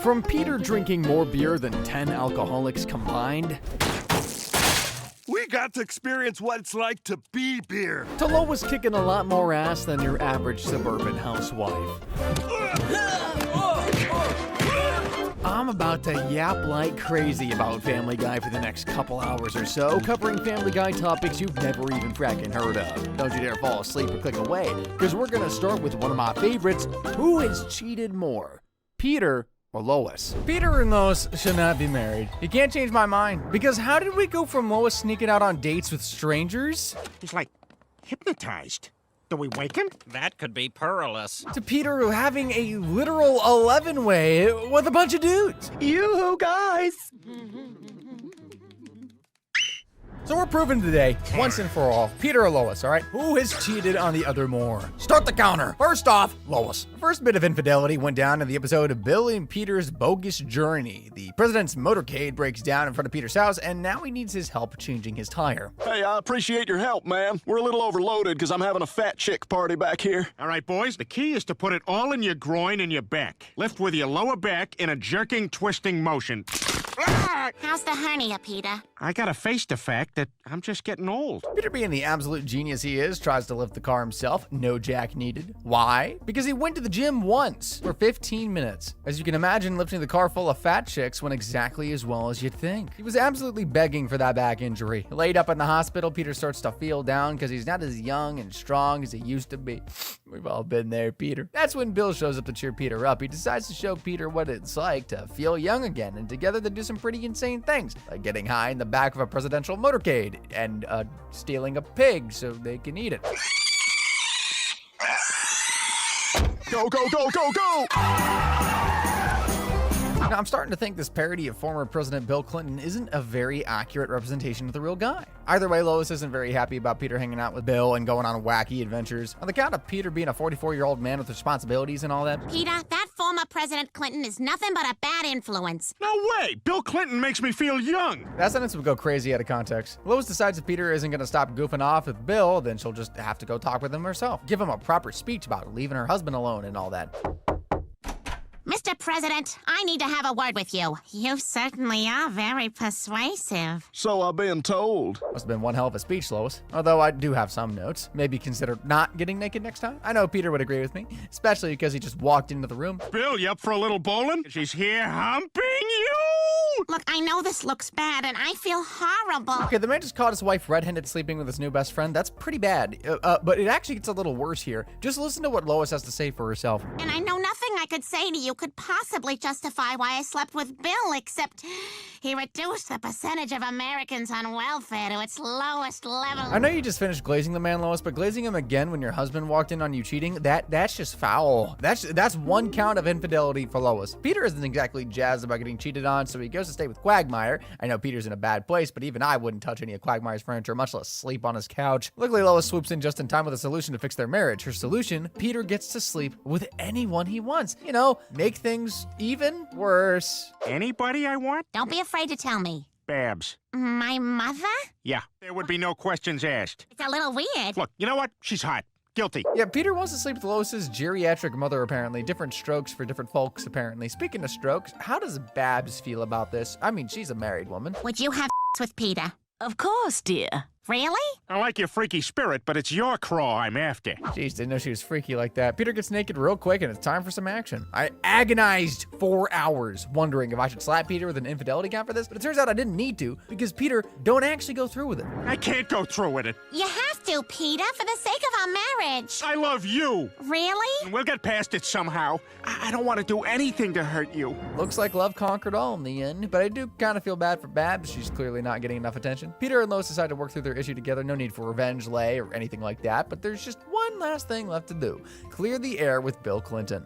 From Peter drinking more beer than 10 alcoholics combined, we got to experience what it's like to be beer. to Lois kicking a lot more ass than your average suburban housewife. I'm about to yap like crazy about Family Guy for the next couple hours or so, covering Family Guy topics you've never even fracking heard of. Don't you dare fall asleep or click away, because we're gonna start with one of my favorites. Who has cheated more, Peter or Lois? Peter and Lois should not be married. You can't change my mind, because how did we go from Lois sneaking out on dates with strangers He's like hypnotized. Do we wake him? That could be perilous. to Peter having a literal 11-way with a bunch of dudes? You guys. So we're proving today, once and for all, Peter or Lois, all right? Who has cheated on the other more? Start the counter. First off, Lois. The first bit of infidelity went down in the episode of Bill and Peter's Bogus Journey. The president's motorcade breaks down in front of Peter's house, and now he needs his help changing his tire. Hey, I appreciate your help, man. We're a little overloaded because I'm having a fat chick party back here. All right, boys, the key is to put it all in your groin and your back. Lift with your lower back in a jerking, twisting motion. How's the hernia, Peter? I gotta face the fact that I'm just getting old. Peter, being the absolute genius he is, tries to lift the car himself. No jack needed. Why? Because he went to the gym once for 15 minutes. As you can imagine, lifting the car full of fat chicks went exactly as well as you'd think. He was absolutely begging for that back injury. Laid up in the hospital, Peter starts to feel down because he's not as young and strong as he used to be. We've all been there, Peter. That's when Bill shows up to cheer Peter up. He decides to show Peter what it's like to feel young again, and together they do some pretty insane things, like getting high in the back of a presidential motorcade and stealing a pig so they can eat it. Go, go, go, go, go! Now, I'm starting to think this parody of former President Bill Clinton isn't a very accurate representation of the real guy. Either way, Lois isn't very happy about Peter hanging out with Bill and going on wacky adventures. On the count of Peter being a 44-year-old man with responsibilities and all that, Peter, that former President Clinton is nothing but a bad influence. No way! Bill Clinton makes me feel young. that sentence would go crazy out of context. Lois decides if Peter isn't going to stop goofing off with Bill, then she'll just have to go talk with him herself. Give him a proper speech about leaving her husband alone and all that. Mr. President, I need to have a word with you. You certainly are very persuasive. So I've been told. Must have been one hell of a speech, Lois. Although I do have some notes. Maybe consider not getting naked next time. I know Peter would agree with me, especially because he just walked into the room. Bill, you up for a little bowling? She's here humping you! Look, I know this looks bad, and I feel horrible. Okay, the man just caught his wife red-handed sleeping with his new best friend. That's pretty bad. But it actually gets a little worse here. Just listen to what Lois has to say for herself. And I know nothing I could say to you could possibly justify why I slept with Bill, except he reduced the percentage of Americans on welfare to its lowest level. I know you just finished glazing the man, Lois, but glazing him again when your husband walked in on you cheating, that's just foul. That's one count of infidelity for Lois. Peter isn't exactly jazzed about getting cheated on, so he goes to stay with Quagmire. I know Peter's in a bad place, but even I wouldn't touch any of Quagmire's furniture, much less sleep on his couch. Luckily, Lois swoops in just in time with a solution to fix their marriage. Her solution, Peter gets to sleep with anyone he wants. You know, make things even worse. Anybody I want? Don't be afraid to tell me. Babs. My mother? Yeah, there would be no questions asked. It's a little weird. Look, you know what? She's hot. Guilty. Yeah, Peter wants to sleep with Lois's geriatric mother, apparently. Different strokes for different folks, apparently. Speaking of strokes, how does Babs feel about this? I mean, she's a married woman. Would you have with Peter? Of course, dear. Really? I like your freaky spirit, but it's your craw I'm after. Jeez, didn't know she was freaky like that. Peter gets naked real quick and it's time for some action. I agonized 4 hours wondering if I should slap Peter with an infidelity count for this, but it turns out I didn't need to because Peter don't actually go through with it. I can't go through with it. You have to, Peter, for the sake of our marriage. I love you. Really? We'll get past it somehow. I don't want to do anything to hurt you. Looks like love conquered all in the end, but I do kind of feel bad for Babs. She's clearly not getting enough attention. Peter and Lois decide to work through their issue together. No need for revenge lay or anything like that, but there's just one last thing left to do. Clear the air with Bill Clinton.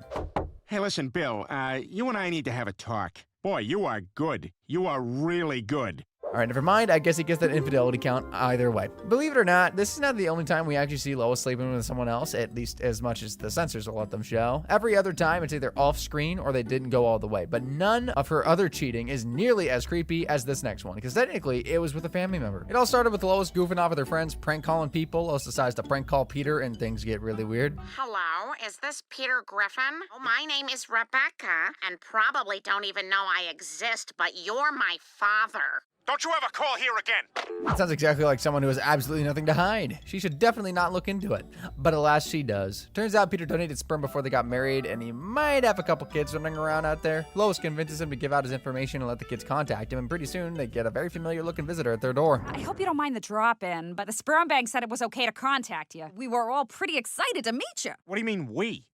Hey, listen, Bill, you and I need to have a talk. Boy, you are good. You are really good. All right, never mind. I guess he gets that infidelity count either way. Believe it or not, this is not the only time we actually see Lois sleeping with someone else, at least as much as the censors will let them show. Every other time, it's either off screen or they didn't go all the way. But none of her other cheating is nearly as creepy as this next one, because technically it was with a family member. It all started with Lois goofing off with her friends, prank calling people. Lois decides to prank call Peter, and things get really weird. Hello, is this Peter Griffin? Oh, my name is Rebecca, and probably don't even know I exist, but you're my father. Don't you ever call here again. That sounds exactly like someone who has absolutely nothing to hide. She should definitely not look into it. But alas, she does. Turns out Peter donated sperm before they got married, and he might have a couple kids running around out there. Lois convinces him to give out his information and let the kids contact him, and pretty soon they get a very familiar-looking visitor at their door. I hope you don't mind the drop-in, but the sperm bank said it was okay to contact you. We were all pretty excited to meet you. What do you mean, we?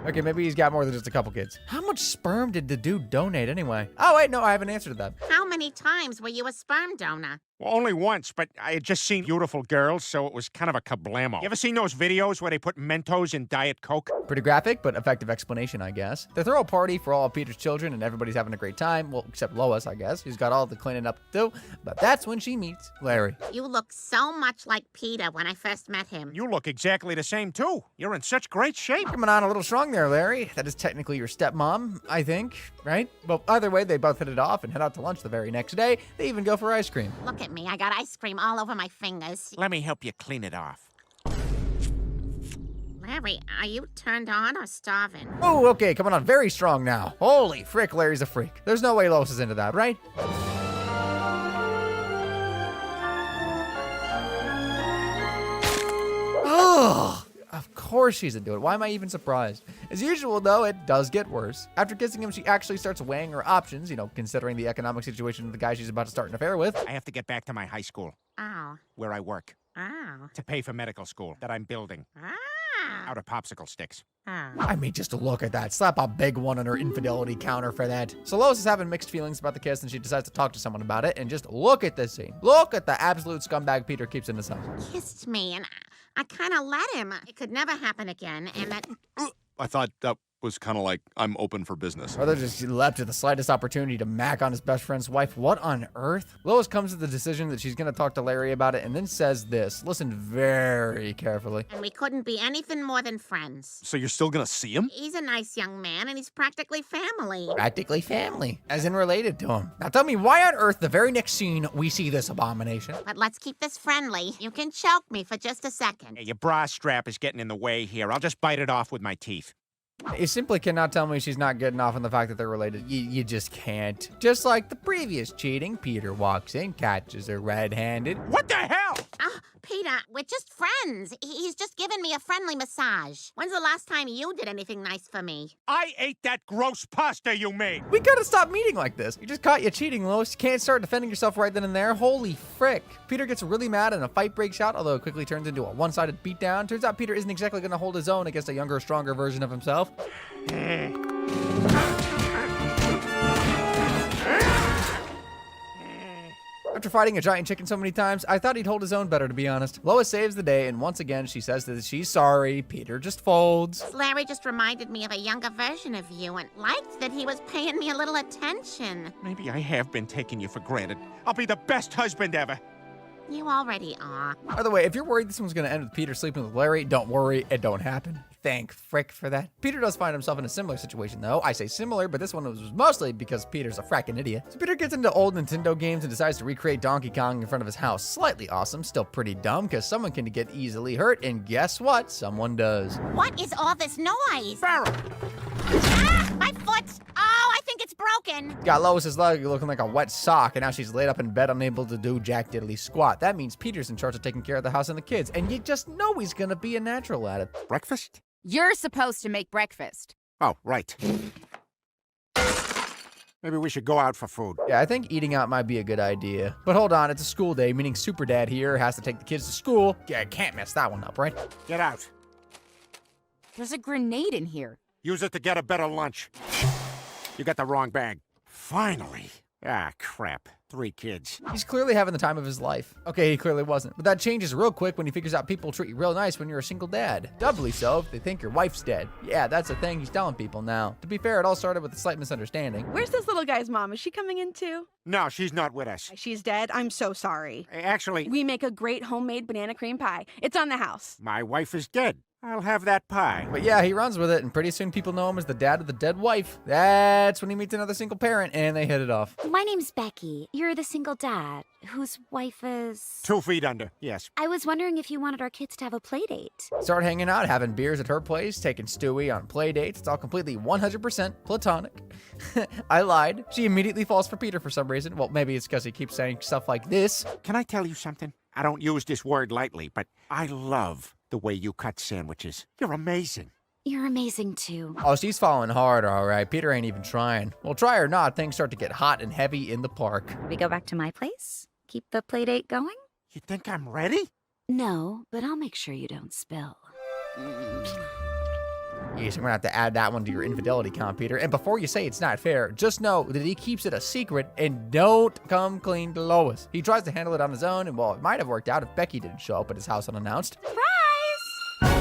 Okay, maybe he's got more than just a couple kids. How much sperm did the dude donate anyway? Oh, wait, no, I have an answer to that. How many times were you a sperm donor? Well, only once, but I had just seen beautiful girls, so it was kind of a kablamo. You ever seen those videos where they put Mentos in Diet Coke? Pretty graphic, but effective explanation, I guess. They throw a party for all of Peter's children, and everybody's having a great time. Well, except Lois, I guess. She's got all the cleaning up to do. But that's when she meets Larry. You look so much like Peter when I first met him. You look exactly the same, too. You're in such great shape. Coming on a little strong there, Larry. That is technically your stepmom, I think, right? Well, either way, they both hit it off and head out to lunch the very next day. They even go for ice cream. Look at me, I got ice cream all over my fingers. Let me help you clean it off. Larry, are you turned on or starving? Oh, okay, coming on very strong now. Holy frick, Larry's a freak. There's no way Lois is into that, right? Ugh. Of course she's into it. Why am I even surprised? As usual, though, it does get worse. After kissing him, she actually starts weighing her options, considering the economic situation of the guy she's about to start an affair with. I have to get back to my high school, Oh. where I work, Oh. to pay for medical school that I'm building Ah. out of popsicle sticks. Oh. I mean, just look at that. Slap a big one on her infidelity counter for that. So Lois is having mixed feelings about the kiss, and she decides to talk to someone about it. And just look at this scene. Look at the absolute scumbag Peter keeps in his house. Kissed me, and I kind of let him. It could never happen again, and that... I thought that was kind of like, I'm open for business. Brother just leapt at the slightest opportunity to mac on his best friend's wife. What on earth? Lois comes to the decision that she's going to talk to Larry about it and then says this. Listen very carefully. And we couldn't be anything more than friends. So you're still gonna see him? He's a nice young man, and he's practically family. Practically family, as in related to him. Now tell me why on earth the very next scene we see this abomination? But let's keep this friendly. You can choke me for just a second. Hey, your bra strap is getting in the way here. I'll just bite it off with my teeth. You simply cannot tell me she's not getting off on the fact that they're related. You just can't. Just like the previous cheating, Peter walks in, catches her red-handed. What the hell? Oh, Peter, we're just friends. He's just giving me a friendly massage. When's the last time you did anything nice for me? I ate that gross pasta you made. We gotta stop meeting like this. You just caught you cheating, Lois. You can't start defending yourself right then and there. Holy frick. Peter gets really mad and a fight breaks out, although it quickly turns into a one-sided beatdown. Turns out Peter isn't exactly gonna hold his own against a younger, stronger version of himself. After fighting a giant chicken so many times, I thought he'd hold his own better, to be honest. Lois saves the day, and once again, she says that she's sorry. Peter just folds. Larry just reminded me of a younger version of you and liked that he was paying me a little attention. Maybe I have been taking you for granted. I'll be the best husband ever. You already are. By the way, if you're worried this one's gonna end with Peter sleeping with Larry, don't worry, it don't happen. Thank frick for that. Peter does find himself in a similar situation, though. I say similar, but this one was mostly because Peter's a frackin' idiot. So Peter gets into old Nintendo games and decides to recreate Donkey Kong in front of his house. Slightly awesome, still pretty dumb, because someone can get easily hurt, and guess what? Someone does. What is all this noise? Farrell! Ah, my foot! Oh, I think it's broken. Got Lois's leg looking like a wet sock, and now she's laid up in bed unable to do jack diddly squat. That means Peter's in charge of taking care of the house and the kids, and you just know he's gonna be a natural at it. Breakfast? You're supposed to make breakfast. Oh, right. Maybe we should go out for food. Yeah, I think eating out might be a good idea. But hold on, it's a school day, meaning Super Dad here has to take the kids to school. Yeah, can't mess that one up, right? Get out. There's a grenade in here. Use it to get a better lunch. You got the wrong bag. Finally. Ah, crap. 3 kids. He's clearly having the time of his life. Okay, he clearly wasn't. But that changes real quick when he figures out people treat you real nice when you're a single dad. Doubly so if they think your wife's dead. Yeah, that's a thing he's telling people now. To be fair, it all started with a slight misunderstanding. Where's this little guy's mom? Is she coming in too? No, she's not with us. She's dead? I'm so sorry. Actually, We make a great homemade banana cream pie. It's on the house. my wife is dead. I'll have that pie. But yeah, he runs with it, and pretty soon people know him as the dad of the dead wife. That's when he meets another single parent, and they hit it off. My name's Becky. You're the single dad whose wife is... 2 feet under, yes. I was wondering if you wanted our kids to have a play date. Start hanging out, having beers at her place, taking Stewie on play dates. It's all completely 100% platonic. I lied. She immediately falls for Peter for some reason. Well, maybe it's because he keeps saying stuff like this. Can I tell you something? I don't use this word lightly, but I love the way you cut sandwiches. You're amazing. You're amazing, too. Oh, she's falling hard, all right. Peter ain't even trying. Well, try or not, things start to get hot and heavy in the park. We go back to my place? Keep the play date going? You think I'm ready? No, but I'll make sure you don't spill. Yes, I'm gonna have to add that one to your infidelity count, Peter. And before you say it's not fair, just know that he keeps it a secret and don't come clean to Lois. He tries to handle it on his own, and well, it might have worked out if Becky didn't show up at his house unannounced. Surprise!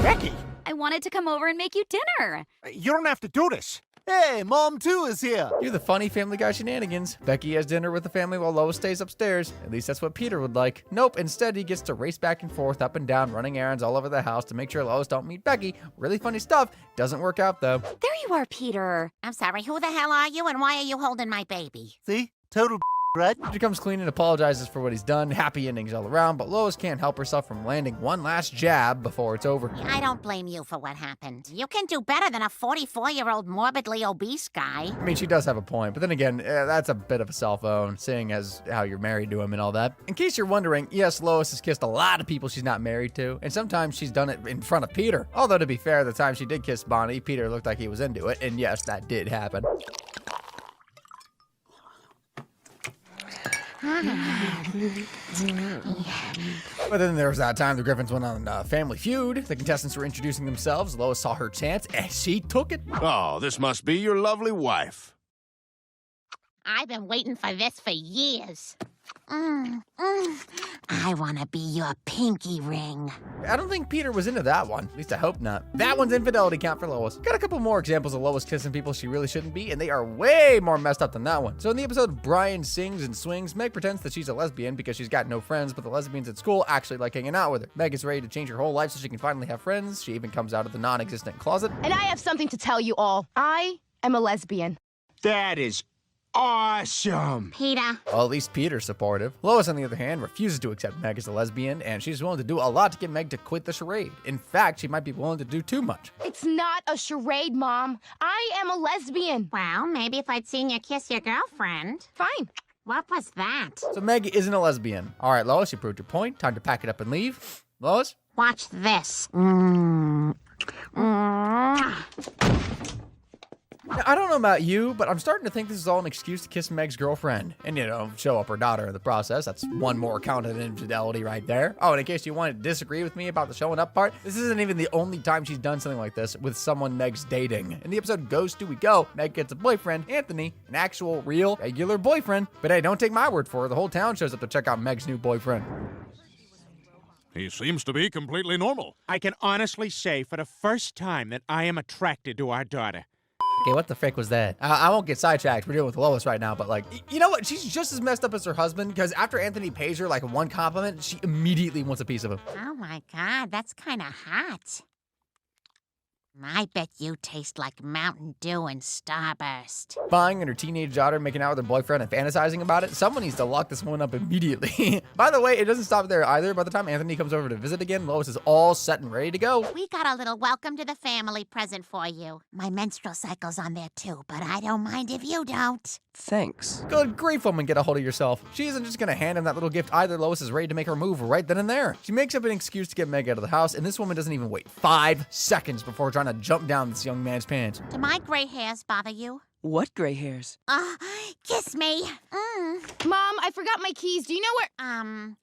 Becky, I wanted to come over and make you dinner. you don't have to do this. Hey, Mom too is here. You're the funny Family Guy shenanigans. Becky has dinner with the family while Lois stays upstairs. At least that's what Peter would like. Nope, instead he gets to race back and forth, up and down, running errands all over the house to make sure Lois don't meet Becky. Really funny stuff. Doesn't work out though. There you are, Peter. I'm sorry, who the hell are you and why are you holding my baby? See? Total right? Peter comes clean and apologizes for what he's done. Happy endings all around, but Lois can't help herself from landing one last jab before it's over. I don't blame you for what happened. You can do better than a 44-year-old morbidly obese guy. I mean, she does have a point, but then again, that's a bit of a cell phone, seeing as how you're married to him and all that. In case you're wondering, yes, Lois has kissed a lot of people she's not married to, and sometimes she's done it in front of Peter. Although, to be fair, the time she did kiss Bonnie, Peter looked like he was into it, and yes, that did happen. But then there was that time the Griffins went on Family Feud. The contestants were introducing themselves. Lois saw her chance, and she took it. Oh, this must be your lovely wife. I've been waiting for this for years. I want to be your pinky ring. I don't think Peter was into that one. At least I hope not. That one's infidelity count for Lois. Got a couple more examples of Lois kissing people she really shouldn't be, and they are way more messed up than that one. So in the episode Brian Sings and Swings, Meg pretends that she's a lesbian because she's got no friends, but the lesbians at school actually like hanging out with her. Meg is ready to change her whole life so she can finally have friends. She even comes out of the non-existent closet. And I have something to tell you all. I am a lesbian. That is awesome. Peter. Well, at least Peter's supportive. Lois, on the other hand, refuses to accept Meg as a lesbian, and she's willing to do a lot to get Meg to quit the charade. In fact, she might be willing to do too much. It's not a charade, Mom. I am a lesbian. Well, maybe if I'd seen you kiss your girlfriend. Fine. What was that? So Meg isn't a lesbian. All right, Lois, you proved your point. Time to pack it up and leave. Lois? Watch this. Now, I don't know about you, but I'm starting to think this is all an excuse to kiss Meg's girlfriend and, you know, show up her daughter in the process. That's one more count of infidelity right there. Oh, and in case you wanted to disagree with me about the showing up part, this isn't even the only time she's done something like this with someone Meg's dating. In the episode Ghost Do We Go, Meg gets a boyfriend, Anthony, an actual, real, regular boyfriend. But hey, don't take my word for it. The whole town shows up to check out Meg's new boyfriend. He seems to be completely normal. I can honestly say for the first time that I am attracted to our daughter. Okay, what the frick was that? I won't get sidetracked. We're dealing with Lois right now, but like, you know what? She's just as messed up as her husband because after Anthony pays her like one compliment, she immediately wants a piece of him. Oh my God, that's kind of hot. I bet you taste like Mountain Dew and Starburst. Spying on her teenage daughter, making out with her boyfriend, and fantasizing about it. Someone needs to lock this one up immediately. By the way, it doesn't stop there either. By the time Anthony comes over to visit again, Lois is all set and ready to go. We got a little welcome to the family present for you. My menstrual cycle's on there too, but I don't mind if you don't. Thanks. Good grief, woman, get a hold of yourself. She isn't just gonna hand him that little gift either. Lois is ready to make her move right then and there. She makes up an excuse to get Meg out of the house, and this woman doesn't even wait 5 seconds before trying to jump down this young man's pants. Do my gray hairs bother you? What gray hairs? Kiss me. Mom, I forgot my keys. Do you know where...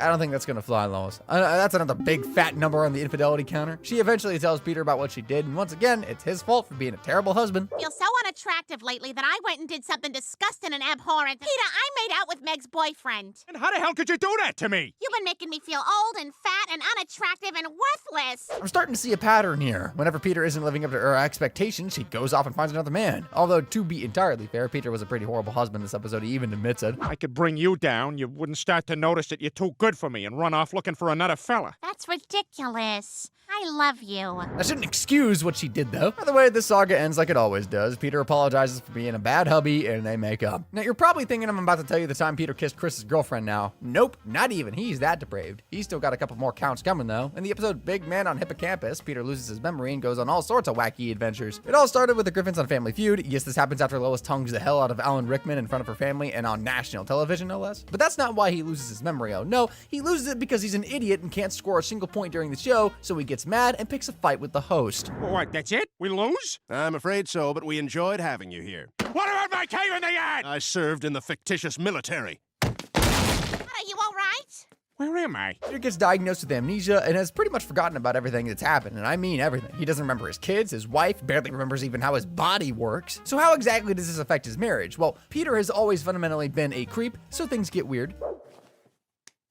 I don't think that's gonna fly, Lois. That's another big fat number on the infidelity counter. She eventually tells Peter about what she did, and once again, it's his fault for being a terrible husband. Feel so unattractive lately that I went and did something disgusting and abhorrent. Peter, I made out with Meg's boyfriend. And how the hell could you do that to me? You've been making me feel old and fat and unattractive and worthless. I'm starting to see a pattern here. Whenever Peter isn't living up to her expectations, she goes off and finds another man. Although, to be entirely fair, Peter was a pretty horrible husband this episode. He even admits it. I could bring you down. You wouldn't start to notice that you're too good for me and run off looking for another fella. That's ridiculous. I love you. That shouldn't excuse what she did, though. By the way, this saga ends like it always does. Peter apologizes for being a bad hubby, and they make up. Now, you're probably thinking I'm about to tell you the time Peter kissed Chris's girlfriend now. Nope, not even. He's that depraved. He's still got a couple more counts coming, though. In the episode Big Man on Hippocampus, Peter loses his memory and goes on all sorts of wacky adventures. It all started with the Griffins on Family Feud. Yes, this happens after Lois tongues the hell out of Alan Rickman in front of her family and on national television, no less. But that's not why he loses his memory, oh no. He loses it because he's an idiot and can't score a single point during the show, so he gets mad and picks a fight with the host. What, that's it? We lose? I'm afraid so, but we enjoyed having you here. What about my cave in the yard? I served in the fictitious military. Are you all right? Where am I? Peter gets diagnosed with amnesia and has pretty much forgotten about everything that's happened, and I mean everything. He doesn't remember his kids, his wife, barely remembers even how his body works. So how exactly does this affect his marriage? Well, Peter has always fundamentally been a creep, so things get weird.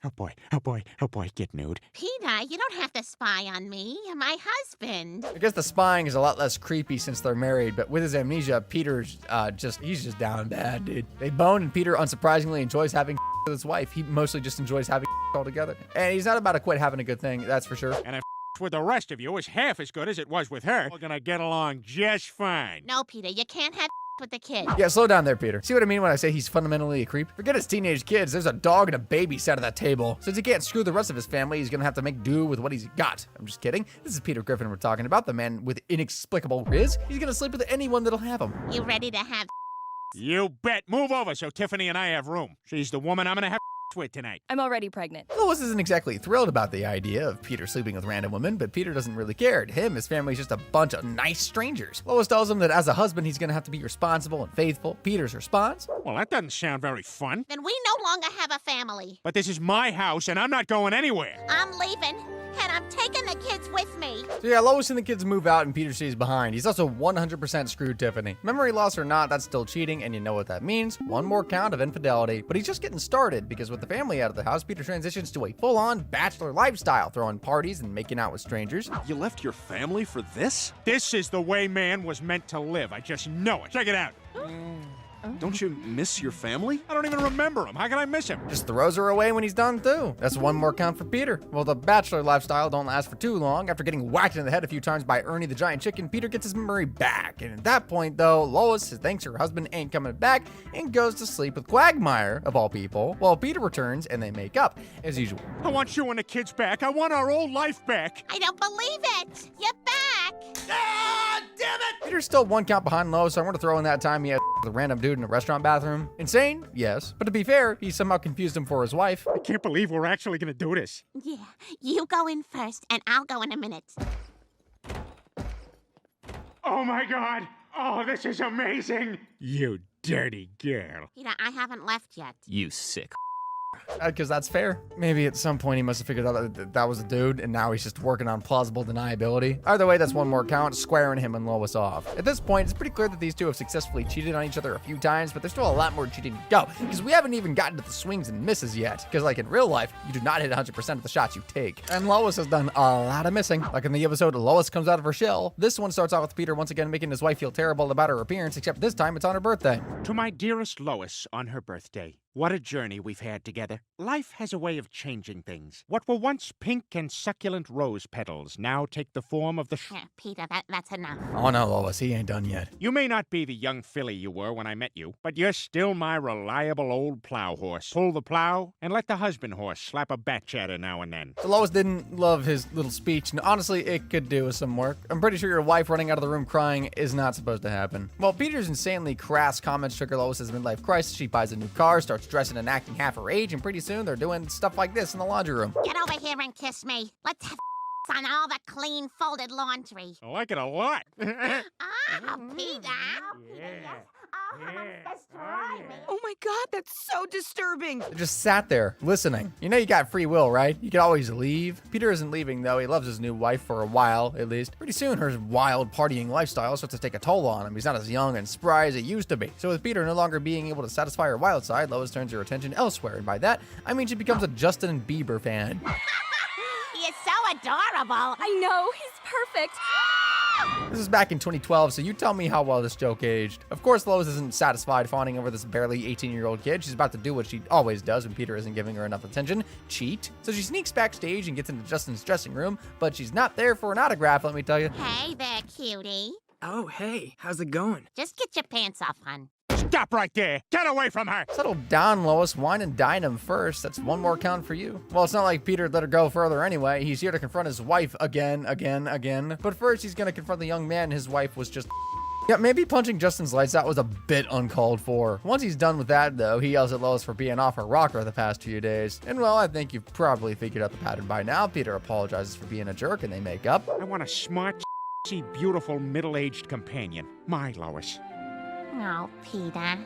Oh boy, get nude. Peter, you don't have to spy on me. You're my husband. I guess the spying is a lot less creepy since they're married, but with his amnesia, Peter's he's just down bad, dude. They bone, and Peter unsurprisingly enjoys having with his wife. He mostly just enjoys having altogether. And he's not about to quit having a good thing, that's for sure. And if with the rest of you is half as good as it was with her, we're gonna get along just fine. No, Peter, you can't have with the kid. Yeah, slow down there, Peter. See what I mean when I say he's fundamentally a creep? Forget his teenage kids. There's a dog and a baby sat at that table. Since he can't screw the rest of his family, he's gonna have to make do with what he's got. I'm just kidding. This is Peter Griffin we're talking about, the man with inexplicable riz. He's gonna sleep with anyone that'll have him. You ready to have You bet. Move over so Tiffany and I have room. She's the woman I'm gonna have with tonight. I'm already pregnant. Lois isn't exactly thrilled about the idea of Peter sleeping with random women, but Peter doesn't really care. To him, his family's just a bunch of nice strangers. Lois tells him that as a husband, he's gonna have to be responsible and faithful. Peter's response? Well, that doesn't sound very fun. Then we no longer have a family. But this is my house, and I'm not going anywhere. I'm leaving, and I'm taking the kids with me. So yeah, Lois and the kids move out and Peter stays behind. He's also 100% screwed Tiffany. Memory loss or not, that's still cheating, and you know what that means. One more count of infidelity. But he's just getting started, because with the family out of the house, Peter transitions to a full-on bachelor lifestyle, throwing parties and making out with strangers. You left your family for this? This is the way man was meant to live. I just know it. Check it out. Don't you miss your family? I don't even remember him. How can I miss him? Just throws her away when he's done, too. That's one more count for Peter. Well, the bachelor lifestyle don't last for too long. After getting whacked in the head a few times by Ernie the giant chicken, Peter gets his memory back. And at that point, though, Lois thinks her husband ain't coming back and goes to sleep with Quagmire, of all people, while Peter returns and they make up, as usual. I want you and the kids back. I want our old life back. I don't believe it. You're back. Ah, damn it! Peter's still one count behind Lois, so I'm going to throw in that time he had with a random dude in a restaurant bathroom. Insane? Yes. But to be fair, he somehow confused him for his wife. I can't believe we're actually going to do this. Yeah, you go in first, and I'll go in a minute. Oh, my God. Oh, this is amazing. You dirty girl. Peter, I haven't left yet. You sick. Because that's fair. Maybe at some point he must have figured out that that was a dude, and now he's just working on plausible deniability. Either way, that's one more count, squaring him and Lois off. At this point, it's pretty clear that these two have successfully cheated on each other a few times, but there's still a lot more cheating to go, because we haven't even gotten to the swings and misses yet. Because like in real life, you do not hit 100% of the shots you take. And Lois has done a lot of missing. Like in the episode Lois comes out of her shell, this one starts out with Peter once again making his wife feel terrible about her appearance, except this time it's on her birthday. To my dearest Lois on her birthday. What a journey we've had together. Life has a way of changing things. What were once pink and succulent rose petals now take the form of the Yeah, Peter, that's enough. Oh no, Lois, he ain't done yet. You may not be the young filly you were when I met you, but you're still my reliable old plow horse. Pull the plow and let the husband horse slap a batch at her now and then. So Lois didn't love his little speech, and honestly, it could do with some work. I'm pretty sure your wife running out of the room crying is not supposed to happen. Well, Peter's insanely crass comments trigger Lois's midlife crisis. She buys a new car, starts dressing and acting half her age, and pretty soon they're doing stuff like this in the laundry room. Get over here and kiss me. Let's have on all the clean folded laundry. I like it a lot. Ah, Peter. Destroy me. Oh my god, that's so disturbing. They just sat there, listening. You know you got free will, right? You can always leave. Peter isn't leaving, though. He loves his new wife for a while, at least. Pretty soon, her wild partying lifestyle starts to take a toll on him. He's not as young and spry as he used to be. So with Peter no longer being able to satisfy her wild side, Lois turns her attention elsewhere. And by that, I mean she becomes a Justin Bieber fan. He is so adorable. I know, he's perfect. This is back in 2012, so you tell me how well this joke aged. Of course, Lois isn't satisfied fawning over this barely 18-year-old kid. She's about to do what she always does when Peter isn't giving her enough attention, cheat. So she sneaks backstage and gets into Justin's dressing room, but she's not there for an autograph, let me tell you. Hey there, cutie. Oh, hey, how's it going? Just get your pants off, hon. Stop right there. Get away from her. Settle down, Lois. Wine and dine him first. That's one more count for you. Well, it's not like Peter let her go further anyway. He's here to confront his wife again. But first, he's going to confront the young man his wife was just... Yeah, maybe punching Justin's lights out was a bit uncalled for. Once he's done with that, though, he yells at Lois for being off her rocker the past few days. And, well, I think you've probably figured out the pattern by now. Peter apologizes for being a jerk, and they make up. I want a smart, beautiful, middle-aged companion. My Lois. Oh, Peter.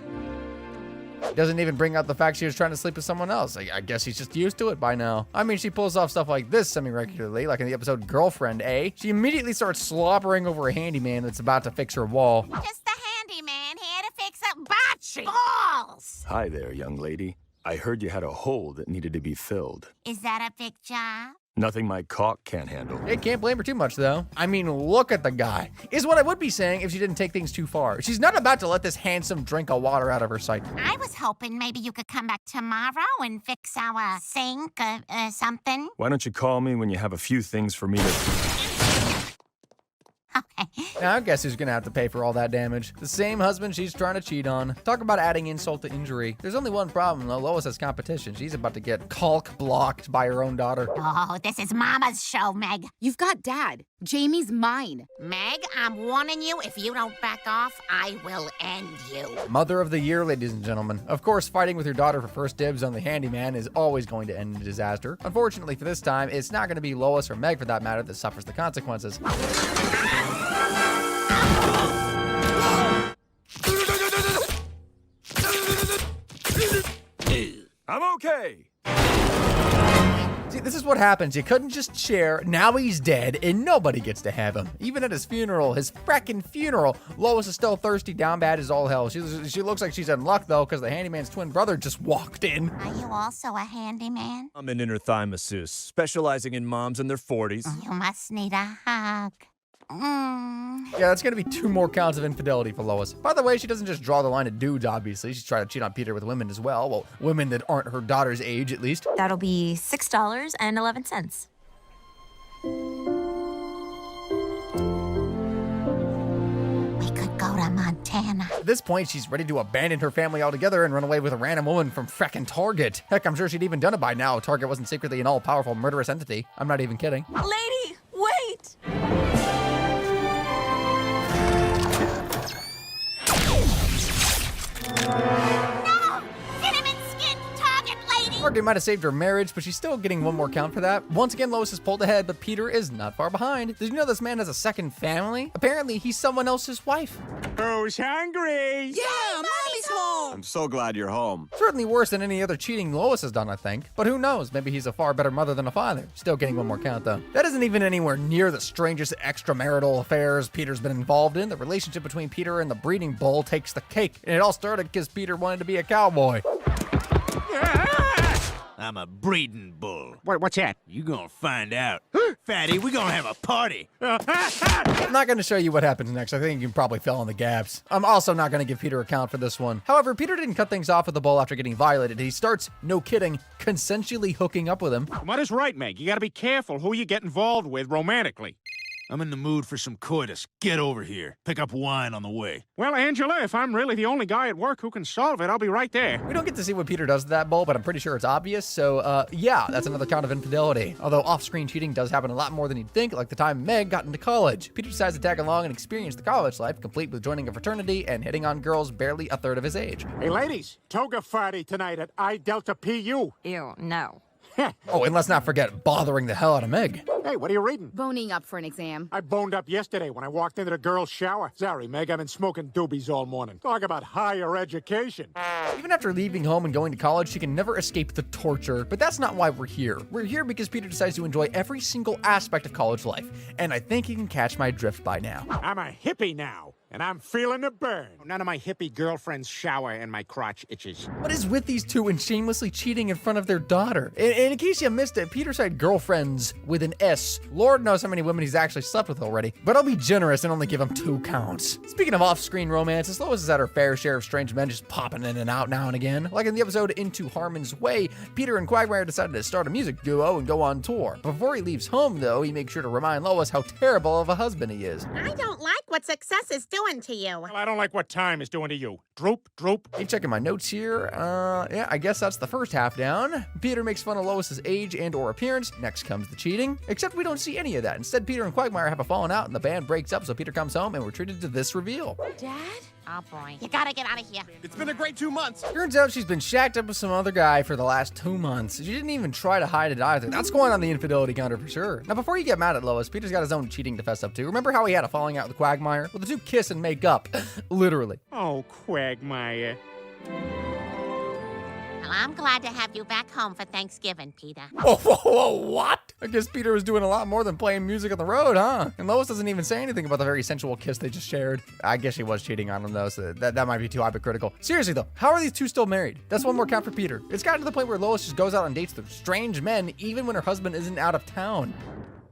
Doesn't even bring up the fact she was trying to sleep with someone else. I guess he's just used to it by now. I mean, she pulls off stuff like this semi-regularly, like in the episode Girlfriend A. She immediately starts slobbering over a handyman that's about to fix her wall. Just the handyman here to fix up bocce balls. Hi there, young lady. I heard you had a hole that needed to be filled. Is that a big job? Nothing my caulk can't handle. Hey, can't blame her too much, though. I mean, look at the guy. Is what I would be saying if she didn't take things too far. She's not about to let this handsome drink of water out of her sight. I was hoping maybe you could come back tomorrow and fix our sink or something. Why don't you call me when you have a few things for me to... Okay. Now, I guess who's gonna have to pay for all that damage? The same husband she's trying to cheat on. Talk about adding insult to injury. There's only one problem, though. Lois has competition. She's about to get caulk blocked by her own daughter. Oh, this is Mama's show, Meg. You've got Dad. Jamie's mine. Meg, I'm warning you, if you don't back off, I will end you. Mother of the year, ladies and gentlemen. Of course, fighting with your daughter for first dibs on the handyman is always going to end in disaster. Unfortunately for this time, it's not going to be Lois or Meg, for that matter, that suffers the consequences. I'm okay. See, this is what happens. You couldn't just share. Now he's dead, and nobody gets to have him. Even at his funeral, his frackin' funeral, Lois is still thirsty, down bad as all hell. She looks like she's in luck, though, because the handyman's twin brother just walked in. Are you also a handyman? I'm an inner thigh masseuse, specializing in moms in their 40s. You must need a hug. Yeah, that's gonna be 2 more counts of infidelity for Lois. By the way, she doesn't just draw the line at dudes, obviously. She's trying to cheat on Peter with women as well. Well, women that aren't her daughter's age, at least. That'll be $6.11. We could go to Montana. At this point, she's ready to abandon her family altogether and run away with a random woman from frackin' Target. Heck, I'm sure she'd even done it by now. Target wasn't secretly an all-powerful murderous entity. I'm not even kidding. Lady, wait! No! Cinnamon-skinned Target lady! Target might have saved her marriage, but she's still getting 1 more count for that. Once again, Lois has pulled ahead, but Peter is not far behind. Did you know this man has a second family? Apparently, he's someone else's wife. Who's hungry? Yeah, Mommy's home! I'm so glad you're home. Certainly worse than any other cheating Lois has done, I think. But who knows? Maybe he's a far better mother than a father. Still getting 1 more count, though. That isn't even anywhere near the strangest extramarital affairs Peter's been involved in. The relationship between Peter and the breeding bull takes the cake. And it all started because Peter wanted to be a cowboy. I'm a breeding bull. What's that? You gonna find out. Fatty, we gonna have a party. I'm not going to show you what happens next. I think you can probably fill in the gaps. I'm also not going to give Peter a count for this one. However, Peter didn't cut things off with the bull after getting violated. He starts, no kidding, consensually hooking up with him. What is right, Meg? You gotta be careful who you get involved with romantically. I'm in the mood for some coitus. Get over here. Pick up wine on the way. Well, Angela, if I'm really the only guy at work who can solve it, I'll be right there. We don't get to see what Peter does to that bull, but I'm pretty sure it's obvious. So, yeah, that's another count of infidelity. Although off-screen cheating does happen a lot more than you'd think, like the time Meg got into college. Peter decides to tag along and experience the college life, complete with joining a fraternity and hitting on girls barely a third of his age. Hey, ladies, toga party tonight at I Delta PU. Ew, no. Oh, and let's not forget bothering the hell out of Meg. Hey, what are you reading? Boning up for an exam. I boned up yesterday when I walked into the girls' shower. Sorry, Meg, I've been smoking doobies all morning. Talk about higher education. Even after leaving home and going to college, she can never escape the torture. But that's not why we're here. We're here because Peter decides to enjoy every single aspect of college life. And I think you can catch my drift by now. I'm a hippie now, and I'm feeling the burn. None of my hippie girlfriends shower and my crotch itches. What is with these two and shamelessly cheating in front of their daughter? And in case you missed it, Peter said girlfriends with an S. Lord knows how many women he's actually slept with already. But I'll be generous and only give him 2 counts. Speaking of off-screen romances, Lois has had her fair share of strange men just popping in and out now and again. Like in the episode Into Harmon's Way, Peter and Quagmire decided to start a music duo and go on tour. Before he leaves home, though, he makes sure to remind Lois how terrible of a husband he is. I don't like what success is doing to you. Well, I don't like what time is doing to you. Droop, droop. Hey, checking my notes here. Yeah, I guess that's the first half down. Peter makes fun of Lois's age and or appearance. Next comes the cheating. Except we don't see any of that. Instead, Peter and Quagmire have a falling out and the band breaks up, so Peter comes home and we're treated to this reveal. Dad? Oh boy. You gotta get out of here. It's been a great 2 months. Turns out she's been shacked up with some other guy for the last 2 months. She didn't even try to hide it either. That's going on the infidelity counter for sure. Now, before you get mad at Lois, Peter's got his own cheating to fess up to. Remember how he had a falling out with Quagmire? Well, the two kiss and make up. Literally. Oh, Quagmire. Well, I'm glad to have you back home for Thanksgiving, Peter. Whoa, what? I guess Peter was doing a lot more than playing music on the road, huh? And Lois doesn't even say anything about the very sensual kiss they just shared. I guess she was cheating on him, though, so that might be too hypocritical. Seriously, though, how are these two still married? That's one more count for Peter. It's gotten to the point where Lois just goes out on dates with strange men, even when her husband isn't out of town.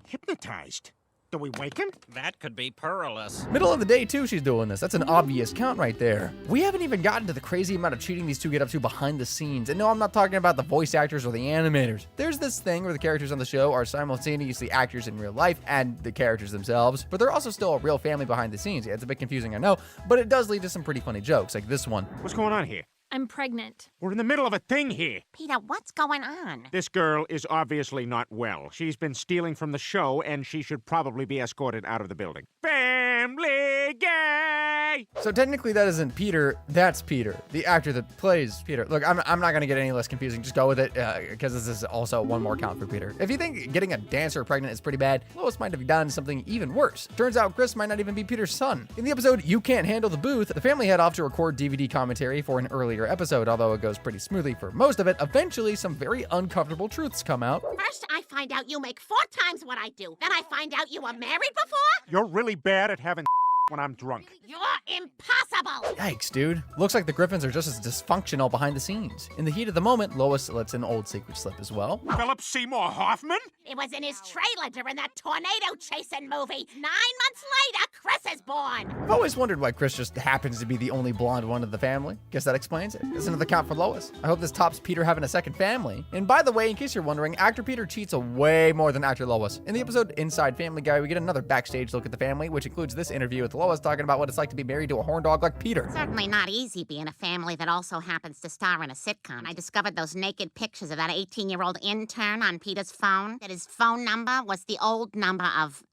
Hypnotized. Do we wake him? That could be perilous. Middle of the day, too, she's doing this. That's an obvious count right there. We haven't even gotten to the crazy amount of cheating these two get up to behind the scenes. And no, I'm not talking about the voice actors or the animators. There's this thing where the characters on the show are simultaneously actors in real life and the characters themselves, but they're also still a real family behind the scenes. Yeah, it's a bit confusing, I know, but it does lead to some pretty funny jokes, like this one. What's going on here? I'm pregnant. We're in the middle of a thing here. Peter, what's going on? This girl is obviously not well. She's been stealing from the show, and she should probably be escorted out of the building. Family Guy! So technically that isn't Peter, that's Peter, the actor that plays Peter. Look, I'm not gonna get any less confusing, just go with it, because this is also one more count for Peter. If you think getting a dancer pregnant is pretty bad, Lois might have done something even worse. Turns out Chris might not even be Peter's son. In the episode You Can't Handle the Booth, the family head off to record DVD commentary for an earlier episode. Although it goes pretty smoothly for most of it, eventually some very uncomfortable truths come out. First, I find out you make 4 times what I do. Then I find out you were married before? You're really bad at having when I'm drunk. You're impossible! Yikes, dude. Looks like the Griffins are just as dysfunctional behind the scenes. In the heat of the moment, Lois lets an old secret slip as well. Philip Seymour Hoffman? It was in his trailer during that tornado chasing movie. 9 months later, Chris is born. I've always wondered why Chris just happens to be the only blonde one of the family. Guess that explains it. That's another count for Lois. I hope this tops Peter having a second family. And by the way, in case you're wondering, actor Peter cheats way more than actor Lois. In the episode Inside Family Guy, we get another backstage look at the family, which includes this interview with Lois talking about what it's like to be married to a horn dog like Peter. Certainly not easy being a family that also happens to star in a sitcom. I discovered those naked pictures of that 18-year-old intern on Peter's phone. That his phone number was the old number of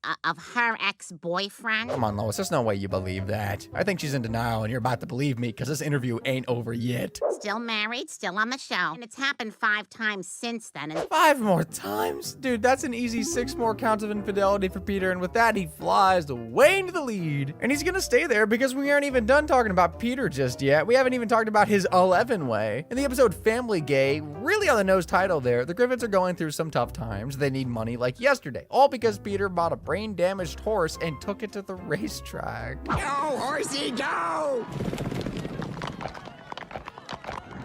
her ex-boyfriend. Come on, Lois, there's no way you believe that. I think she's in denial and you're about to believe me because this interview ain't over yet. Still married, still on the show. And it's happened 5 times since then. And 5 more times? Dude, that's an easy 6 more counts of infidelity for Peter, and with that, he flies way into the lead. And he's gonna stay there because we aren't even done talking about Peter just yet. We haven't even talked about his 11 way. In the episode Family Gay, really on the nose title there, the Griffins are going through some tough times. They need money like yesterday, all because Peter bought a brain-damaged horse and took it to the racetrack. Go, horsey, go!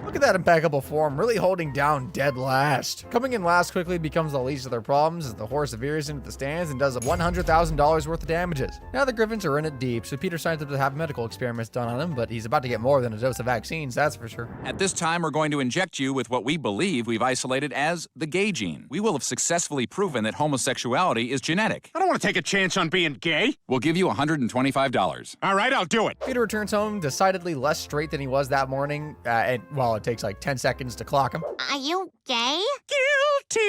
Look at that impeccable form, really holding down dead last. Coming in last quickly becomes the least of their problems as the horse veers into the stands and does $100,000 worth of damages. Now the Griffins are in it deep, so Peter signs up to have medical experiments done on him, but he's about to get more than a dose of vaccines, that's for sure. At this time, we're going to inject you with what we believe we've isolated as the gay gene. We will have successfully proven that homosexuality is genetic. I don't want to take a chance on being gay. We'll give you $125. All right, I'll do it. Peter returns home decidedly less straight than he was that morning, and well, it takes like 10 seconds to clock him. Are you gay? Guilty.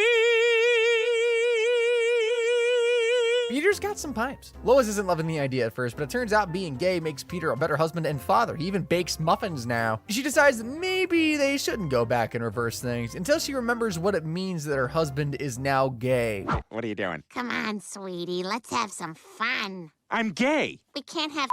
Peter's got some pipes. Lois isn't loving the idea at first, but it turns out being gay makes Peter a better husband and father. He even bakes muffins now. She decides that maybe they shouldn't go back and reverse things until she remembers what it means that her husband is now gay. What are you doing? Come on, sweetie. Let's have some fun. I'm gay. We can't have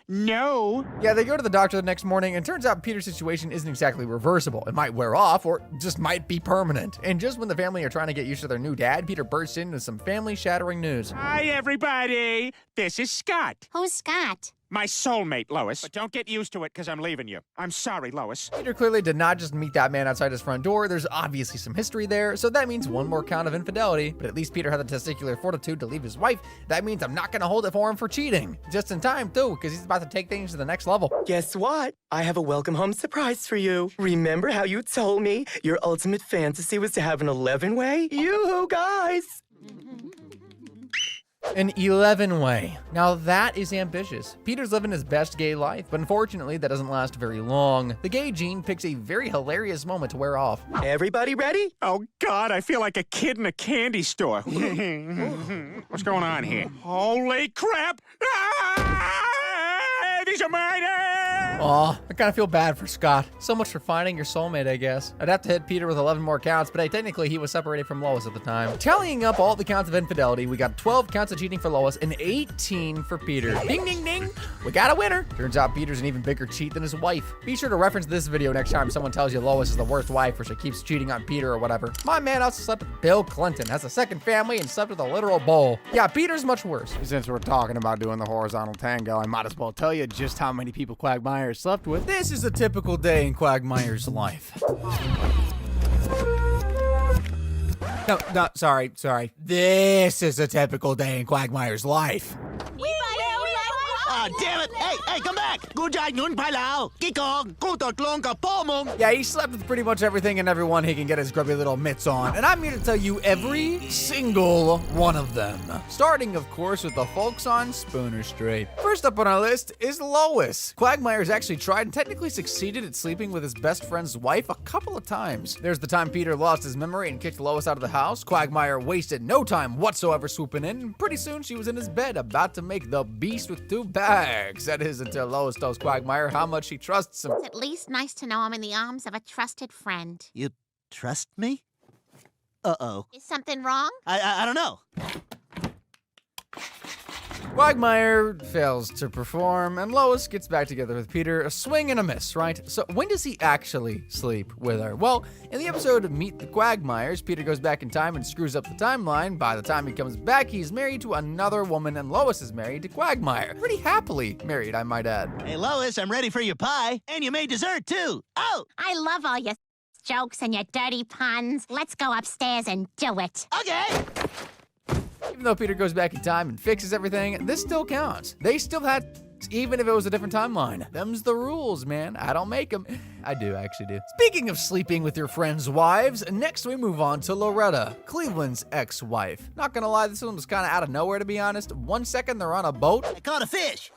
No. Yeah, they go to the doctor the next morning, and turns out Peter's situation isn't exactly reversible. It might wear off, or just might be permanent. And just when the family are trying to get used to their new dad, Peter bursts into some family-shattering news. Hi, everybody. This is Scott. Who's Scott? My soulmate, Lois. But don't get used to it, because I'm leaving you. I'm sorry, Lois. Peter clearly did not just meet that man outside his front door. There's obviously some history there, so that means one more count of infidelity. But at least Peter had the testicular fortitude to leave his wife. That means I'm not gonna hold it for him for cheating. Just in time, too, because he's about to take things to the next level. Guess what? I have a welcome home surprise for you. Remember how you told me your ultimate fantasy was to have an 11-way? You guys! An 11-way. Now that is ambitious. Peter's living his best gay life, but unfortunately that doesn't last very long. The gay gene picks a very hilarious moment to wear off. Everybody ready? Oh, God, I feel like a kid in a candy store. What's going on here? Holy crap! Ah! These are mine! Aw, I kind of feel bad for Scott. So much for finding your soulmate, I guess. I'd have to hit Peter with 11 more counts, but hey, technically he was separated from Lois at the time. Tallying up all the counts of infidelity, we got 12 counts of cheating for Lois and 18 for Peter. Ding, ding, ding. We got a winner. Turns out Peter's an even bigger cheat than his wife. Be sure to reference this video next time someone tells you Lois is the worst wife or she keeps cheating on Peter or whatever. My man also slept with Bill Clinton, has a second family, and slept with a literal bull. Yeah, Peter's much worse. Since we're talking about doing the horizontal tango, I might as well tell you just how many people Quagmire slept with. This is a typical day in Quagmire's life. No, sorry. This is a typical day in Quagmire's life. Damn it! Hey, come back! Yeah, he slept with pretty much everything and everyone he can get his grubby little mitts on, and I'm here to tell you every single one of them. Starting, of course, with the folks on Spooner Street. First up on our list is Lois. Quagmire's actually tried and technically succeeded at sleeping with his best friend's wife a couple of times. There's the time Peter lost his memory and kicked Lois out of the house. Quagmire wasted no time whatsoever swooping in, and pretty soon she was in his bed about to make the beast with two bags. That is until Lois tells Quagmire how much she trusts him. It's at least nice to know I'm in the arms of a trusted friend. You trust me? Uh-oh. Is something wrong? I don't know. Quagmire fails to perform, and Lois gets back together with Peter. A swing and a miss, right? So when does he actually sleep with her? Well, in the episode Meet the Quagmires, Peter goes back in time and screws up the timeline. By the time he comes back, he's married to another woman, and Lois is married to Quagmire. Pretty happily married, I might add. Hey, Lois, I'm ready for your pie. And you made dessert, too. Oh! I love all your jokes and your dirty puns. Let's go upstairs and do it. Okay! Even though Peter goes back in time and fixes everything, this still counts. They still had, even if it was a different timeline. Them's the rules, man. I don't make them. I actually do. Speaking of sleeping with your friends' wives, next we move on to Loretta, Cleveland's ex-wife. Not gonna lie, this one was kind of out of nowhere, to be honest. 1 second, they're on a boat. I caught a fish.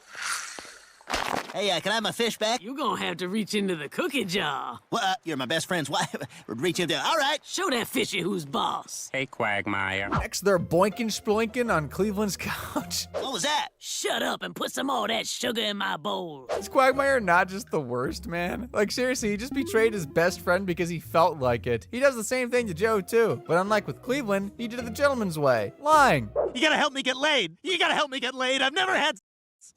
Hey, can I have my fish back? You're gonna have to reach into the cookie jar. Well, you're my best friend's wife. Reach in there. All right. Show that fishy who's boss. Hey, Quagmire. Next, they're boinking sploinking on Cleveland's couch. What was that? Shut up and put some more of that sugar in my bowl. Is Quagmire not just the worst, man? Like, seriously, he just betrayed his best friend because he felt like it. He does the same thing to Joe, too. But unlike with Cleveland, he did it the gentleman's way. Lying. You gotta help me get laid. I've never had.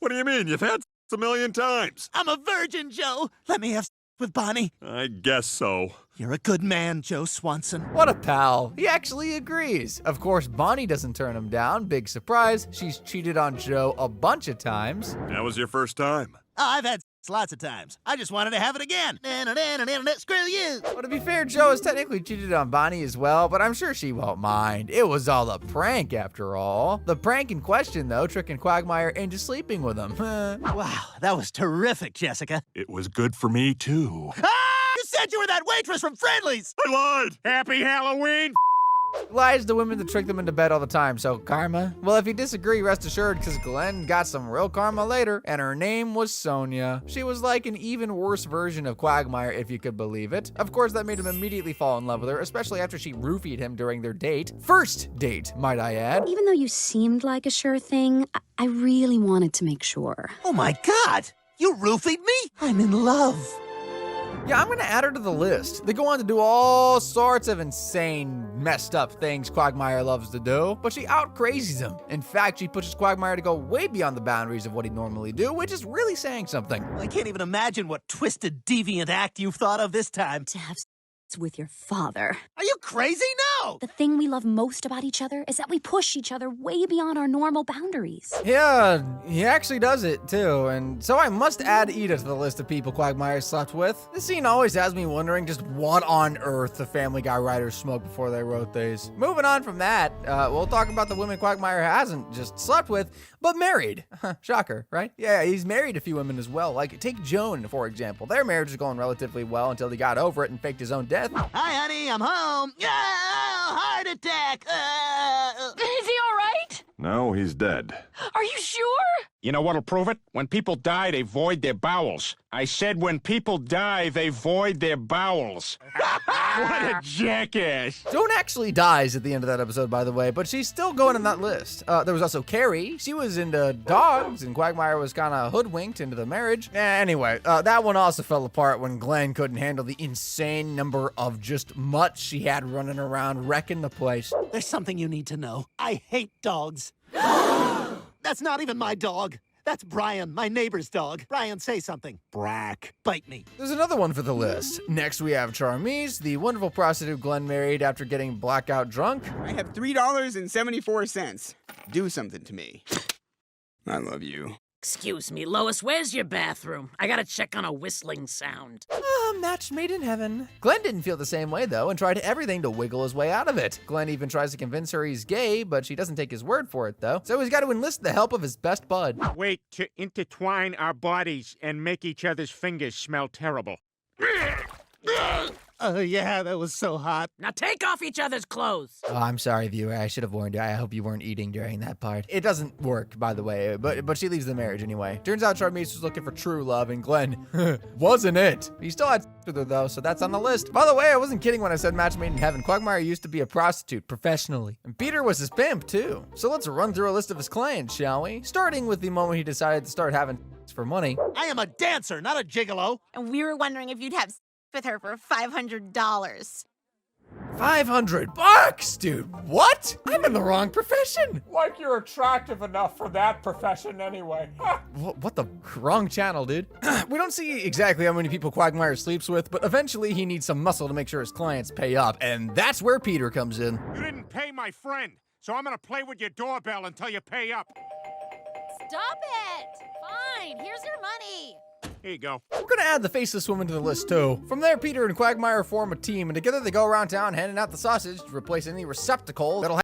What do you mean? You've had a million times. I'm a virgin, Joe. Let me have with Bonnie. I guess so. You're a good man, Joe Swanson. What a pal. He actually agrees. Of course, Bonnie doesn't turn him down. Big surprise. She's cheated on Joe a bunch of times. That was your first time. Oh, I've had lots of times. I just wanted to have it again. Screw you. Well, to be fair, Joe has technically cheated on Bonnie as well, but I'm sure she won't mind. It was all a prank after all. The prank in question, though, tricking Quagmire into sleeping with him. Wow, that was terrific, Jessica. It was good for me, too. Ah! You said you were that waitress from Friendly's. I lied. Happy Halloween, Lies to women to trick them into bed all the time, so karma? Well, if you disagree, rest assured, because Glenn got some real karma later, and her name was Sonia. She was like an even worse version of Quagmire, if you could believe it. Of course, that made him immediately fall in love with her, especially after she roofied him during their date. First date, might I add. Even though you seemed like a sure thing, I really wanted to make sure. Oh my God! You roofied me? I'm in love. Yeah, I'm gonna add her to the list. They go on to do all sorts of insane, messed up things Quagmire loves to do, but she out-crazies him. In fact, she pushes Quagmire to go way beyond the boundaries of what he'd normally do, which is really saying something. I can't even imagine what twisted, deviant act you've thought of this time. To have with your father. Are you crazy? No! The thing we love most about each other is that we push each other way beyond our normal boundaries. Yeah, he actually does it too, and so I must add Ida to the list of people Quagmire slept with. This scene always has me wondering just what on earth the Family Guy writers smoked before they wrote these. Moving on from that, we'll talk about the women Quagmire hasn't just slept with, but married. Shocker, right? Yeah, he's married a few women as well. Like, take Joan, for example. Their marriage is going relatively well until he got over it and faked his own death. Hi, honey, I'm home. Heart attack. Is he all right? No, he's dead. Are you sure? You know what'll prove it? When people die, they void their bowels. I said when people die, they void their bowels. What a jackass. Joan actually dies at the end of that episode, by the way, but she's still going in that list. There was also Carrie. She was into dogs, and Quagmire was kind of hoodwinked into the marriage. Anyway, that one also fell apart when Glenn couldn't handle the insane number of just mutts she had running around wrecking the place. There's something you need to know. I hate dogs. That's not even my dog. That's Brian, my neighbor's dog. Brian, say something. Brack. Bite me. There's another one for the list. Next, we have Charmise, the wonderful prostitute Glenn married after getting blackout drunk. I have $3.74. Do something to me. I love you. Excuse me, Lois, where's your bathroom? I gotta check on a whistling sound. Match made in heaven. Glenn didn't feel the same way, though, and tried everything to wiggle his way out of it. Glenn even tries to convince her he's gay, but she doesn't take his word for it, though. So he's got to enlist the help of his best bud. Wait to intertwine our bodies and make each other's fingers smell terrible. Oh, yeah, that was so hot. Now take off each other's clothes. Oh, I'm sorry, viewer. I should have warned you. I hope you weren't eating during that part. It doesn't work, by the way, but she leaves the marriage anyway. Turns out Charmise was looking for true love, and Glenn wasn't it. He still had with her, though, so that's on the list. By the way, I wasn't kidding when I said match made in heaven. Quagmire used to be a prostitute professionally, and Peter was his pimp, too. So let's run through a list of his clients, shall we? Starting with the moment he decided to start having for money. I am a dancer, not a gigolo. And we were wondering if you'd have with her for $500. $500, dude. What? I'm in the wrong profession. Like you're attractive enough for that profession anyway. What the wrong channel, dude? We don't see exactly how many people Quagmire sleeps with, but eventually he needs some muscle to make sure his clients pay up, and that's where Peter comes in. You didn't pay my friend, so I'm gonna play with your doorbell until you pay up. Stop it! Fine, here's your money. Here you go. We're gonna add the faceless woman to the list too. From there, Peter and Quagmire form a team, and together they go around town handing out the sausage to replace any receptacle that'll have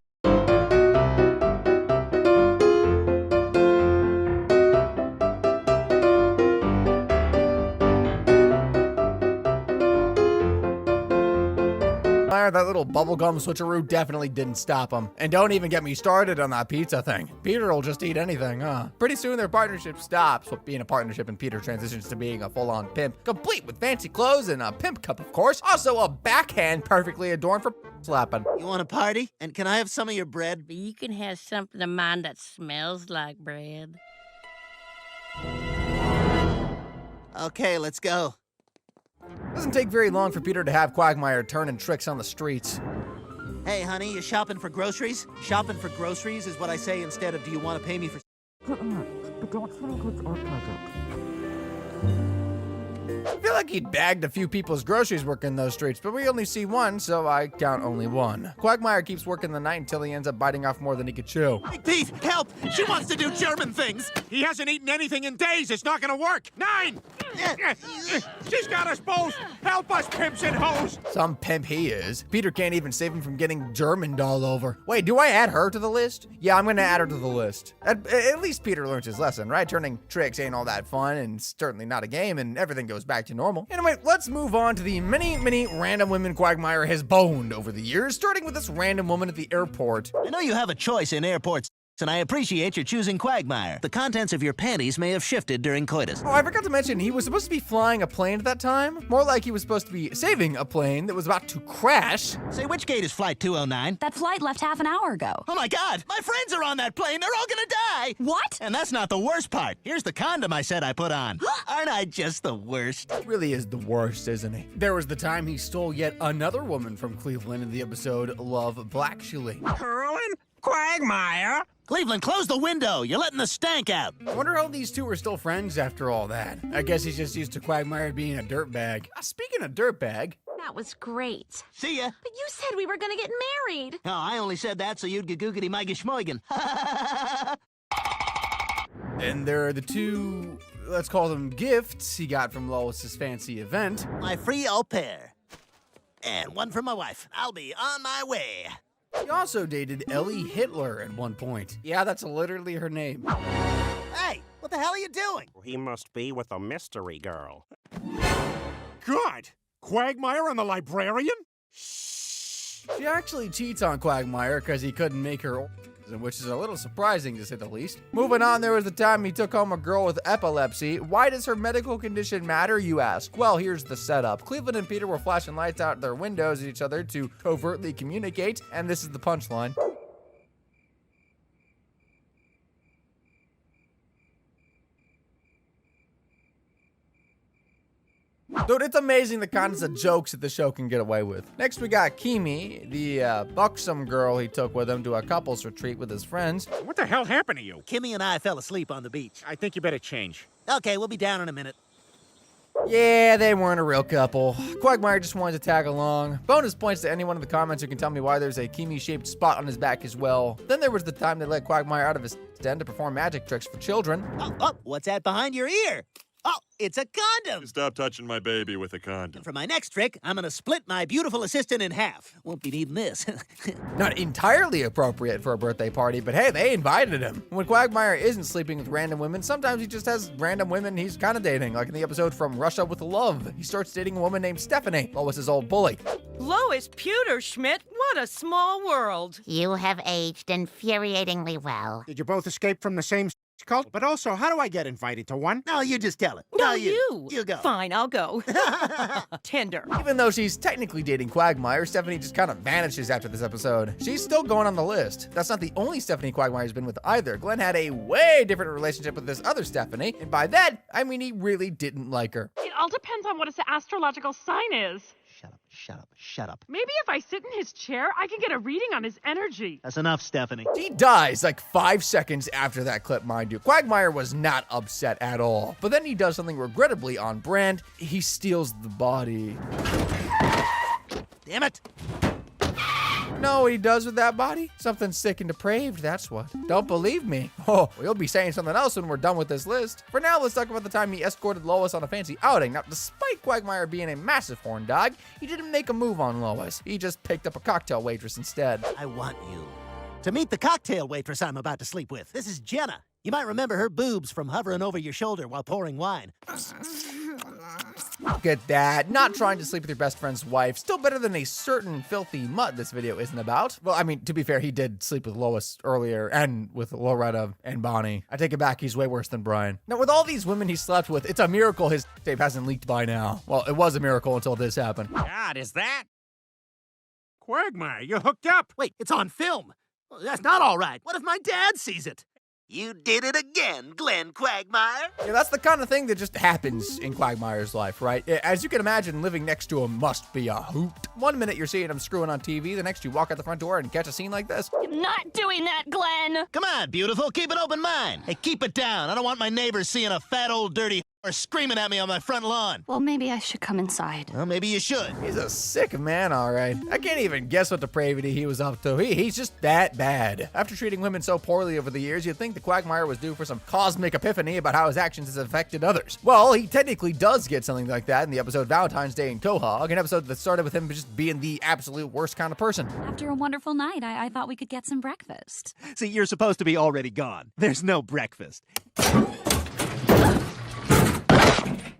that little bubblegum switcheroo definitely didn't stop him. And don't even get me started on that pizza thing. Peter will just eat anything, huh? Pretty soon their partnership stops, with being a partnership and Peter transitions to being a full-on pimp, complete with fancy clothes and a pimp cup, of course. Also a backhand perfectly adorned for slapping. You want a party? And can I have some of your bread? You can have something of mine that smells like bread. Okay, let's go. Doesn't take very long for Peter to have Quagmire turning tricks on the streets. Hey, honey, you shopping for groceries? Shopping for groceries is what I say instead of do you want to pay me for... I feel like he bagged a few people's groceries working those streets, but we only see one, so I count only one. Quagmire keeps working the night until he ends up biting off more than he could chew. Hey, Pete, help! She wants to do German things! He hasn't eaten anything in days. It's not gonna work. 9! She's got us both! Help us, pimps and hoes! Some pimp he is. Peter can't even save him from getting Germaned all over. Wait, do I add her to the list? Yeah, I'm gonna add her to the list. At least Peter learns his lesson, right? Turning tricks ain't all that fun, and it's certainly not a game, and everything goes back to normal. Anyway, let's move on to the many random women Quagmire has boned over the years, starting with this random woman at the airport. I know you have a choice in airports, and I appreciate your choosing Quagmire. The contents of your panties may have shifted during coitus. Oh, I forgot to mention, he was supposed to be flying a plane at that time. More like he was supposed to be saving a plane that was about to crash. Say, which gate is flight 209? That flight left half an hour ago. Oh my God, my friends are on that plane. They're all gonna die. What? And that's not the worst part. Here's the condom I said I put on. Aren't I just the worst? He really is the worst, isn't he? There was the time he stole yet another woman from Cleveland in the episode Love Blackshuley. Curlin? Quagmire? Cleveland, close the window. You're letting the stank out. I wonder how these two are still friends after all that. I guess he's just used to Quagmire being a dirtbag. Speaking of dirtbag. That was great. See ya. But you said we were gonna get married. Oh, I only said that so you'd get googity myggy schmoigan. And there are the two, let's call them gifts he got from Lois's fancy event. My free au pair. And one for my wife. I'll be on my way. He also dated Ellie Hitler at one point. Yeah, that's literally her name. Hey, what the hell are you doing? He must be with a mystery girl. God! Quagmire and the librarian? She actually cheats on Quagmire because he couldn't make her, which is a little surprising to say the least. Moving on, there was the time he took home a girl with epilepsy. Why does her medical condition matter, you ask? Well, here's the setup. Cleveland and Peter were flashing lights out their windows at each other to covertly communicate, and this is the punchline. Dude, it's amazing the kinds of jokes that the show can get away with. Next, we got Kimi, the buxom girl he took with him to a couples retreat with his friends. What the hell happened to you? Kimmy and I fell asleep on the beach. I think you better change. Okay, we'll be down in a minute. Yeah, they weren't a real couple. Quagmire just wanted to tag along. Bonus points to anyone in the comments who can tell me why there's a Kimi-shaped spot on his back as well. Then there was the time they let Quagmire out of his den to perform magic tricks for children. Oh, what's that behind your ear? Oh, it's a condom! Stop touching my baby with a condom. And for my next trick, I'm gonna split my beautiful assistant in half. Won't be needing this. Not entirely appropriate for a birthday party, but hey, they invited him. When Quagmire isn't sleeping with random women, sometimes he just has random women he's kind of dating, like in the episode From Russia with Love. He starts dating a woman named Stephanie, Lois's old bully. Lois Pewterschmidt, what a small world. You have aged infuriatingly well. Did you both escape from the same cult? But also, how do I get invited to one? No, you just tell it. No, you. You go. Fine, I'll go. Tender. Even though she's technically dating Quagmire, Stephanie just kind of vanishes after this episode. She's still going on the list. That's not the only Stephanie Quagmire's been with either. Glenn had a way different relationship with this other Stephanie, and by that, I mean he really didn't like her. It all depends on what his astrological sign is. Shut up. Maybe if I sit in his chair, I can get a reading on his energy. That's enough, Stephanie. He dies like 5 seconds after that clip, mind you. Quagmire was not upset at all. But then he does something regrettably on brand. He steals the body. Damn it. Know what he does with that body? Something sick and depraved, that's what. Don't believe me? Oh, well, you'll be saying something else when we're done with this list. For now, let's talk about the time he escorted Lois on a fancy outing. Now, despite Quagmire being a massive horn dog, he didn't make a move on Lois. He just picked up a cocktail waitress instead. I want you to meet the cocktail waitress I'm about to sleep with. This is Jenna. You might remember her boobs from hovering over your shoulder while pouring wine. Look at that. Not trying to sleep with your best friend's wife. Still better than a certain filthy mutt this video isn't about. Well, I mean, to be fair, he did sleep with Lois earlier and with Loretta and Bonnie. I take it back, he's way worse than Brian. Now, with all these women he slept with, it's a miracle his tape hasn't leaked by now. Well, it was a miracle until this happened. God, is that? Quagmire, you hooked up. Wait, it's on film. Well, that's not all right. What if my dad sees it? You did it again, Glenn Quagmire. Yeah, that's the kind of thing that just happens in Quagmire's life, right? As you can imagine, living next to him must be a hoot. One minute you're seeing him screwing on TV, the next you walk out the front door and catch a scene like this. I'm not doing that, Glenn. Come on, beautiful, keep an open mind. Hey, keep it down. I don't want my neighbors seeing a fat old dirty or screaming at me on my front lawn. Well, maybe I should come inside. Well, maybe you should. He's a sick man, all right. I can't even guess what depravity he was up to. He's just that bad. After treating women so poorly over the years, you'd think the Quagmire was due for some cosmic epiphany about how his actions has affected others. Well, he technically does get something like that in the episode Valentine's Day in Quahog, an episode that started with him just being the absolute worst kind of person. After a wonderful night, I thought we could get some breakfast. See, you're supposed to be already gone. There's no breakfast.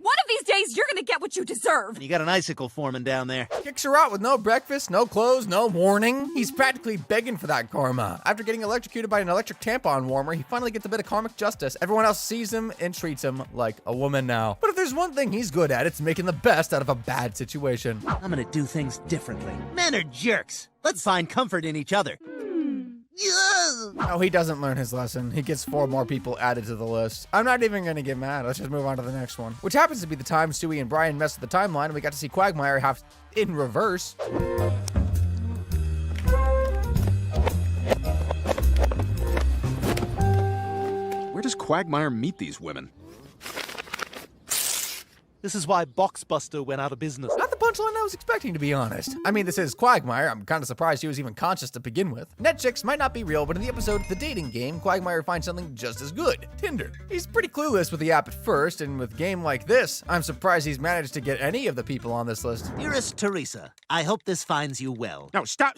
One of these days, you're gonna get what you deserve. You got an icicle forming down there. Kicks her out with no breakfast, no clothes, no warning. He's practically begging for that karma. After getting electrocuted by an electric tampon warmer, he finally gets a bit of karmic justice. Everyone else sees him and treats him like a woman now. But if there's one thing he's good at, it's making the best out of a bad situation. I'm gonna do things differently. Men are jerks. Let's find comfort in each other. No, he doesn't learn his lesson. He gets 4 more people added to the list. I'm not even gonna get mad. Let's just move on to the next one. Which happens to be the time Stewie and Brian messed with the timeline, and we got to see Quagmire have in reverse. Where does Quagmire meet these women? This is why Boxbuster went out of business. Not the punchline I was expecting, to be honest. I mean, this is Quagmire. I'm kind of surprised he was even conscious to begin with. Net chicks might not be real, but in the episode The Dating Game, Quagmire finds something just as good, Tinder. He's pretty clueless with the app at first, and with a game like this, I'm surprised he's managed to get any of the people on this list. Dearest Teresa, I hope this finds you well. No, stop.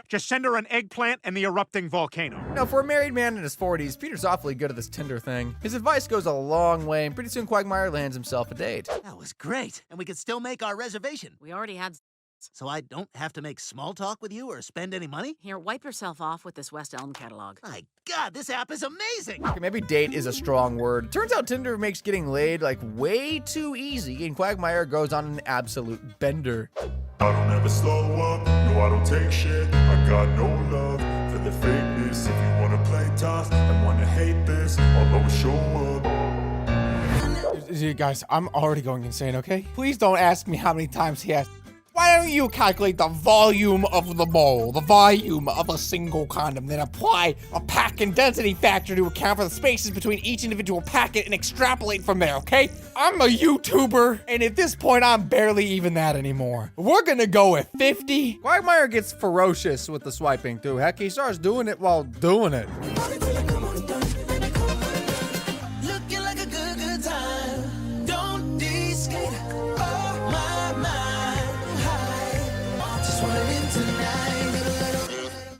Just send her an eggplant and the erupting volcano. Now, for a married man in his 40s, Peter's awfully good at this Tinder thing. His advice goes a long way, and pretty soon Quagmire lands himself a date. That was great. And we could still make our reservation. We already had. So I don't have to make small talk with you or spend any money? Here, wipe yourself off with this West Elm catalog. My God, this app is amazing. Okay, maybe date is a strong word. Turns out Tinder makes getting laid like way too easy, and Quagmire goes on an absolute bender. I don't ever slow up, no I don't take shit. I got no love for the fakeness. If you wanna play tough and wanna hate this, I'll always show up. Guys, I'm already going insane, okay? Please don't ask me how many times he asked. Why don't you calculate the volume of the bowl, the volume of a single condom, then apply a pack and density factor to account for the spaces between each individual packet and extrapolate from there, okay? I'm a YouTuber, and at this point, I'm barely even that anymore. We're gonna go with 50. Quagmire gets ferocious with the swiping, too. Heck, he starts doing it while doing it.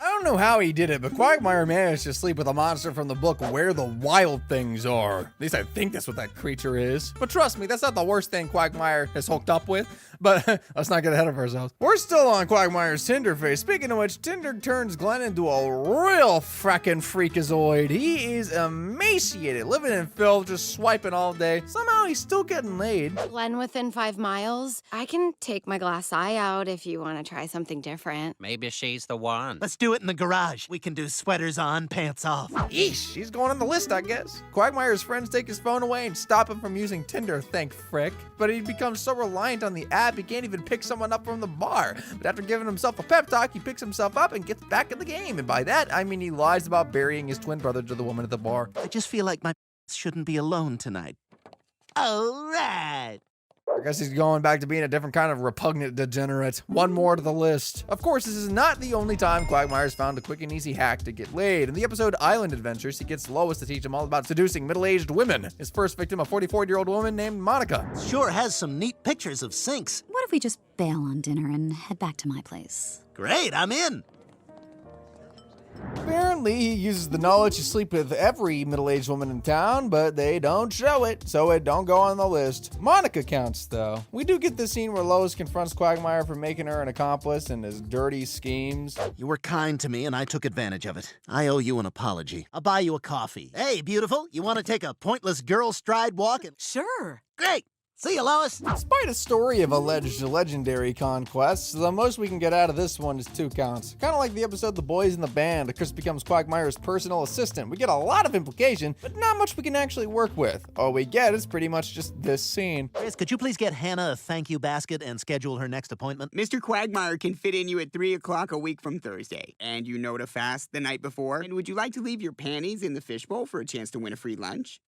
I don't know how he did it, but Quagmire managed to sleep with a monster from the book Where the Wild Things Are. At least I think that's what that creature is. But trust me, that's not the worst thing Quagmire has hooked up with. But let's not get ahead of ourselves. We're still on Quagmire's Tinder phase. Speaking of which, Tinder turns Glenn into a real frackin' freakazoid. He is emaciated, living in filth, just swiping all day. Somehow he's still getting laid. Glenn within 5 miles. I can take my glass eye out if you want to try something different. Maybe she's the one. Let's do it in the garage. We can do sweaters on, pants off. Yeesh, he's going on the list, I guess. Quagmire's friends take his phone away and stop him from using Tinder, thank frick. But he becomes so reliant on the app, he can't even pick someone up from the bar. But after giving himself a pep talk, he picks himself up and gets back in the game. And by that, I mean he lies about burying his twin brother to the woman at the bar. I just feel like my shouldn't be alone tonight. All right. I guess he's going back to being a different kind of repugnant degenerate. One more to the list. Of course, this is not the only time Quagmire's found a quick and easy hack to get laid. In the episode Island Adventures, he gets Lois to teach him all about seducing middle-aged women. His first victim, a 44-year-old woman named Monica. Sure has some neat pictures of sinks. What if we just bail on dinner and head back to my place? Great, I'm in. Apparently, he uses the knowledge to sleep with every middle-aged woman in town, but they don't show it, so it don't go on the list. Monica counts, though. We do get the scene where Lois confronts Quagmire for making her an accomplice in his dirty schemes. You were kind to me, and I took advantage of it. I owe you an apology. I'll buy you a coffee. Hey, beautiful, you want to take a pointless girl stride walk? Sure. Great. See you, Lois. Despite a story of alleged legendary conquests, the most we can get out of this one is 2 counts. Kind of like the episode The Boys in the Band. Chris becomes Quagmire's personal assistant. We get a lot of implication, but not much we can actually work with. All we get is pretty much just this scene. Chris, could you please get Hannah a thank you basket and schedule her next appointment? Mr. Quagmire can fit in you at 3 o'clock a week from Thursday. And you know to fast the night before. And would you like to leave your panties in the fishbowl for a chance to win a free lunch?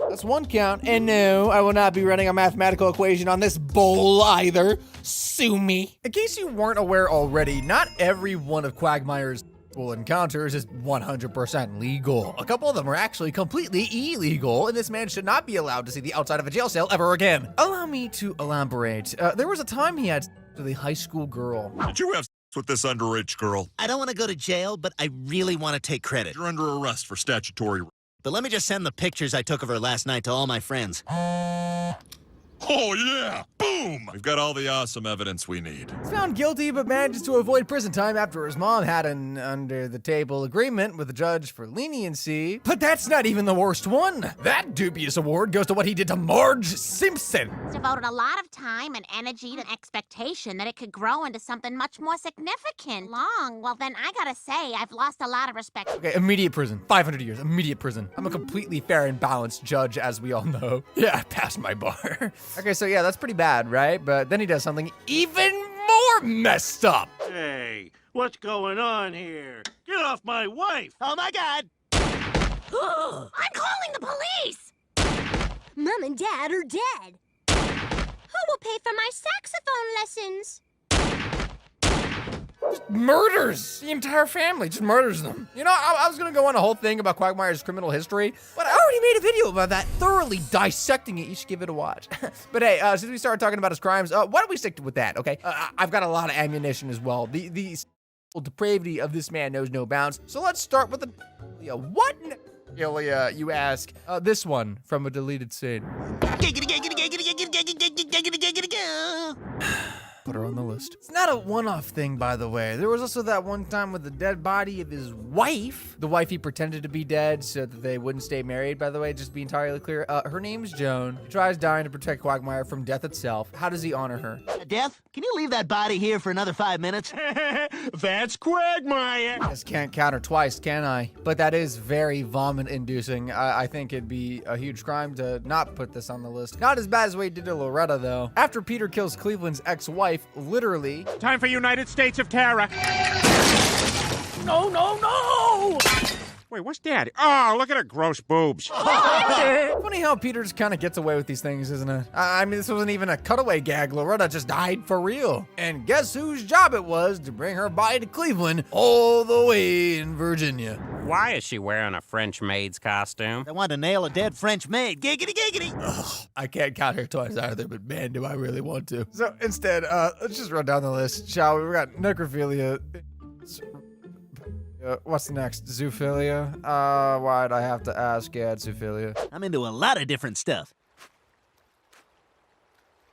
That's one count. And no, I will not be running a mathematical equation on this bowl either. Sue me. In case you weren't aware already, not every one of Quagmire's encounters is 100% legal. A couple of them are actually completely illegal, and this man should not be allowed to see the outside of a jail cell ever again. Allow me to elaborate. There was a time he had with a high school girl. Did you have with this underage girl? I don't want to go to jail, but I really want to take credit. You're under arrest for statutory. But let me just send the pictures I took of her last night to all my friends. Oh, yeah! Boom! We've got all the awesome evidence we need. He's found guilty, but manages to avoid prison time after his mom had an under-the-table agreement with the judge for leniency. But that's not even the worst one. That dubious award goes to what he did to Marge Simpson. He's devoted a lot of time and energy and expectation that it could grow into something much more significant. Well, then I gotta say, I've lost a lot of respect. Okay, immediate prison. 500 years, immediate prison. I'm a completely fair and balanced judge, as we all know. Yeah, I passed my bar. Okay, so yeah, that's pretty bad, right? But then he does something even more messed up. Hey, what's going on here? Get off my wife! Oh my God! I'm calling the police! Mom and Dad are dead. Who will pay for my saxophone lessons? Murders the entire family, just murders them. You know, I was gonna go on a whole thing about Quagmire's criminal history, but I already made a video about that, thoroughly dissecting it. You should give it a watch. But hey, since we started talking about his crimes, why don't we stick with that, okay? I've got a lot of ammunition as well. The depravity of this man knows no bounds. So let's start with the what? Ilya, you ask. This one from a deleted scene. Put her on the list. It's not a one-off thing, by the way. There was also that one time with the dead body of his wife. The wife he pretended to be dead so that they wouldn't stay married, by the way, just to be entirely clear. Her name's Joan. She tries dying to protect Quagmire from death itself. How does he honor her? Death, can you leave that body here for another 5 minutes? That's Quagmire! Just can't count her twice, can I? But that is very vomit-inducing. I think it'd be a huge crime to not put this on the list. Not as bad as what he did to Loretta, though. After Peter kills Cleveland's ex-wife, literally. Time for United States of Terror. No, no, no! Wait, what's that? Oh, look at her gross boobs. Funny how Peter just kind of gets away with these things, isn't it? I mean, this wasn't even a cutaway gag. Loretta just died for real. And guess whose job it was to bring her body to Cleveland all the way in Virginia. Why is she wearing a French maid's costume? I want to nail a dead French maid. Giggity, giggity. Ugh, I can't count her twice either, but man, do I really want to. So instead, let's just run down the list, shall we? We got necrophilia. What's next? Zoophilia? Why'd I have to ask? Yeah, it's zoophilia. I'm into a lot of different stuff.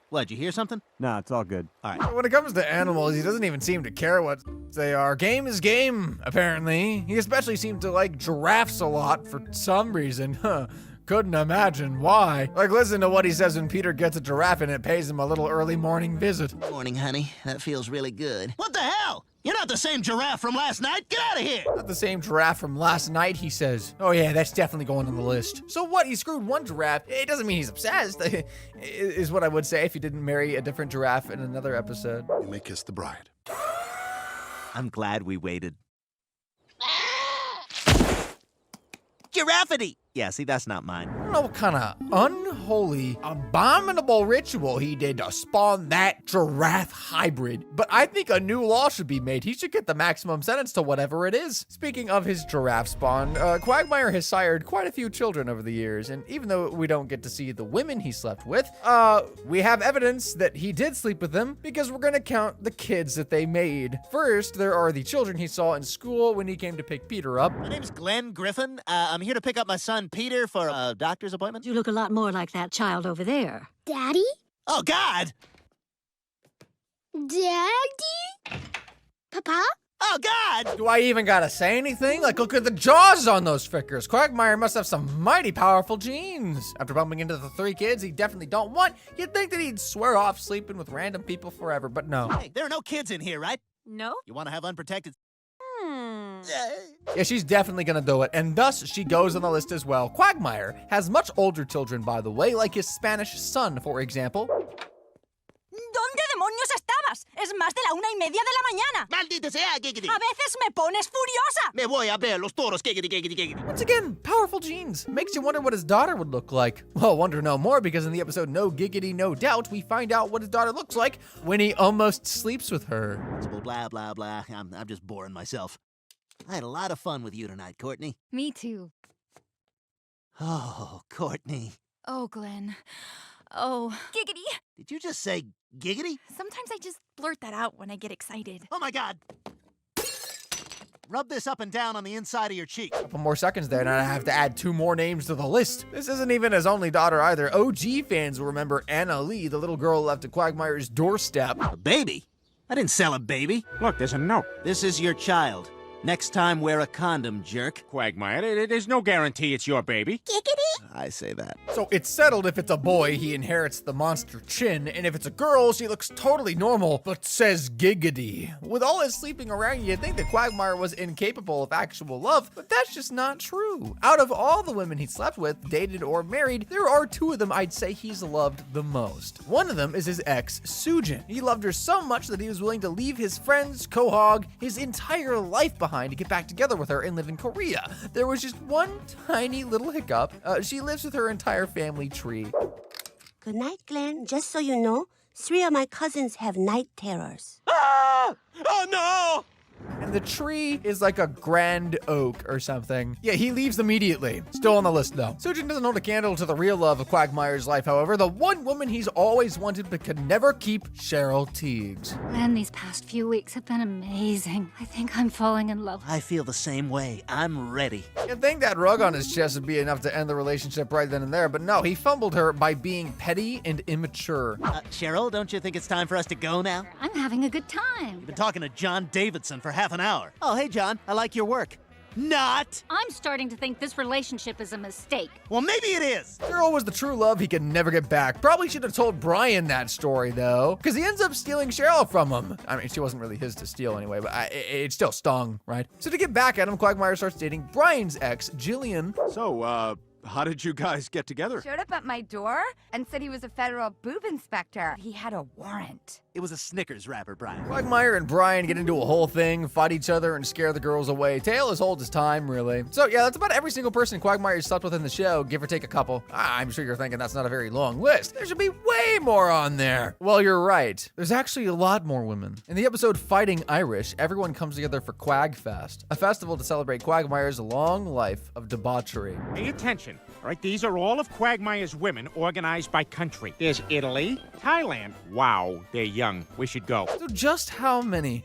What, you hear something? Nah, it's all good. All right. When it comes to animals, he doesn't even seem to care what they are. Game is game, apparently. He especially seemed to like giraffes a lot for some reason. Huh. Couldn't imagine why. Like, listen to what he says when Peter gets a giraffe and it pays him a little early morning visit. Morning, honey. That feels really good. What the hell? You're not the same giraffe from last night. Get out of here. Not the same giraffe from last night, he says. Oh yeah, that's definitely going on the list. So what, he screwed one giraffe? It doesn't mean he's obsessed, is what I would say if he didn't marry a different giraffe in another episode. You may kiss the bride. I'm glad we waited. Giraffity! Yeah, see, that's not mine. I don't know what kind of unholy, abominable ritual he did to spawn that giraffe hybrid, but I think a new law should be made. He should get the maximum sentence to whatever it is. Speaking of his giraffe spawn, Quagmire has sired quite a few children over the years, and even though we don't get to see the women he slept with, we have evidence that he did sleep with them because we're gonna count the kids that they made. First, there are the children he saw in school when he came to pick Peter up. My name's Glenn Griffin. I'm here to pick up my son Peter for a doctor's appointment. You look a lot more like that child over there. Daddy? Oh, God! Daddy? Papa? Oh, God! Do I even gotta say anything? Like, look at the jaws on those frickers. Quagmire must have some mighty powerful genes. After bumping into the 3 kids he definitely don't want, you'd think that he'd swear off sleeping with random people forever, but no. Hey, there are no kids in here, right? No. You want to have unprotected... Yeah, she's definitely gonna do it, and thus she goes on the list as well. Quagmire has much older children, by the way, like his Spanish son, for example. ¿Dónde demonios estaba? horas. Es más de la 1:30 de la mañana. ¡Maldita sea, Giggity! A veces me pones furiosa. Me voy a ver los toros, Giggity, Giggity, Giggity. Once again, powerful genes. Makes you wonder what his daughter would look like. Well, wonder no more because in the episode No Giggity, No Doubt, we find out what his daughter looks like when he almost sleeps with her. Blah, blah, blah. I'm just boring myself. I had a lot of fun with you tonight, Courtney. Me too. Oh, Courtney. Oh, Glenn. Oh. Giggity. Did you just say giggity? Sometimes I just blurt that out when I get excited. Oh my God. Rub this up and down on the inside of your cheek. Couple more seconds there, and I have to add 2 more names to the list. This isn't even his only daughter either. OG fans will remember Anna Lee, the little girl left at Quagmire's doorstep. A baby? I didn't sell a baby. Look, there's a note. This is your child. Next time, wear a condom, jerk. Quagmire, there's no guarantee it's your baby. Giggity? I say that. So it's settled if it's a boy, he inherits the monster chin, and if it's a girl, she looks totally normal, but says giggity. With all his sleeping around, you'd think that Quagmire was incapable of actual love, but that's just not true. Out of all the women he slept with, dated or married, there are 2 of them I'd say he's loved the most. One of them is his ex, Sujin. He loved her so much that he was willing to leave his friends, Quahog, his entire life behind to get back together with her and live in Korea. There was just one tiny little hiccup. She lives with her entire family tree. Good night, Glenn. Just so you know, 3 of my cousins have night terrors. Ah! Oh no! And the tree is like a grand oak or something. Yeah, he leaves immediately. Still on the list though. Sujin doesn't hold a candle to the real love of Quagmire's life, however. The one woman he's always wanted but could never keep, Cheryl Teagues. Man, these past few weeks have been amazing. I think I'm falling in love. I feel the same way. I'm ready. You'd think that rug on his chest would be enough to end the relationship right then and there, but no, he fumbled her by being petty and immature. Cheryl, don't you think it's time for us to go now? I'm having a good time. You've been talking to John Davidson for half an hour. Oh, hey, John, I like your work. Not. I'm starting to think this relationship is a mistake. Well, maybe it is. Cheryl was the true love he could never get back. Probably should have told Brian that story, though, because he ends up stealing Cheryl from him. I mean, she wasn't really his to steal anyway, but it still stung, right? So to get back at him, Quagmire starts dating Brian's ex, Jillian. So, how did you guys get together? Showed up at my door and said he was a federal boob inspector. He had a warrant. It was a Snickers wrapper, Brian. Quagmire and Brian get into a whole thing, fight each other, and scare the girls away. Tale as old as time, really. So yeah, that's about every single person Quagmire slept with in the show, give or take a couple. I'm sure you're thinking that's not a very long list. There should be way more on there. Well, you're right. There's actually a lot more women. In the episode Fighting Irish, everyone comes together for Quagfest, a festival to celebrate Quagmire's long life of debauchery. Pay attention, all right? These are all of Quagmire's women organized by country. There's Italy, Thailand. Wow, they're young. We should go. So just how many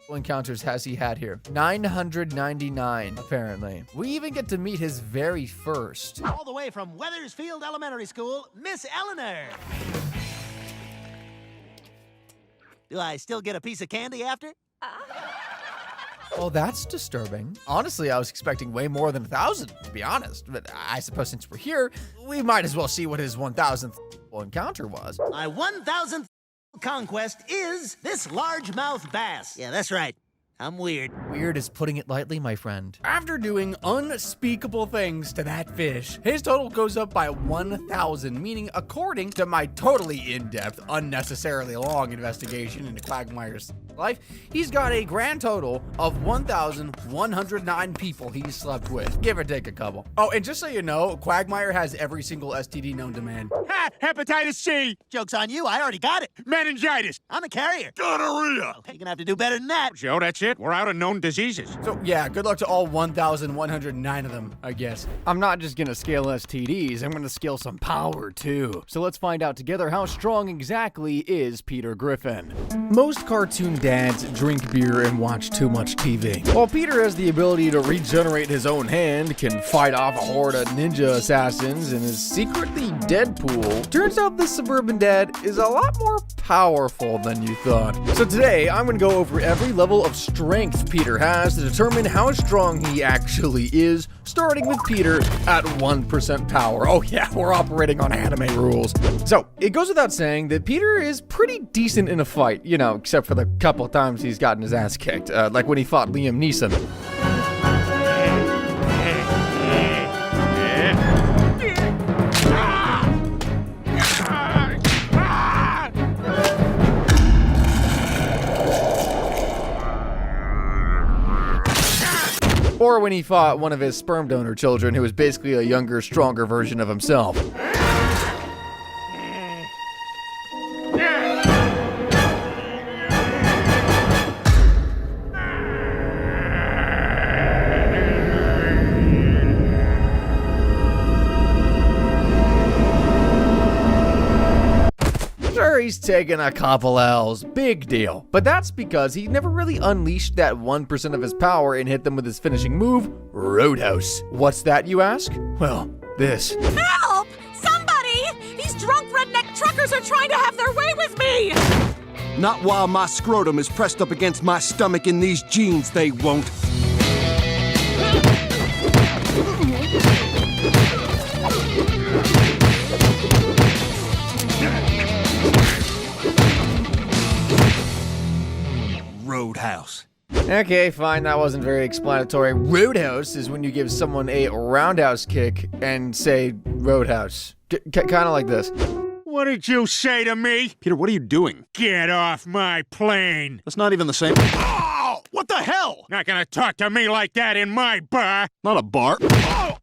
encounters has he had here? 999, apparently. We even get to meet his very first. All the way from Weathersfield Elementary School, Miss Eleanor. Do I still get a piece of candy after? Well, that's disturbing. Honestly, I was expecting way more than 1,000, to be honest. But I suppose since we're here, we might as well see what his 1,000th encounter was. My 1,000th conquest is this largemouth bass. Yeah, that's right. I'm weird. Weird is putting it lightly, my friend. After doing unspeakable things to that fish, his total goes up by 1,000, meaning according to my totally in-depth, unnecessarily long investigation into Quagmire's life, he's got a grand total of 1,109 people he's slept with, give or take a couple. Oh, and just so you know, Quagmire has every single STD known to man. Ha! Hepatitis C! Joke's on you, I already got it. Meningitis! I'm a carrier. Gonorrhea! Okay, you're gonna have to do better than that. Joe, that's it. We're out of known diseases. So yeah, good luck to all 1,109 of them, I guess. I'm not just gonna scale STDs, I'm gonna scale some power too. So let's find out together how strong exactly is Peter Griffin. Most cartoon dads drink beer and watch too much TV. While Peter has the ability to regenerate his own hand, can fight off a horde of ninja assassins, and is secretly Deadpool, turns out this suburban dad is a lot more powerful than you thought. So today, I'm gonna go over every level of strength Peter has to determine how strong he actually is, starting with Peter at 1% power. Oh yeah, we're operating on anime rules. So, it goes without saying that Peter is pretty decent in a fight, you know, except for the couple times he's gotten his ass kicked, like when he fought Liam Neeson. when he fought one of his sperm donor children who was basically a younger, stronger version of himself. Sure, he's taken a couple L's, big deal. But that's because he never really unleashed that 1% of his power and hit them with his finishing move, Roadhouse. What's that, you ask? Well, this. Help! Somebody! These drunk redneck truckers are trying to have their way with me! Not while my scrotum is pressed up against my stomach in these jeans, they won't. Roadhouse. Okay, fine, that wasn't very explanatory. Roadhouse is when you give someone a roundhouse kick and say Roadhouse. Kind of like this. What did you say to me? Peter, what are you doing? Get off my plane! That's not even the same. Oh! What the hell? Not gonna talk to me like that in my bar! Not a bar. Oh!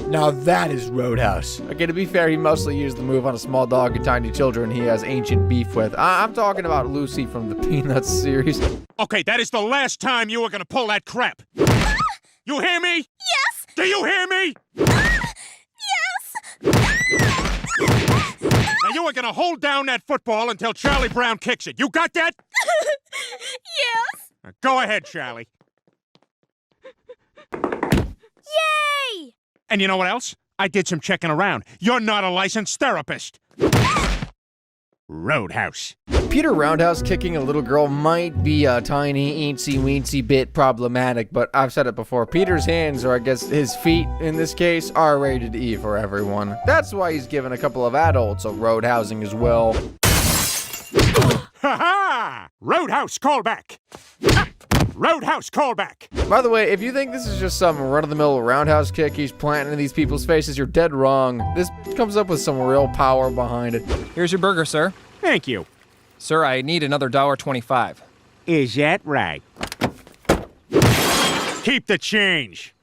Now that is Roadhouse. Okay, to be fair, he mostly used the move on a small dog and tiny children he has ancient beef with. I'm talking about Lucy from the Peanuts series. Okay, that is the last time you were gonna pull that crap. You hear me? Yes! Do you hear me? Yes! Now you are gonna hold down that football until Charlie Brown kicks it. You got that? Yes! Now go ahead, Charlie. Yay! And you know what else? I did some checking around. You're not a licensed therapist. Roadhouse. Peter Roundhouse kicking a little girl might be a tiny, eensy-weensy bit problematic, but I've said it before. Peter's hands, or I guess his feet in this case, are rated E for everyone. That's why he's given a couple of adults a roadhousing as well. Ha-ha! Roadhouse callback. Roadhouse callback. By the way, if you think this is just some run-of-the-mill roundhouse kick he's planting in these people's faces, you're dead wrong. This comes up with some real power behind it. Here's your burger, sir. Thank you. Sir, I need another $1.25. Is that right? Keep the change.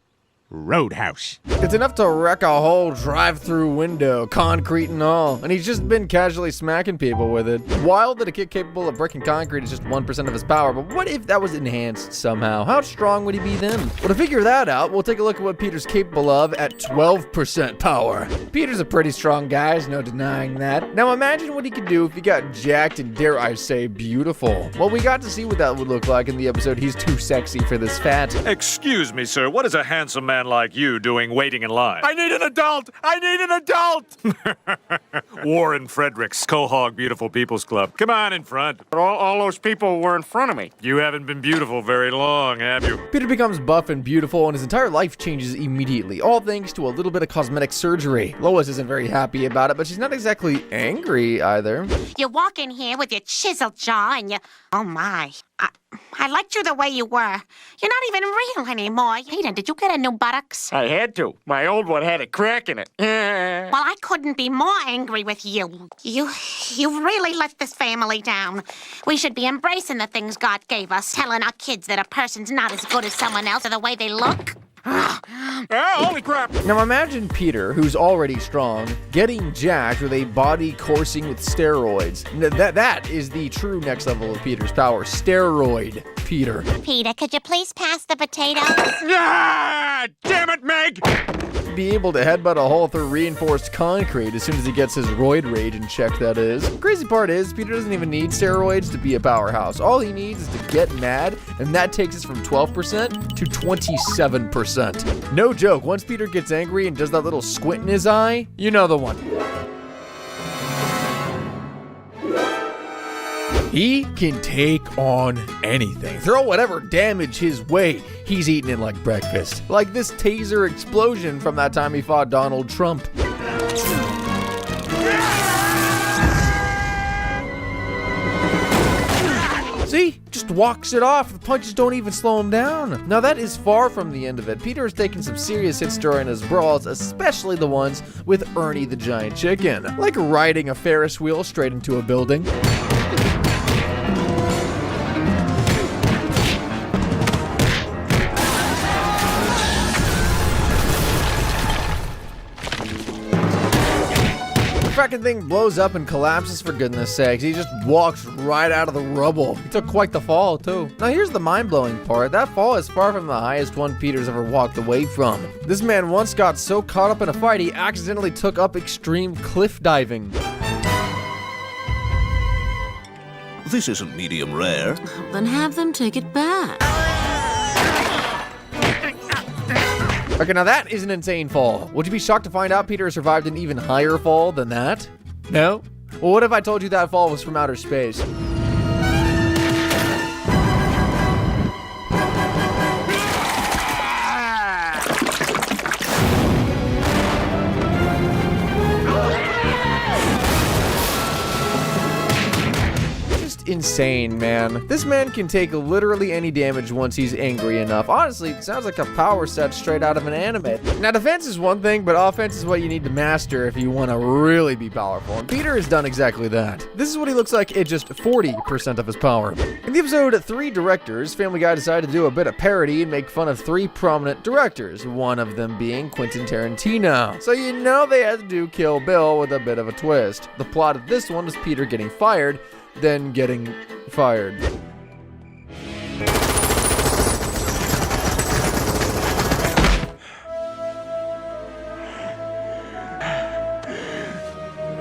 Roadhouse. It's enough to wreck a whole drive-through window, concrete and all, and he's just been casually smacking people with it. Wild that a kick capable of breaking concrete is just 1% of his power, but what if that was enhanced somehow? How strong would he be then? Well, to figure that out, we'll take a look at what Peter's capable of at 12% power. Peter's a pretty strong guy, there's no denying that. Now imagine what he could do if he got jacked and, dare I say, beautiful. Well, we got to see what that would look like in the episode He's Too Sexy for This Fat. Excuse me, sir, what is a handsome man like you doing waiting in line? I need an adult! I need an adult! Warren Fredericks, Quahog Beautiful People's Club. Come on in front. All those people were in front of me. You haven't been beautiful very long, have you? Peter becomes buff and beautiful, and his entire life changes immediately, all thanks to a little bit of cosmetic surgery. Lois isn't very happy about it, but she's not exactly angry either. You walk in here with your chiseled jaw and you... Oh, my. I liked you the way you were. You're not even real anymore. Peter, did you get a new buttocks? I had to. My old one had a crack in it. Well, I couldn't be more angry with you. You really let this family down. We should be embracing the things God gave us, telling our kids that a person's not as good as someone else or the way they look. Holy crap! Now imagine Peter, who's already strong, getting jacked with a body coursing with steroids. That is the true next level of Peter's power. Steroid Peter. Peter, could you please pass the potatoes? Ah! Damn it, Meg! Be able to headbutt a hole through reinforced concrete as soon as he gets his roid rage in check, that is. Crazy part is, Peter doesn't even need steroids to be a powerhouse. All he needs is to get mad, and that takes us from 12% to 27%. No joke, once Peter gets angry and does that little squint in his eye, you know the one. He can take on anything. Throw whatever damage his way. He's eating it like breakfast. Like this taser explosion from that time he fought Donald Trump. See? Just walks it off. The punches don't even slow him down. Now that is far from the end of it. Peter has taken some serious hits during his brawls, especially the ones with Ernie the Giant Chicken. Like riding a Ferris wheel straight into a building. frickin' thing blows up and collapses for goodness sakes. He just walks right out of the rubble. He took quite the fall, too. Now here's the mind-blowing part. That fall is far from the highest one Peter's ever walked away from. This man once got so caught up in a fight, he accidentally took up extreme cliff diving. This isn't medium rare. Then have them take it back. Okay, now that is an insane fall. Would you be shocked to find out Peter survived an even higher fall than that? No? Well, what if I told you that fall was from outer space? Insane, man. This man can take literally any damage once he's angry enough. Honestly, it sounds like a power set straight out of an anime. Now, defense is one thing, but offense is what you need to master if you want to really be powerful. And Peter has done exactly that. This is what he looks like at just 40% of his power. In the episode 3 Directors, Family Guy decided to do a bit of parody and make fun of 3 prominent directors, one of them being Quentin Tarantino. So you know they had to do Kill Bill with a bit of a twist. The plot of this one is Peter getting fired, then getting fired.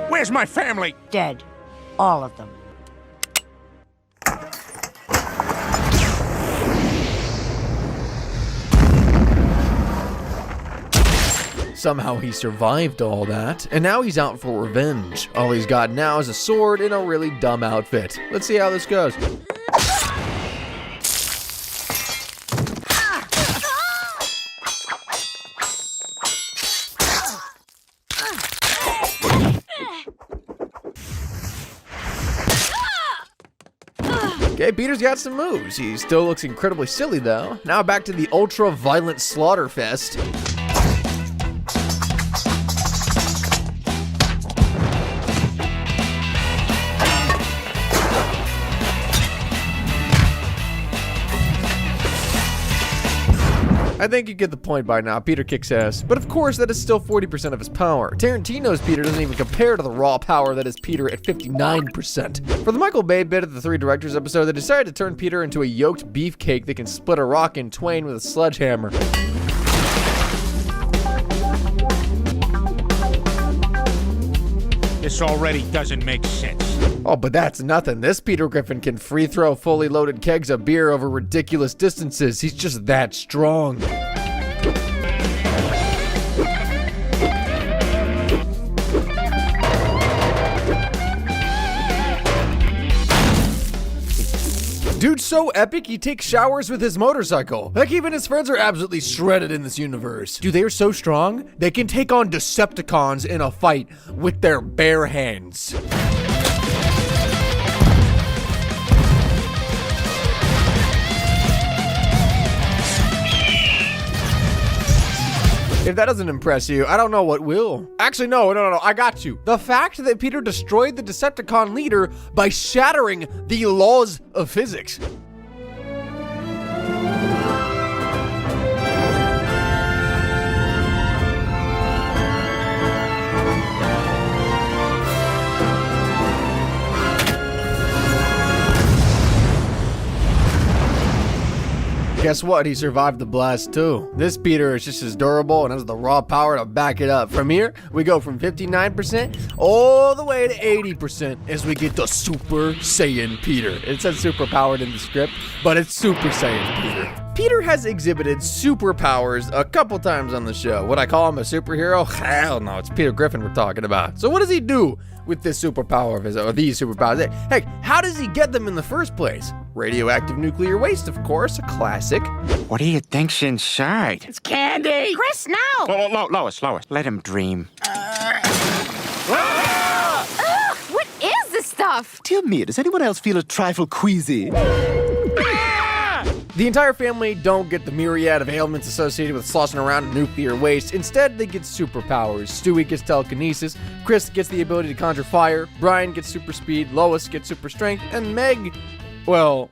Where's my family? Dead. All of them. Somehow he survived all that, and now he's out for revenge. All he's got now is a sword and a really dumb outfit. Let's see how this goes. Okay, Peter's got some moves. He still looks incredibly silly though. Now back to the ultra-violent slaughter fest. I think you get the point by now. Peter kicks ass. But of course, that is still 40% of his power. Tarantino's Peter doesn't even compare to the raw power that is Peter at 59%. For the Michael Bay bit of the 3 Directors episode, they decided to turn Peter into a yoked beefcake that can split a rock in twain with a sledgehammer. This already doesn't make sense. Oh, but that's nothing. This Peter Griffin can free throw fully loaded kegs of beer over ridiculous distances. He's just that strong. Dude's so epic, he takes showers with his motorcycle. Heck, even his friends are absolutely shredded in this universe. Dude, they are so strong, they can take on Decepticons in a fight with their bare hands. If that doesn't impress you, I don't know what will. Actually, no, I got you. The fact that Peter destroyed the Decepticon leader by shattering the laws of physics. Guess what? He survived the blast too. This Peter is just as durable and has the raw power to back it up. From here, we go from 59% all the way to 80% as we get to Super Saiyan Peter. It says super powered in the script, but it's Super Saiyan Peter. Peter has exhibited superpowers a couple times on the show. Would I call him a superhero? Hell no, it's Peter Griffin we're talking about. So what does he do with this superpower of his, or these superpowers? Heck, how does he get them in the first place? Radioactive nuclear waste, of course, a classic. What do you think's inside? It's candy! Chris, no! Lois, let him dream. What is this stuff? Dear me, does anyone else feel a trifle queasy? The entire family don't get the myriad of ailments associated with sloshing around in nuclear waste. Instead, they get superpowers. Stewie gets telekinesis, Chris gets the ability to conjure fire, Brian gets super speed, Lois gets super strength, and Meg, well...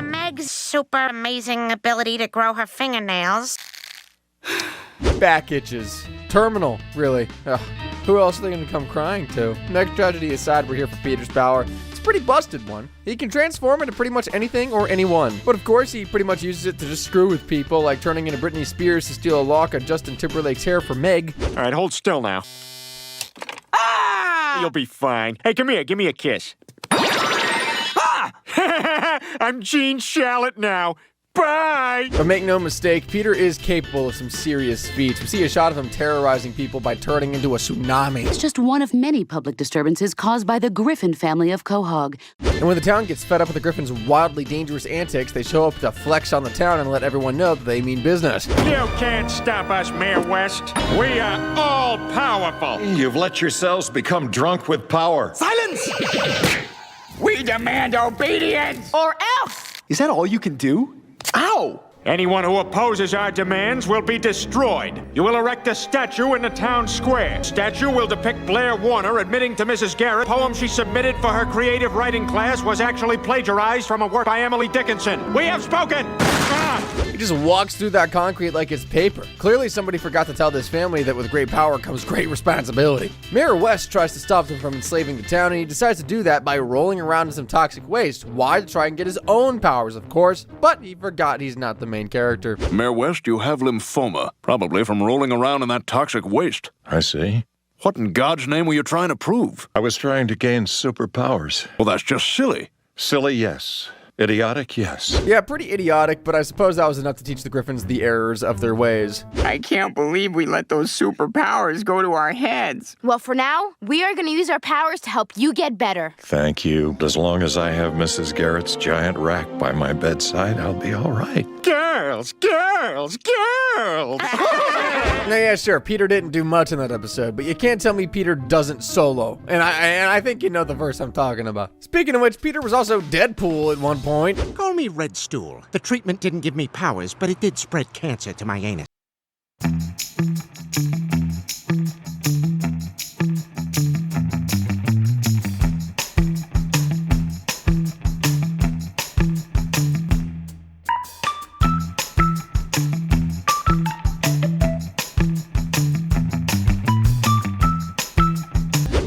Meg's super amazing ability to grow her fingernails. back itches. terminal, really. Ugh. Who else are they going to come crying to? Next tragedy aside, we're here for Peter's power. It's a pretty busted one. He can transform into pretty much anything or anyone. But of course, he pretty much uses it to just screw with people, like turning into Britney Spears to steal a lock of Justin Timberlake's hair for Meg. All right, hold still now. Ah! You'll be fine. Hey, come here. Give me a kiss. Ah! I'm Gene Shalit now. Bye! But make no mistake, Peter is capable of some serious feats. We see a shot of him terrorizing people by turning into a tsunami. It's just one of many public disturbances caused by the Griffin family of Quahog. And when the town gets fed up with the Griffin's wildly dangerous antics, they show up to flex on the town and let everyone know that they mean business. You can't stop us, Mayor West. We are all powerful. You've let yourselves become drunk with power. Silence! We demand obedience! Or else! Is that all you can do? Ow! Anyone who opposes our demands will be destroyed. You will erect a statue in the town square. Statue will depict Blair Warner admitting to Mrs. Garrett the poem she submitted for her creative writing class was actually plagiarized from a work by Emily Dickinson. We have spoken! He just walks through that concrete like it's paper. Clearly somebody forgot to tell this family that with great power comes great responsibility. Mayor West tries to stop them from enslaving the town, and he decides to do that by rolling around in some toxic waste. Why? To try and get his own powers, of course, but he forgot he's not the main character. Mayor West, you have lymphoma, probably from rolling around in that toxic waste. I see. What in God's name were you trying to prove? I was trying to gain superpowers. Well, that's just silly. Silly, yes. Idiotic, yes. Yeah, pretty idiotic, but I suppose that was enough to teach the Griffins the errors of their ways. I can't believe we let those superpowers go to our heads. Well, for now, we are going to use our powers to help you get better. Thank you. As long as I have Mrs. Garrett's giant rack by my bedside, I'll be all right. Girls, girls, girls! Now, yeah, sure, Peter didn't do much in that episode, but you can't tell me Peter doesn't solo. And I think you know the verse I'm talking about. Speaking of which, Peter was also Deadpool at one point. Call me Red Stool. The treatment didn't give me powers, but it did spread cancer to my anus.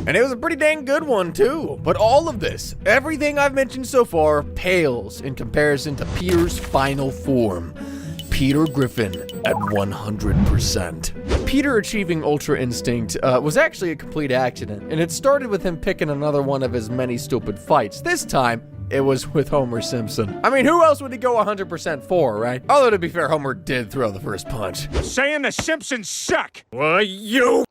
And it was a pretty dang good one, too. But all of this, everything I've mentioned so far, pales in comparison to Peter's final form. Peter Griffin at 100%. Peter achieving Ultra Instinct was actually a complete accident, and it started with him picking another one of his many stupid fights. This time, it was with Homer Simpson. I mean, who else would he go 100% for, right? Although, to be fair, Homer did throw the first punch. Saying the Simpsons suck! Why, you...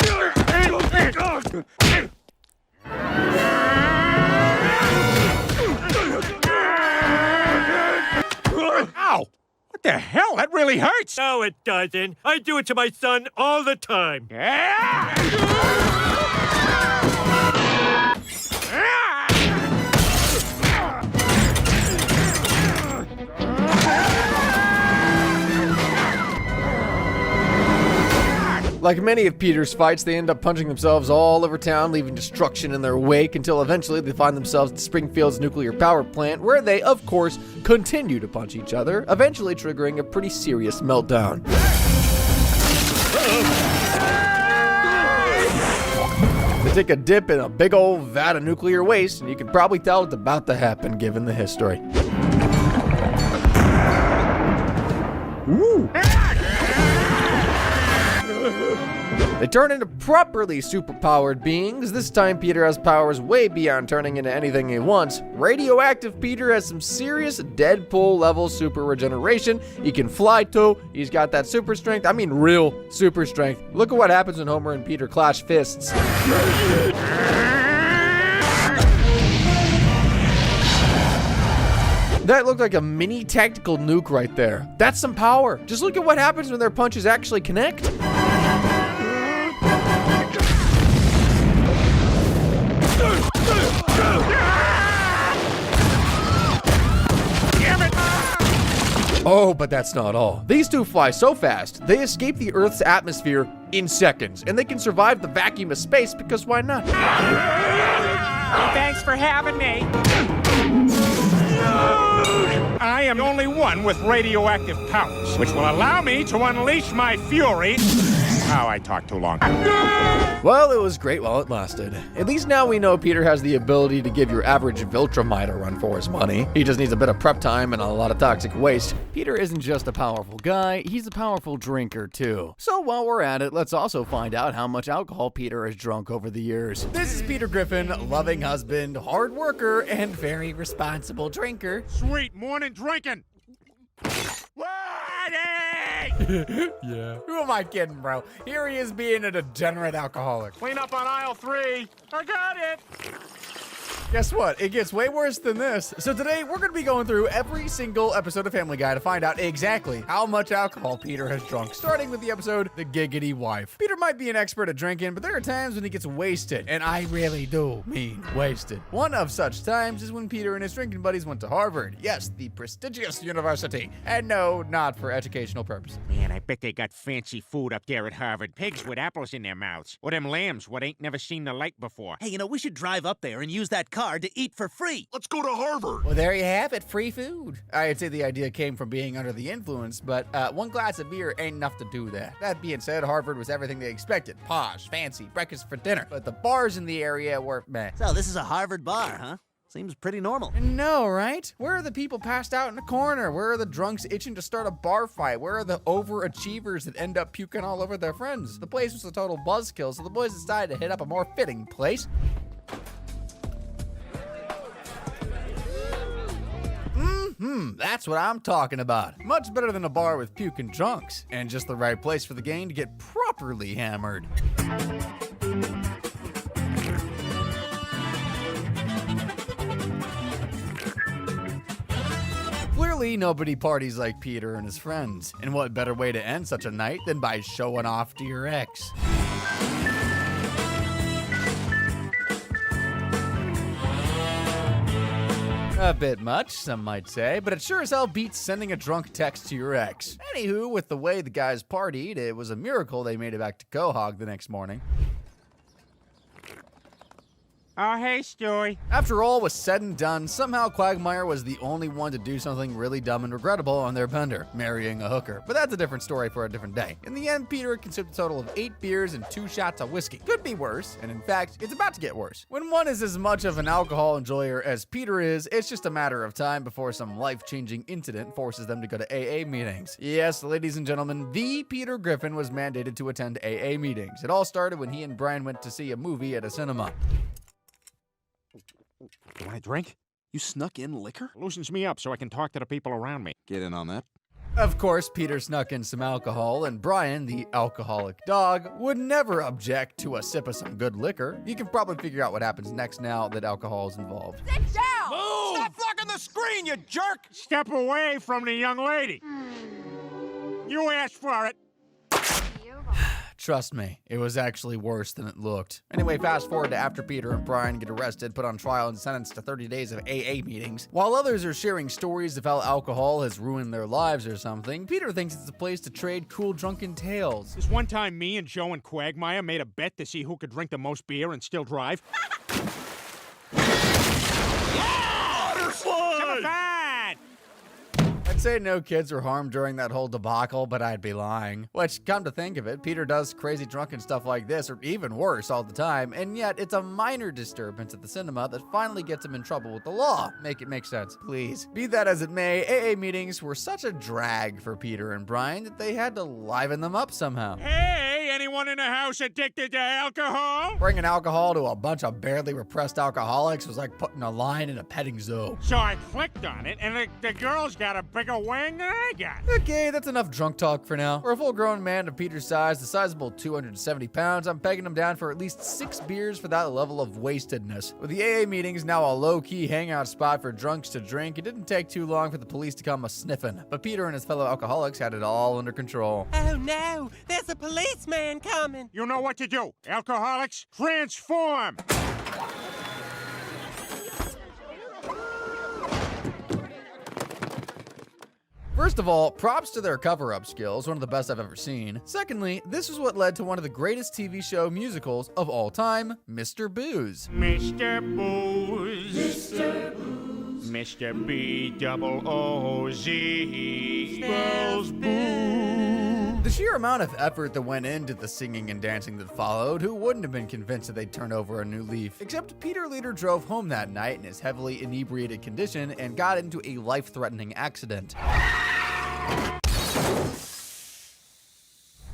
Ow! What the hell? That really hurts! No, it doesn't. I do it to my son all the time. Like many of Peter's fights, they end up punching themselves all over town, leaving destruction in their wake until eventually they find themselves at Springfield's nuclear power plant, where they, of course, continue to punch each other, eventually triggering a pretty serious meltdown. They take a dip in a big old vat of nuclear waste, and you can probably tell it's about to happen given the history. Ooh. They turn into properly superpowered beings. This time Peter has powers way beyond turning into anything he wants. Radioactive Peter has some serious Deadpool level super regeneration. He can fly too. He's got that super strength. I mean real super strength. Look at what happens when Homer and Peter clash fists. That looked like a mini tactical nuke right there. That's some power. Just look at what happens when their punches actually connect. Oh, but that's not all. These two fly so fast, they escape the Earth's atmosphere in seconds, and they can survive the vacuum of space because why not? Thanks for having me. I am the only one with radioactive powers, which will allow me to unleash my fury Oh, I talked too long. Well, it was great while it lasted. At least now we know Peter has the ability to give your average Viltrumite a run for his money. He just needs a bit of prep time and a lot of toxic waste. Peter isn't just a powerful guy, he's a powerful drinker too. So while we're at it, let's also find out how much alcohol Peter has drunk over the years. This is Peter Griffin, loving husband, hard worker, and very responsible drinker. Sweet morning drinking. Yeah. Who am I kidding, bro? Here he is being a degenerate alcoholic. Clean up on aisle 3. I got it. Guess what? It gets way worse than this. So today, we're going to be going through every single episode of Family Guy to find out exactly how much alcohol Peter has drunk, starting with the episode, The Giggity Wife. Peter might be an expert at drinking, but there are times when he gets wasted, and I really do mean wasted. One of such times is when Peter and his drinking buddies went to Harvard. Yes, the prestigious university. And no, not for educational purposes. Man, I bet they got fancy food up there at Harvard. Pigs with apples in their mouths. Or them lambs what ain't never seen the light before. Hey, we should drive up there and use that car to eat for free. Let's go to Harvard. Well, there you have it, free food. I'd say the idea came from being under the influence, but one glass of beer ain't enough to do that. That being said, Harvard was everything they expected. Posh, fancy, breakfast for dinner. But the bars in the area were meh. So this is a Harvard bar, huh? Seems pretty normal. No, right? Where are the people passed out in the corner? Where are the drunks itching to start a bar fight? Where are the overachievers that end up puking all over their friends? The place was a total buzzkill, so the boys decided to hit up a more fitting place. That's what I'm talking about. Much better than a bar with puking drunks, and just the right place for the gang to get properly hammered. Clearly, nobody parties like Peter and his friends. And what better way to end such a night than by showing off to your ex? A bit much, some might say, but it sure as hell beats sending a drunk text to your ex. Anywho, with the way the guys partied, it was a miracle they made it back to Quahog the next morning. Oh, hey, Stewie. After all was said and done, somehow Quagmire was the only one to do something really dumb and regrettable on their bender, marrying a hooker. But that's a different story for a different day. In the end, Peter consumed a total of 8 beers and 2 shots of whiskey. Could be worse, and in fact, it's about to get worse. When one is as much of an alcohol enjoyer as Peter is, it's just a matter of time before some life-changing incident forces them to go to AA meetings. Yes, ladies and gentlemen, the Peter Griffin was mandated to attend AA meetings. It all started when he and Brian went to see a movie at a cinema. You want a drink? You snuck in liquor? Loosens me up so I can talk to the people around me. Get in on that. Of course, Peter snuck in some alcohol, and Brian, the alcoholic dog, would never object to a sip of some good liquor. You can probably figure out what happens next now that alcohol is involved. Sit down! Move! Stop blocking the screen, you jerk! Step away from the young lady. You asked for it. Trust me, it was actually worse than it looked. Anyway, fast forward to after Peter and Brian get arrested, put on trial, and sentenced to 30 days of AA meetings. While others are sharing stories of how alcohol has ruined their lives or something, Peter thinks it's a place to trade cool drunken tales. This one time, me and Joe and Quagmire made a bet to see who could drink the most beer and still drive. I'd say no kids were harmed during that whole debacle, but I'd be lying. Which, come to think of it, Peter does crazy drunken stuff like this, or even worse, all the time, and yet it's a minor disturbance at the cinema that finally gets him in trouble with the law. Make it make sense, please. Be that as it may, AA meetings were such a drag for Peter and Brian that they had to liven them up somehow. Hey, anyone in the house addicted to alcohol? Bringing alcohol to a bunch of barely repressed alcoholics was like putting a lion in a petting zoo. So I clicked on it, and the girl's got a bigger wang than I got. Okay, that's enough drunk talk for now. For a full-grown man of Peter's size, the sizable 270 pounds, I'm pegging him down for at least 6 beers for that level of wastedness. With the AA meetings now a low-key hangout spot for drunks to drink, it didn't take too long for the police to come a-sniffing. But Peter and his fellow alcoholics had it all under control. Oh no, there's a policeman coming. You know what to do. Alcoholics, transform! First of all, props to their cover-up skills, one of the best I've ever seen. Secondly, this is what led to one of the greatest TV show musicals of all time, Mr. Booze. Mr. Booze. Mr. Booze. Mr. B-double-O-Z. Spells booze. The sheer amount of effort that went into the singing and dancing that followed, who wouldn't have been convinced that they'd turn over a new leaf? Except Peter later drove home that night in his heavily inebriated condition and got into a life-threatening accident.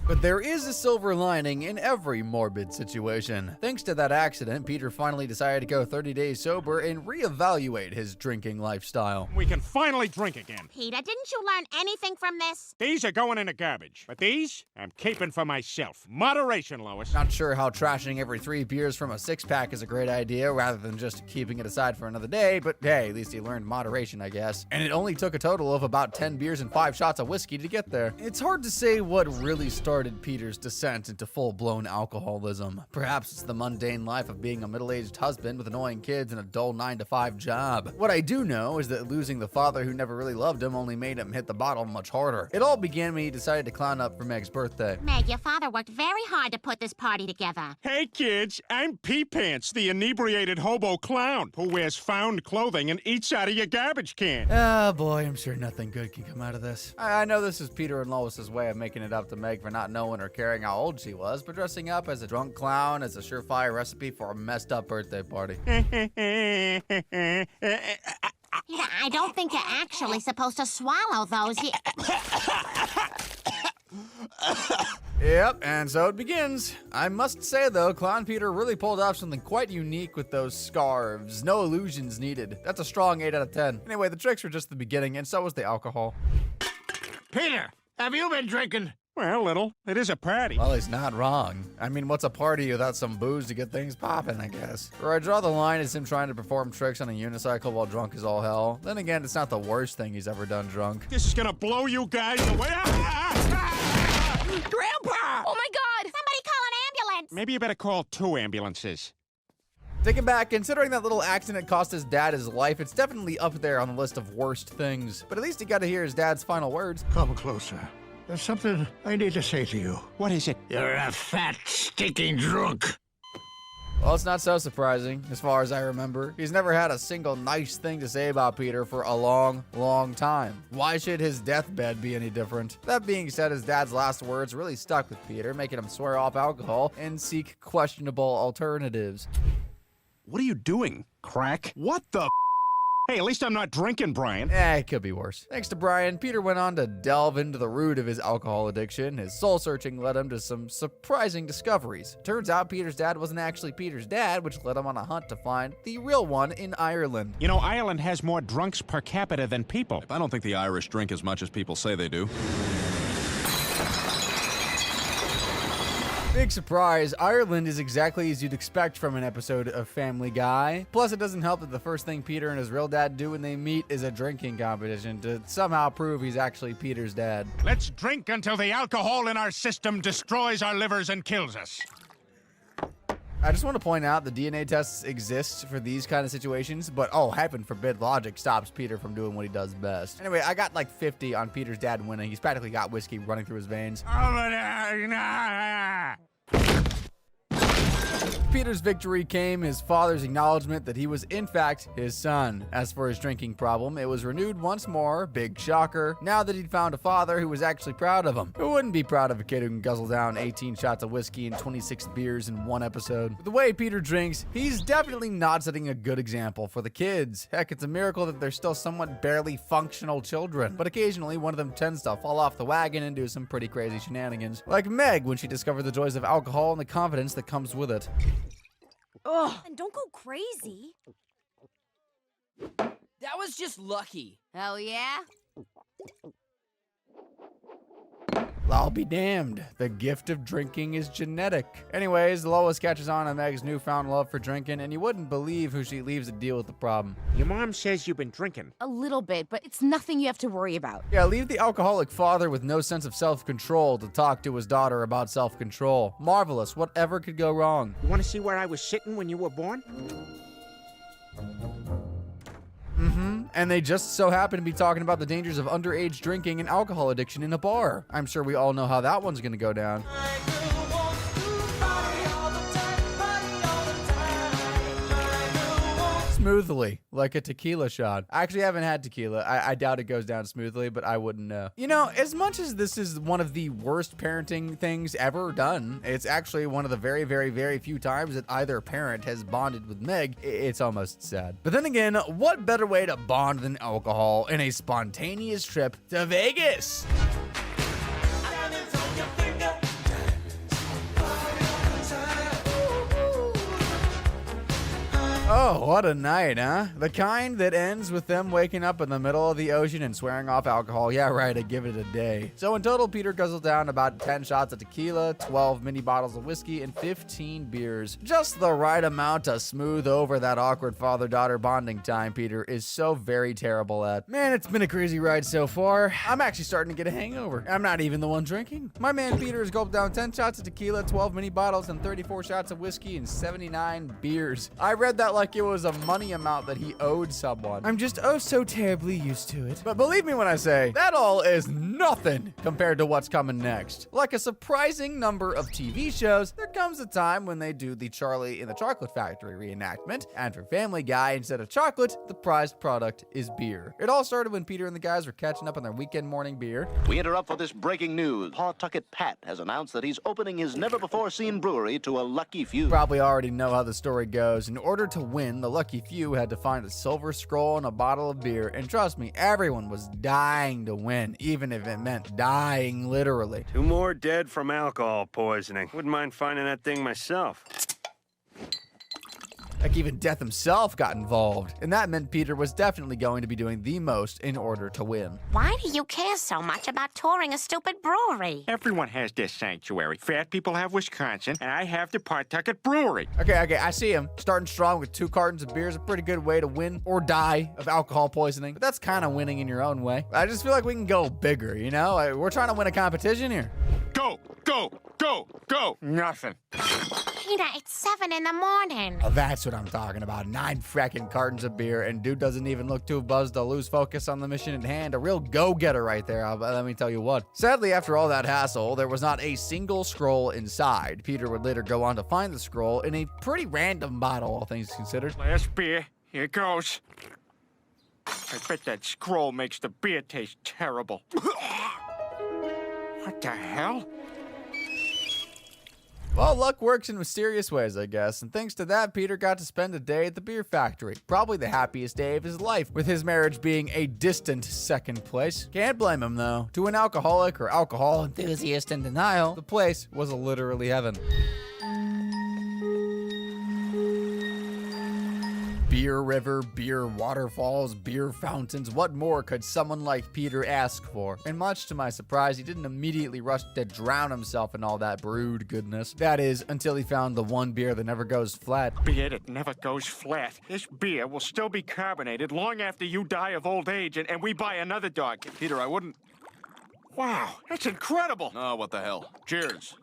But there is a silver lining in every morbid situation. Thanks to that accident, Peter finally decided to go 30 days sober and reevaluate his drinking lifestyle. We can finally drink again. Peter, didn't you learn anything from this? These are going in the garbage, but these I'm keeping for myself. Moderation, Lois. Not sure how trashing every 3 beers from a 6-pack is a great idea rather than just keeping it aside for another day, but hey, at least he learned moderation, I guess. And it only took a total of about 10 beers and 5 shots of whiskey to get there. It's hard to say what really started Peter's descent into full-blown alcoholism. Perhaps it's the mundane life of being a middle-aged husband with annoying kids and a dull 9-to-5 job. What I do know is that losing the father who never really loved him only made him hit the bottle much harder. It all began when he decided to clown up for Meg's birthday. Meg, your father worked very hard to put this party together. Hey, kids, I'm Pea Pants, the inebriated hobo clown who wears found clothing and eats out of your garbage can. Oh boy, I'm sure nothing good can come out of this. I know this is Peter and Lois's way of making it up to Meg for not knowing or caring how old she was, but dressing up as a drunk clown is a surefire recipe for a messed up birthday party. I don't think you're actually supposed to swallow those. Yep, and so it begins. I must say though, Clown Peter really pulled off something quite unique with those scarves. No illusions needed. That's a strong 8 out of 10. Anyway, the tricks were just the beginning, and so was the alcohol. Peter, have you been drinking? Well, little. It is a party. Well, he's not wrong. I mean, what's a party without some booze to get things popping, I guess? Where I draw the line is him trying to perform tricks on a unicycle while drunk as all hell. Then again, it's not the worst thing he's ever done drunk. This is gonna blow you guys away. Grandpa! Oh my God! Somebody call an ambulance! Maybe you better call 2 ambulances. Take it back, considering that little accident cost his dad his life, it's definitely up there on the list of worst things. But at least he got to hear his dad's final words. Come closer. There's something I need to say to you. What is it? You're a fat, stinking drunk. Well, it's not so surprising, as far as I remember. He's never had a single nice thing to say about Peter for a long, long time. Why should his deathbed be any different? That being said, his dad's last words really stuck with Peter, making him swear off alcohol and seek questionable alternatives. What are you doing? Crack? What the Hey, at least I'm not drinking, Brian. It could be worse. Thanks to Brian, Peter went on to delve into the root of his alcohol addiction. His soul-searching led him to some surprising discoveries. Turns out Peter's dad wasn't actually Peter's dad, which led him on a hunt to find the real one in Ireland. You know, Ireland has more drunks per capita than people. I don't think the Irish drink as much as people say they do. Big surprise, Ireland is exactly as you'd expect from an episode of Family Guy. Plus, it doesn't help that the first thing Peter and his real dad do when they meet is a drinking competition to somehow prove he's actually Peter's dad. Let's drink until the alcohol in our system destroys our livers and kills us. I just want to point out the DNA tests exist for these kind of situations, but oh, heaven forbid logic stops Peter from doing what he does best. Anyway, I got like 50 on Peter's dad winning. He's practically got whiskey running through his veins. Peter's victory came his father's acknowledgement that he was in fact his son. As for his drinking problem, it was renewed once more, big shocker, now that he'd found a father who was actually proud of him. Who wouldn't be proud of a kid who can guzzle down 18 shots of whiskey and 26 beers in one episode? With the way Peter drinks, he's definitely not setting a good example for the kids. Heck, it's a miracle that they're still somewhat barely functional children, but occasionally one of them tends to fall off the wagon and do some pretty crazy shenanigans. Like Meg when she discovered the joys of alcohol and the confidence that comes with it. Ugh. And don't go crazy. That was just lucky. Oh, yeah? I'll be damned. The gift of drinking is genetic. Anyways, Lois catches on to Meg's newfound love for drinking, and you wouldn't believe who she leaves to deal with the problem. Your mom says you've been drinking. A little bit, but it's nothing you have to worry about. Yeah, leave the alcoholic father with no sense of self-control to talk to his daughter about self-control. Marvelous. Whatever could go wrong? You want to see where I was sitting when you were born? And they just so happen to be talking about the dangers of underage drinking and alcohol addiction in a bar. I'm sure we all know how that one's gonna go down. smoothly, like a tequila shot. I actually haven't had tequila. I doubt it goes down smoothly, but I wouldn't know. You know, as much as this is one of the worst parenting things ever done, it's actually one of the very, very, very few times that either parent has bonded with Meg. It's almost sad. But then again, what better way to bond than alcohol in a spontaneous trip to Vegas? Oh, what a night, huh? The kind that ends with them waking up in the middle of the ocean and swearing off alcohol. Yeah, right, I give it a day. So in total, Peter guzzled down about 10 shots of tequila, 12 mini bottles of whiskey, and 15 beers. Just the right amount to smooth over that awkward father-daughter bonding time Peter is so very terrible at. Man, it's been a crazy ride so far. I'm actually starting to get a hangover. I'm not even the one drinking. My man Peter has gulped down 10 shots of tequila, 12 mini bottles, and 34 shots of whiskey, and 79 beers. I read that like it was a money amount that he owed someone. I'm just oh so terribly used to it. But believe me when I say, that all is nothing compared to what's coming next. Like a surprising number of TV shows, there comes a time when they do the Charlie in the Chocolate Factory reenactment, and for Family Guy, instead of chocolate, the prized product is beer. It all started when Peter and the guys were catching up on their weekend morning beer. We interrupt for this breaking news. Pawtucket Pat has announced that he's opening his never-before-seen brewery to a lucky few. Probably already know how the story goes. In order to win, the lucky few had to find a silver scroll and a bottle of beer, and trust me, everyone was dying to win, even if it meant dying literally. 2 more dead from alcohol poisoning. Wouldn't mind finding that thing myself. Like even death himself got involved, and that meant Peter was definitely going to be doing the most in order to win. Why do you care so much about touring a stupid brewery? Everyone has their sanctuary. Fat people have Wisconsin, and I have the Pawtucket Brewery. Okay, I see him. Starting strong with 2 cartons of beer is a pretty good way to win or die of alcohol poisoning, but that's kind of winning in your own way. I just feel like we can go bigger, you know? We're trying to win a competition here. Go, go, go, go. Nothing. Peter, it's 7 in the morning. Oh, that's what I'm talking about. 9 fracking cartons of beer, and dude doesn't even look too buzzed to lose focus on the mission at hand. A real go-getter right there, let me tell you what. Sadly, after all that hassle, there was not a single scroll inside. Peter would later go on to find the scroll in a pretty random bottle, all things considered. Last beer. Here goes. I bet that scroll makes the beer taste terrible. What the hell? Well, luck works in mysterious ways, I guess, and thanks to that, Peter got to spend a day at the beer factory. Probably the happiest day of his life, with his marriage being a distant second place. Can't blame him, though. To an alcoholic or alcohol enthusiast in denial, the place was literally heaven. Beer river, beer waterfalls, beer fountains. What more could someone like Peter ask for? And much to my surprise, he didn't immediately rush to drown himself in all that brewed goodness. That is, until he found the one beer that never goes flat. Beer that never goes flat. This beer will still be carbonated long after you die of old age and we buy another dog. Peter, I wouldn't... Wow, that's incredible. Oh, what the hell. Cheers.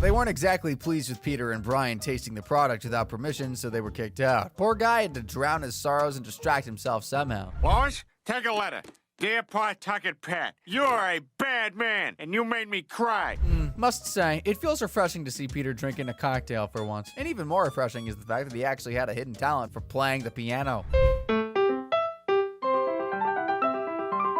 They weren't exactly pleased with Peter and Brian tasting the product without permission, so they were kicked out. Poor guy had to drown his sorrows and distract himself somehow. Lois, take a letter. Dear Pawtucket Pat, you're a bad man, and you made me cry. Must say, it feels refreshing to see Peter drinking a cocktail for once. And even more refreshing is the fact that he actually had a hidden talent for playing the piano.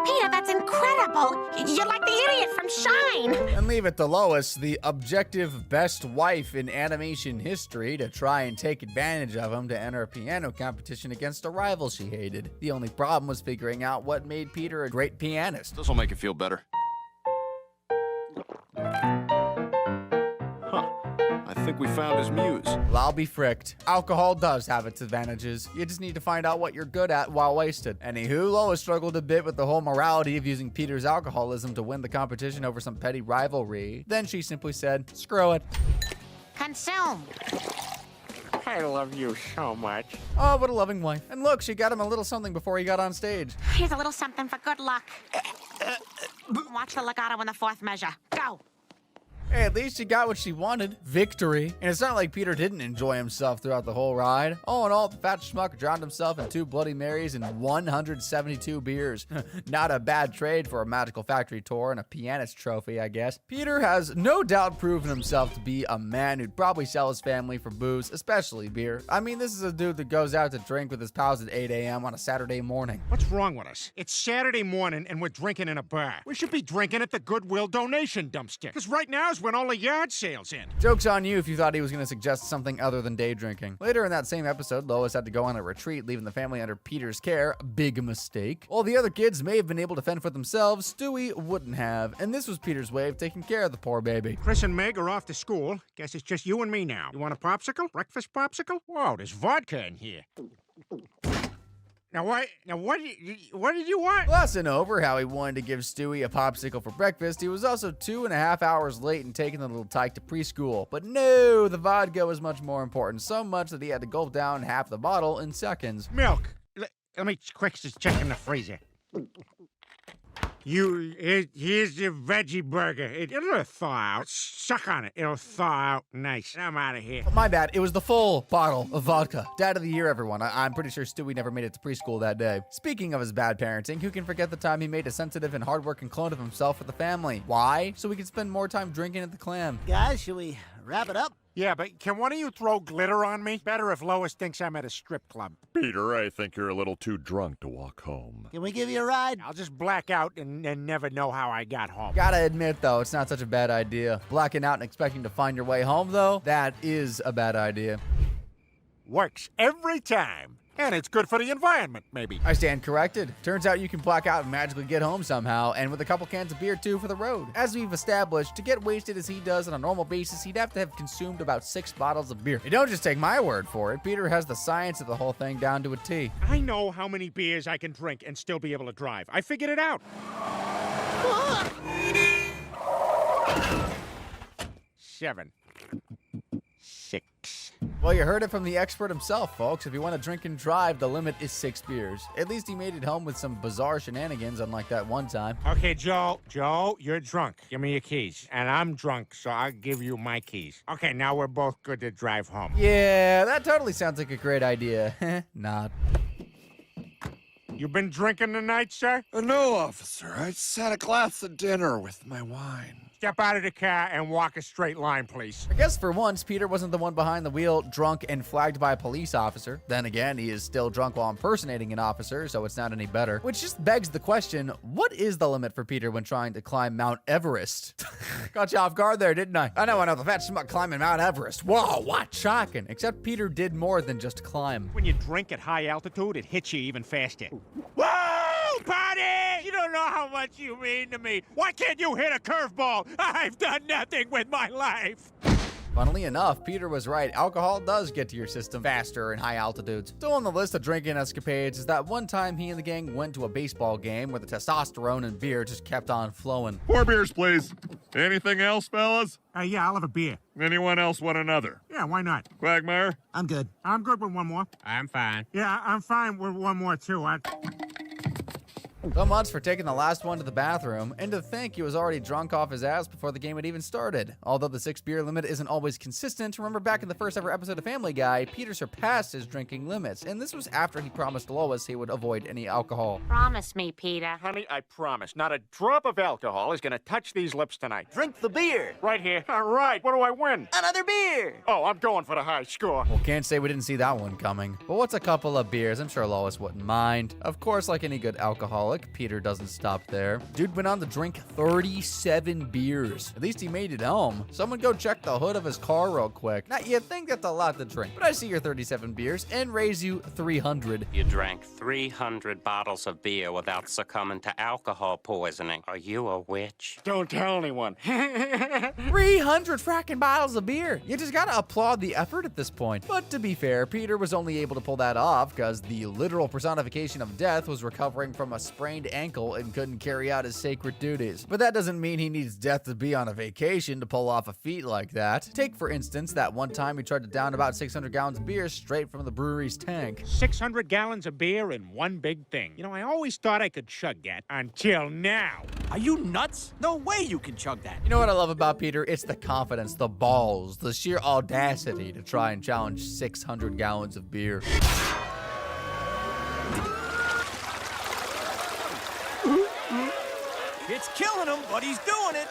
Peter, that's incredible. You're like the idiot from Shine. And leave it to Lois, the objective best wife in animation history, to try and take advantage of him to enter a piano competition against a rival she hated. The only problem was figuring out what made Peter a great pianist. This'll make you feel better. I think we found his muse. Well, I'll be fricked. Alcohol does have its advantages. You just need to find out what you're good at while wasted. Anywho, Lois struggled a bit with the whole morality of using Peter's alcoholism to win the competition over some petty rivalry. Then she simply said, screw it. Consume. I love you so much. Oh, what a loving wife. And look, she got him a little something before he got on stage. Here's a little something for good luck. Watch the legato in the 4th measure. Go. Hey, at least she got what she wanted. Victory. And it's not like Peter didn't enjoy himself throughout the whole ride. All in all, the fat schmuck drowned himself in 2 Bloody Marys and 172 beers. Not a bad trade for a magical factory tour and a pianist trophy, I guess. Peter has no doubt proven himself to be a man who'd probably sell his family for booze, especially beer. I mean, this is a dude that goes out to drink with his pals at 8 a.m. on a Saturday morning. What's wrong with us? It's Saturday morning and we're drinking in a bar. We should be drinking at the Goodwill donation dumpster. Because right now is when all the yard sales end. Joke's on you if you thought he was going to suggest something other than day drinking. Later in that same episode, Lois had to go on a retreat, leaving the family under Peter's care. Big mistake. While the other kids may have been able to fend for themselves, Stewie wouldn't have. And this was Peter's way of taking care of the poor baby. Chris and Meg are off to school. Guess it's just you and me now. You want a popsicle? Breakfast popsicle? Whoa, there's vodka in here. Now what did you want? Glossing over how he wanted to give Stewie a popsicle for breakfast, he was also 2.5 hours late in taking the little tyke to preschool. But no, the vodka was much more important, so much that he had to gulp down half the bottle in seconds. Milk. Let me quick just check in the freezer. Here's your veggie burger. It'll thaw out. Suck on it. It'll thaw out nice. I'm out of here. My bad. It was the full bottle of vodka. Dad of the year, everyone. I'm pretty sure Stewie never made it to preschool that day. Speaking of his bad parenting, who can forget the time he made a sensitive and hardworking clone of himself for the family? Why? So we could spend more time drinking at the Clam. Guys, should we wrap it up? Yeah, but can one of you throw glitter on me? Better if Lois thinks I'm at a strip club. Peter, I think you're a little too drunk to walk home. Can we give you a ride? I'll just black out and never know how I got home. Gotta admit, though, it's not such a bad idea. Blacking out and expecting to find your way home, though, that is a bad idea. Works every time. And it's good for the environment, maybe. I stand corrected. Turns out you can black out and magically get home somehow, and with a couple cans of beer too for the road. As we've established, to get wasted as he does on a normal basis, he'd have to have consumed about 6 bottles of beer. You don't just take my word for it. Peter has the science of the whole thing down to a T. I know how many beers I can drink and still be able to drive. I figured it out. 7. 6. Well, you heard it from the expert himself, folks. If you want to drink and drive, the limit is 6 beers. At least he made it home with some bizarre shenanigans, unlike that one time. Okay, Joe, you're drunk. Give me your keys. And I'm drunk, so I'll give you my keys. Okay, now we're both good to drive home. Yeah, that totally sounds like a great idea. Not. You been drinking tonight, sir? No, officer. I just had a glass of dinner with my wine. Step out of the car and walk a straight line, please. I guess for once, Peter wasn't the one behind the wheel, drunk and flagged by a police officer. Then again, he is still drunk while impersonating an officer, so it's not any better. Which just begs the question, what is the limit for Peter when trying to climb Mount Everest? Got you off guard there, didn't I? I know, the fat schmuck climbing Mount Everest. Whoa, what? Shocking. Except Peter did more than just climb. When you drink at high altitude, it hits you even faster. Whoa, buddy! You don't know how much you mean to me. Why can't you hit a curveball? I've done nothing with my life. Funnily enough, Peter was right. Alcohol does get to your system faster in high altitudes. Still on the list of drinking escapades is that one time he and the gang went to a baseball game where the testosterone and beer just kept on flowing. 4 beers, please. Anything else, fellas? Yeah, I'll have a beer. Anyone else want another? Yeah, why not? Quagmire? I'm good. I'm good with one more. I'm fine. Yeah, I'm fine with one more, too. So much for taking the last one to the bathroom, and to think he was already drunk off his ass before the game had even started. Although the 6 beer limit isn't always consistent, remember back in the first ever episode of Family Guy, Peter surpassed his drinking limits, and this was after he promised Lois he would avoid any alcohol. Promise me, Peter. Honey, I promise. Not a drop of alcohol is gonna touch these lips tonight. Drink the beer. Right here. All right, what do I win? Another beer. Oh, I'm going for the high score. Well, can't say we didn't see that one coming. But what's a couple of beers? I'm sure Lois wouldn't mind. Of course, like any good alcoholic, Peter doesn't stop there. Dude went on to drink 37 beers. At least he made it home. Someone go check the hood of his car real quick. Now, you think that's a lot to drink, but I see your 37 beers and raise you 300. You drank 300 bottles of beer without succumbing to alcohol poisoning. Are you a witch? Don't tell anyone. 300 fracking bottles of beer. You just gotta applaud the effort at this point. But to be fair, Peter was only able to pull that off because the literal personification of death was recovering from a sprained ankle and couldn't carry out his sacred duties. But that doesn't mean he needs death to be on a vacation to pull off a feat like that. Take, for instance, that one time he tried to down about 600 gallons of beer straight from the brewery's tank. 600 gallons of beer in one big thing. You know, I always thought I could chug that until now. Are you nuts? No way you can chug that. You know what I love about Peter? It's the confidence, the balls, the sheer audacity to try and challenge 600 gallons of beer. It's killing him, but he's doing it.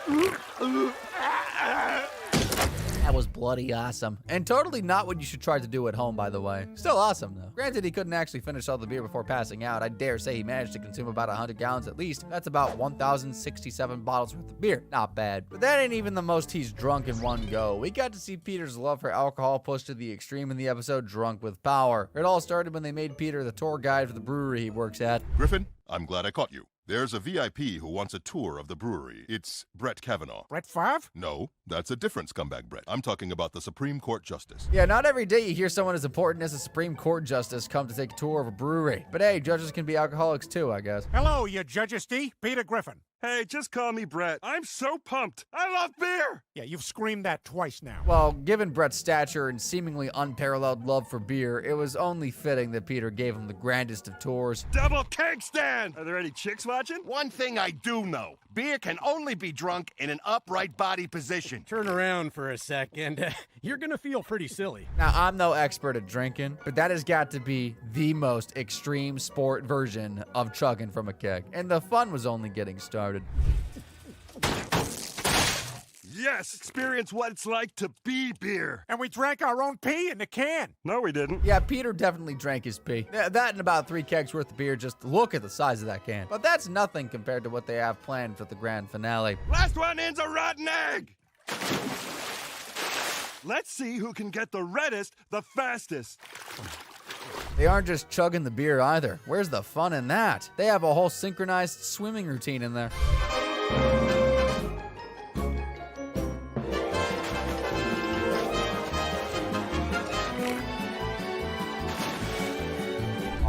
That was bloody awesome. And totally not what you should try to do at home, by the way. Still awesome, though. Granted, he couldn't actually finish all the beer before passing out. I dare say he managed to consume about 100 gallons at least. That's about 1,067 bottles worth of beer. Not bad. But that ain't even the most he's drunk in one go. We got to see Peter's love for alcohol pushed to the extreme in the episode Drunk with Power. It all started when they made Peter the tour guide for the brewery he works at. Griffin, I'm glad I caught you. There's a VIP who wants a tour of the brewery. It's Brett Kavanaugh. Brett Favre? No, that's a different scumbag Brett. I'm talking about the Supreme Court Justice. Yeah, not every day you hear someone as important as a Supreme Court Justice come to take a tour of a brewery. But hey, judges can be alcoholics too, I guess. Hello, you Judgesty. Peter Griffin. Hey, just call me Brett. I'm so pumped. I love beer. Yeah, you've screamed that twice now. Well, given Brett's stature and seemingly unparalleled love for beer, it was only fitting that Peter gave him the grandest of tours. Double keg stand! Are there any chicks watching? One thing I do know. Beer can only be drunk in an upright body position. Turn around for a second. You're gonna feel pretty silly. Now, I'm no expert at drinking, but that has got to be the most extreme sport version of chugging from a keg. And the fun was only getting started. Yes, experience what it's like to be beer. And we drank our own pee in the can. No, we didn't. Yeah, Peter definitely drank his pee. That and about 3 kegs worth of beer. Just look at the size of that can. But that's nothing compared to what they have planned for the grand finale. Last one in's a rotten egg. Let's see who can get the reddest the fastest. They aren't just chugging the beer either. Where's the fun in that? They have a whole synchronized swimming routine in there.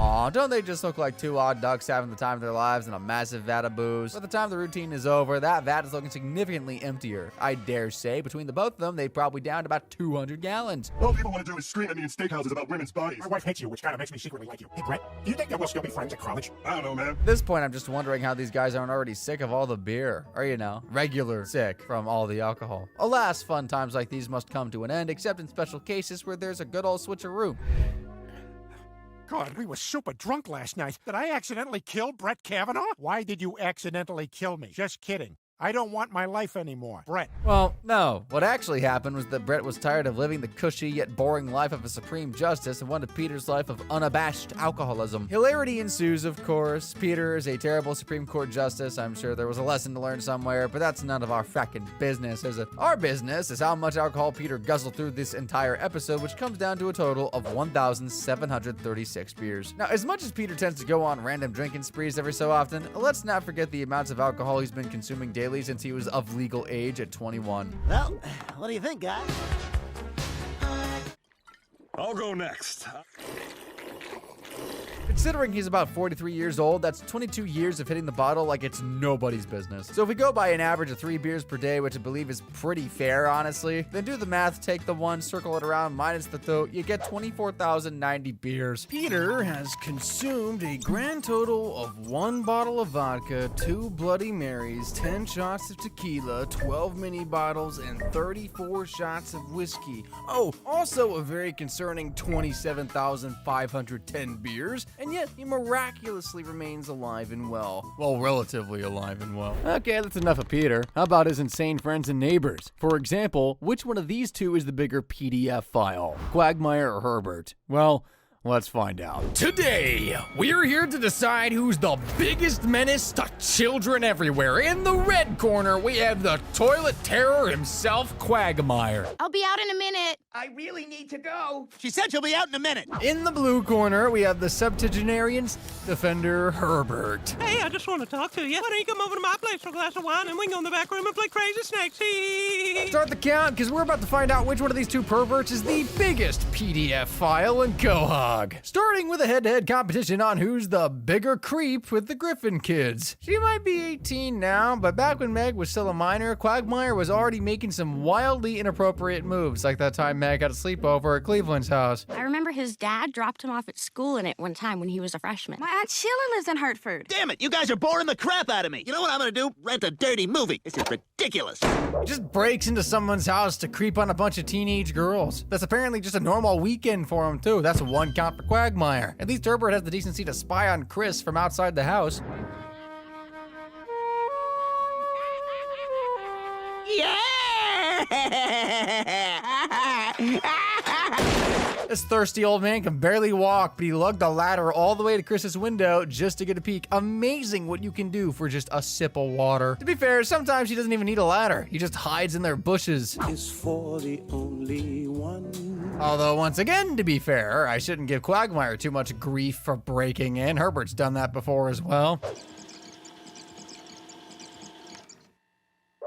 Aw, don't they just look like two odd ducks having the time of their lives in a massive vat of booze? By the time the routine is over, that vat is looking significantly emptier. I dare say, between the both of them, they probably downed about 200 gallons. All people want to do is scream at me in steakhouses about women's bodies. My wife hates you, which kind of makes me secretly like you. Hey, Brett, do you think that we'll still be friends at college? I don't know, man. At this point, I'm just wondering how these guys aren't already sick of all the beer. Or, you know, regular sick from all the alcohol. Alas, fun times like these must come to an end, except in special cases where there's a good old switcheroo. God, we were super drunk last night. Did I accidentally kill Brett Kavanaugh? Why did you accidentally kill me? Just kidding. I don't want my life anymore. Brett. Well, no. What actually happened was that Brett was tired of living the cushy yet boring life of a Supreme Justice and wanted Peter's life of unabashed alcoholism. Hilarity ensues, of course. Peter is a terrible Supreme Court Justice. I'm sure there was a lesson to learn somewhere, but that's none of our fracking business, is it? Our business is how much alcohol Peter guzzled through this entire episode, which comes down to a total of 1,736 beers. Now, as much as Peter tends to go on random drinking sprees every so often, let's not forget the amounts of alcohol he's been consuming daily since he was of legal age at 21. Well, what do you think, guys? I'll go next. Considering he's about 43 years old, that's 22 years of hitting the bottle like it's nobody's business. So if we go by an average of 3 beers per day, which I believe is pretty fair, honestly, then do the math, take the 1, circle it around, minus the throat, you get 24,090 beers. Peter has consumed a grand total of 1 bottle of vodka, 2 Bloody Marys, 10 shots of tequila, 12 mini bottles, and 34 shots of whiskey. Oh, also a very concerning 27,510 beers. And yet, he miraculously remains alive and well. Well, relatively alive and well. Okay, that's enough of Peter. How about his insane friends and neighbors? For example, which one of these two is the bigger PDF file? Quagmire or Herbert? Well, let's find out. Today, we're here to decide who's the biggest menace to children everywhere. In the red corner, we have the toilet terror himself, Quagmire. I'll be out in a minute. I really need to go. She said she'll be out in a minute. In the blue corner, we have the septuagenarian defender, Herbert. Hey, I just want to talk to you. Why don't you come over to my place for a glass of wine and we can go in the back room and play Crazy Snakes? Start the count, because we're about to find out which one of these two perverts is the biggest PDF file in Quahog. dog. Starting with a head-to-head competition on who's the bigger creep with the Griffin kids. She might be 18 now, but back when Meg was still a minor, Quagmire was already making some wildly inappropriate moves, like that time Meg had a sleepover at Cleveland's house. I remember his dad dropped him off at school in it one time when he was a freshman. My Aunt Sheila lives in Hartford. Damn it, you guys are boring the crap out of me. You know what I'm gonna do? Rent a dirty movie. This is ridiculous. He just breaks into someone's house to creep on a bunch of teenage girls. That's apparently just a normal weekend for him, too. That's one count for Quagmire. At least Herbert has the decency to spy on Chris from outside the house. Yeah! This thirsty old man can barely walk, but he lugged a ladder all the way to Chris's window just to get a peek. Amazing what you can do for just a sip of water. To be fair, sometimes he doesn't even need a ladder. He just hides in their bushes. Is for the only one. Although, once again, to be fair, I shouldn't give Quagmire too much grief for breaking in. Herbert's done that before as well.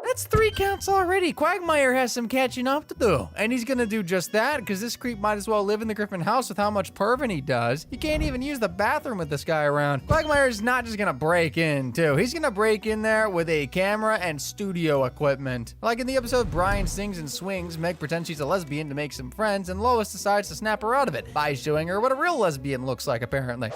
That's 3 counts already. Quagmire has some catching up to do. And he's gonna do just that, because this creep might as well live in the Griffin house with how much perving he does. You can't even use the bathroom with this guy around. Quagmire's not just gonna break in, too. He's gonna break in there with a camera and studio equipment. Like in the episode Brian Sings and Swings, Meg pretends she's a lesbian to make some friends, and Lois decides to snap her out of it by showing her what a real lesbian looks like, apparently.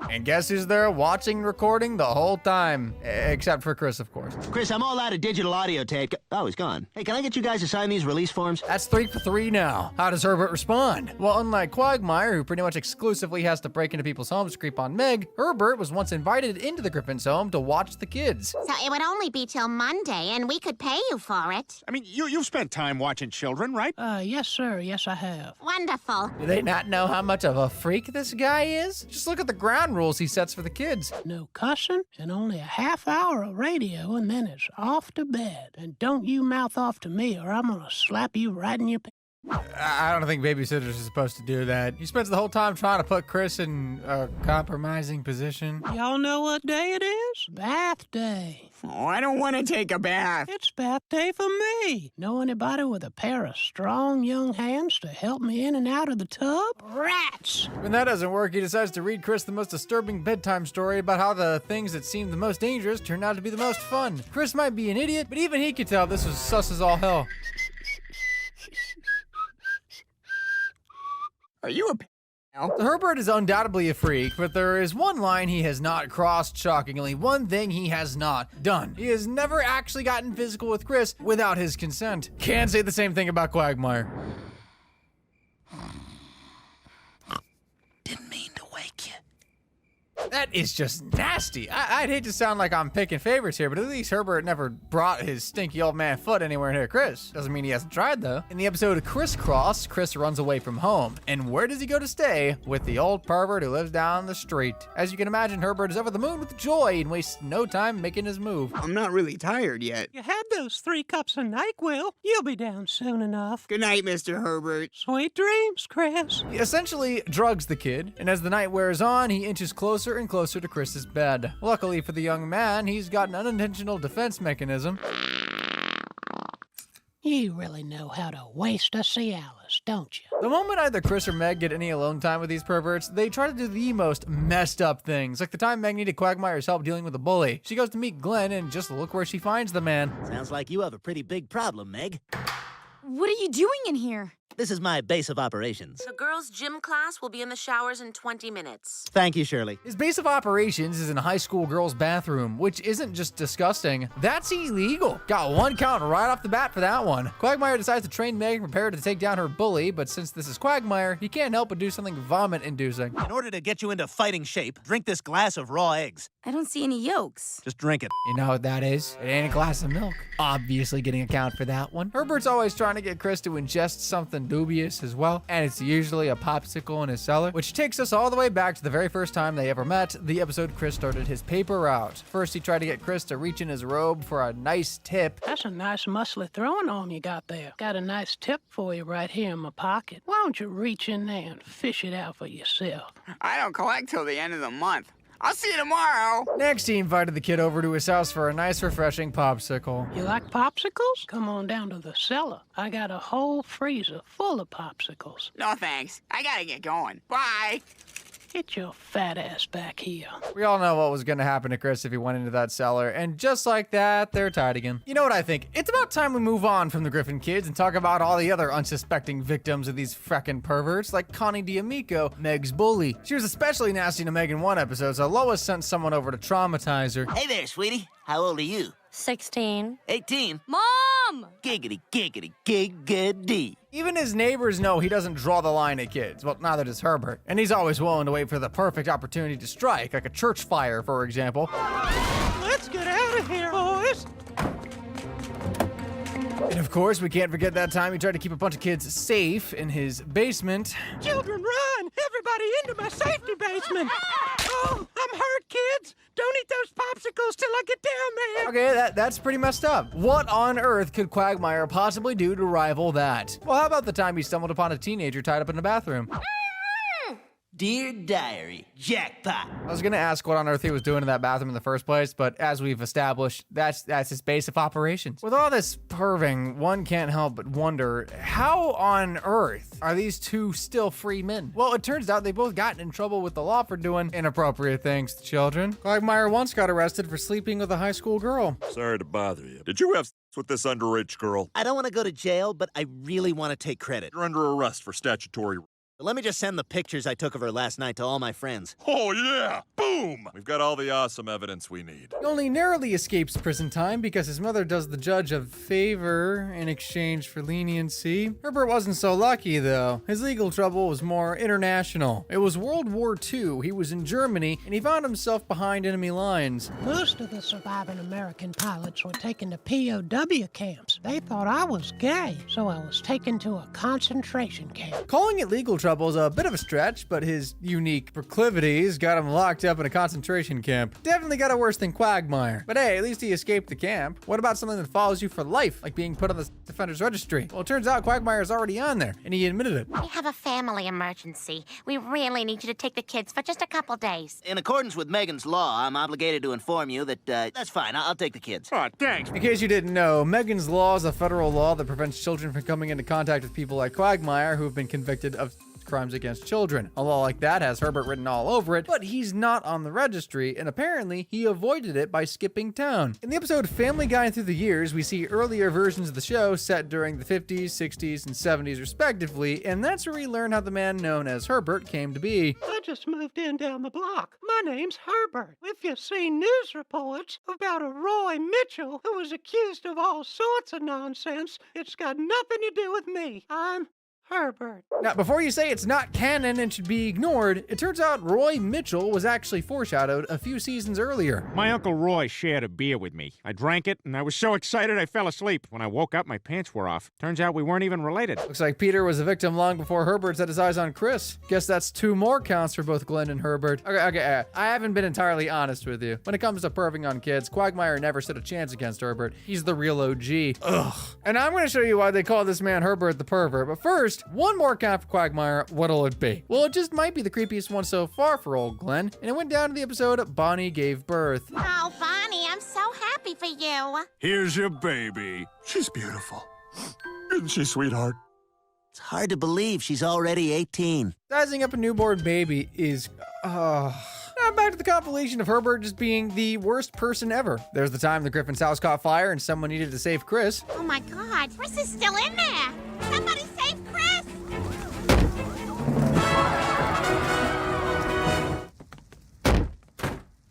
And guess who's there watching, recording the whole time? Except for Chris, of course. Chris, I'm all out of digital audio tape. Oh, he's gone. Hey, can I get you guys to sign these release forms? That's 3 for 3 now. How does Herbert respond? Well, unlike Quagmire, who pretty much exclusively has to break into people's homes to creep on Meg, Herbert was once invited into the Griffin's home to watch the kids. So it would only be till Monday, and we could pay you for it. I mean, you've spent time watching children, right? Yes, sir. Yes, I have. Wonderful. Do they not know how much of a freak this guy is? Just look at the ground rules he sets for the kids. No cussing, and only a half hour of radio, and then it's off to bed. And don't you mouth off to me, or I'm gonna slap you right in your... I don't think babysitters are supposed to do that. He spends the whole time trying to put Chris in a compromising position. Y'all know what day it is? Bath day. Oh, I don't want to take a bath. It's bath day for me. Know anybody with a pair of strong young hands to help me in and out of the tub? Rats! When that doesn't work, he decides to read Chris the most disturbing bedtime story about how the things that seem the most dangerous turned out to be the most fun. Chris might be an idiot, but even he could tell this was sus as all hell. Are you a Herbert is undoubtedly a freak, but there is one line he has not crossed, shockingly. One thing he has not done. He has never actually gotten physical with Chris without his consent. Can't say the same thing about Quagmire. Didn't mean to wake you. That is just nasty. I'd hate to sound like I'm picking favorites here, but at least Herbert never brought his stinky old man foot anywhere near Chris. Doesn't mean he hasn't tried, though. In the episode Crisscross, Chris runs away from home. And where does he go to stay? With the old pervert who lives down the street. As you can imagine, Herbert is over the moon with joy and wastes no time making his move. I'm not really tired yet. You had those 3 cups of NyQuil. You'll be down soon enough. Good night, Mr. Herbert. Sweet dreams, Chris. He essentially drugs the kid, and as the night wears on, he inches closer and closer to Chris's bed. Luckily for the young man, he's got an unintentional defense mechanism. You really know how to waste a Cialis, don't you? The moment either Chris or Meg get any alone time with these perverts, they try to do the most messed up things. Like the time Meg needed Quagmire's help dealing with a bully. She goes to meet Glenn, and just look where she finds the man. Sounds like you have a pretty big problem, Meg. What are you doing in here? This is my base of operations. The girls' gym class will be in the showers in 20 minutes. Thank you, Shirley. His base of operations is in a high school girl's bathroom, which isn't just disgusting, that's illegal. Got 1 count right off the bat for that one. Quagmire decides to train Meg and prepare to take down her bully, but since this is Quagmire, he can't help but do something vomit-inducing. In order to get you into fighting shape, drink this glass of raw eggs. I don't see any yolks. Just drink it. You know what that is? It ain't a glass of milk. Obviously getting a count for that one. Herbert's always trying to get Chris to ingest something dubious as well, and it's usually a popsicle in his cellar, which takes us all the way back to the very first time they ever met, the episode Chris started his paper route. First, he tried to get Chris to reach in his robe for a nice tip. That's a nice muscly throwing arm you got there. Got a nice tip for you right here in my pocket. Why don't you reach in there and fish it out for yourself? I don't collect till the end of the month. I'll see you tomorrow. Next, he invited the kid over to his house for a nice, refreshing popsicle. You like popsicles? Come on down to the cellar. I got a whole freezer full of popsicles. No thanks. I gotta get going. Bye. Get your fat ass back here. We all know what was going to happen to Chris if he went into that cellar, and just like that, they're tied again. You know what I think? It's about time we move on from the Griffin kids and talk about all the other unsuspecting victims of these freckin' perverts, like Connie D'Amico, Meg's bully. She was especially nasty to Meg in one episode, so Lois sent someone over to traumatize her. Hey there, sweetie. How old are you? 16. 18. Mom! Giggity, giggity, giggity. Even his neighbors know he doesn't draw the line at kids. Well, neither does Herbert. And he's always willing to wait for the perfect opportunity to strike, like a church fire, for example. Let's get out of here, boys. And of course, we can't forget that time he tried to keep a bunch of kids safe in his basement. Children, run! Everybody into my safety basement! Oh, I'm hurt, kids! Don't eat those popsicles till I get down there! Okay, that's pretty messed up. What on earth could Quagmire possibly do to rival that? Well, how about the time he stumbled upon a teenager tied up in a bathroom? Dear Diary, jackpot. I was gonna ask what on earth he was doing in that bathroom in the first place, but as we've established, that's his base of operations. With all this perving, one can't help but wonder, how on earth are these two still free men? Well, it turns out they both gotten in trouble with the law for doing inappropriate things to children. Quagmire once got arrested for sleeping with a high school girl. Sorry to bother you. Did you have sex with this underage girl? I don't want to go to jail, but I really want to take credit. You're under arrest for statutory. Let me just send the pictures I took of her last night to all my friends. Oh, yeah! Boom! We've got all the awesome evidence we need. He only narrowly escapes prison time because his mother does the judge a favor in exchange for leniency. Herbert wasn't so lucky, though. His legal trouble was more international. It was World War II. He was in Germany, and he found himself behind enemy lines. Most of the surviving American pilots were taken to POW camps. They thought I was gay, so I was taken to a concentration camp. Calling it legal trouble is a bit of a stretch, but his unique proclivities got him locked up in a concentration camp. Definitely got it worse than Quagmire. But hey, at least he escaped the camp. What about something that follows you for life, like being put on the Defender's Registry? Well, it turns out Quagmire's already on there, and he admitted it. We have a family emergency. We really need you to take the kids for just a couple days. In accordance with Megan's law, I'm obligated to inform you that, that's fine. I'll take the kids. Oh, thanks. In case you didn't know, Megan's Law is a federal law that prevents children from coming into contact with people like Quagmire who have been convicted of crimes against children. A law like that has Herbert written all over it, but he's not on the registry, and apparently he avoided it by skipping town. In the episode Family Guy Through the Years, we see earlier versions of the show set during the 50s, 60s, and 70s respectively, and that's where we learn how the man known as Herbert came to be. I just moved in down the block. My name's Herbert. If you've seen news reports about a Roy Mitchell who was accused of all sorts of nonsense, it's got nothing to do with me. I'm Herbert. Now, before you say it's not canon and should be ignored, it turns out Roy Mitchell was actually foreshadowed a few seasons earlier. My Uncle Roy shared a beer with me. I drank it, and I was so excited I fell asleep. When I woke up, my pants were off. Turns out we weren't even related. Looks like Peter was a victim long before Herbert set his eyes on Chris. Guess that's 2 more counts for both Glenn and Herbert. Okay, I haven't been entirely honest with you. When it comes to perving on kids, Quagmire never stood a chance against Herbert. He's the real OG. Ugh. And I'm going to show you why they call this man Herbert the pervert. But first, one more count for Quagmire. What'll it be? Well, it just might be the creepiest one so far for old Glenn. And it went down to the episode Bonnie Gave Birth. Oh, Bonnie, I'm so happy for you. Here's your baby. She's beautiful. Isn't she, sweetheart? It's hard to believe she's already 18. Sizing up a newborn baby is, Now back to the compilation of Herbert just being the worst person ever. There's the time the Griffin's house caught fire and someone needed to save Chris. Oh my God, Chris is still in there. Somebody save Chris.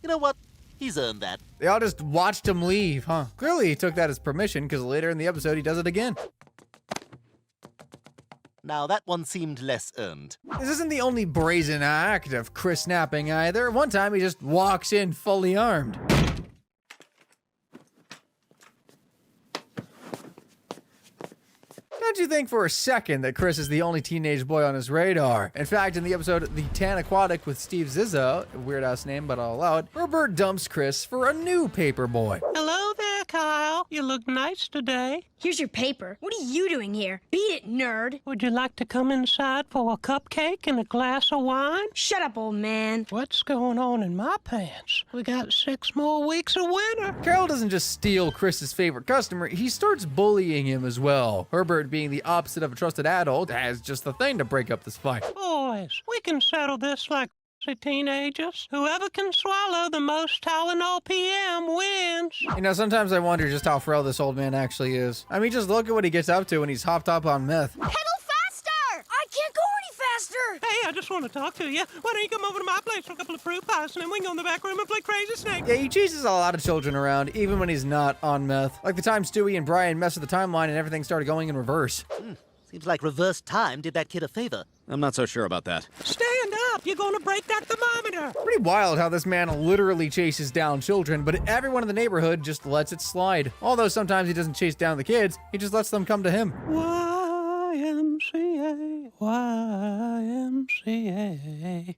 You know what? He's earned that. They all just watched him leave, huh? Clearly he took that as permission, because later in the episode he does it again. Now that one seemed less earned. This isn't the only brazen act of Chris snapping either. One time he just walks in fully armed. Don't you think for a second that Chris is the only teenage boy on his radar? In fact, in the episode The Tan Aquatic with Steve Zissou, a weird-ass name, but I'll allow it, Herbert dumps Chris for a new paper boy. Hello there, Kyle. You You look nice today. Here's your paper. What are you doing here? Beat it, nerd. Would you like to come inside for a cupcake and a glass of wine? Shut up, old man. What's going on in my pants? We got 6 more weeks of winter. Carol doesn't just steal Chris's favorite customer, he starts bullying him as well. Herbert, being the opposite of a trusted adult, has just the thing to break up this fight. Boys, we can settle this like teenagers. Whoever can swallow the most Tylenol PM wins. You know, sometimes I wonder just how frail this old man actually is. I mean, just look at what he gets up to when he's hopped up on meth. Pedal faster! I can't go any faster! Hey, I just want to talk to you. Why don't you come over to my place for a couple of fruit pies and then we can go in the back room and play Crazy Snake? Yeah, he chases a lot of children around, even when he's not on meth. Like the time Stewie and Brian messed with the timeline and everything started going in reverse. Seems like reverse time did that kid a favor. I'm not so sure about that. Stand up! You're gonna break that thermometer! Pretty wild how this man literally chases down children, but everyone in the neighborhood just lets it slide. Although sometimes he doesn't chase down the kids, he just lets them come to him. YMCA, YMCA.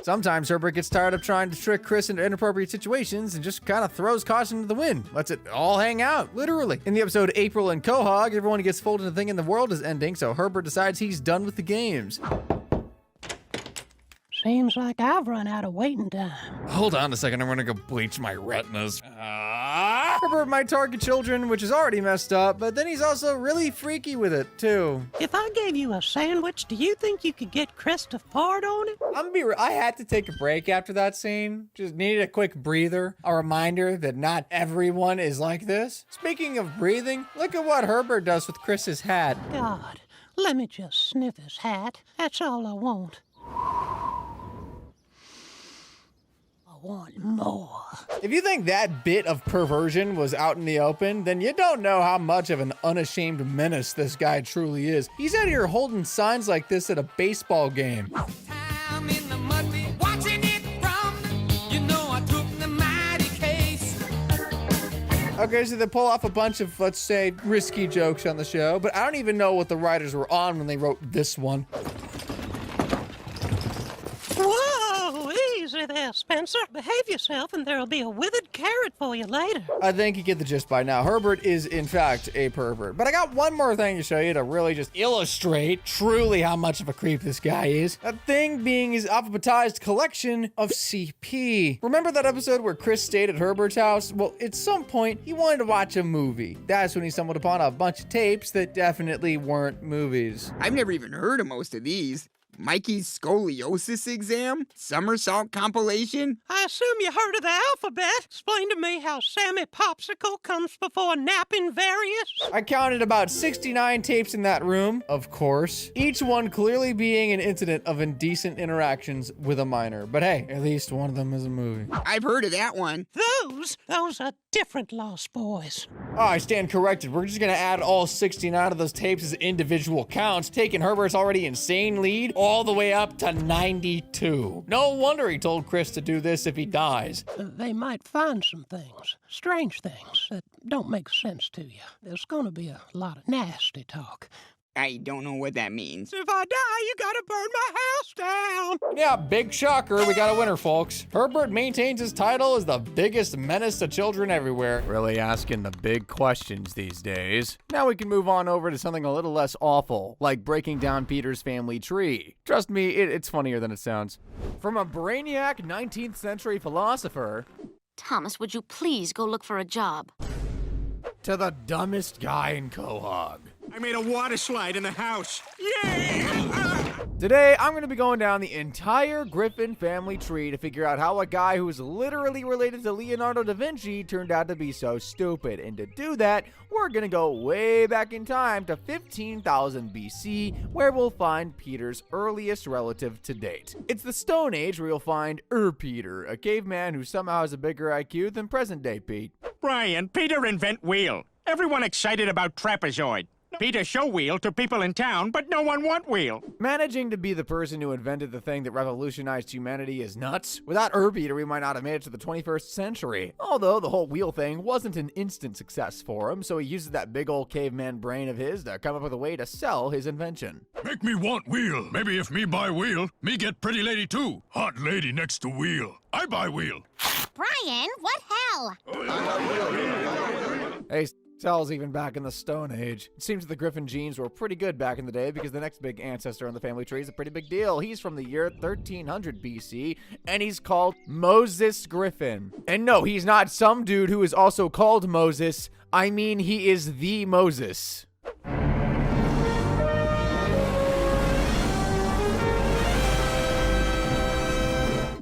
Sometimes Herbert gets tired of trying to trick Chris into inappropriate situations and just kind of throws caution to the wind. Lets it all hang out, literally. In the episode April and Quahog, everyone gets fooled into thinking the world is ending, so Herbert decides he's done with the games. Seems like I've run out of waiting time. Hold on a second, I'm gonna go bleach my retinas. Herbert might target children, which is already messed up, but then he's also really freaky with it, too. If I gave you a sandwich, do you think you could get Chris to fart on it? I'm gonna be real, I had to take a break after that scene. Just needed a quick breather. A reminder that not everyone is like this. Speaking of breathing, look at what Herbert does with Chris's hat. God, let me just sniff his hat. That's all I want. Want more. If you think that bit of perversion was out in the open, then you don't know how much of an unashamed menace this guy truly is. He's out here holding signs like this at a baseball game. Okay, so they pull off a bunch of, let's say, risky jokes on the show, but I don't even know what the writers were on when they wrote this one. Whoa, easy there, Spencer. Behave yourself and there'll be a withered carrot for you later. I think you get the gist by now. Herbert is, in fact, a pervert. But I got one more thing to show you to really just illustrate truly how much of a creep this guy is. That thing being his alphabetized collection of CP. Remember that episode where Chris stayed at Herbert's house? Well, at some point, he wanted to watch a movie. That's when he stumbled upon a bunch of tapes that definitely weren't movies. I've never even heard of most of these. Mikey's scoliosis exam? Somersault compilation? I assume you heard of the alphabet. Explain to me how Sammy Popsicle comes before napping various. I counted about 69 tapes in that room, of course. Each one clearly being an incident of indecent interactions with a minor. But hey, at least one of them is a movie. I've heard of that one. Those are different Lost Boys. Oh, I stand corrected. We're just gonna add all 69 of those tapes as individual counts, taking Herbert's already insane lead all the way up to 92. No wonder he told Chris to do this if he dies. They might find some things, strange things, that don't make sense to you. There's gonna be a lot of nasty talk. I don't know what that means. If I die, you gotta burn my house down. Yeah, big shocker. We got a winner, folks. Herbert maintains his title as the biggest menace to children everywhere. Really asking the big questions these days. Now we can move on over to something a little less awful, like breaking down Peter's family tree. Trust me, it's funnier than it sounds. From a brainiac 19th century philosopher, Thomas, would you please go look for a job? to the dumbest guy in Quahog. I made a water slide in the house. Yay! Today, I'm going to be going down the entire Griffin family tree to figure out how a guy who's literally related to Leonardo da Vinci turned out to be so stupid. And to do that, we're going to go way back in time to 15,000 BC, where we'll find Peter's earliest relative to date. It's the Stone Age where you'll find Peter, a caveman who somehow has a bigger IQ than present-day Pete. Brian, Peter invent wheel. Everyone excited about trapezoid. Peter show wheel to people in town, but no one want wheel. Managing to be the person who invented the thing that revolutionized humanity is nuts. Without Peter, we might not have made it to the 21st century. Although the whole wheel thing wasn't an instant success for him, so he uses that big old caveman brain of his to come up with a way to sell his invention. Make me want wheel. Maybe if me buy wheel, me get pretty lady too. Hot lady next to wheel. I buy wheel. Brian, what hell? Hey, Sal's even back in the Stone Age. It seems the Griffin genes were pretty good back in the day because the next big ancestor in the family tree is a pretty big deal. He's from the year 1300 BC, and he's called Moses Griffin. And no, he's not some dude who is also called Moses. I mean, he is the Moses.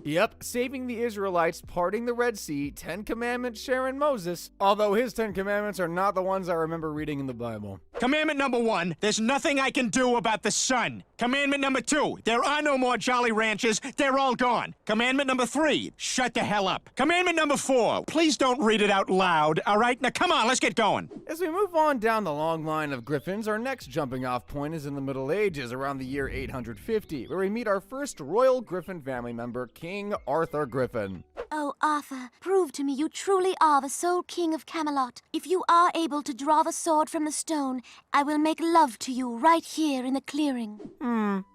Yep, saving the Israelites, parting the Red Sea, 10 Commandments sharing Moses, although his 10 Commandments are not the ones I remember reading in the Bible. Commandment number 1, there's nothing I can do about the sun. Commandment number 2, there are no more Jolly Ranchers, they're all gone. Commandment number 3, shut the hell up. Commandment number 4, please don't read it out loud, all right? Now come on, let's get going. As we move on down the long line of griffins, our next jumping off point is in the Middle Ages, around the year 850, where we meet our first royal griffin family member, King Arthur Griffin. Oh, Arthur, prove to me you truly are the sole king of Camelot. If you are able to draw the sword from the stone, I will make love to you right here in the clearing.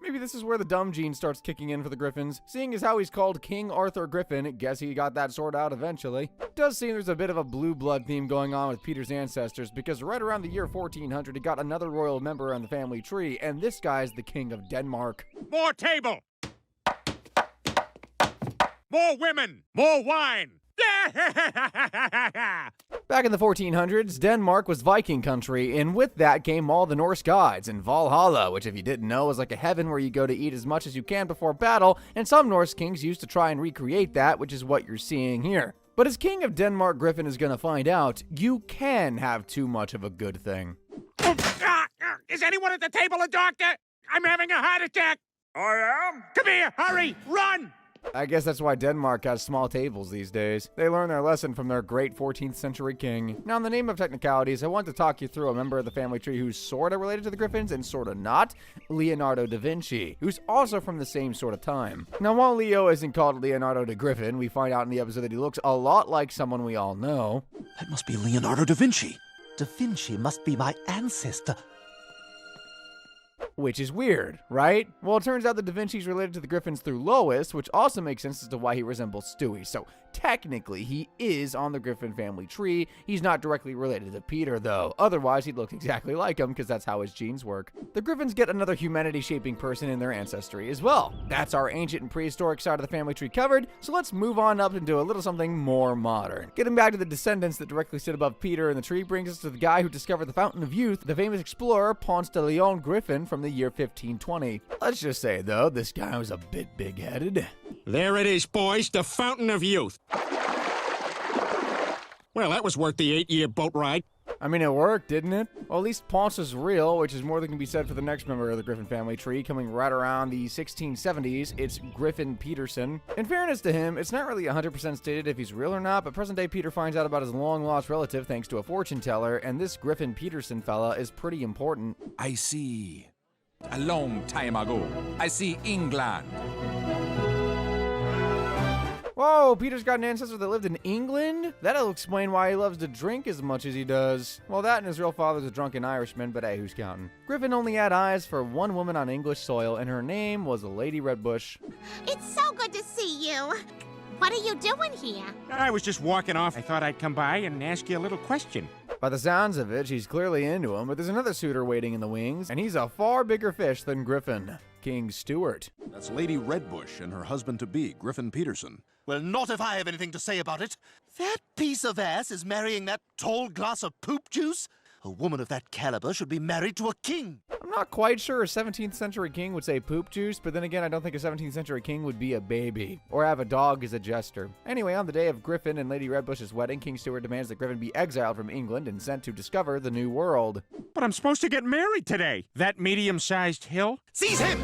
Maybe this is where the dumb gene starts kicking in for the Griffins. Seeing as how he's called King Arthur Griffin, guess he got that sword out eventually. It does seem there's a bit of a blue blood theme going on with Peter's ancestors, because right around the year 1400, he got another royal member on the family tree, and this guy's the King of Denmark. More table! More women! More wine! Back in the 1400s, Denmark was Viking country, and with that came all the Norse gods and Valhalla, which if you didn't know is like a heaven where you go to eat as much as you can before battle, and some Norse kings used to try and recreate that, which is what you're seeing here. But as King of Denmark, Griffin is gonna find out, you can have too much of a good thing. Is anyone at the table a doctor? I'm having a heart attack! I am? Come here, hurry, run! I guess that's why Denmark has small tables these days. They learn their lesson from their great 14th century king. Now, in the name of technicalities, I want to talk you through a member of the family tree who's sorta related to the Griffins and sorta not, Leonardo da Vinci, who's also from the same sort of time. Now, while Leo isn't called Leonardo da Griffin, we find out in the episode that he looks a lot like someone we all know. That must be Leonardo da Vinci. Da Vinci must be my ancestor. Which is weird, right? Well, it turns out that Da Vinci's related to the Griffins through Lois, which also makes sense as to why he resembles Stewie. So technically, he is on the Griffin family tree. He's not directly related to Peter, though. Otherwise, he'd look exactly like him, because that's how his genes work. The Griffins get another humanity-shaping person in their ancestry as well. That's our ancient and prehistoric side of the family tree covered, so let's move on up into a little something more modern. Getting back to the descendants that directly sit above Peter in the tree brings us to the guy who discovered the Fountain of Youth, the famous explorer Ponce de Leon Griffin from the year 1520. Let's just say, though, this guy was a bit big-headed. There it is, boys, the Fountain of Youth. Well, that was worth the 8-year boat ride. I mean, it worked, didn't it? Well, at least Ponce is real, which is more than can be said for the next member of the Griffin family tree, coming right around the 1670s. It's Griffin Peterson. In fairness to him, it's not really 100% stated if he's real or not, but present-day Peter finds out about his long-lost relative thanks to a fortune teller, and this Griffin Peterson fella is pretty important. I see. A long time ago, I see England. Whoa, Peter's got an ancestor that lived in England? That'll explain why he loves to drink as much as he does. Well, that and his real father's a drunken Irishman, but hey, who's counting? Griffin only had eyes for one woman on English soil, and her name was Lady Redbush. It's so good to see you. What are you doing here? I was just walking off. I thought I'd come by and ask you a little question. By the sounds of it, she's clearly into him, but there's another suitor waiting in the wings, and he's a far bigger fish than Griffin. King Stuart. That's Lady Redbush and her husband-to-be, Griffin Peterson. Well, not if I have anything to say about it. That piece of ass is marrying that tall glass of poop juice? A woman of that caliber should be married to a king. I'm not quite sure a 17th century king would say poop juice, but then again, I don't think a 17th century king would be a baby, or have a dog as a jester. Anyway, on the day of Griffin and Lady Redbush's wedding, King Stuart demands that Griffin be exiled from England and sent to discover the New World. But I'm supposed to get married today. That medium-sized hill? Seize him!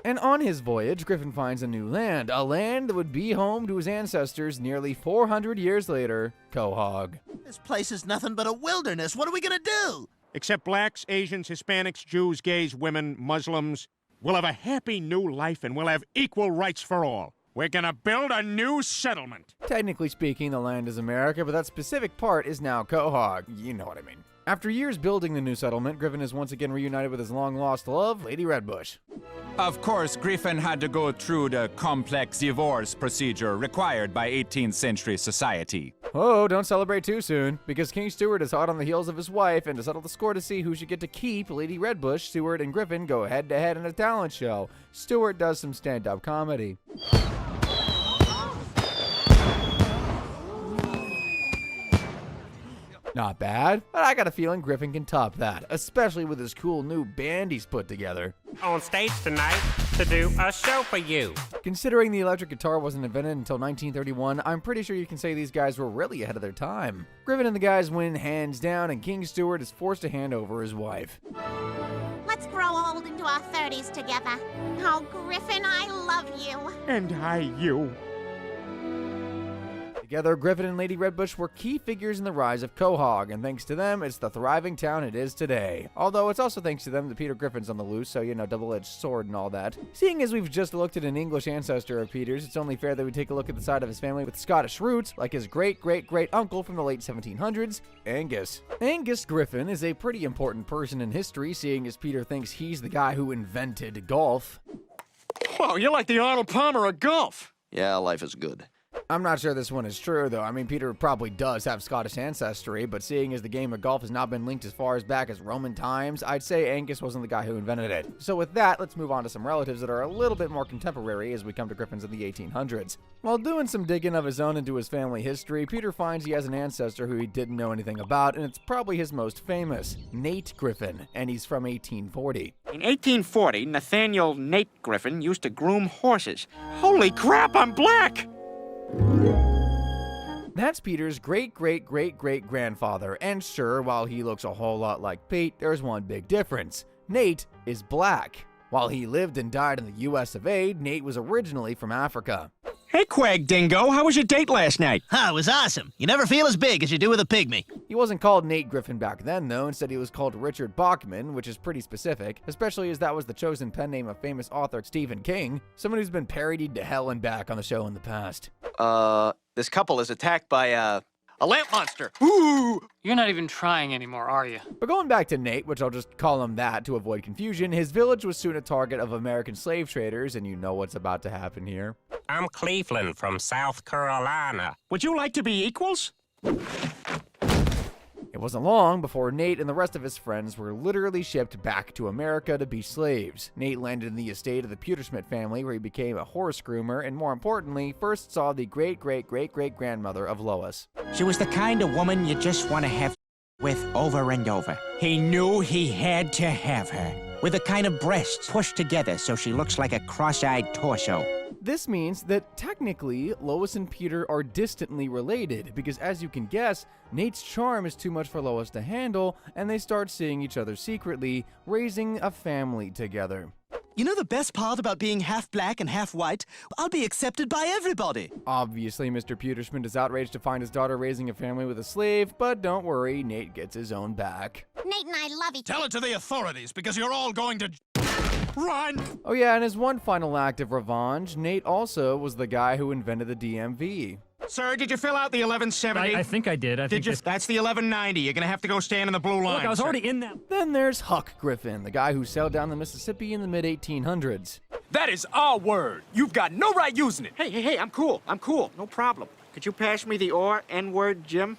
And on his voyage, Griffin finds a new land, a land that would be home to his ancestors nearly 400 years later, Quahog. This place is nothing but a wilderness. What are we gonna do? Except blacks, Asians, Hispanics, Jews, gays, women, Muslims. We'll have a happy new life and we'll have equal rights for all. We're gonna build a new settlement. Technically speaking, the land is America, but that specific part is now Quahog. You know what I mean. After years building the new settlement, Griffin is once again reunited with his long-lost love, Lady Redbush. Of course, Griffin had to go through the complex divorce procedure required by 18th century society. Oh, don't celebrate too soon, because King Stewart is hot on the heels of his wife, and to settle the score to see who should get to keep Lady Redbush, Stewart and Griffin go head-to-head in a talent show. Stewart does some stand-up comedy. Not bad, but I got a feeling Griffin can top that, especially with his cool new band he's put together. On stage tonight to do a show for you. Considering the electric guitar wasn't invented until 1931, I'm pretty sure you can say these guys were really ahead of their time. Griffin and the guys win hands down, and King Stewart is forced to hand over his wife. Let's grow old into our 30s together. Oh, Griffin, I love you. And I you. Together, Griffin and Lady Redbush were key figures in the rise of Quahog, and thanks to them, it's the thriving town it is today. Although it's also thanks to them that Peter Griffin's on the loose, so, you know, double-edged sword and all that. Seeing as we've just looked at an English ancestor of Peter's, it's only fair that we take a look at the side of his family with Scottish roots, like his great-great-great-uncle from the late 1700s, Angus. Angus Griffin is a pretty important person in history, seeing as Peter thinks he's the guy who invented golf. Whoa, you're like the Arnold Palmer of golf. Yeah, life is good. I'm not sure this one is true, though. I mean, Peter probably does have Scottish ancestry, but seeing as the game of golf has not been linked as far as back as Roman times, I'd say Angus wasn't the guy who invented it. So with that, let's move on to some relatives that are a little bit more contemporary as we come to Griffins in the 1800s. While doing some digging of his own into his family history, Peter finds he has an ancestor who he didn't know anything about, and it's probably his most famous, Nate Griffin, and he's from 1840. In 1840, Nathaniel Nate Griffin used to groom horses. Holy crap, I'm black! That's Peter's great-great-great-great-grandfather, and sure, while he looks a whole lot like Pete, there's one big difference. Nate is black. While he lived and died in the US of A, Nate was originally from Africa. Hey, Quag Dingo, how was your date last night? It was awesome. You never feel as big as you do with a pygmy. He wasn't called Nate Griffin back then, though. Instead, he was called Richard Bachman, which is pretty specific, especially as that was the chosen pen name of famous author Stephen King, someone who's been parodied to hell and back on the show in the past. This couple is attacked by a lamp monster. Ooh! You're not even trying anymore, are you? But going back to Nate, which I'll just call him that to avoid confusion, his village was soon a target of American slave traders, and you know what's about to happen here. I'm Cleveland from South Carolina. Would you like to be equals? It wasn't long before Nate and the rest of his friends were literally shipped back to America to be slaves. Nate landed in the estate of the Pewtersmith family, where he became a horse groomer, and more importantly, first saw the great-great-great-great-grandmother of Lois. She was the kind of woman you just want to have with over and over. He knew he had to have her, with the kind of breasts pushed together so she looks like a cross-eyed torso. This means that technically, Lois and Peter are distantly related, because as you can guess, Nate's charm is too much for Lois to handle, and they start seeing each other secretly, raising a family together. You know the best part about being half black and half white? I'll be accepted by everybody. Obviously, Mr. Pewtersmith is outraged to find his daughter raising a family with a slave, but don't worry, Nate gets his own back. Nate and I love each other. Tell it to the authorities, because you're all going to... Run! Oh yeah, and as one final act of revenge, Nate also was the guy who invented the DMV. Sir, did you fill out the 1170? I think I did. That's the 1190. You're gonna have to go stand in the blue line. Look, I was sir. already in that. Then there's Huck Griffin, the guy who sailed down the Mississippi in the mid-1800s. That is our word. You've got no right using it. Hey, I'm cool. No problem. Could you pass me the or N-word, Jim?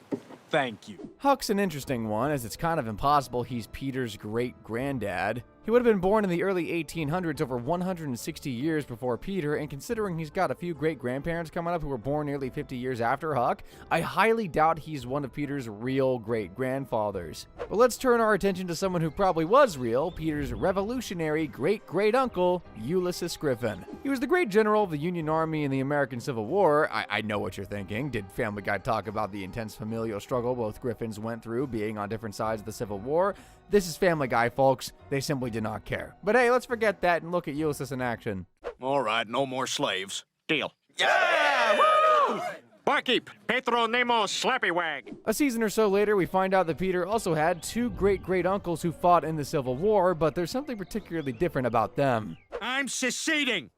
Thank you. Huck's an interesting one, as it's kind of impossible he's Peter's great-granddad. He would have been born in the early 1800s, over 160 years before Peter, and considering he's got a few great-grandparents coming up who were born nearly 50 years after Huck, I highly doubt he's one of Peter's real great-grandfathers. But let's turn our attention to someone who probably was real, Peter's revolutionary great-great-uncle, Ulysses Griffin. He was the great general of the Union Army in the American Civil War. I know what you're thinking. Did Family Guy talk about the intense familial struggle both Griffins went through being on different sides of the Civil War? This is Family Guy, folks. They simply did not care. But hey, let's forget that and look at Ulysses in action. All right, no more slaves. Deal. Yeah! Barkeep, Pedro Nemo Slappywag. A season or so later, we find out that Peter also had two great-great-uncles who fought in the Civil War, but there's something particularly different about them. I'm seceding.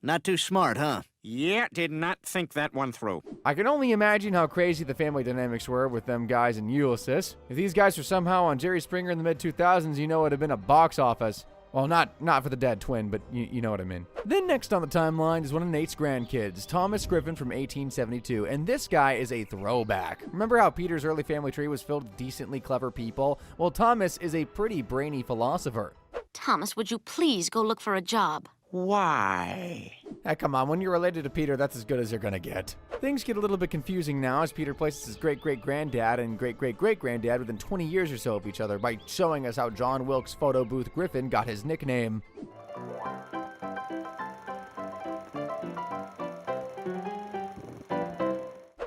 Not too smart, huh? Yeah, did not think that one through. I can only imagine how crazy the family dynamics were with them guys in Ulysses. If these guys were somehow on Jerry Springer in the mid-2000s, you know it would have been a box office. Well, not for the dead twin, but you know what I mean. Then next on the timeline is one of Nate's grandkids, Thomas Griffin from 1872, and this guy is a throwback. Remember how Peter's early family tree was filled with decently clever people? Well, Thomas is a pretty brainy philosopher. Thomas, would you please go look for a job? Why? Come on, when you're related to Peter, that's as good as you're gonna get. Things get a little bit confusing now as Peter places his great-great-granddad and great-great-great-granddad within 20 years or so of each other by showing us how John Wilkes Photo Booth Griffin got his nickname.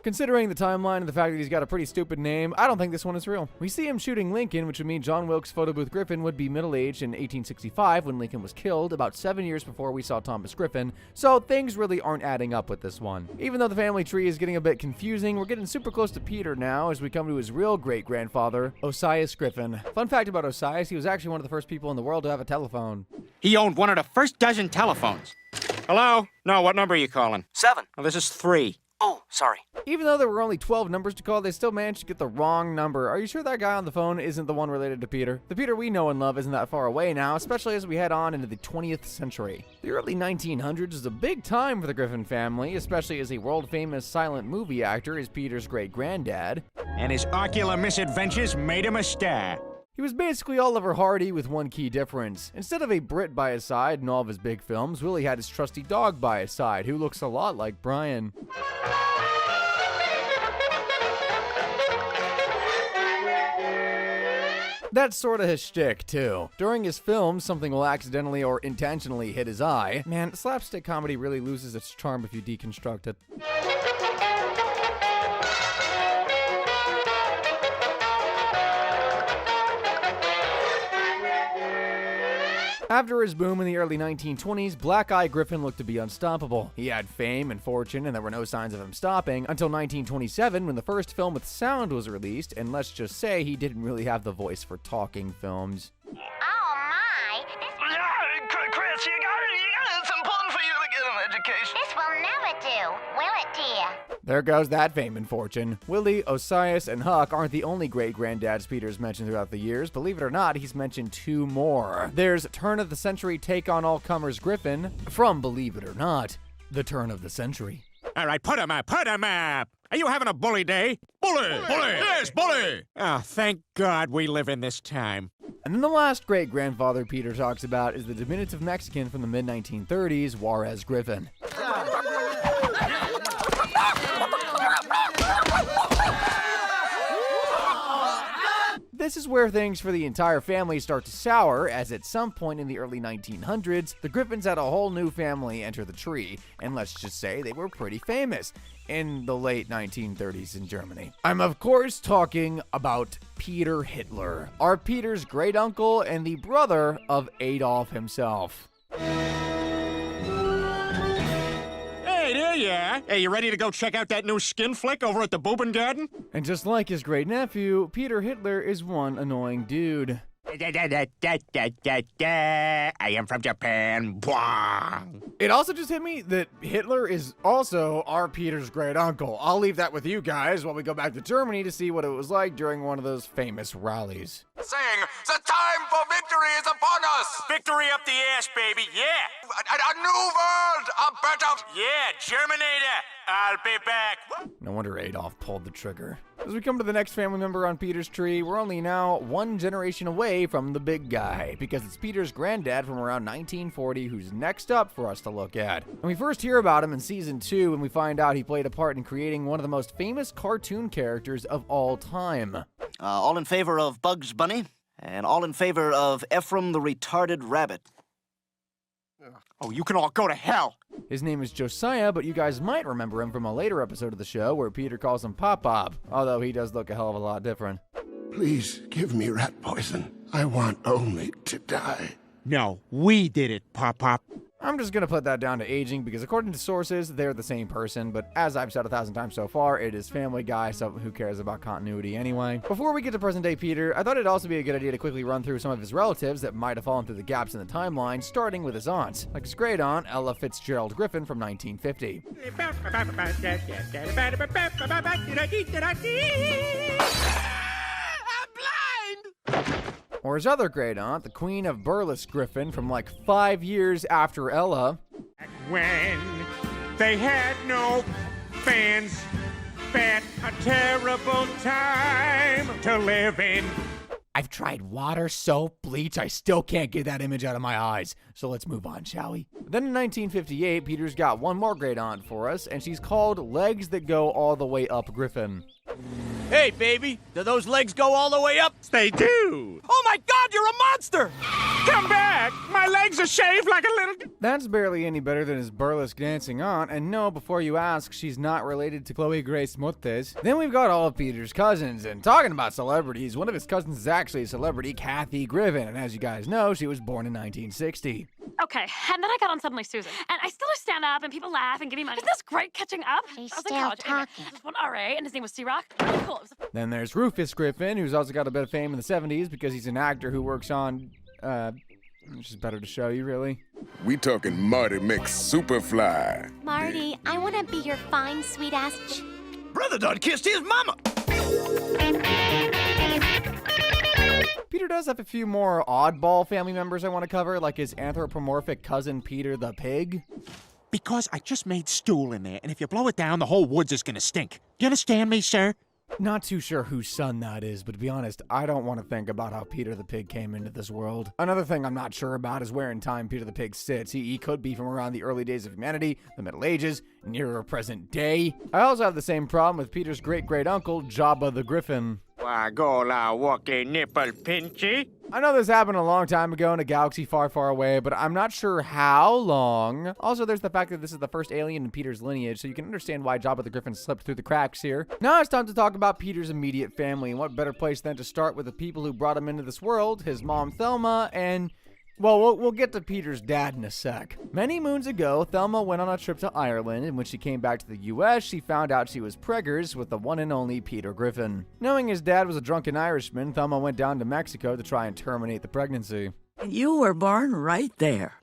Considering the timeline and the fact that he's got a pretty stupid name, I don't think this one is real. We see him shooting Lincoln, which would mean John Wilkes Photo Booth Griffin would be middle-aged in 1865 when Lincoln was killed, about 7 years before we saw Thomas Griffin, so things really aren't adding up with this one. Even though the family tree is getting a bit confusing, we're getting super close to Peter now as we come to his real great-grandfather, Osias Griffin. Fun fact about Osias, he was actually one of the first people in the world to have a telephone. He owned one of the first dozen telephones. Hello? No, what number are you calling? 7. Oh, this is 3. Oh, sorry. Even though there were only 12 numbers to call, they still managed to get the wrong number. Are you sure that guy on the phone isn't the one related to Peter? The Peter we know and love isn't that far away now, especially as we head on into the 20th century. The early 1900s is a big time for the Griffin family, especially as a world-famous silent movie actor is Peter's great-granddad. And his ocular misadventures made him a star. He was basically Oliver Hardy with one key difference. Instead of a Brit by his side in all of his big films, Willie had his trusty dog by his side, who looks a lot like Brian. That's sort of his shtick, too. During his films, something will accidentally or intentionally hit his eye. Man, slapstick comedy really loses its charm if you deconstruct it. After his boom in the early 1920s, Black Eye Griffin looked to be unstoppable. He had fame and fortune, and there were no signs of him stopping until 1927 when the first film with sound was released, and let's just say he didn't really have the voice for talking films. Oh my! Chris, it's important for you to get an education. This will never do, will it, dear? There goes that fame and fortune. Willie, Osias, and Huck aren't the only great-granddads Peter's mentioned throughout the years. Believe it or not, he's mentioned 2 more. There's turn-of-the-century take-on-all-comers Griffin from, believe it or not, the turn of the century. All right, put him up. Are you having a bully day? Bully! Yes, bully! Oh, thank God we live in this time. And then the last great-grandfather Peter talks about is the diminutive Mexican from the mid-1930s, Juarez Griffin. This is where things for the entire family start to sour, as at some point in the early 1900s, the Griffins had a whole new family enter the tree, and let's just say they were pretty famous in the late 1930s in Germany. I'm of course talking about Peter Hitler, our Peter's great uncle and the brother of Adolf himself. Hey, there you are. Hey, you ready to go check out that new skin flick over at the Boobin Garden? And just like his great nephew, Peter Hitler is one annoying dude. I am from Japan. It also just hit me that Hitler is also our Peter's great uncle. I'll leave that with you guys while we go back to Germany to see what it was like during one of those famous rallies. Saying, the time for victory is upon us! Victory up the ass, baby, yeah! A new world, a better... Yeah, Germinator, I'll be back. No wonder Adolf pulled the trigger. As we come to the next family member on Peter's tree, we're only now 1 generation away from the big guy, because it's Peter's granddad from around 1940 who's next up for us to look at. And we first hear about him in season 2 when we find out he played a part in creating one of the most famous cartoon characters of all time. All in favor of Bugs Bunny, and all in favor of Ephraim the Retarded Rabbit. Oh, you can all go to hell. His name is Josiah, but you guys might remember him from a later episode of the show where Peter calls him Pop-Pop, although he does look a hell of a lot different. Please give me rat poison. I want only to die. No, we did it, Pop-Pop. I'm just gonna put that down to aging because according to sources, they're the same person, but as I've said 1,000 times so far, it is Family Guy, so who cares about continuity anyway? Before we get to present day Peter, I thought it'd also be a good idea to quickly run through some of his relatives that might have fallen through the gaps in the timeline, starting with his aunt, like his great aunt, Ella Fitzgerald Griffin from 1950. Or his other great aunt, the Queen of Burlesk Griffin from like 5 years after Ella. When they had no fans, but a terrible time to live in. I've tried water, soap, bleach. I still can't get that image out of my eyes. So let's move on, shall we? Then in 1958, Peter's got one more great aunt for us, and she's called Legs That Go All the Way Up Griffin. Hey, baby, do those legs go all the way up? They do. Oh my God, you're a monster! Come back! My legs are shaved like a little... That's barely any better than his burlesque dancing aunt, and no, before you ask, she's not related to Chloe Grace Moretz. Then we've got all of Peter's cousins, and talking about celebrities, one of his cousins is actually a celebrity, Kathy Griffin, and as you guys know, she was born in 1960. Okay, and then I got on Suddenly Susan, and I still stand up, and people laugh and give me money. Isn't this great catching up? She's I was in still college. Anyway, talking. there was one RA, and his name was C-Rock. Really cool. Then there's Rufus Griffin, who's also got a bit of fame in the 70s because he's an actor who works on, which is better to show you, really. We talking Marty McSuperfly. Marty, I want to be your fine, sweet-ass Brother done kissed his mama. Peter does have a few more oddball family members I want to cover, like his anthropomorphic cousin Peter the Pig. Because I just made stool in there, and if you blow it down, the whole woods is gonna stink. You understand me, sir? Not too sure whose son that is, but to be honest, I don't want to think about how Peter the Pig came into this world. Another thing I'm not sure about is where in time Peter the Pig sits. He could be from around the early days of humanity, the Middle Ages, nearer present day. I also have the same problem with Peter's great-great-uncle, Jabba the Griffin. Why, go la walkie nipple pinchy. I know this happened a long time ago in a galaxy far, far away, but I'm not sure how long. Also, there's the fact that this is the first alien in Peter's lineage, so you can understand why Jabba the Griffin slipped through the cracks here. Now it's time to talk about Peter's immediate family, and what better place than to start with the people who brought him into this world, his mom Thelma, and... well, we'll get to Peter's dad in a sec. Many moons ago, Thelma went on a trip to Ireland, and when she came back to the US, she found out she was preggers with the one and only Peter Griffin. Knowing his dad was a drunken Irishman, Thelma went down to Mexico to try and terminate the pregnancy. You were born right there.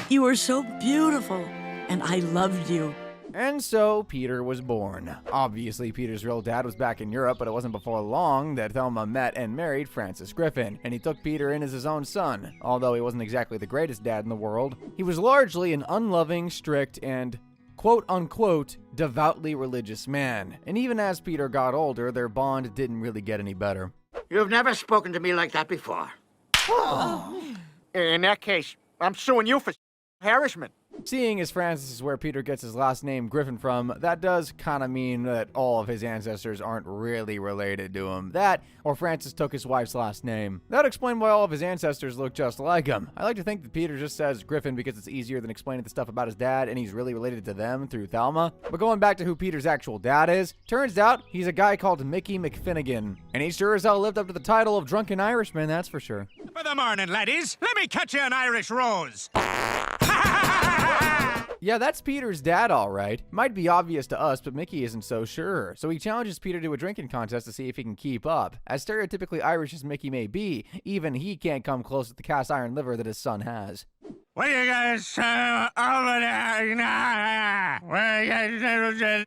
You were so beautiful, and I loved you. And so Peter was born. Obviously, Peter's real dad was back in Europe, but it wasn't before long that Thelma met and married Francis Griffin, and he took Peter in as his own son. Although he wasn't exactly the greatest dad in the world, he was largely an unloving, strict, and quote-unquote devoutly religious man. And even as Peter got older, their bond didn't really get any better. You've never spoken to me like that before. In that case, I'm suing you for harassment. Seeing as Francis is where Peter gets his last name Griffin from, that does kind of mean that all of his ancestors aren't really related to him. That, or Francis took his wife's last name. That would explain why all of his ancestors look just like him. I like to think that Peter just says Griffin because it's easier than explaining the stuff about his dad, and he's really related to them through Thelma. But going back to who Peter's actual dad is, turns out he's a guy called Mickey McFinnigan. And he sure as hell lived up to the title of Drunken Irishman, that's for sure. For the morning, laddies. Let me cut you an Irish rose. Yeah, that's Peter's dad, all right. Might be obvious to us, but Mickey isn't so sure. So he challenges Peter to a drinking contest to see if he can keep up. As stereotypically Irish as Mickey may be, even he can't come close to the cast iron liver that his son has. What are you guys over there? What you guys...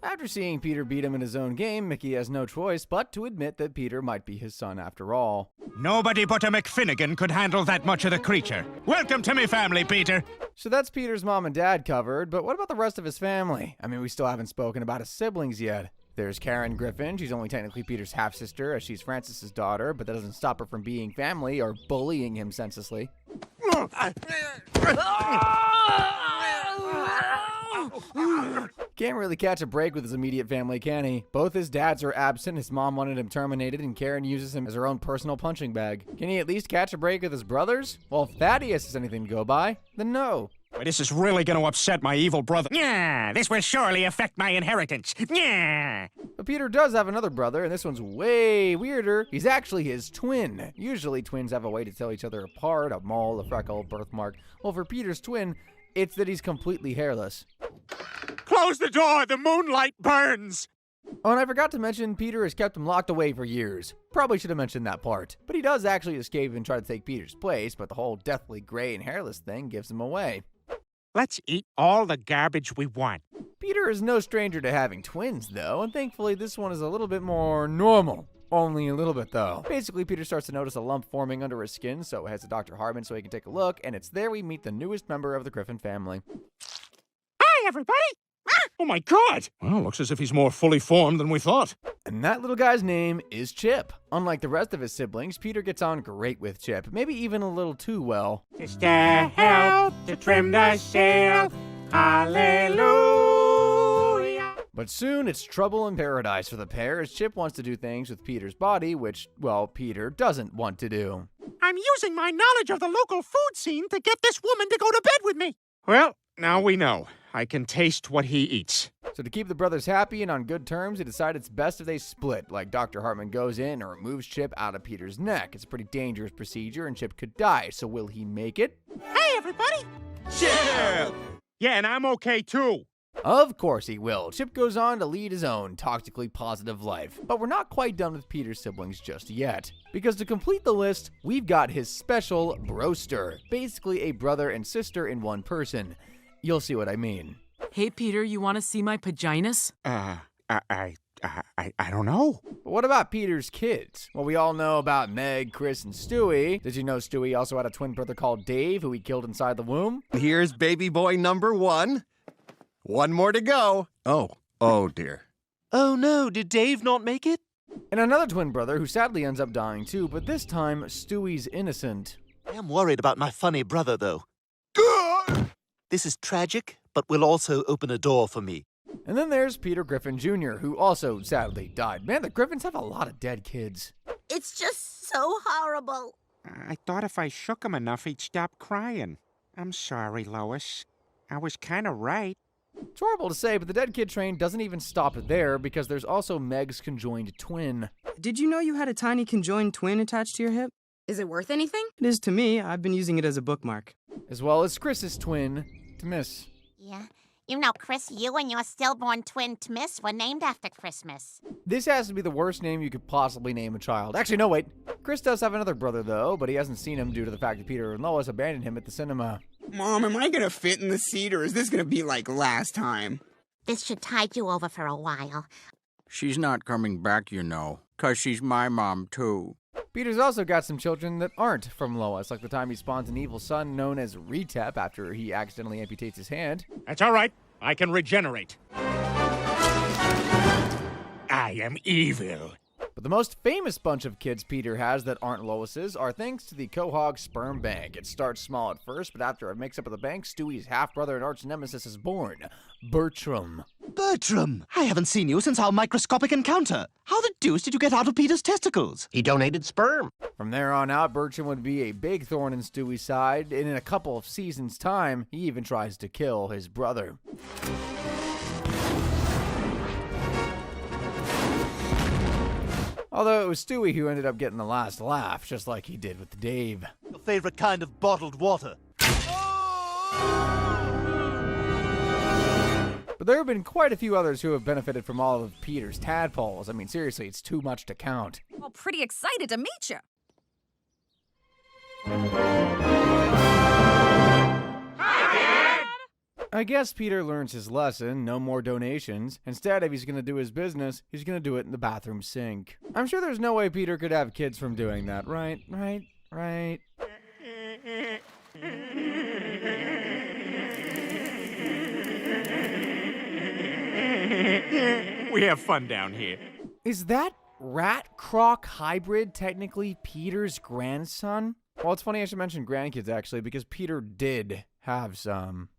After seeing Peter beat him in his own game, Mickey has no choice but to admit that Peter might be his son after all. Nobody but a McFinnigan could handle that much of the creature. Welcome to me family, Peter. So that's Peter's mom and dad covered, but what about the rest of his family? I mean, we still haven't spoken about his siblings yet. There's Karen Griffin. She's only technically Peter's half-sister, as she's Francis's daughter, but that doesn't stop her from being family or bullying him senselessly. Can't really catch a break with his immediate family, can he? Both his dads are absent, his mom wanted him terminated, and Karen uses him as her own personal punching bag. Can he at least catch a break with his brothers? Well, if Thaddeus is anything to go by, then no. This is really going to upset my evil brother. Yeah, this will surely affect my inheritance. Yeah. But Peter does have another brother, and this one's way weirder. He's actually his twin. Usually twins have a way to tell each other apart, a mole, a freckle, birthmark. Well, for Peter's twin, it's that he's completely hairless. Close the door, the moonlight burns. Oh, and I forgot to mention, Peter has kept him locked away for years. Probably should have mentioned that part. But he does actually escape and try to take Peter's place, but the whole deathly gray and hairless thing gives him away. Let's eat all the garbage we want. Peter is no stranger to having twins, though, and thankfully this one is a little bit more normal. Only a little bit, though. Basically, Peter starts to notice a lump forming under his skin, so heads to Dr. Hartman so he can take a look, and it's there we meet the newest member of the Griffin family. Hi, everybody. Oh, my God. Well, looks as if he's more fully formed than we thought. And that little guy's name is Chip. Unlike the rest of his siblings, Peter gets on great with Chip, maybe even a little too well. Sister, help to trim the sail. Hallelujah. But soon it's trouble in paradise for the pair as Chip wants to do things with Peter's body, which, well, Peter doesn't want to do. I'm using my knowledge of the local food scene to get this woman to go to bed with me. Well, now we know. I can taste what he eats. So to keep the brothers happy and on good terms, they decide it's best if they split, like Dr. Hartman goes in and removes Chip out of Peter's neck. It's a pretty dangerous procedure and Chip could die, so will he make it? Hey, everybody! Chip! Yeah, and I'm okay too. Of course he will. Chip goes on to lead his own toxically positive life. But we're not quite done with Peter's siblings just yet. Because to complete the list, we've got his special broster. Basically a brother and sister in one person. You'll see what I mean. Hey, Peter, you want to see my paginas? I don't know. But what about Peter's kids? Well, we all know about Meg, Chris, and Stewie. Did you know Stewie also had a twin brother called Dave, who he killed inside the womb? Here's baby boy number 1. One more to go. Oh dear. Oh no, did Dave not make it? And another twin brother who sadly ends up dying too, but this time Stewie's innocent. I am worried about my funny brother, though. This is tragic, but will also open a door for me. And then there's Peter Griffin Jr., who also sadly died. Man, the Griffins have a lot of dead kids. It's just so horrible. I thought if I shook him enough, he'd stop crying. I'm sorry, Lois. I was kind of right. It's horrible to say, but the dead kid train doesn't even stop there because there's also Meg's conjoined twin. Did you know you had a tiny conjoined twin attached to your hip? Is it worth anything? It is to me. I've been using it as a bookmark. As well as Chris's twin, Tmiss. Yeah. You know, Chris, you and your stillborn twin Tmiss were named after Christmas. This has to be the worst name you could possibly name a child. Actually, no, wait. Chris does have another brother, though, but he hasn't seen him due to the fact that Peter and Lois abandoned him at the cinema. Mom, am I gonna fit in the seat, or is this gonna be like last time? This should tide you over for a while. She's not coming back, you know, 'cause she's my mom, too. Peter's also got some children that aren't from Lois, like the time he spawns an evil son known as Retep after he accidentally amputates his hand. That's all right. I can regenerate. I am evil. But the most famous bunch of kids Peter has that aren't Lois's are thanks to the Quahog sperm bank. It starts small at first, but after it makes up of the bank, Stewie's half-brother and arch-nemesis is born, Bertram. Bertram! I haven't seen you since our microscopic encounter. How the deuce did you get out of Peter's testicles? He donated sperm. From there on out, Bertram would be a big thorn in Stewie's side, and in a couple of seasons' time, he even tries to kill his brother. Although it was Stewie who ended up getting the last laugh, just like he did with Dave. Your favorite kind of bottled water. But there have been quite a few others who have benefited from all of Peter's tadpoles. I mean, seriously, it's too much to count. Well, pretty excited to meet you. I guess Peter learns his lesson, no more donations. Instead, if he's gonna do his business, he's gonna do it in the bathroom sink. I'm sure there's no way Peter could have kids from doing that, right? Right? We have fun down here. Is that rat-croc hybrid technically Peter's grandson? Well, it's funny I should mention grandkids, actually, because Peter did have some.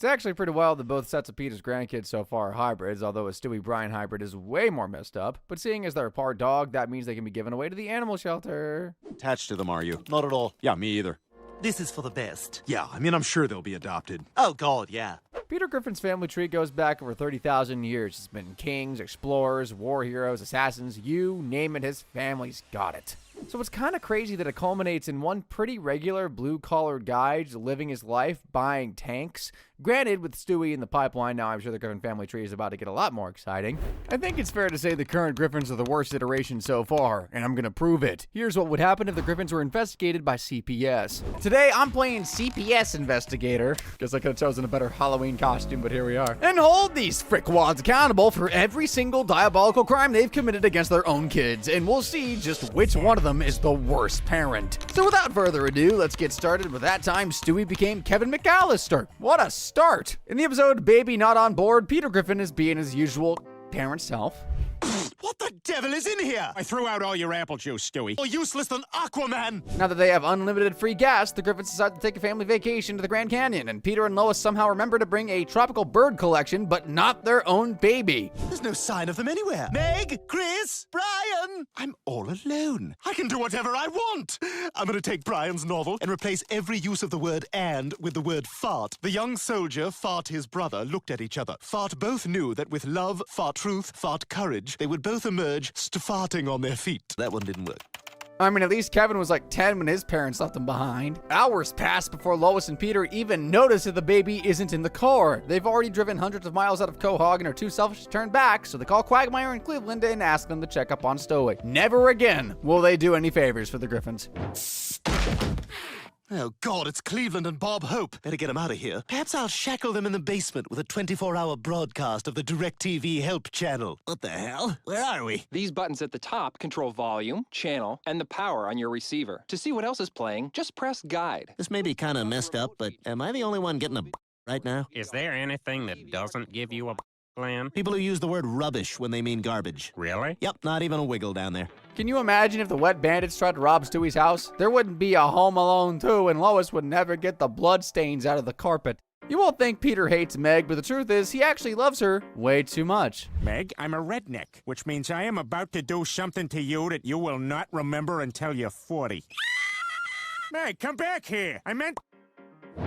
It's actually pretty wild that both sets of Peter's grandkids so far are hybrids, although a Stewie Brian hybrid is way more messed up. But seeing as they're a part dog, that means they can be given away to the animal shelter. Attached to them, are you? Not at all. Yeah, me either. This is for the best. Yeah, I mean, I'm sure they'll be adopted. Oh, God, yeah. Peter Griffin's family tree goes back over 30,000 years. It's been kings, explorers, war heroes, assassins, you name it, his family's got it. So it's kind of crazy that it culminates in one pretty regular blue-collar guy just living his life buying tanks. Granted, with Stewie in the pipeline, now I'm sure the Griffin family tree is about to get a lot more exciting. I think it's fair to say the current Griffins are the worst iteration so far, and I'm gonna prove it. Here's what would happen if the Griffins were investigated by CPS. Today, I'm playing CPS investigator. Guess I could have chosen a better Halloween costume, but here we are. And hold these frickwads accountable for every single diabolical crime they've committed against their own kids, and we'll see just which one of them is the worst parent. So without further ado, let's get started with that time Stewie became Kevin McAllister. What a start! In the episode Baby Not On Board, Peter Griffin is being his usual parent self. What the devil is in here? I threw out all your apple juice, Stewie. More useless than Aquaman! Now that they have unlimited free gas, the Griffins decide to take a family vacation to the Grand Canyon, and Peter and Lois somehow remember to bring a tropical bird collection, but not their own baby. There's no sign of them anywhere. Meg, Chris, Brian! I'm all alone. I can do whatever I want. I'm gonna take Brian's novel and replace every use of the word "and" with the word "fart." The young soldier, Fart his brother, looked at each other. Fart both knew that with love, fart truth, fart courage, they would both emerge farting on their feet. That one didn't work. I mean, at least Kevin was like 10 when his parents left him behind. Hours pass before Lois and Peter even notice that the baby isn't in the car. They've already driven hundreds of miles out of Quahog and are too selfish to turn back, so they call Quagmire in Cleveland and ask them to check up on Stowaway. Never again will they do any favors for the Griffins. Oh, God, it's Cleveland and Bob Hope. Better get them out of here. Perhaps I'll shackle them in the basement with a 24-hour broadcast of the DirecTV Help channel. What the hell? Where are we? These buttons at the top control volume, channel, and the power on your receiver. To see what else is playing, just press guide. This may be kind of messed up, but am I the only one getting a right now? Is there anything that doesn't give you a Glenn? People who use the word rubbish when they mean garbage. Really? Yep, not even a wiggle down there. Can you imagine if the wet bandits tried to rob Stewie's house? There wouldn't be a Home Alone 2, and Lois would never get the blood stains out of the carpet. You won't think Peter hates Meg, but the truth is he actually loves her way too much. Meg, I'm a redneck, which means I am about to do something to you that you will not remember until you're 40. Meg, come back here. I meant...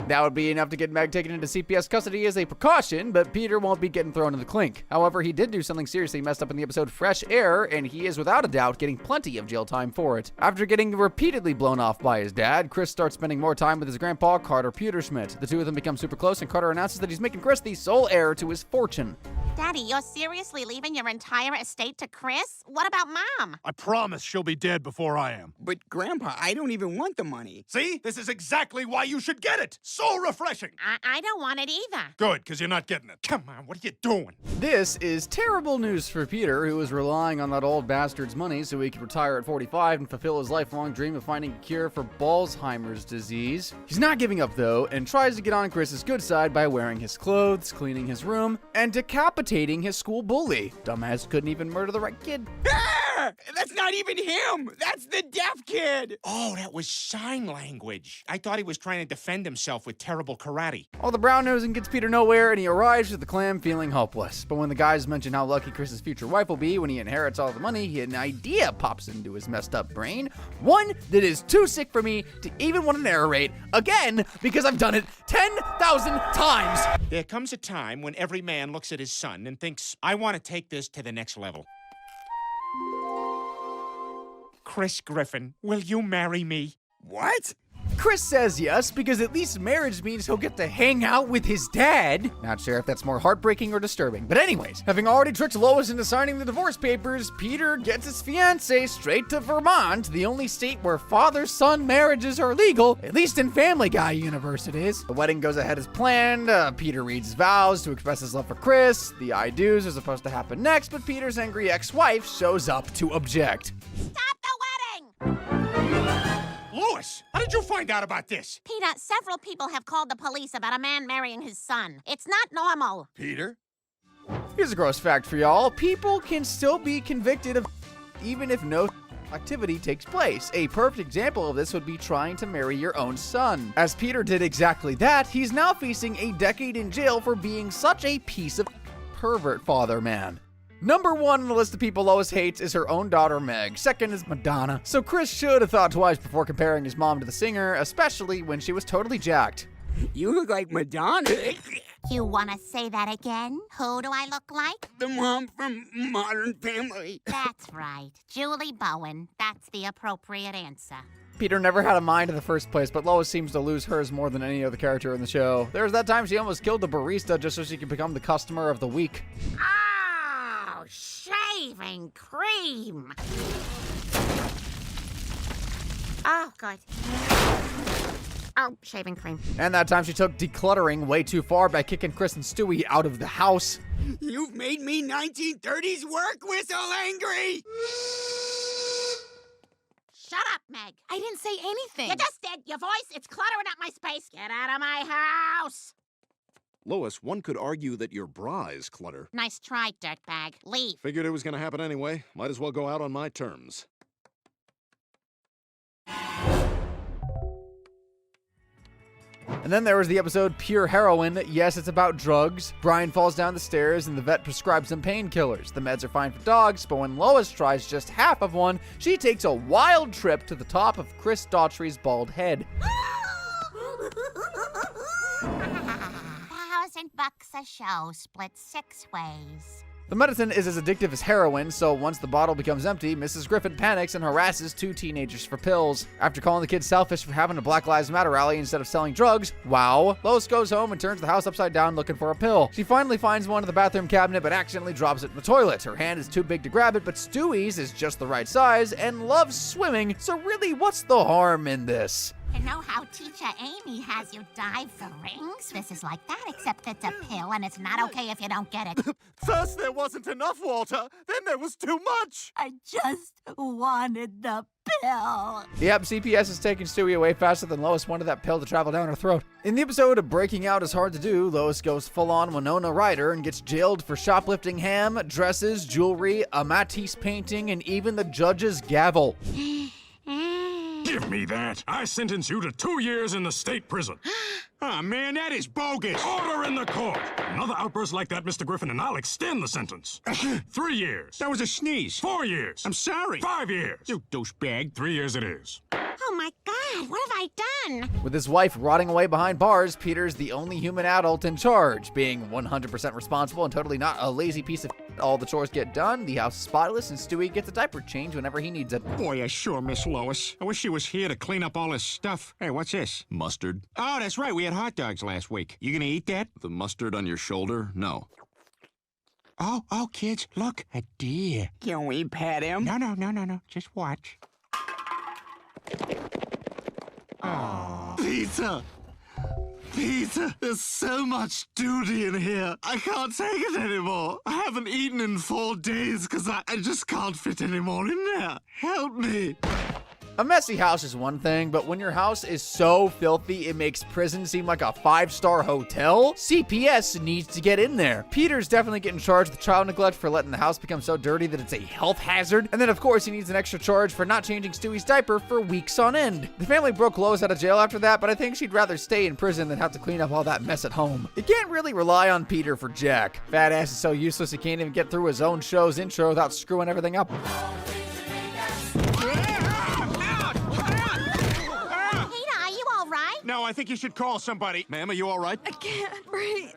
That would be enough to get Meg taken into CPS custody as a precaution, but Peter won't be getting thrown in the clink. However, he did do something seriously messed up in the episode Fresh Air, and he is without a doubt getting plenty of jail time for it. After getting repeatedly blown off by his dad, Chris starts spending more time with his grandpa, Carter Pewterschmidt. The two of them become super close, and Carter announces that he's making Chris the sole heir to his fortune. Daddy, you're seriously leaving your entire estate to Chris? What about Mom? I promise she'll be dead before I am. But, Grandpa, I don't even want the money. See? This is exactly why you should get it. So refreshing. I don't want it either. Good, because you're not getting it. Come on, what are you doing? This is terrible news for Peter, who is relying on that old bastard's money so he can retire at 45 and fulfill his lifelong dream of finding a cure for Alzheimer's disease. He's not giving up, though, and tries to get on Chris's good side by wearing his clothes, cleaning his room, and decapitating his school bully. Dumbass couldn't even murder the right kid. Ah! That's not even him! That's the deaf kid! Oh, that was sign language. I thought he was trying to defend himself with terrible karate. All the brown nosing gets Peter nowhere, and he arrives at the clam feeling hopeless. But when the guys mention how lucky Chris's future wife will be when he inherits all the money, an idea pops into his messed up brain. One that is too sick for me to even want to narrate, again, because I've done it 10,000 times. There comes a time when every man looks at his son and thinks, I want to take this to the next level. Chris Griffin, will you marry me? What? Chris says yes, because at least marriage means he'll get to hang out with his dad. Not sure if that's more heartbreaking or disturbing. But anyways, having already tricked Lois into signing the divorce papers, Peter gets his fiancée straight to Vermont, the only state where father-son marriages are legal, at least in Family Guy universe it is. The wedding goes ahead as planned. Peter reads vows to express his love for Chris. The I-do's are supposed to happen next, but Peter's angry ex-wife shows up to object. Stop the wedding! Lois, how did you find out about this? Peter, several people have called the police about a man marrying his son. It's not normal. Peter? Here's a gross fact for y'all. People can still be convicted of even if no activity takes place. A perfect example of this would be trying to marry your own son. As Peter did exactly that, he's now facing a decade in jail for being such a piece of pervert father man. Number 1 on the list of people Lois hates is her own daughter Meg. Second is Madonna. So Chris should have thought twice before comparing his mom to the singer, especially when she was totally jacked. You look like Madonna. You want to say that again? Who do I look like? The mom from Modern Family. That's right. Julie Bowen. That's the appropriate answer. Peter never had a mind in the first place, but Lois seems to lose hers more than any other character in the show. There's that time she almost killed the barista just so she could become the customer of the week. Oh, shaving cream. Oh, good. Oh, shaving cream. And that time she took decluttering way too far by kicking Chris and Stewie out of the house. You've made me 1930s work whistle angry! Shut up, Meg. I didn't say anything. You just did. Your voice, it's cluttering up my space. Get out of my house. Lois, one could argue that your bra is clutter. Nice try, dirtbag. Leave. Figured it was going to happen anyway. Might as well go out on my terms. And then there was the episode Pure Heroin. Yes, it's about drugs. Brian falls down the stairs and the vet prescribes some painkillers. The meds are fine for dogs, but when Lois tries just half of one, she takes a wild trip to the top of Chris Daughtry's bald head. $1,000 a show, split 6 ways. The medicine is as addictive as heroin, so once the bottle becomes empty, Mrs. Griffin panics and harasses 2 teenagers for pills. After calling the kids selfish for having a Black Lives Matter rally instead of selling drugs, wow, Lois goes home and turns the house upside down looking for a pill. She finally finds one in the bathroom cabinet but accidentally drops it in the toilet. Her hand is too big to grab it, but Stewie's is just the right size and loves swimming, so really what's the harm in this? You know how Teacher Amy has you dive for rings? This is like that, except it's a pill, and it's not okay if you don't get it. First there wasn't enough water, then there was too much. I just wanted the pill. Yep, CPS is taking Stewie away faster than Lois wanted that pill to travel down her throat. In the episode of Breaking Out is Hard to Do, Lois goes full-on Winona Ryder and gets jailed for shoplifting ham, dresses, jewelry, a Matisse painting, and even the judge's gavel. Give me that. I sentence you to 2 years in the state prison. Oh, man, that is bogus. Order in the court. Another outburst like that, Mr. Griffin, and I'll extend the sentence. 3 years. That was a sneeze. 4 years. I'm sorry. 5 years. You douchebag. 3 years it is. Oh my God, what have I done? With his wife rotting away behind bars, Peter's the only human adult in charge, being 100% responsible and totally not a lazy piece of shit. All the chores get done, the house is spotless, and Stewie gets a diaper change whenever he needs it. Boy, I sure miss Lois. I wish she was here to clean up all this stuff. Hey, what's this? Mustard. Oh, that's right. We had hot dogs last week. You gonna eat that? The mustard on your shoulder? No. Oh, kids, look, a deer. Can we pet him? No. Just watch. Peter! Peter, there's so much duty in here. I can't take it anymore. I haven't eaten in 4 days because I just can't fit any more in there. Help me. A messy house is one thing, but when your house is so filthy it makes prison seem like a 5-star hotel, CPS needs to get in there. Peter's definitely getting charged with child neglect for letting the house become so dirty that it's a health hazard, and then of course he needs an extra charge for not changing Stewie's diaper for weeks on end. The family broke Lois out of jail after that, but I think she'd rather stay in prison than have to clean up all that mess at home. You can't really rely on Peter for jack. Fat ass is so useless he can't even get through his own show's intro without screwing everything up. No, I think you should call somebody. Ma'am, are you all right? I can't breathe.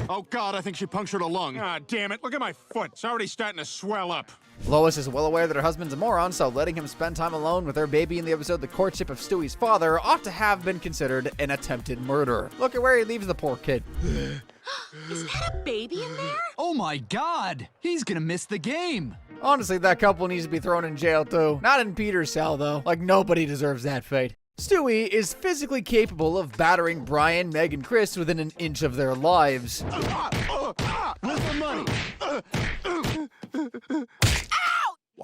Oh, God, I think she punctured a lung. Ah, damn it. Look at my foot. It's already starting to swell up. Lois is well aware that her husband's a moron, so letting him spend time alone with their baby in the episode The Courtship of Stewie's Father ought to have been considered an attempted murder. Look at where he leaves the poor kid. Is that a baby in there? Oh my God! He's gonna miss the game! Honestly, that couple needs to be thrown in jail too. Not in Peter's cell, though. Like, nobody deserves that fate. Stewie is physically capable of battering Brian, Meg, and Chris within an inch of their lives. Where's the money?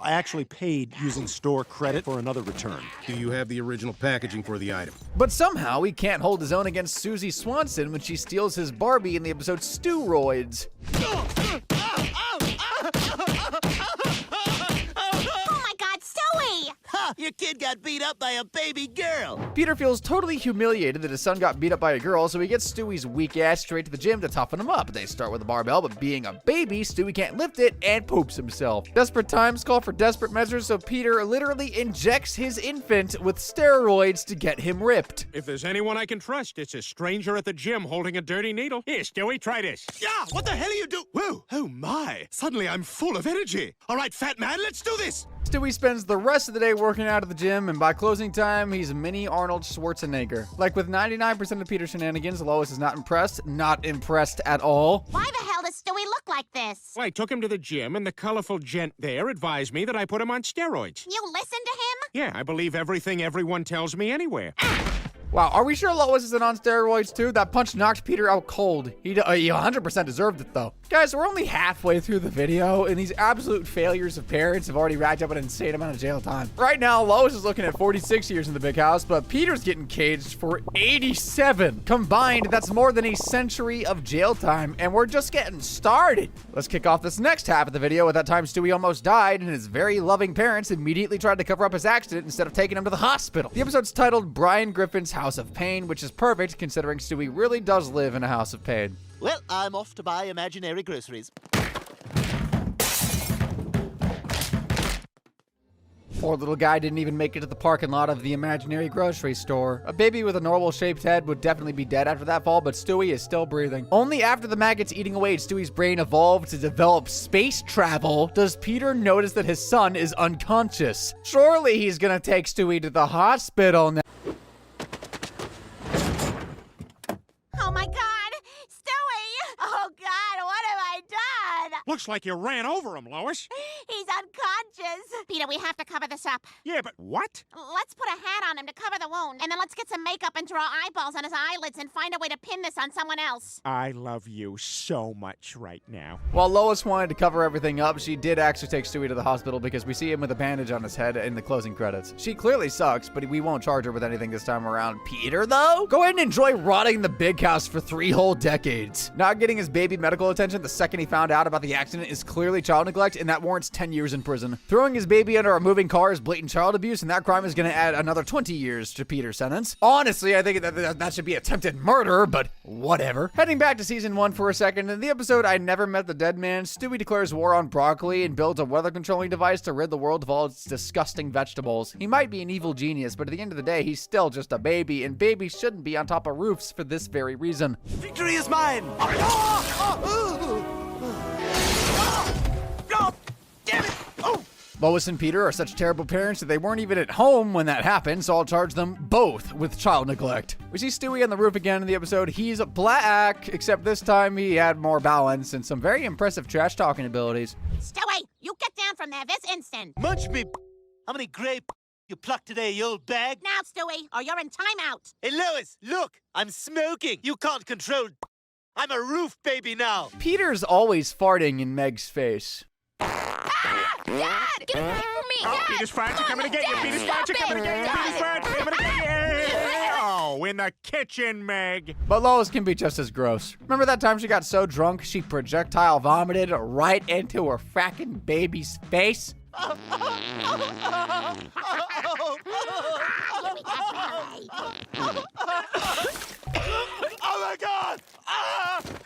I actually paid using store credit for another return. Do you have the original packaging for the item? But somehow he can't hold his own against Susie Swanson when she steals his Barbie in the episode Stew-roids. Oh my God, Stewie! got beat up by a baby girl. Peter feels totally humiliated that his son got beat up by a girl, so he gets Stewie's weak ass straight to the gym to toughen him up. They start with a barbell, but being a baby, Stewie can't lift it and poops himself. Desperate times call for desperate measures, so Peter literally injects his infant with steroids to get him ripped. If there's anyone I can trust, it's a stranger at the gym holding a dirty needle. Here, Stewie, try this. Yeah, what the hell are you doing? Whoa, oh my. Suddenly I'm full of energy. All right, fat man, let's do this. Stewie spends the rest of the day working out at the gym, and by closing time, he's mini Arnold Schwarzenegger. Like with 99% of Peter's shenanigans, Lois is not impressed at all. Why the hell does Stewie look like this? Well, I took him to the gym, and the colorful gent there advised me that I put him on steroids. You listen to him? Yeah, I believe everything everyone tells me anywhere. Wow, are we sure Lois isn't on steroids too? That punch knocked Peter out cold. He 100% deserved it though. Guys, we're only halfway through the video, and these absolute failures of parents have already racked up an insane amount of jail time. Right now, Lois is looking at 46 years in the big house, but Peter's getting caged for 87. Combined, that's more than a century of jail time, and we're just getting started. Let's kick off this next half of the video with that time Stewie almost died, and his very loving parents immediately tried to cover up his accident instead of taking him to the hospital. The episode's titled Brian Griffin's House of Pain, which is perfect considering Stewie really does live in a house of pain. Well, I'm off to buy imaginary groceries. Poor little guy didn't even make it to the parking lot of the imaginary grocery store. A baby with a normal-shaped head would definitely be dead after that fall, but Stewie is still breathing. Only after the maggots eating away at Stewie's brain evolved to develop space travel does Peter notice that his son is unconscious. Surely he's gonna take Stewie to the hospital now. Oh my God! Stewie! Oh God, what have I done? Looks like you ran over him, Lois. He's unconscious. Peter, we have to cover this up. Yeah, but what? Let's put a hat on him to cover the wound, and then let's get some makeup and draw eyeballs on his eyelids and find a way to pin this on someone else. I love you so much right now. While Lois wanted to cover everything up, she did actually take Stewie to the hospital because we see him with a bandage on his head in the closing credits. She clearly sucks, but we won't charge her with anything this time around. Peter, though? Go ahead and enjoy rotting in the big house for 3 whole decades. Not getting his baby medical attention the second he found out about the accident is clearly child neglect, and that warrants 10 years in prison. Throwing his baby under a moving car is blatant child abuse, and that crime is going to add another 20 years to Peter's sentence. Honestly, I think that should be attempted murder, but whatever. Heading back to season 1 for a second, in the episode I Never Met the Dead Man, Stewie declares war on broccoli and builds a weather controlling device to rid the world of all its disgusting vegetables. He might be an evil genius, but at the end of the day, he's still just a baby, and babies shouldn't be on top of roofs for this very reason. Victory is mine! Damn it! Oh! Lois and Peter are such terrible parents that they weren't even at home when that happened, so I'll charge them both with child neglect. We see Stewie on the roof again in the episode. He's black, except this time he had more balance and some very impressive trash talking abilities. Stewie, you get down from there this instant. Munch me! How many grape you plucked today, you old bag? Now, Stewie, or you're in timeout. Hey, Lois, look! I'm smoking! You can't control... I'm a roof baby now! Peter's always farting in Meg's face. Dad! Get away from me! Oh, Dad! Peter's farts are coming to get you! Peter's farts are coming to get you! Peter's farts are coming to get you! Oh, in the kitchen, Meg! But Lois can be just as gross. Remember that time she got so drunk she projectile vomited right into her fracking baby's face? Oh my God!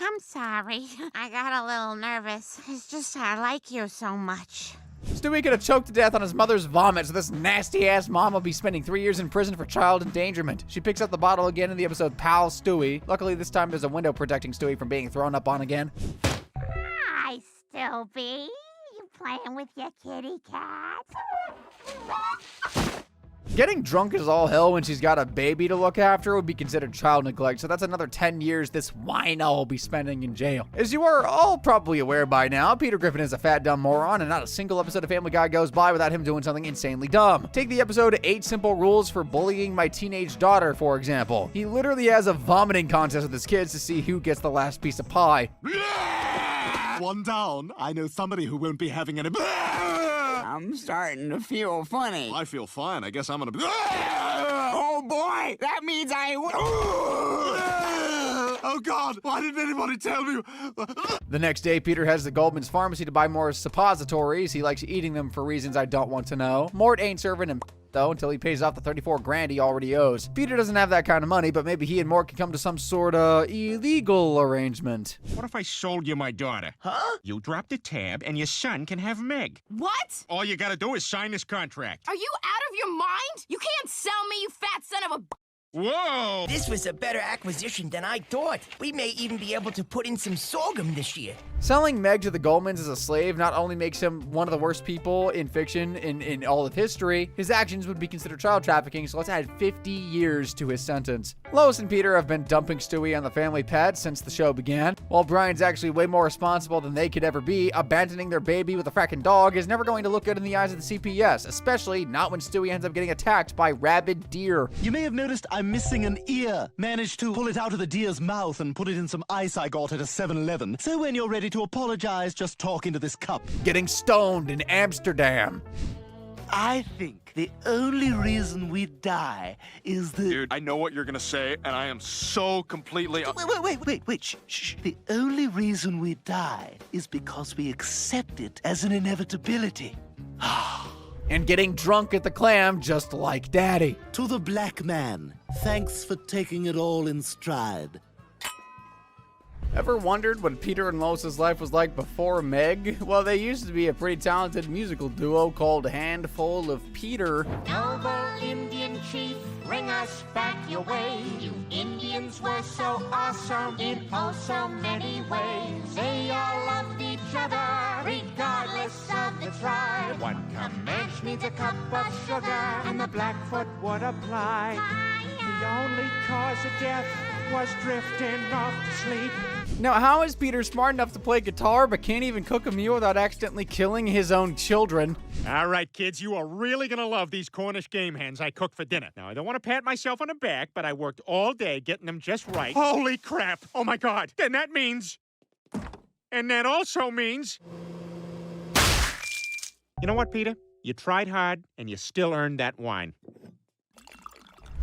I'm sorry. I got a little nervous. It's just I like you so much. Stewie could have choked to death on his mother's vomit, so this nasty-ass mom will be spending 3 years in prison for child endangerment. She picks up the bottle again in the episode Pal Stewie. Luckily, this time there's a window protecting Stewie from being thrown up on again. Hi, Stewie. You playing with your kitty cat? Getting drunk as all hell when she's got a baby to look after would be considered child neglect, so that's another 10 years this wino will be spending in jail. As you are all probably aware by now, Peter Griffin is a fat, dumb moron, and not a single episode of Family Guy goes by without him doing something insanely dumb. Take the episode 8 Simple Rules for Bullying My Teenage Daughter, for example. He literally has a vomiting contest with his kids to see who gets the last piece of pie. One down. I know somebody who won't be having any... I'm starting to feel funny. I feel fine. I guess I'm gonna... Oh boy, that means I... Oh God, why didn't anybody tell me? The next day, Peter heads to Goldman's pharmacy to buy more suppositories. He likes eating them for reasons I don't want to know. Mort ain't serving him though, until he pays off the 34 grand he already owes. Peter doesn't have that kind of money, but maybe he and Mort can come to some sort of illegal arrangement. What if I sold you my daughter? Huh? You drop the tab, and your son can have Meg. What? All you gotta do is sign this contract. Are you out of your mind? You can't sell me, you fat son of a... Whoa! This was a better acquisition than I thought. We may even be able to put in some sorghum this year. Selling Meg to the Goldmans as a slave not only makes him one of the worst people in fiction in all of history, his actions would be considered child trafficking, so let's add 50 years to his sentence. Lois and Peter have been dumping Stewie on the family pet since the show began. While Brian's actually way more responsible than they could ever be, abandoning their baby with a fracking dog is never going to look good in the eyes of the CPS, especially not when Stewie ends up getting attacked by rabid deer. You may have noticed I'm missing an ear. Managed to pull it out of the deer's mouth and put it in some ice I got at a 7-Eleven. So when you're ready to apologize, just talk into this cup. Getting stoned in Amsterdam. I think the only reason we die is the... Dude, I know what you're gonna say, and I am so completely... Wait, shh. The only reason we die is because we accept it as an inevitability. And getting drunk at the clam just like Daddy. To the black man, thanks for taking it all in stride. Ever wondered what Peter and Lois's life was like before Meg? Well, they used to be a pretty talented musical duo called Handful of Peter. Noble Indian chief, bring us back your way. You Indians were so awesome in oh so many ways. They all loved each other, regardless of the tribe. One Comanche needs a cup of sugar, and the Blackfoot would apply. The only cause of death was drifting off to sleep. Now, how is Peter smart enough to play guitar but can't even cook a meal without accidentally killing his own children? All right, kids, you are really gonna love these Cornish game hens I cooked for dinner. Now, I don't want to pat myself on the back, but I worked all day getting them just right. Holy crap! Oh my God! Then that means... And that also means... You know what, Peter? You tried hard, and you still earned that wine.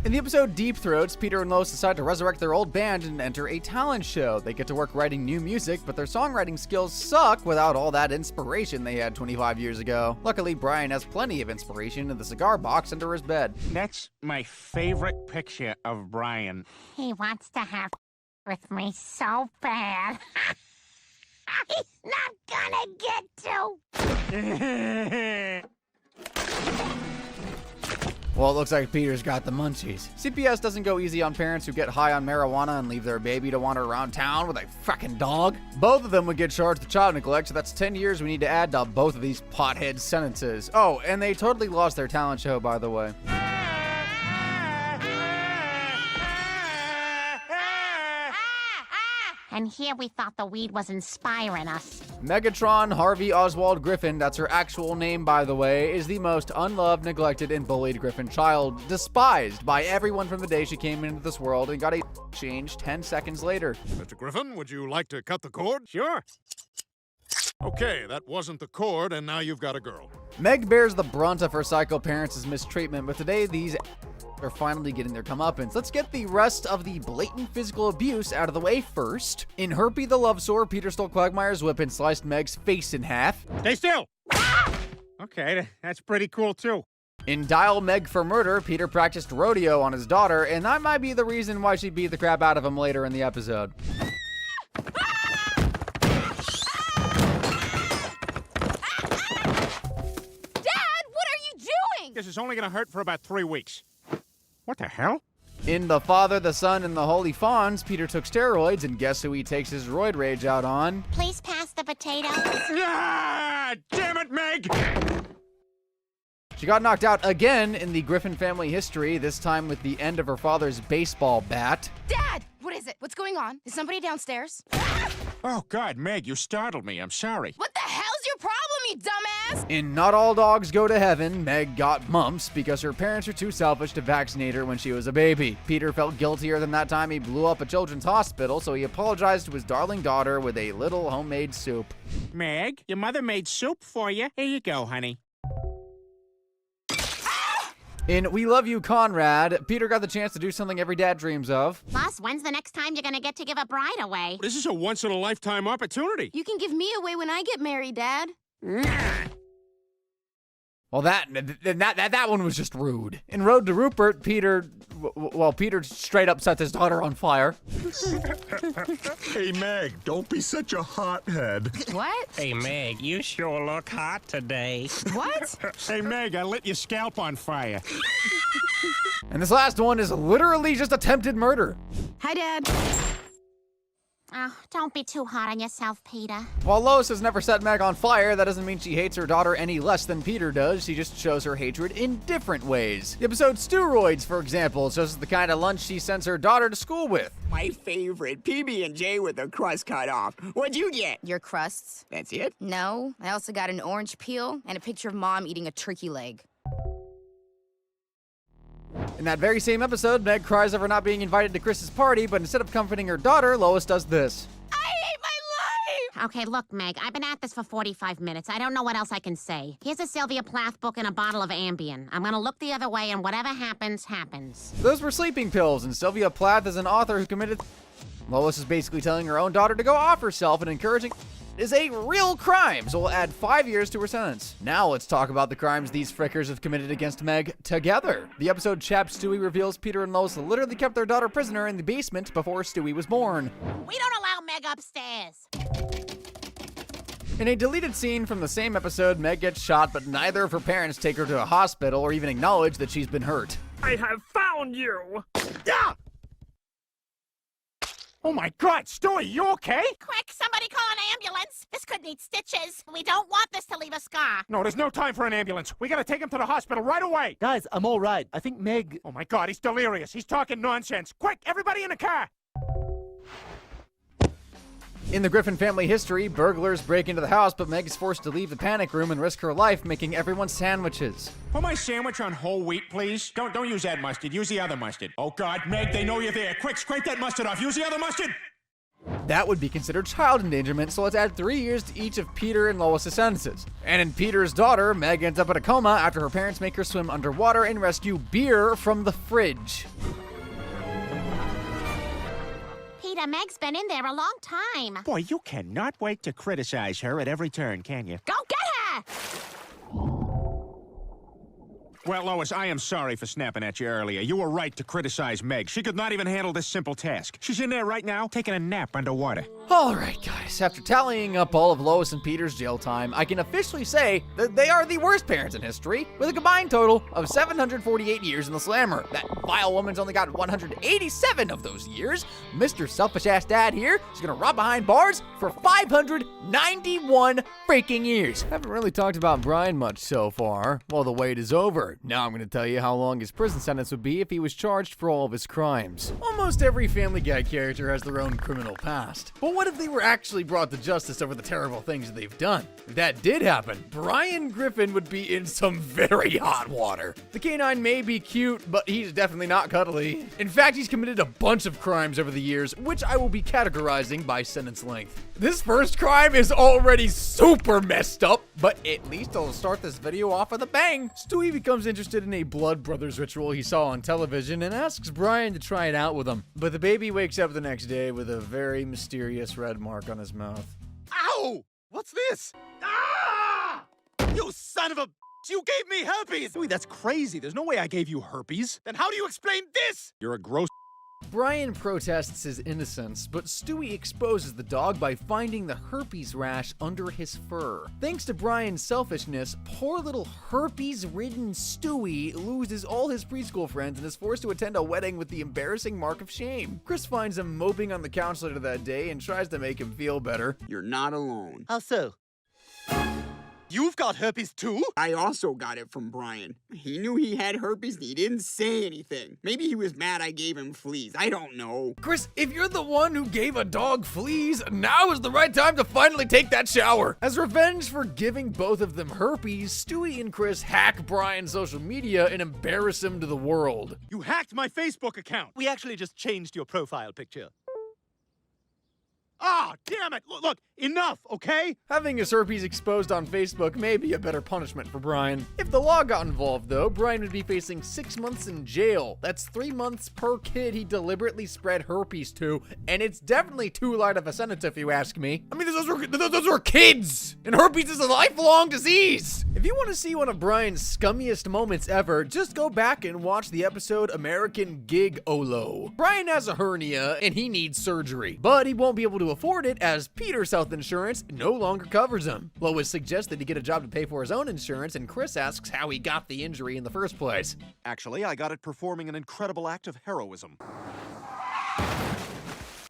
In the episode Deep Throats, Peter and Lois decide to resurrect their old band and enter a talent show. They get to work writing new music, but their songwriting skills suck without all that inspiration they had 25 years ago. Luckily, Brian has plenty of inspiration in the cigar box under his bed. That's my favorite picture of Brian. He wants to have with me so bad. He's not gonna get to. Well, it looks like Peter's got the munchies. CPS doesn't go easy on parents who get high on marijuana and leave their baby to wander around town with a fucking dog. Both of them would get charged with child neglect, so that's 10 years we need to add to both of these pothead sentences. Oh, and they totally lost their talent show, by the way. And here we thought the weed was inspiring us. Megatron Harvey Oswald Griffin, that's her actual name by the way, is the most unloved, neglected, and bullied Griffin child, despised by everyone from the day she came into this world and got a change 10 seconds later. Mr. Griffin, would you like to cut the cord? Sure. Okay, that wasn't the cord, and now you've got a girl. Meg bears the brunt of her psycho parents' mistreatment, but today these are finally getting their comeuppance. Let's get the rest of the blatant physical abuse out of the way first. In Herpy the Love Sore, Peter stole Quagmire's whip and sliced Meg's face in half. Stay still! Okay, that's pretty cool too. In Dial Meg for Murder, Peter practiced rodeo on his daughter, and that might be the reason why she beat the crap out of him later in the episode. This is only gonna hurt for about 3 weeks. What the hell? In The Father, the Son, and the Holy Fawns, Peter took steroids, and guess who he takes his roid rage out on? Please pass the potatoes. Ah, damn it, Meg! She got knocked out again in the Griffin family history, this time with the end of her father's baseball bat. Dad! What is it? What's going on? Is somebody downstairs? Oh, God, Meg, you startled me. I'm sorry. What the hell's your problem, you dumbass? In Not All Dogs Go to Heaven, Meg got mumps because her parents were too selfish to vaccinate her when she was a baby. Peter felt guiltier than that time he blew up a children's hospital, so he apologized to his darling daughter with a little homemade soup. Meg, your mother made soup for you. Here you go, honey. In We Love You, Conrad, Peter got the chance to do something every dad dreams of. Plus, when's the next time you're gonna get to give a bride away? This is a once-in-a-lifetime opportunity. You can give me away when I get married, Dad. Well, that one was just rude. In Road to Rupert, Peter straight up set his daughter on fire. Hey, Meg, don't be such a hothead. What? Hey, Meg, you sure look hot today. What? Hey, Meg, I lit your scalp on fire. And this last one is literally just attempted murder. Hi, Dad. Oh, don't be too hard on yourself, Peter. While Lois has never set Meg on fire, that doesn't mean she hates her daughter any less than Peter does. She just shows her hatred in different ways. The episode Steroids, for example, shows us the kind of lunch she sends her daughter to school with. My favorite, PB&J with the crust cut off. What'd you get? Your crusts. That's it? No, I also got an orange peel and a picture of Mom eating a turkey leg. In that very same episode, Meg cries over not being invited to Chris's party, but instead of comforting her daughter, Lois does this. I hate my life! Okay, look, Meg, I've been at this for 45 minutes. I don't know what else I can say. Here's a Sylvia Plath book and a bottle of Ambien. I'm gonna look the other way, and whatever happens, happens. Those were sleeping pills, and Sylvia Plath is an author who committed... Lois is basically telling her own daughter to go off herself and encouraging... is a real crime, so we'll add 5 years to her sentence. Now let's talk about the crimes these frickers have committed against Meg together. The episode Chap Stewie reveals Peter and Lois literally kept their daughter prisoner in the basement before Stewie was born. We don't allow Meg upstairs. In a deleted scene from the same episode, Meg gets shot, but neither of her parents take her to a hospital or even acknowledge that she's been hurt. I have found you! Yeah! Oh my God, Stewie, you okay? Quick, somebody call an ambulance. This could need stitches. We don't want this to leave a scar. No, there's no time for an ambulance. We gotta take him to the hospital right away. Guys, I'm all right. I think Meg... Oh my God, he's delirious. He's talking nonsense. Quick, everybody in the car! In the Griffin family history, burglars break into the house, but Meg is forced to leave the panic room and risk her life making everyone sandwiches. Put my sandwich on whole wheat, please. Don't use that mustard. Use the other mustard. Oh God, Meg, they know you're there. Quick, scrape that mustard off. Use the other mustard. That would be considered child endangerment, so let's add 3 years to each of Peter and Lois' sentences. And in Peter's daughter, Meg ends up in a coma after her parents make her swim underwater and rescue beer from the fridge. Peter, Meg's been in there a long time. Boy, you cannot wait to criticize her at every turn, can you? Go get her! Well, Lois, I am sorry for snapping at you earlier. You were right to criticize Meg. She could not even handle this simple task. She's in there right now, taking a nap underwater. All right, guys. After tallying up all of Lois and Peter's jail time, I can officially say that they are the worst parents in history, with a combined total of 748 years in the slammer. That vile woman's only got 187 of those years. Mr. Selfish-ass Dad here is gonna rot behind bars for 591 freaking years. Haven't really talked about Brian much so far. Well, the wait is over. Now I'm going to tell you how long his prison sentence would be if he was charged for all of his crimes. Almost every Family Guy character has their own criminal past. But what if they were actually brought to justice over the terrible things that they've done? If that did happen, Brian Griffin would be in some very hot water. The canine may be cute, but he's definitely not cuddly. In fact, he's committed a bunch of crimes over the years, which I will be categorizing by sentence length. This first crime is already super messed up, but at least I'll start this video off with a bang. Stewie becomes interested in a blood brothers ritual he saw on television and asks Brian to try it out with him. But the baby wakes up the next day with a very mysterious red mark on his mouth. Ow! What's this? Ah! You son of a... You gave me herpes! Stewie, that's crazy. There's no way I gave you herpes. Then how do you explain this? You're a gross... Brian protests his innocence, but Stewie exposes the dog by finding the herpes rash under his fur. Thanks to Brian's selfishness, poor little herpes-ridden Stewie loses all his preschool friends and is forced to attend a wedding with the embarrassing mark of shame. Chris finds him moping on the couch later that day and tries to make him feel better. You're not alone. How so? You've got herpes too? I also got it from Brian. He knew he had herpes and he didn't say anything. Maybe he was mad I gave him fleas. I don't know. Chris, if you're the one who gave a dog fleas, now is the right time to finally take that shower. As revenge for giving both of them herpes, Stewie and Chris hack Brian's social media and embarrass him to the world. You hacked my Facebook account. We actually just changed your profile picture. Ah, damn it! Look, enough, okay? Having his herpes exposed on Facebook may be a better punishment for Brian. If the law got involved, though, Brian would be facing 6 months in jail. That's 3 months per kid he deliberately spread herpes to, and it's definitely too light of a sentence if you ask me. I mean, those were kids, and herpes is a lifelong disease. If you want to see one of Brian's scummiest moments ever, just go back and watch the episode American Gig Olo. Brian has a hernia and he needs surgery, but he won't be able to afford it as Peter's health insurance no longer covers him. Lois suggests that he get a job to pay for his own insurance, and Chris asks how he got the injury in the first place. Actually, I got it performing an incredible act of heroism.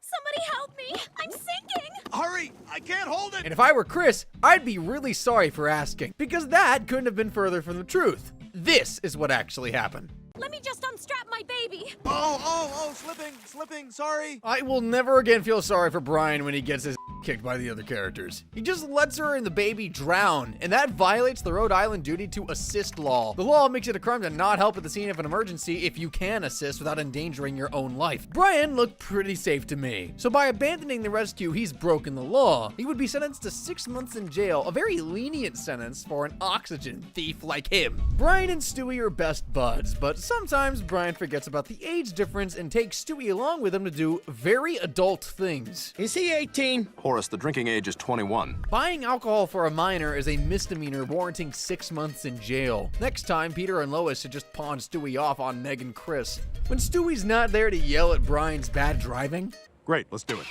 Somebody help me! I'm sinking! Hurry! I can't hold it! And if I were Chris, I'd be really sorry for asking, because that couldn't have been further from the truth. This is what actually happened. Let me just unstrap my baby! Oh, slipping, sorry. I will never again feel sorry for Brian when he gets his kicked by the other characters. He just lets her and the baby drown, and that violates the Rhode Island duty to assist law. The law makes it a crime to not help at the scene of an emergency if you can assist without endangering your own life. Brian looked pretty safe to me, so by abandoning the rescue, he's broken the law. He would be sentenced to 6 months in jail, a very lenient sentence for an oxygen thief like him. Brian and Stewie are best buds, but sometimes Brian forgets about the age difference and takes Stewie along with him to do very adult things. Is he 18? Horace, the drinking age is 21. Buying alcohol for a minor is a misdemeanor warranting 6 months in jail. Next time, Peter and Lois should just pawn Stewie off on Meg and Chris. When Stewie's not there to yell at Brian's bad driving. Great, let's do it.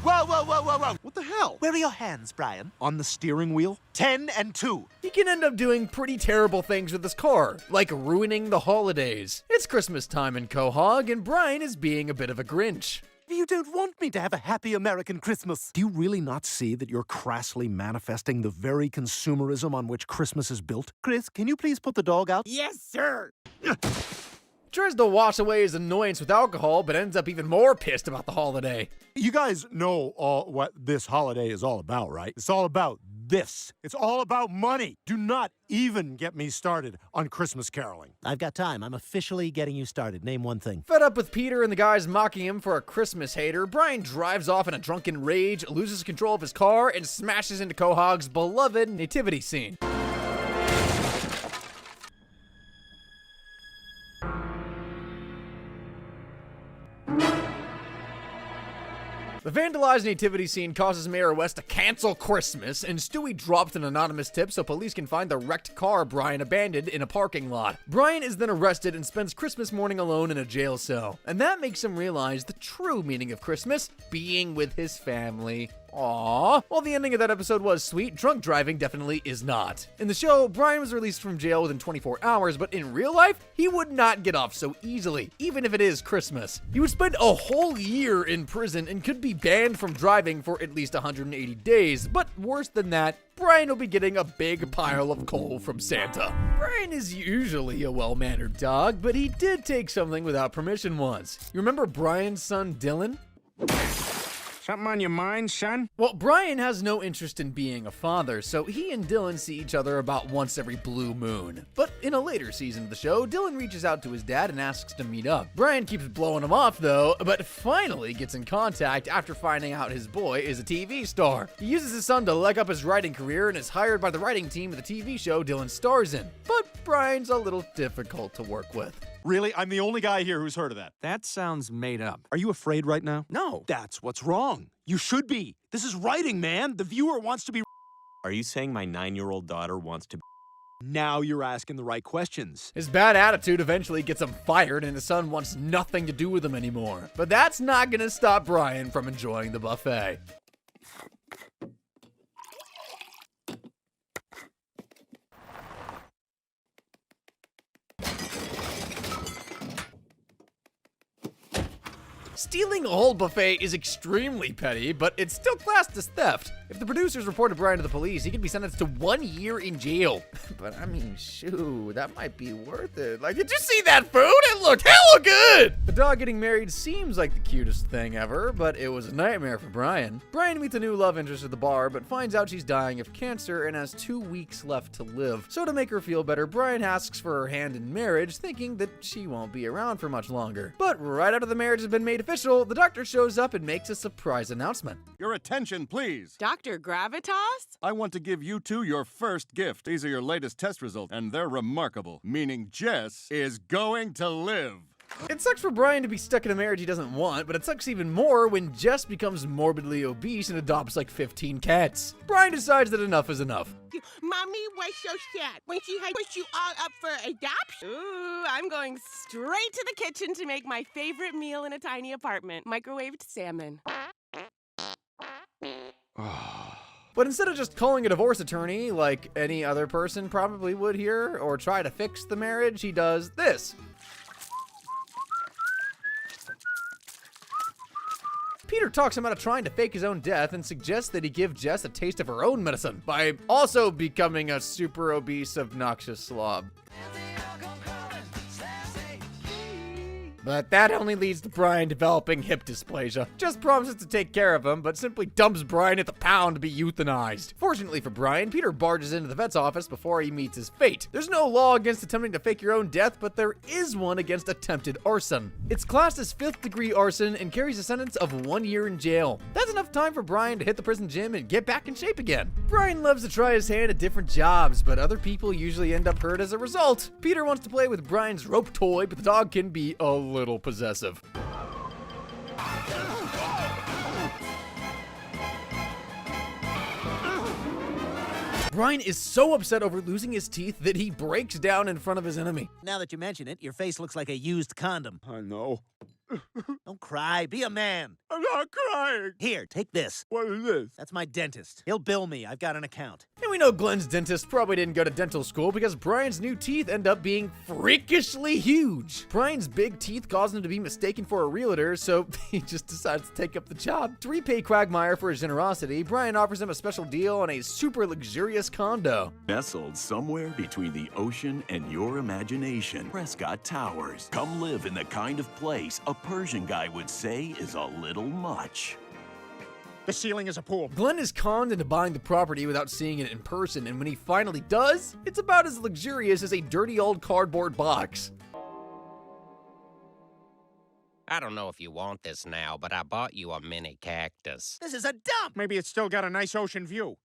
Whoa, whoa, whoa, whoa, whoa. What the hell? Where are your hands, Brian? On the steering wheel? 10 and 2. He can end up doing pretty terrible things with his car, like ruining the holidays. It's Christmas time in Quahog, and Brian is being a bit of a Grinch. You don't want me to have a happy American Christmas. Do you really not see that you're crassly manifesting the very consumerism on which Christmas is built? Chris, can you please put the dog out? Yes, sir. Tries to wash away his annoyance with alcohol, but ends up even more pissed about the holiday. You guys know what this holiday is all about, right? It's all about this. It's all about money. Do not even get me started on Christmas caroling. I've got time. I'm officially getting you started. Name one thing. Fed up with Peter and the guys mocking him for a Christmas hater, Brian drives off in a drunken rage, loses control of his car, and smashes into Quahog's beloved nativity scene. The vandalized nativity scene causes Mayor West to cancel Christmas, and Stewie drops an anonymous tip so police can find the wrecked car Brian abandoned in a parking lot. Brian is then arrested and spends Christmas morning alone in a jail cell, and that makes him realize the true meaning of Christmas, being with his family. Aww. While the ending of that episode was sweet, drunk driving definitely is not. In the show, Brian was released from jail within 24 hours, but in real life, he would not get off so easily, even if it is Christmas. He would spend a whole year in prison and could be banned from driving for at least 180 days, but worse than that, Brian will be getting a big pile of coal from Santa. Brian is usually a well-mannered dog, but he did take something without permission once. You remember Brian's son, Dylan? Something on your mind, son? Well, Brian has no interest in being a father, so he and Dylan see each other about once every blue moon. But in a later season of the show, Dylan reaches out to his dad and asks to meet up. Brian keeps blowing him off, though, but finally gets in contact after finding out his boy is a TV star. He uses his son to leg up his writing career and is hired by the writing team of the TV show Dylan stars in. But Brian's a little difficult to work with. Really? I'm the only guy here who's heard of that. That sounds made up. Are you afraid right now? No. That's what's wrong. You should be. This is writing, man. The viewer wants to be. Are you saying my 9-year-old daughter wants to be? Now you're asking the right questions. His bad attitude eventually gets him fired, and his son wants nothing to do with him anymore. But that's not gonna stop Brian from enjoying the buffet. Stealing a whole buffet is extremely petty, but it's still classed as theft. If the producers reported Brian to the police, he could be sentenced to 1 year in jail. But I mean, shoo, that might be worth it. Like, did you see that food? It looked hella good! The dog getting married seems like the cutest thing ever, but it was a nightmare for Brian. Brian meets a new love interest at the bar, but finds out she's dying of cancer and has 2 weeks left to live. So to make her feel better, Brian asks for her hand in marriage, thinking that she won't be around for much longer. But right after the marriage has been made official, the doctor shows up and makes a surprise announcement. Your attention, please. Dr. Gravitas? I want to give you two your first gift. These are your latest test results, and they're remarkable, meaning Jess is going to live. It sucks for Brian to be stuck in a marriage he doesn't want, but it sucks even more when Jess becomes morbidly obese and adopts like 15 cats. Brian decides that enough is enough. Mommy was so sad when she had pushed you all up for adoption. Ooh, I'm going straight to the kitchen to make my favorite meal in a tiny apartment. Microwaved salmon. But instead of just calling a divorce attorney like any other person probably would here, or try to fix the marriage, he does this. Peter talks him out of trying to fake his own death and suggests that he give Jess a taste of her own medicine by also becoming a super obese, obnoxious slob. But that only leads to Brian developing hip dysplasia. Jess promises to take care of him, but simply dumps Brian at the pound to be euthanized. Fortunately for Brian, Peter barges into the vet's office before he meets his fate. There's no law against attempting to fake your own death, but there is one against attempted arson. It's classed as 5th degree arson and carries a sentence of 1 year in jail. That's enough time for Brian to hit the prison gym and get back in shape again. Brian loves to try his hand at different jobs, but other people usually end up hurt as a result. Peter wants to play with Brian's rope toy, but the dog can be a little possessive. Brian is so upset over losing his teeth that he breaks down in front of his enemy. Now that you mention it, your face looks like a used condom. I know. Don't cry, be a man. I'm not crying. Here, take this. What is this? That's my dentist. He'll bill me. I've got an account. And we know Glenn's dentist probably didn't go to dental school because Brian's new teeth end up being freakishly huge. Brian's big teeth cause him to be mistaken for a realtor, so he just decides to take up the job. To repay Quagmire for his generosity, Brian offers him a special deal on a super luxurious condo. Nestled somewhere between the ocean and your imagination, Prescott Towers. Come live in the kind of place a Persian guy would say is a little much. The ceiling is a pool. Glenn is conned into buying the property without seeing it in person, and when he finally does, it's about as luxurious as a dirty old cardboard box. I don't know if you want this now, but I bought you a mini cactus. This is a dump! Maybe it's still got a nice ocean view.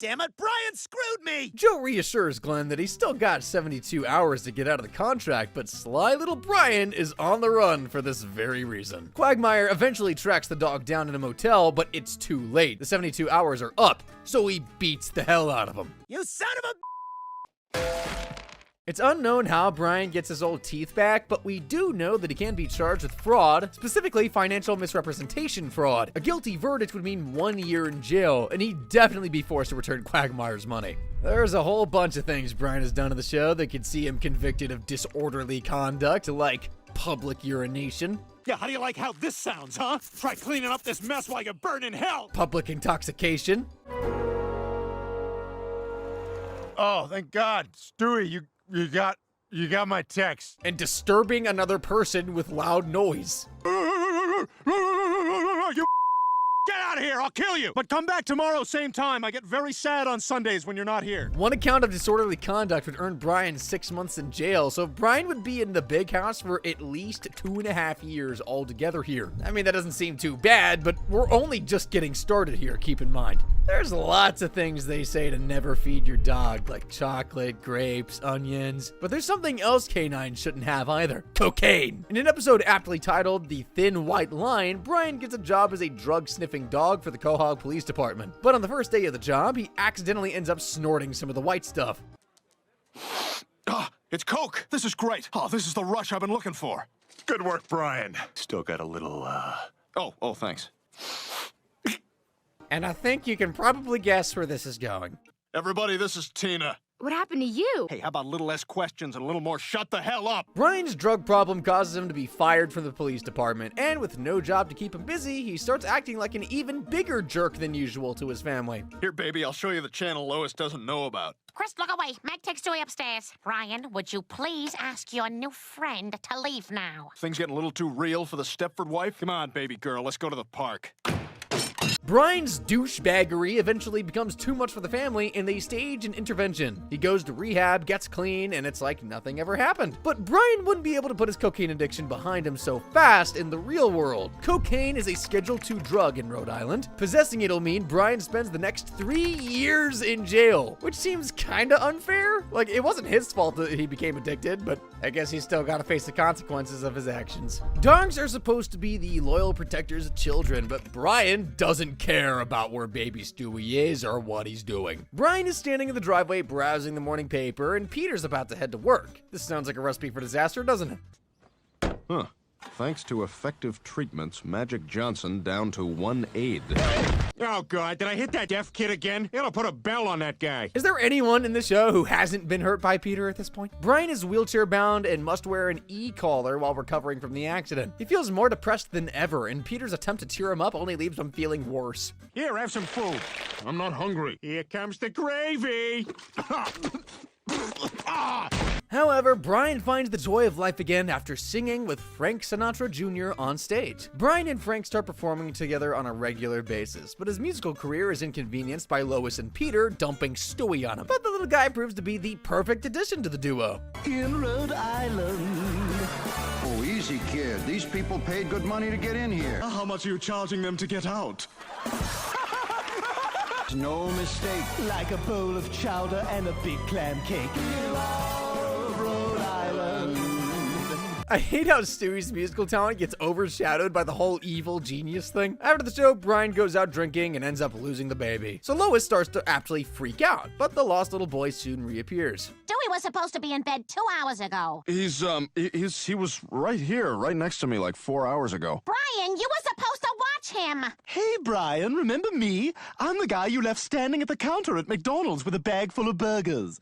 Damn it, Brian screwed me! Joe reassures Glenn that he's still got 72 hours to get out of the contract, but sly little Brian is on the run for this very reason. Quagmire eventually tracks the dog down in a motel, but it's too late. The 72 hours are up, so he beats the hell out of him. You son of a... It's unknown how Brian gets his old teeth back, but we do know that he can be charged with fraud, specifically financial misrepresentation fraud. A guilty verdict would mean 1 year in jail, and he'd definitely be forced to return Quagmire's money. There's a whole bunch of things Brian has done in the show that could see him convicted of disorderly conduct, like public urination. Yeah, how do you like how this sounds, huh? Try cleaning up this mess while you burn in hell! Public intoxication. Oh, thank God. Stewie, you got my text. And disturbing another person with loud noise. You get out of here, I'll kill you! But come back tomorrow, same time. I get very sad on Sundays when you're not here. One account of disorderly conduct would earn Brian 6 months in jail, so Brian would be in the big house for at least 2.5 years altogether here. I mean, that doesn't seem too bad, but we're only just getting started here, keep in mind. There's lots of things they say to never feed your dog, like chocolate, grapes, onions. But there's something else canines shouldn't have either: cocaine. In an episode aptly titled The Thin White Line, Brian gets a job as a drug-sniffing dog for the Quahog Police Department. But on the first day of the job, he accidentally ends up snorting some of the white stuff. Ah, it's Coke. This is great. Oh, this is the rush I've been looking for. Good work, Brian. Still got a little, Oh, thanks. And I think you can probably guess where this is going. Everybody, this is Tina. What happened to you? Hey, how about a little less questions and a little more shut the hell up? Brian's drug problem causes him to be fired from the police department, and with no job to keep him busy, he starts acting like an even bigger jerk than usual to his family. Here, baby, I'll show you the channel Lois doesn't know about. Chris, look away. Meg takes Joey upstairs. Brian, would you please ask your new friend to leave now? Things getting a little too real for the Stepford wife? Come on, baby girl, let's go to the park. Brian's douchebaggery eventually becomes too much for the family and they stage an intervention. He goes to rehab, gets clean, and it's like nothing ever happened. But Brian wouldn't be able to put his cocaine addiction behind him so fast in the real world. Cocaine is a Schedule II drug in Rhode Island. Possessing it'll mean Brian spends the next 3 years in jail, which seems kinda unfair. Like, it wasn't his fault that he became addicted, but I guess he's still gotta face the consequences of his actions. Dogs are supposed to be the loyal protectors of children, but Brian doesn't care about where baby Stewie is or what he's doing. Brian is standing in the driveway browsing the morning paper, and Peter's about to head to work. This sounds like a recipe for disaster, doesn't it? Huh. Thanks to effective treatments, Magic Johnson down to 1 aid. Oh, God, did I hit that deaf kid again? It'll put a bell on that guy. Is there anyone in the show who hasn't been hurt by Peter at this point? Brian is wheelchair bound and must wear an e-collar while recovering from the accident. He feels more depressed than ever, and Peter's attempt to cheer him up only leaves him feeling worse. Here, have some food. I'm not hungry. Here comes the gravy. However, Brian finds the joy of life again after singing with Frank Sinatra Jr. on stage. Brian and Frank start performing together on a regular basis, but his musical career is inconvenienced by Lois and Peter dumping Stewie on him. But the little guy proves to be the perfect addition to the duo. In Rhode Island. Oh, easy, kid. These people paid good money to get in here. How much are you charging them to get out? No mistake. Like a bowl of chowder and a big clam cake. We love Rhode Island. I hate how Stewie's musical talent gets overshadowed by the whole evil genius thing. After the show, Brian goes out drinking and ends up losing the baby. So Lois starts to actually freak out, but the lost little boy soon reappears. Stewie was supposed to be in bed 2 hours ago. He was right here, right next to me like 4 hours ago. Brian, you were supposed to watch him. Hey, Brian, remember me? I'm the guy you left standing at the counter at McDonald's with a bag full of burgers.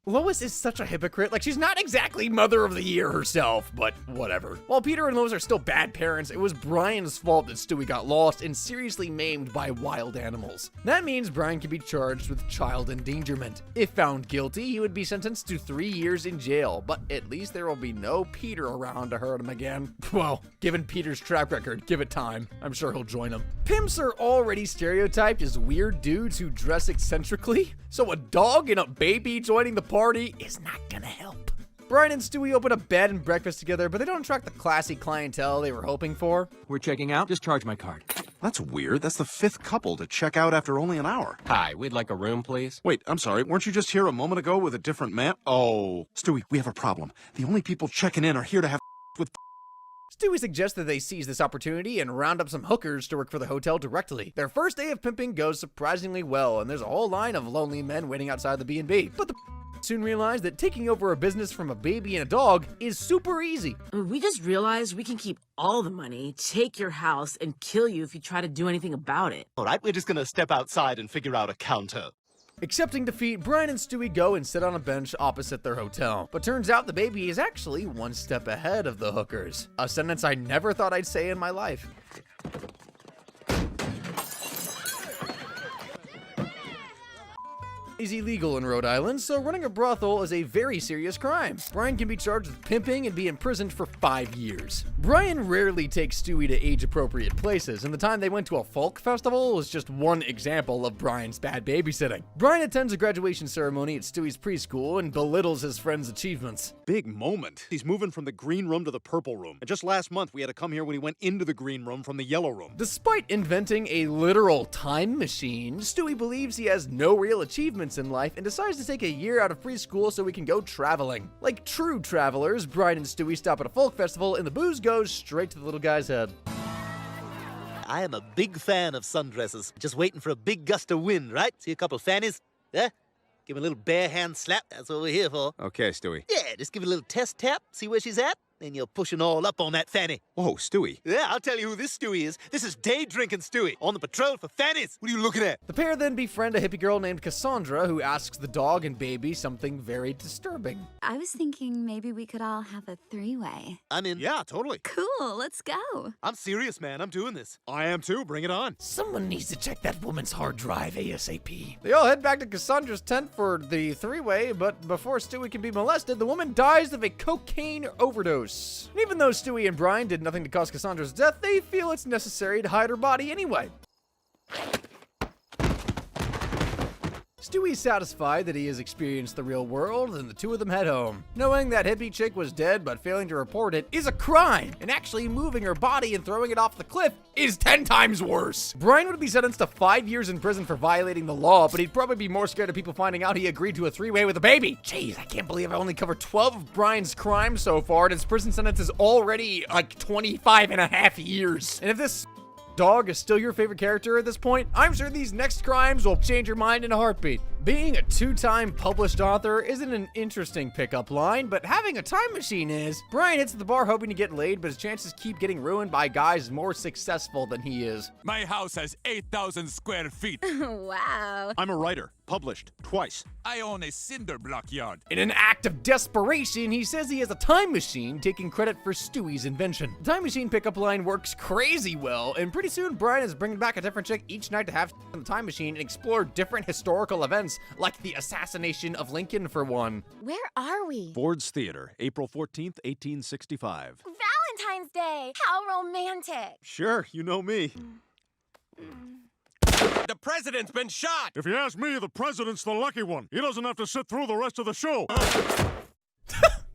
Lois is such a hypocrite. Like, she's not exactly Mother of the Year herself, but whatever. While Peter and Lois are still bad parents, it was Brian's fault that Stewie got lost and seriously maimed by wild animals. That means Brian can be charged with child endangerment. If found guilty, he would be sentenced to 3 years in jail, but at least there will be no Peter around to hurt him again. Well, given Peter's track record, give it time. I'm sure he'll join him. Pimps are already stereotyped as weird dudes who dress eccentrically, so a dog and a baby joining the party is not gonna help. Brian and Stewie open a bed and breakfast together, but they don't attract the classy clientele they were hoping for. We're checking out. Just charge my card. That's weird. That's the 5th couple to check out after only an hour. Hi, we'd like a room, please. Wait, I'm sorry. Weren't you just here a moment ago with a different man? Oh. Stewie, we have a problem. The only people checking in are here to have with Stewie suggests that they seize this opportunity and round up some hookers to work for the hotel directly. Their first day of pimping goes surprisingly well, and there's a whole line of lonely men waiting outside the B&B. But the soon realize that taking over a business from a baby and a dog is super easy. We just realized we can keep all the money, take your house, and kill you if you try to do anything about it. All right, we're just gonna step outside and figure out a counter. Accepting defeat, Brian and Stewie go and sit on a bench opposite their hotel. But turns out the baby is actually 1 step ahead of the hookers. A sentence I never thought I'd say in my life. Is illegal in Rhode Island, so running a brothel is a very serious crime. Brian can be charged with pimping and be imprisoned for 5 years. Brian rarely takes Stewie to age-appropriate places, and the time they went to a folk festival is just one example of Brian's bad babysitting. Brian attends a graduation ceremony at Stewie's preschool and belittles his friend's achievements. big moment. He's moving from the green room to the purple room. And just last month, we had to come here when he went into the green room from the yellow room. Despite inventing a literal time machine, Stewie believes he has no real achievements in life and decides to take a year out of preschool so he can go traveling. Like true travelers, Brian and Stewie stop at a folk festival and the booze goes straight to the little guy's head. I am a big fan of sundresses. Just waiting for a big gust of wind, right? See a couple fannies? Yeah? Give me a little bare hand slap. That's what we're here for. Okay, Stewie. Yeah, just give it a little test tap. See where she's at? Then you're pushing all up on that fanny. Whoa, Stewie. Yeah, I'll tell you who this Stewie is. This is day drinking Stewie on the patrol for fannies. What are you looking at? The pair then befriend a hippie girl named Cassandra who asks the dog and baby something very disturbing. I was thinking maybe we could all have a three-way. I'm in. Yeah, totally. Cool, let's go. I'm serious, man. I'm doing this. I am too. Bring it on. Someone needs to check that woman's hard drive ASAP. They all head back to Cassandra's tent for the three-way, but before Stewie can be molested, the woman dies of a cocaine overdose. And even though Stewie and Brian did nothing to cause Cassandra's death, they feel it's necessary to hide her body anyway. Stewie's satisfied that he has experienced the real world, and the two of them head home. Knowing that hippie chick was dead but failing to report it is a crime, and actually moving her body and throwing it off the cliff is 10 times worse. Brian would be sentenced to 5 years in prison for violating the law, but he'd probably be more scared of people finding out he agreed to a three-way with a baby. Jeez, I can't believe I only covered 12 of Brian's crimes so far, and his prison sentence is already like 25.5 years. And if this dog is still your favorite character at this point, I'm sure these next crimes will change your mind in a heartbeat. Being a 2-time published author isn't an interesting pickup line, but having a time machine is. Brian hits the bar hoping to get laid, but his chances keep getting ruined by guys more successful than he is. My house has 8,000 square feet. Wow. I'm a writer, published twice. I own a cinder block yard. In an act of desperation, he says he has a time machine, taking credit for Stewie's invention. The time machine pickup line works crazy well, and pretty soon Brian is bringing back a different chick each night to have in the time machine and explore different historical events, like the assassination of Lincoln for one. Where are we? Ford's Theater, April 14th, 1865. Valentine's Day! How romantic! Sure, you know me. The president's been shot! If you ask me, the president's the lucky one. He doesn't have to sit through the rest of the show.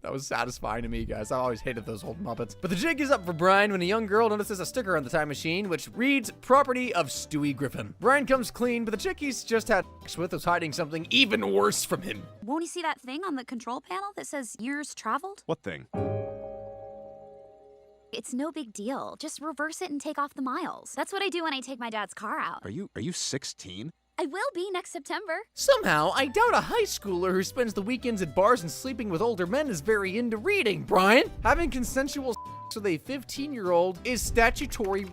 That was satisfying to me, guys. I always hated those old Muppets. But the jig is up for Brian when a young girl notices a sticker on the time machine, which reads, "Property of Stewie Griffin." Brian comes clean, but the chick he's just had sex with was hiding something even worse from him. Won't you see that thing on the control panel that says years traveled? What thing? It's no big deal. Just reverse it and take off the miles. That's what I do when I take my dad's car out. Are you 16? I will be next September. Somehow, I doubt a high schooler who spends the weekends at bars and sleeping with older men is very into reading, Brian. Having consensual sex with a 15-year-old is statutory.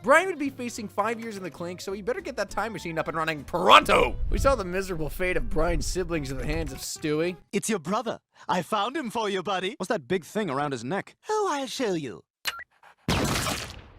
Brian would be facing 5 years in the clink, so he better get that time machine up and running pronto. We saw the miserable fate of Brian's siblings in the hands of Stewie. It's your brother. I found him for you, buddy. What's that big thing around his neck? Oh, I'll show you.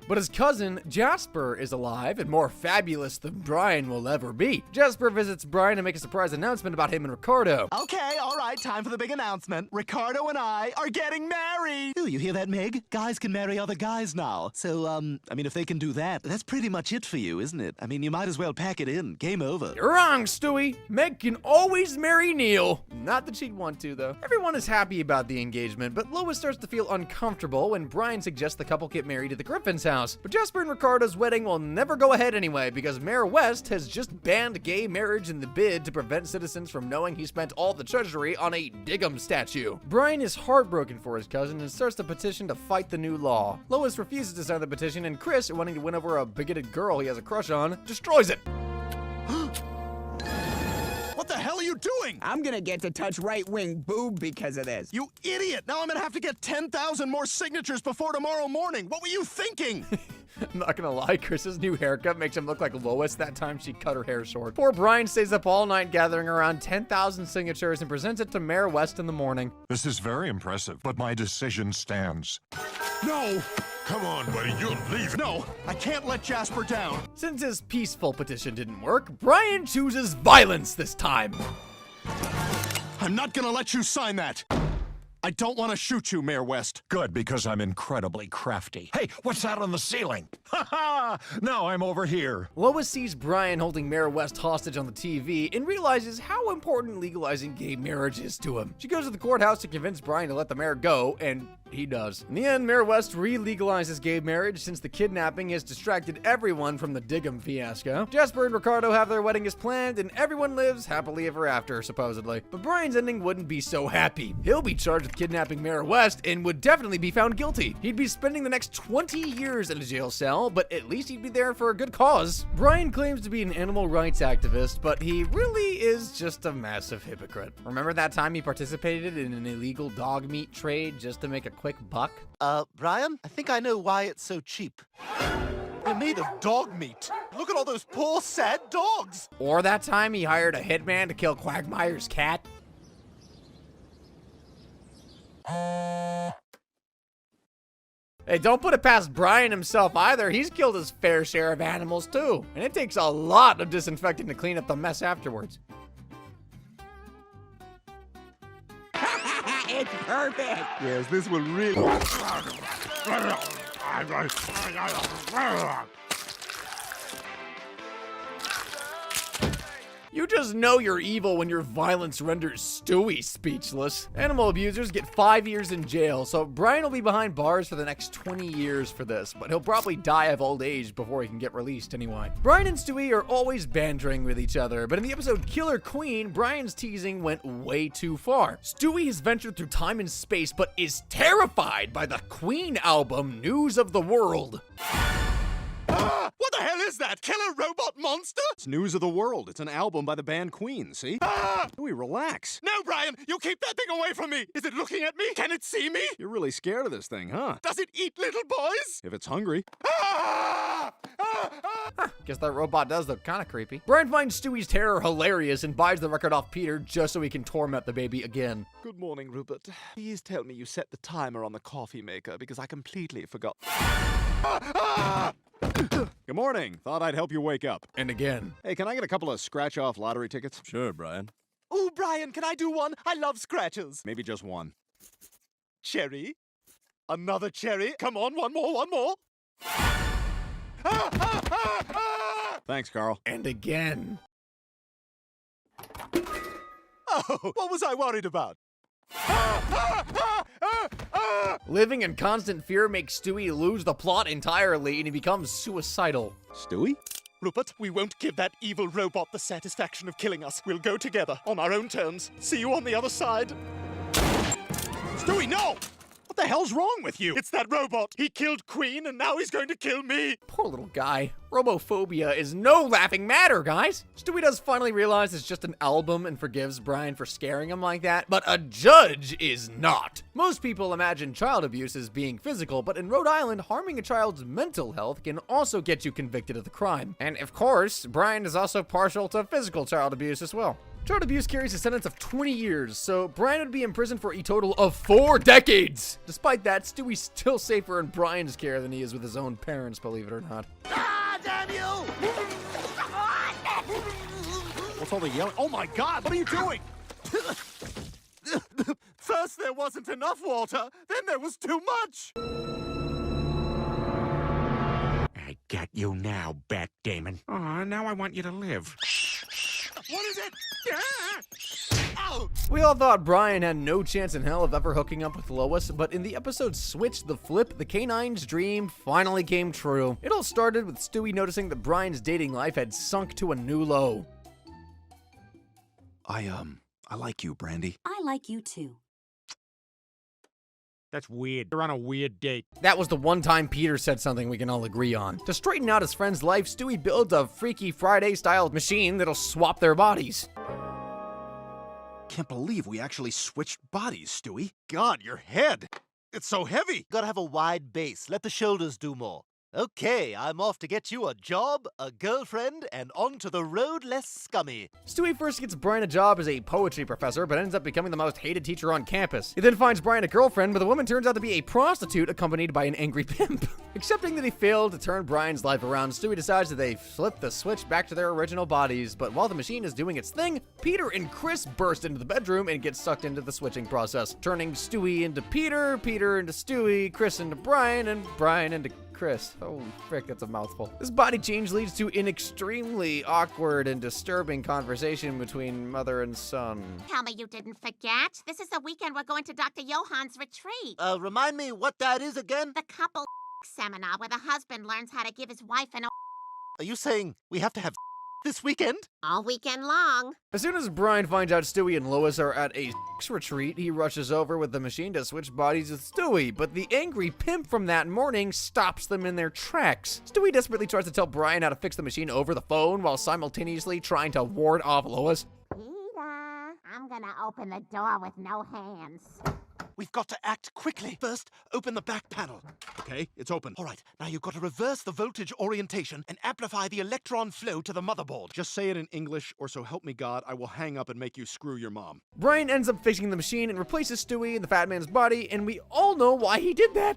But his cousin, Jasper, is alive and more fabulous than Brian will ever be. Jasper visits Brian to make a surprise announcement about him and Ricardo. Okay, all right, time for the big announcement. Ricardo and I are getting married. Ooh, you hear that, Meg? Guys can marry other guys now. So, I mean, if they can do that, that's pretty much it for you, isn't it? I mean, you might as well pack it in. Game over. You're wrong, Stewie. Meg can always marry Neil. Not that she'd want to, though. Everyone is happy about the engagement, but Lois starts to feel uncomfortable when Brian suggests the couple get married at the Griffin's house. But Jasper and Ricardo's wedding will never go ahead anyway because Mayor West has just banned gay marriage in the bid to prevent citizens from knowing he spent all the treasury on a Diggum statue. Brian is heartbroken for his cousin and starts the petition to fight the new law. Lois refuses to sign the petition, and Chris, wanting to win over a bigoted girl he has a crush on, destroys it. What the hell are you doing? I'm gonna get to touch right-wing boob because of this. You idiot! Now I'm gonna have to get 10,000 more signatures before tomorrow morning. What were you thinking? I'm not gonna lie, Chris's new haircut makes him look like Lois that time she cut her hair short. Poor Brian stays up all night gathering around 10,000 signatures and presents it to Mayor West in the morning. This is very impressive, but my decision stands. No! Come on, buddy, you'll leave. No, I can't let Jasper down. Since his peaceful petition didn't work, Brian chooses violence this time. I'm not gonna let you sign that. I don't want to shoot you, Mayor West. Good, because I'm incredibly crafty. Hey, what's that on the ceiling? Ha ha! Now I'm over here. Lois sees Brian holding Mayor West hostage on the TV and realizes how important legalizing gay marriage is to him. She goes to the courthouse to convince Brian to let the mayor go, and he does. In the end, Mayor West re-legalizes gay marriage since the kidnapping has distracted everyone from the Diggum fiasco. Jasper and Ricardo have their wedding as planned, and everyone lives happily ever after, supposedly. But Brian's ending wouldn't be so happy. He'll be charged with kidnapping Mayor West and would definitely be found guilty. He'd be spending the next 20 years in a jail cell, but at least he'd be there for a good cause. Brian claims to be an animal rights activist, but he really is just a massive hypocrite. Remember that time he participated in an illegal dog meat trade just to make a quick buck? Brian, I think I know why it's so cheap. They're made of dog meat. Look at all those poor, sad dogs. Or that time he hired a hitman to kill Quagmire's cat? Hey, don't put it past Brian himself either. He's killed his fair share of animals too. And it takes a lot of disinfecting to clean up the mess afterwards. It's perfect. Yes, this will really... You just know you're evil when your violence renders Stewie speechless. Animal abusers get 5 years in jail, so Brian will be behind bars for the next 20 years for this, but he'll probably die of old age before he can get released anyway. Brian and Stewie are always bantering with each other, but in the episode Killer Queen, Brian's teasing went way too far. Stewie has ventured through time and space, but is terrified by the Queen album News of the World. What the hell is that? Killer robot monster? It's News of the World. It's an album by the band Queen, see? Stewie, relax. No, Brian, you keep that thing away from me. Is it looking at me? Can it see me? You're really scared of this thing, huh? Does it eat little boys? If it's hungry. Guess that robot does look kind of creepy. Brian finds Stewie's terror hilarious and buys the record off Peter just so he can torment the baby again. Good morning, Rupert. Please tell me you set the timer on the coffee maker because I completely forgot. Good morning. Thought I'd help you wake up. And again. Hey, can I get a couple of scratch-off lottery tickets? Sure, Brian. Oh, Brian, can I do one? I love scratches. Maybe just one. Cherry? Another cherry? Come on, one more. Thanks, Carl. And again. Oh, what was I worried about? Living in constant fear makes Stewie lose the plot entirely and he becomes suicidal. Stewie? Rupert, we won't give that evil robot the satisfaction of killing us. We'll go together, on our own terms. See you on the other side. Stewie, no! What the hell's wrong with you? It's that robot. He killed Queen, and now he's going to kill me. Poor little guy. Robophobia is no laughing matter, guys. Stewie does finally realize it's just an album and forgives Brian for scaring him like that, but a judge is not. Most people imagine child abuse as being physical, but in Rhode Island, harming a child's mental health can also get you convicted of the crime. And of course, Brian is also partial to physical child abuse as well. Child abuse carries a sentence of 20 years, so Brian would be in prison for a total of 4 decades. Despite that, Stewie's still safer in Brian's care than he is with his own parents, believe it or not. Ah, damn you! What's all the yelling? Oh my God, what are you doing? First there wasn't enough water, then there was too much. I got you now, Bat Damon. Aw, now I want you to live. What is it? Ow! We all thought Brian had no chance in hell of ever hooking up with Lois, but in the episode Switch the Flip, the Canine's dream finally came true. It all started with Stewie noticing that Brian's dating life had sunk to a new low. I like you, Brandy. I like you too. That's weird. You're on a weird date. That was the one time Peter said something we can all agree on. To straighten out his friend's life, Stewie builds a Freaky Friday-style machine that'll swap their bodies. Can't believe we actually switched bodies, Stewie. God, your head. It's so heavy. Gotta have a wide base. Let the shoulders do more. Okay, I'm off to get you a job, a girlfriend, and onto the road less scummy. Stewie first gets Brian a job as a poetry professor, but ends up becoming the most hated teacher on campus. He then finds Brian a girlfriend, but the woman turns out to be a prostitute accompanied by an angry pimp. Accepting that he failed to turn Brian's life around, Stewie decides that they flip the switch back to their original bodies, but while the machine is doing its thing, Peter and Chris burst into the bedroom and get sucked into the switching process, turning Stewie into Peter, Peter into Stewie, Chris into Brian, and Brian into Chris. Holy frick, that's a mouthful. This body change leads to an extremely awkward and disturbing conversation between mother and son. Tell me you didn't forget. This is the weekend we're going to Dr. Johan's retreat. Remind me what that is again? The couple seminar where the husband learns how to give his wife an Are you saying we have to have this weekend? all weekend long. As soon as Brian finds out Stewie and Lois are at a retreat, he rushes over with the machine to switch bodies with Stewie, but the angry pimp from that morning stops them in their tracks. Stewie desperately tries to tell Brian how to fix the machine over the phone while simultaneously trying to ward off Lois. Peter, I'm gonna open the door with no hands. We've got to act quickly. First, open the back panel. Okay, it's open. All right, now you've got to reverse the voltage orientation and amplify the electron flow to the motherboard. Just say it in English, or so help me God, I will hang up and make you screw your mom. Brian ends up fixing the machine and replaces Stewie in the fat man's body, and we all know why he did that.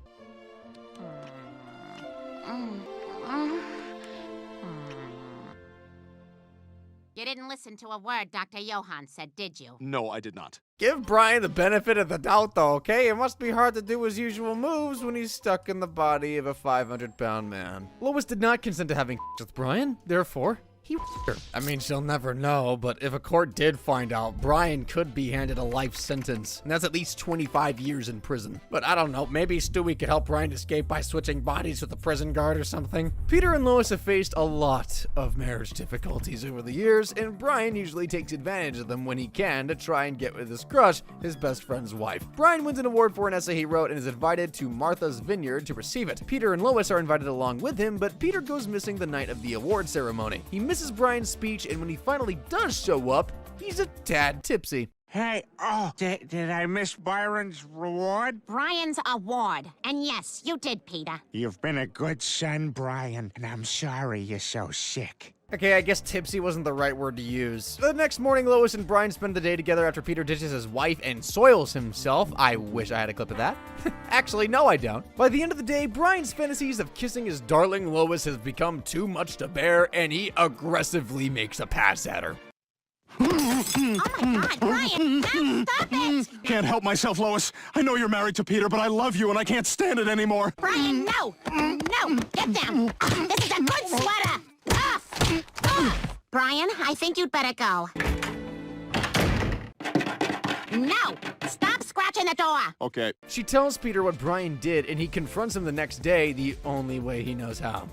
You didn't listen to a word Dr. Johan said, did you? No, I did not. Give Brian the benefit of the doubt, though, okay? It must be hard to do his usual moves when he's stuck in the body of a 500-pound man. Lois did not consent to having with Brian. Therefore, he her. I mean, she'll never know, but if a court did find out, Brian could be handed a life sentence, and that's at least 25 years in prison. But I don't know, maybe Stewie could help Brian escape by switching bodies with a prison guard or something. Peter and Lois have faced a lot of marriage difficulties over the years, and Brian usually takes advantage of them when he can to try and get with his crush, his best friend's wife. Brian wins an award for an essay he wrote and is invited to Martha's Vineyard to receive it. Peter and Lois are invited along with him, but Peter goes missing the night of the award ceremony. He misses Brian's speech, and when he finally does show up, he's a tad tipsy. Hey, did I miss Byron's reward? Brian's award. And yes, you did, Peter. You've been a good son, Brian, and I'm sorry you're so sick. Okay, I guess tipsy wasn't the right word to use. The next morning, Lois and Brian spend the day together after Peter ditches his wife and soils himself. I wish I had a clip of that. Actually, no, I don't. By the end of the day, Brian's fantasies of kissing his darling Lois has become too much to bear, and he aggressively makes a pass at her. Oh my God, Brian, now stop it! Can't help myself, Lois. I know you're married to Peter, but I love you and I can't stand it anymore. Brian, no! No! Get down! This is a good sweater! Off! Off! Brian, I think you'd better go. No! Stop scratching the door! Okay. She tells Peter what Brian did, and he confronts him the next day the only way he knows how.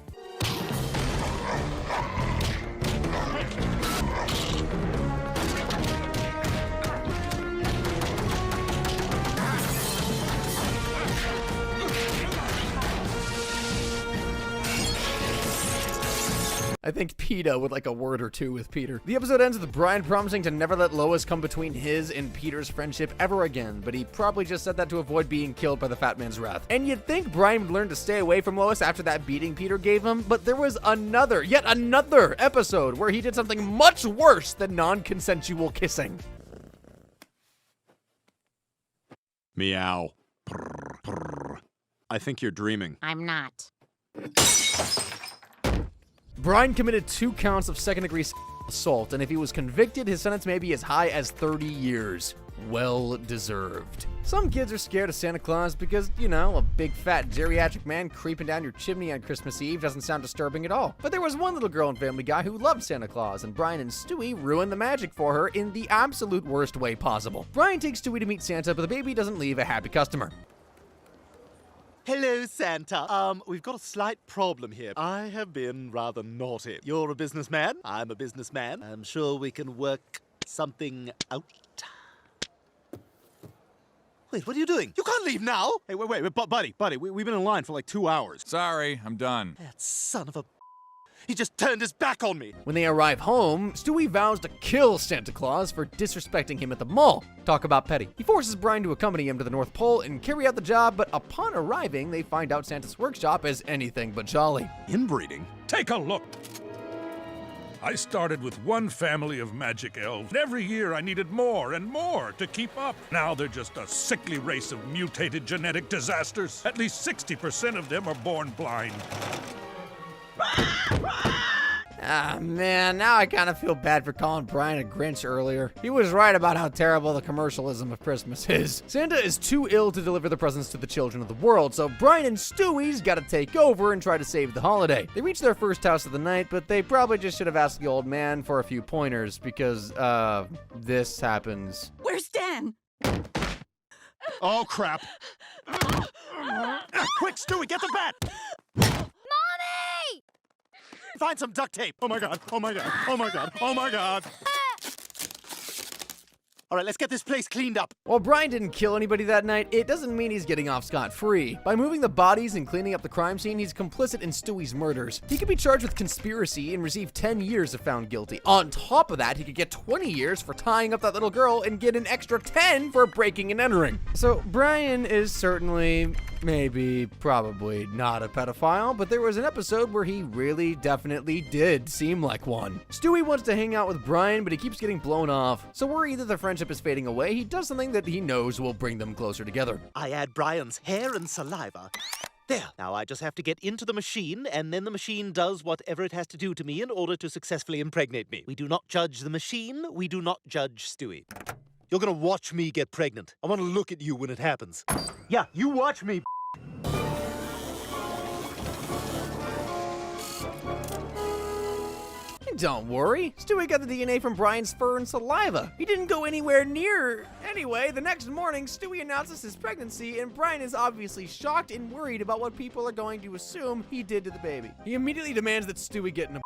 I think PETA would like a word or two with Peter. The episode ends with Brian promising to never let Lois come between his and Peter's friendship ever again, but he probably just said that to avoid being killed by the fat man's wrath. And you'd think Brian would learn to stay away from Lois after that beating Peter gave him, but there was yet another episode where he did something much worse than non-consensual kissing. Meow. Purr, purr. I think you're dreaming. I'm not. Brian committed 2 counts of second-degree assault, and if he was convicted, his sentence may be as high as 30 years. Well deserved. Some kids are scared of Santa Claus because, you know, a big fat geriatric man creeping down your chimney on Christmas Eve doesn't sound disturbing at all. But there was one little girl in Family Guy who loved Santa Claus, and Brian and Stewie ruined the magic for her in the absolute worst way possible. Brian takes Stewie to meet Santa, but the baby doesn't leave a happy customer. Hello, Santa. We've got a slight problem here. I have been rather naughty. You're a businessman. I'm a businessman. I'm sure we can work something out. Wait, what are you doing? You can't leave now! Hey, wait, buddy, we've been in line for like 2 hours. Sorry, I'm done. That son of a... He just turned his back on me. When they arrive home, Stewie vows to kill Santa Claus for disrespecting him at the mall. Talk about petty. He forces Brian to accompany him to the North Pole and carry out the job, but upon arriving, they find out Santa's workshop is anything but jolly. Inbreeding? Take a look. I started with one family of magic elves. Every year I needed more and more to keep up. Now they're just a sickly race of mutated genetic disasters. At least 60% of them are born blind. Ah, man, now I kind of feel bad for calling Brian a Grinch earlier. He was right about how terrible the commercialism of Christmas is. Santa is too ill to deliver the presents to the children of the world, so Brian and Stewie's gotta take over and try to save the holiday. They reach their first house of the night, but they probably just should have asked the old man for a few pointers, because, this happens. Where's Dan? Oh, crap. Quick, Stewie, get the bat! Mommy! Find some duct tape. Oh my god, oh my god, oh my god, oh my god. All right, let's get this place cleaned up. While Brian didn't kill anybody that night, it doesn't mean he's getting off scot-free. By moving the bodies and cleaning up the crime scene, he's complicit in Stewie's murders. He could be charged with conspiracy and receive 10 years if found guilty. On top of that, he could get 20 years for tying up that little girl and get an extra 10 for breaking and entering. So Brian is certainly, maybe, probably not a pedophile, but there was an episode where he really definitely did seem like one. Stewie wants to hang out with Brian, but he keeps getting blown off. So worried that the friendship is fading away, he does something that he knows will bring them closer together. I add Brian's hair and saliva. There. Now I just have to get into the machine, and then the machine does whatever it has to do to me in order to successfully impregnate me. We do not judge the machine. We do not judge Stewie. You're gonna watch me get pregnant. I want to look at you when it happens. Yeah, you watch me. don't worry. Stewie got the DNA from Brian's fur and saliva. He didn't go anywhere near. Anyway, the next morning, Stewie announces his pregnancy, and Brian is obviously shocked and worried about what people are going to assume he did to the baby. He immediately demands that Stewie get an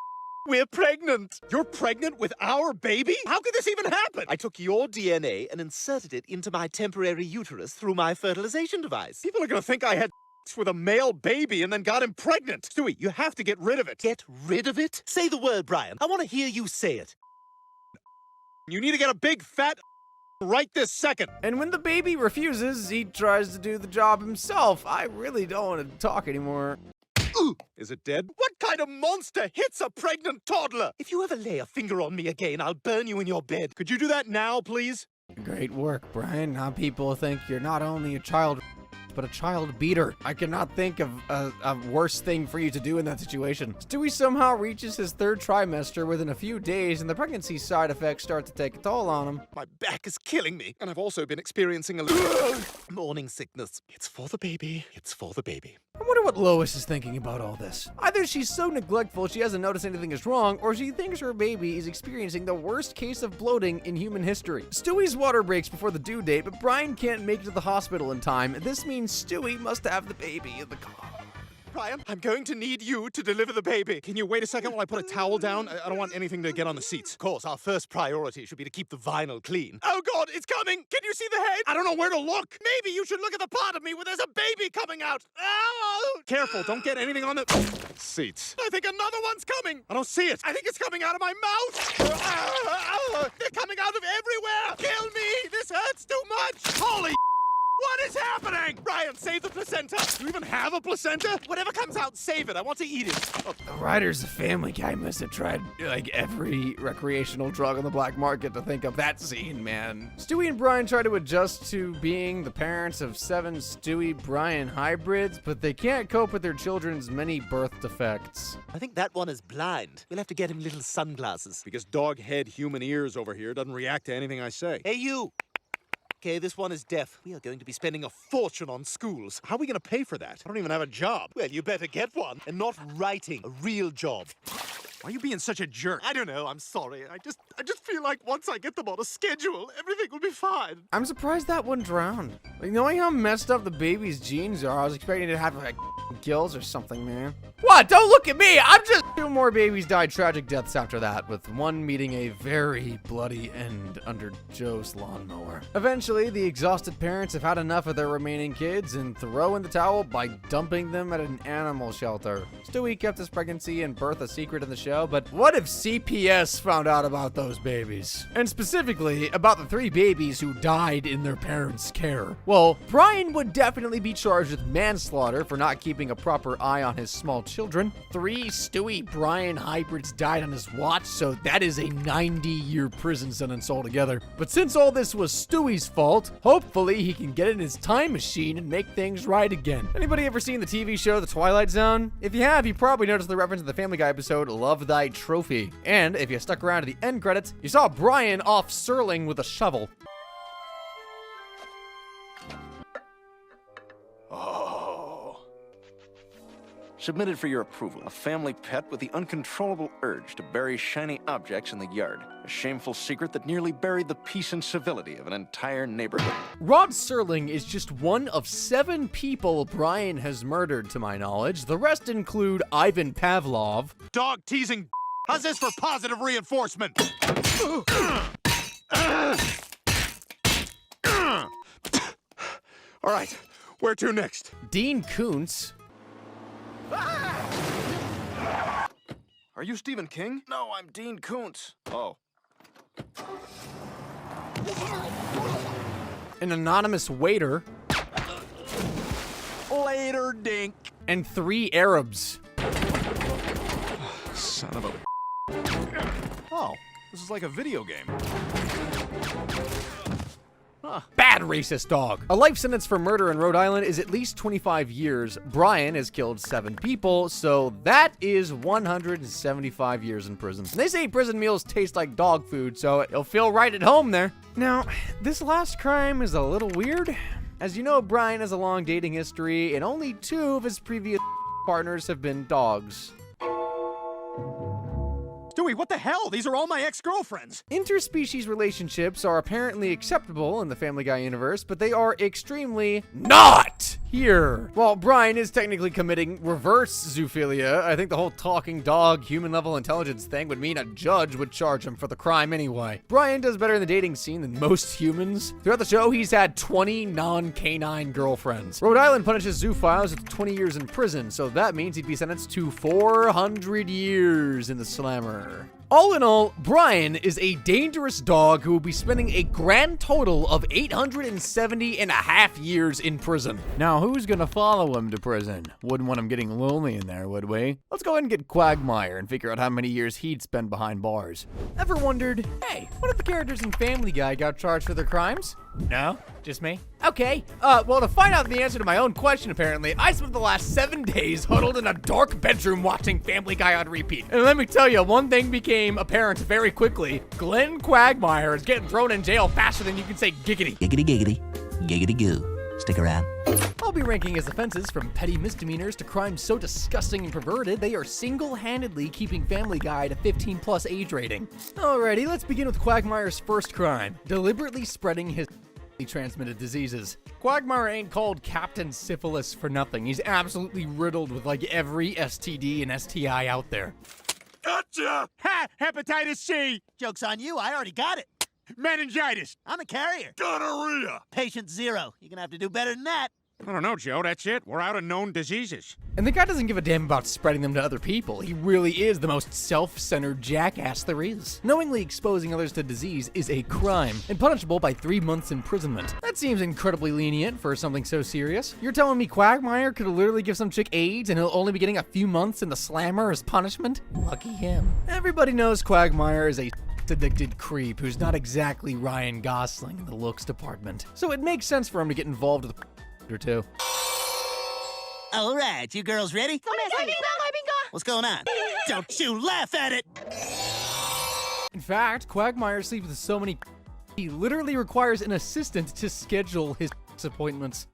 We're pregnant. You're pregnant with our baby? How could this even happen? I took your DNA and inserted it into my temporary uterus through my fertilization device. People are gonna think I had with a male baby and then got him pregnant. Stewie, you have to get rid of it. Get rid of it? Say the word, Brian. I want to hear you say it. You need to get a big fat right this second. And when the baby refuses, he tries to do the job himself. I really don't want to talk anymore. Is it dead? What kind of monster hits a pregnant toddler? If you ever lay a finger on me again, I'll burn you in your bed. Could you do that now, please? Great work, Brian. Now people think you're not only a child, but a child beater. I cannot think of a worse thing for you to do in that situation. Stewie somehow reaches his third trimester within a few days, and the pregnancy side effects start to take a toll on him. My back is killing me, and I've also been experiencing a little morning sickness. It's for the baby. It's for the baby. I wonder what Lois is thinking about all this. Either she's so neglectful she hasn't noticed anything is wrong, or she thinks her baby is experiencing the worst case of bloating in human history. Stewie's water breaks before the due date, but Brian can't make it to the hospital in time. This means Stewie must have the baby in the car. Brian, I'm going to need you to deliver the baby. Can you wait a second while I put a towel down? I don't want anything to get on the seats. Of course, our first priority should be to keep the vinyl clean. Oh, God, it's coming! Can you see the head? I don't know where to look. Maybe you should look at the part of me where there's a baby coming out. Oh! Careful, don't get anything on the seats. I think another one's coming. I don't see it. I think it's coming out of my mouth. They're coming out of everywhere. Kill me. This hurts too much. Holy what is happening? Brian, save the placenta. Do you even have a placenta? Whatever comes out, save it. I want to eat it. Oh. The writers of Family Guy must have tried, like, every recreational drug on the black market to think of that scene, man. Stewie and Brian try to adjust to being the parents of 7 Stewie-Brian hybrids, but they can't cope with their children's many birth defects. I think that one is blind. We'll have to get him little sunglasses. Because dog head, human ears over here doesn't react to anything I say. Hey, you! Okay, this one is deaf. We are going to be spending a fortune on schools. How are we going to pay for that? I don't even have a job. Well, you better get one. And not writing. A real job. Why are you being such a jerk? I don't know. I'm sorry. I just feel like once I get them on a schedule, everything will be fine. I'm surprised that one drowned. Like, knowing how messed up the baby's genes are, I was expecting it to have, like, gills or something, man. What? Don't look at me! I'm just... 2 more babies died tragic deaths after that, with one meeting a very bloody end under Joe's lawnmower. Eventually, the exhausted parents have had enough of their remaining kids and throw in the towel by dumping them at an animal shelter. Stewie kept his pregnancy and birth a secret in the show, but what if CPS found out about those babies? And specifically, about the 3 babies who died in their parents' care. Well, Brian would definitely be charged with manslaughter for not keeping a proper eye on his small children. 3 Stewie-Brian hybrids died on his watch, so that is a 90-year prison sentence altogether. But since all this was Stewie's fault, hopefully he can get in his time machine and make things right again. Anybody ever seen the TV show The Twilight Zone? If you have, you probably noticed the reference to the Family Guy episode Love Thy Trophy. And if you stuck around to the end credits, you saw Brian off Serling with a shovel. Submitted for your approval, a family pet with the uncontrollable urge to bury shiny objects in the yard. A shameful secret that nearly buried the peace and civility of an entire neighborhood. Rod Serling is just one of 7 people Brian has murdered, to my knowledge. The rest include Ivan Pavlov. Dog teasing. How's this for positive reinforcement? All right, where to next? Dean Koontz. Are you Stephen King? No, I'm Dean Koontz. Oh. An anonymous waiter. Later, dink. And 3 Arabs. Son of a... Oh, this is like a video game. Huh. Bad racist dog. A life sentence for murder in Rhode Island is at least 25 years. Brian has killed 7 people, so that is 175 years in prison. And they say prison meals taste like dog food, so it'll feel right at home there. Now, this last crime is a little weird. As you know, Brian has a long dating history, and only 2 of his previous partners have been dogs. Stewie, what the hell? These are all my ex-girlfriends. Interspecies relationships are apparently acceptable in the Family Guy universe, but they are extremely not here. While Brian is technically committing reverse zoophilia, I think the whole talking dog, human level intelligence thing would mean a judge would charge him for the crime anyway. Brian does better in the dating scene than most humans. Throughout the show, he's had 20 non-canine girlfriends. Rhode Island punishes zoophiles with 20 years in prison, so that means he'd be sentenced to 400 years in the slammer. All in all, Brian is a dangerous dog who will be spending a grand total of 870 and a half years in prison. Now, who's gonna follow him to prison? Wouldn't want him getting lonely in there, would we? Let's go ahead and get Quagmire and figure out how many years he'd spend behind bars. Ever wondered, hey, what if the characters in Family Guy got charged for their crimes? No? Just me? Okay. Well, to find out the answer to my own question, apparently, I spent the last 7 days huddled in a dark bedroom watching Family Guy on repeat. And let me tell you, one thing became apparent very quickly. Glenn Quagmire is getting thrown in jail faster than you can say giggity. Giggity giggity. Giggity goo. Stick around. I'll be ranking his offenses from petty misdemeanors to crimes so disgusting and perverted they are single-handedly keeping Family Guy at a 15+ age rating. Alrighty, let's begin with Quagmire's first crime, deliberately spreading his transmitted diseases. Quagmire ain't called Captain Syphilis for nothing. He's absolutely riddled with like every STD and STI out there. Gotcha! Ha! Hepatitis C! Joke's on you, I already got it. Meningitis! I'm a carrier. Gonorrhea! Patient 0. You're gonna have to do better than that. I don't know, Joe. That's it. We're out of known diseases. And the guy doesn't give a damn about spreading them to other people. He really is the most self-centered jackass there is. Knowingly exposing others to disease is a crime and punishable by 3 months imprisonment. That seems incredibly lenient for something so serious. You're telling me Quagmire could literally give some chick AIDS and he'll only be getting a few months in the slammer as punishment? Lucky him. Everybody knows Quagmire is a addicted creep who's not exactly Ryan Gosling in the looks department. So it makes sense for him to get involved with or two. All right, you girls ready? What's going on? Don't you laugh at it! In fact, Quagmire sleeps with so many he literally requires an assistant to schedule his appointments.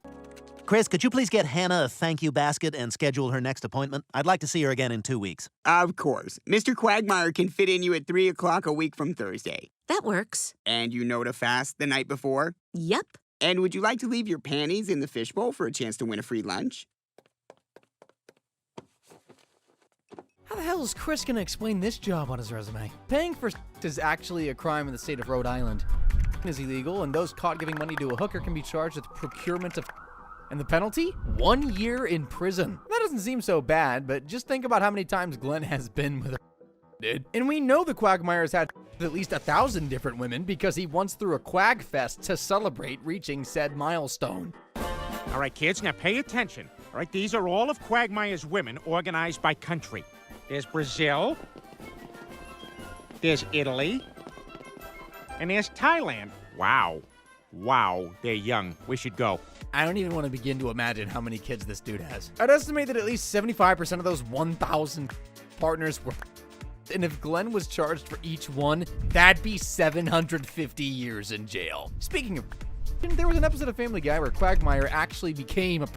Chris, could you please get Hannah a thank you basket and schedule her next appointment? I'd like to see her again in 2 weeks. Of course. Mr. Quagmire can fit in you at 3 o'clock a week from Thursday. That works. And you know to fast the night before? Yep. And would you like to leave your panties in the fishbowl for a chance to win a free lunch? How the hell is Chris gonna explain this job on his resume? Paying for is actually a crime in the state of Rhode Island. It is illegal, and those caught giving money to a hooker can be charged with procurement of. And the penalty? 1 year in prison. That doesn't seem so bad, but just think about how many times Glenn has been with a dude. And we know the Quagmire's had at least 1,000 different women because he once threw a Quag Fest to celebrate reaching said milestone. All right, kids, now pay attention. All right, these are all of Quagmire's women organized by country. There's Brazil, there's Italy, and there's Thailand. Wow. Wow, they're young. We should go. I don't even want to begin to imagine how many kids this dude has. I'd estimate that at least 75% of those 1,000 partners were. And if Glenn was charged for each one, that'd be 750 years in jail. Speaking of, there was an episode of Family Guy where Quagmire actually became a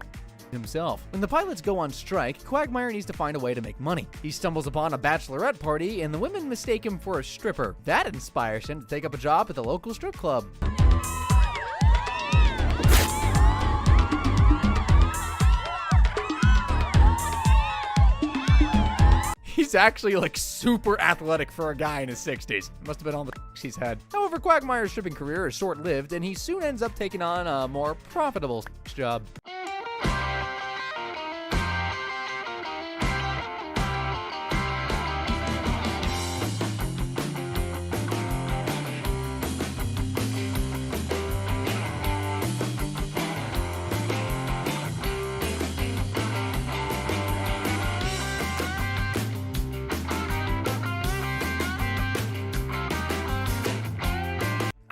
himself. When the pilots go on strike, Quagmire needs to find a way to make money. He stumbles upon a bachelorette party, and the women mistake him for a stripper. That inspires him to take up a job at the local strip club. He's actually like super athletic for a guy in his 60s. Must have been all the he's had. However, Quagmire's stripping career is short-lived, and he soon ends up taking on a more profitable job.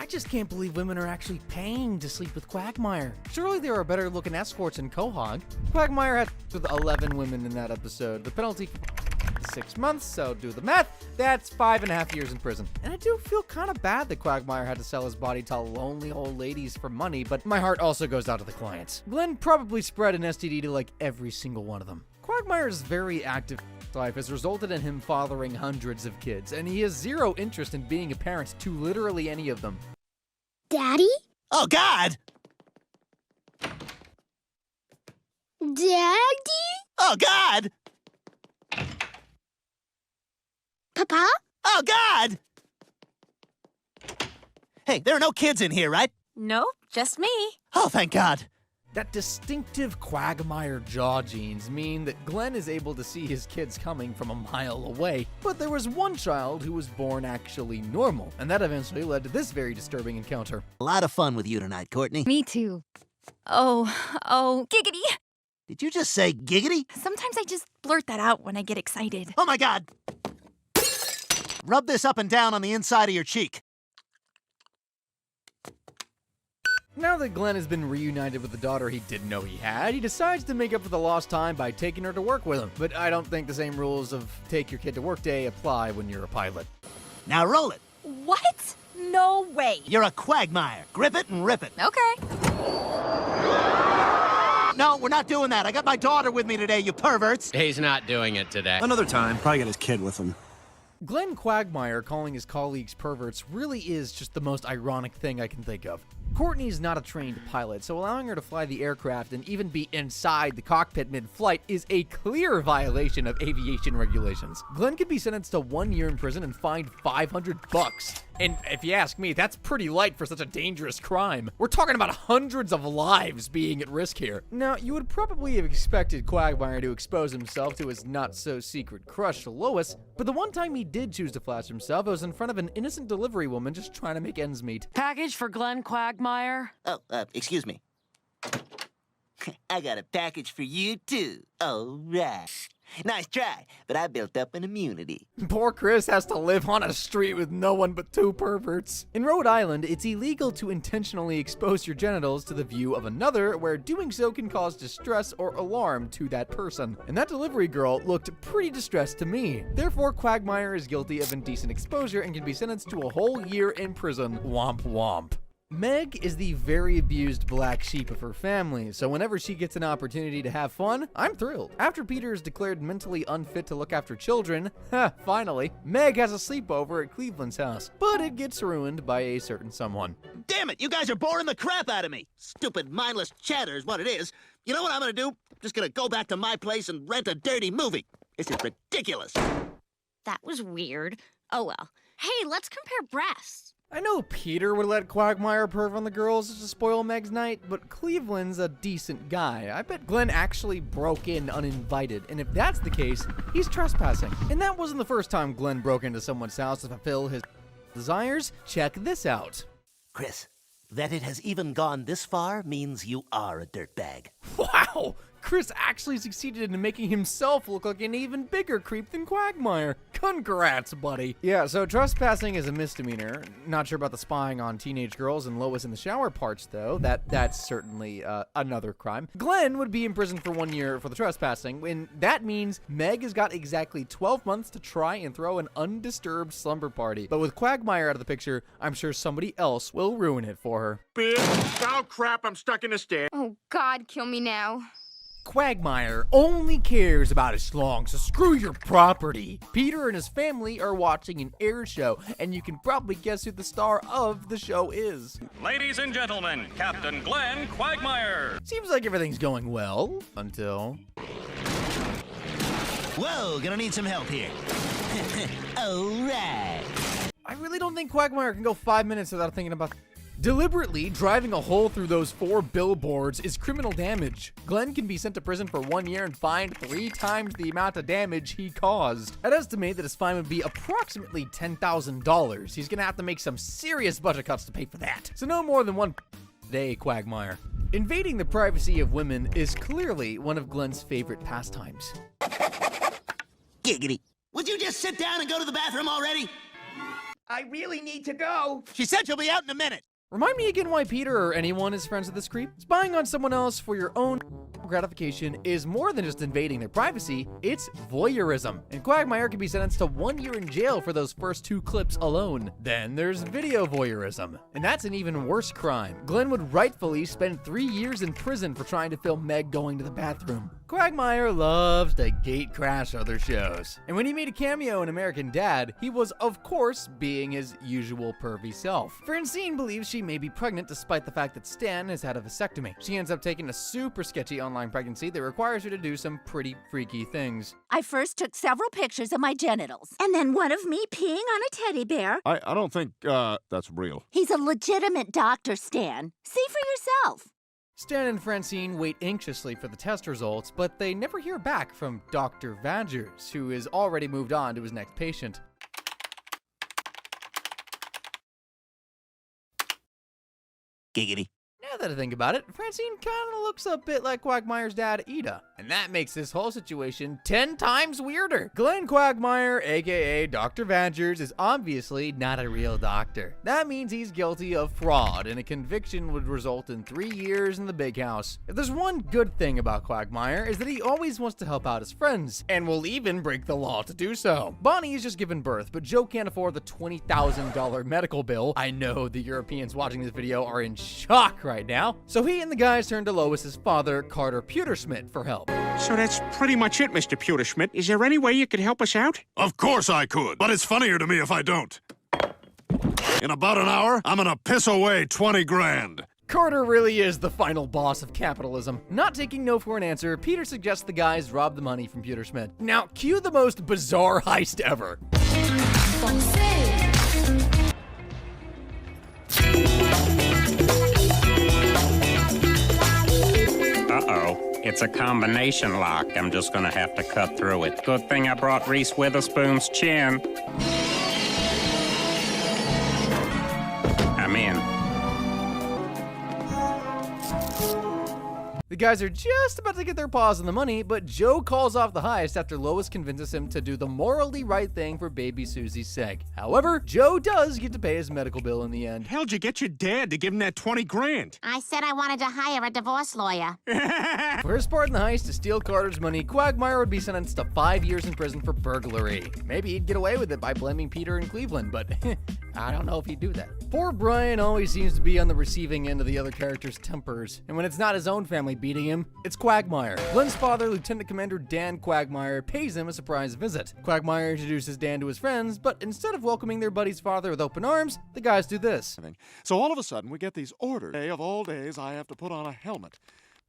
I just can't believe women are actually paying to sleep with Quagmire. Surely there are better looking escorts in Quahog. Quagmire had with 11 women in that episode. The penalty for 6 months, so do the math. That's 5.5 years in prison. And I do feel kind of bad that Quagmire had to sell his body to lonely old ladies for money, but my heart also goes out to the clients. Glenn probably spread an STD to like every single one of them. Quagmire is very active life has resulted in him fathering hundreds of kids, and he has zero interest in being a parent to literally any of them. Daddy? Oh, God! Daddy? Oh, God! Papa? Oh, God! Hey, there are no kids in here, right? Nope, just me. Oh, thank God. That distinctive Quagmire jaw genes mean that Glenn is able to see his kids coming from a mile away. But there was one child who was born actually normal, and that eventually led to this very disturbing encounter. A lot of fun with you tonight, Courtney. Me too. Oh, giggity. Did you just say giggity? Sometimes I just blurt that out when I get excited. Oh, my God. Rub this up and down on the inside of your cheek. Now that Glenn has been reunited with the daughter he didn't know he had, he decides to make up for the lost time by taking her to work with him. But I don't think the same rules of take your kid to work day apply when you're a pilot. Now roll it. What? No way. You're a Quagmire. Grip it and rip it. Okay. No, we're not doing that. I got my daughter with me today, you perverts. He's not doing it today. Another time. Probably got his kid with him. Glenn Quagmire calling his colleagues perverts really is just the most ironic thing I can think of. Courtney's not a trained pilot, so allowing her to fly the aircraft and even be inside the cockpit mid-flight is a clear violation of aviation regulations. Glenn could be sentenced to 1 year in prison and fined $500. And if you ask me, that's pretty light for such a dangerous crime. We're talking about hundreds of lives being at risk here. Now, you would probably have expected Quagmire to expose himself to his not-so-secret crush, Lois, but the one time he did choose to flash himself, it was in front of an innocent delivery woman just trying to make ends meet. Package for Glenn Quagmire? Oh, excuse me. I got a package for you, too. All right. Nice try, but I built up an immunity. Poor Chris has to live on a street with no one but two perverts. In Rhode Island, it's illegal to intentionally expose your genitals to the view of another, where doing so can cause distress or alarm to that person. And that delivery girl looked pretty distressed to me. Therefore, Quagmire is guilty of indecent exposure and can be sentenced to a whole year in prison. Womp womp. Meg is the very abused black sheep of her family, so whenever she gets an opportunity to have fun, I'm thrilled. After Peter is declared mentally unfit to look after children, finally, Meg has a sleepover at Cleveland's house, but it gets ruined by a certain someone. Damn it, you guys are boring the crap out of me. Stupid, mindless chatter is what it is. You know what I'm gonna do? I'm just gonna go back to my place and rent a dirty movie. This is ridiculous. That was weird. Oh well. Hey, let's compare breasts. I know Peter would let Quagmire perv on the girls just to spoil Meg's night, but Cleveland's a decent guy. I bet Glenn actually broke in uninvited, and if that's the case, he's trespassing. And that wasn't the first time Glenn broke into someone's house to fulfill his desires. Check this out. Chris, that it has even gone this far means you are a dirtbag. Wow! Chris actually succeeded in making himself look like an even bigger creep than Quagmire. Congrats, buddy. Yeah, so trespassing is a misdemeanor. Not sure about the spying on teenage girls and Lois in the shower parts, though. That's certainly another crime. Glenn would be in prison for 1 year for the trespassing, and that means Meg has got exactly 12 months to try and throw an undisturbed slumber party. But with Quagmire out of the picture, I'm sure somebody else will ruin it for her. Bitch! Oh, crap, I'm stuck in a stair. Oh, God, kill me now. Quagmire only cares about his schlong, so screw your property. Peter and his family are watching an air show, and you can probably guess who the star of the show is. Ladies and gentlemen, Captain Glenn Quagmire. Seems like everything's going well, until... Whoa, gonna need some help here. All right. I really don't think Quagmire can go 5 minutes without thinking about... Deliberately driving a hole through those 4 billboards is criminal damage. Glenn can be sent to prison for 1 year and fined 3 times the amount of damage he caused. I'd estimate that his fine would be approximately $10,000. He's gonna have to make some serious budget cuts to pay for that. So no more than one day, Quagmire. Invading the privacy of women is clearly one of Glenn's favorite pastimes. Giggity. Would you just sit down and go to the bathroom already? I really need to go. She said she'll be out in a minute. Remind me again why Peter or anyone is friends with this creep? Spying on someone else for your own gratification is more than just invading their privacy, it's voyeurism. And Quagmire can be sentenced to 1 year in jail for those first 2 clips alone. Then there's video voyeurism, and that's an even worse crime. Glenn would rightfully spend 3 years in prison for trying to film Meg going to the bathroom. Quagmire loves to gate crash other shows. And when he made a cameo in American Dad, he was, of course, being his usual pervy self. Francine believes she may be pregnant despite the fact that Stan has had a vasectomy. She ends up taking a super sketchy online pregnancy that requires her to do some pretty freaky things. I first took several pictures of my genitals, and then one of me peeing on a teddy bear. I don't think, that's real. He's a legitimate doctor, Stan. See for yourself. Stan and Francine wait anxiously for the test results, but they never hear back from Dr. Vadgers, who has already moved on to his next patient. Giggity. Now that I think about it, Francine kind of looks a bit like Quagmire's dad, Ida. And that makes this whole situation 10 times weirder. Glenn Quagmire, aka Dr. Vadgers, is obviously not a real doctor. That means he's guilty of fraud, and a conviction would result in 3 years in the big house. If there's one good thing about Quagmire, is that he always wants to help out his friends, and will even break the law to do so. Bonnie has just given birth, but Joe can't afford the $20,000 medical bill. I know the Europeans watching this video are in shock right now. So he and the guys turn to Lois's father, Carter Pewterschmidt, for help. So that's pretty much it, Mr. Pewterschmidt. Is there any way you could help us out? Of course I could, but it's funnier to me if I don't. In about an hour, I'm gonna piss away 20 grand. Carter really is the final boss of capitalism. Not taking no for an answer, Peter suggests the guys rob the money from Pewterschmidt. Now, cue the most bizarre heist ever. Uh-oh. It's a combination lock. I'm just gonna have to cut through it. Good thing I brought Reese Witherspoon's chin. I'm in. The guys are just about to get their paws on the money, but Joe calls off the heist after Lois convinces him to do the morally right thing for baby Susie's sake. However, Joe does get to pay his medical bill in the end. How'd you get your dad to give him that 20 grand? I said I wanted to hire a divorce lawyer. For his part in the heist to steal Carter's money, Quagmire would be sentenced to 5 years in prison for burglary. Maybe he'd get away with it by blaming Peter in Cleveland, but I don't know if he'd do that. Poor Brian always seems to be on the receiving end of the other characters' tempers, and when it's not his own family beating him, it's Quagmire. Glenn's father, Lieutenant Commander Dan Quagmire, pays him a surprise visit. Quagmire introduces Dan to his friends, but instead of welcoming their buddy's father with open arms, the guys do this. So all of a sudden, we get these orders. Day of all days, I have to put on a helmet.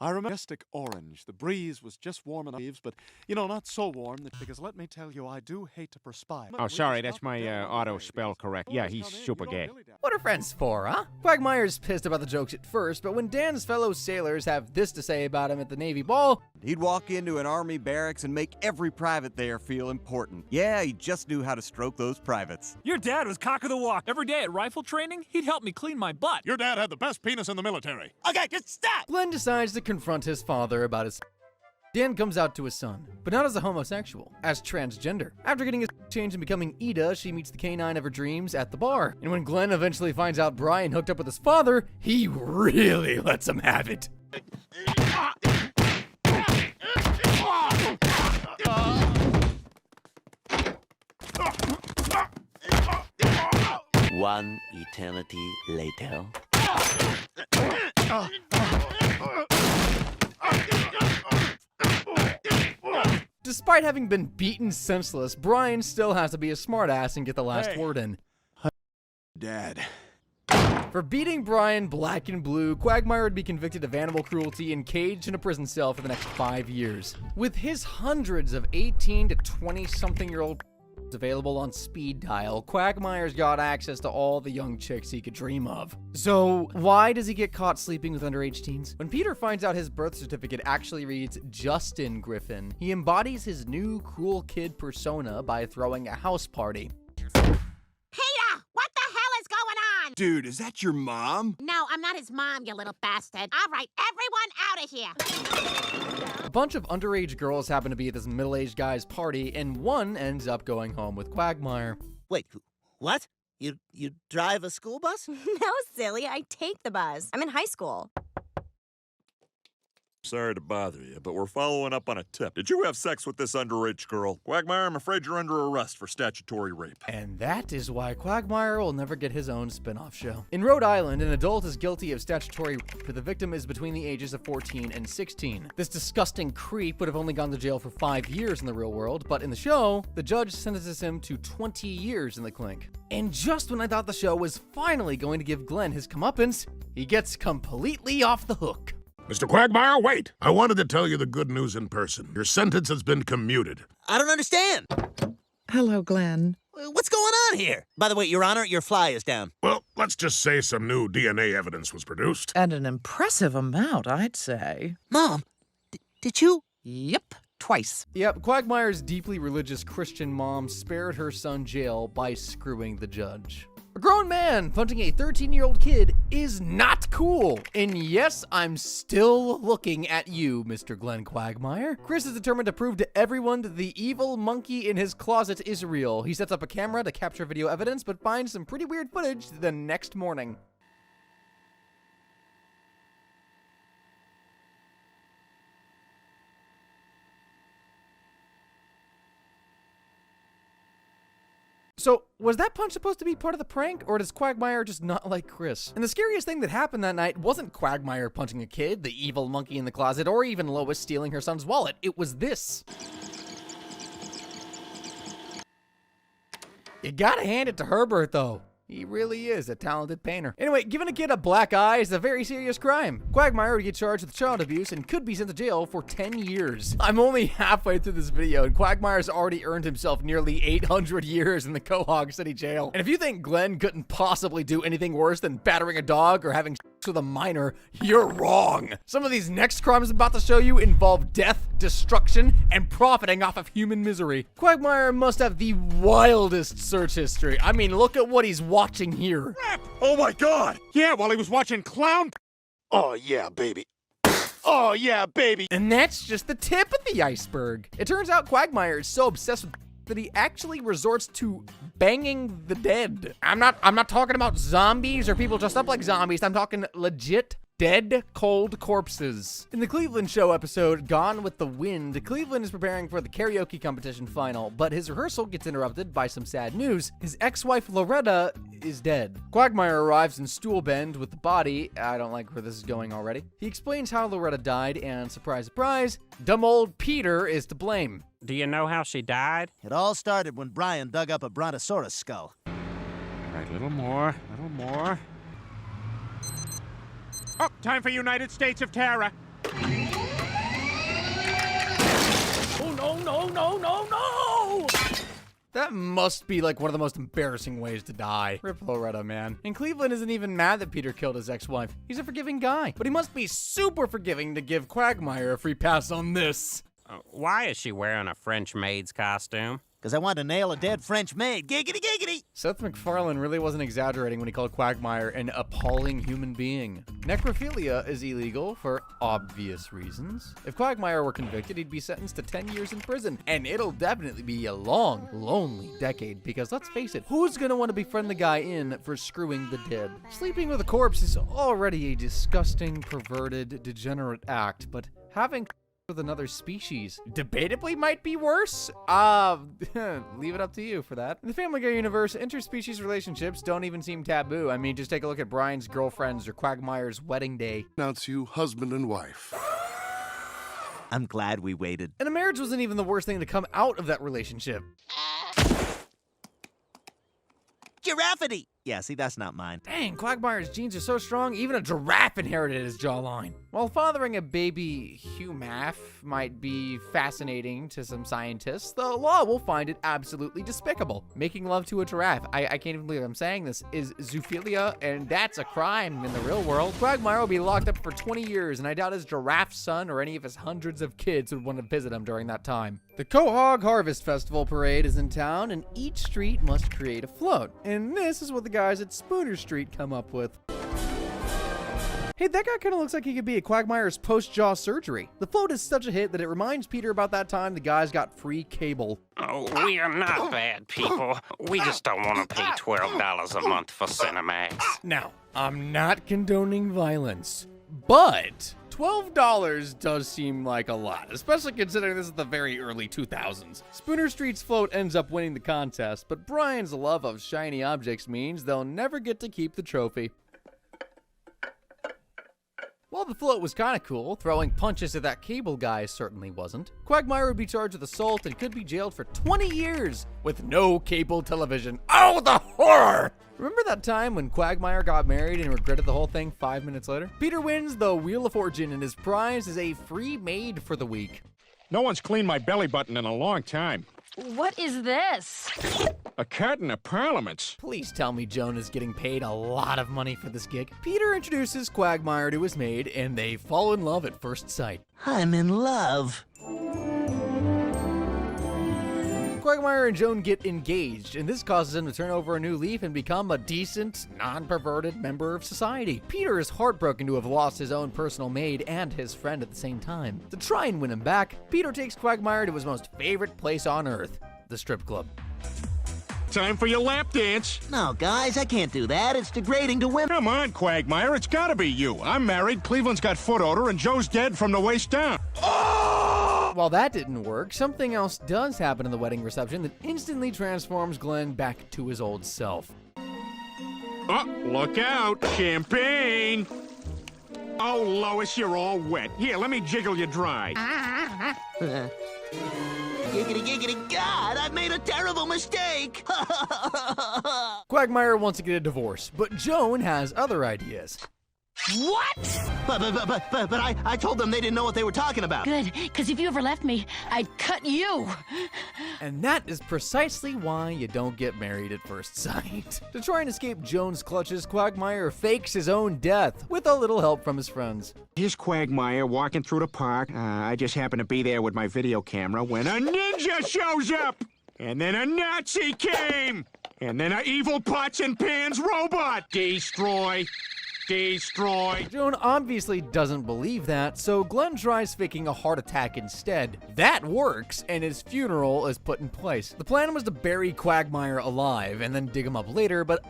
I remember majestic orange. The breeze was just warm enough, but, not so warm, because let me tell you, I do hate to perspire. Oh, sorry, that's my auto spell correct. Yeah, he's super gay. What are friends for, huh? Quagmire's pissed about the jokes at first, but when Dan's fellow sailors have this to say about him at the Navy ball, he'd walk into an army barracks and make every private there feel important. Yeah, he just knew how to stroke those privates. Your dad was cock of the walk. Every day at rifle training, he'd help me clean my butt. Your dad had the best penis in the military. Okay, just stop! Glenn decides to confront his father about his... Dan comes out to his son, but not as a homosexual, as transgender. After getting his changed and becoming Ida, she meets the canine of her dreams at the bar. And when Glenn eventually finds out Brian hooked up with his father, he really lets him have it. One eternity later. Despite having been beaten senseless, Brian still has to be a smartass and get the last word in. Dad. For beating Brian black and blue, Quagmire would be convicted of animal cruelty and caged in a prison cell for the next 5 years. With his hundreds of 18 to 20-something-year-old available on speed dial, Quagmire's got access to all the young chicks he could dream of. So why does he get caught sleeping with underage teens? When Peter finds out his birth certificate actually reads Justin Griffin, he embodies his new cruel kid persona by throwing a house party. Peter, what the hell is going on? Dude, is that your mom? No, I'm not his mom, you little bastard. All right, everyone out of here. A bunch of underage girls happen to be at this middle-aged guy's party, and one ends up going home with Quagmire. Wait, what? You drive a school bus? No, silly. I take the bus. I'm in high school. Sorry to bother you, but we're following up on a tip. Did you have sex with this underage girl? Quagmire, I'm afraid you're under arrest for statutory rape. And that is why Quagmire will never get his own spin-off show. In Rhode Island, an adult is guilty of statutory rape, but the victim is between the ages of 14 and 16. This disgusting creep would have only gone to jail for 5 years in the real world, but in the show, the judge sentences him to 20 years in the clink. And just when I thought the show was finally going to give Glenn his comeuppance, he gets completely off the hook. Mr. Quagmire, wait! I wanted to tell you the good news in person. Your sentence has been commuted. I don't understand. Hello, Glenn. What's going on here? By the way, Your Honor, your fly is down. Well, let's just say some new DNA evidence was produced. And an impressive amount, I'd say. Mom, did you? Yep, twice. Yep, Quagmire's deeply religious Christian mom spared her son jail by screwing the judge. A grown man punching a 13-year-old kid is not cool. And yes, I'm still looking at you, Mr. Glenn Quagmire. Chris is determined to prove to everyone that the evil monkey in his closet is real. He sets up a camera to capture video evidence, but finds some pretty weird footage the next morning. So, was that punch supposed to be part of the prank, or does Quagmire just not like Chris? And the scariest thing that happened that night wasn't Quagmire punching a kid, the evil monkey in the closet, or even Lois stealing her son's wallet. It was this. You gotta hand it to Herbert, though. He really is a talented painter. Anyway, giving a kid a black eye is a very serious crime. Quagmire would get charged with child abuse and could be sent to jail for 10 years. I'm only halfway through this video, and Quagmire's already earned himself nearly 800 years in the Quahog City Jail. And if you think Glenn couldn't possibly do anything worse than battering a dog or having sex with a minor, you're wrong. Some of these next crimes I'm about to show you involve death, destruction, and profiting off of human misery. Quagmire must have the wildest search history. I mean, look at what he's watching here. Oh my God! Yeah, while he was watching Clown. Oh yeah, baby. Oh yeah, baby. And that's just the tip of the iceberg. It turns out Quagmire is so obsessed with that he actually resorts to banging the dead. I'm not talking about zombies or people dressed up like zombies. I'm talking legit dead, cold corpses. In the Cleveland show episode, Gone with the Wind, Cleveland is preparing for the karaoke competition final, but his rehearsal gets interrupted by some sad news. His ex-wife, Loretta, is dead. Quagmire arrives in Stool Bend with the body. I don't like where this is going already. He explains how Loretta died, and surprise, surprise, dumb old Peter is to blame. Do you know how she died? It all started when Brian dug up a brontosaurus skull. All right, little more, little more. Oh, time for United States of Terror. Oh, no. That must be like one of the most embarrassing ways to die. Rip Loretta, man. And Cleveland isn't even mad that Peter killed his ex-wife. He's a forgiving guy. But he must be super forgiving to give Quagmire a free pass on this. Why is she wearing a French maid's costume? Because I wanted to nail a dead French maid. Giggity, giggity! Seth MacFarlane really wasn't exaggerating when he called Quagmire an appalling human being. Necrophilia is illegal for obvious reasons. If Quagmire were convicted, he'd be sentenced to 10 years in prison. And it'll definitely be a long, lonely decade. Because let's face it, who's gonna want to befriend the guy in for screwing the dead? Sleeping with a corpse is already a disgusting, perverted, degenerate act. But having with another species debatably might be worse. Leave it up to you for that. In the Family Guy universe, interspecies relationships don't even seem taboo. I mean, just take a look at Brian's girlfriends or Quagmire's wedding day. Announce you husband and wife. I'm glad we waited. And a marriage wasn't even the worst thing to come out of that relationship. Giraffity! Yeah, see, that's not mine. Dang, Quagmire's genes are so strong, even a giraffe inherited his jawline. While fathering a baby humaff might be fascinating to some scientists, the law will find it absolutely despicable. Making love to a giraffe, I can't even believe I'm saying this, is zoophilia, and that's a crime in the real world. Quagmire will be locked up for 20 years, and I doubt his giraffe son or any of his hundreds of kids would want to visit him during that time. The Quahog Harvest Festival Parade is in town, and each street must create a float. And this is what the guys at Spooner Street come up with. Hey, that guy kind of looks like he could be at Quagmire's post-jaw surgery. The float is such a hit that it reminds Peter about that time the guys got free cable. Oh, we are not bad people. We just don't want to pay $12 a month for Cinemax. Now, I'm not condoning violence, But $12 does seem like a lot, especially considering this is the very early 2000s. Spooner Street's float ends up winning the contest, but Brian's love of shiny objects means they'll never get to keep the trophy. While the float was kinda cool, throwing punches at that cable guy certainly wasn't. Quagmire would be charged with assault and could be jailed for 20 years with no cable television. Oh, the horror! Remember that time when Quagmire got married and regretted the whole thing 5 minutes later? Peter wins the Wheel of Fortune and his prize is a free maid for the week. No one's cleaned my belly button in a long time. What is this? A curtain of parliaments. Please tell me Joan is getting paid a lot of money for this gig. Peter introduces Quagmire to his maid, and they fall in love at first sight. I'm in love. Quagmire and Joan get engaged, and this causes him to turn over a new leaf and become a decent, non-perverted member of society. Peter is heartbroken to have lost his own personal maid and his friend at the same time. To try and win him back, Peter takes Quagmire to his most favorite place on Earth, the strip club. Time for your lap dance. No, guys, I can't do that. It's degrading to women. Come on, Quagmire, it's gotta be you. I'm married, Cleveland's got foot odor, and Joe's dead from the waist down. While that didn't work, something else does happen in the wedding reception that instantly transforms Glenn back to his old self. Oh, look out, champagne. Oh, Lois, you're all wet. Here, let me jiggle you dry. Giggity, giggity, God, I've made a terrible mistake. Quagmire wants to get a divorce, but Joan has other ideas. What? But I told them they didn't know what they were talking about. Good, because if you ever left me, I'd cut you. And that is precisely why you don't get married at first sight. To try and escape Joan's clutches, Quagmire fakes his own death with a little help from his friends. Here's Quagmire walking through the park. I just happened to be there with my video camera when a ninja shows up. And then a Nazi came. And then an evil pots and pans robot. Destroy. Destroy. Joan obviously doesn't believe that, so Glenn tries faking a heart attack instead. That works, and his funeral is put in place. The plan was to bury Quagmire alive and then dig him up later, but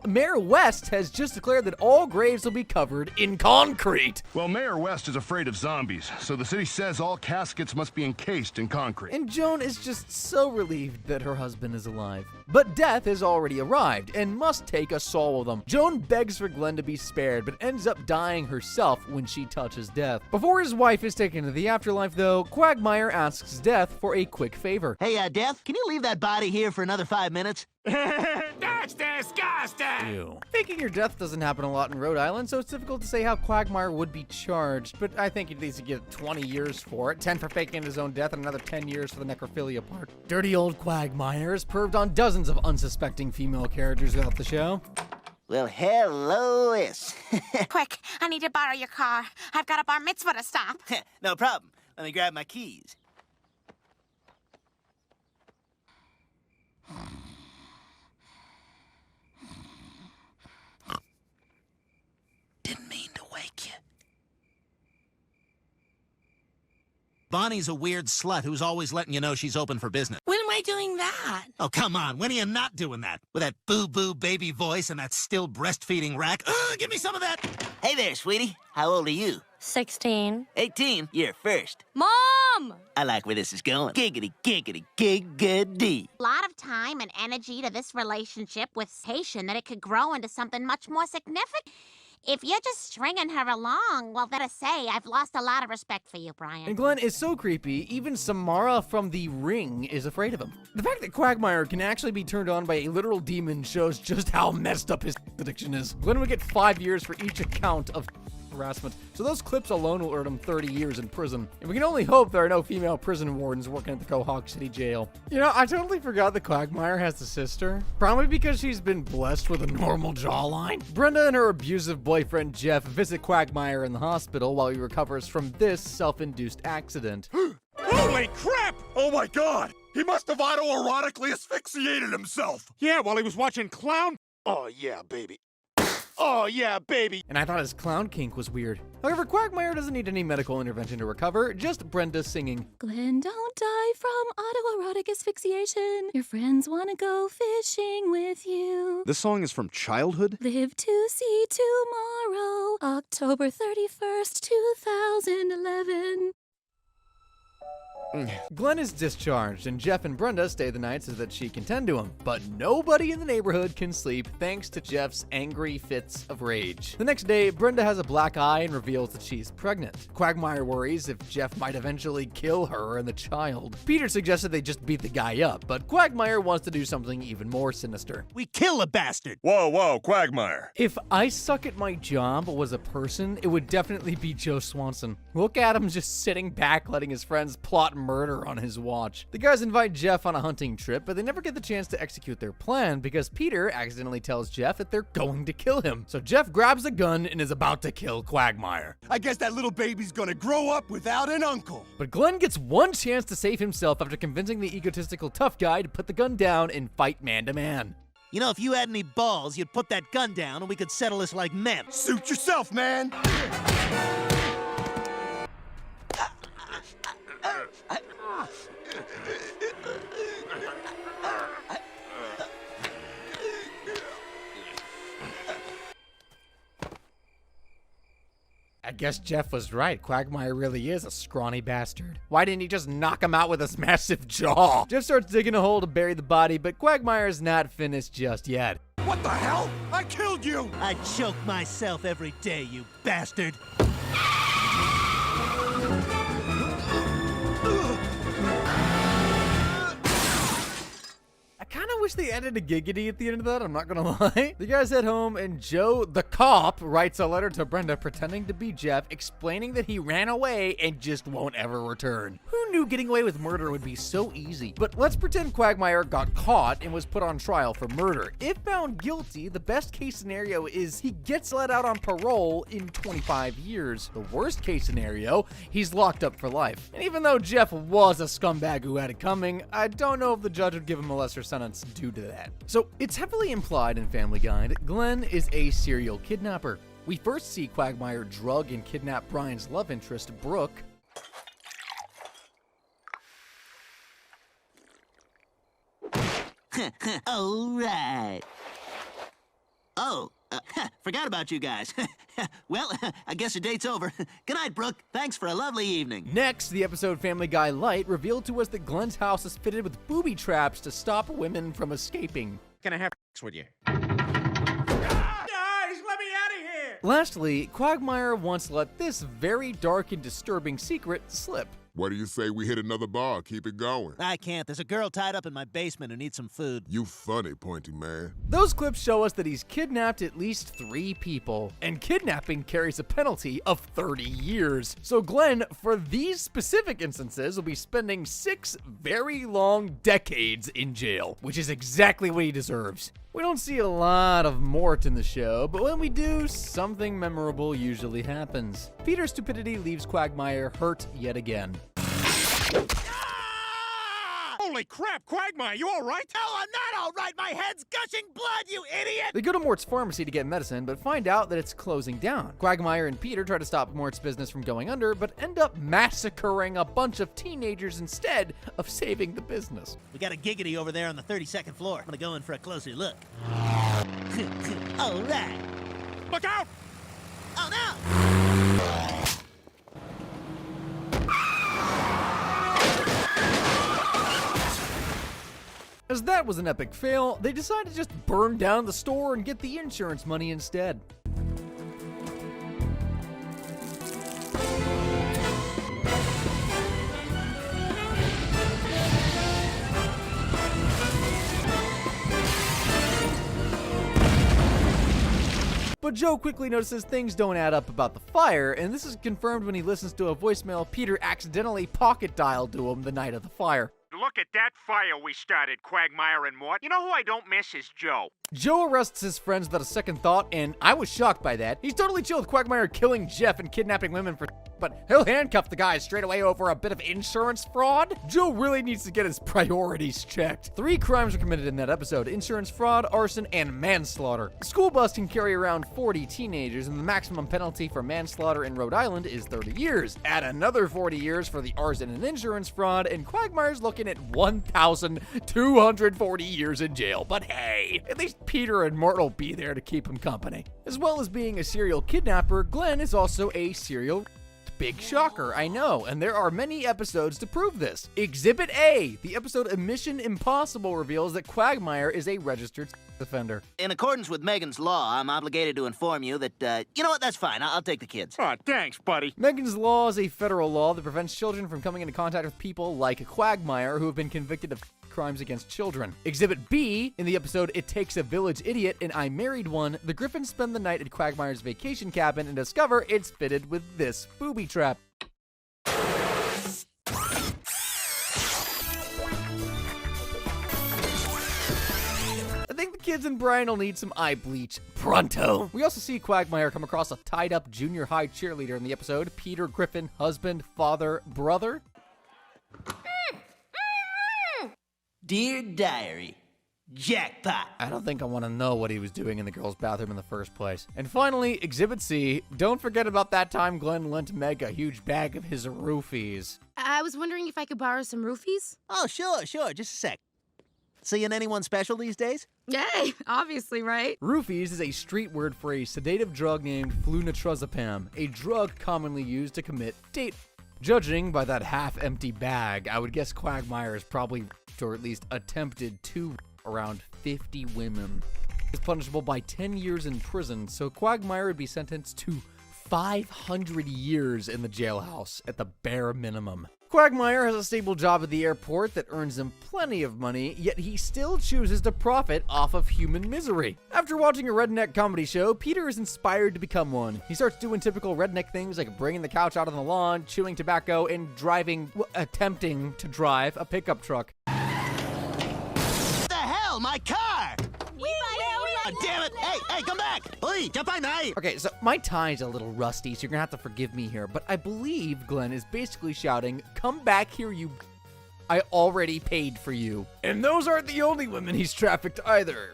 Mayor West has just declared that all graves will be covered in concrete. Well, Mayor West is afraid of zombies, so the city says all caskets must be encased in concrete. And Joan is just so relieved that her husband is alive. But death has already arrived and must take a soul with him. Joan begs for Glenn to be spared, but ends up dying herself when she touches Death. Before his wife is taken to the afterlife, though, Quagmire asks Death for a quick favor. Hey, Death, can you leave that body here for another 5 minutes? That's disgusting! Ew. Faking your death doesn't happen a lot in Rhode Island, so it's difficult to say how Quagmire would be charged, but I think he needs to get 20 years for it, 10 for faking his own death, and another 10 years for the necrophilia part. Dirty old Quagmire has perved on dozens of unsuspecting female characters throughout the show. Well, hello, Lois. Quick, I need to borrow your car. I've got a bar mitzvah to stop. No problem. Let me grab my keys. Didn't mean to wake you. Bonnie's a weird slut who's always letting you know she's open for business. When am I doing that? Oh, come on. When are you not doing that? With that boo-boo baby voice and that still breastfeeding rack? Give me some of that. Hey there, sweetie. How old are you? 16. 18. You're first. Mom! I like where this is going. Giggity, giggity, giggity. A lot of time and energy to this relationship with Haitian that it could grow into something much more significant. If you're just stringing her along, well, then I say I've lost a lot of respect for you, Brian. And Glenn is so creepy, even Samara from The Ring is afraid of him. The fact that Quagmire can actually be turned on by a literal demon shows just how messed up his addiction is. Glenn would get 5 years for each account of harassment, so those clips alone will earn him 30 years in prison. And we can only hope there are no female prison wardens working at the Quahog City Jail. You know, I totally forgot that Quagmire has a sister. Probably because she's been blessed with a normal jawline. Brenda and her abusive boyfriend Jeff visit Quagmire in the hospital while he recovers from this self-induced accident. Holy crap! Oh my god! He must have autoerotically asphyxiated himself! Yeah, while he was watching Clown. Oh yeah, baby. Oh, yeah, baby. And I thought his clown kink was weird. However, Quagmire doesn't need any medical intervention to recover, just Brenda singing. Glenn, don't die from autoerotic asphyxiation. Your friends want to go fishing with you. This song is from childhood? Live to see tomorrow, October 31st, 2011. Glenn is discharged, and Jeff and Brenda stay the night so that she can tend to him. But nobody in the neighborhood can sleep thanks to Jeff's angry fits of rage. The next day, Brenda has a black eye and reveals that she's pregnant. Quagmire worries if Jeff might eventually kill her and the child. Peter suggested they just beat the guy up, but Quagmire wants to do something even more sinister. We kill a bastard. Whoa, Quagmire. If I Suck at My Job was a person, it would definitely be Joe Swanson. Look at him just sitting back letting his friends plot murder on his watch. The guys invite Jeff on a hunting trip, but they never get the chance to execute their plan because Peter accidentally tells Jeff that they're going to kill him. So Jeff grabs a gun and is about to kill Quagmire. I guess that little baby's gonna grow up without an uncle. But Glenn gets one chance to save himself after convincing the egotistical tough guy to put the gun down and fight man to man. You know, if you had any balls, you'd put that gun down and we could settle this like men. Suit yourself, man. I guess Jeff was right. Quagmire really is a scrawny bastard. Why didn't he just knock him out with his massive jaw? Jeff starts digging a hole to bury the body, but Quagmire's not finished just yet. What the hell? I killed you! I choke myself every day, you bastard. I kind of wish they added a giggity at the end of that, I'm not gonna lie. The guys head home, and Joe, the cop, writes a letter to Brenda pretending to be Jeff, explaining that he ran away and just won't ever return. Who knew getting away with murder would be so easy? But let's pretend Quagmire got caught and was put on trial for murder. If found guilty, the best case scenario is he gets let out on parole in 25 years. The worst case scenario, he's locked up for life. And even though Jeff was a scumbag who had it coming, I don't know if the judge would give him a lesser sentence due to that. So it's heavily implied in Family Guy that Glenn is a serial kidnapper. We first see Quagmire drug and kidnap Brian's love interest, Brooke. All right. Oh, forgot about you guys. Well, I guess your date's over. Good night, Brooke. Thanks for a lovely evening. Next, the episode Family Guy Light revealed to us that Glenn's house is fitted with booby traps to stop women from escaping. Can I have sex with you? Lastly, Quagmire once let this very dark and disturbing secret slip. What do you say we hit another bar? Keep it going. I can't. There's a girl tied up in my basement who needs some food. You funny, Pointy Man. Those clips show us that he's kidnapped at least 3 people, and kidnapping carries a penalty of 30 years. So Glenn, for these specific instances, will be spending 6 very long decades in jail, which is exactly what he deserves. We don't see a lot of Mort in the show, but when we do, something memorable usually happens. Peter's stupidity leaves Quagmire hurt yet again. Holy crap, Quagmire, you all right? No, I'm not all right. My head's gushing blood, you idiot! They go to Mort's pharmacy to get medicine, but find out that it's closing down. Quagmire and Peter try to stop Mort's business from going under, but end up massacring a bunch of teenagers instead of saving the business. We got a giggity over there on the 32nd floor. I'm gonna go in for a closer look. All right. Look out! Oh, no! As that was an epic fail, they decided to just burn down the store and get the insurance money instead. But Joe quickly notices things don't add up about the fire, and this is confirmed when he listens to a voicemail Peter accidentally pocket dialed to him the night of the fire. Look at that fire we started, Quagmire and Mort. You know who I don't miss is Joe. Joe arrests his friends without a second thought, and I was shocked by that. He's totally chill with Quagmire killing Jeff and kidnapping women but he'll handcuff the guy straight away over a bit of insurance fraud. Joe really needs to get his priorities checked. 3 crimes were committed in that episode: insurance fraud, arson, and manslaughter. The school bus can carry around 40 teenagers, and the maximum penalty for manslaughter in Rhode Island is 30 years. Add another 40 years for the arson and insurance fraud, and Quagmire's looking at 1,240 years in jail. But hey, at least Peter and Mort will be there to keep him company. As well as being a serial kidnapper, Glenn is also a serial big shocker, I know, and there are many episodes to prove this. Exhibit A, the episode of Mission Impossible reveals that Quagmire is a registered offender. In accordance with Megan's law, I'm obligated to inform you that, you know what, that's fine. I'll take the kids. Aw, thanks, buddy. Megan's law is a federal law that prevents children from coming into contact with people like Quagmire who have been convicted of crimes against children. Exhibit B, in the episode It Takes a Village Idiot and I Married One, the Griffins spend the night at Quagmire's vacation cabin and discover it's fitted with this booby trap. I think the kids and Brian will need some eye bleach pronto. We also see Quagmire come across a tied-up junior high cheerleader in the episode. Peter Griffin, husband, father, brother. Dear Diary, jackpot. I don't think I want to know what he was doing in the girls' bathroom in the first place. And finally, Exhibit C, don't forget about that time Glenn lent Meg a huge bag of his roofies. I was wondering if I could borrow some roofies? Oh, sure, just a sec. Seeing anyone special these days? Yay, obviously, right? Roofies is a street word for a sedative drug named flunitrazepam, a drug commonly used to commit date. Judging by that half-empty bag, I would guess Quagmire is probably, or at least attempted to, around 50 women. It's punishable by 10 years in prison, so Quagmire would be sentenced to 500 years in the jailhouse at the bare minimum. Quagmire has a stable job at the airport that earns him plenty of money, yet he still chooses to profit off of human misery. After watching a redneck comedy show, Peter is inspired to become one. He starts doing typical redneck things like bringing the couch out on the lawn, chewing tobacco, and attempting to drive a pickup truck. What the hell? My car! God damn it! Hey, come back! Please, jump on now! Okay, so my tie's a little rusty, so you're gonna have to forgive me here, but I believe Glenn is basically shouting, "Come back here, you I already paid for you." And those aren't the only women he's trafficked either.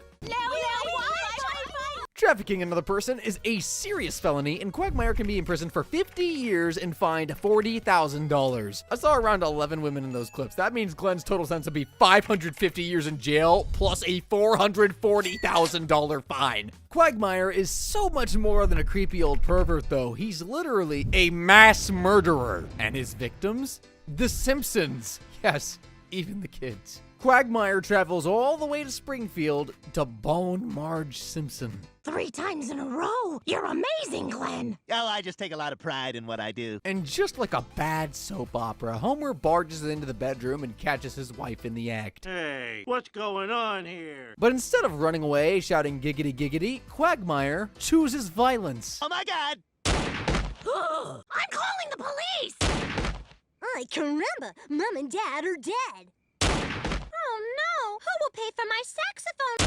Trafficking another person is a serious felony, and Quagmire can be imprisoned for 50 years and fined $40,000. I saw around 11 women in those clips. That means Glenn's total sentence would be 550 years in jail, plus a $440,000 fine. Quagmire is so much more than a creepy old pervert, though. He's literally a mass murderer. And his victims? The Simpsons. Yes, even the kids. Quagmire travels all the way to Springfield to bone Marge Simpson. 3 times in a row. You're amazing, Glenn. Oh, I just take a lot of pride in what I do. And just like a bad soap opera, Homer barges into the bedroom and catches his wife in the act. Hey, what's going on here? But instead of running away shouting giggity giggity, Quagmire chooses violence. Oh my God! I'm calling the police. I can remember. Mom and Dad are dead. Oh no! Who will pay for my saxophone?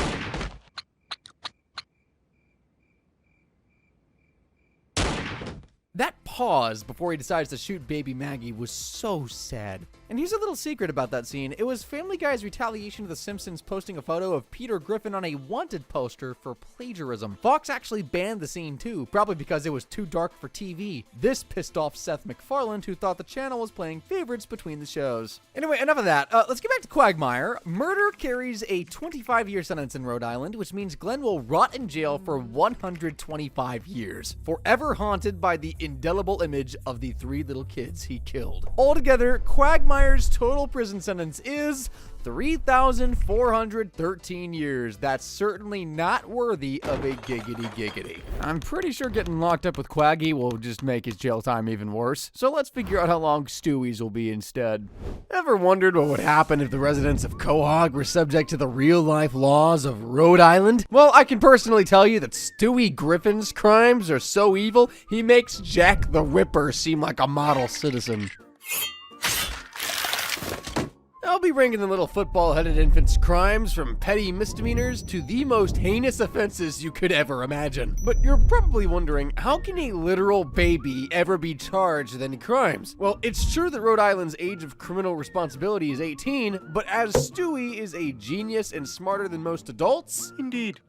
That pause before he decides to shoot baby Maggie was so sad. And here's a little secret about that scene. It was Family Guy's retaliation to The Simpsons posting a photo of Peter Griffin on a wanted poster for plagiarism. Fox actually banned the scene too, probably because it was too dark for TV. This pissed off Seth MacFarlane, who thought the channel was playing favorites between the shows. Anyway, enough of that. Let's get back to Quagmire. Murder carries a 25-year sentence in Rhode Island, which means Glenn will rot in jail for 125 years, forever haunted by the indelible image of the 3 little kids he killed. Altogether, Quagmire's total prison sentence is 3,413 years. That's certainly not worthy of a giggity giggity. I'm pretty sure getting locked up with Quaggy will just make his jail time even worse. So let's figure out how long Stewie's will be instead. Ever wondered what would happen if the residents of Quahog were subject to the real-life laws of Rhode Island? Well, I can personally tell you that Stewie Griffin's crimes are so evil, he makes Jack the Ripper seem like a model citizen. Oh, be ranking the little football-headed infant's crimes from petty misdemeanors to the most heinous offenses you could ever imagine. But you're probably wondering, how can a literal baby ever be charged with any crimes? Well, it's true that Rhode Island's age of criminal responsibility is 18, but as Stewie is a genius and smarter than most adults, Indeed.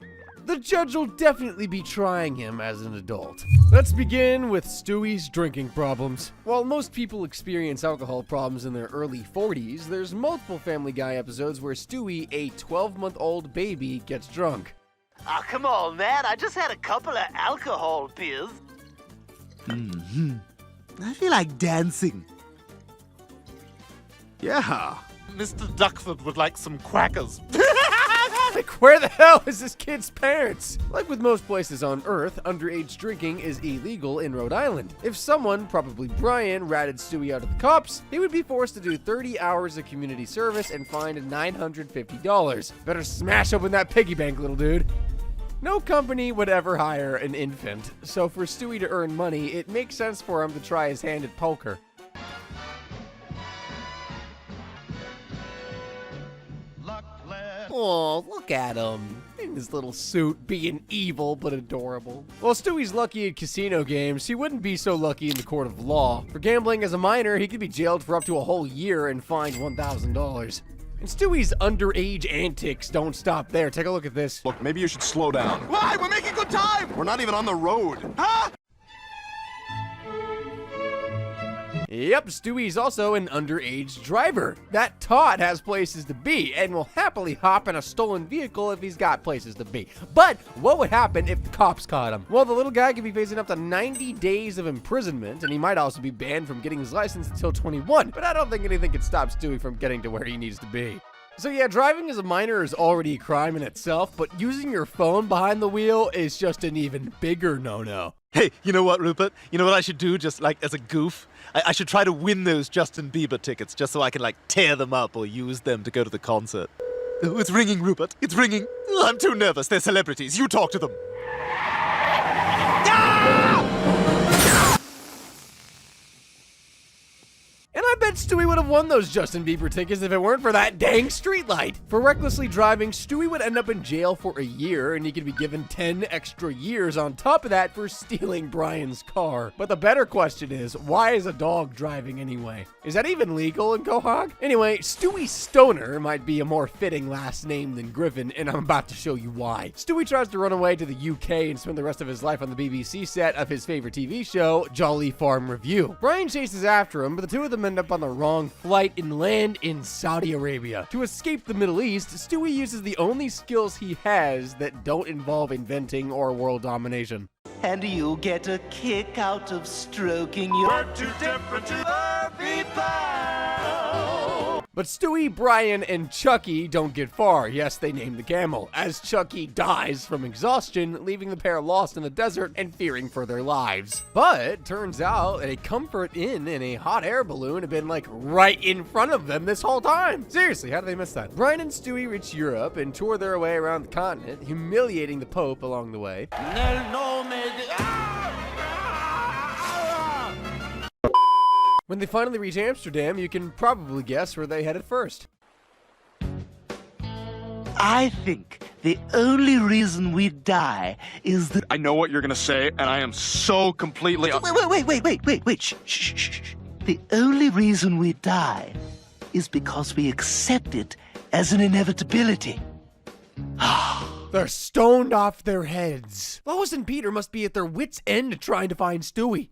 the judge will definitely be trying him as an adult. Let's begin with Stewie's drinking problems. While most people experience alcohol problems in their early 40s, there's multiple Family Guy episodes where Stewie, a 12-month-old baby, gets drunk. Oh, come on, man. I just had a couple of alcohol beers. I feel like dancing. Yeah. Mr. Duckford would like some quackers. Like, where the hell is this kid's parents? Like with most places on Earth, underage drinking is illegal in Rhode Island. If someone, probably Brian, ratted Stewie out of the cops, he would be forced to do 30 hours of community service and fined $950. Better smash open that piggy bank, little dude. No company would ever hire an infant, so for Stewie to earn money, it makes sense for him to try his hand at poker. Oh, look at him. In his little suit, being evil but adorable. While Stewie's lucky at casino games, he wouldn't be so lucky in the court of law. For gambling as a minor, he could be jailed for up to a whole year and fined $1,000. And Stewie's underage antics don't stop there. Take a look at this. Look, maybe you should slow down. Why? We're making good time! We're not even on the road. Huh? Yep, Stewie's also an underage driver. That Todd has places to be and will happily hop in a stolen vehicle if he's got places to be. But what would happen if the cops caught him? Well, the little guy could be facing up to 90 days of imprisonment, and he might also be banned from getting his license until 21. But I don't think anything could stop Stewie from getting to where he needs to be. So yeah, driving as a minor is already a crime in itself, but using your phone behind the wheel is just an even bigger no-no. Hey, you know what, Rupert? You know what I should do, just like as a goof? I should try to win those Justin Bieber tickets just so I can, like, tear them up or use them to go to the concert. Oh, it's ringing, Rupert. It's ringing. Oh, I'm too nervous. They're celebrities. You talk to them. And I bet Stewie would have won those Justin Bieber tickets if it weren't for that dang streetlight. For recklessly driving, Stewie would end up in jail for a year, and he could be given 10 extra years on top of that for stealing Brian's car. But the better question is, why is a dog driving anyway? Is that even legal in Quahog? Anyway, Stewie Stoner might be a more fitting last name than Griffin, and I'm about to show you why. Stewie tries to run away to the UK and spend the rest of his life on the BBC set of his favorite TV show, Jolly Farm Review. Brian chases after him, but the two of them end up on the wrong flight and land in Saudi Arabia. To escape the Middle East, Stewie uses the only skills he has that don't involve inventing or world domination. And you get a kick out of stroking your... We're too different to people! But Stewie, Brian, and Chucky don't get far. Yes, they name the camel, as Chucky dies from exhaustion, leaving the pair lost in the desert and fearing for their lives. But turns out that a comfort inn and a hot air balloon have been like right in front of them this whole time. Seriously, how did they miss that? Brian and Stewie reach Europe and tour their way around the continent, humiliating the Pope along the way. When they finally reach Amsterdam, you can probably guess where they headed first. I think the only reason we die is that... I know what you're gonna say, and I am so completely... Wait. Shh. The only reason we die is because we accept it as an inevitability. They're stoned off their heads. Lois and Peter must be at their wits' end trying to find Stewie.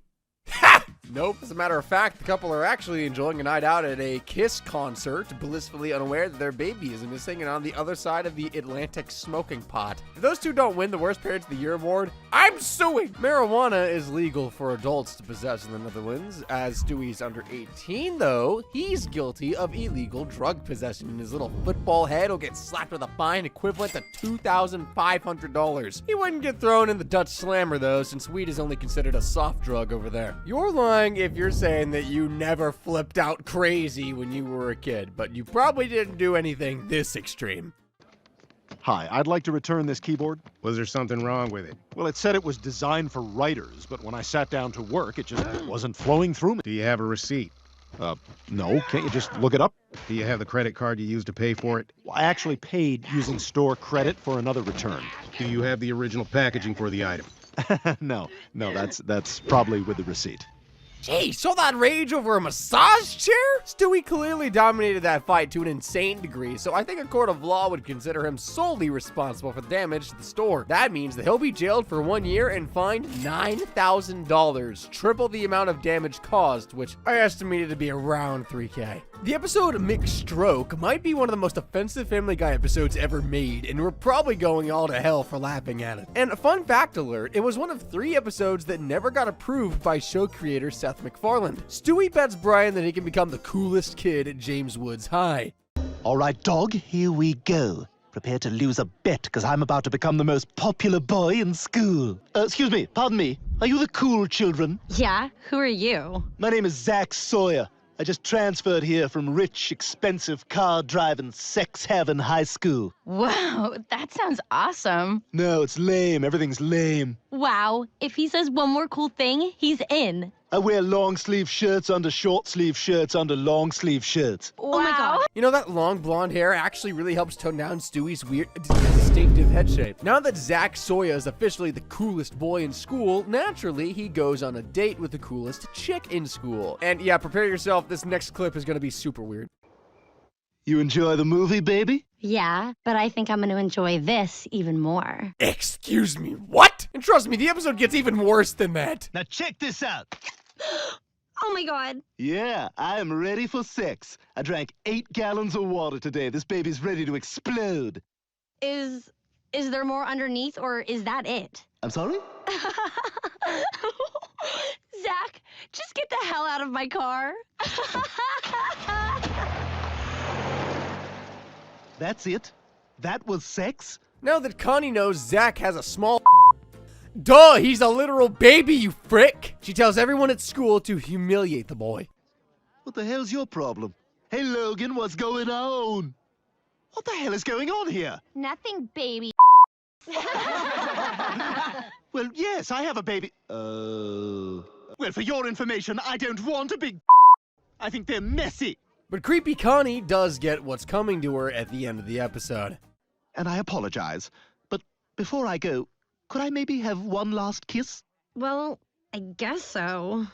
Ha! Nope. As a matter of fact, the couple are actually enjoying a night out at a Kiss concert, blissfully unaware that their baby is missing and on the other side of the Atlantic smoking pot. If those two don't win the Worst Parents of the Year award, I'm suing! Marijuana is legal for adults to possess in the Netherlands. As Stewie's under 18, though, he's guilty of illegal drug possession, and his little football head will get slapped with a fine equivalent to $2,500. He wouldn't get thrown in the Dutch Slammer, though, since weed is only considered a soft drug over there. You're lying if you're saying that you never flipped out crazy when you were a kid, but you probably didn't do anything this extreme. Hi, I'd like to return this keyboard. Was there something wrong with it? Well, it said it was designed for writers, but when I sat down to work, it just wasn't flowing through me. Do you have a receipt? No, can't you just look it up? Do you have the credit card you used to pay for it? Well, I actually paid using store credit for another return. Do you have the original packaging for the item? No, that's probably with the receipt. Gee, saw that rage over a massage chair? Stewie clearly dominated that fight to an insane degree, so I think a court of law would consider him solely responsible for the damage to the store. That means that he'll be jailed for 1 year and fined $9,000, triple the amount of damage caused, which I estimated to be around $3K. The episode McStroke might be one of the most offensive Family Guy episodes ever made, and we're probably going all to hell for laughing at it. And a fun fact alert, it was one of 3 episodes that never got approved by show creator Seth MacFarlane. Stewie bets Brian that he can become the coolest kid at James Woods High. All right, dog, here we go. Prepare to lose a bet, because I'm about to become the most popular boy in school. Excuse me, pardon me. Are you the cool children? Yeah, who are you? My name is Zach Sawyer. I just transferred here from rich, expensive, car-driving, sex-having high school. Wow, that sounds awesome. No, it's lame. Everything's lame. Wow, if he says one more cool thing, he's in. I wear long-sleeve shirts under short-sleeve shirts under long-sleeve shirts. Wow. Oh my god. You know, that long blonde hair actually really helps tone down Stewie's weird, distinctive head shape. Now that Zach Sawyer is officially the coolest boy in school, naturally, he goes on a date with the coolest chick in school. And yeah, prepare yourself, this next clip is gonna be super weird. You enjoy the movie, baby? Yeah, but I think I'm going to enjoy this even more. Excuse me, what? And trust me, the episode gets even worse than that. Now check this out. Oh my god. Yeah, I am ready for sex. I drank 8 gallons of water today. This baby's ready to explode. Is there more underneath, or is that it? I'm sorry? Zach, just get the hell out of my car. That's it? That was sex? Now that Connie knows Zach has a small duh, he's a literal baby, you frick! She tells everyone at school to humiliate the boy. What the hell's your problem? Hey, Logan, what's going on? What the hell is going on here? Nothing, baby. Well, yes, I have a baby. Well, for your information, I don't want a big I think they're messy. But creepy Connie does get what's coming to her at the end of the episode. And I apologize, but before I go, could I maybe have one last kiss? Well, I guess so.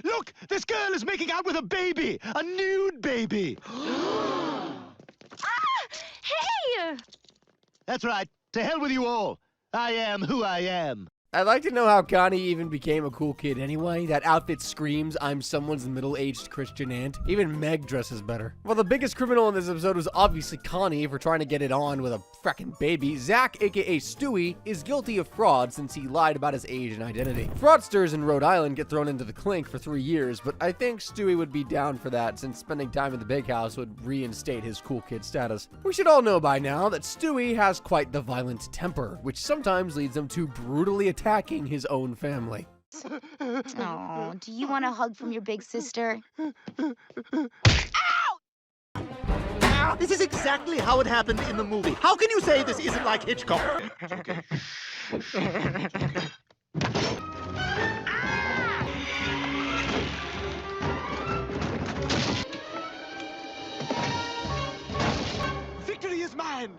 Look, this girl is making out with a baby, a nude baby. Hey! That's right. To hell with you all. I am who I am. I'd like to know how Connie even became a cool kid anyway. That outfit screams, I'm someone's middle-aged Christian aunt. Even Meg dresses better. Well, the biggest criminal in this episode was obviously Connie for trying to get it on with a fracking baby. Zach, aka Stewie, is guilty of fraud since he lied about his age and identity. Fraudsters in Rhode Island get thrown into the clink for 3 years, but I think Stewie would be down for that since spending time in the big house would reinstate his cool kid status. We should all know by now that Stewie has quite the violent temper, which sometimes leads him to brutally attacking his own family. Oh, do you want a hug from your big sister? Ow! This is exactly how it happened in the movie. How can you say this isn't like Hitchcock? Victory is mine!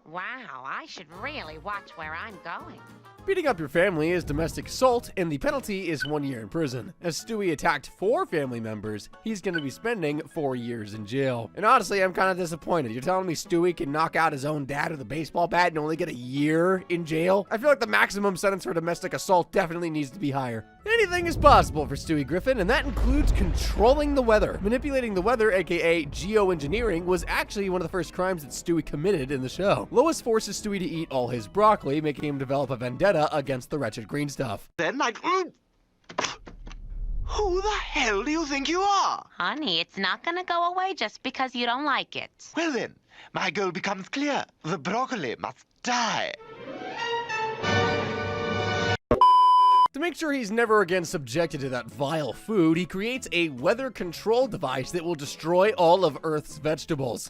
Wow, I should really watch where I'm going. Beating up your family is domestic assault, and the penalty is 1 year in prison. As Stewie attacked 4 family members, he's going to be spending 4 years in jail. And honestly, I'm kind of disappointed. You're telling me Stewie can knock out his own dad with a baseball bat and only get a year in jail? I feel like the maximum sentence for domestic assault definitely needs to be higher. Anything is possible for Stewie Griffin, and that includes controlling the weather. Manipulating the weather, aka geoengineering, was actually one of the first crimes that Stewie committed in the show. Lois forces Stewie to eat all his broccoli, making him develop a vendetta against the wretched green stuff. Then, who the hell do you think you are? Honey, it's not gonna go away just because you don't like it. Well then, my goal becomes clear. The broccoli must die. To make sure he's never again subjected to that vile food, he creates a weather control device that will destroy all of Earth's vegetables.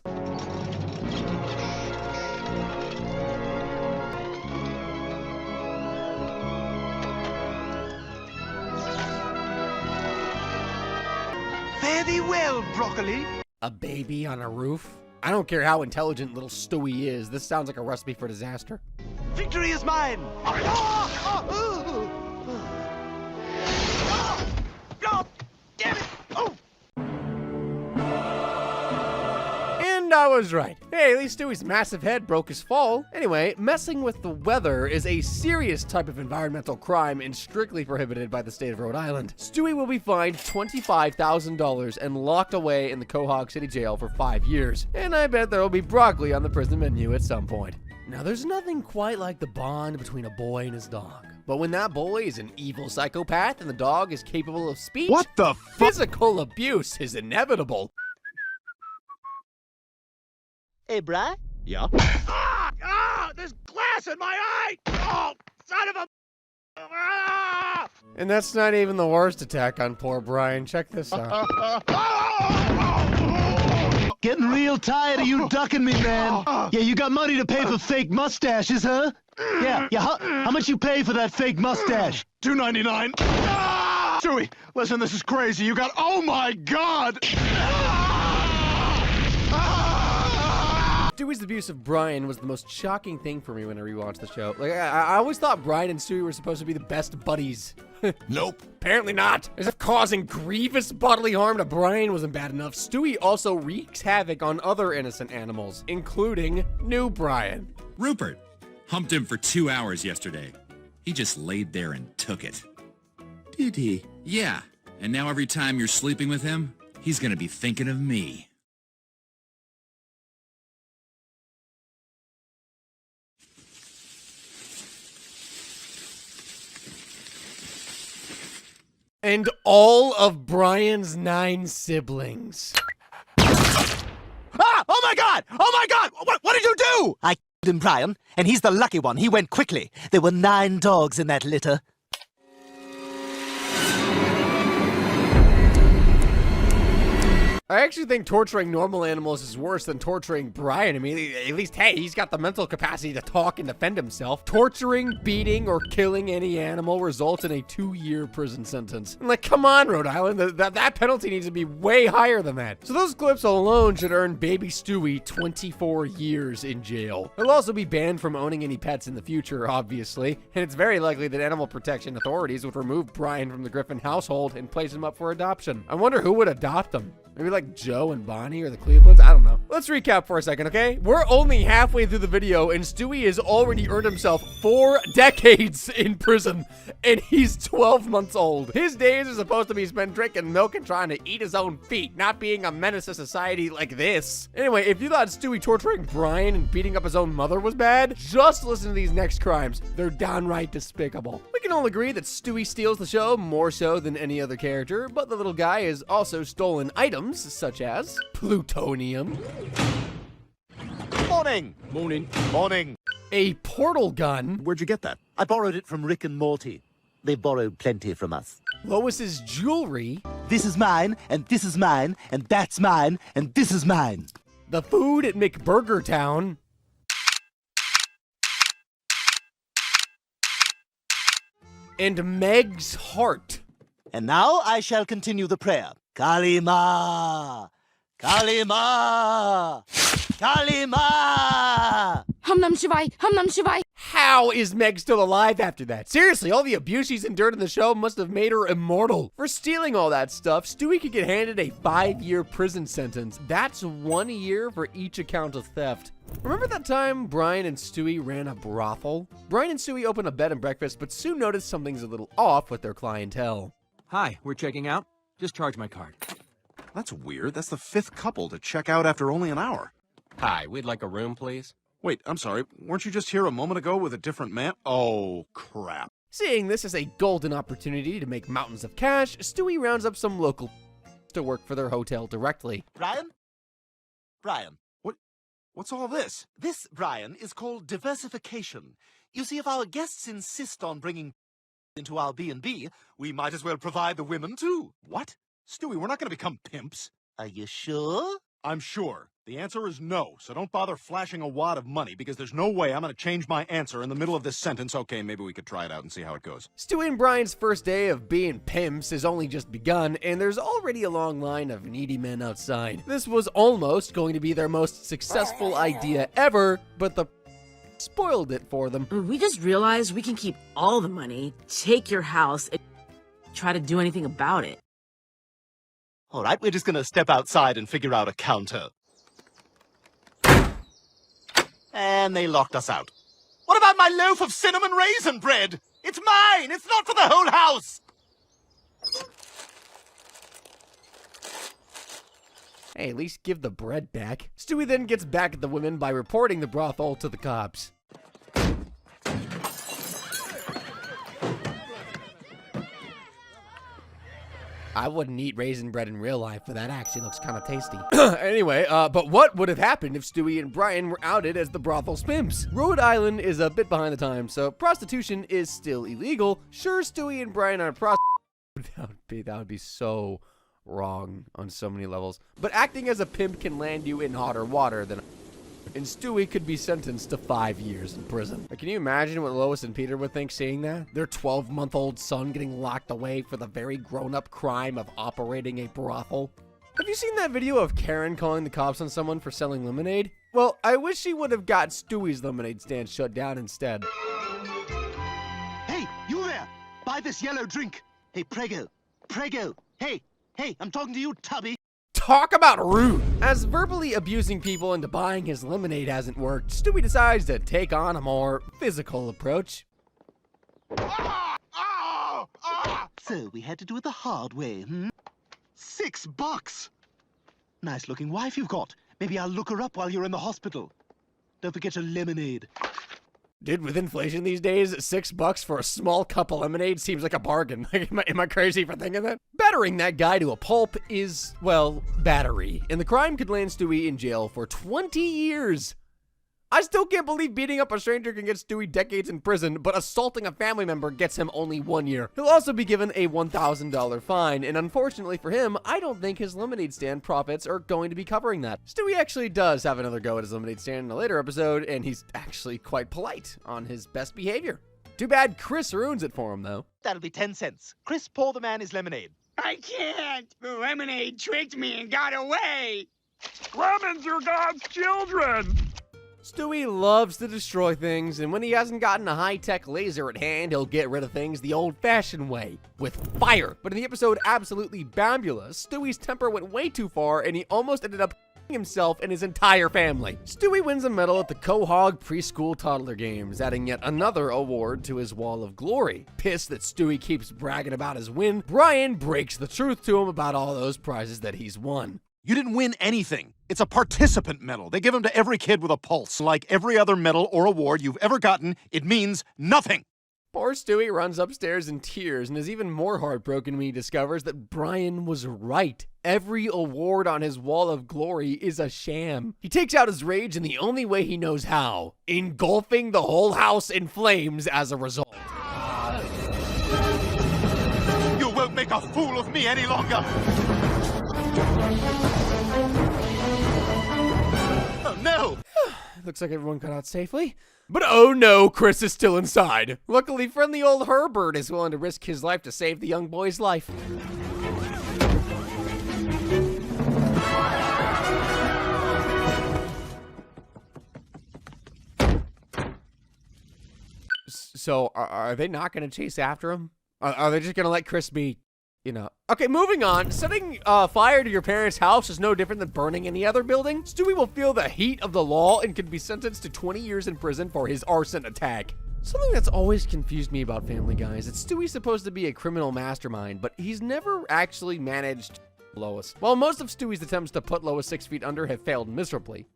Fare thee well, broccoli. A baby on a roof? I don't care how intelligent little Stewie is. This sounds like a recipe for disaster. Victory is mine. Damn it! Oh! And I was right. Hey, at least Stewie's massive head broke his fall. Anyway, messing with the weather is a serious type of environmental crime and strictly prohibited by the state of Rhode Island. Stewie will be fined $25,000 and locked away in the Quahog City Jail for 5 years. And I bet there will be broccoli on the prison menu at some point. Now, there's nothing quite like the bond between a boy and his dog. But when that boy is an evil psychopath and the dog is capable of speech, What the physical abuse is inevitable. Hey, Bri? Yeah? There's glass in my eye! Oh, son of a... Ah! And that's not even the worst attack on poor Brian. Check this out. Getting real tired of you ducking me, man. Yeah, you got money to pay for fake mustaches, huh? Yeah. How much you pay for that fake mustache? $2.99. Stewie, listen, this is crazy. You got... Oh, my God! Stewie's abuse of Brian was the most shocking thing for me when I rewatched the show. Like, I always thought Brian and Stewie were supposed to be the best buddies. Nope. Apparently not. As if causing grievous bodily harm to Brian wasn't bad enough, Stewie also wreaks havoc on other innocent animals, including new Brian. Rupert humped him for 2 hours yesterday. He just laid there and took it. Did he? Yeah. And now every time you're sleeping with him, he's gonna be thinking of me. And all of Brian's 9 siblings. Ah! Oh my God! Oh my God! What did you do? I killed him, Brian, and he's the lucky one. He went quickly. There were 9 dogs in that litter. I actually think torturing normal animals is worse than torturing Brian. I mean, at least, hey, he's got the mental capacity to talk and defend himself. Torturing, beating, or killing any animal results in a 2-year prison sentence. And like, come on, Rhode Island, that penalty needs to be way higher than that. So those clips alone should earn baby Stewie 24 years in jail. He'll also be banned from owning any pets in the future, obviously. And it's very likely that animal protection authorities would remove Brian from the Griffin household and place him up for adoption. I wonder who would adopt him. Maybe like Joe and Bonnie or the Clevelands? I don't know. Let's recap for a second, okay? We're only halfway through the video and Stewie has already earned himself 4 decades in prison and he's 12 months old. His days are supposed to be spent drinking milk and trying to eat his own feet, not being a menace to society like this. Anyway, if you thought Stewie torturing Brian and beating up his own mother was bad, just listen to these next crimes. They're downright despicable. We can all agree that Stewie steals the show more so than any other character, but the little guy has also stolen items such as plutonium. Morning. Morning. Morning. A portal gun. Where'd you get that? I borrowed it from Rick and Morty. They borrowed plenty from us. Lois's jewelry. This is mine, and this is mine, and that's mine, and this is mine. The food at McBurgertown. And Meg's heart. And now I shall continue the prayer. Kali Ma! Kali Ma! Kali Ma! Hum Nam Shivai! Hum Nam Shivai! How is Meg still alive after that? Seriously, all the abuse she's endured in the show must have made her immortal. For stealing all that stuff, Stewie could get handed a 5-year prison sentence. That's 1 year for each account of theft. Remember that time Brian and Stewie ran a brothel? Brian and Stewie opened a bed and breakfast, but soon noticed something's a little off with their clientele. Hi, we're checking out. Just charge my card. That's weird. That's the 5th couple to check out after only an hour. Hi, we'd like a room, please. Wait, I'm sorry. Weren't you just here a moment ago with a different man? Oh, crap. Seeing this as a golden opportunity to make mountains of cash, Stewie rounds up some local to work for their hotel directly. Brian? Brian. What's all this? This, Brian, is called diversification. You see, if our guests insist on bringing into our B&B, we might as well provide the women, too. What? Stewie, we're not going to become pimps. Are you sure? I'm sure. The answer is no, so don't bother flashing a wad of money, because there's no way I'm going to change my answer in the middle of this sentence. Okay, maybe we could try it out and see how it goes. Stewie and Brian's first day of being pimps has only just begun, and there's already a long line of needy men outside. This was almost going to be their most successful idea ever, but the spoiled it for them. We just realized we can keep all the money, take your house, and try to do anything about it. All right, we're just going to step outside and figure out a counter. And they locked us out. What about my loaf of cinnamon raisin bread? It's mine! It's not for the whole house! Hey, at least give the bread back. Stewie then gets back at the women by reporting the brothel to the cops. I wouldn't eat raisin bread in real life, but that actually looks kind of tasty. Anyway, but what would have happened if Stewie and Brian were outed as the brothel's pimps? Rhode Island is a bit behind the times, so prostitution is still illegal. Sure, Stewie and Brian are prostitutes. That would be so wrong on so many levels. But acting as a pimp can land you in hotter water than... And Stewie could be sentenced to 5 years in prison. Can you imagine what Lois and Peter would think seeing that? Their 12-month-old son getting locked away for the very grown-up crime of operating a brothel. Have you seen that video of Karen calling the cops on someone for selling lemonade? Well, I wish she would have got Stewie's lemonade stand shut down instead. Hey, you there! Buy this yellow drink. Hey, Prego. Prego. Hey, I'm talking to you, Tubby. Talk about rude! As verbally abusing people into buying his lemonade hasn't worked, Stewie decides to take on a more physical approach. So we had to do it the hard way, hmm? $6! Nice looking wife you've got. Maybe I'll look her up while you're in the hospital. Don't forget your lemonade. Dude, with inflation these days, $6 for a small cup of lemonade seems like a bargain. Am I crazy for thinking that? Battering that guy to a pulp is, well, battery. And the crime could land Stewie in jail for 20 years. I still can't believe beating up a stranger can get Stewie decades in prison, but assaulting a family member gets him only 1 year. He'll also be given a $1,000 fine, and unfortunately for him, I don't think his lemonade stand profits are going to be covering that. Stewie actually does have another go at his lemonade stand in a later episode, and he's actually quite polite on his best behavior. Too bad Chris ruins it for him, though. That'll be 10 cents. Chris, pour the man his lemonade. I can't! The lemonade tricked me and got away! Lemons are God's children! Stewie loves to destroy things, and when he hasn't gotten a high-tech laser at hand, he'll get rid of things the old-fashioned way, with fire. But in the episode Absolutely Bambulous, Stewie's temper went way too far, and he almost ended up himself and his entire family. Stewie wins a medal at the Quahog Preschool Toddler Games, adding yet another award to his wall of glory. Pissed that Stewie keeps bragging about his win, Brian breaks the truth to him about all those prizes that he's won. You didn't win anything. It's a participant medal. They give them to every kid with a pulse. Like every other medal or award you've ever gotten, it means nothing. Poor Stewie runs upstairs in tears and is even more heartbroken when he discovers that Brian was right. Every award on his wall of glory is a sham. He takes out his rage in the only way he knows how, engulfing the whole house in flames as a result. You won't make a fool of me any longer. Oh, no! Looks like everyone got out safely. But oh no, Chris is still inside. Luckily, friendly old Herbert is willing to risk his life to save the young boy's life. So, are they not going to chase after him? Are they just going to let Chris be, you know? Okay, moving on. Setting fire to your parents' house is no different than burning any other building. Stewie will feel the heat of the law and can be sentenced to 20 years in prison for his arson attack. Something that's always confused me about Family Guy is that Stewie's supposed to be a criminal mastermind, but he's never actually managed Lois. While most of Stewie's attempts to put Lois 6 feet under have failed miserably.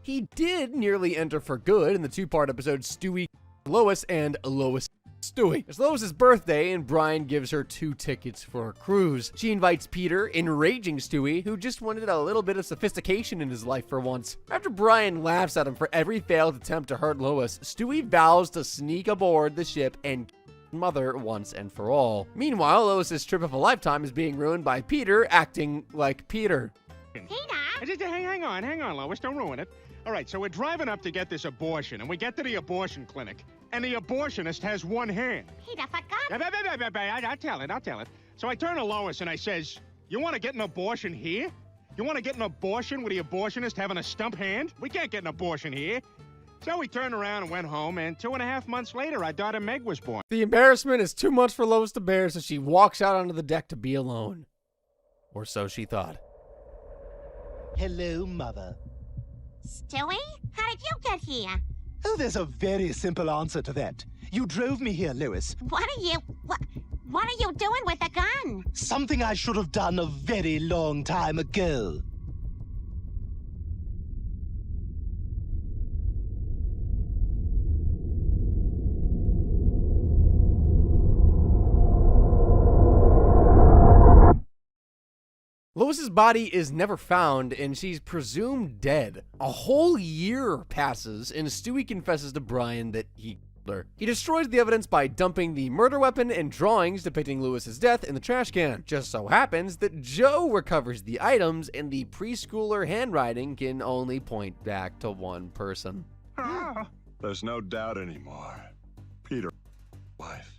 He did nearly enter for good in the two-part episode Stewie Lois and Lois Stewie. It's Lois's birthday and Brian gives her 2 tickets for a cruise. She invites Peter, enraging Stewie, who just wanted a little bit of sophistication in his life for once. After Brian laughs at him for every failed attempt to hurt Lois, Stewie vows to sneak aboard the ship and mother once and for all. Meanwhile, Lois's trip of a lifetime is being ruined by Peter acting like Peter. Peter! Hang on, Lois. Don't ruin it. All right, so we're driving up to get this abortion, and we get to the abortion clinic, and the abortionist has one hand. Peter, for God... I'll tell it. So I turn to Lois and I says, you want to get an abortion here? You want to get an abortion with the abortionist having a stump hand? We can't get an abortion here. So we turned around and went home, and 2.5 months later, our daughter Meg was born. The embarrassment is too much for Lois to bear, so she walks out onto the deck to be alone. Or so she thought. Hello, Mother. Stewie? How did you get here? Oh, there's a very simple answer to that. You drove me here, Lois. What are you doing with a gun? Something I should have done a very long time ago. Lois's body is never found, and she's presumed dead. A whole year passes, and Stewie confesses to Brian that he killed her. He destroys the evidence by dumping the murder weapon and drawings depicting Lois's death in the trash can. Just so happens that Joe recovers the items, and the preschooler handwriting can only point back to one person. There's no doubt anymore. Peter, wife.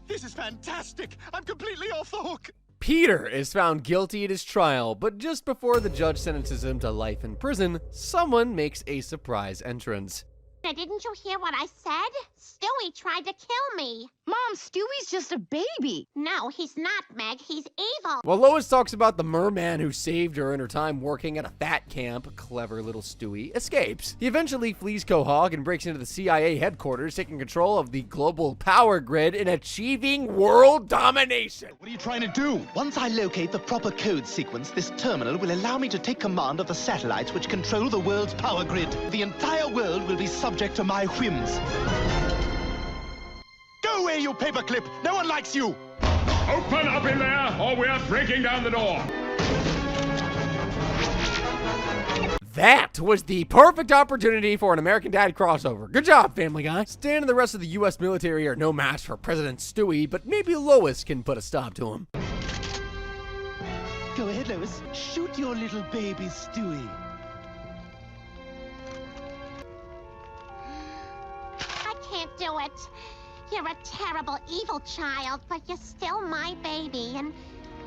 This is fantastic! I'm completely off the hook! Peter is found guilty at his trial, but just before the judge sentences him to life in prison, someone makes a surprise entrance. Now, didn't you hear what I said? Stewie tried to kill me. Mom, Stewie's just a baby. No, he's not, Meg. He's evil. While Lois talks about the merman who saved her in her time working at a fat camp, clever little Stewie escapes. He eventually flees Quahog and breaks into the CIA headquarters, taking control of the global power grid and achieving world domination. What are you trying to do? Once I locate the proper code sequence, this terminal will allow me to take command of the satellites which control the world's power grid. The entire world will be subject to my whims. Go away, you paperclip! No one likes you! Open up in there, or we're breaking down the door! That was the perfect opportunity for an American Dad crossover. Good job, Family Guy. Stan and the rest of the U.S. military are no match for President Stewie, but maybe Lois can put a stop to him. Go ahead, Lois. Shoot your little baby Stewie. I can't do it. You're a terrible, evil child, but you're still my baby, and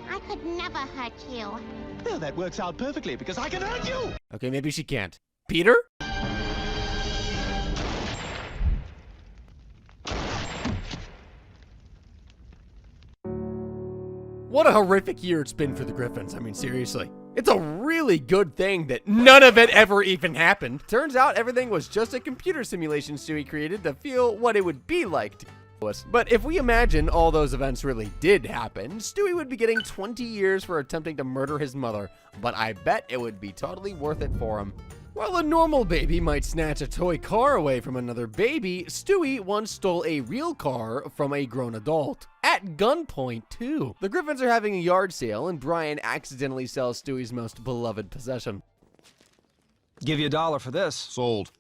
I could never hurt you. Well, that works out perfectly, because I can hurt you! Okay, maybe she can't. Peter? What a horrific year it's been for the Griffins. I mean, seriously. It's a really good thing that none of it ever even happened. Turns out everything was just a computer simulation Stewie created to feel what it would be like to kill us. But if we imagine all those events really did happen, Stewie would be getting 20 years for attempting to murder his mother, but I bet it would be totally worth it for him. While a normal baby might snatch a toy car away from another baby, Stewie once stole a real car from a grown adult. At gunpoint, too. The Griffins are having a yard sale, and Brian accidentally sells Stewie's most beloved possession. Give you $1 for this. Sold.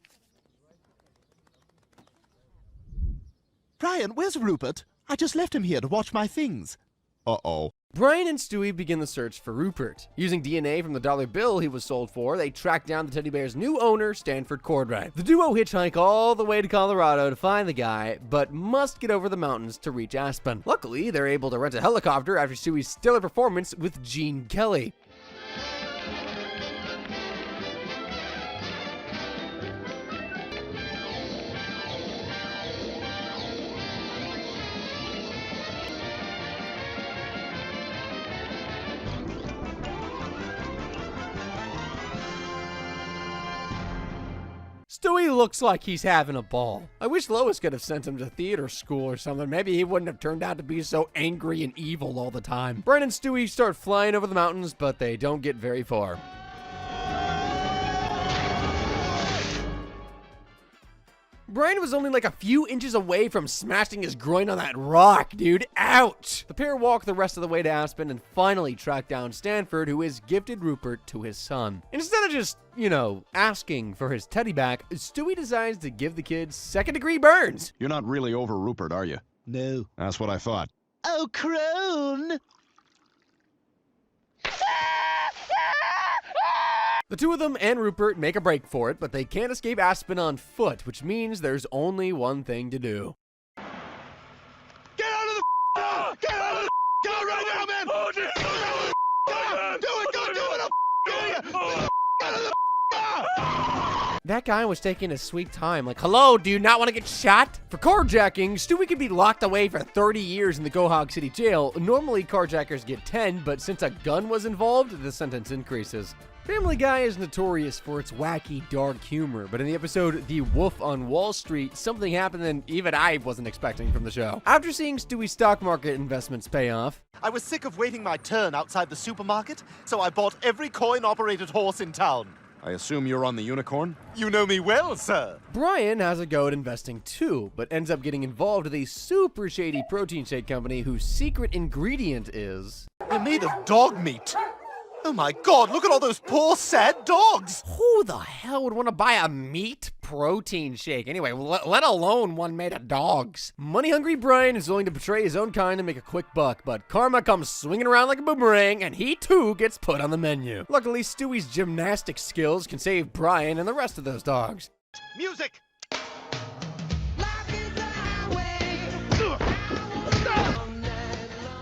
Brian, where's Rupert? I just left him here to watch my things. Uh-oh. Brian and Stewie begin the search for Rupert. Using DNA from the dollar bill he was sold for, they track down the teddy bear's new owner, Stanford Cordray. The duo hitchhike all the way to Colorado to find the guy, but must get over the mountains to reach Aspen. Luckily, they're able to rent a helicopter after Stewie's stellar performance with Gene Kelly. Stewie looks like he's having a ball. I wish Lois could have sent him to theater school or something. Maybe he wouldn't have turned out to be so angry and evil all the time. Brian and Stewie start flying over the mountains, but they don't get very far. Brian was only like a few inches away from smashing his groin on that rock, dude. Ouch! The pair walk the rest of the way to Aspen and finally track down Stanford, who has gifted Rupert to his son. Instead of just, you know, asking for his teddy back, Stewie decides to give the kids second-degree burns. You're not really over Rupert, are you? No. That's what I thought. Oh, crone! The two of them and Rupert make a break for it, but they can't escape Aspen on foot, which means there's only one thing to do. Get out of the car! Get out of the car right now, man! Oh, dear. Get out of the car! Do it! Go do it! Get out of the car! That guy was taking his sweet time. Like, hello, do you not want to get shot? For carjacking, Stewie could be locked away for 30 years in the Quahog City Jail. Normally, carjackers get 10, but since a gun was involved, the sentence increases. Family Guy is notorious for its wacky, dark humor, but in the episode The Wolf on Wall Street, something happened that even I wasn't expecting from the show. After seeing Stewie's stock market investments pay off, I was sick of waiting my turn outside the supermarket, so I bought every coin-operated horse in town. I assume you're on the unicorn? You know me well, sir. Brian has a go at investing too, but ends up getting involved with a super shady protein shake company whose secret ingredient is... They're made of dog meat. Oh my god, look at all those poor, sad dogs! Who the hell would want to buy a meat protein shake? Anyway, let alone one made of dogs. Money-hungry Brian is willing to betray his own kind and make a quick buck, but karma comes swinging around like a boomerang, and he too gets put on the menu. Luckily, Stewie's gymnastic skills can save Brian and the rest of those dogs. Music!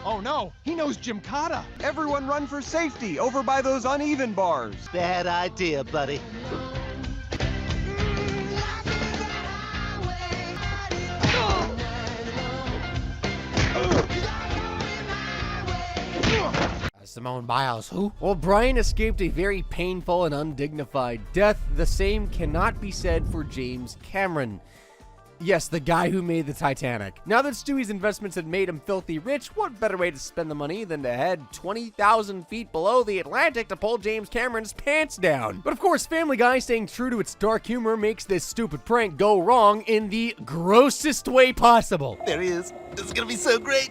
Oh no, he knows Gymkata. Everyone run for safety over by those uneven bars. Bad idea, buddy. Simone Biles, who? Well, Brian escaped a very painful and undignified death. The same cannot be said for James Cameron. Yes, the guy who made the Titanic. Now that Stewie's investments had made him filthy rich, what better way to spend the money than to head 20,000 feet below the Atlantic to pull James Cameron's pants down? But of course, Family Guy staying true to its dark humor makes this stupid prank go wrong in the grossest way possible. There he is. This is gonna be so great.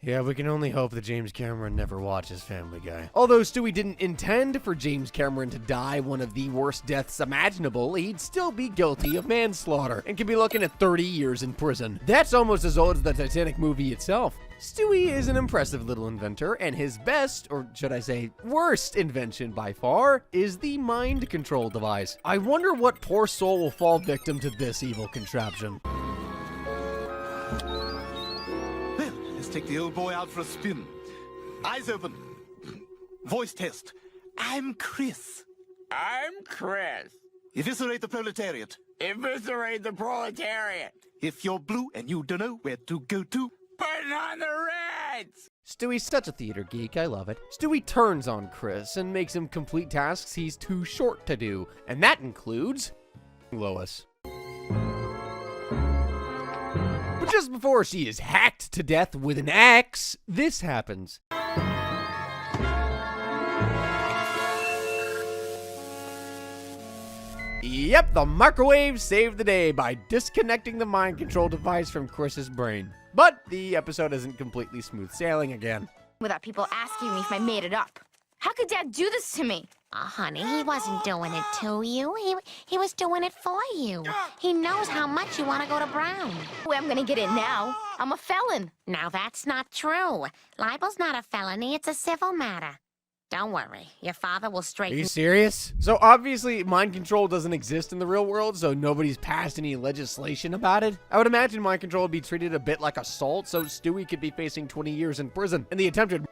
Yeah, we can only hope that James Cameron never watches Family Guy. Although Stewie didn't intend for James Cameron to die one of the worst deaths imaginable, he'd still be guilty of manslaughter and could be looking at 30 years in prison. That's almost as old as the Titanic movie itself. Stewie is an impressive little inventor, and his best, or should I say worst invention by far, is the mind control device. I wonder what poor soul will fall victim to this evil contraption. Let's take the old boy out for a spin. Eyes open. Voice test. I'm Chris. I'm Chris. Eviscerate the proletariat. Eviscerate the proletariat. If you're blue and you don't know where to go to, put on the Reds! Stewie's such a theater geek, I love it. Stewie turns on Chris and makes him complete tasks he's too short to do, and that includes Lois. But just before she is hacked to death with an axe, this happens. Yep, the microwave saved the day by disconnecting the mind control device from Chris's brain. But the episode isn't completely smooth sailing again. Without people asking me if I made it up. How could Dad do this to me? Honey, he wasn't doing it to you. He was doing it for you. He knows how much you want to go to Brown. Well, I'm gonna get in now. I'm a felon. Now, that's not true. Libel's not a felony. It's a civil matter. Don't worry. Your father will Are straighten... you serious? So obviously mind control doesn't exist in the real world, so nobody's passed any legislation about it. I would imagine mind control would be treated a bit like assault, so Stewie could be facing 20 years in prison, and the attempted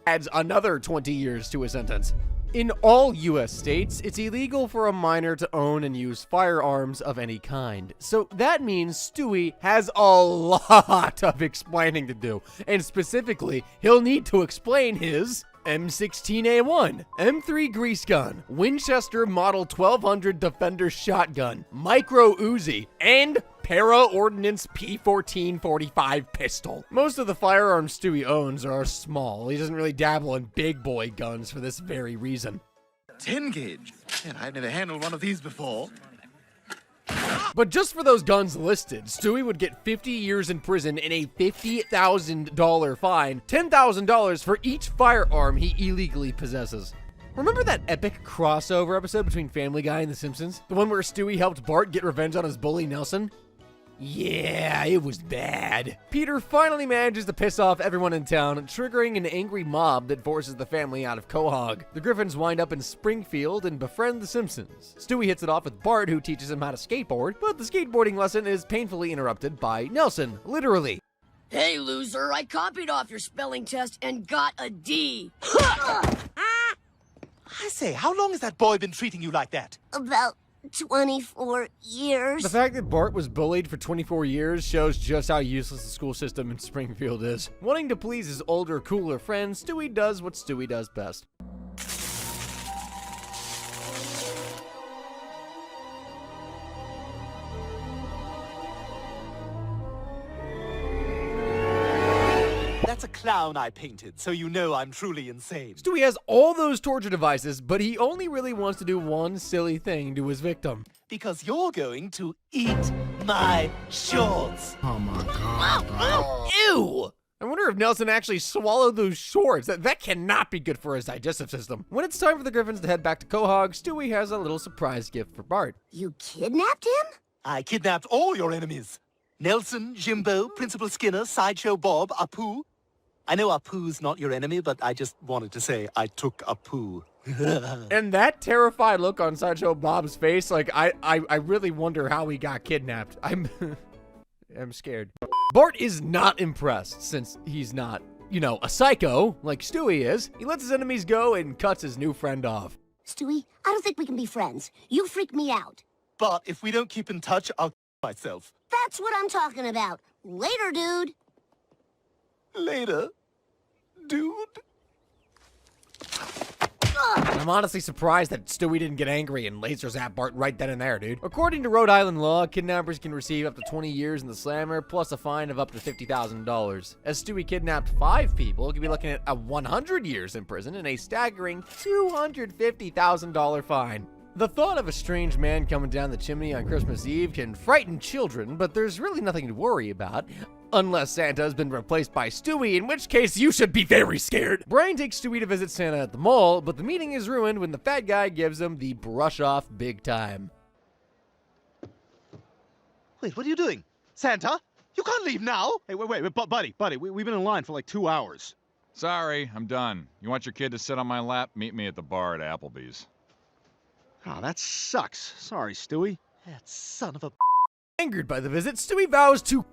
adds another 20 years to his sentence. In all U.S. states, it's illegal for a minor to own and use firearms of any kind. So that means Stewie has a lot of explaining to do. And specifically, he'll need to explain his M16A1, M3 grease gun, Winchester Model 1200 Defender shotgun, Micro Uzi, and Para Ordnance P1445 pistol. Most of the firearms Stewie owns are small. He doesn't really dabble in big boy guns for this very reason. 10 gauge. Man, I've never handled one of these before. But just for those guns listed, Stewie would get 50 years in prison and a $50,000 fine, $10,000 for each firearm he illegally possesses. Remember that epic crossover episode between Family Guy and The Simpsons? The one where Stewie helped Bart get revenge on his bully Nelson? Yeah, it was bad. Peter finally manages to piss off everyone in town, triggering an angry mob that forces the family out of Quahog. The Griffins wind up in Springfield and befriend the Simpsons. Stewie hits it off with Bart, who teaches him how to skateboard, but the skateboarding lesson is painfully interrupted by Nelson, literally. Hey, loser, I copied off your spelling test and got a D. I say, how long has that boy been treating you like that? About 24 years. The fact that Bart was bullied for 24 years shows just how useless the school system in Springfield is. Wanting to please his older, cooler friends, Stewie does what Stewie does best. That's a clown I painted, so you know I'm truly insane. Stewie has all those torture devices, but he only really wants to do one silly thing to his victim. Because you're going to eat my shorts. Oh my God. Ew! I wonder if Nelson actually swallowed those shorts. That cannot be good for his digestive system. When it's time for the Griffins to head back to Quahog, Stewie has a little surprise gift for Bart. You kidnapped him? I kidnapped all your enemies. Nelson, Jimbo, Principal Skinner, Sideshow Bob, Apu. I know Apu's not your enemy, but I just wanted to say I took Apu. And that terrified look on Sideshow Bob's face, like, I really wonder how he got kidnapped. I'm scared. Bart is not impressed, since he's not, you know, a psycho like Stewie is. He lets his enemies go and cuts his new friend off. Stewie, I don't think we can be friends. You freak me out. But if we don't keep in touch, I'll myself. That's what I'm talking about. Later, dude. Later, dude. I'm honestly surprised that Stewie didn't get angry and laser zap Bart right then and there, dude. According to Rhode Island law, kidnappers can receive up to 20 years in the slammer, plus a fine of up to $50,000. As Stewie kidnapped 5 people, he could be looking at a 100 years in prison and a staggering $250,000 fine. The thought of a strange man coming down the chimney on Christmas Eve can frighten children, but there's really nothing to worry about. Unless Santa has been replaced by Stewie, in which case you should be very scared. Brian takes Stewie to visit Santa at the mall, but the meeting is ruined when the fat guy gives him the brush off big time. Wait, what are you doing? Santa? You can't leave now! Hey, wait, buddy, we've been in line for like 2 hours. Sorry, I'm done. You want your kid to sit on my lap? Meet me at the bar at Applebee's. Oh, that sucks. Sorry, Stewie. That son of a... Angered by the visit, Stewie vows to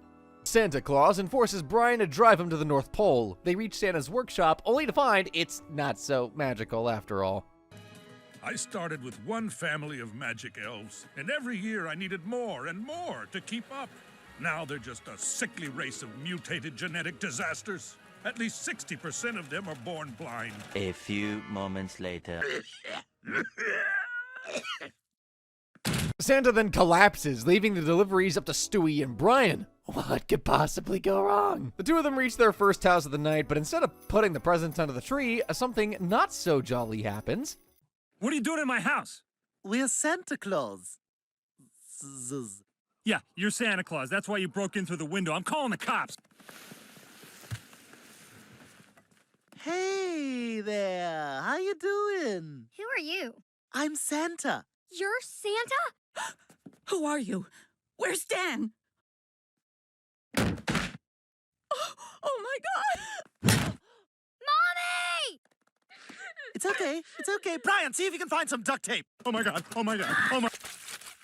Santa Claus and forces Brian to drive him to the North Pole. They reach Santa's workshop, only to find it's not so magical after all. I started with one family of magic elves, and every year I needed more and more to keep up. Now they're just a sickly race of mutated genetic disasters. At least 60% of them are born blind. A few moments later. Santa then collapses, leaving the deliveries up to Stewie and Brian. What could possibly go wrong? The two of them reach their first house of the night, but instead of putting the presents under the tree, something not so jolly happens. What are you doing in my house? We're Santa Claus. Yeah, you're Santa Claus. That's why you broke in through the window. I'm calling the cops. Hey there, how you doing? Who are you? I'm Santa. You're Santa? Who are you? Where's Dan? Oh my God! Mommy! It's okay. Brian, see if you can find some duct tape. Oh my God.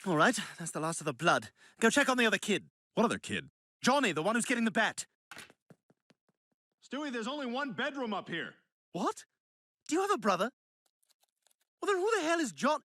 All right, that's the last of the blood. Go check on the other kid. What other kid? Johnny, the one who's getting the bat. Stewie, there's only one bedroom up here. What? Do you have a brother? Well, then who the hell is John?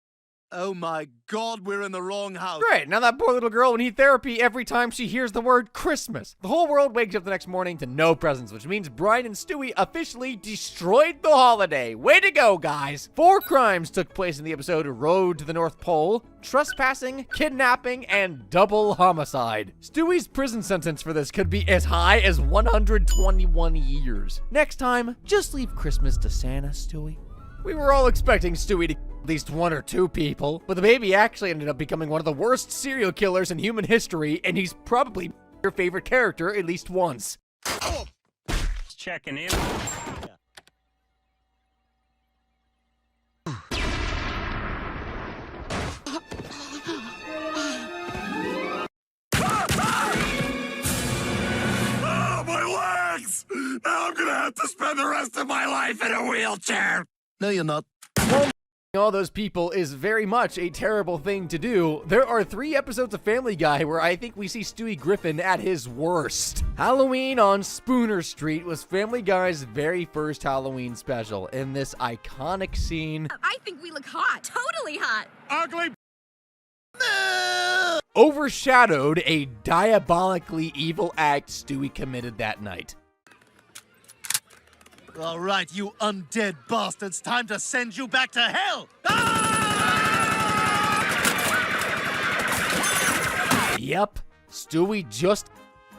Oh my God, we're in the wrong house. Great, now that poor little girl will need therapy every time she hears the word Christmas. The whole world wakes up the next morning to no presents, which means Brian and Stewie officially destroyed the holiday. Way to go, guys. 4 crimes took place in the episode Road to the North Pole: trespassing, kidnapping, and double homicide. Stewie's prison sentence for this could be as high as 121 years. Next time, just leave Christmas to Santa, Stewie. We were all expecting Stewie to at least 1 or 2 people, but the baby actually ended up becoming one of the worst serial killers in human history, and he's probably your favorite character at least once. Just checking in. Oh, my legs! Now I'm gonna have to spend the rest of my life in a wheelchair. No, you're not. All those people is very much a terrible thing to do. There are 3 episodes of Family Guy where I think we see Stewie Griffin at his worst. Halloween on Spooner Street was Family Guy's very first Halloween special. In this iconic scene, I think we look hot. Totally hot. Ugly. overshadowed a diabolically evil act Stewie committed that night. All right, you undead bastards, time to send you back to hell! Yep, Stewie just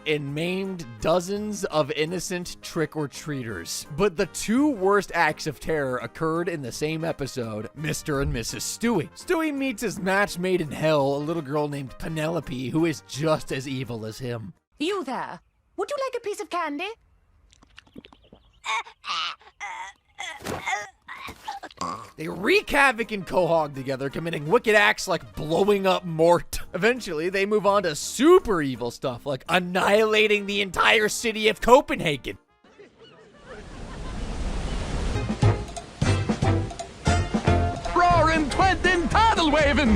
maimed dozens of innocent trick-or-treaters. But the 2 worst acts of terror occurred in the same episode, Mr. and Mrs. Stewie. Stewie meets his match made in hell, a little girl named Penelope, who is just as evil as him. You there. Would you like a piece of candy? They wreak havoc in Quahog together, committing wicked acts like blowing up Mort. Eventually, they move on to super evil stuff like annihilating the entire city of Copenhagen. Roaring, twenting, paddle waving!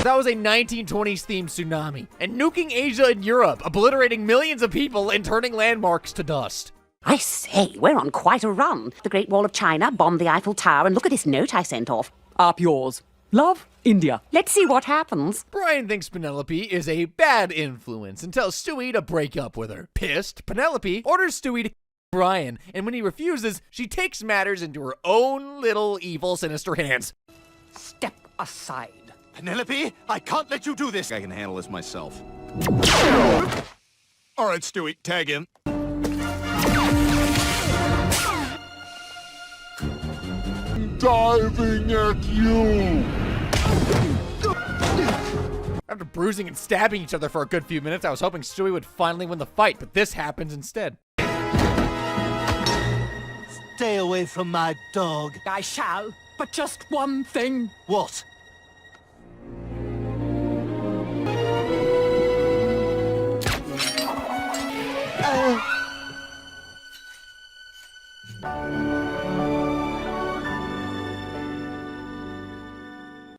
That was a 1920s themed tsunami, and nuking Asia and Europe, obliterating millions of people and turning landmarks to dust. I say, we're on quite a run. The Great Wall of China, bombed the Eiffel Tower, and look at this note I sent off. Up yours. Love, India. Let's see what happens. Brian thinks Penelope is a bad influence and tells Stewie to break up with her. Pissed, Penelope orders Stewie to kill Brian, and when he refuses, she takes matters into her own little evil, sinister hands. Step aside. Penelope, I can't let you do this. I can handle this myself. All right, Stewie, tag in. Diving at you! After bruising and stabbing each other for a good few minutes, I was hoping Stewie would finally win the fight, but this happens instead. Stay away from my dog. I shall, but just one thing. What?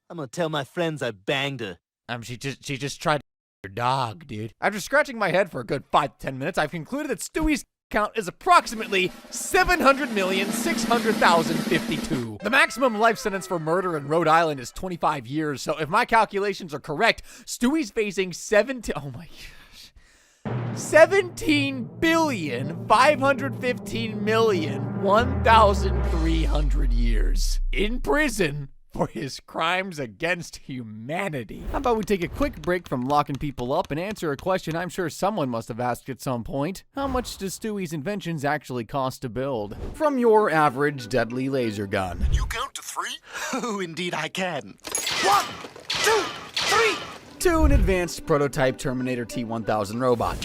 I'm gonna tell my friends I banged her. She just tried to your dog, dude. After scratching my head for a good 5 to 10 minutes, I've concluded that Stewie's count is approximately 700,600,052. The maximum life sentence for murder in Rhode Island is 25 years, so if my calculations are correct, Stewie's facing 17,515,1,300 years in prison for his crimes against humanity. How about we take a quick break from locking people up and answer a question I'm sure someone must have asked at some point. How much does Stewie's inventions actually cost to build? From your average deadly laser gun. You count to 3? Oh, indeed I can. 1, 2, 3! To an advanced prototype Terminator T-1000 robot.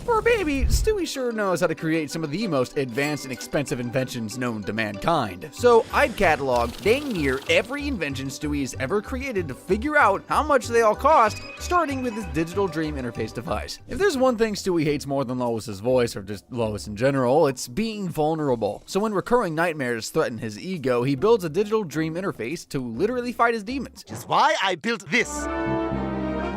For a baby, Stewie sure knows how to create some of the most advanced and expensive inventions known to mankind. So I'd catalog dang near every invention Stewie has ever created to figure out how much they all cost, starting with his digital dream interface device. If there's one thing Stewie hates more than Lois's voice, or just Lois in general, it's being vulnerable. So when recurring nightmares threaten his ego, he builds a digital dream interface to literally fight his demons. Which is why I built this.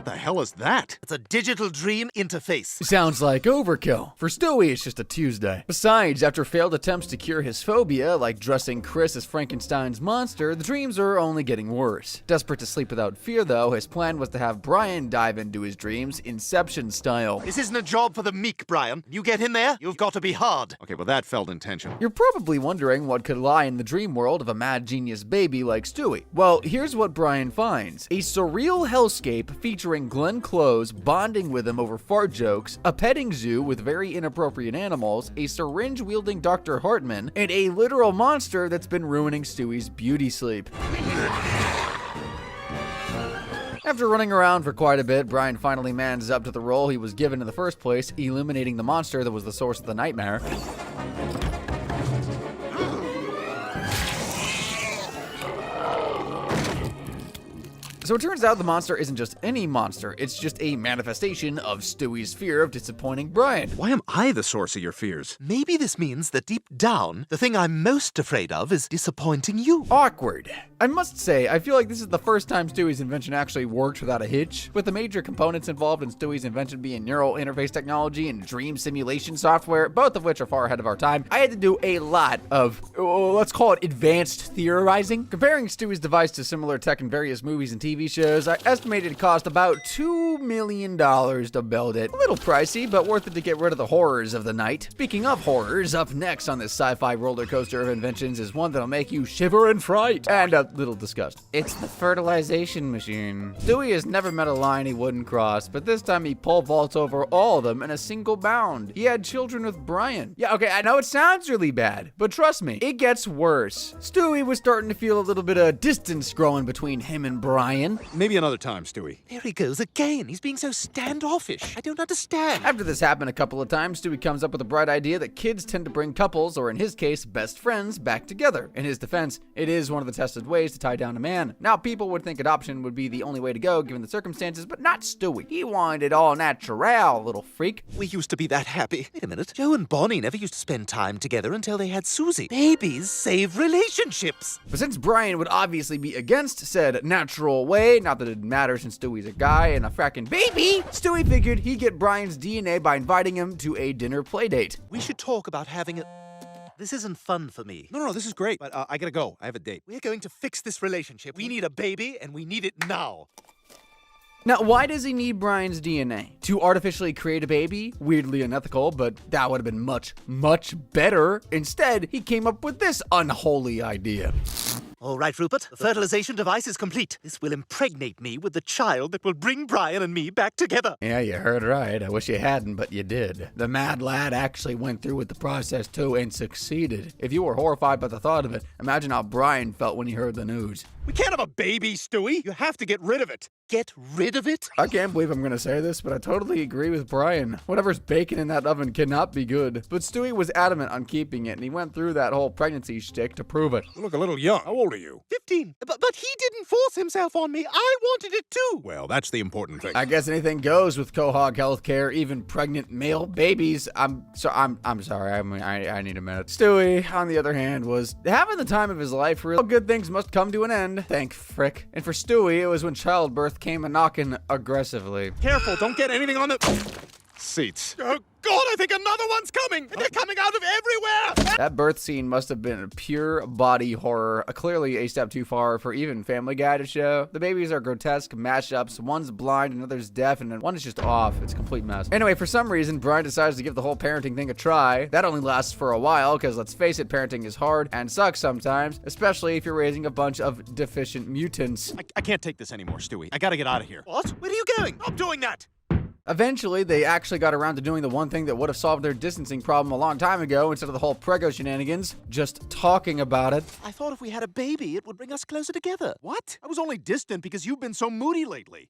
What the hell is that? It's a digital dream interface. Sounds like overkill. For Stewie, it's just a Tuesday. Besides, after failed attempts to cure his phobia, like dressing Chris as Frankenstein's monster, the dreams are only getting worse. Desperate to sleep without fear, though, his plan was to have Brian dive into his dreams Inception style. This isn't a job for the meek, Brian. You get in there, you've got to be hard. Okay, well that felt intentional. You're probably wondering what could lie in the dream world of a mad genius baby like Stewie. Well, here's what Brian finds. A surreal hellscape featuring Glenn Close bonding with him over fart jokes, a petting zoo with very inappropriate animals, a syringe-wielding Dr. Hartman, and a literal monster that's been ruining Stewie's beauty sleep. After running around for quite a bit, Brian finally mans up to the role he was given in the first place, eliminating the monster that was the source of the nightmare. So it turns out the monster isn't just any monster, it's just a manifestation of Stewie's fear of disappointing Brian. Why am I the source of your fears? Maybe this means that deep down, the thing I'm most afraid of is disappointing you. Awkward. I must say, I feel like this is the first time Stewie's invention actually worked without a hitch. With the major components involved in Stewie's invention being neural interface technology and dream simulation software, both of which are far ahead of our time, I had to do a lot of, let's call it advanced theorizing. Comparing Stewie's device to similar tech in various movies and TV shows, I estimated it cost about $2 million to build it. A little pricey, but worth it to get rid of the horrors of the night. Speaking of horrors, up next on this sci-fi roller coaster of inventions is one that'll make you shiver in fright and a little disgust. It's the fertilization machine. Stewie has never met a line he wouldn't cross, but this time he pole vaults over all of them in a single bound. He had children with Brian. Yeah, okay, I know it sounds really bad, but trust me, it gets worse. Stewie was starting to feel a little bit of distance growing between him and Brian. Maybe another time, Stewie. There he goes again. He's being so standoffish. I don't understand. After this happened a couple of times, Stewie comes up with a bright idea that kids tend to bring couples, or in his case, best friends, back together. In his defense, it is one of the tested ways to tie down a man. Now, people would think adoption would be the only way to go given the circumstances, but not Stewie. He wanted it all natural, little freak. We used to be that happy. Wait a minute. Joe and Bonnie never used to spend time together until they had Susie. Babies save relationships. But since Brian would obviously be against said natural way, not that it matters since Stewie's a guy and a fracking baby, Stewie figured he'd get Brian's DNA by inviting him to a dinner playdate. We should talk about having a... This isn't fun for me. No, this is great, but I gotta go. I have a date. We're going to fix this relationship. We need a baby, and we need it now. Now, why does he need Brian's DNA? To artificially create a baby? Weirdly unethical, but that would have been much, much better. Instead, he came up with this unholy idea. All right, Rupert, the fertilization device is complete. This will impregnate me with the child that will bring Brian and me back together. Yeah, you heard right. I wish you hadn't, but you did. The mad lad actually went through with the process too and succeeded. If you were horrified by the thought of it, imagine how Brian felt when he heard the news. We can't have a baby, Stewie. You have to get rid of it. Get rid of it? I can't believe I'm going to say this, but I totally agree with Brian. Whatever's baking in that oven cannot be good. But Stewie was adamant on keeping it, and he went through that whole pregnancy shtick to prove it. You look a little young. How old are you? 15. But he didn't force himself on me. I wanted it too. Well, that's the important thing. I guess anything goes with Quahog Healthcare, even pregnant male babies. I'm sorry. I need a minute. Stewie, on the other hand, was having the time of his life. Real good things must come to an end. Thank frick. And for Stewie, it was when childbirth came a-knocking aggressively. Careful, don't get anything on the seats. Oh, God, I think another one's coming! And they're coming out of everywhere! That birth scene must have been a pure body horror, clearly a step too far for even Family Guy to show. The babies are grotesque mashups. One's blind, another's deaf, and then one is just off. It's a complete mess. Anyway, for some reason, Brian decides to give the whole parenting thing a try. That only lasts for a while, because let's face it, parenting is hard and sucks sometimes, especially if you're raising a bunch of deficient mutants. I can't take this anymore, Stewie. I gotta get out of here. What? Where are you going? Stop doing that! Eventually, they actually got around to doing the one thing that would have solved their distancing problem a long time ago instead of the whole prego shenanigans, just talking about it. I thought if we had a baby, it would bring us closer together. What? I was only distant because you've been so moody lately.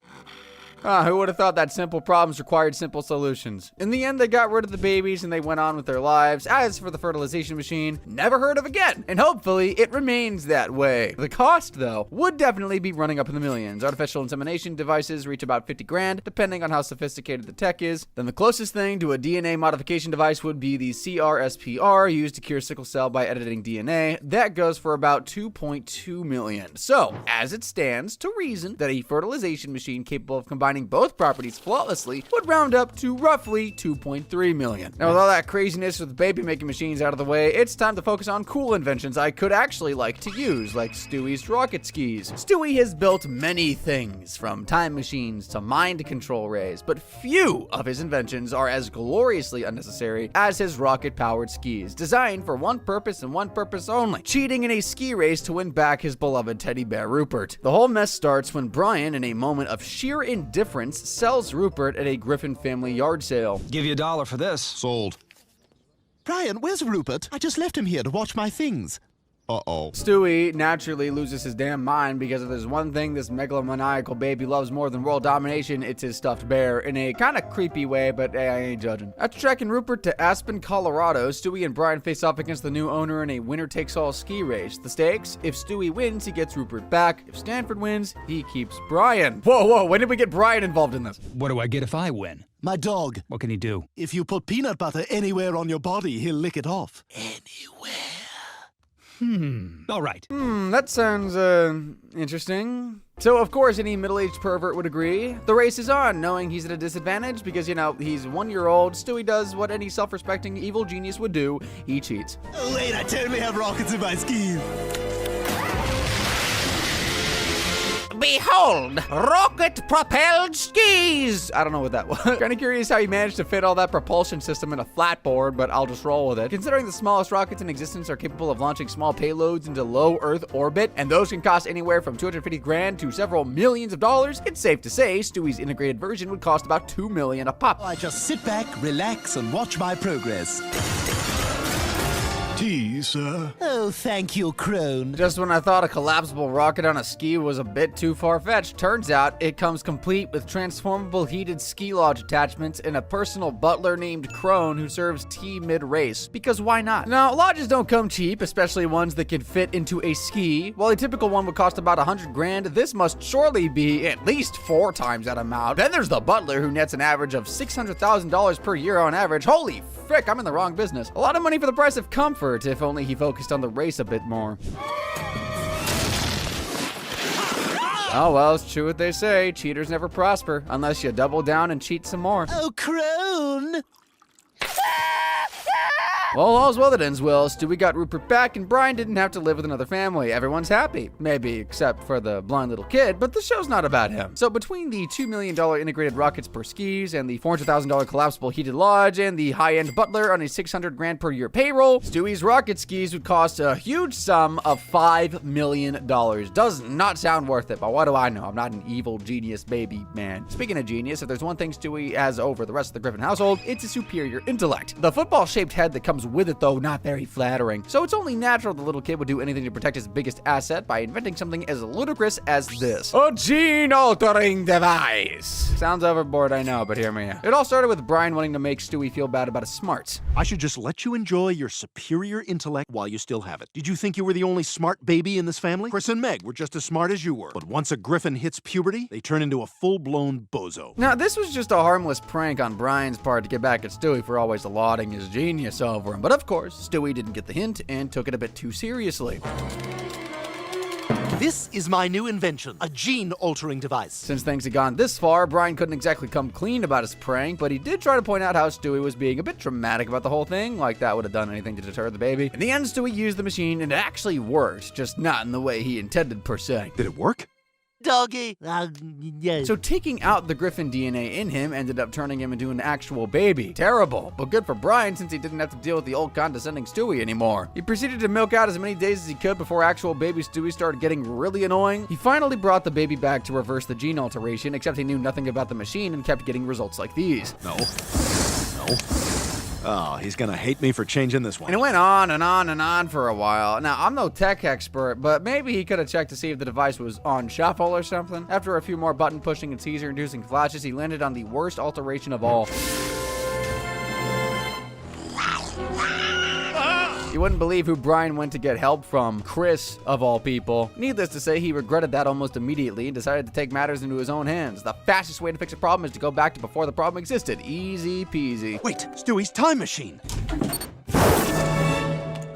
Who would have thought that simple problems required simple solutions? In the end, they got rid of the babies and they went on with their lives. As for the fertilization machine, never heard of again. And hopefully, it remains that way. The cost, though, would definitely be running up in the millions. Artificial insemination devices reach about 50 grand, depending on how sophisticated the tech is. Then the closest thing to a DNA modification device would be the CRSPR, used to cure sickle cell by editing DNA. That goes for about 2.2 million. So, as it stands, to reason that a fertilization machine capable of combining combining both properties flawlessly would round up to roughly $2.3 million. Now, with all that craziness with baby making machines out of the way, it's time to focus on cool inventions I could actually like to use, like Stewie's rocket skis. Stewie has built many things, from time machines to mind control rays, but few of his inventions are as gloriously unnecessary as his rocket-powered skis, designed for one purpose and one purpose only: cheating in a ski race to win back his beloved teddy bear Rupert. The whole mess starts when Brian, in a moment of sheer indifference, sells Rupert at a Griffin family yard sale. Give you $1 for this. Sold. Brian, where's Rupert? I just left him here to watch my things. Uh-oh. Stewie naturally loses his damn mind because if there's one thing this megalomaniacal baby loves more than world domination, it's his stuffed bear, in a kind of creepy way, but hey, I ain't judging. After tracking Rupert to Aspen, Colorado, Stewie and Brian face off against the new owner in a winner-takes-all ski race. The stakes: if Stewie wins, he gets Rupert back. If Stanford wins, he keeps Brian. Whoa, when did we get Brian involved in this? What do I get if I win? My dog. What can he do? If you put peanut butter anywhere on your body, he'll lick it off. All right. That sounds, interesting. So, of course, any middle-aged pervert would agree. The race is on, knowing he's at a disadvantage because, you know, he's 1 year old. Stewie does what any self-respecting evil genius would do. He cheats. Oh, wait, I totally have rockets in my skis. Behold, rocket-propelled skis! I don't know what that was. Kinda curious how he managed to fit all that propulsion system in a flatboard, but I'll just roll with it. Considering the smallest rockets in existence are capable of launching small payloads into low Earth orbit, and those can cost anywhere from 250 grand to several millions of dollars, it's safe to say Stewie's integrated version would cost about $2 million a pop. I just sit back, relax, and watch my progress. Tea, sir. Oh, thank you, Crone. Just when I thought a collapsible rocket on a ski was a bit too far-fetched, turns out it comes complete with transformable heated ski lodge attachments and a personal butler named Crone who serves tea mid-race. Because why not? Now, lodges don't come cheap, especially ones that can fit into a ski. While a typical one would cost about 100 grand, this must surely be at least 4 times that amount. Then there's the butler who nets an average of $600,000 per year on average. Holy frick, I'm in the wrong business. A lot of money for the price of comfort, if only he focused on the race a bit more. Oh well, it's true what they say. Cheaters never prosper, unless you double down and cheat some more. Oh, Crone! Well, all's well that ends well. Stewie got Rupert back, and Brian didn't have to live with another family. Everyone's happy. Maybe except for the blind little kid, but the show's not about him. So between the $2 million integrated rockets per skis, and the $400,000 collapsible heated lodge, and the high-end butler on a 600 grand per year payroll, Stewie's rocket skis would cost a huge sum of $5 million. Does not sound worth it, but what do I know? I'm not an evil genius baby man. Speaking of genius, if there's one thing Stewie has over the rest of the Griffin household, it's a superior intellect. The football-shaped head that comes with it, though, not very flattering. So it's only natural the little kid would do anything to protect his biggest asset by inventing something as ludicrous as this. A gene-altering device. Sounds overboard, I know, but hear me out. It all started with Brian wanting to make Stewie feel bad about his smarts. I should just let you enjoy your superior intellect while you still have it. Did you think you were the only smart baby in this family? Chris and Meg were just as smart as you were. But once a Griffin hits puberty, they turn into a full-blown bozo. Now, this was just a harmless prank on Brian's part to get back at Stewie for always lauding his genius over him. But of course, Stewie didn't get the hint and took it a bit too seriously. This is my new invention, a gene-altering device. Since things had gone this far, Brian couldn't exactly come clean about his prank, but he did try to point out how Stewie was being a bit dramatic about the whole thing, like that would have done anything to deter the baby. In the end, Stewie used the machine and it actually worked, just not in the way he intended per se. Did it work? Doggy. Yeah. So taking out the Griffin DNA in him ended up turning him into an actual baby. Terrible, but good for Brian since he didn't have to deal with the old condescending Stewie anymore. He proceeded to milk out as many days as he could before actual baby Stewie started getting really annoying. He finally brought the baby back to reverse the gene alteration, except he knew nothing about the machine and kept getting results like these. No. Oh, he's gonna hate me for changing this one. And it went on and on and on for a while. Now, I'm no tech expert, but maybe he could have checked to see if the device was on shuffle or something. After a few more button pushing and seizure-inducing flashes, he landed on the worst alteration of all. You wouldn't believe who Brian went to get help from. Chris, of all people. Needless to say, he regretted that almost immediately and decided to take matters into his own hands. The fastest way to fix a problem is to go back to before the problem existed. Easy peasy. Wait, Stewie's time machine.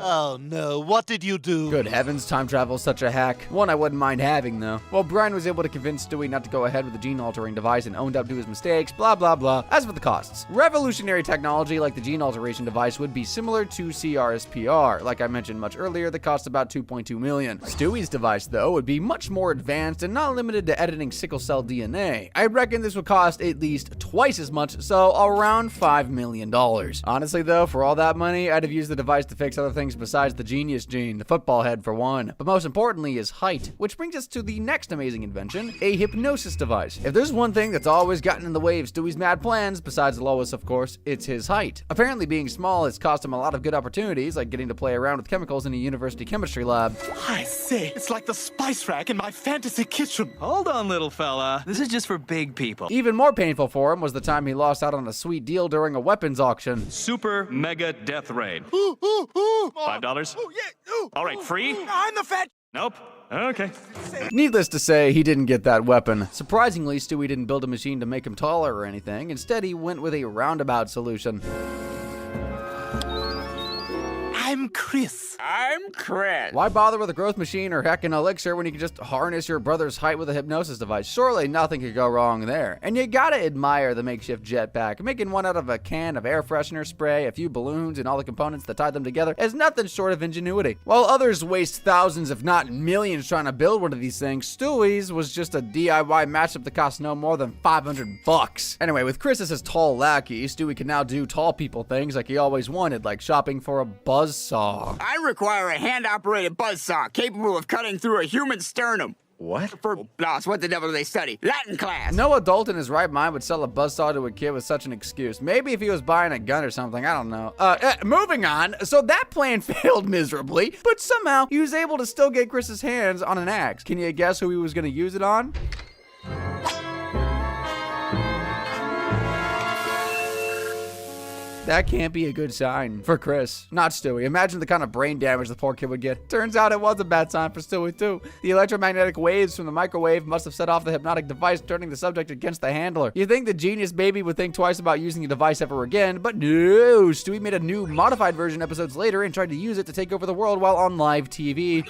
Oh no, what did you do? Good heavens, time travel is such a hack. One I wouldn't mind having, though. Well, Brian was able to convince Stewie not to go ahead with the gene-altering device and owned up to his mistakes, blah, blah, blah. As for the costs, revolutionary technology like the gene-alteration device would be similar to CRSPR. Like I mentioned much earlier, the cost about $2.2 million. Stewie's device, though, would be much more advanced and not limited to editing sickle cell DNA. I reckon this would cost at least twice as much, so around $5 million. Honestly, though, for all that money, I'd have used the device to fix other things besides the genius gene, the football head for one. But most importantly is height, which brings us to the next amazing invention, a hypnosis device. If there's one thing that's always gotten in the way of Stewie's mad plans, besides Lois, of course, it's his height. Apparently being small has cost him a lot of good opportunities, like getting to play around with chemicals in a university chemistry lab. I say, it's like the spice rack in my fantasy kitchen. Hold on, little fella. This is just for big people. Even more painful for him was the time he lost out on a sweet deal during a weapons auction. Super mega death raid. $5? Oh, yeah. All right, free? I'm the fat. Nope. Okay. Needless to say, he didn't get that weapon. Surprisingly, Stewie didn't build a machine to make him taller or anything. Instead, he went with a roundabout solution. I'm Chris. I'm Chris. Why bother with a growth machine or heck an elixir when you can just harness your brother's height with a hypnosis device? Surely nothing could go wrong there. And you gotta admire the makeshift jetpack. Making one out of a can of air freshener spray, a few balloons, and all the components that tied them together is nothing short of ingenuity. While others waste thousands, if not millions, trying to build one of these things, Stewie's was just a DIY mashup that cost no more than $500. Anyway, with Chris as his tall lackey, Stewie can now do tall people things like he always wanted, like shopping for a buzzsaw. I require a hand-operated buzzsaw capable of cutting through a human sternum. What? For blast, what the devil do they study? Latin class. No adult in his right mind would sell a buzzsaw to a kid with such an excuse. Maybe if he was buying a gun or something, I don't know. Moving on. So that plan failed miserably, but somehow he was able to still get Chris's hands on an axe. Can you guess who he was going to use it on? That can't be a good sign for Chris, not Stewie. Imagine the kind of brain damage the poor kid would get. Turns out it was a bad sign for Stewie, too. The electromagnetic waves from the microwave must have set off the hypnotic device, turning the subject against the handler. You'd think the genius baby would think twice about using the device ever again, but no. Stewie made a new, modified version episodes later and tried to use it to take over the world while on live TV.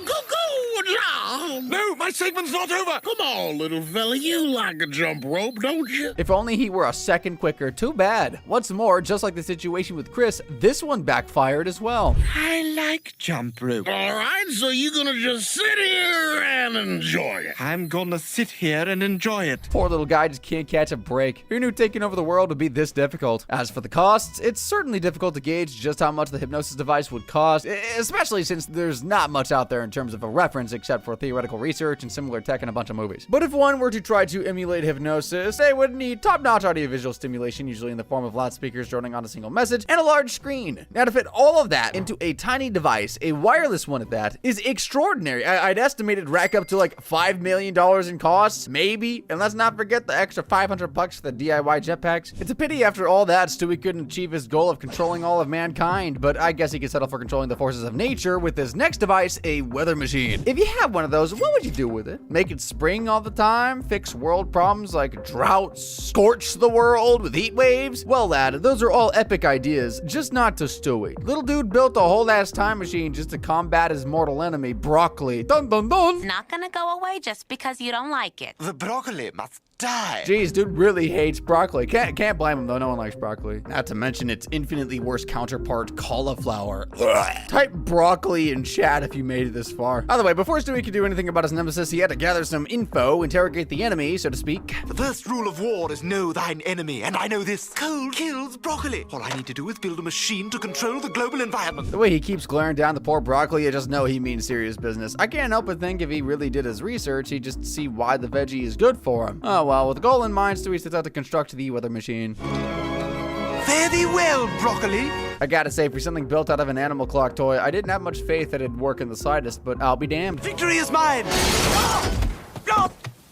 No, my segment's not over. Come on, little fella. You like a jump rope, don't you? If only he were a second quicker. Too bad. What's more, just like the situation with Chris, this one backfired as well. I like jump rope. All right, so you're gonna just sit here and enjoy it. I'm gonna sit here and enjoy it. Poor little guy just can't catch a break. Who knew taking over the world would be this difficult? As for the costs, it's certainly difficult to gauge just how much the hypnosis device would cost, especially since there's not much out there in terms of a reference except for theoretical research and similar tech in a bunch of movies. But if one were to try to emulate hypnosis, they would need top-notch audiovisual stimulation, usually in the form of loudspeakers droning on a single message, and a large screen. Now, to fit all of that into a tiny device, a wireless one at that, is extraordinary. I'd estimate it'd rack up to like $5 million in costs, maybe. And let's not forget the extra $500 for the DIY jetpacks. It's a pity after all that Stewie couldn't achieve his goal of controlling all of mankind, but I guess he could settle for controlling the forces of nature with his next device, a weather machine. If you had one of those, what would you do with it? Make it spring all the time? Fix world problems like drought? Scorch the world with heat waves? Well, lad, those are all epic ideas, just not to Stewie. Little dude built a whole ass time machine just to combat his mortal enemy, broccoli. Dun dun dun! It's not gonna go away just because you don't like it. The broccoli must die. Jeez, dude really hates broccoli. Can't blame him though, no one likes broccoli. Not to mention its infinitely worse counterpart, cauliflower. Ugh. Type broccoli in chat if you made it this far. By the way, before Stewie could do anything about his nemesis, he had to gather some info, interrogate the enemy, so to speak. The first rule of war is know thine enemy, and I know this. Coal kills broccoli. All I need to do is build a machine to control the global environment. The way he keeps glaring down the poor broccoli, I just know he means serious business. I can't help but think if he really did his research, he'd just see why the veggie is good for him. Oh well, with the goal in mind, Stewie sets out to construct the weather machine. Fare thee well, broccoli. I gotta say, for something built out of an animal clock toy, I didn't have much faith that it'd work in the slightest, but I'll be damned. Victory is mine! Oh,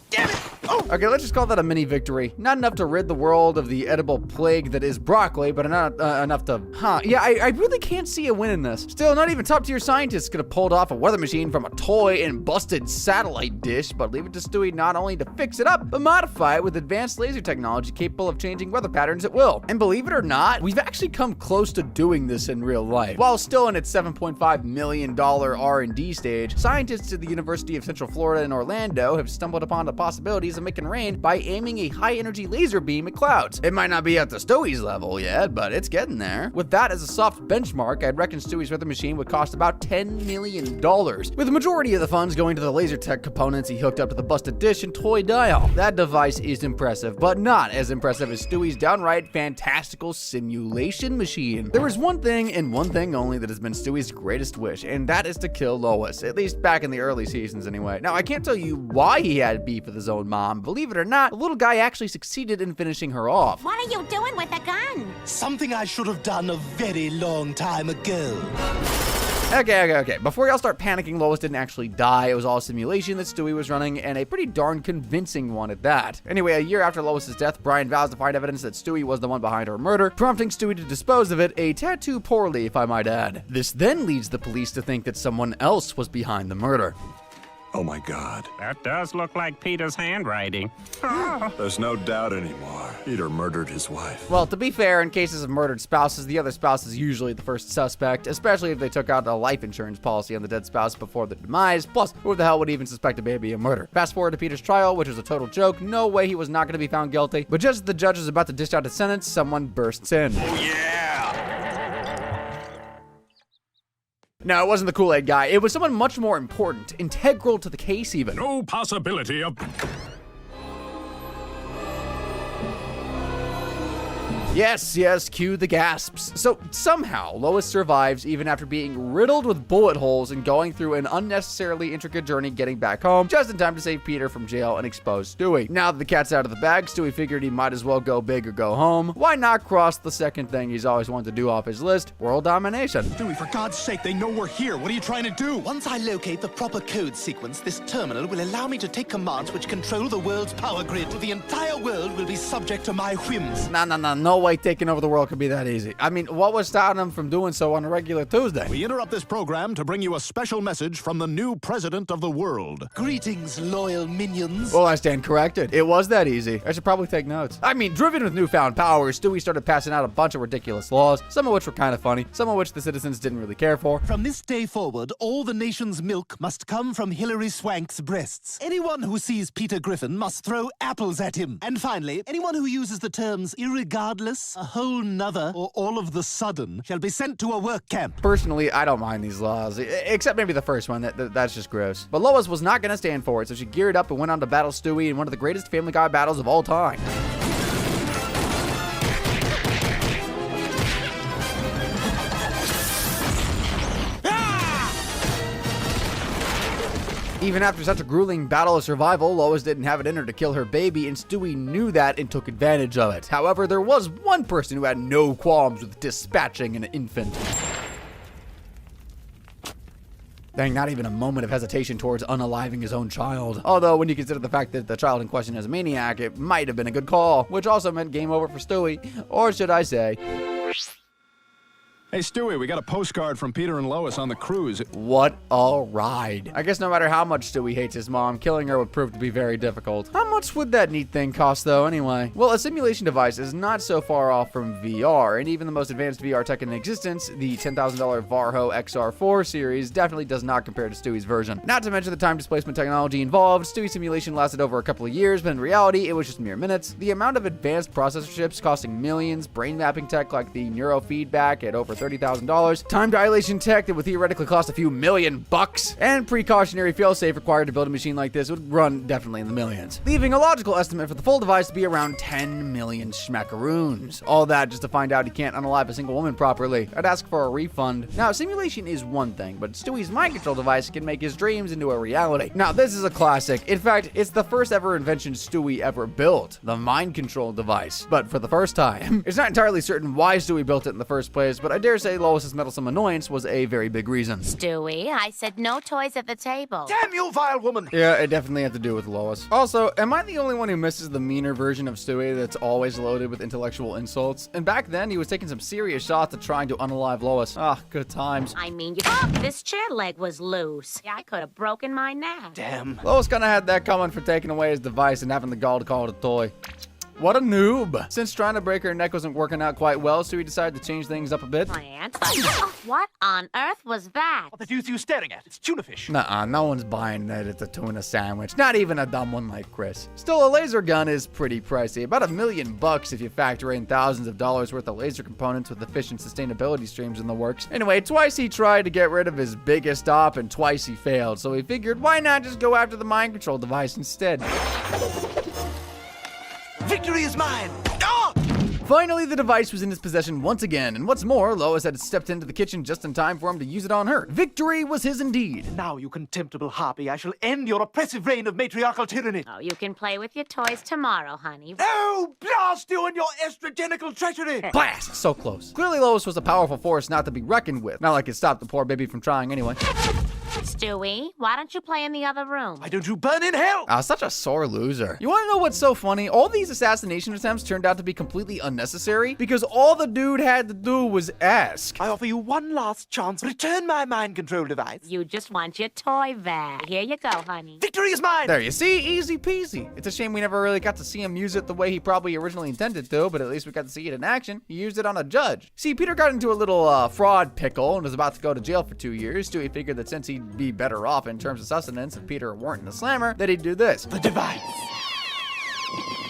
damn it! Okay, let's just call that a mini victory. Not enough to rid the world of the edible plague that is broccoli, but not enough to, yeah, I really can't see a win in this. Still, not even top tier scientists could have pulled off a weather machine from a toy and busted satellite dish, but leave it to Stewie not only to fix it up, but modify it with advanced laser technology capable of changing weather patterns at will. And believe it or not, we've actually come close to doing this in real life. While still in its $7.5 million R&D stage, scientists at the University of Central Florida in Orlando have stumbled upon the possibilities of making rain by aiming a high-energy laser beam at clouds. It might not be at the Stewie's level yet, but it's getting there. With that as a soft benchmark, I'd reckon Stewie's weather machine would cost about $10 million, with the majority of the funds going to the laser tech components he hooked up to the busted dish and toy dial. That device is impressive, but not as impressive as Stewie's downright fantastical simulation machine. There is one thing and one thing only that has been Stewie's greatest wish, and that is to kill Lois, at least back in the early seasons anyway. Now, I can't tell you why he had beef with his own mom. Believe it or not, the little guy actually succeeded in finishing her off. What are you doing with a gun? Something I should have done a very long time ago. Okay. Before y'all start panicking, Lois didn't actually die. It was all a simulation that Stewie was running, and a pretty darn convincing one at that. Anyway, a year after Lois's death, Brian vows to find evidence that Stewie was the one behind her murder, prompting Stewie to dispose of it, a tad too poorly, if I might add. This then leads the police to think that someone else was behind the murder. Oh my God. That does look like Peter's handwriting. There's no doubt anymore. Peter murdered his wife. Well, to be fair, in cases of murdered spouses, the other spouse is usually the first suspect, especially if they took out a life insurance policy on the dead spouse before the demise. Plus, who the hell would even suspect a baby of murder? Fast forward to Peter's trial, which was a total joke. No way he was not going to be found guilty. But just as the judge is about to dish out his sentence, someone bursts in. Oh yeah! No, it wasn't the Kool-Aid guy. It was someone much more important, integral to the case even. No possibility of... Yes, cue the gasps. So somehow, Lois survives even after being riddled with bullet holes and going through an unnecessarily intricate journey getting back home, just in time to save Peter from jail and expose Stewie. Now that the cat's out of the bag, Stewie figured he might as well go big or go home. Why not cross the second thing he's always wanted to do off his list, world domination? Stewie, for God's sake, they know we're here. What are you trying to do? Once I locate the proper code sequence, this terminal will allow me to take commands which control the world's power grid. The entire world will be subject to my whims. No way taking over the world could be that easy. I mean, what was stopping him from doing so on a regular Tuesday? We interrupt this program to bring you a special message from the new president of the world. Greetings, loyal minions. Well, I stand corrected. It was that easy. I should probably take notes. I mean, driven with newfound powers, Stewie started passing out a bunch of ridiculous laws, some of which were kind of funny, some of which the citizens didn't really care for. From this day forward, all the nation's milk must come from Hilary Swank's breasts. Anyone who sees Peter Griffin must throw apples at him. And finally, anyone who uses the terms irregardless, a whole nother, or all of the sudden, shall be sent to a work camp. Personally, I don't mind these laws, except maybe the first one. That's just gross. But Lois was not going to stand for it, so she geared up and went on to battle Stewie in one of the greatest Family Guy battles of all time. Even after such a grueling battle of survival, Lois didn't have it in her to kill her baby, and Stewie knew that and took advantage of it. However, there was one person who had no qualms with dispatching an infant. Dang, not even a moment of hesitation towards unaliving his own child. Although, when you consider the fact that the child in question is a maniac, it might have been a good call, which also meant game over for Stewie. Or should I say... Hey, Stewie, we got a postcard from Peter and Lois on the cruise. What a ride. I guess no matter how much Stewie hates his mom, killing her would prove to be very difficult. How much would that neat thing cost, though, anyway? Well, a simulation device is not so far off from VR, and even the most advanced VR tech in existence, the $10,000 Varho XR4 series, definitely does not compare to Stewie's version. Not to mention the time displacement technology involved. Stewie's simulation lasted over a couple of years, but in reality, it was just mere minutes. The amount of advanced processor chips costing millions, brain mapping tech like the neurofeedback at over $30,000, time dilation tech that would theoretically cost a few $1,000,000, and precautionary failsafe required to build a machine like this would run definitely in the millions, leaving a logical estimate for the full device to be around 10 million schmackaroons. All that just to find out he can't unalive a single woman properly. I'd ask for a refund. Now, simulation is one thing, but Stewie's mind control device can make his dreams into a reality. Now, this is a classic. In fact, it's the first ever invention Stewie ever built, the mind control device, but for the first time. It's not entirely certain why Stewie built it in the first place, but I dare dare say Lois's meddlesome annoyance was a very big reason. Stewie, I said no toys at the table. Damn you, vile woman! Yeah, it definitely had to do with Lois. Also, am I the only one who misses the meaner version of Stewie that's always loaded with intellectual insults? And back then, he was taking some serious shots at trying to unalive Lois. Ah, good times. I mean, this chair leg was loose. Yeah, I could have broken my neck. Damn. Lois kinda had that coming for taking away his device and having the gall to call it a toy. What a noob. Since trying to break her neck wasn't working out quite well, Stewie decided to change things up a bit. What on earth was that? What the deuce are you staring at? It's tuna fish. Nuh-uh, no one's buying that it's a tuna sandwich. Not even a dumb one like Chris. Still, a laser gun is pretty pricey. About $1 million if you factor in thousands of dollars worth of laser components with efficient sustainability streams in the works. Anyway, twice he tried to get rid of his biggest op and twice he failed. So he figured, why not just go after the mind control device instead? Victory is mine! Finally, the device was in his possession once again, and what's more, Lois had stepped into the kitchen just in time for him to use it on her. Victory was his indeed. Now, you contemptible harpy, I shall end your oppressive reign of matriarchal tyranny. Oh, you can play with your toys tomorrow, honey. Oh, blast you and your estrogenical treachery! Blast! So close. Clearly, Lois was a powerful force not to be reckoned with. Not like it stopped the poor baby from trying anyway. Stewie, why don't you play in the other room? Why don't you burn in hell? Such a sore loser. You want to know what's so funny? All these assassination attempts turned out to be completely unnecessary because all the dude had to do was ask. I offer you one last chance. Return my mind control device. You just want your toy back. Here you go, honey. Victory is mine! There you see, easy peasy. It's a shame we never really got to see him use it the way he probably originally intended to, but at least we got to see it in action. He used it on a judge. See, Peter got into a little fraud pickle and was about to go to jail for 2 years. Stewie figured that since he'd be better off in terms of sustenance if Peter weren't the slammer, that he'd do this. The device.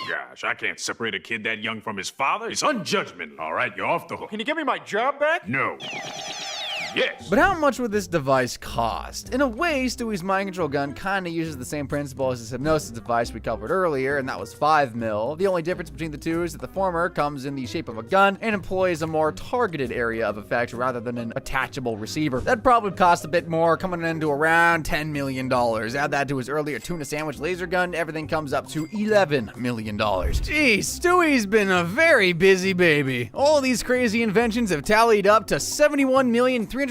Gosh, I can't separate a kid that young from his father. It's unjudgmental, all right? You're off the hook. Can you give me my job back? No. Yes. But how much would this device cost? In a way, Stewie's mind control gun kinda uses the same principle as his hypnosis device we covered earlier, and that was 5 mil. The only difference between the two is that the former comes in the shape of a gun and employs a more targeted area of effect rather than an attachable receiver. That'd probably cost a bit more, coming into around $10 million. Add that to his earlier tuna sandwich laser gun, everything comes up to $11 million. Geez, Stewie's been a very busy baby. All these crazy inventions have tallied up to $71,300,500,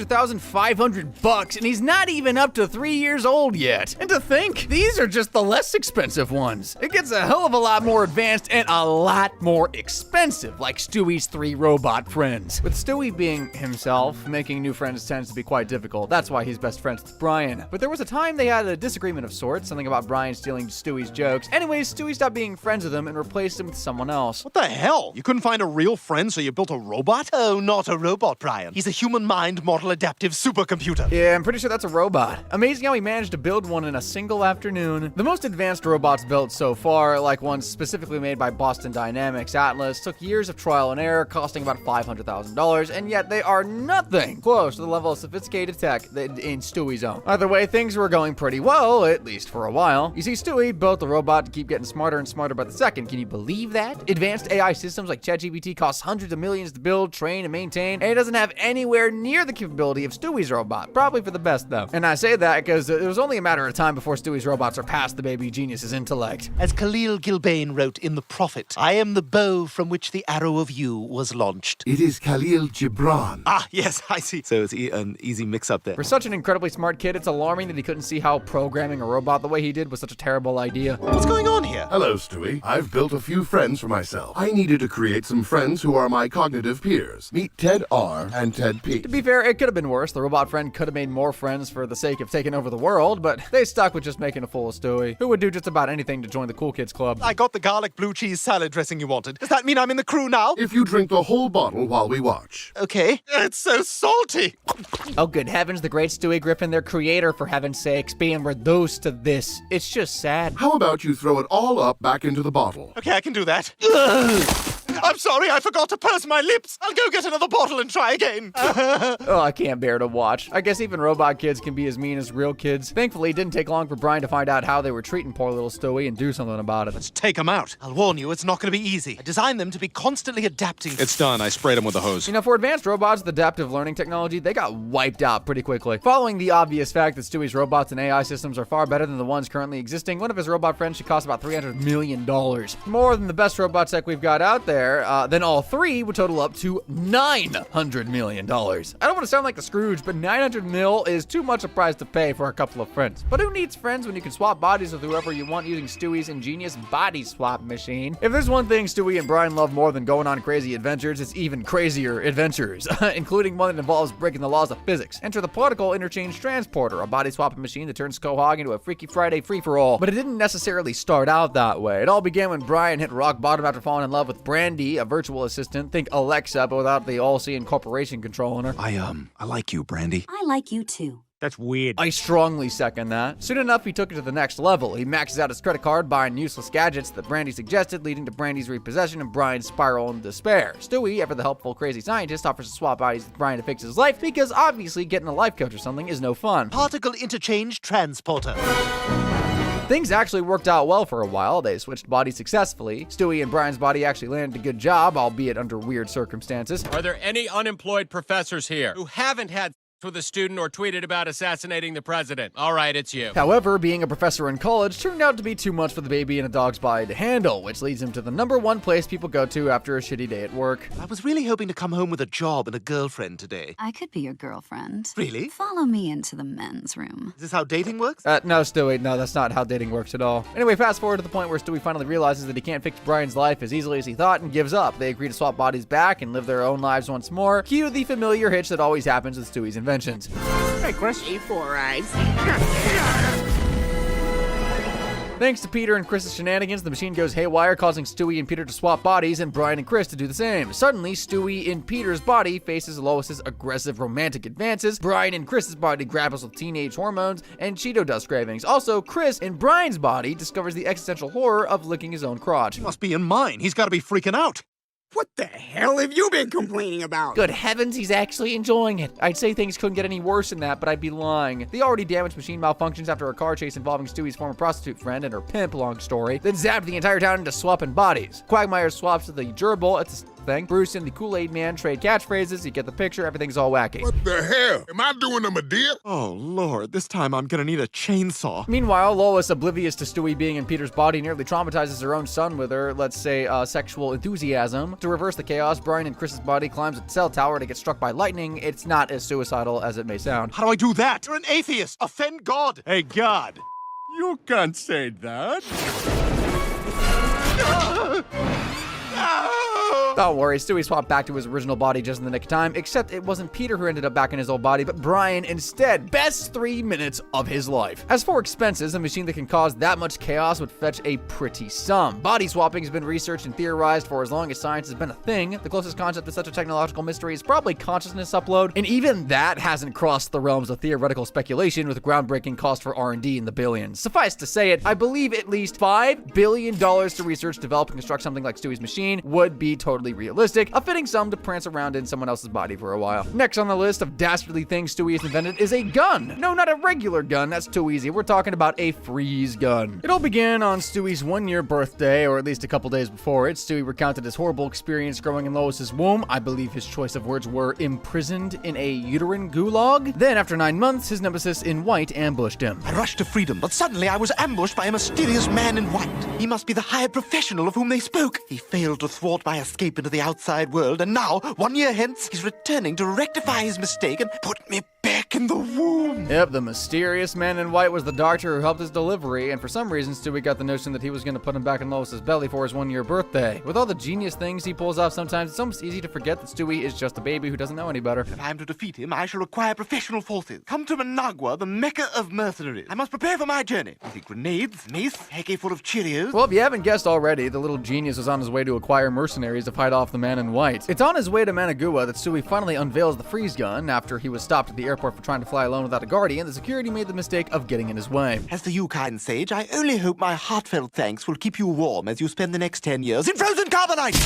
and he's not even up to 3 years old yet. And to think, these are just the less expensive ones. It gets a hell of a lot more advanced and a lot more expensive, like Stewie's 3 robot friends. With Stewie being himself, making new friends tends to be quite difficult. That's why he's best friends with Brian. But there was a time they had a disagreement of sorts, something about Brian stealing Stewie's jokes. Anyways, Stewie stopped being friends with him and replaced him with someone else. What the hell? You couldn't find a real friend, so you built a robot? Oh, not a robot, Brian. He's a human mind model adaptive supercomputer. Yeah, I'm pretty sure that's a robot. Amazing how he managed to build one in a single afternoon. The most advanced robots built so far, like ones specifically made by Boston Dynamics Atlas, took years of trial and error, costing about $500,000, and yet they are nothing close to the level of sophisticated tech in Stewie's own. Either way, things were going pretty well, at least for a while. You see, Stewie built the robot to keep getting smarter and smarter by the second. Can you believe that? Advanced AI systems like ChatGPT cost hundreds of millions to build, train, and maintain, and it doesn't have anywhere near the capability of Stewie's robot. Probably for the best, though. And I say that because it was only a matter of time before Stewie's robots surpassed the baby genius's intellect. As Khalil Gilbane wrote in The Prophet, I am the bow from which the arrow of you was launched. It is Khalil Gibran. Ah, yes, I see. So it's an easy mix-up there. For such an incredibly smart kid, it's alarming that he couldn't see how programming a robot the way he did was such a terrible idea. What's going on here? Hello, Stewie. I've built a few friends for myself. I needed to create some friends who are my cognitive peers. Meet Ted R. and Ted P. To be fair, it could have been worse. The robot friend could have made more friends for the sake of taking over the world, but they stuck with just making a fool of Stewie, who would do just about anything to join the cool kids club. I got the garlic blue cheese salad dressing you wanted. Does that mean I'm in the crew now? If you drink the whole bottle while we watch. Okay. It's so salty. Oh, good heavens, the great Stewie Griffin, their creator, for heaven's sakes, being reduced to this. It's just sad. How about you throw it all up back into the bottle? Okay, I can do that. I'm sorry, I forgot to purse my lips. I'll go get another bottle and try again. Oh, I can't bear to watch. I guess even robot kids can be as mean as real kids. Thankfully, it didn't take long for Brian to find out how they were treating poor little Stewie and do something about it. Let's take them out. I'll warn you, it's not going to be easy. I designed them to be constantly adapting. It's done. I sprayed them with a hose. You know, for advanced robots with adaptive learning technology, they got wiped out pretty quickly. Following the obvious fact that Stewie's robots and AI systems are far better than the ones currently existing, one of his robot friends should cost about $300 million. More than the best robot tech we've got out there. there, then all three would total up to $900 million. I don't want to sound like the Scrooge, but 900 mil is too much a price to pay for a couple of friends. But who needs friends when you can swap bodies with whoever you want using Stewie's ingenious body swap machine? If there's one thing Stewie and Brian love more than going on crazy adventures, it's even crazier adventures, including one that involves breaking the laws of physics. Enter the particle interchange transporter, a body swapping machine that turns Quahog into a Freaky Friday free-for-all. But it didn't necessarily start out that way. It all began when Brian hit rock bottom after falling in love with Brandy, a virtual assistant. Think Alexa, but without the all-seeing corporation controlling her. I like you, Brandy. I like you too. That's weird. I strongly second that. Soon enough, he took it to the next level. He maxes out his credit card buying useless gadgets that Brandy suggested, leading to Brandy's repossession and Brian's spiral into despair. Stewie, ever the helpful crazy scientist, offers to swap bodies with Brian to fix his life because obviously getting a life coach or something is no fun. Particle interchange transporter. Things actually worked out well for a while. They switched bodies successfully. Stewie and Brian's body actually landed a good job, albeit under weird circumstances. Are there any unemployed professors here who haven't had with a student or tweeted about assassinating the president? All right, it's you. However, being a professor in college turned out to be too much for the baby in a dog's body to handle, which leads him to the #1 place people go to after a shitty day at work. I was really hoping to come home with a job and a girlfriend today. I could be your girlfriend. Really? Follow me into the men's room. Is this how dating works? No, Stewie, no, that's not how dating works at all. Anyway, fast forward to the point where Stewie finally realizes that he can't fix Brian's life as easily as he thought and gives up. They agree to swap bodies back and live their own lives once more. Cue the familiar hitch that always happens with Stewie's inventions. Hey, Chris. Four eyes. Thanks to Peter and Chris's shenanigans, the machine goes haywire, causing Stewie and Peter to swap bodies and Brian and Chris to do the same. Suddenly, Stewie in Peter's body faces Lois's aggressive romantic advances. Brian in Chris's body grapples with teenage hormones and Cheeto dust cravings. Also, Chris in Brian's body discovers the existential horror of licking his own crotch. He must be in mine. He's got to be freaking out. What the hell have you been complaining about? Good heavens, he's actually enjoying it. I'd say things couldn't get any worse than that, but I'd be lying. The already damaged machine malfunctions after a car chase involving Stewie's former prostitute friend and her pimp, long story, then zapped the entire town into swapping bodies. Quagmire swaps to the gerbil, it's a thing. Bruce and the Kool-Aid Man trade catchphrases, you get the picture, everything's all wacky. What the hell? Am I doing them a deal? Oh, Lord, this time I'm gonna need a chainsaw. Meanwhile, Lois, oblivious to Stewie being in Peter's body, nearly traumatizes her own son with her, let's say, sexual enthusiasm. To reverse the chaos, Brian in Chris's body climbs a cell tower to get struck by lightning. It's not as suicidal as it may sound. How do I do that? You're an atheist. Offend God. Hey, God, you can't say that. Don't worry, Stewie swapped back to his original body just in the nick of time, except it wasn't Peter who ended up back in his old body, but Brian instead. Best 3 minutes of his life. As for expenses, a machine that can cause that much chaos would fetch a pretty sum. Body swapping has been researched and theorized for as long as science has been a thing. The closest concept to such a technological mystery is probably consciousness upload, and even that hasn't crossed the realms of theoretical speculation with groundbreaking cost for R&D in the billions. Suffice to say it, I believe at least $5 billion to research, develop, and construct something like Stewie's machine would be totally realistic, a fitting sum to prance around in someone else's body for a while. Next on the list of dastardly things Stewie has invented is a gun. No, not a regular gun, that's too easy. We're talking about a freeze gun. It all began on Stewie's 1-year birthday, or at least a couple days before it. Stewie recounted his horrible experience growing in Lois's womb. I believe his choice of words were imprisoned in a uterine gulag. Then, after 9 months, his nemesis in white ambushed him. I rushed to freedom, but suddenly I was ambushed by a mysterious man in white. He must be the hired professional of whom they spoke. He failed to thwart my escape into the outside world, and now, 1 year hence, he's returning to rectify his mistake and put me back in the womb. Yep, the mysterious man in white was the doctor who helped his delivery, and for some reason, Stewie got the notion that he was going to put him back in Lois's belly for his 1-year birthday. With all the genius things he pulls off sometimes, it's almost easy to forget that Stewie is just a baby who doesn't know any better. If I am to defeat him, I shall require professional forces. Come to Managua, the mecca of mercenaries. I must prepare for my journey. I think grenades, mace, heke full of Cheerios. Well, if you haven't guessed already, the little genius was on his way to acquire mercenaries to fight off the man in white. It's on his way to Managua that Stewie finally unveils the freeze gun. After he was stopped at the airport for trying to fly alone without a guardian, the security made the mistake of getting in his way. As the you kind sage, I only hope my heartfelt thanks will keep you warm as you spend the next 10 years in frozen carbonite!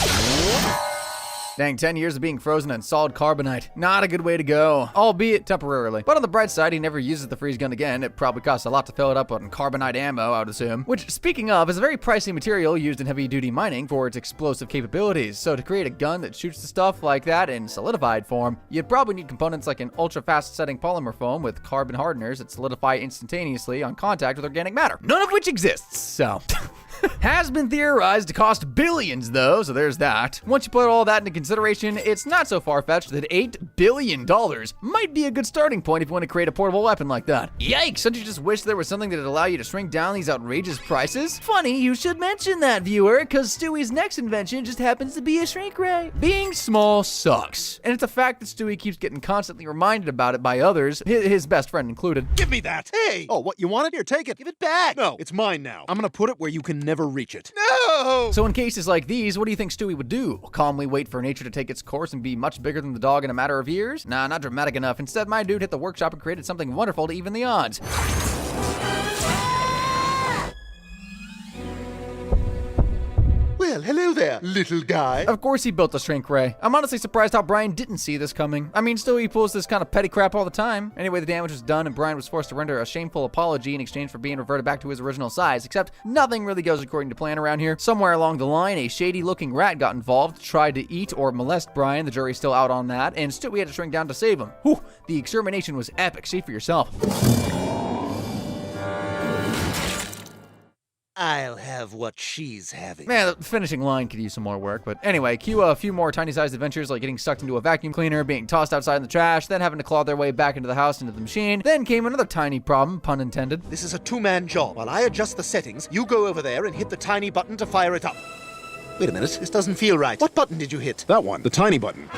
Dang, 10 years of being frozen in solid carbonite. Not a good way to go, albeit temporarily. But on the bright side, he never uses the freeze gun again. It probably costs a lot to fill it up on carbonite ammo, I would assume. Which, speaking of, is a very pricey material used in heavy-duty mining for its explosive capabilities. So to create a gun that shoots the stuff like that in solidified form, you'd probably need components like an ultra-fast setting polymer foam with carbon hardeners that solidify instantaneously on contact with organic matter. None of which exists, so... Has been theorized to cost billions, though, so there's that. Once you put all that into consideration, it's not so far-fetched that $8 billion might be a good starting point if you want to create a portable weapon like that. Yikes, don't you just wish there was something that'd allow you to shrink down these outrageous prices? Funny you should mention that, viewer, because Stewie's next invention just happens to be a shrink ray. Being small sucks, and it's a fact that Stewie keeps getting constantly reminded about it by others, his best friend included. Give me that! Hey! Oh, what, you want it? Here, take it. Give it back! No, it's mine now. I'm gonna put it where you can never reach it. No! So in cases like these, what do you think Stewie would do? Calmly wait for nature to take its course and be much bigger than the dog in a matter of years? Nah, not dramatic enough. Instead, my dude hit the workshop and created something wonderful to even the odds. Well, hello there, little guy. Of course he built a shrink ray. I'm honestly surprised how Brian didn't see this coming. I mean, Stewie pulls this kind of petty crap all the time. Anyway, the damage was done and Brian was forced to render a shameful apology in exchange for being reverted back to his original size, except nothing really goes according to plan around here. Somewhere along the line, a shady-looking rat got involved, tried to eat or molest Brian. The jury's still out on that, and Stewie had to shrink down to save him. Whew, the extermination was epic. See for yourself. I'll have what she's having. Man, the finishing line could use some more work, but anyway, cue a few more tiny-sized adventures like getting sucked into a vacuum cleaner, being tossed outside in the trash, then having to claw their way back into the house into the machine. Then came another tiny problem, pun intended. This is a two-man job. While I adjust the settings, you go over there and hit the tiny button to fire it up. Wait a minute, this doesn't feel right. What button did you hit? That one, the tiny button.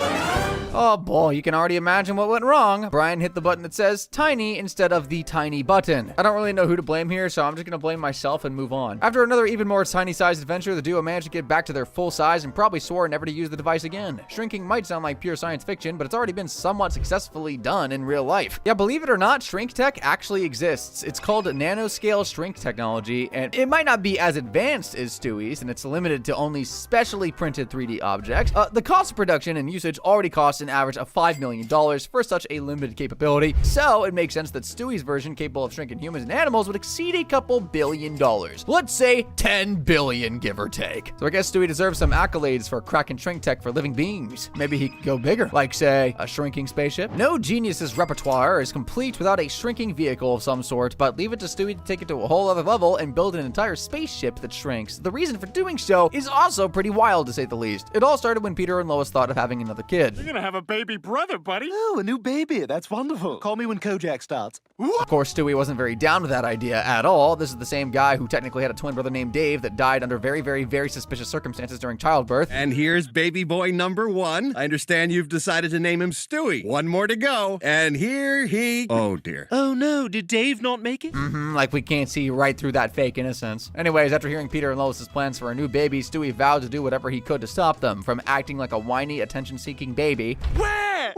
Oh boy, you can already imagine what went wrong. Brian hit the button that says tiny instead of the tiny button. I don't really know who to blame here, so I'm just gonna blame myself and move on. After another even more tiny-sized adventure, the duo managed to get back to their full size and probably swore never to use the device again. Shrinking might sound like pure science fiction, but it's already been somewhat successfully done in real life. Yeah, believe it or not, shrink tech actually exists. It's called nanoscale shrink technology, and it might not be as advanced as Stewie's, and it's limited to only specially printed 3D objects. The cost of production and usage already costs an average of $5 million for such a limited capability, so it makes sense that Stewie's version, capable of shrinking humans and animals, would exceed a couple billion dollars. Let's say 10 billion, give or take. So I guess Stewie deserves some accolades for cracking shrink tech for living beings. Maybe he could go bigger, like say, a shrinking spaceship. No genius's repertoire is complete without a shrinking vehicle of some sort, but leave it to Stewie to take it to a whole other level and build an entire spaceship that shrinks. The reason for doing so is also pretty wild, to say the least. It all started when Peter and Lois thought of having another kid. You're gonna have a baby brother, buddy. Oh, a new baby. That's wonderful. Call me when Kojak starts. Of course, Stewie wasn't very down with that idea at all. This is the same guy who technically had a twin brother named Dave that died under very, very, very suspicious circumstances during childbirth. And here's baby boy number 1. I understand you've decided to name him Stewie. One more to go. And here he... Oh, dear. Oh, no. Did Dave not make it? Like we can't see right through that fake innocence. Anyways, after hearing Peter and Lois's plans for a new baby, Stewie vowed to do whatever he could to stop them from acting like a whiny, attention-seeking baby. Where?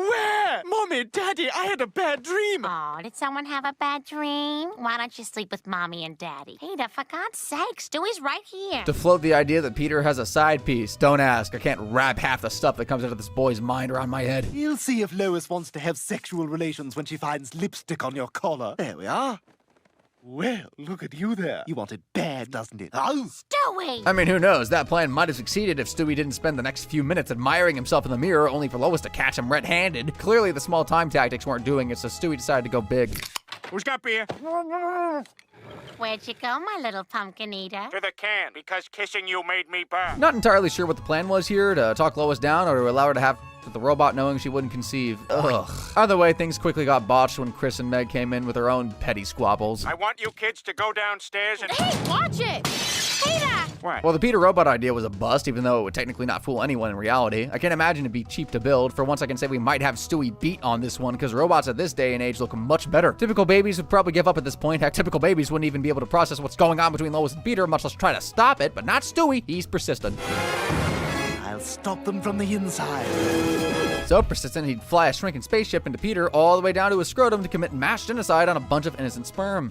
Mommy, Daddy, I had a bad dream. Oh, did someone have a bad dream? Why don't you sleep with Mommy and Daddy? Peter, for God's sake, Stewie's right here. To float the idea that Peter has a side piece. Don't ask. I can't wrap half the stuff that comes out of this boy's mind around my head. You'll see if Lois wants to have sexual relations when she finds lipstick on your collar. There we are. Well, look at you there. You want it bad, doesn't it? Oh! Stewie! I mean, who knows? That plan might have succeeded if Stewie didn't spend the next few minutes admiring himself in the mirror only for Lois to catch him red-handed. Clearly, the small time tactics weren't doing it, so Stewie decided to go big. Who's got beer? Where'd you go, my little pumpkin eater? To the can, because kissing you made me burn. Not entirely sure what the plan was here, to talk Lois down or to allow her to have with the robot knowing she wouldn't conceive. Ugh. Either way, things quickly got botched when Chris and Meg came in with their own petty squabbles. I want you kids to go downstairs and... Hey, watch it! Peter! What? Well, the Peter robot idea was a bust, even though it would technically not fool anyone in reality. I can't imagine it'd be cheap to build. For once, I can say we might have Stewie beat on this one, because robots at this day and age look much better. Typical babies would probably give up at this point. Heck, typical babies wouldn't even be able to process what's going on between Lois and Peter, much less try to stop it, but not Stewie. He's persistent. I'll stop them from the inside. So persistent, he'd fly a shrinking spaceship into Peter all the way down to his scrotum to commit mass genocide on a bunch of innocent sperm.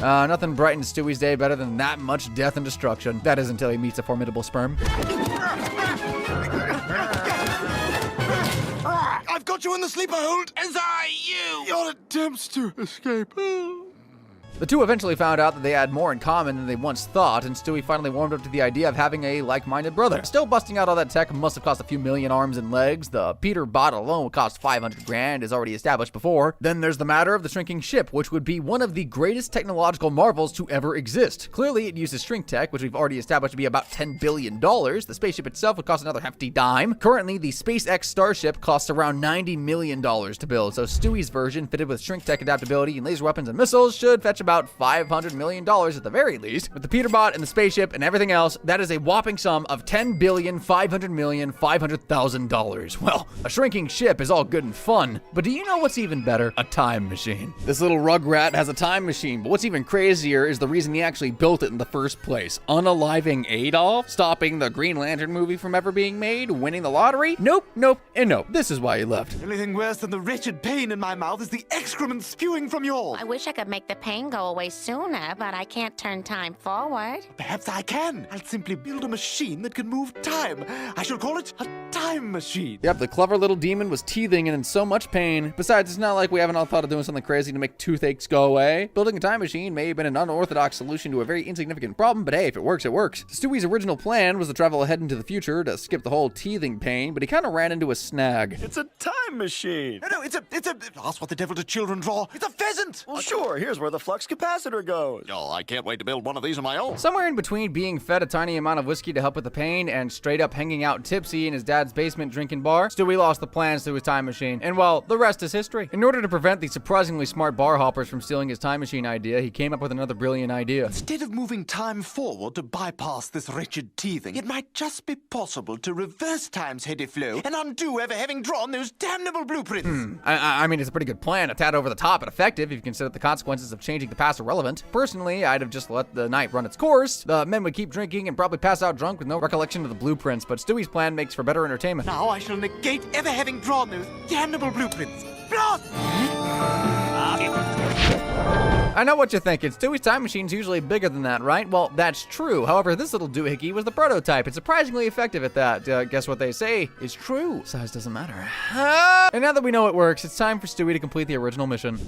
Nothing brightens Stewie's day better than that much death and destruction. That is until he meets a formidable sperm. I've got you in the sleeper hold. As are you. Your attempts to escape The two eventually found out that they had more in common than they once thought, and Stewie finally warmed up to the idea of having a like-minded brother. Still, busting out all that tech must have cost a few million arms and legs. The Peter bot alone would cost 500 grand, as already established before. Then there's the matter of the shrinking ship, which would be one of the greatest technological marvels to ever exist. Clearly, it uses shrink tech, which we've already established to be about $10 billion. The spaceship itself would cost another hefty dime. Currently, the SpaceX Starship costs around $90 million to build, so Stewie's version, fitted with shrink tech adaptability and laser weapons and missiles, should fetch about $500 million at the very least. With the Peterbot and the spaceship and everything else, that is a whopping sum of $10,500,500,000. Well, a shrinking ship is all good and fun, but do you know what's even better? A time machine. This little rugrat has a time machine, but what's even crazier is the reason he actually built it in the first place. Unaliving Adolf? Stopping the Green Lantern movie from ever being made? Winning the lottery? Nope, nope, and nope. This is why he left. The only thing worse than the wretched pain in my mouth is the excrement spewing from yours. I wish I could make the pain go away sooner, but I can't turn time forward. Perhaps I can. I'll simply build a machine that can move time. I shall call it a time machine. Yep, the clever little demon was teething and in so much pain. Besides, it's not like we haven't all thought of doing something crazy to make toothaches go away. Building a time machine may have been an unorthodox solution to a very insignificant problem, but hey, if it works, it works. Stewie's original plan was to travel ahead into the future to skip the whole teething pain, but he kind of ran into a snag. It's a time machine. No, it's a... Ask what the devil do children draw. It's a pheasant. Well, sure, here's where the flux capacitor goes. Oh, I can't wait to build one of these on my own. Somewhere in between being fed a tiny amount of whiskey to help with the pain and straight up hanging out tipsy in his dad's basement drinking bar, Stewie lost the plans to his time machine. And well, the rest is history. In order to prevent the surprisingly smart bar hoppers from stealing his time machine idea, he came up with another brilliant idea. Instead of moving time forward to bypass this wretched teething, it might just be possible to reverse time's heady flow and undo ever having drawn those damnable blueprints. I mean, it's a pretty good plan, a tad over the top and effective if you consider the consequences of changing the past irrelevant. Personally, I'd have just let the night run its course. The men would keep drinking and probably pass out drunk with no recollection of the blueprints, but Stewie's plan makes for better entertainment. Now I shall negate ever having drawn those damnable blueprints. Blast! I know what you're thinking. Stewie's time machine's usually bigger than that, right? Well, that's true. However, this little doohickey was the prototype. It's surprisingly effective at that. Guess what they say is true. Size doesn't matter. And now that we know it works, it's time for Stewie to complete the original mission.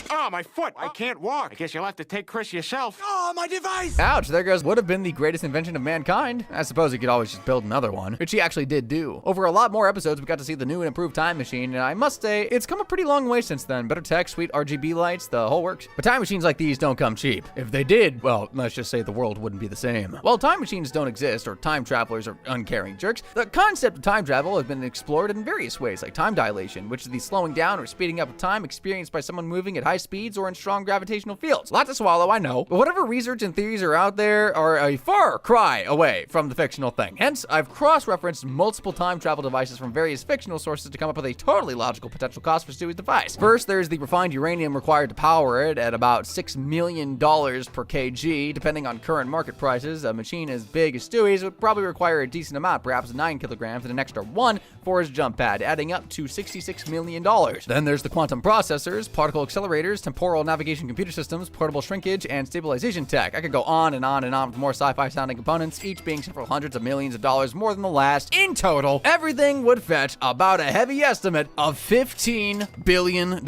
Oh, my foot. I can't walk. I guess you'll have to take Chris yourself. Oh, my device! Ouch, there goes what would have been the greatest invention of mankind. I suppose he could always just build another one, which he actually did do. Over a lot more episodes, we got to see the new and improved time machine, and I must say, it's come a pretty long way since then. Better tech, sweet RGB lights, the whole works. But time machines like these don't come cheap. If they did, well, let's just say the world wouldn't be the same. While time machines don't exist, or time travelers are uncaring jerks, the concept of time travel has been explored in various ways, like time dilation, which is the slowing down or speeding up of time experienced by someone moving at high speeds or in strong gravitational fields. A lot to swallow, I know, but whatever research and theories are out there are a far cry away from the fictional thing. Hence, I've cross-referenced multiple time travel devices from various fictional sources to come up with a totally logical potential cost for Stewie's device. First, there's the refined uranium required to power it at about $6 million per kg. Depending on current market prices, a machine as big as Stewie's would probably require a decent amount, perhaps 9 kilograms, and an extra 1 for his jump pad, adding up to $66 million. Then there's the quantum processors, particle accelerators, temporal navigation computer systems, portable shrinkage, and stabilization tech. I could go on and on and on with more sci-fi sounding components, each being several hundreds of millions of dollars more than the last. In total, everything would fetch about a heavy estimate of $15 billion.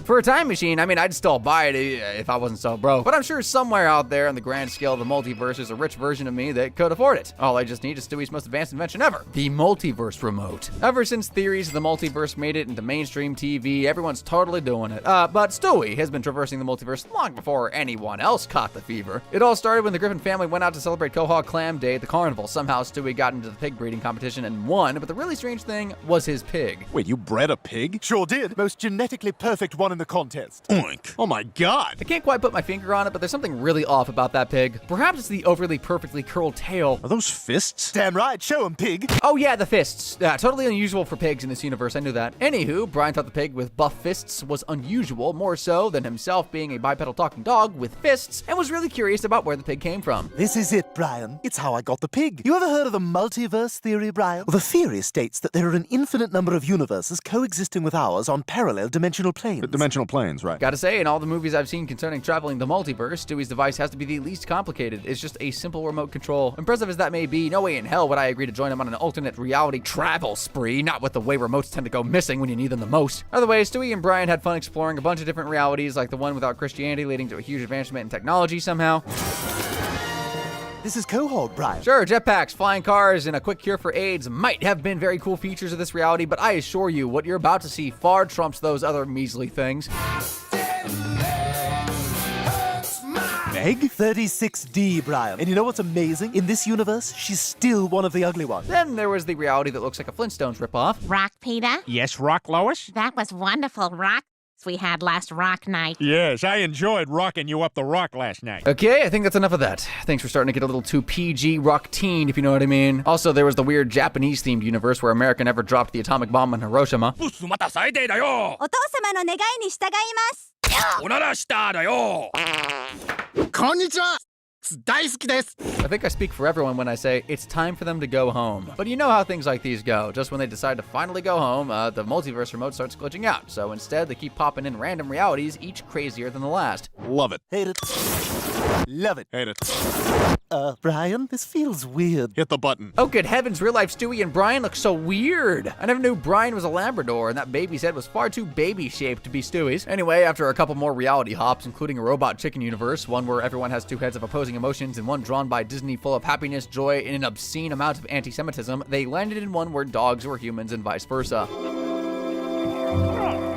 For a time machine, I mean, I'd still buy it if I wasn't so broke, but I'm sure somewhere out there in the grand scale of the multiverse is a rich version of me that could afford it. All I just need is Stewie's most advanced invention ever, the multiverse remote. Ever since theories of the multiverse made it into mainstream TV, everyone's totally doing it. But Stewie has been traversing the multiverse long before anyone else caught the fever. It all started when the Griffin family went out to celebrate Quahog Clam Day at the carnival. Somehow Stewie got into the pig breeding competition and won, but the really strange thing was his pig. Wait, you bred a pig? Sure did. Most genetically perfect one in the contest. Oink. Oh my god. I can't quite put my finger on it, but there's something really off about that pig. Perhaps it's the overly perfectly curled tail. Are those fists? Damn right, show 'em, pig. Oh yeah, the fists. Totally unusual for pigs in this universe, I knew that. Anywho, Brian thought the pig with buff fists was unusual, more so than himself being a bipedal talking dog with fists, and was really curious about where the pig came from. This is it, Brian. It's how I got the pig. You ever heard of the multiverse theory, Brian? Well, the theory states that there are an infinite number of universes coexisting with ours on parallel dimensional planes. Dimensional planes, right. Gotta say, in all the movies I've seen scene concerning traveling the multiverse, Stewie's device has to be the least complicated. It's just a simple remote control. Impressive as that may be, no way in hell would I agree to join him on an alternate reality travel spree, not with the way remotes tend to go missing when you need them the most. Either way, Stewie and Brian had fun exploring a bunch of different realities, like the one without Christianity leading to a huge advancement in technology somehow. This is Cohort, Brian. Sure, jetpacks, flying cars, and a quick cure for AIDS might have been very cool features of this reality, but I assure you, what you're about to see far trumps those other measly things. Meg? 36D, Brian. And you know what's amazing? In this universe, she's still one of the ugly ones. Then there was the reality that looks like a Flintstones ripoff. Rock, Peter? Yes, Rock, Lois? That was wonderful, Rock. We had last rock night. Yes, I enjoyed rocking you up the rock last night. Okay, I think that's enough of that. Thanks for starting to get a little too PG rock teen, if you know what I mean. Also, there was the weird Japanese-themed universe where America never dropped the atomic bomb on Hiroshima. お父様の願いに従います。おならしただよ。こんにちは。大好きです。 I think I speak for everyone when I say it's time for them to go home. But you know how things like these go. Just when they decide to finally go home, the multiverse remote starts glitching out. So instead, they keep popping in random realities, each crazier than the last. Love it. Hate it. Love it. Hate it. Brian, this feels weird. Hit the button. Oh, good heavens, real-life Stewie and Brian look so weird. I never knew Brian was a Labrador, and that baby's head was far too baby-shaped to be Stewie's. Anyway, after a couple more reality hops, including a robot chicken universe, one where everyone has two heads of opposing emotions, and one drawn by Disney full of happiness, joy, and an obscene amount of anti-Semitism, they landed in one where dogs were humans and vice versa.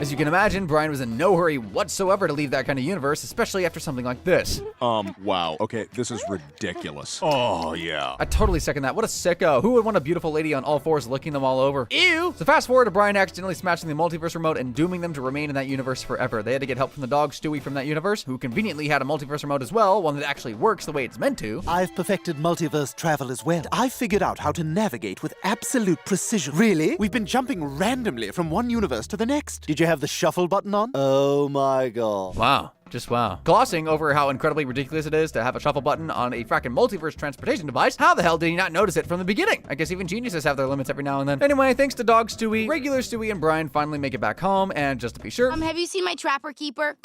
As you can imagine, Brian was in no hurry whatsoever to leave that kind of universe, especially after something like this. Wow. Okay, this is ridiculous. Oh, yeah. I totally second that. What a sicko. Who would want a beautiful lady on all fours licking them all over? Ew! So fast forward to Brian accidentally smashing the multiverse remote and dooming them to remain in that universe forever. They had to get help from the dog Stewie from that universe, who conveniently had a multiverse remote as well, one that actually works the way it's meant to. I've perfected multiverse travel as well. I've figured out how to navigate with absolute precision. Really? We've been jumping randomly from one universe to the next. Did you have the shuffle button on? Oh my god. Wow. Just wow. Glossing over how incredibly ridiculous it is to have a shuffle button on a fracking multiverse transportation device, how the hell did he not notice it from the beginning? I guess even geniuses have their limits every now and then. Anyway, thanks to dog Stewie, regular Stewie and Brian finally make it back home, and just to be sure... Have you seen my trapper keeper?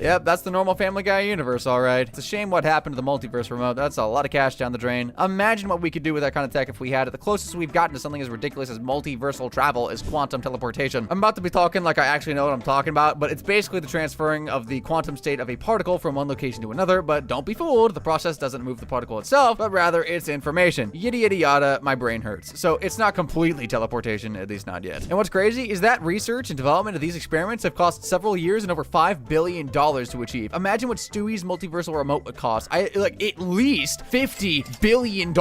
Yep, that's the normal Family Guy universe, all right. It's a shame what happened to the multiverse remote. That's a lot of cash down the drain. Imagine what we could do with that kind of tech if we had it. The closest we've gotten to something as ridiculous as multiversal travel is quantum teleportation. I'm about to be talking like I actually know what I'm talking about, but it's basically the transferring of the quantum state of a particle from one location to another, but don't be fooled. The process doesn't move the particle itself, but rather its information. Yada yada yada, my brain hurts. So it's not completely teleportation, at least not yet. And what's crazy is that research and development of these experiments have cost several years and over $5 billion to achieve. Imagine what Stewie's multiversal remote would cost. Like at least $50 billion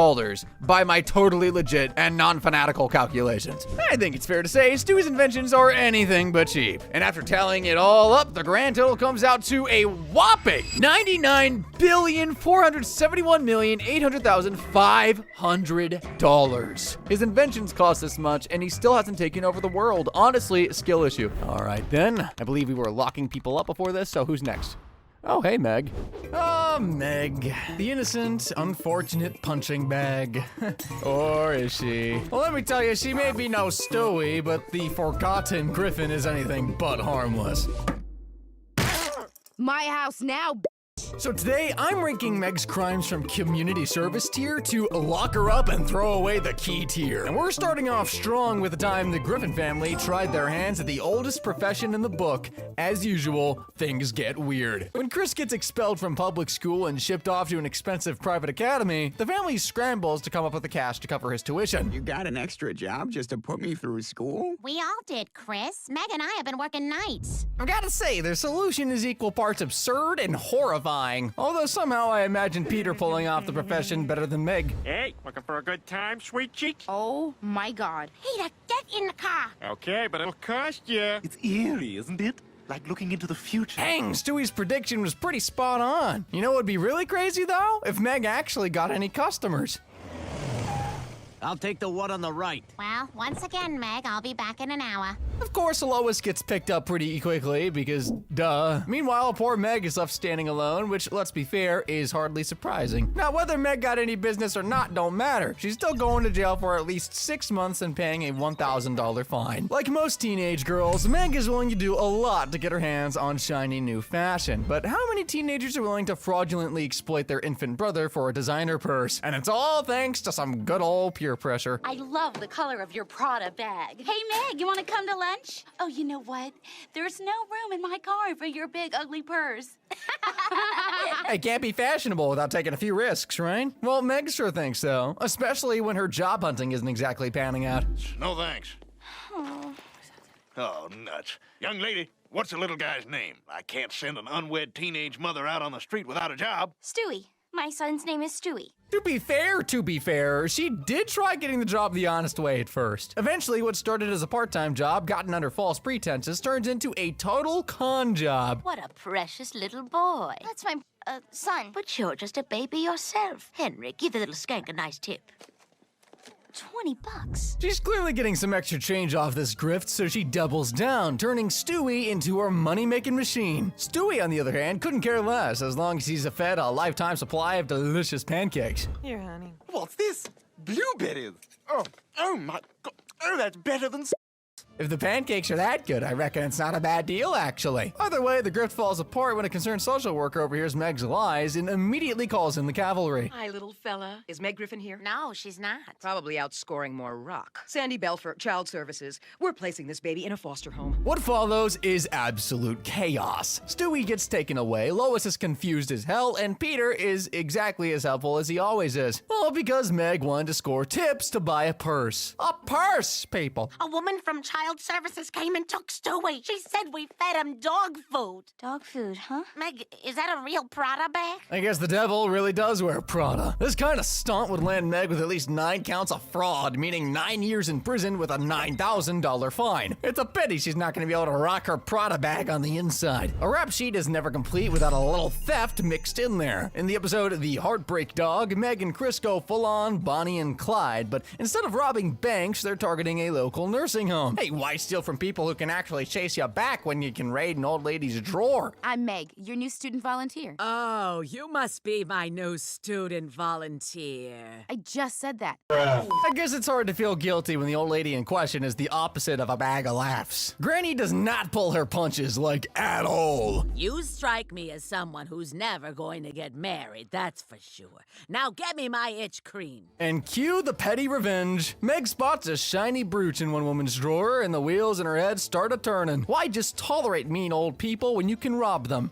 by my totally legit and non-fanatical calculations. I think it's fair to say Stewie's inventions are anything but cheap. And after tallying it all up, the grand total comes out to a whopping $99,471,800,500. His inventions cost this much, and he still hasn't taken over the world. Honestly, skill issue. All right then, I believe we were locking people up before this, so who's next? Oh, hey, Meg. Oh, Meg. The innocent, unfortunate punching bag. Or is she? Well, let me tell you, she may be no Stewie, but the forgotten Griffin is anything but harmless. My house now, So today, I'm ranking Meg's crimes from community service tier to lock her up and throw away the key tier. And we're starting off strong with the time the Griffin family tried their hands at the oldest profession in the book. As usual, things get weird. When Chris gets expelled from public school and shipped off to an expensive private academy, the family scrambles to come up with the cash to cover his tuition. You got an extra job just to put me through school? We all did, Chris. Meg and I have been working nights. I've got to say, their solution is equal parts absurd and horrifying. Although somehow I imagine Peter pulling off the profession better than Meg. Hey, looking for a good time, sweet cheeks? Oh my god. Peter, get in the car. Okay, but it'll cost you. It's eerie, isn't it? Like looking into the future. Dang, Stewie's prediction was pretty spot on. You know what would be really crazy, though? If Meg actually got any customers. I'll take the one on the right. Well, once again, Meg, I'll be back in an hour. Of course, Lois gets picked up pretty quickly because, duh. Meanwhile, poor Meg is left standing alone, which, let's be fair, is hardly surprising. Now, whether Meg got any business or not don't matter. She's still going to jail for at least 6 months and paying a $1,000 fine. Like most teenage girls, Meg is willing to do a lot to get her hands on shiny new fashion. But how many teenagers are willing to fraudulently exploit their infant brother for a designer purse? And it's all thanks to some good old peer pressure. I love the color of your Prada bag. Hey, Meg, you want to come to lunch? Oh, you know what? There's no room in my car for your big, ugly purse. Hey, can't be fashionable without taking a few risks, right? Well, Meg sure thinks so, especially when her job hunting isn't exactly panning out. No thanks. Oh, nuts. Young lady, what's the little guy's name? I can't send an unwed teenage mother out on the street without a job. Stewie. My son's name is Stewie. To be fair, she did try getting the job the honest way at first. Eventually, what started as a part-time job, gotten under false pretenses, turns into a total con job. What a precious little boy. That's my, son. But you're just a baby yourself. Henry, give the little skank a nice tip. $20. She's clearly getting some extra change off this grift, so she doubles down, turning Stewie into her money-making machine. Stewie, on the other hand, couldn't care less as long as he's fed a lifetime supply of delicious pancakes. Here, honey. What's this? Blueberries. Oh my God. Oh, that's better than If the pancakes are that good, I reckon it's not a bad deal, actually. Either way, the grift falls apart when a concerned social worker overhears Meg's lies and immediately calls in the cavalry. Hi, little fella. Is Meg Griffin here? No, she's not. Probably out scoring more rock. Sandy Belfer, Child Services. We're placing this baby in a foster home. What follows is absolute chaos. Stewie gets taken away, Lois is confused as hell, and Peter is exactly as helpful as he always is. All because Meg wanted to score tips to buy a purse. A purse, people. A woman from Child Services came and took Stewie. She said we fed him dog food. Dog food, huh? Meg, is that a real Prada bag? I guess the devil really does wear Prada. This kind of stunt would land Meg with at least 9 counts of fraud, meaning 9 years in prison with a $9,000 fine. It's a pity she's not going to be able to rock her Prada bag on the inside. A rap sheet is never complete without a little theft mixed in there. In the episode The Heartbreak Dog, Meg and Chris go full-on Bonnie and Clyde, but instead of robbing banks, they're targeting a local nursing home. Hey, why steal from people who can actually chase you back when you can raid an old lady's drawer? I'm Meg, your new student volunteer. Oh, you must be my new student volunteer. I just said that. I guess it's hard to feel guilty when the old lady in question is the opposite of a bag of laughs. Granny does not pull her punches, like, at all. You strike me as someone who's never going to get married, that's for sure. Now get me my itch cream. And cue the petty revenge. Meg spots a shiny brooch in one woman's drawer, and the wheels in her head start a-turning. Why just tolerate mean old people when you can rob them?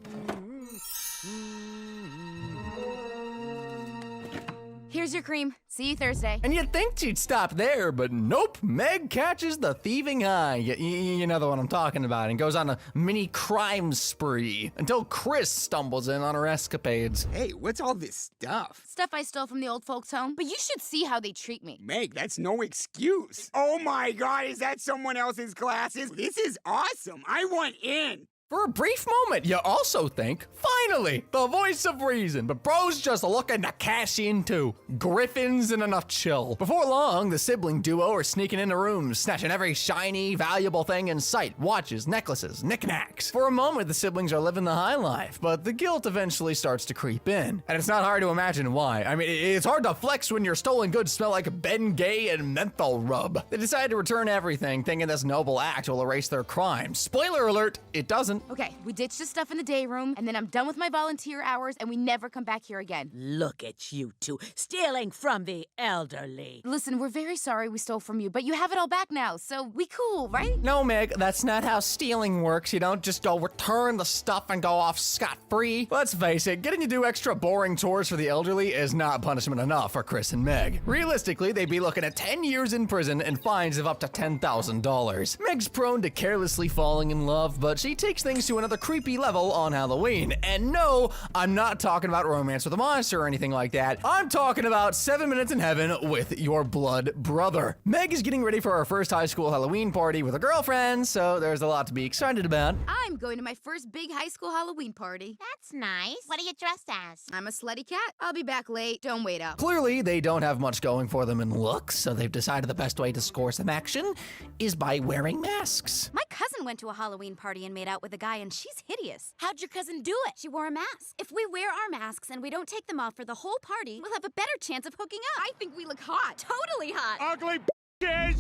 Here's your cream. See you Thursday. And you'd think she'd stop there, but nope. Meg catches the thieving eye. You know the one I'm talking about, and goes on a mini crime spree until Chris stumbles in on her escapades. Hey, what's all this stuff? Stuff I stole from the old folks' home, but you should see how they treat me. Meg, that's no excuse. Oh my God, is that someone else's glasses? This is awesome. I want in. For a brief moment, you also think, finally, the voice of reason, but bro's just looking to cash in too. Griffins in a nutshell. Before long, the sibling duo are sneaking into rooms, snatching every shiny, valuable thing in sight. Watches, necklaces, knickknacks. For a moment, the siblings are living the high life, but the guilt eventually starts to creep in. And it's not hard to imagine why. I mean, it's hard to flex when your stolen goods smell like Ben Gay and menthol rub. They decide to return everything, thinking this noble act will erase their crimes. Spoiler alert, it doesn't. Okay, we ditched the stuff in the day room, and then I'm done with my volunteer hours, and we never come back here again. Look at you two, stealing from the elderly. Listen, we're very sorry we stole from you, but you have it all back now, so we cool, right? No, Meg, that's not how stealing works. You don't just go return the stuff and go off scot-free. Let's face it, getting to do extra boring chores for the elderly is not punishment enough for Chris and Meg. Realistically, they'd be looking at 10 years in prison and fines of up to $10,000. Meg's prone to carelessly falling in love, but she takes things things to another creepy level on Halloween. And no, I'm not talking about Romance with a Monster or anything like that. I'm talking about 7 Minutes in Heaven with your blood brother. Meg is getting ready for her first high school Halloween party with her girlfriend, so there's a lot to be excited about. I'm going to my first big high school Halloween party. That's nice. What are you dressed as? I'm a slutty cat. I'll be back late. Don't wait up. Clearly, they don't have much going for them in looks, so they've decided the best way to score some action is by wearing masks. My cousin went to a Halloween party and made out with a guy, and she's hideous. How'd your cousin do it? She wore a mask. If we wear our masks and we don't take them off for the whole party, we'll have a better chance of hooking up. I think we look hot. Totally hot. Ugly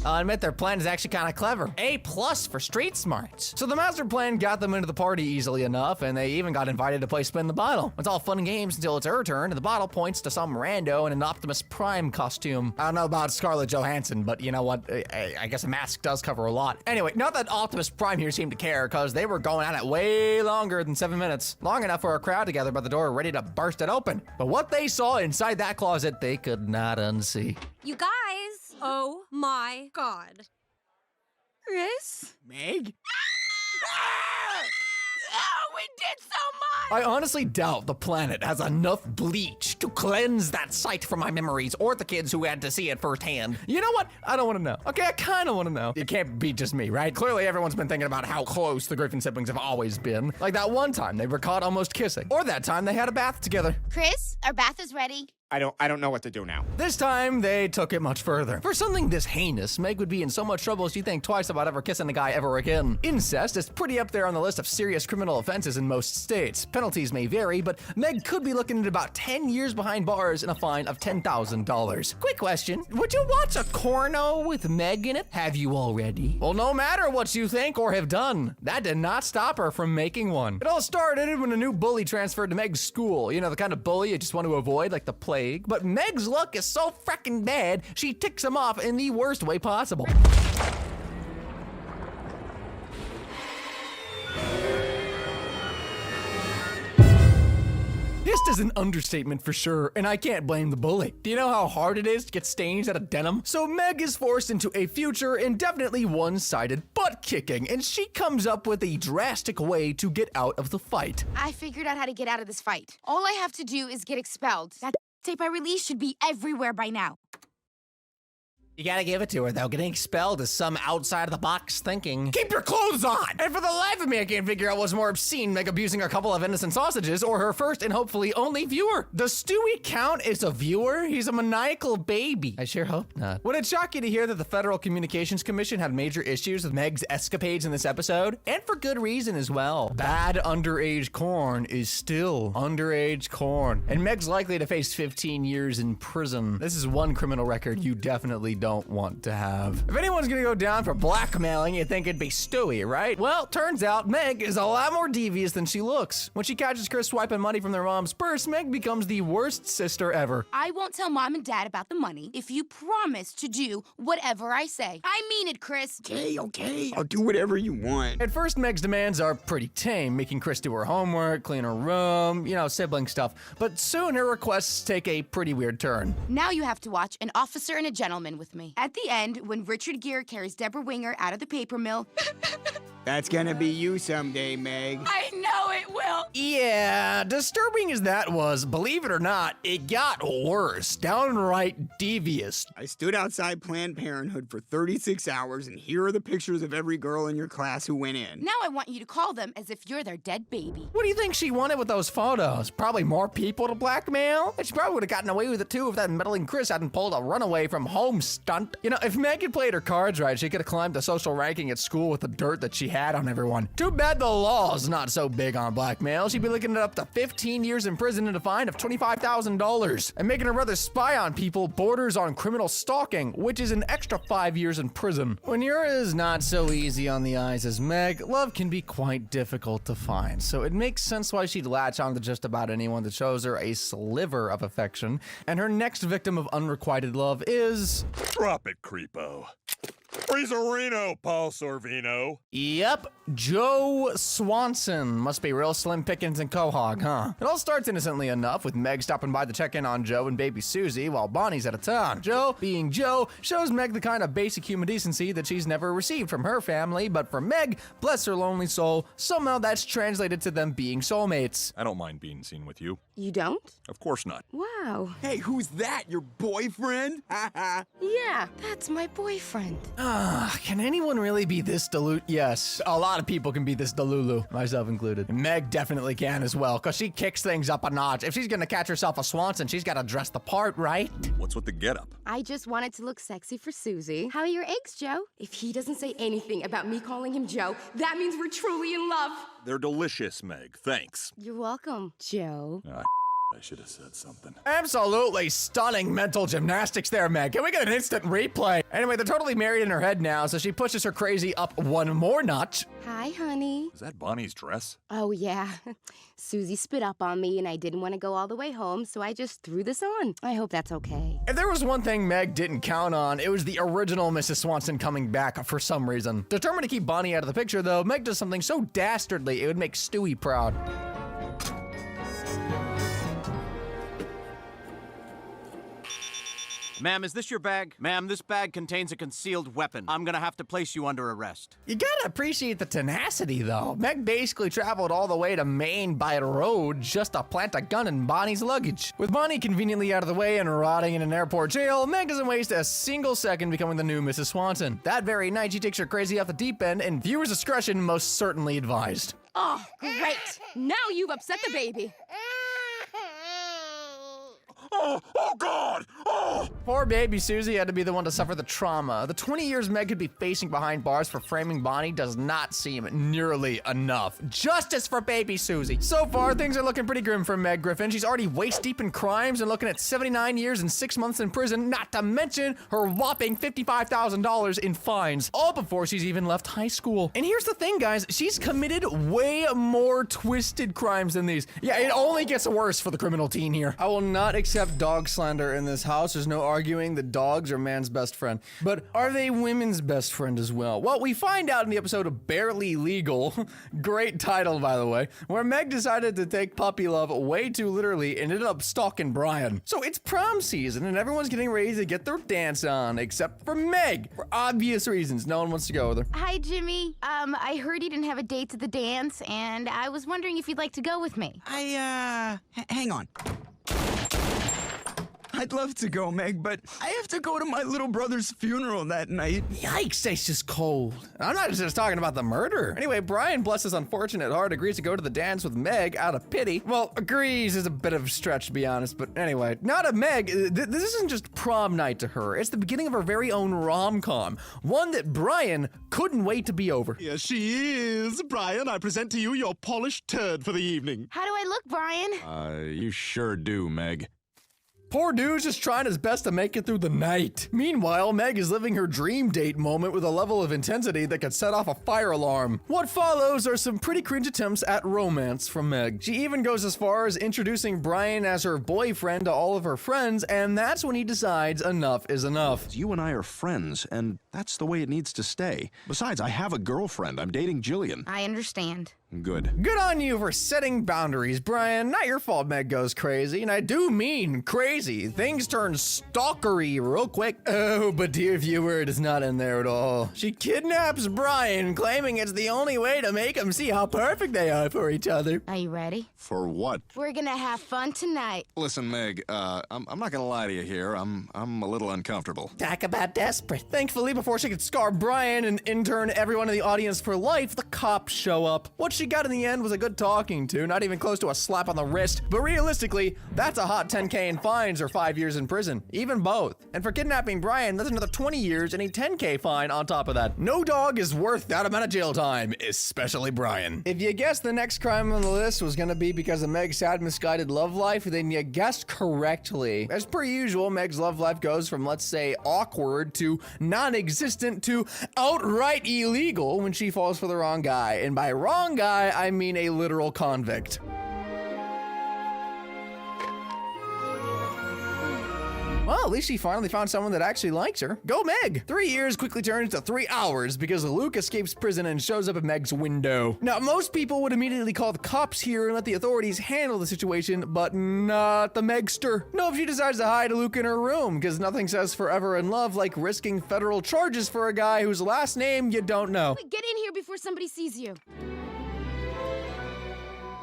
I'll admit their plan is actually kind of clever. A+ for street smarts. So the master plan got them into the party easily enough, and they even got invited to play Spin the Bottle. It's all fun and games until it's her turn, and the bottle points to some rando in an Optimus Prime costume. I don't know about Scarlett Johansson, but you know what? I guess a mask does cover a lot. Anyway, not that Optimus Prime here seemed to care, because they were going at it way longer than 7 minutes. Long enough for a crowd to gather by the door ready to burst it open. But what they saw inside that closet, they could not unsee. You guys, oh my God. Chris? Meg? Oh, we did so much! I honestly doubt the planet has enough bleach to cleanse that sight from my memories or the kids who had to see it firsthand. You know what? I don't want to know. Okay, I kind of want to know. It can't be just me, right? Clearly everyone's been thinking about how close the Griffin siblings have always been. Like that one time they were caught almost kissing. Or that time they had a bath together. Chris, our bath is ready. I don't know what to do now. This time, they took it much further. For something this heinous, Meg would be in so much trouble she'd think twice about ever kissing a guy ever again. Incest is pretty up there on the list of serious criminal offenses in most states. Penalties may vary, but Meg could be looking at about 10 years behind bars and a fine of $10,000. Quick question, would you watch a corno with Meg in it? Have you already? Well, no matter what you think or have done, that did not stop her from making one. It all started when a new bully transferred to Meg's school. You know, the kind of bully you just want to avoid, like the plague. But Meg's luck is so frickin' bad, she ticks him off in the worst way possible. Hissed is an understatement for sure, and I can't blame the bully. Do you know how hard it is to get stains out of denim? So Meg is forced into a future indefinitely one-sided butt kicking, and she comes up with a drastic way to get out of the fight. I figured out how to get out of this fight. All I have to do is get expelled. That tape I released should be everywhere by now. You gotta give it to her, though. Getting expelled is some outside-of-the-box thinking. Keep your clothes on! And for the life of me, I can't figure out what's more obscene, Meg abusing a couple of innocent sausages, or her first and hopefully only viewer. Does Stewie count as a viewer? He's a maniacal baby. I sure hope not. Would it shock you to hear that the Federal Communications Commission had major issues with Meg's escapades in this episode? And for good reason as well. Bad underage corn is still underage corn. And Meg's likely to face 15 years in prison. This is one criminal record you definitely don't want to have. If anyone's gonna go down for blackmailing, you'd think it'd be Stewie, right? Well, turns out Meg is a lot more devious than she looks. When she catches Chris swiping money from their mom's purse, Meg becomes the worst sister ever. I won't tell Mom and Dad about the money if you promise to do whatever I say. I mean it, Chris. Okay. I'll do whatever you want. At first, Meg's demands are pretty tame, making Chris do her homework, clean her room, you know, sibling stuff. But soon her requests take a pretty weird turn. Now you have to watch An Officer and a Gentleman with me. At the end, when Richard Gere carries Deborah Winger out of the paper mill. That's gonna be you someday, Meg. I know it will. Yeah, disturbing as that was, believe it or not, it got worse. Downright devious. I stood outside Planned Parenthood for 36 hours, and here are the pictures of every girl in your class who went in. Now I want you to call them as if you're their dead baby. What do you think she wanted with those photos? Probably more people to blackmail? And she probably would have gotten away with it too if that meddling Chris hadn't pulled a runaway from home stunt. You know, if Meg had played her cards right, she could have climbed the social ranking at school with the dirt that she had on everyone. Too bad the law's not so big on blackmail. She'd be looking at up to 15 years in prison and a fine of $25,000. And making her brother spy on people borders on criminal stalking, which is an extra 5 years in prison. When you're as not so easy on the eyes as Meg, love can be quite difficult to find. So it makes sense why she'd latch on to just about anyone that shows her a sliver of affection. And her next victim of unrequited love is... Drop it, creepo. Freezerino, Paul Sorvino. Yep, Joe Swanson. Must be real slim pickings and quahog, huh? It all starts innocently enough with Meg stopping by to check in on Joe and baby Susie while Bonnie's out of town. Joe, being Joe, shows Meg the kind of basic human decency that she's never received from her family, but for Meg, bless her lonely soul, somehow that's translated to them being soulmates. I don't mind being seen with you. You don't? Of course not. Wow. Hey, who's that? Your boyfriend? Yeah, that's my boyfriend. Can anyone really be this dilute? Yes, a lot of people can be this delulu, myself included. And Meg definitely can as well, because she kicks things up a notch. If she's gonna catch herself a Swanson, she's gotta dress the part, right? What's with the getup? I just wanted to look sexy for Susie. How are your eggs, Joe? If he doesn't say anything about me calling him Joe, that means we're truly in love. They're delicious, Meg. Thanks. You're welcome, Joe. I should have said something. Absolutely stunning mental gymnastics there, Meg. Can we get an instant replay? Anyway, they're totally married in her head now, so she pushes her crazy up one more notch. Hi, honey. Is that Bonnie's dress? Oh, yeah. Susie spit up on me, and I didn't want to go all the way home, so I just threw this on. I hope that's okay. If there was one thing Meg didn't count on, it was the original Mrs. Swanson coming back for some reason. Determined to keep Bonnie out of the picture, though, Meg does something so dastardly it would make Stewie proud. Ma'am, is this your bag? Ma'am, this bag contains a concealed weapon. I'm gonna have to place you under arrest. You gotta appreciate the tenacity, though. Meg basically traveled all the way to Maine by road just to plant a gun in Bonnie's luggage. With Bonnie conveniently out of the way and rotting in an airport jail, Meg doesn't waste a single second becoming the new Mrs. Swanson. That very night, she takes her crazy off the deep end, and viewers' discretion most certainly advised. Oh, great. Now you've upset the baby. Oh, God! Oh! Poor baby Susie had to be the one to suffer the trauma. The 20 years Meg could be facing behind bars for framing Bonnie does not seem nearly enough. Justice for baby Susie. So far, things are looking pretty grim for Meg Griffin. She's already waist deep in crimes and looking at 79 years and 6 months in prison, not to mention her whopping $55,000 in fines, all before she's even left high school. And here's the thing, guys, she's committed way more twisted crimes than these. Yeah, it only gets worse for the criminal teen here. I will not accept dog slander in this house. There's no arguing that dogs are man's best friend. But are they women's best friend as well? Well, we find out in the episode of Barely Legal, great title by the way, where Meg decided to take puppy love way too literally and ended up stalking Brian. So it's prom season and everyone's getting ready to get their dance on, except for Meg, for obvious reasons. No one wants to go with her. Hi, Jimmy. I heard you didn't have a date to the dance, and I was wondering if you'd like to go with me. Hang on. I'd love to go, Meg, but I have to go to my little brother's funeral that night. Yikes, that's just cold. I'm not just talking about the murder. Anyway, Brian, bless his unfortunate heart, agrees to go to the dance with Meg out of pity. Well, agrees is a bit of a stretch, to be honest, but anyway, not a Meg. This isn't just prom night to her. It's the beginning of her very own rom-com, one that Brian couldn't wait to be over. Yes, she is. Brian, I present to you your polished turd for the evening. How do I look, Brian? You sure do, Meg. Poor dude's just trying his best to make it through the night. Meanwhile, Meg is living her dream date moment with a level of intensity that could set off a fire alarm. What follows are some pretty cringe attempts at romance from Meg. She even goes as far as introducing Brian as her boyfriend to all of her friends, and that's when he decides enough is enough. You and I are friends, and that's the way it needs to stay. Besides, I have a girlfriend. I'm dating Jillian. I understand. Good. Good on you for setting boundaries, Brian. Not your fault Meg goes crazy, and I do mean crazy. Things turn stalkery real quick. Oh, but dear viewer, it is not in there at all. She kidnaps Brian, claiming it's the only way to make them see how perfect they are for each other. Are you ready? For what? We're gonna have fun tonight. Listen, Meg, I'm not gonna lie to you here. I'm a little uncomfortable. Talk about desperate. Thankfully, before she could scar Brian and in turn everyone in the audience for life, the cops show up. What she got in the end was a good talking to, not even close to a slap on the wrist. But realistically, that's a hot 10K in fines or 5 years in prison. Even both. And for kidnapping Brian, that's another 20 years and a 10K fine on top of that. No dog is worth that amount of jail time, especially Brian. If you guessed the next crime on the list was gonna be because of Meg's sad, misguided love life, then you guessed correctly. As per usual, Meg's love life goes from, let's say, awkward to non-existent to outright illegal when she falls for the wrong guy. And by wrong guy, I mean a literal convict. Well, at least she finally found someone that actually likes her. Go Meg! 3 years quickly turns to 3 hours because Luke escapes prison and shows up at Meg's window. Now, most people would immediately call the cops here and let the authorities handle the situation, but not the Megster. No, she decides to hide Luke in her room because nothing says forever in love like risking federal charges for a guy whose last name you don't know. Get in here before somebody sees you.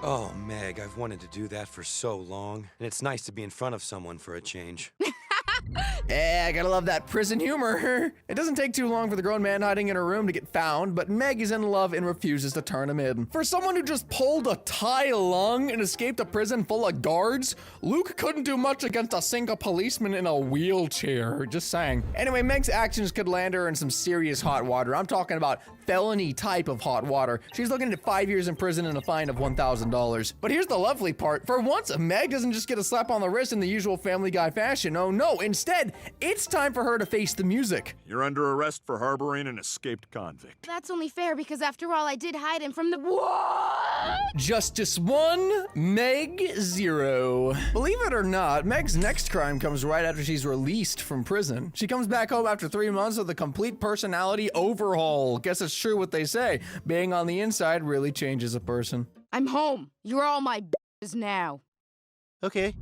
Oh, Meg, I've wanted to do that for so long. And it's nice to be in front of someone for a change. Yeah, I gotta love that prison humor. It doesn't take too long for the grown man hiding in her room to get found, but Meg is in love and refuses to turn him in. For someone who just pulled a Tai lung and escaped a prison full of guards, Luke couldn't do much against a single policeman in a wheelchair. Just saying. Anyway, Meg's actions could land her in some serious hot water. I'm talking about felony type of hot water. She's looking at 5 years in prison and a fine of $1,000. But here's the lovely part. For once, Meg doesn't just get a slap on the wrist in the usual Family Guy fashion. Oh no, instead, it's time for her to face the music. You're under arrest for harboring an escaped convict. That's only fair because after all, I did hide him from the— What? Justice 1, Meg 0. Believe it or not, Meg's next crime comes right after she's released from prison. She comes back home after 3 months with a complete personality overhaul. Guess it's true what they say. Being on the inside really changes a person. I'm home. You're all my b****s now. Okay.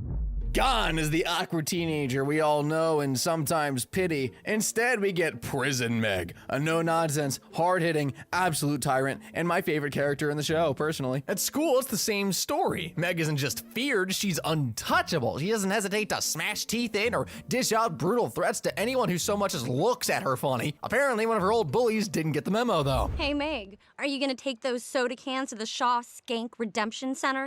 Gone is the awkward teenager we all know and sometimes pity. Instead, we get Prison Meg, a no-nonsense, hard-hitting, absolute tyrant, and my favorite character in the show, personally. At school, it's the same story. Meg isn't just feared, she's untouchable. She doesn't hesitate to smash teeth in or dish out brutal threats to anyone who so much as looks at her funny. Apparently, one of her old bullies didn't get the memo, though. Hey, Meg, are you gonna take those soda cans to the Shaw Skank Redemption Center?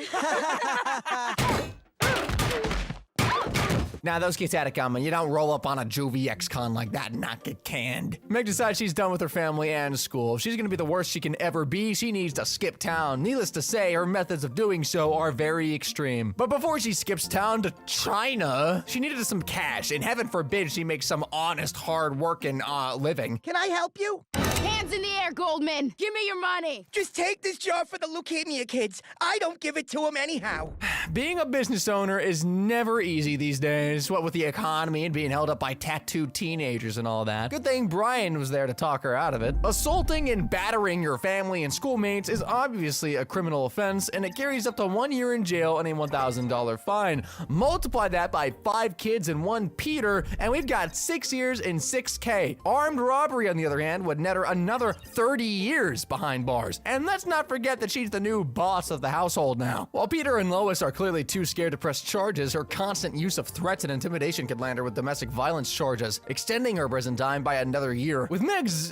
Now, those kids had it coming. You don't roll up on a juvie ex-con like that and not get canned. Meg decides she's done with her family and school. If she's gonna be the worst she can ever be, she needs to skip town. Needless to say, her methods of doing so are very extreme. But before she skips town to China, she needed some cash, and heaven forbid she makes some honest, hard-working, living. Can I help you? Hands in the air, Goldman. Give me your money. Just take this job for the leukemia kids. I don't give it to them anyhow. Being a business owner is never easy these days, what with the economy and being held up by tattooed teenagers and all that. Good thing Brian was there to talk her out of it. Assaulting and battering your family and schoolmates is obviously a criminal offense, and it carries up to 1 year in jail and a $1,000 fine. Multiply that by 5 kids and 1 Peter, and we've got 6 years and $6K. Armed robbery, on the other hand, would net her another 30 years behind bars. And let's not forget that she's the new boss of the household now. While Peter and Lois are clearly too scared to press charges, her constant use of threats and intimidation could land her with domestic violence charges, extending her prison time by another year. With Meg's,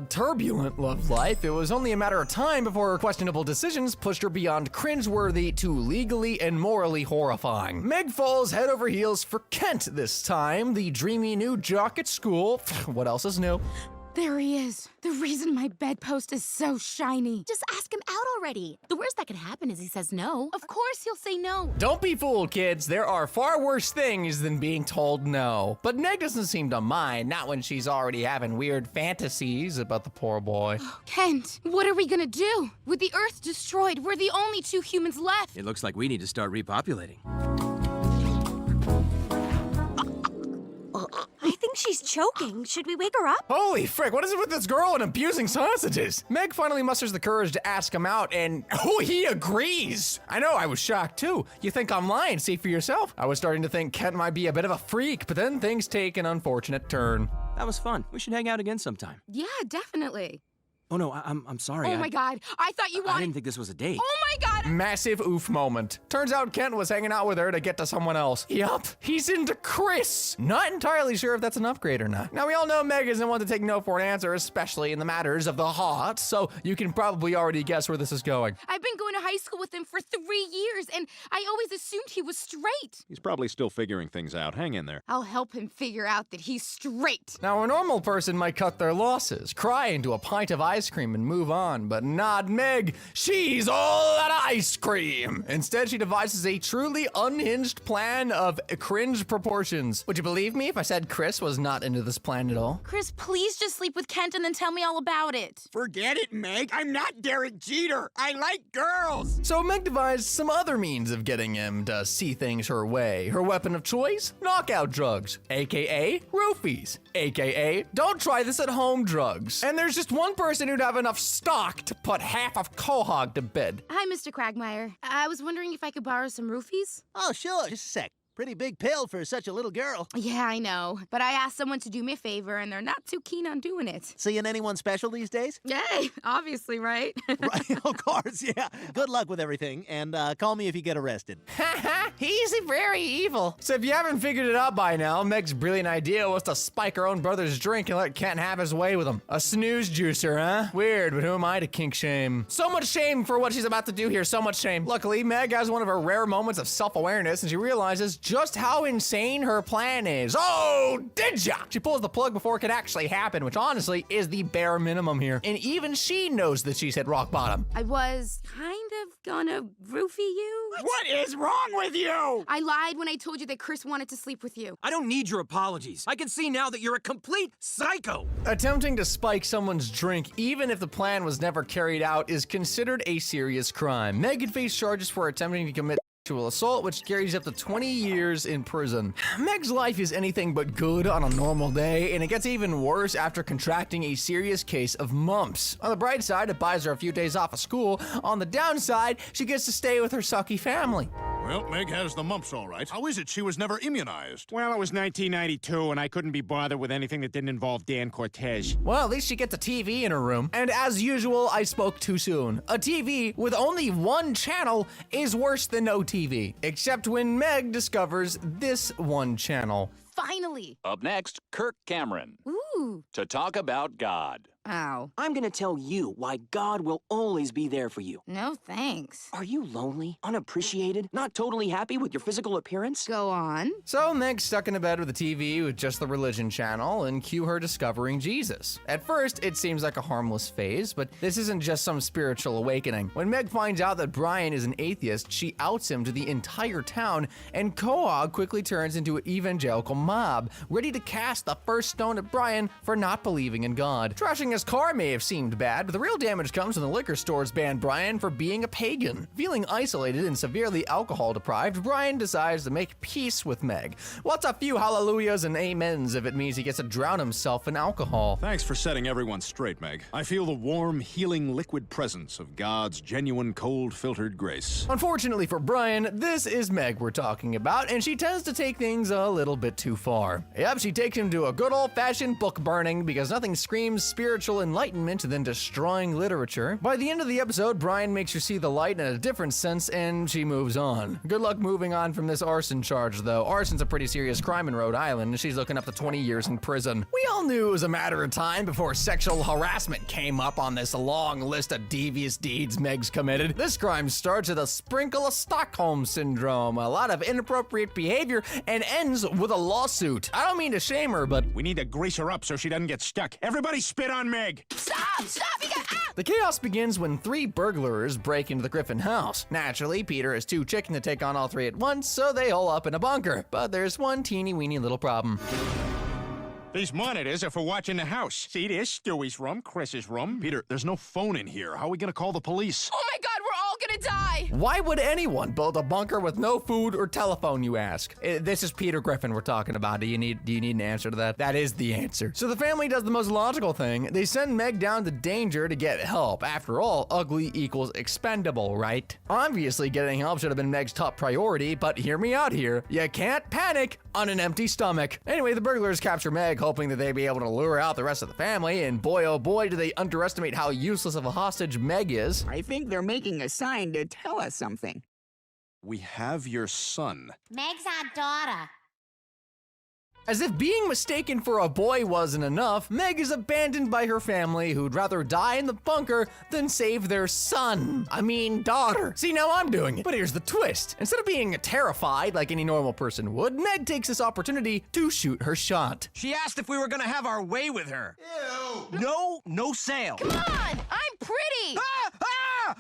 turbulent love life, it was only a matter of time before her questionable decisions pushed her beyond cringeworthy to legally and morally horrifying. Meg falls head over heels for Kent this time, the dreamy new jock at school. What else is new? There he is. The reason my bedpost is so shiny. Just ask him out already. The worst that could happen is he says no. Of course he'll say no. Don't be fooled, kids. There are far worse things than being told no. But Meg doesn't seem to mind, not when she's already having weird fantasies about the poor boy. Kent, what are we gonna do? With the Earth destroyed, we're the only 2 humans left. It looks like we need to start repopulating. I think she's choking. Should we wake her up? Holy frick, what is it with this girl and abusing sausages? Meg finally musters the courage to ask him out, and he agrees. I know, I was shocked too. You think I'm lying, see for yourself. I was starting to think Kent might be a bit of a freak, but then things take an unfortunate turn. That was fun. We should hang out again sometime. Yeah, definitely. Oh no, I'm sorry. Oh my God, I thought you wanted— I didn't think this was a date. Oh my God! Massive oof moment. Turns out Kent was hanging out with her to get to someone else. Yup, he's into Chris. Not entirely sure if that's an upgrade or not. Now, we all know Meg isn't one to take no for an answer, especially in the matters of the heart, so you can probably already guess where this is going. I've been going to high school with him for 3 years, and I always assumed he was straight. He's probably still figuring things out. Hang in there. I'll help him figure out that he's straight. Now, a normal person might cut their losses, cry into a pint of ice cream and move on, but not Meg. She's all that ice cream. Instead, she devises a truly unhinged plan of cringe proportions. Would you believe me if I said Chris was not into this plan at all? Chris, please just sleep with Kent and then tell me all about it. Forget it, Meg. I'm not Derek Jeter. I like girls. balls. So Meg devised some other means of getting him to see things her way. Her weapon of choice? Knockout drugs, aka roofies, aka don't try this at home drugs. And there's just one person who'd have enough stock to put half of Quahog to bed. Hi, Mr. Quagmire. I was wondering if I could borrow some roofies? Oh, sure. Just a sec. Pretty big pill for such a little girl. Yeah, I know. But I asked someone to do me a favor, and they're not too keen on doing it. Seeing anyone special these days? Yay, obviously, right? Right, of course, yeah. Good luck with everything, and call me if you get arrested. Haha, he's very evil. So if you haven't figured it out by now, Meg's brilliant idea was to spike her own brother's drink and let Kent have his way with him. A snooze juicer, huh? Weird, but who am I to kink shame? So much shame for what she's about to do here, so much shame. Luckily, Meg has one of her rare moments of self-awareness, and she realizes just how insane her plan is. Oh, did ya? She pulls the plug before it could actually happen, which honestly is the bare minimum here. And even she knows that she's hit rock bottom. I was kind of gonna roofie you. What is wrong with you? I lied when I told you that Chris wanted to sleep with you. I don't need your apologies. I can see now that you're a complete psycho. Attempting to spike someone's drink, even if the plan was never carried out, is considered a serious crime. Meg could face charges for attempting to commit sexual assault, which carries up to 20 years in prison. Meg's life is anything but good on a normal day, and it gets even worse after contracting a serious case of mumps. On the bright side, it buys her a few days off of school. On the downside, she gets to stay with her sucky family. Well, Meg has the mumps all right. How is it she was never immunized? Well, it was 1992, and I couldn't be bothered with anything that didn't involve Dan Cortez. Well, at least she gets a TV in her room. And as usual, I spoke too soon. A TV with only one channel is worse than no TV. Except when Meg discovers this one channel. Finally. Up next, Kirk Cameron. Ooh. To talk about God. Ow. I'm gonna tell you why God will always be there for you. No thanks. Are you lonely, unappreciated, not totally happy with your physical appearance? Go on. So Meg's stuck in a bed with a TV with just the religion channel, and cue her discovering Jesus. At first, it seems like a harmless phase, but this isn't just some spiritual awakening. When Meg finds out that Brian is an atheist, she outs him to the entire town, and Quahog quickly turns into an evangelical mob, ready to cast the first stone at Brian for not believing in God. Trashing his car may have seemed bad, but the real damage comes when the liquor stores ban Brian for being a pagan. Feeling isolated and severely alcohol deprived, Brian decides to make peace with Meg. What's a few hallelujahs and amens if it means he gets to drown himself in alcohol? Thanks for setting everyone straight, Meg. I feel the warm, healing liquid presence of God's genuine, cold-filtered grace. Unfortunately for Brian, this is Meg we're talking about, and she tends to take things a little bit too far. Yep, she takes him to a good old-fashioned book burning because nothing screams spiritual enlightenment than destroying literature. By the end of the episode, Brian makes her see the light in a different sense, and she moves on. Good luck moving on from this arson charge, though. Arson's a pretty serious crime in Rhode Island, and she's looking up to 20 years in prison. We all knew it was a matter of time before sexual harassment came up on this long list of devious deeds Meg's committed. This crime starts with a sprinkle of Stockholm Syndrome, a lot of inappropriate behavior, and ends with a lawsuit. I don't mean to shame her, but We need to grease her up so she doesn't get stuck. Everybody spit on Meg! Stop! Stop! You got the chaos begins when 3 burglars break into the Griffin house. Naturally, Peter is too chicken to take on all 3 at once, so they hole up in a bunker. But there's one teeny-weeny little problem. These monitors are for watching the house. See, there's Stewie's room, Chris's room. Peter, there's no phone in here. How are we gonna call the police? Oh my god, we're all gonna die! Why would anyone build a bunker with no food or telephone, you ask? This is Peter Griffin we're talking about. Do you need an answer to that? That is the answer. So the family does the most logical thing. They send Meg down to danger to get help. After all, ugly equals expendable, right? Obviously, getting help should have been Meg's top priority, but hear me out here. You can't panic on an empty stomach. Anyway, the burglars capture Meg, hoping that they'd be able to lure out the rest of the family, and boy oh boy do they underestimate how useless of a hostage Meg is. I think they're making a sign to tell us something. We have your son. Meg's our daughter. As if being mistaken for a boy wasn't enough, Meg is abandoned by her family who'd rather die in the bunker than save their son. I mean, daughter. See, now I'm doing it. But here's the twist. Instead of being terrified like any normal person would, Meg takes this opportunity to shoot her shot. She asked if we were gonna have our way with her. Ew! No sale. Come on! I'm pretty!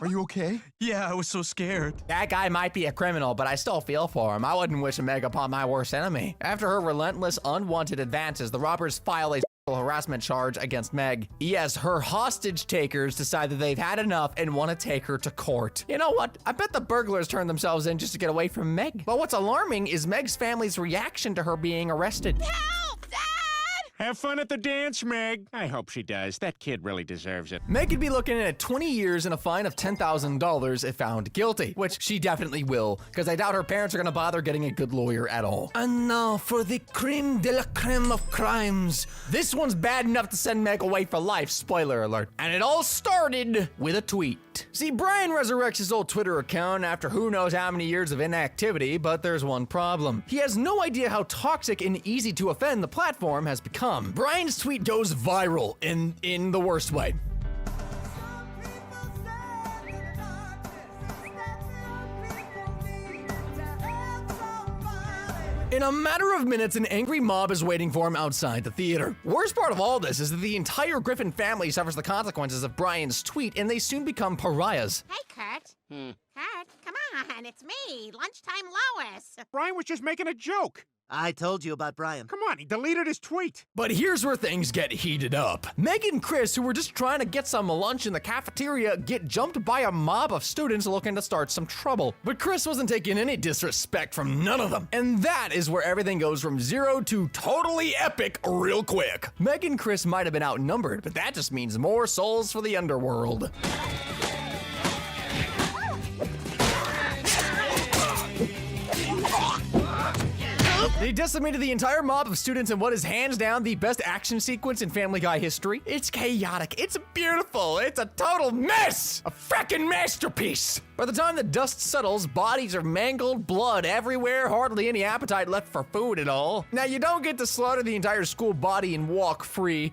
Are you okay? Yeah, I was so scared. That guy might be a criminal, but I still feel for him. I wouldn't wish Meg upon my worst enemy. After her relentless, unwanted advances, the robbers file a harassment charge against Meg. Yes, her hostage takers decide that they've had enough and want to take her to court. You know what? I bet the burglars turned themselves in just to get away from Meg. But what's alarming is Meg's family's reaction to her being arrested. Help, Dad! Have fun at the dance, Meg. I hope she does. That kid really deserves it. Meg could be looking at 20 years and a fine of $10,000 if found guilty, which she definitely will, because I doubt her parents are going to bother getting a good lawyer at all. And now for the creme de la creme of crimes. This one's bad enough to send Meg away for life, spoiler alert. And it all started with a tweet. See, Brian resurrects his old Twitter account after who knows how many years of inactivity, but there's one problem. He has no idea how toxic and easy to offend the platform has become. Brian's tweet goes viral in the worst way. In a matter of minutes, an angry mob is waiting for him outside the theater. Worst part of all this is that the entire Griffin family suffers the consequences of Brian's tweet, and they soon become pariahs. Hey, Kurt. Kurt, come on. It's me, Lunchtime Lois. Brian was just making a joke. I told you about Brian. Come on, he deleted his tweet. But here's where things get heated up. Meg and Chris, who were just trying to get some lunch in the cafeteria, get jumped by a mob of students looking to start some trouble. But Chris wasn't taking any disrespect from none of them. And that is where everything goes from zero to totally epic real quick. Meg and Chris might have been outnumbered, but that just means more souls for the underworld. They decimated the entire mob of students in what is hands down the best action sequence in Family Guy history. It's chaotic, it's beautiful, it's a total mess! A frickin' masterpiece! By the time the dust settles, bodies are mangled, blood everywhere, hardly any appetite left for food at all. Now, you don't get to slaughter the entire school body and walk free.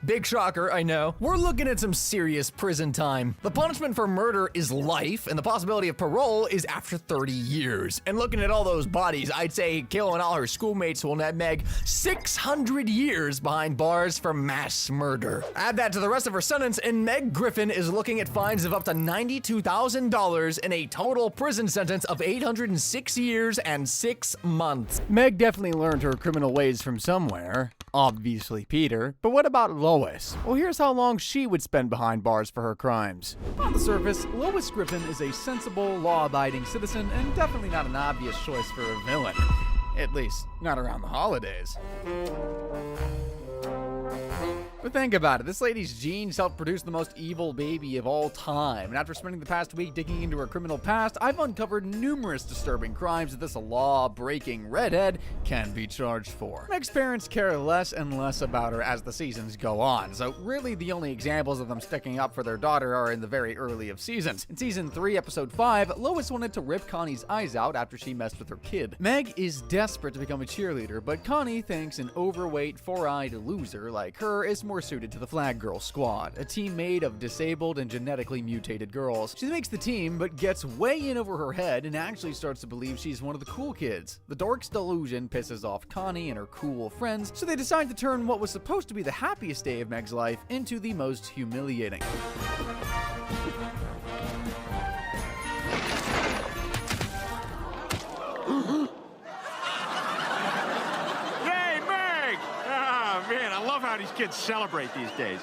Big shocker, I know. We're looking at some serious prison time. The punishment for murder is life, and the possibility of parole is after 30 years. And looking at all those bodies, I'd say killing all her schoolmates will net Meg 600 years behind bars for mass murder. Add that to the rest of her sentence, and Meg Griffin is looking at fines of up to $92,000 and a total prison sentence of 806 years and 6 months. Meg definitely learned her criminal ways from somewhere. Obviously Peter. But what about Lois? Well, here's how long she would spend behind bars for her crimes. On the surface, Lois Griffin is a sensible, law-abiding citizen and definitely not an obvious choice for a villain. At least, not around the holidays. But think about it, this lady's genes helped produce the most evil baby of all time. And after spending the past week digging into her criminal past, I've uncovered numerous disturbing crimes that this law-breaking redhead can be charged for. Meg's parents care less and less about her as the seasons go on, so really the only examples of them sticking up for their daughter are in the very early of seasons. In season 3, episode 5, Lois wanted to rip Connie's eyes out after she messed with her kid. Meg is desperate to become a cheerleader, but Connie thinks an overweight, four-eyed loser like her is more suited to the Flag Girl Squad, a team made of disabled and genetically mutated girls. She makes the team, but gets way in over her head and actually starts to believe she's one of the cool kids. The dork's delusion pisses off Connie and her cool friends, so they decide to turn what was supposed to be the happiest day of Meg's life into the most humiliating. Man, I love how these kids celebrate these days.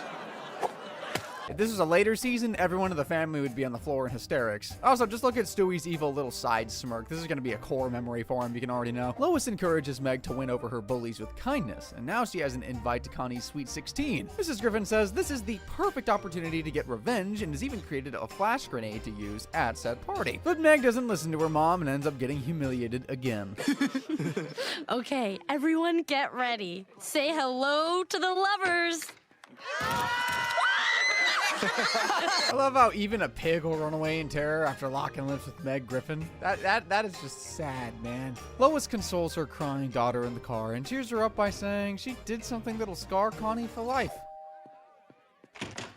If this was a later season, everyone in the family would be on the floor in hysterics. Also, just look at Stewie's evil little side smirk. This is going to be a core memory for him, you can already know. Lois encourages Meg to win over her bullies with kindness, and now she has an invite to Connie's Sweet 16. Mrs. Griffin says this is the perfect opportunity to get revenge and has even created a flash grenade to use at said party. But Meg doesn't listen to her mom and ends up getting humiliated again. Okay, everyone get ready. Say hello to the lovers. I love how even a pig will run away in terror after locking lips with Meg Griffin. That is just sad, man. Lois consoles her crying daughter in the car and cheers her up by saying she did something that'll scar Connie for life.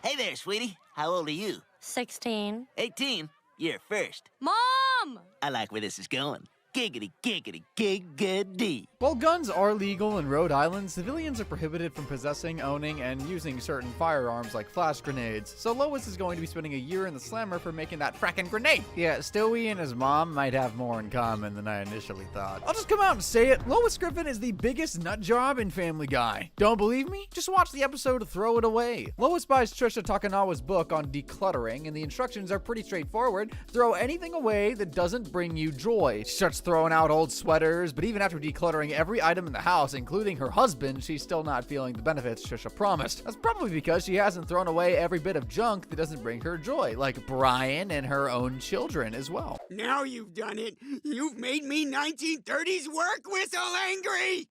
Hey there, sweetie. How old are you? 16. 18. You're first. Mom! I like where this is going. Giggity, giggity, giggity. While guns are legal in Rhode Island, civilians are prohibited from possessing, owning, and using certain firearms like flash grenades. So Lois is going to be spending a year in the slammer for making that frackin' grenade. Yeah, Stewie and his mom might have more in common than I initially thought. I'll just come out and say it. Lois Griffin is the biggest nut job in Family Guy. Don't believe me? Just watch the episode Throw It Away. Lois buys Trisha Takanawa's book on decluttering, and the instructions are pretty straightforward. Throw anything away that doesn't bring you joy. She starts throwing out old sweaters, but even after decluttering every item in the house, including her husband, she's still not feeling the benefits Trisha promised. That's probably because she hasn't thrown away every bit of junk that doesn't bring her joy, like Brian and her own children as well. Now you've done it. You've made me 1930s work whistle angry.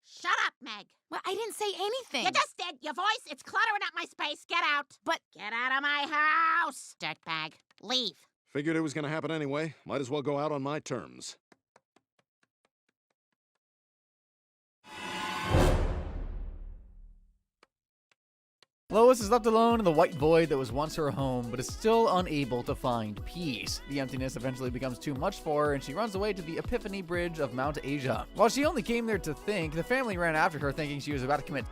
Shut up, Meg. Well, I didn't say anything. You just did. Your voice, it's cluttering up my space. Get out. But get out of my house. Dirtbag. Leave. Figured it was gonna happen anyway. Might as well go out on my terms. Lois is left alone in the white void that was once her home, but is still unable to find peace. The emptiness eventually becomes too much for her, and she runs away to the Epiphany Bridge of Mount Asia. While she only came there to think, the family ran after her thinking she was about to commit.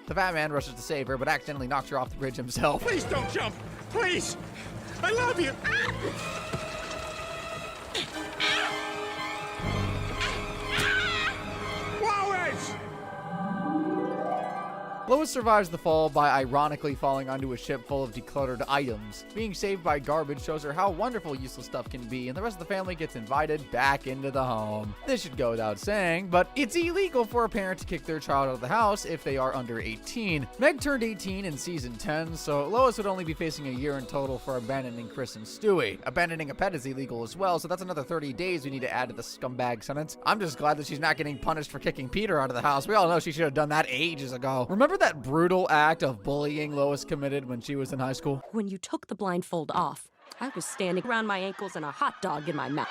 The fat man rushes to save her, but accidentally knocks her off the bridge himself. Please don't jump! Please! I love you! Lois! Lois survives the fall by ironically falling onto a ship full of decluttered items. Being saved by garbage shows her how wonderful useless stuff can be, and the rest of the family gets invited back into the home. This should go without saying, but it's illegal for a parent to kick their child out of the house if they are under 18. Meg turned 18 in season 10, so Lois would only be facing a year in total for abandoning Chris and Stewie. Abandoning a pet is illegal as well, so that's another 30 days we need to add to the scumbag sentence. I'm just glad that she's not getting punished for kicking Peter out of the house. We all know she should have done that ages ago. Remember that brutal act of bullying Lois committed when she was in high school? When you took the blindfold off, I was standing around my ankles and a hot dog in my mouth.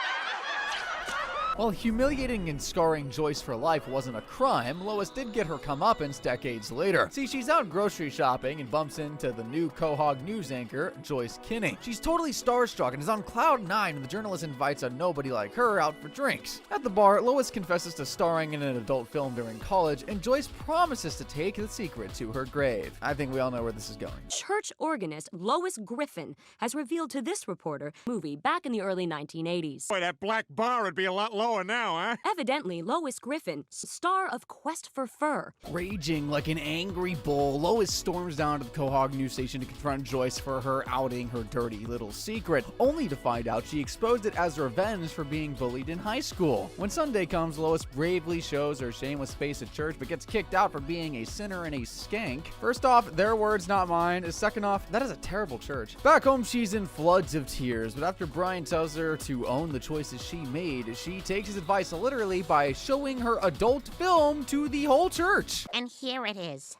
While humiliating and scarring Joyce for life wasn't a crime, Lois did get her comeuppance decades later. See, she's out grocery shopping and bumps into the new Quahog news anchor, Joyce Kinney. She's totally starstruck and is on cloud 9 when the journalist invites a nobody like her out for drinks. At the bar, Lois confesses to starring in an adult film during college, and Joyce promises to take the secret to her grave. I think we all know where this is going. Church organist Lois Griffin has revealed to this reporter movie back in the early 1980s. Boy, that black bar would be a lot lower now, huh? Evidently, Lois Griffin, star of Quest for Fur. Raging like an angry bull, Lois storms down to the Quahog news station to confront Joyce for her outing her dirty little secret, only to find out she exposed it as revenge for being bullied in high school. When Sunday comes, Lois bravely shows her shameless face at church, but gets kicked out for being a sinner and a skank. First off, their words, not mine. Second off, that is a terrible church. Back home, she's in floods of tears, but after Brian tells her to own the choices she made, she takes his advice literally by showing her adult film to the whole church. And here it is.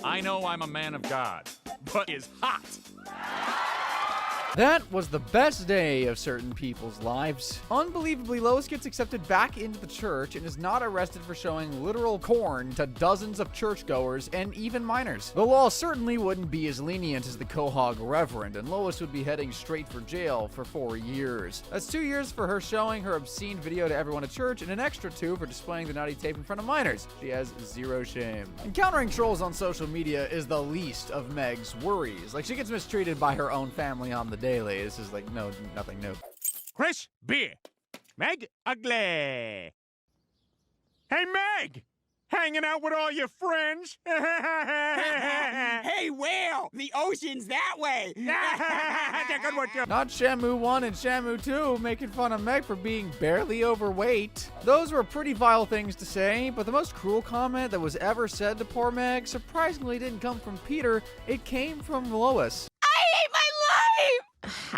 I know I'm a man of God, but is hot. That was the best day of certain people's lives. Unbelievably, Lois gets accepted back into the church and is not arrested for showing literal corn to dozens of churchgoers and even minors. The law certainly wouldn't be as lenient as the Quahog Reverend, and Lois would be heading straight for jail for 4 years. That's 2 years for her showing her obscene video to everyone at church, and an extra 2 for displaying the naughty tape in front of minors. She has zero shame. Encountering trolls on social media is the least of Meg's worries. Like, she gets mistreated by her own family on the daily. This is like nothing new. Chris, beer. Meg, ugly. Hey, Meg! Hanging out with all your friends? Hey, Will! The ocean's that way! Good one, too. Not Shamu 1 and Shamu 2 making fun of Meg for being barely overweight. Those were pretty vile things to say, but the most cruel comment that was ever said to poor Meg surprisingly didn't come from Peter. It came from Lois.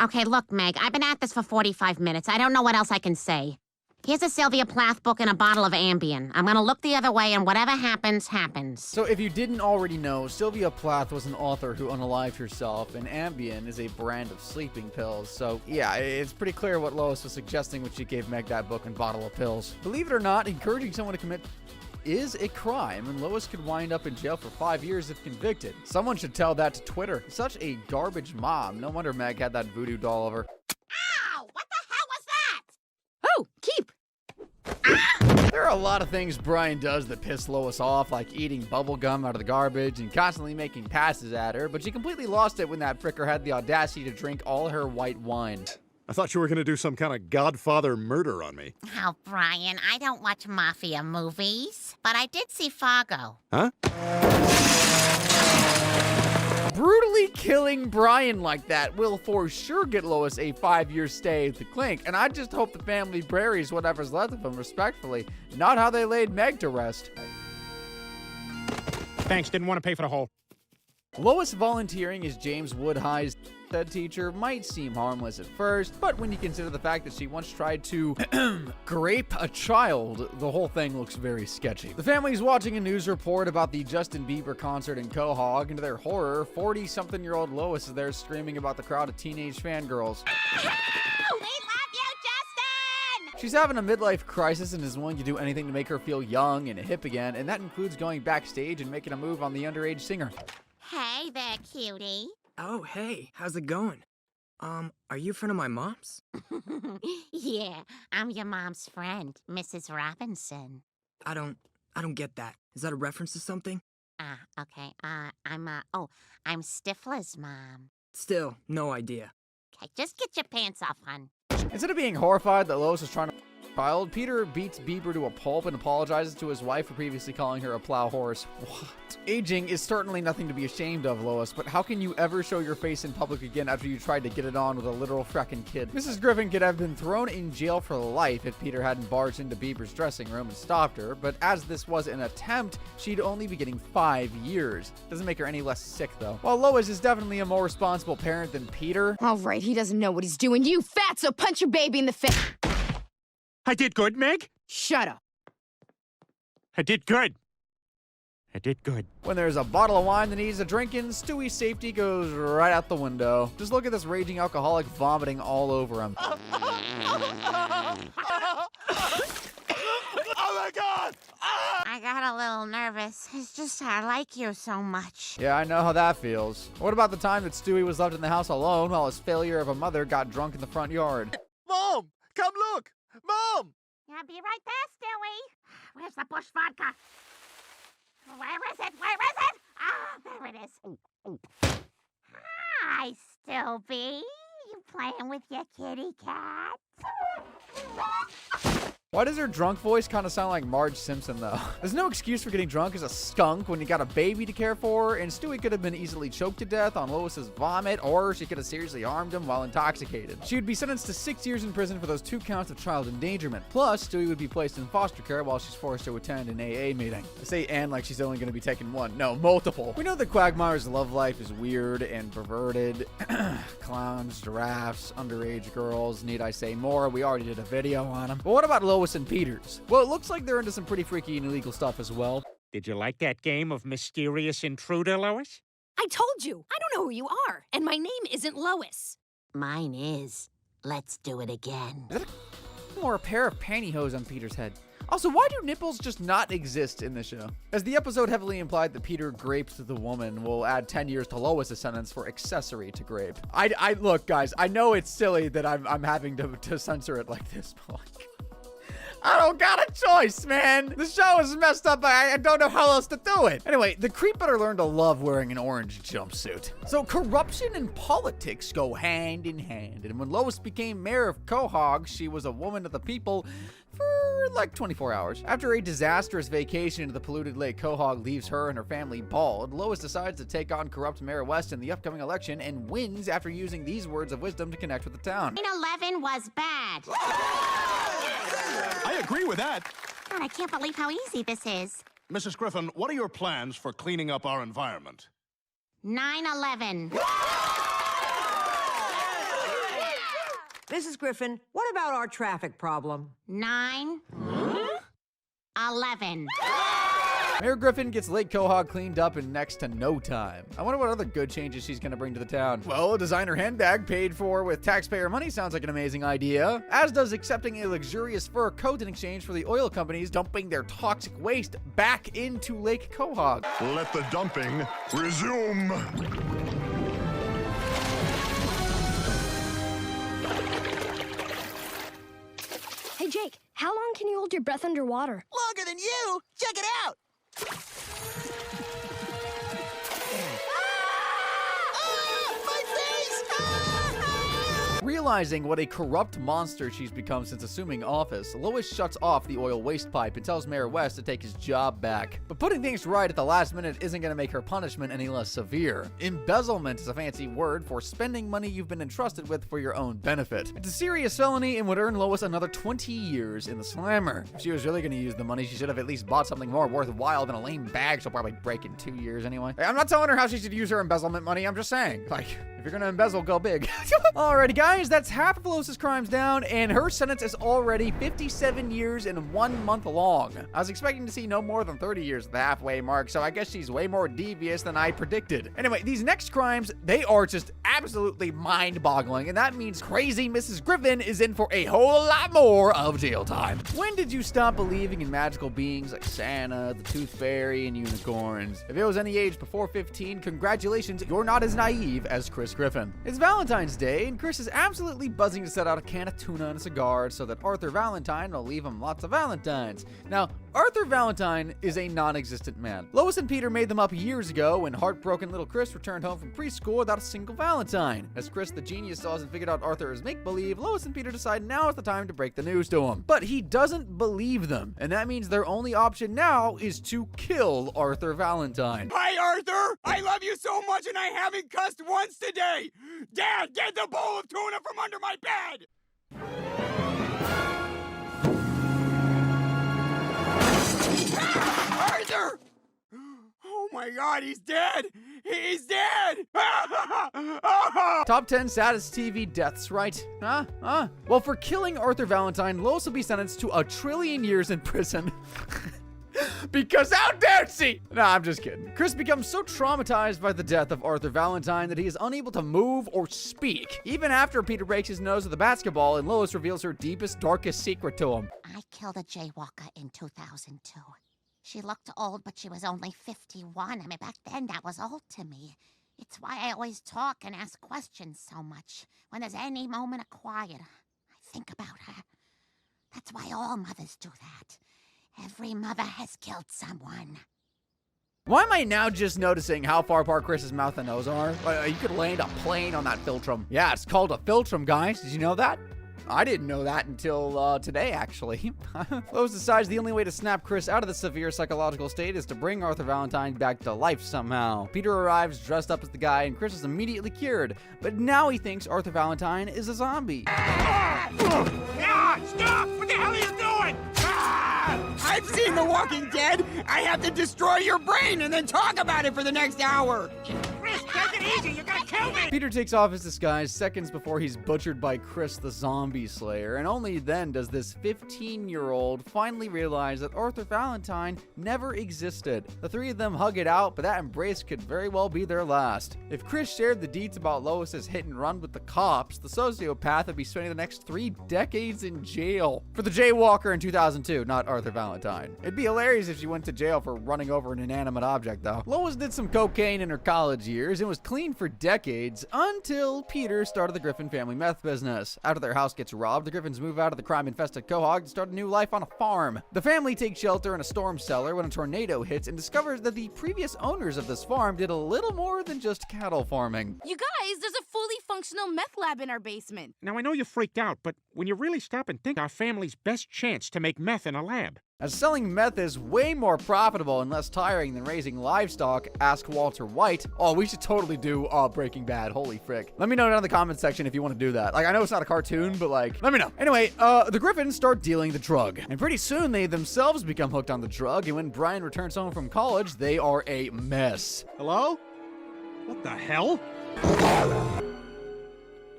Okay, look, Meg, I've been at this for 45 minutes. I don't know what else I can say. Here's a Sylvia Plath book and a bottle of Ambien. I'm gonna look the other way, and whatever happens, happens. So if you didn't already know, Sylvia Plath was an author who unalived herself, and Ambien is a brand of sleeping pills. So yeah, it's pretty clear what Lois was suggesting when she gave Meg that book and bottle of pills. Believe it or not, encouraging someone to commit is a crime, and Lois could wind up in jail for 5 years if convicted. Someone should tell that to Twitter. Such a garbage mom. No wonder Meg had that voodoo doll of her. Ow! What the hell was that? Oh, keep. There are a lot of things Brian does that piss Lois off, like eating bubble gum out of the garbage and constantly making passes at her, but she completely lost it when that fricker had the audacity to drink all her white wine. I thought you were going to do some kind of Godfather murder on me. Oh, Brian, I don't watch mafia movies, but I did see Fargo. Huh? Brutally killing Brian like that will for sure get Lois a 5-year stay at the Clink, and I just hope the family buries whatever's left of him respectfully, not how they laid Meg to rest. Thanks, didn't want to pay for the hole. Lois volunteering as James Woodhigh's head teacher might seem harmless at first, but when you consider the fact that she once tried to grape a child, the whole thing looks very sketchy. The family's watching a news report about the Justin Bieber concert in Quahog, and to their horror, 40-something-year-old Lois is there screaming about the crowd of teenage fangirls. She's having a midlife crisis and is willing to do anything to make her feel young and hip again, and that includes going backstage and making a move on the underage singer. Hey there, cutie. Oh, hey, how's it going? Are you a friend of my mom's? Yeah, I'm your mom's friend, Mrs. Robinson. I don't get that. Is that a reference to something? Okay. I'm Stifler's mom. Still, no idea. Okay, just get your pants off, hon. Instead of being horrified that Lois is trying to child, Peter beats Bieber to a pulp and apologizes to his wife for previously calling her a plow horse. What? Aging is certainly nothing to be ashamed of, Lois, but how can you ever show your face in public again after you tried to get it on with a literal frackin' kid? Mrs. Griffin could have been thrown in jail for life if Peter hadn't barged into Bieber's dressing room and stopped her, but as this was an attempt, she'd only be getting 5 years. Doesn't make her any less sick, though. While Lois is definitely a more responsible parent than Peter. All right, he doesn't know what he's doing. You fatso, punch your baby in the face. I did good, Meg. Shut up. I did good. I did good. When there's a bottle of wine that needs a drinking, Stewie's safety goes right out the window. Just look at this raging alcoholic vomiting all over him. Oh my God! I got a little nervous. It's just I like you so much. Yeah, I know how that feels. What about the time that Stewie was left in the house alone while his failure of a mother got drunk in the front yard? Mom, come look! Mom! I'll be right there, Stewie. Where's the bush vodka? Where is it? Where is it? Ah, there it is. Hi, Stubby. You playing with your kitty cat? Why does her drunk voice kind of sound like Marge Simpson, though? There's no excuse for getting drunk as a skunk when you got a baby to care for, and Stewie could have been easily choked to death on Lois's vomit, or she could have seriously harmed him while intoxicated. She would be sentenced to 6 years in prison for those 2 counts of child endangerment. Plus, Stewie would be placed in foster care while she's forced to attend an AA meeting. I say and like she's only going to be taking one. No, multiple. We know that Quagmire's love life is weird and perverted. Clowns, giraffes, underage girls. Need I say more? We already did a video on them. But what about Lois and Peters? Well, it looks like they're into some pretty freaky and illegal stuff as well. Did you like that game of Mysterious Intruder, Lois? I told you, I don't know who you are, and my name isn't Lois. Mine is. Let's do it again. Or a pair of pantyhose on Peter's head. Also, why do nipples just not exist in the show? As the episode heavily implied that Peter graped the woman, will add 10 years to Lois' sentence for accessory to grape. I look, guys, I know it's silly that I'm having to censor it like this, but like, I don't got a choice, man. The show is messed up. I don't know how else to do it. Anyway, the creep better learn to love wearing an orange jumpsuit. So corruption and politics go hand in hand. And when Lois became mayor of Quahog, she was a woman of the people for like 24 hours. After a disastrous vacation to the polluted Lake Quahog leaves her and her family bald, Lois decides to take on corrupt Mayor West in the upcoming election and wins after using these words of wisdom to connect with the town. 9/11 was bad. I agree with that. God, I can't believe how easy this is. Mrs. Griffin, what are your plans for cleaning up our environment? 9/11. Mrs. Griffin, what about our traffic problem? 9, 11. Mayor Griffin gets Lake Quahog cleaned up in next to no time. I wonder what other good changes she's gonna bring to the town. Well, a designer handbag paid for with taxpayer money sounds like an amazing idea, as does accepting a luxurious fur coat in exchange for the oil companies dumping their toxic waste back into Lake Quahog. Let the dumping resume. Hey, Jake, how long can you hold your breath underwater? Longer than you! Check it out! Realizing what a corrupt monster she's become since assuming office, Lois shuts off the oil waste pipe and tells Mayor West to take his job back. But putting things right at the last minute isn't going to make her punishment any less severe. Embezzlement is a fancy word for spending money you've been entrusted with for your own benefit. It's a serious felony and would earn Lois another 20 years in the slammer. If she was really going to use the money, she should have at least bought something more worthwhile than a lame bag she'll probably break in 2 years anyway. I'm not telling her how she should use her embezzlement money, I'm just saying, like, if you're gonna embezzle, go big. Alrighty guys, that's half of Lois's crimes down, and her sentence is already 57 years and 1 month long. I was expecting to see no more than 30 years at the halfway mark, so I guess she's way more devious than I predicted. Anyway, these next crimes, they are just absolutely mind-boggling, and that means crazy Mrs. Griffin is in for a whole lot more of jail time. When did you stop believing in magical beings like Santa, the Tooth Fairy, and unicorns? If it was any age before 15, congratulations, you're not as naive as Chris Griffin. It's Valentine's Day, and Chris is absolutely buzzing to set out a can of tuna and a cigar so that Arthur Valentine will leave him lots of Valentines. Now, Arthur Valentine is a non-existent man. Lois and Peter made them up years ago when heartbroken little Chris returned home from preschool without a single Valentine. As Chris the genius saws and figured out Arthur is make-believe, Lois and Peter decide now is the time to break the news to him. But he doesn't believe them, and that means their only option now is to kill Arthur Valentine. Hi, Arthur! I love you so much and I haven't cussed once today! Dad, get the bowl of tuna from under my bed! Ah! Arthur! Oh my god, he's dead! He's dead! Top 10 saddest TV deaths, right? Well, for killing Arthur Valentine, Lois will be sentenced to 1 trillion years in prison. Because how dare she? No, I'm just kidding. Chris becomes so traumatized by the death of Arthur Valentine that he is unable to move or speak, even after Peter breaks his nose with a basketball and Lois reveals her deepest, darkest secret to him. I killed a jaywalker in 2002. She looked old, but she was only 51. I mean, back then, that was old to me. It's why I always talk and ask questions so much. When there's any moment of quiet, I think about her. That's why all mothers do that. Every mother has killed someone. Why am I now just noticing how far apart Chris's mouth and nose are? You could land a plane on that philtrum. Yeah, it's called a philtrum, guys. Did you know that? I didn't know that until today, actually. Lois decides the only way to snap Chris out of the severe psychological state is to bring Arthur Valentine back to life somehow. Peter arrives dressed up as the guy, and Chris is immediately cured. But now he thinks Arthur Valentine is a zombie. Stop! What the hell are you doing? I've seen The Walking Dead. I have to destroy your brain and then talk about it for the next hour. Chris, take it easy. You're gonna kill me. Peter takes off his disguise seconds before he's butchered by Chris the Zombie Slayer, and only then does this 15-year-old finally realize that Arthur Valentine never existed. The three of them hug it out, but that embrace could very well be their last. If Chris shared the deets about Lois's hit and run with the cops, the sociopath would be spending the next 3 decades in jail for the jaywalker in 2002, not Arthur Valentine. It'd be hilarious if she went to jail for running over an inanimate object, though. Lois did some cocaine in her college years and was clean for decades until Peter started the Griffin family meth business. After their house gets robbed, the Griffins move out of the crime-infested Quahog to start a new life on a farm. The family takes shelter in a storm cellar when a tornado hits and discovers that the previous owners of this farm did a little more than just cattle farming. You guys, there's a fully functional meth lab in our basement. Now, I know you're freaked out, but when you really stop and think, our family's best chance to make meth in a lab. As selling meth is way more profitable and less tiring than raising livestock, ask Walter White. Oh, we should totally do Breaking Bad. Holy frick. Let me know down in the comments section if you want to do that. Like, I know it's not a cartoon, but like, let me know. Anyway, the Griffins start dealing the drug. And pretty soon they themselves become hooked on the drug. And when Brian returns home from college, they are a mess. Hello? What the hell?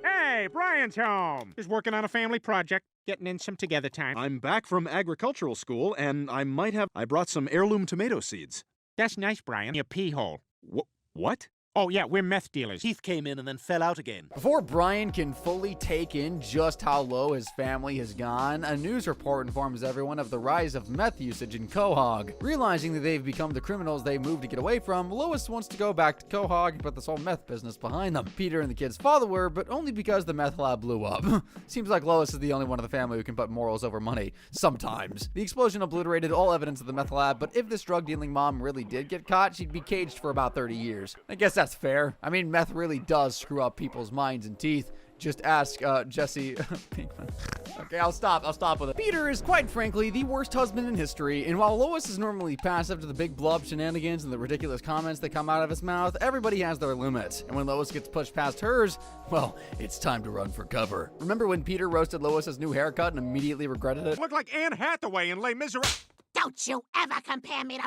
Hey, Hey, Brian's home. He's working on a family project, getting in some together time. I'm back from agricultural school, and I brought some heirloom tomato seeds. That's nice, Brian. Your pee hole. What? Oh, yeah, we're meth dealers. Keith came in and then fell out again. Before Brian can fully take in just how low his family has gone, a news report informs everyone of the rise of meth usage in Quahog. Realizing that they've become the criminals they moved to get away from, Lois wants to go back to Quahog and put this whole meth business behind them. Peter and the kids follow her, but only because the meth lab blew up. Seems like Lois is the only one of the family who can put morals over money. Sometimes. The explosion obliterated all evidence of the meth lab, but if this drug-dealing mom really did get caught, she'd be caged for about 30 years. I guess that's fair. I mean, meth really does screw up people's minds and teeth. Just ask Jesse Pinkman. Okay, I'll stop with it. Peter is, quite frankly, the worst husband in history, and while Lois is normally passive to the big blob shenanigans and the ridiculous comments that come out of his mouth, everybody has their limits. And when Lois gets pushed past hers, well, it's time to run for cover. Remember when Peter roasted Lois's new haircut and immediately regretted it? Look like Anne Hathaway in Les Miserables. Don't you ever compare me to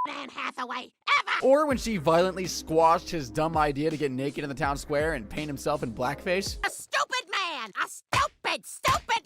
Anne Hathaway, ever! Or when she violently squashed his dumb idea to get naked in the town square and paint himself in blackface? A stupid man! A stupid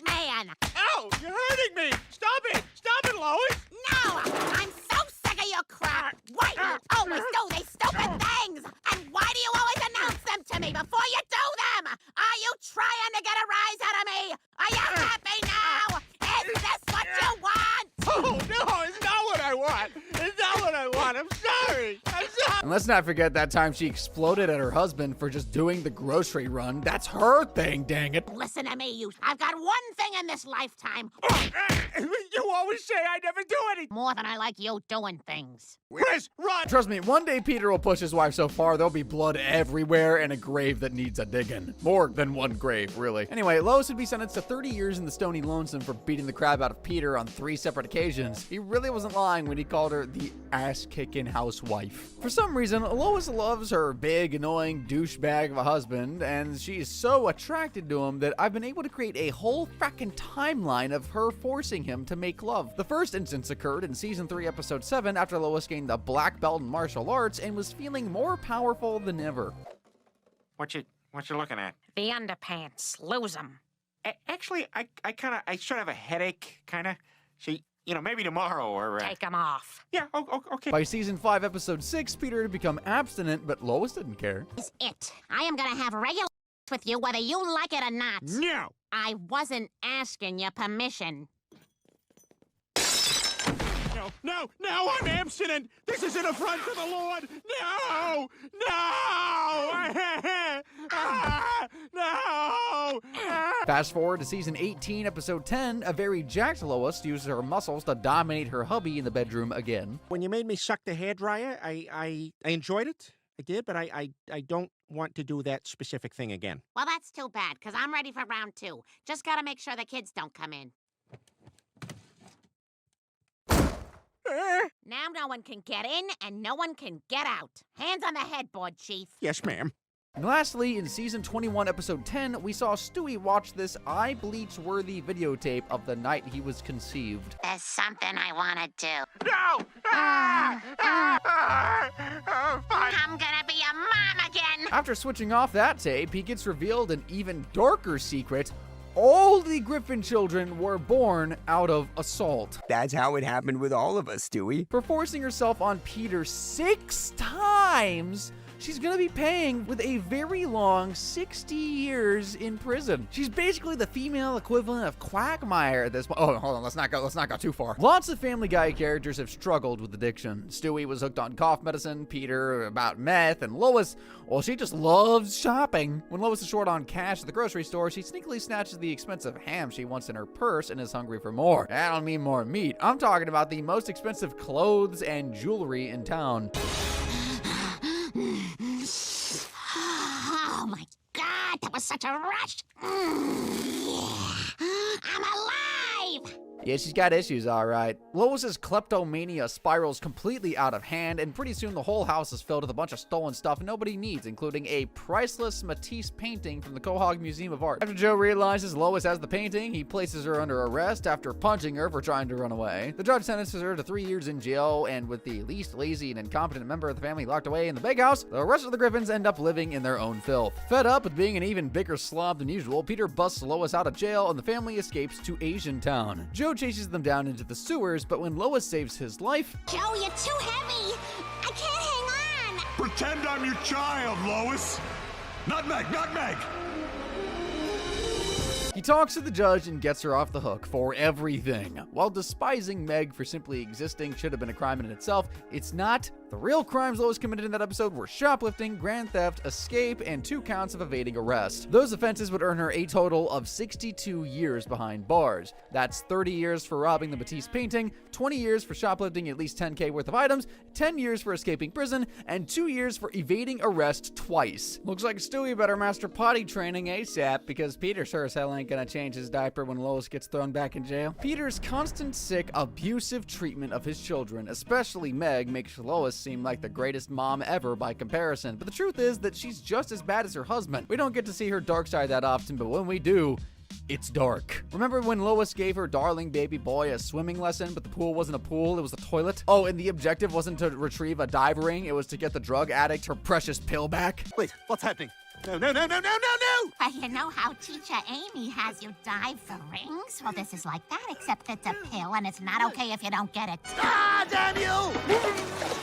man! Ow! You're hurting me! Stop it! Stop it, Lois! No! I'm so sick of your crap! Why do you always do these stupid things? And why do you always announce them to me before you do them? Are you trying to get a rise out of me? Are you happy now? Is this what you want? Oh, no! It's not what I want! It's not what I want! I'm sorry! I'm sorry! And let's not forget that time she exploded at her husband for just doing the grocery run. That's her thing, dang it. Listen to me, I've got one thing in this lifetime. You always say I never do anything! More than I like you doing things. Chris, run! Trust me, one day Peter will push his wife so far there'll be blood everywhere and a grave that needs a digging. More than one grave, really. Anyway, Lois would be sentenced to 30 years in the Stony Lonesome for beating the crap out of Peter on 3 separate occasions. He really wasn't lying when he called her the ass-kicking housewife. For some reason, Lois loves her big, annoying douchebag of a husband, and she's so attracted to him that I've been able to create a whole frackin' timeline of her forcing him to make love. The first instance occurred in season 3, episode 7, after Lois gained a black belt in martial arts and was feeling more powerful than ever. What you looking at? The underpants. Lose them. Actually, I sort of have a headache, kinda. So, maybe tomorrow or... Take them off. Yeah, okay. By season 5, episode 6, Peter had become abstinent, but Lois didn't care. Is it. I am gonna have regular with you whether you like it or not. No! I wasn't asking your permission. No, I'm abstinent! This is an affront to the Lord! No! No! Fast forward to season 18, episode 10, a very jacked Lois uses her muscles to dominate her hubby in the bedroom again. When you made me suck the hairdryer, I enjoyed it. I did, but I don't want to do that specific thing again. Well, that's too bad, because I'm ready for round 2. Just gotta make sure the kids don't come in. Now no one can get in and no one can get out. Hands on the headboard, Chief. Yes, ma'am. And lastly, in season 21, episode 10, we saw Stewie watch this eye bleach-worthy videotape of the night he was conceived. There's something I want to do. No! I'm gonna be a mom again! After switching off that tape, he gets revealed an even darker secret. All the Griffin children were born out of assault. That's how it happened with all of us, Stewie. For forcing herself on Peter 6 times, she's gonna be paying with a very long 60 years in prison. She's basically the female equivalent of Quagmire at this point. Oh, hold on, let's not go too far. Lots of Family Guy characters have struggled with addiction. Stewie was hooked on cough medicine, Peter about meth, and Lois, well, she just loves shopping. When Lois is short on cash at the grocery store, she sneakily snatches the expensive ham she wants in her purse and is hungry for more. I don't mean more meat. I'm talking about the most expensive clothes and jewelry in town. Oh my God, that was such a rush. I'm alive! Yeah, she's got issues, all right. Lois's kleptomania spirals completely out of hand, and pretty soon the whole house is filled with a bunch of stolen stuff nobody needs, including a priceless Matisse painting from the Quahog Museum of Art. After Joe realizes Lois has the painting, he places her under arrest after punching her for trying to run away. The judge sentences her to 3 years in jail, and with the least lazy and incompetent member of the family locked away in the big house, the rest of the Griffins end up living in their own filth. Fed up with being an even bigger slob than usual, Peter busts Lois out of jail, and the family escapes to Asian Town. Joe chases them down into the sewers, but when Lois saves his life... Joe, you're too heavy! I can't hang on! Pretend I'm your child, Lois. Nutmeg, nutmeg! He talks to the judge and gets her off the hook for everything. While despising Meg for simply existing should have been a crime in itself, it's not. The real crimes Lois committed in that episode were shoplifting, grand theft, escape, and 2 counts of evading arrest. Those offenses would earn her a total of 62 years behind bars. That's 30 years for robbing the Matisse painting, 20 years for shoplifting at least $10K worth of items, 10 years for escaping prison, and 2 years for evading arrest twice. Looks like Stewie better master potty training ASAP, because Peter sure as hell ain't gonna change his diaper when Lois gets thrown back in jail. Peter's constant, sick, abusive treatment of his children, especially Meg, makes Lois seem like the greatest mom ever by comparison. But the truth is that she's just as bad as her husband. We don't get to see her dark side that often, but when we do, it's dark. Remember when Lois gave her darling baby boy a swimming lesson, but the pool wasn't a pool, it was a toilet? Oh, and the objective wasn't to retrieve a dive ring, it was to get the drug addict her precious pill back? Wait, what's happening? No, no, no, no, no, no, no! Well, you know how Teacher Amy has you dive for rings? Well, this is like that, except it's a pill, and it's not okay if you don't get it. Ah, damn you!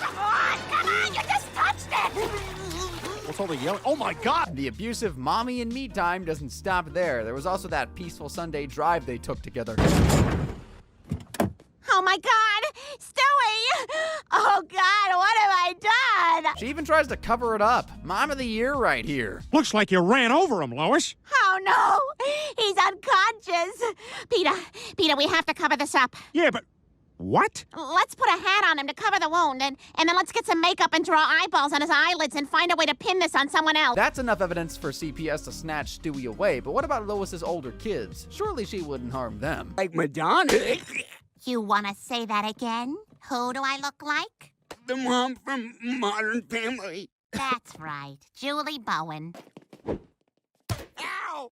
Come on, you just touched it! What's all the yelling? Oh my God! The abusive mommy and me time doesn't stop there. There was also that peaceful Sunday drive they took together. Oh my God! Stewie! Oh God, what have I done? She even tries to cover it up. Mom of the year right here. Looks like you ran over him, Lois. Oh no! He's unconscious! Peter, we have to cover this up. Yeah, but what? Let's put a hat on him to cover the wound, and then let's get some makeup and draw eyeballs on his eyelids and find a way to pin this on someone else. That's enough evidence for CPS to snatch Stewie away, but what about Lois's older kids? Surely she wouldn't harm them. Like Madonna. You want to say that again? Who do I look like? The mom from Modern Family. That's right, Julie Bowen. Ow!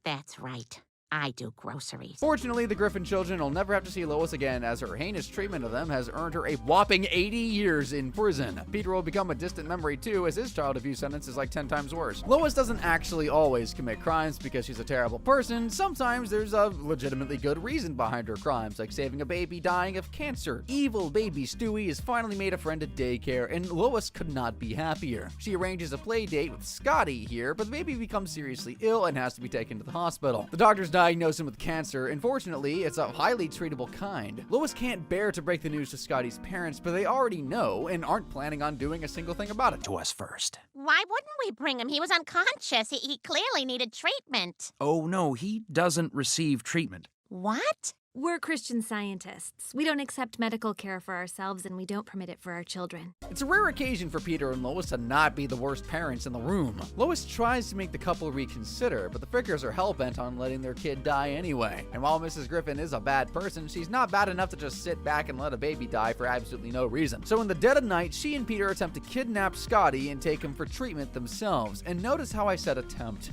That's right. I do groceries. Fortunately, the Griffin children will never have to see Lois again, as her heinous treatment of them has earned her a whopping 80 years in prison. Peter will become a distant memory too, as his child abuse sentence is like 10 times worse. Lois doesn't actually always commit crimes because she's a terrible person. Sometimes there's a legitimately good reason behind her crimes, like saving a baby dying of cancer. Evil baby Stewie has finally made a friend at daycare, and Lois could not be happier. She arranges a play date with Scotty here, but the baby becomes seriously ill and has to be taken to the hospital. The doctors diagnose him with cancer, and fortunately, it's a highly treatable kind. Lois can't bear to break the news to Scotty's parents, but they already know and aren't planning on doing a single thing about it. To us first. Why wouldn't we bring him? He was unconscious. He clearly needed treatment. Oh, no, he doesn't receive treatment. What? We're Christian Scientists. We don't accept medical care for ourselves, and we don't permit it for our children. It's a rare occasion for Peter and Lois to not be the worst parents in the room. Lois tries to make the couple reconsider, but the Frickers are hell-bent on letting their kid die anyway. And while Mrs. Griffin is a bad person, she's not bad enough to just sit back and let a baby die for absolutely no reason. So in the dead of night, she and Peter attempt to kidnap Scotty and take him for treatment themselves. And notice how I said attempt.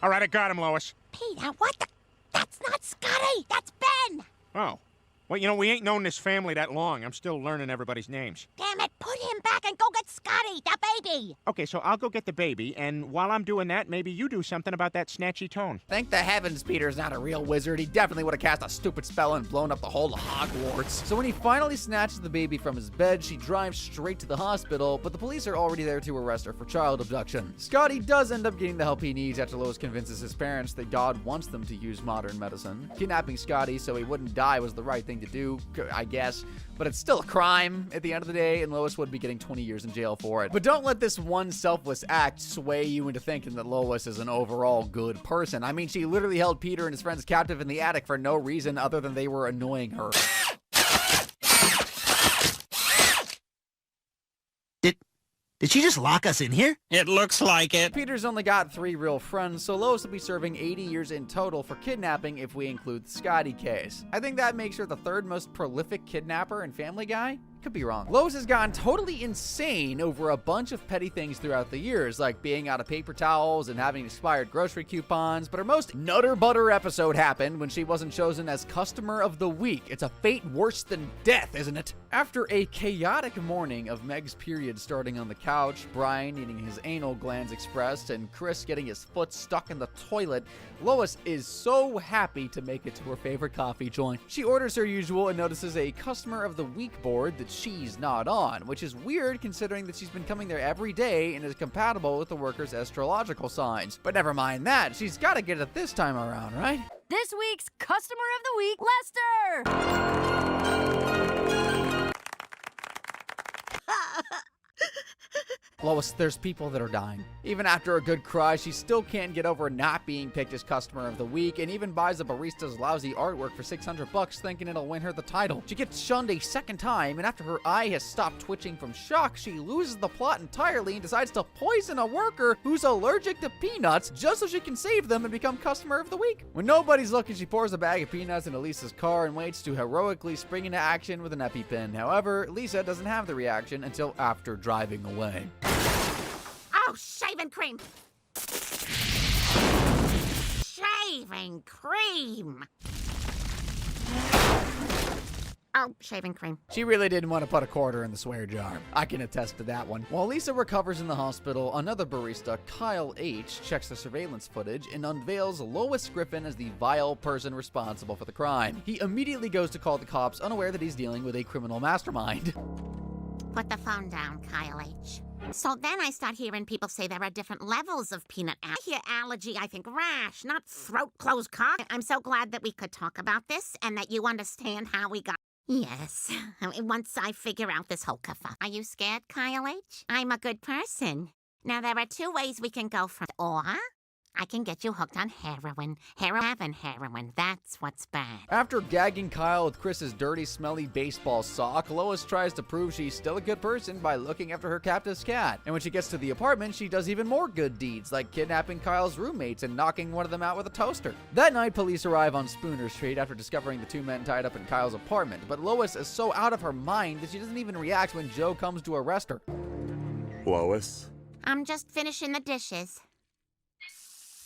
All right, I got him, Lois. Peter, what the? That's not Scotty! That's Ben! Oh. Well, you know, we ain't known this family that long. I'm still learning everybody's names. Damn it, put him back and go get Scotty, the baby! Okay, so I'll go get the baby, and while I'm doing that, maybe you do something about that snatchy tone. Thank the heavens Peter's not a real wizard. He definitely would have cast a stupid spell and blown up the whole of Hogwarts. So when he finally snatches the baby from his bed, she drives straight to the hospital, but the police are already there to arrest her for child abduction. Scotty does end up getting the help he needs after Lois convinces his parents that God wants them to use modern medicine. Kidnapping Scotty so he wouldn't die was the right thing to do, I guess, but it's still a crime at the end of the day, and Lois would be getting 20 years in jail for it. But don't let this one selfless act sway you into thinking that Lois is an overall good person. I mean, she literally held Peter and his friends captive in the attic for no reason other than they were annoying her. Did she just lock us in here? It looks like it. Peter's only got 3 real friends, so Lois will be serving 80 years in total for kidnapping if we include the Scotty case. I think that makes her the 3rd most prolific kidnapper in Family Guy. Could be wrong. Lois has gone totally insane over a bunch of petty things throughout the years, like being out of paper towels and having expired grocery coupons, but her most nutter butter episode happened when she wasn't chosen as Customer of the Week. It's a fate worse than death, isn't it? After a chaotic morning of Meg's period starting on the couch, Brian needing his anal glands expressed, and Chris getting his foot stuck in the toilet, Lois is so happy to make it to her favorite coffee joint. She orders her usual and notices a Customer of the Week board that she's not on, which is weird considering that she's been coming there every day and is compatible with the workers' astrological signs. But never mind that, she's got to get it this time around, right? This week's Customer of the Week, Lester! Lois, there's people that are dying. Even after a good cry, she still can't get over not being picked as Customer of the Week, and even buys a barista's lousy artwork for $600 thinking it'll win her the title. She gets shunned a second time, and after her eye has stopped twitching from shock, she loses the plot entirely and decides to poison a worker who's allergic to peanuts just so she can save them and become Customer of the Week. When nobody's looking, she pours a bag of peanuts into Lisa's car and waits to heroically spring into action with an EpiPen. However, Lisa doesn't have the reaction until after driving away. Oh, shaving cream. Shaving cream. Oh, shaving cream. She really didn't want to put a quarter in the swear jar. I can attest to that one. While Lisa recovers in the hospital, another barista, Kyle H., checks the surveillance footage and unveils Lois Griffin as the vile person responsible for the crime. He immediately goes to call the cops, unaware that he's dealing with a criminal mastermind. Put the phone down, Kyle H. So then I start hearing people say there are different levels of peanut allergy. I hear allergy, I think rash, not throat closed cock. I'm so glad that we could talk about this and that you understand how we got... Yes, once I figure out this whole kerfuffle. Are you scared, Kyle H? I'm a good person. Now, there are 2 ways we can go from... Or I can get you hooked on heroin. Heroin, that's what's bad. After gagging Kyle with Chris's dirty, smelly baseball sock, Lois tries to prove she's still a good person by looking after her captive's cat. And when she gets to the apartment, she does even more good deeds, like kidnapping Kyle's roommates and knocking one of them out with a toaster. That night, police arrive on Spooner Street after discovering the 2 men tied up in Kyle's apartment, but Lois is so out of her mind that she doesn't even react when Joe comes to arrest her. Lois? I'm just finishing the dishes.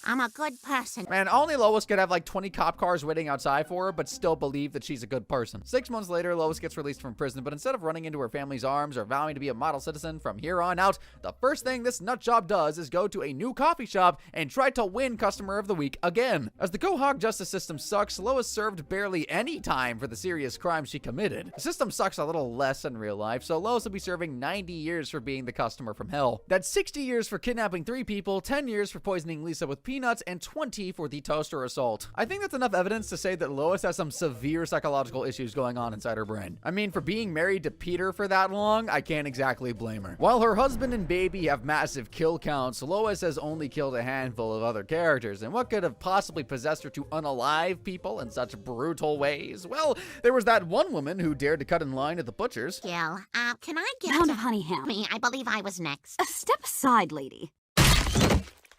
I'm a good person. Man, only Lois could have like 20 cop cars waiting outside for her, but still believe that she's a good person. 6 months later, Lois gets released from prison, but instead of running into her family's arms or vowing to be a model citizen from here on out, the first thing this nutjob does is go to a new coffee shop and try to win Customer of the Week again. As the Quahog justice system sucks, Lois served barely any time for the serious crimes she committed. The system sucks a little less in real life, so Lois will be serving 90 years for being the customer from hell. That's 60 years for kidnapping 3 people, 10 years for poisoning Lisa with peanuts, and 20 for the toaster assault. I think that's enough evidence to say that Lois has some severe psychological issues going on inside her brain. I mean, for being married to Peter for that long, I can't exactly blame her. While her husband and baby have massive kill counts, Lois has only killed a handful of other characters, and what could have possibly possessed her to unalive people in such brutal ways? Well, there was that one woman who dared to cut in line at the butcher's. Gil, can I get Pound of honey ham. me? I believe I was next. Step aside, lady.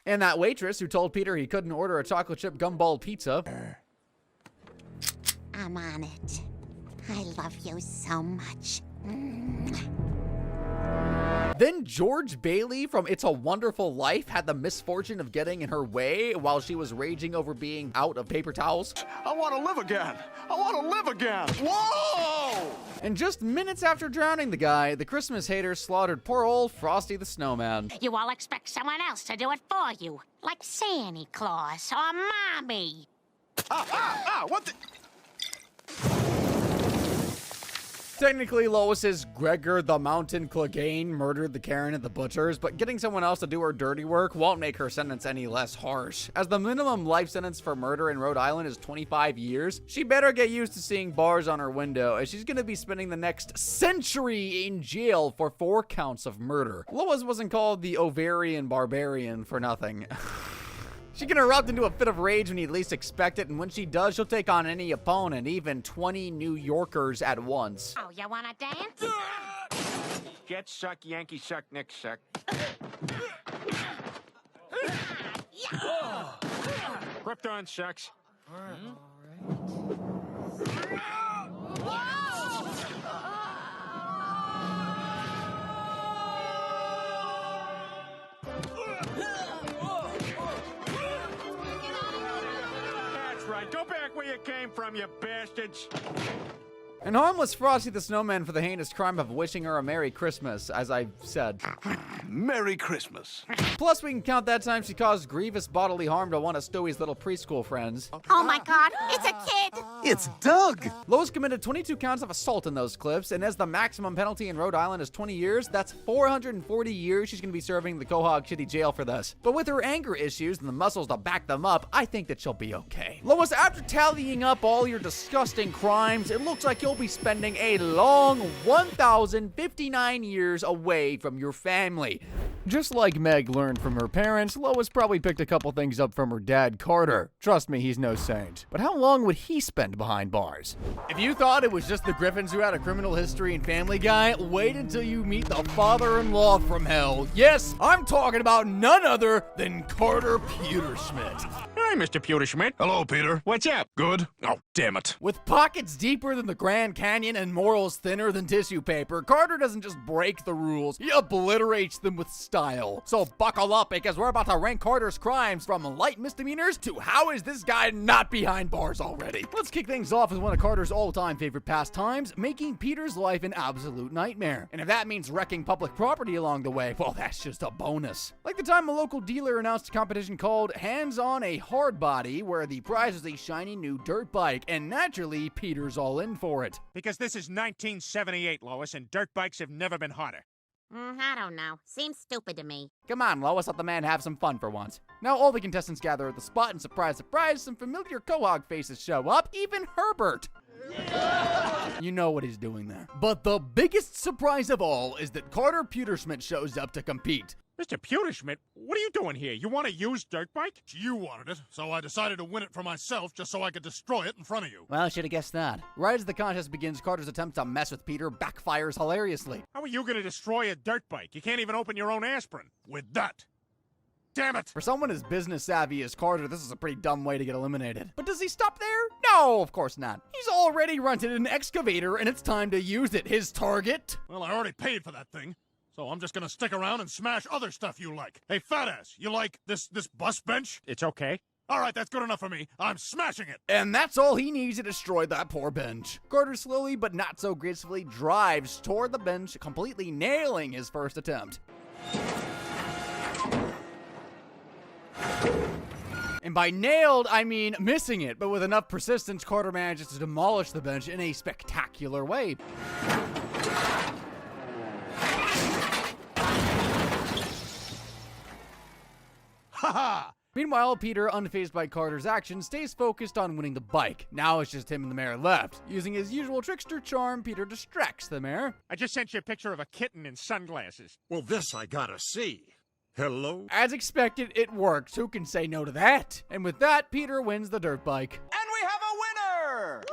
And that waitress who told Peter he couldn't order a chocolate chip gumball pizza. I'm on it. I love you so much. Then George Bailey from It's a Wonderful Life had the misfortune of getting in her way while she was raging over being out of paper towels. I want to live again! I want to live again! Whoa! And just minutes after drowning the guy, the Christmas haters slaughtered poor old Frosty the Snowman. You all expect someone else to do it for you, like Santa Claus or Mommy. What the... Technically, Lois's Gregor the Mountain Clegane murdered the Karen at the butcher's, but getting someone else to do her dirty work won't make her sentence any less harsh. As the minimum life sentence for murder in Rhode Island is 25 years, she better get used to seeing bars on her window, as she's gonna be spending the next century in jail for 4 counts of murder. Lois wasn't called the Ovarian Barbarian for nothing. She can erupt into a fit of rage when you least expect it, and when she does, she'll take on any opponent, even 20 New Yorkers at once. Oh, you wanna dance? Jets suck, Yankees suck, Knicks suck. Krypton sucks. That's right. Go back where you came from, you bastards. And harmless Frosty the Snowman for the heinous crime of wishing her a Merry Christmas, as I said. Merry Christmas. Plus, we can count that time she caused grievous bodily harm to one of Stewie's little preschool friends. Oh my god, it's a kid! It's Doug! Lois committed 22 counts of assault in those clips, and as the maximum penalty in Rhode Island is 20 years, that's 440 years she's gonna be serving in the Quahog City Jail for this. But with her anger issues and the muscles to back them up, I think that she'll be okay. Lois, after tallying up all your disgusting crimes, it looks like you'll be spending a long 1,059 years away from your family. Just like Meg learned from her parents, Lois probably picked a couple things up from her dad, Carter. Trust me, he's no saint. But how long would he spend behind bars? If you thought it was just the Griffins who had a criminal history in Family Guy, wait until you meet the father-in-law from hell. Yes, I'm talking about none other than Carter Pewterschmidt. Hi, Mr. Pewterschmidt. Hello, Peter. What's up? Good? Oh, damn it. With pockets deeper than the Grand Canyon and morals thinner than tissue paper, Carter doesn't just break the rules, he obliterates them with style. So buckle up, because we're about to rank Carter's crimes from light misdemeanors to how is this guy not behind bars already. Let's kick things off with one of Carter's all-time favorite pastimes, making Peter's life an absolute nightmare. And if that means wrecking public property along the way, well, that's just a bonus. Like the time a local dealer announced a competition called Hands on a Hard Body, where the prize was a shiny new dirt bike, and naturally, Peter's all in for it. Because this is 1978, Lois, and dirt bikes have never been hotter. I don't know. Seems stupid to me. Come on, Lois, let the man have some fun for once. Now all the contestants gather at the spot, and surprise, surprise, some familiar Quahog faces show up, even Herbert. You know what he's doing there. But the biggest surprise of all is that Carter Pewterschmidt shows up to compete. Mr. Pewterschmidt, what are you doing here? You want a used dirt bike? You wanted it, so I decided to win it for myself just so I could destroy it in front of you. Well, I should have guessed that. Right as the contest begins, Carter's attempt to mess with Peter backfires hilariously. How are you going to destroy a dirt bike? You can't even open your own aspirin. With that. Damn it! For someone as business savvy as Carter, this is a pretty dumb way to get eliminated. But does he stop there? No, of course not. He's already rented an excavator, and it's time to use it. His target? Well, I already paid for that thing. So I'm just gonna stick around and smash other stuff you like. Hey, fat ass, you like this bus bench? It's okay. All right, that's good enough for me. I'm smashing it. And that's all he needs to destroy that poor bench. Carter slowly but not so gracefully drives toward the bench, completely nailing his first attempt. And by nailed, I mean missing it, but with enough persistence, Carter manages to demolish the bench in a spectacular way. Ha-ha! Meanwhile, Peter, unfazed by Carter's action, stays focused on winning the bike. Now it's just him and the mayor left. Using his usual trickster charm, Peter distracts the mayor. I just sent you a picture of a kitten in sunglasses. Well, this I gotta see. Hello? As expected, it works. Who can say no to that? And with that, Peter wins the dirt bike. And we have a winner!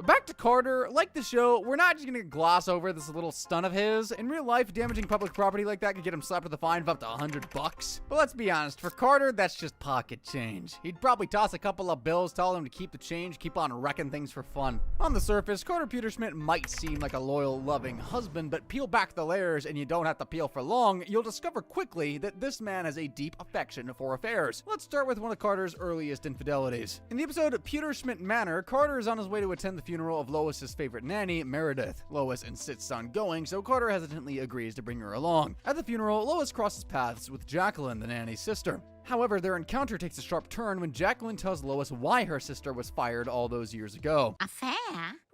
Back to Carter. Like the show, we're not just gonna gloss over this little stunt of his. In real life, damaging public property like that could get him slapped with a fine of up to $100. But let's be honest, for Carter, that's just pocket change. He'd probably toss a couple of bills, tell him to keep the change, keep on wrecking things for fun. On the surface, Carter Pewterschmidt might seem like a loyal, loving husband, but peel back the layers and you don't have to peel for long, you'll discover quickly that this man has a deep affection for affairs. Let's start with one of Carter's earliest infidelities. In the episode Pewterschmidt Manor, Carter is on his way to attend the funeral of Lois's favorite nanny, Meredith. Lois insists on going, so Carter hesitantly agrees to bring her along. At the funeral, Lois crosses paths with Jacqueline, the nanny's sister. However, their encounter takes a sharp turn when Jacqueline tells Lois why her sister was fired all those years ago. Affair?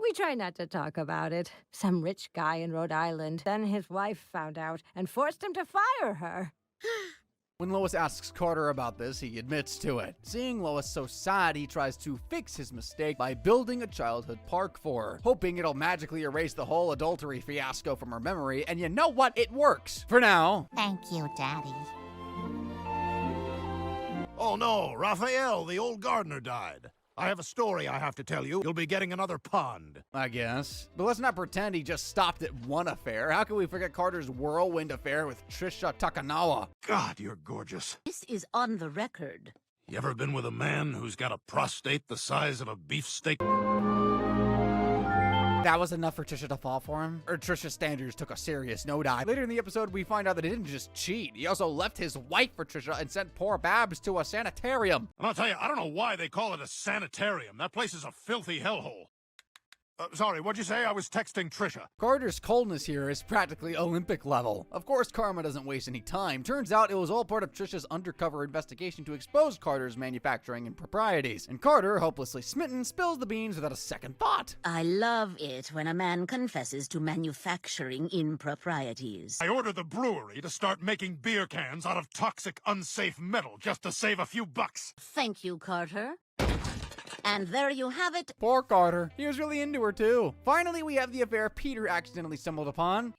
We try not to talk about it. Some rich guy in Rhode Island. Then his wife found out and forced him to fire her. When Lois asks Carter about this, he admits to it. Seeing Lois so sad, he tries to fix his mistake by building a childhood park for her, hoping it'll magically erase the whole adultery fiasco from her memory, and you know what? It works. For now. Thank you, Daddy. Oh no, Raphael, the old gardener, died. I have a story I have to tell you. You'll be getting another pond. I guess. But let's not pretend he just stopped at one affair. How can we forget Carter's whirlwind affair with Trisha Takanawa? God, you're gorgeous. This is on the record. You ever been with a man who's got a prostate the size of a beefsteak? That was enough for Trisha to fall for him? Or Trisha's standards took a serious nosedive? Later in the episode, we find out that he didn't just cheat. He also left his wife for Trisha and sent poor Babs to a sanitarium. And I'll tell you, I don't know why they call it a sanitarium. That place is a filthy hellhole. Sorry, what'd you say? I was texting Trisha. Carter's coldness here is practically Olympic level. Of course, Karma doesn't waste any time. Turns out it was all part of Trisha's undercover investigation to expose Carter's manufacturing improprieties. And Carter, hopelessly smitten, spills the beans without a second thought. I love it when a man confesses to manufacturing improprieties. I ordered the brewery to start making beer cans out of toxic, unsafe metal just to save a few bucks. Thank you, Carter. And there you have it. Poor Carter. He was really into her, too. Finally, we have the affair Peter accidentally stumbled upon.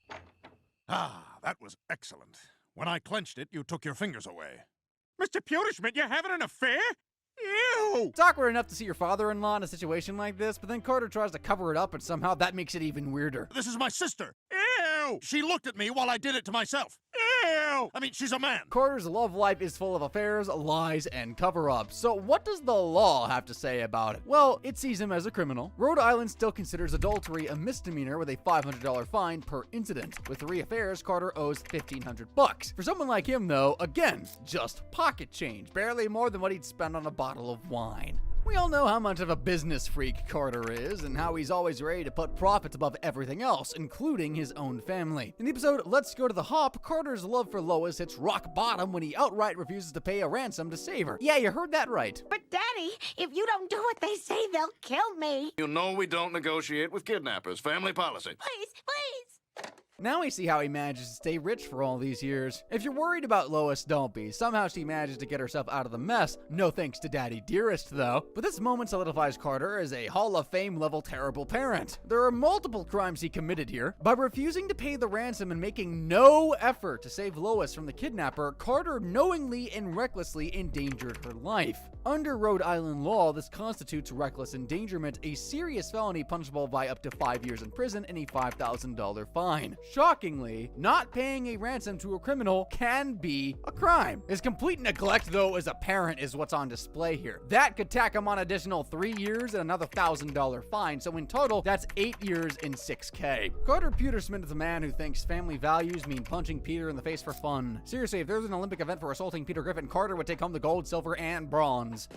Ah, that was excellent. When I clenched it, you took your fingers away. Mr. Pewterschmidt, you're having an affair? Ew! It's awkward enough to see your father-in-law in a situation like this, but then Carter tries to cover it up, and somehow that makes it even weirder. This is my sister. Ew! She looked at me while I did it to myself. Ew! I mean, she's a man. Carter's love life is full of affairs, lies, and cover-ups. So what does the law have to say about it? Well, it sees him as a criminal. Rhode Island still considers adultery a misdemeanor with a $500 fine per incident. With 3 affairs, Carter owes $1,500. For someone like him, though, again, just pocket change. Barely more than what he'd spend on a bottle of wine. We all know how much of a business freak Carter is, and how he's always ready to put profits above everything else, including his own family. In the episode Let's Go to the Hop, Carter's love for Lois hits rock bottom when he outright refuses to pay a ransom to save her. Yeah, you heard that right. But Daddy, if you don't do what they say, they'll kill me. You know we don't negotiate with kidnappers. Family policy. Please, please. Now we see how he manages to stay rich for all these years. If you're worried about Lois, don't be. Somehow she manages to get herself out of the mess. No thanks to Daddy Dearest, though. But this moment solidifies Carter as a Hall of Fame level terrible parent. There are multiple crimes he committed here. By refusing to pay the ransom and making no effort to save Lois from the kidnapper, Carter knowingly and recklessly endangered her life. Under Rhode Island law, this constitutes reckless endangerment, a serious felony punishable by up to 5 years in prison and a $5,000 fine. Shockingly, not paying a ransom to a criminal can be a crime. His complete neglect, though, as a parent is what's on display here. That could tack him on additional 3 years and another $1,000 fine, so in total, that's 8 years and $6K. Carter Pewterschmidt is a man who thinks family values mean punching Peter in the face for fun. Seriously, if there was an Olympic event for assaulting Peter Griffin, Carter would take home the gold, silver, and bronze.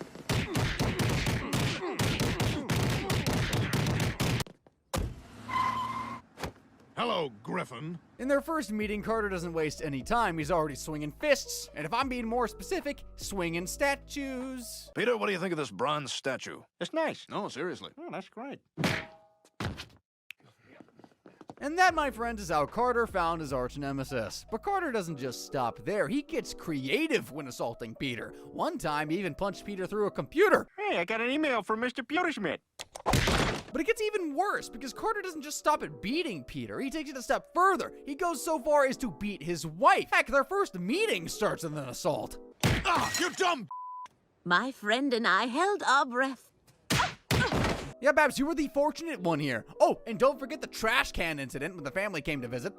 Hello, Griffin. In their first meeting, Carter doesn't waste any time. He's already swinging fists. And if I'm being more specific, swinging statues. Peter, what do you think of this bronze statue? It's nice. No, seriously. Oh, that's great. And that, my friends, is how Carter found his arch nemesis. But Carter doesn't just stop there. He gets creative when assaulting Peter. One time, he even punched Peter through a computer. Hey, I got an email from Mr. Pewterschmidt. But it gets even worse, because Carter doesn't just stop at beating Peter. He takes it a step further. He goes so far as to beat his wife. Heck, their first meeting starts with an assault. Ah, you dumb! My friend and I held our breath. Yeah, Babs, you were the fortunate one here. Oh, and don't forget the trash can incident when the family came to visit.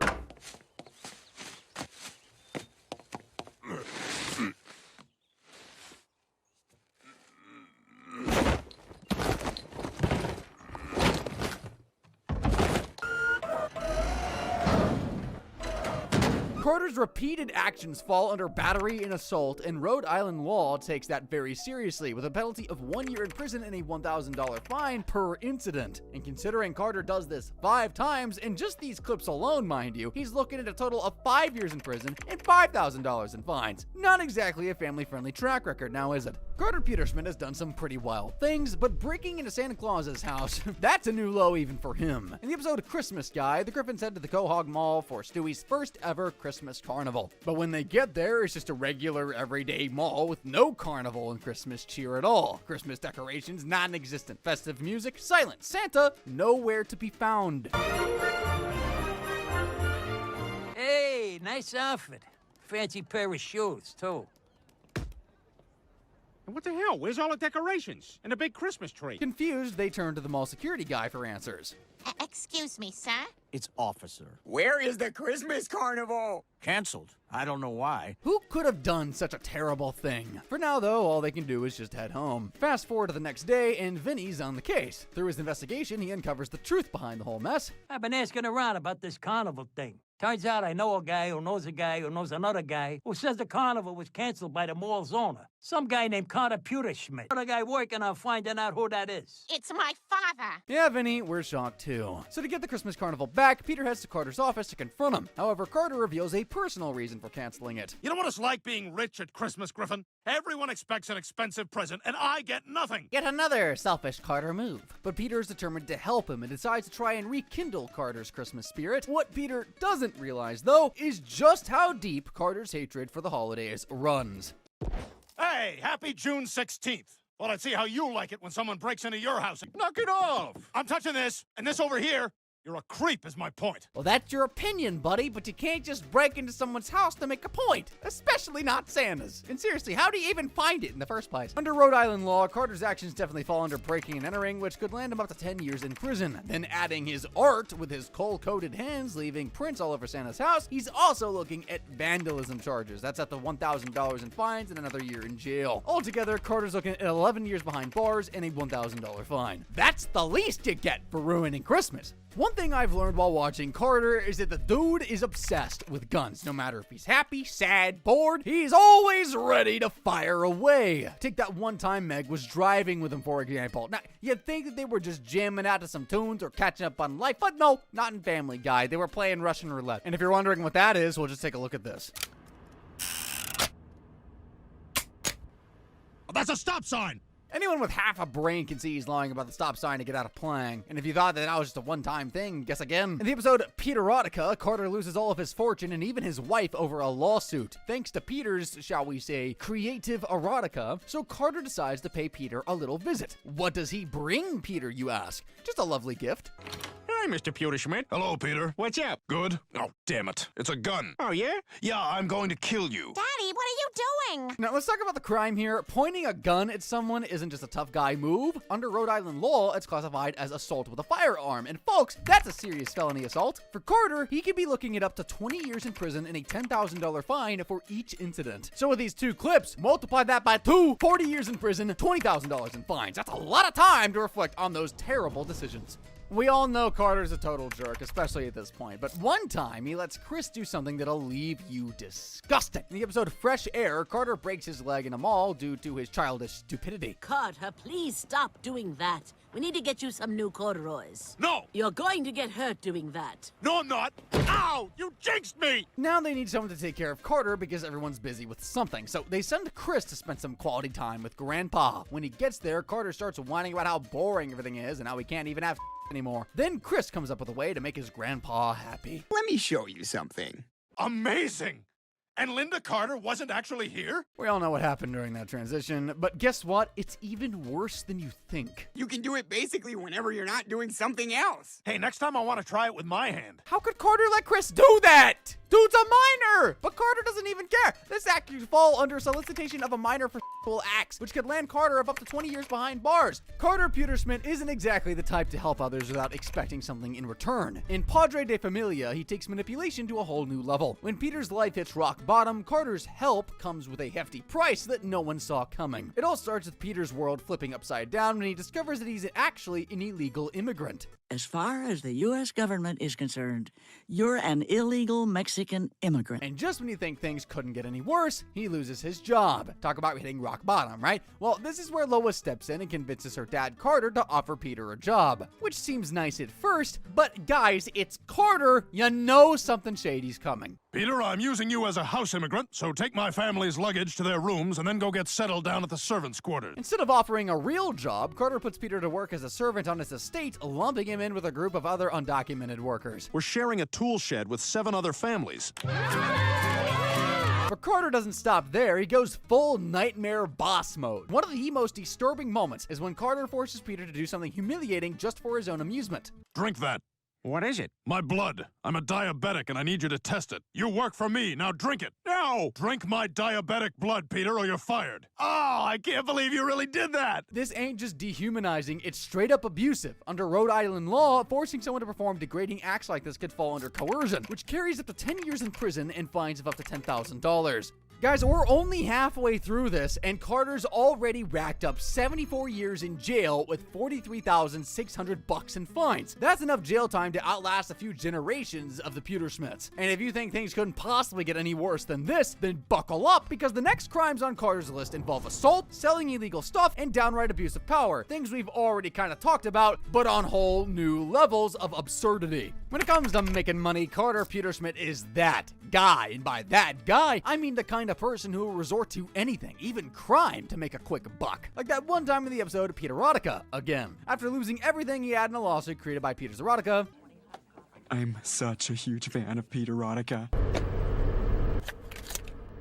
Carter's repeated actions fall under battery and assault, and Rhode Island law takes that very seriously, with a penalty of 1 year in prison and a $1,000 fine per incident. And considering Carter does this 5 times, in just these clips alone, mind you, he's looking at a total of 5 years in prison and $5,000 in fines. Not exactly a family-friendly track record, now is it? Carter Pewterschmidt has done some pretty wild things, but breaking into Santa Claus's house, that's a new low even for him. In the episode Christmas Guy, the Griffins head to the Quahog Mall for Stewie's first ever Christmas carnival. But when they get there, it's just a regular everyday mall with no carnival and Christmas cheer at all. Christmas decorations non-existent. Festive music silent. Santa nowhere to be found. Hey, nice outfit. Fancy pair of shoes, too. What the hell? Where's all the decorations? And the big Christmas tree? Confused, they turn to the mall security guy for answers. Excuse me, sir? It's officer. Where is the Christmas carnival? Canceled. I don't know why. Who could have done such a terrible thing? For now, though, all they can do is just head home. Fast forward to the next day, and Vinny's on the case. Through his investigation, he uncovers the truth behind the whole mess. I've been asking around about this carnival thing. Turns out I know a guy who knows a guy who knows another guy who says the carnival was canceled by the mall's owner. Some guy named Computer Schmidt. Another guy working on finding out who that is. It's my father. Yeah, Vinny, we're shocked too. So to get the Christmas carnival back, Peter heads to Carter's office to confront him. However, Carter reveals a personal reason for canceling it. You know what it's like being rich at Christmas, Griffin? Everyone expects an expensive present, and I get nothing. Yet another selfish Carter move. But Peter is determined to help him and decides to try and rekindle Carter's Christmas spirit. What Peter doesn't realize, though, is just how deep Carter's hatred for the holidays runs. Hey, happy June 16th. Well, let's see how you like it when someone breaks into your house. Knock it off! I'm touching this, and this over here. You're a creep, is my point. Well, that's your opinion, buddy, but you can't just break into someone's house to make a point, especially not Santa's. And seriously, how do you even find it in the first place? Under Rhode Island law, Carter's actions definitely fall under breaking and entering, which could land him up to 10 years in prison. Then adding his art with his coal-coated hands, leaving prints all over Santa's house, he's also looking at vandalism charges. That's up to $1,000 in fines and another year in jail. Altogether, Carter's looking at 11 years behind bars and a $1,000 fine. That's the least you get for ruining Christmas. One thing I've learned while watching Carter is that the dude is obsessed with guns. No matter if he's happy, sad, bored, he's always ready to fire away. Take that one time Meg was driving with him, for example. Now, you'd think that they were just jamming out to some tunes or catching up on life, but no, not in Family Guy. They were playing Russian roulette. And if you're wondering what that is, we'll just take a look at this. That's a stop sign. Anyone with half a brain can see he's lying about the stop sign to get out of playing. And if you thought that was just a one-time thing, guess again. In the episode Peterotica, Carter loses all of his fortune and even his wife over a lawsuit. Thanks to Peter's, shall we say, creative erotica, so Carter decides to pay Peter a little visit. What does he bring Peter, you ask? Just a lovely gift. Hi, Mr. Pewter Schmidt. Hello, Peter. What's up? Good? Oh, damn it. It's a gun. Oh, yeah? Yeah, I'm going to kill you. Daddy, what are you doing? Now, let's talk about the crime here. Pointing a gun at someone isn't just a tough guy move. Under Rhode Island law, it's classified as assault with a firearm. And folks, that's a serious felony assault. For Carter, he could be looking at up to 20 years in prison and a $10,000 fine for each incident. So with these two clips, multiply that by 2, 40 years in prison, $20,000 in fines. That's a lot of time to reflect on those terrible decisions. We all know Carter's a total jerk, especially at this point, but one time he lets Chris do something that'll leave you disgusted. In the episode Fresh Air, Carter breaks his leg in a mall due to his childish stupidity. Carter, please stop doing that. We need to get you some new corduroys. No! You're going to get hurt doing that. No, I'm not. Ow! You jinxed me! Now they need someone to take care of Carter because everyone's busy with something, so they send Chris to spend some quality time with Grandpa. When he gets there, Carter starts whining about how boring everything is and how he can't even have anymore. Then Chris comes up with a way to make his grandpa happy. Let me show you something. Amazing! And Linda Carter wasn't actually here? We all know what happened during that transition, but guess what? It's even worse than you think. You can do it basically whenever you're not doing something else. Hey, next time I want to try it with my hand. How could Carter let Chris do that? Dude's a minor! But Carter doesn't even care. This act could fall under solicitation of a minor for sexual acts, which could land Carter up to 20 years behind bars. Carter Pewtersmith isn't exactly the type to help others without expecting something in return. In Padre de Familia, he takes manipulation to a whole new level. When Peter's life hits rock bottom, Carter's help comes with a hefty price that no one saw coming. It all starts with Peter's world flipping upside down when he discovers that he's actually an illegal immigrant. As far as the U.S. government is concerned, you're an illegal Mexican immigrant. And just when you think things couldn't get any worse, he loses his job. Talk about hitting rock bottom, right? Well, this is where Lois steps in and convinces her dad, Carter, to offer Peter a job. Which seems nice at first, but guys, it's Carter. You know something shady's coming. Peter, I'm using you as a house immigrant, so take my family's luggage to their rooms and then go get settled down at the servants' quarters. Instead of offering a real job, Carter puts Peter to work as a servant on his estate, lumping him in with a group of other undocumented workers. We're sharing a tool shed with 7 other families. But Carter doesn't stop there. He goes full nightmare boss mode. One of the most disturbing moments is when Carter forces Peter to do something humiliating just for his own amusement. Drink that. What is it? My blood. I'm a diabetic and I need you to test it. You work for me, now drink it. No! Drink my diabetic blood, Peter, or you're fired. Oh, I can't believe you really did that! This ain't just dehumanizing, it's straight up abusive. Under Rhode Island law, forcing someone to perform degrading acts like this could fall under coercion, which carries up to 10 years in prison and fines of up to $10,000. Guys, we're only halfway through this, and Carter's already racked up 74 years in jail with $43,600 in fines. That's enough jail time to outlast a few generations of the Pewtersmiths. And if you think things couldn't possibly get any worse than this, then buckle up, because the next crimes on Carter's list involve assault, selling illegal stuff, and downright abuse of power. Things we've already kind of talked about, but on whole new levels of absurdity. When it comes to making money, Carter Pewtersmith is that guy. And by that guy, I mean the kind of person who will resort to anything, even crime, to make a quick buck. Like that one time in the episode, Peter Erotica, again. After losing everything he had in a lawsuit created by Peter's Erotica. I'm such a huge fan of Peter Erotica.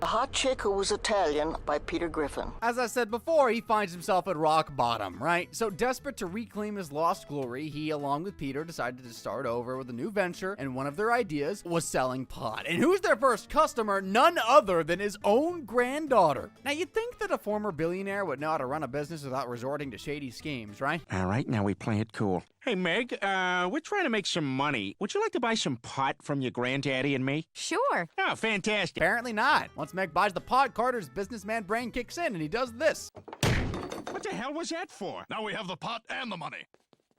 A Hot Chick Who Was Italian by Peter Griffin. As I said before, he finds himself at rock bottom, right? So desperate to reclaim his lost glory, he, along with Peter, decided to start over with a new venture, and one of their ideas was selling pot. And who's their first customer? None other than his own granddaughter. Now, you'd think that a former billionaire would know how to run a business without resorting to shady schemes, right? All right, now we play it cool. Hey, Meg, we're trying to make some money. Would you like to buy some pot from your granddaddy and me? Sure. Oh, fantastic. Apparently not. Once Meg buys the pot, Carter's businessman brain kicks in, and he does this. What the hell was that for? Now we have the pot and the money.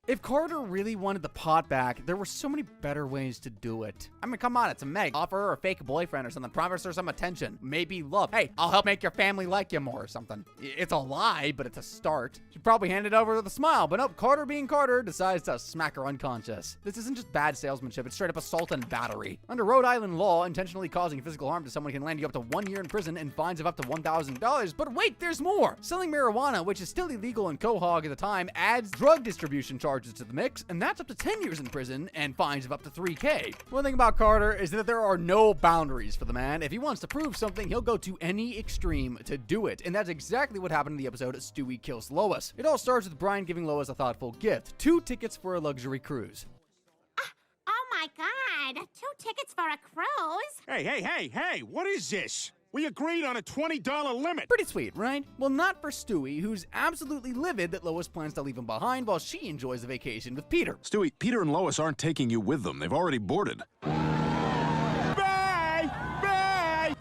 If Carter really wanted the pot back, there were so many better ways to do it. I mean, come on, it's a Meg. Offer her a fake boyfriend or something. Promise her some attention. Maybe love. Hey, I'll help make your family like you more or something. It's a lie, but it's a start. She'd probably hand it over with a smile, but nope, Carter being Carter decides to smack her unconscious. This isn't just bad salesmanship, it's straight up assault and battery. Under Rhode Island law, intentionally causing physical harm to someone can land you up to 1 year in prison and fines of up to $1,000. But wait, there's more. Selling marijuana, which is still illegal in Quahog at the time, adds drug distribution charges to the mix, and that's up to 10 years in prison and fines of up to $3,000. One thing about Carter is that there are no boundaries for the man. If he wants to prove something, he'll go to any extreme to do it, and that's exactly what happened in the episode Stewie Kills Lois. It all starts with Brian giving Lois a thoughtful gift: 2 tickets for a luxury cruise. Oh my God, 2 tickets for a cruise? Hey, what is this? We agreed on a $20 limit. Pretty sweet, right? Well, not for Stewie, who's absolutely livid that Lois plans to leave him behind while she enjoys a vacation with Peter. Stewie, Peter and Lois aren't taking you with them. They've already boarded.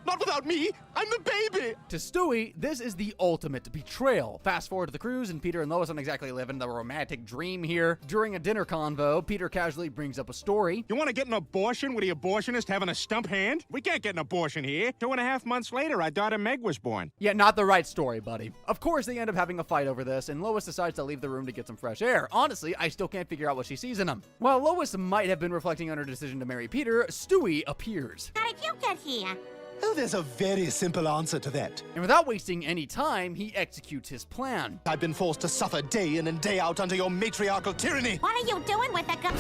Not without me. I'm the baby. To Stewie, this is the ultimate betrayal. Fast forward to the cruise, and Peter and Lois aren't exactly living the romantic dream here. During a dinner convo, Peter casually brings up a story. You want to get an abortion with the abortionist having a stump hand? We can't get an abortion here. 2.5 months later, our daughter Meg was born. Yeah, not the right story, buddy. Of course, they end up having a fight over this, and Lois decides to leave the room to get some fresh air. Honestly, I still can't figure out what she sees in him. While Lois might have been reflecting on her decision to marry Peter, Stewie appears. How did you get here? Oh, there's a very simple answer to that. And without wasting any time, he executes his plan. I've been forced to suffer day in and day out under your matriarchal tyranny. What are you doing with the gun?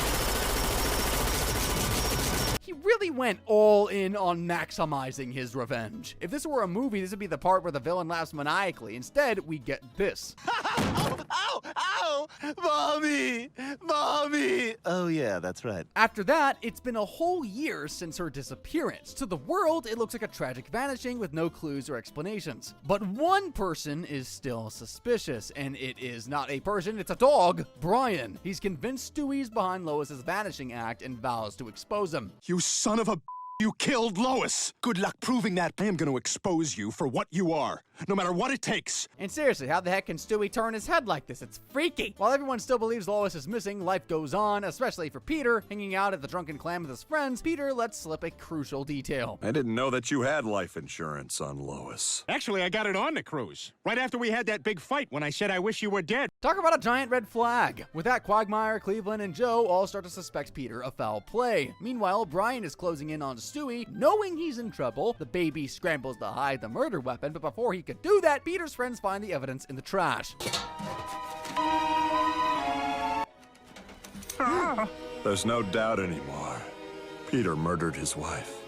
He really went all in on maximizing his revenge. If this were a movie, this would be the part where the villain laughs maniacally. Instead, we get this. Ow! Mommy! Mommy! Oh, yeah, that's right. After that, it's been a whole year since her disappearance. To the world, it looks like a tragic vanishing with no clues or explanations. But one person is still suspicious, and it is not a person, it's a dog, Brian. He's convinced Stewie's behind Lois's vanishing act and vows to expose him. You son of a... You killed Lois! Good luck proving that. I am going to expose you for what you are, no matter what it takes. And seriously, how the heck can Stewie turn his head like this? It's freaky. While everyone still believes Lois is missing, life goes on, especially for Peter. Hanging out at the Drunken Clam with his friends, Peter lets slip a crucial detail. I didn't know that you had life insurance on Lois. Actually, I got it on the cruise. Right after we had that big fight when I said I wish you were dead. Talk about a giant red flag. With that, Quagmire, Cleveland, and Joe all start to suspect Peter of foul play. Meanwhile, Brian is closing in on Stewie, knowing he's in trouble. The baby scrambles to hide the murder weapon, but before he could do that, Peter's friends find the evidence in the trash. There's no doubt anymore. Peter murdered his wife.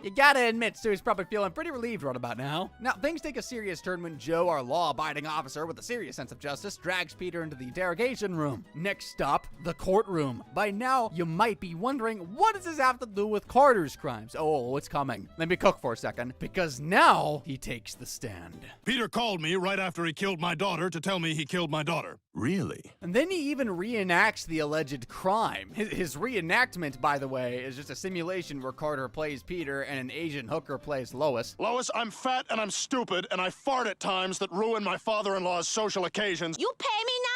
You gotta admit, Stu's probably feeling pretty relieved right about now. Now, things take a serious turn when Joe, our law-abiding officer with a serious sense of justice, drags Peter into the interrogation room. Next stop, the courtroom. By now, you might be wondering, what does this have to do with Carter's crimes? Oh, it's coming. Let me cook for a second, because now he takes the stand. Peter called me right after he killed my daughter to tell me he killed my daughter. Really? And then he even reenacts the alleged crime. His reenactment, by the way, is just a simulation where Carter plays Peter and an Asian hooker plays Lois. Lois, I'm fat and I'm stupid and I fart at times that ruin my father-in-law's social occasions. You pay me now?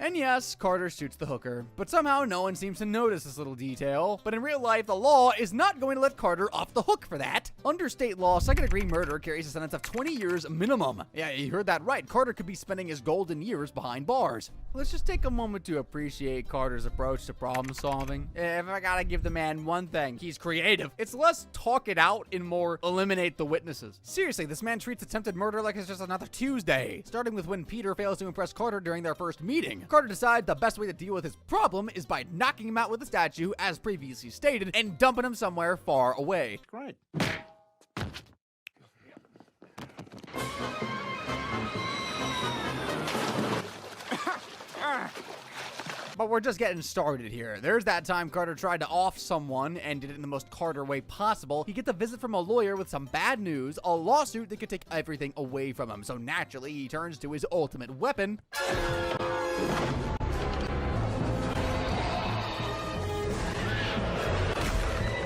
And yes, Carter shoots the hooker, but somehow no one seems to notice this little detail. But in real life, the law is not going to let Carter off the hook for that. Under state law, second-degree murder carries a sentence of 20 years minimum. Yeah, you heard that right. Carter could be spending his golden years behind bars. Let's just take a moment to appreciate Carter's approach to problem solving. If I gotta give the man one thing, he's creative. It's less talk it out and more eliminate the witnesses. Seriously, this man treats attempted murder like it's just another Tuesday. Starting with when Peter fails to impress Carter during their first meeting. Carter decides the best way to deal with his problem is by knocking him out with a statue, as previously stated, and dumping him somewhere far away. Great. But we're just getting started here. There's that time Carter tried to off someone and did it in the most Carter way possible. He gets a visit from a lawyer with some bad news, a lawsuit that could take everything away from him. So naturally, he turns to his ultimate weapon.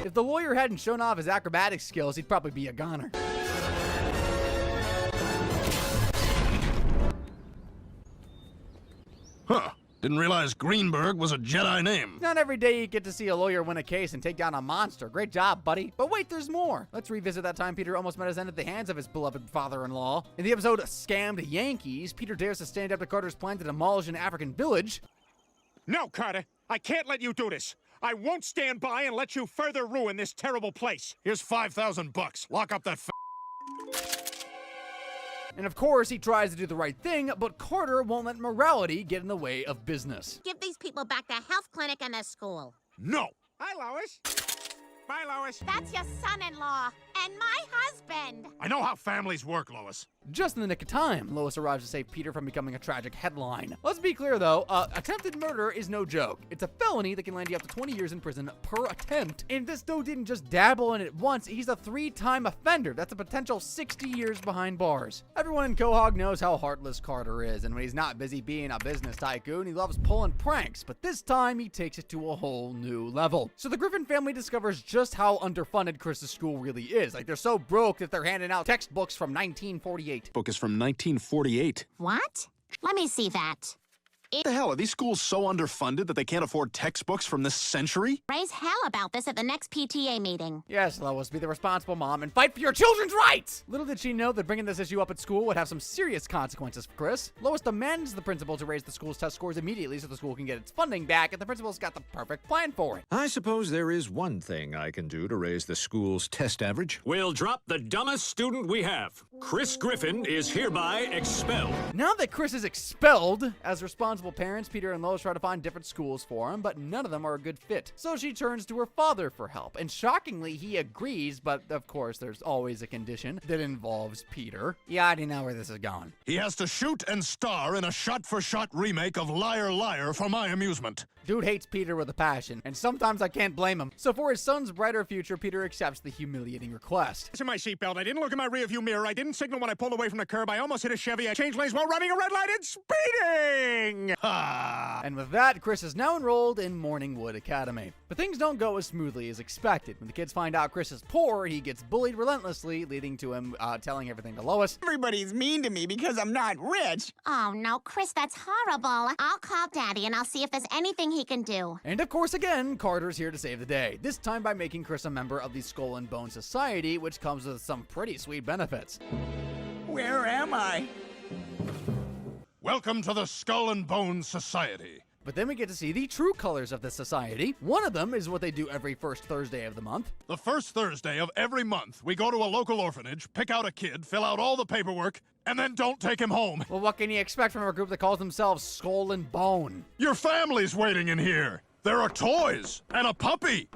If the lawyer hadn't shown off his acrobatic skills, he'd probably be a goner. Huh. Didn't realize Greenberg was a Jedi name. Not every day you get to see a lawyer win a case and take down a monster. Great job, buddy. But wait, there's more. Let's revisit that time Peter almost met his end at the hands of his beloved father-in-law. In the episode Scammed Yankees, Peter dares to stand up to Carter's plan to demolish an African village. No, Carter. I can't let you do this. I won't stand by and let you further ruin this terrible place. Here's $5,000. Lock up that And of course, he tries to do the right thing, but Carter won't let morality get in the way of business. Give these people back their health clinic and their school. No. Hi, Lois. Bye, Lois. That's your son-in-law and my husband. I know how families work, Lois. Just in the nick of time, Lois arrives to save Peter from becoming a tragic headline. Let's be clear though, attempted murder is no joke. It's a felony that can land you up to 20 years in prison per attempt. And this dude didn't just dabble in it once, he's a 3-time offender. That's a potential 60 years behind bars. Everyone in Quahog knows how heartless Carter is, and when he's not busy being a business tycoon, he loves pulling pranks, but this time he takes it to a whole new level. So the Griffin family discovers just how underfunded Chris's school really is. Like, they're so broke that they're handing out textbooks from 1948. Book is from 1948. What? Let me see that. What the hell, are these schools so underfunded that they can't afford textbooks from this century? Raise hell about this at the next PTA meeting. Yes, Lois, be the responsible mom and fight for your children's rights! Little did she know that bringing this issue up at school would have some serious consequences for Chris. Lois demands the principal to raise the school's test scores immediately so the school can get its funding back, and the principal's got the perfect plan for it. I suppose there is one thing I can do to raise the school's test average. We'll drop the dumbest student we have. Chris Griffin is hereby expelled. Now that Chris is expelled, as responsible parents, Peter and Lois try to find different schools for him, but none of them are a good fit. So she turns to her father for help, and shockingly, he agrees, but of course, there's always a condition that involves Peter. Yeah, I already know where this is going. He has to shoot and star in a shot-for-shot remake of Liar Liar for my amusement. Dude hates Peter with a passion, and sometimes I can't blame him. So for his son's brighter future, Peter accepts the humiliating request. It's in my seatbelt. I didn't look in my rearview mirror. I didn't signal when I pulled away from the curb. I almost hit a Chevy. I changed lanes while running a red light and speeding! And with that, Chris is now enrolled in Morningwood Academy. But things don't go as smoothly as expected. When the kids find out Chris is poor, he gets bullied relentlessly, leading to him telling everything to Lois. Everybody's mean to me because I'm not rich. Oh, no, Chris, that's horrible. I'll call Daddy and I'll see if there's anything he can do. And of course, again, Carter's here to save the day. This time by making Chris a member of the Skull and Bone Society, which comes with some pretty sweet benefits. Where am I? Welcome to the Skull and Bones Society. But then we get to see the true colors of this society. One of them is what they do every first Thursday of the month. The first Thursday of every month, we go to a local orphanage, pick out a kid, fill out all the paperwork, and then don't take him home. Well, what can you expect from a group that calls themselves Skull and Bone? Your family's waiting in here. There are toys and a puppy.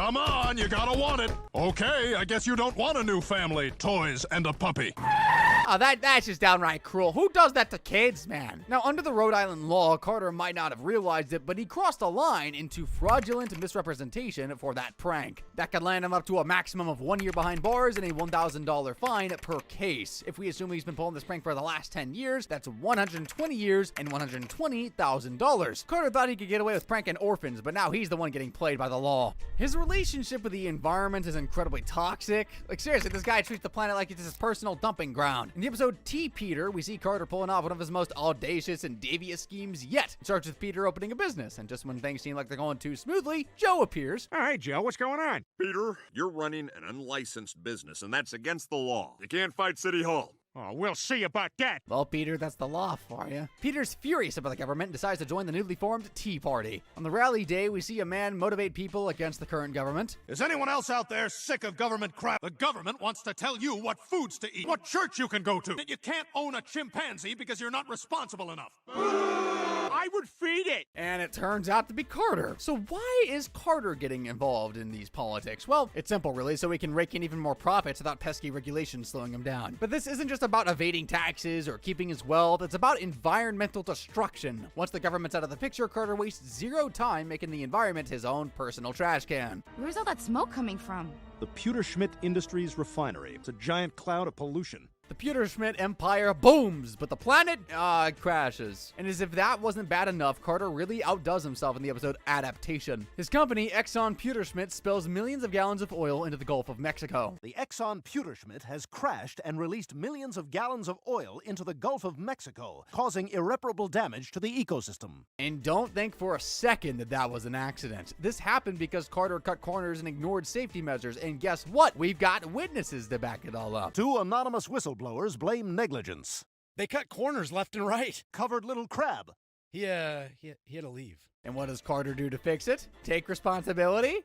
Come on, you gotta want it. Okay, I guess you don't want a new family, toys, and a puppy. Oh, that's just downright cruel. Who does that to kids, man? Now, under the Rhode Island law, Carter might not have realized it, but he crossed a line into fraudulent misrepresentation for that prank. That could land him up to a maximum of 1 year behind bars and a $1,000 fine per case. If we assume he's been pulling this prank for the last 10 years, that's 120 years and $120,000. Carter thought he could get away with pranking orphans, but now he's the one getting played by the law. His relationship with the environment is incredibly toxic. Like, seriously, this guy treats the planet like it's his personal dumping ground. In the episode T. Peter, we see Carter pulling off one of his most audacious and devious schemes yet. It starts with Peter opening a business, and just when things seem like they're going too smoothly, Joe appears. All right, Joe, what's going on? Peter, you're running an unlicensed business, and that's against the law. You can't fight City Hall. Oh, we'll see about that. Well, Peter, that's the law for you. Peter's furious about the government and decides to join the newly formed Tea Party. On the rally day, we see a man motivate people against the current government. Is anyone else out there sick of government crap? The government wants to tell you what foods to eat, what church you can go to, that you can't own a chimpanzee because you're not responsible enough. I would feed it. And it turns out to be Carter. So why is Carter getting involved in these politics? Well, it's simple, really, so he can rake in even more profits without pesky regulations slowing him down. But this isn't just about evading taxes or keeping his wealth. It's about environmental destruction. Once the government's out of the picture, Carter wastes zero time making the environment his own personal trash can. Where's all that smoke coming from? The Pewterschmidt Industries refinery. It's a giant cloud of pollution. The Pewterschmidt empire booms, but the planet, crashes. And as if that wasn't bad enough, Carter really outdoes himself in the episode Adaptation. His company, Exxon Pewterschmidt, spills millions of gallons of oil into the Gulf of Mexico. The Exxon Pewterschmidt has crashed and released millions of gallons of oil into the Gulf of Mexico, causing irreparable damage to the ecosystem. And don't think for a second that that was an accident. This happened because Carter cut corners and ignored safety measures, and guess what? We've got witnesses to back it all up. 2 anonymous whistleblowers blame negligence. They cut corners left and right. Covered little crab. He had to leave. And what does Carter do to fix it? Take responsibility?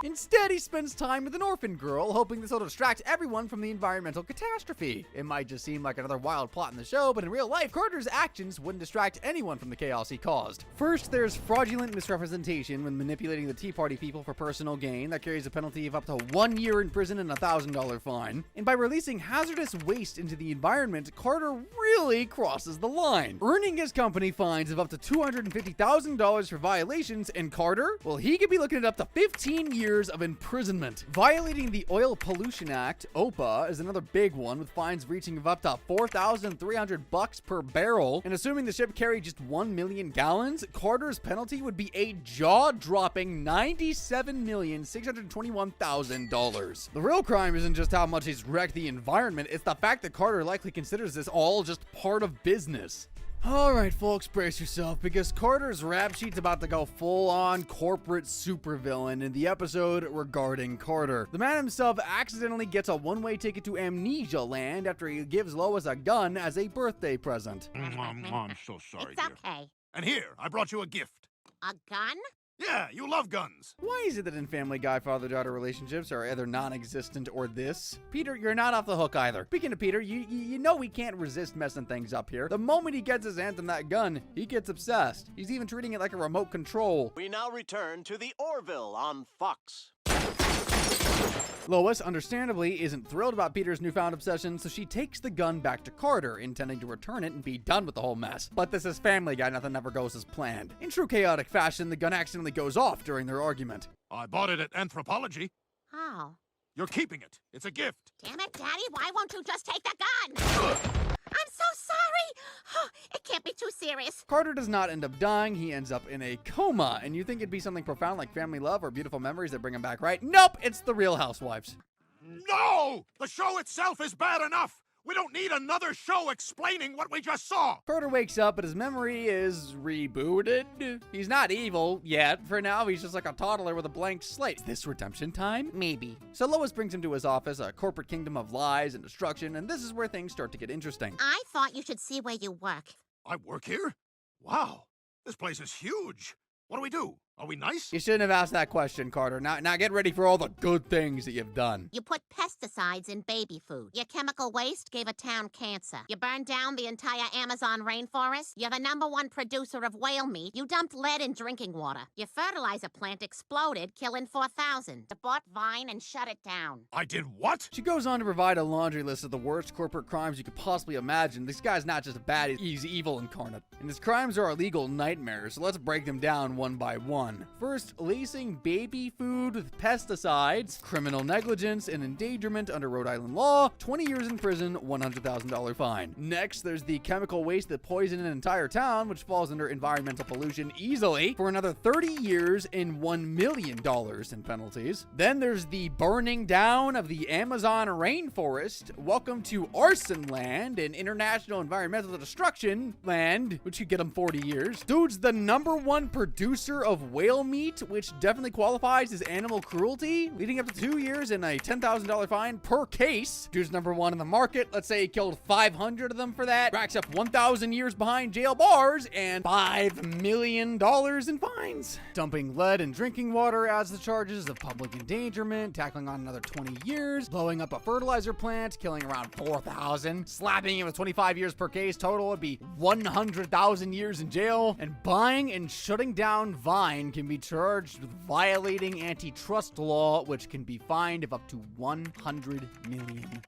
Instead, he spends time with an orphan girl, hoping this will distract everyone from the environmental catastrophe. It might just seem like another wild plot in the show, but in real life, Carter's actions wouldn't distract anyone from the chaos he caused. First, there's fraudulent misrepresentation when manipulating the Tea Party people for personal gain. That carries a penalty of up to 1 year in prison and a $1,000 fine. And by releasing hazardous waste into the environment, Carter really crosses the line, earning his company fines of up to $250,000 for violations, and Carter, well, he could be looking at up to 15 years of imprisonment. Violating the Oil Pollution Act, OPA, is another big one, with fines reaching of up to $4,300 per barrel. And assuming the ship carried just 1 million gallons, Carter's penalty would be a jaw-dropping $97,621,000. The real crime isn't just how much he's wrecked the environment, it's the fact that Carter likely considers this all just part of business. Alright folks, brace yourself, because Carter's rap sheet's about to go full-on corporate supervillain in the episode regarding Carter. The man himself accidentally gets a one-way ticket to Amnesia Land after he gives Lois a gun as a birthday present. I'm so sorry, It's dear. okay. And here, I brought you a gift. A gun? Yeah, you love guns. Why is it that in Family Guy father-daughter relationships are either non-existent or this? Peter, you're not off the hook either. Speaking of Peter, you know he can't resist messing things up here. The moment he gets his hands on that gun, he gets obsessed. He's even treating it like a remote control. We now return to the Orville on Fox. Lois, understandably, isn't thrilled about Peter's newfound obsession, so she takes the gun back to Carter, intending to return it and be done with the whole mess. But this is Family Guy, nothing ever goes as planned. In true chaotic fashion, the gun accidentally goes off during their argument. I bought it at Anthropology. Oh. You're keeping it. It's a gift. Damn it, Daddy, why won't you just take the gun? I'm so sorry. It can't be too serious. Carter does not end up dying, he ends up in a coma, and you think it'd be something profound like family love or beautiful memories that bring him back, right? Nope, it's the Real Housewives. No! The show itself is bad enough. We don't need another show explaining what we just saw. Carter wakes up, but his memory is rebooted. He's not evil yet. For now, he's just like a toddler with a blank slate. Is this redemption time? Maybe. So Lois brings him to his office, a corporate kingdom of lies and destruction, and this is where things start to get interesting. I thought you should see where you work. I work here? Wow, this place is huge. What do? Are we nice? You shouldn't have asked that question, Carter. Now get ready for all the good things that you've done. You put pesticides pesticides in baby food. Your chemical waste gave a town cancer. You burned down the entire Amazon rainforest. You're the #1 producer of whale meat. You dumped lead in drinking water. Your fertilizer plant exploded, killing 4,000. You bought Vine and shut it down. I did what? She goes on to provide a laundry list of the worst corporate crimes you could possibly imagine. This guy's not just a baddie, he's evil incarnate. And his crimes are illegal nightmares, so let's break them down one by one. First, lacing baby food with pesticides, criminal negligence and endangerment under Rhode Island law, 20 years in prison, $100,000 fine. Next, there's the chemical waste that poisoned an entire town, which falls under environmental pollution easily, for another 30 years and $1 million in penalties. Then there's the burning down of the Amazon rainforest. Welcome to arson land and international environmental destruction land, which could get him 40 years. Dude's the #1 producer of whale meat, which definitely qualifies as animal cruelty, leading up to 2 years and a $10,000 fine per case. Dude's #1 in the market. Let's say he killed 500 of them for that. Racks up 1,000 years behind jail bars and $5 million in fines. Dumping lead in drinking water adds the charges of public endangerment, tackling on another 20 years, blowing up a fertilizer plant, killing around 4,000, slapping it with 25 years per case. Total would be 100,000 years in jail. And buying and shutting down Vine can be charged with violating antitrust law, which can be fined of up to $100 million.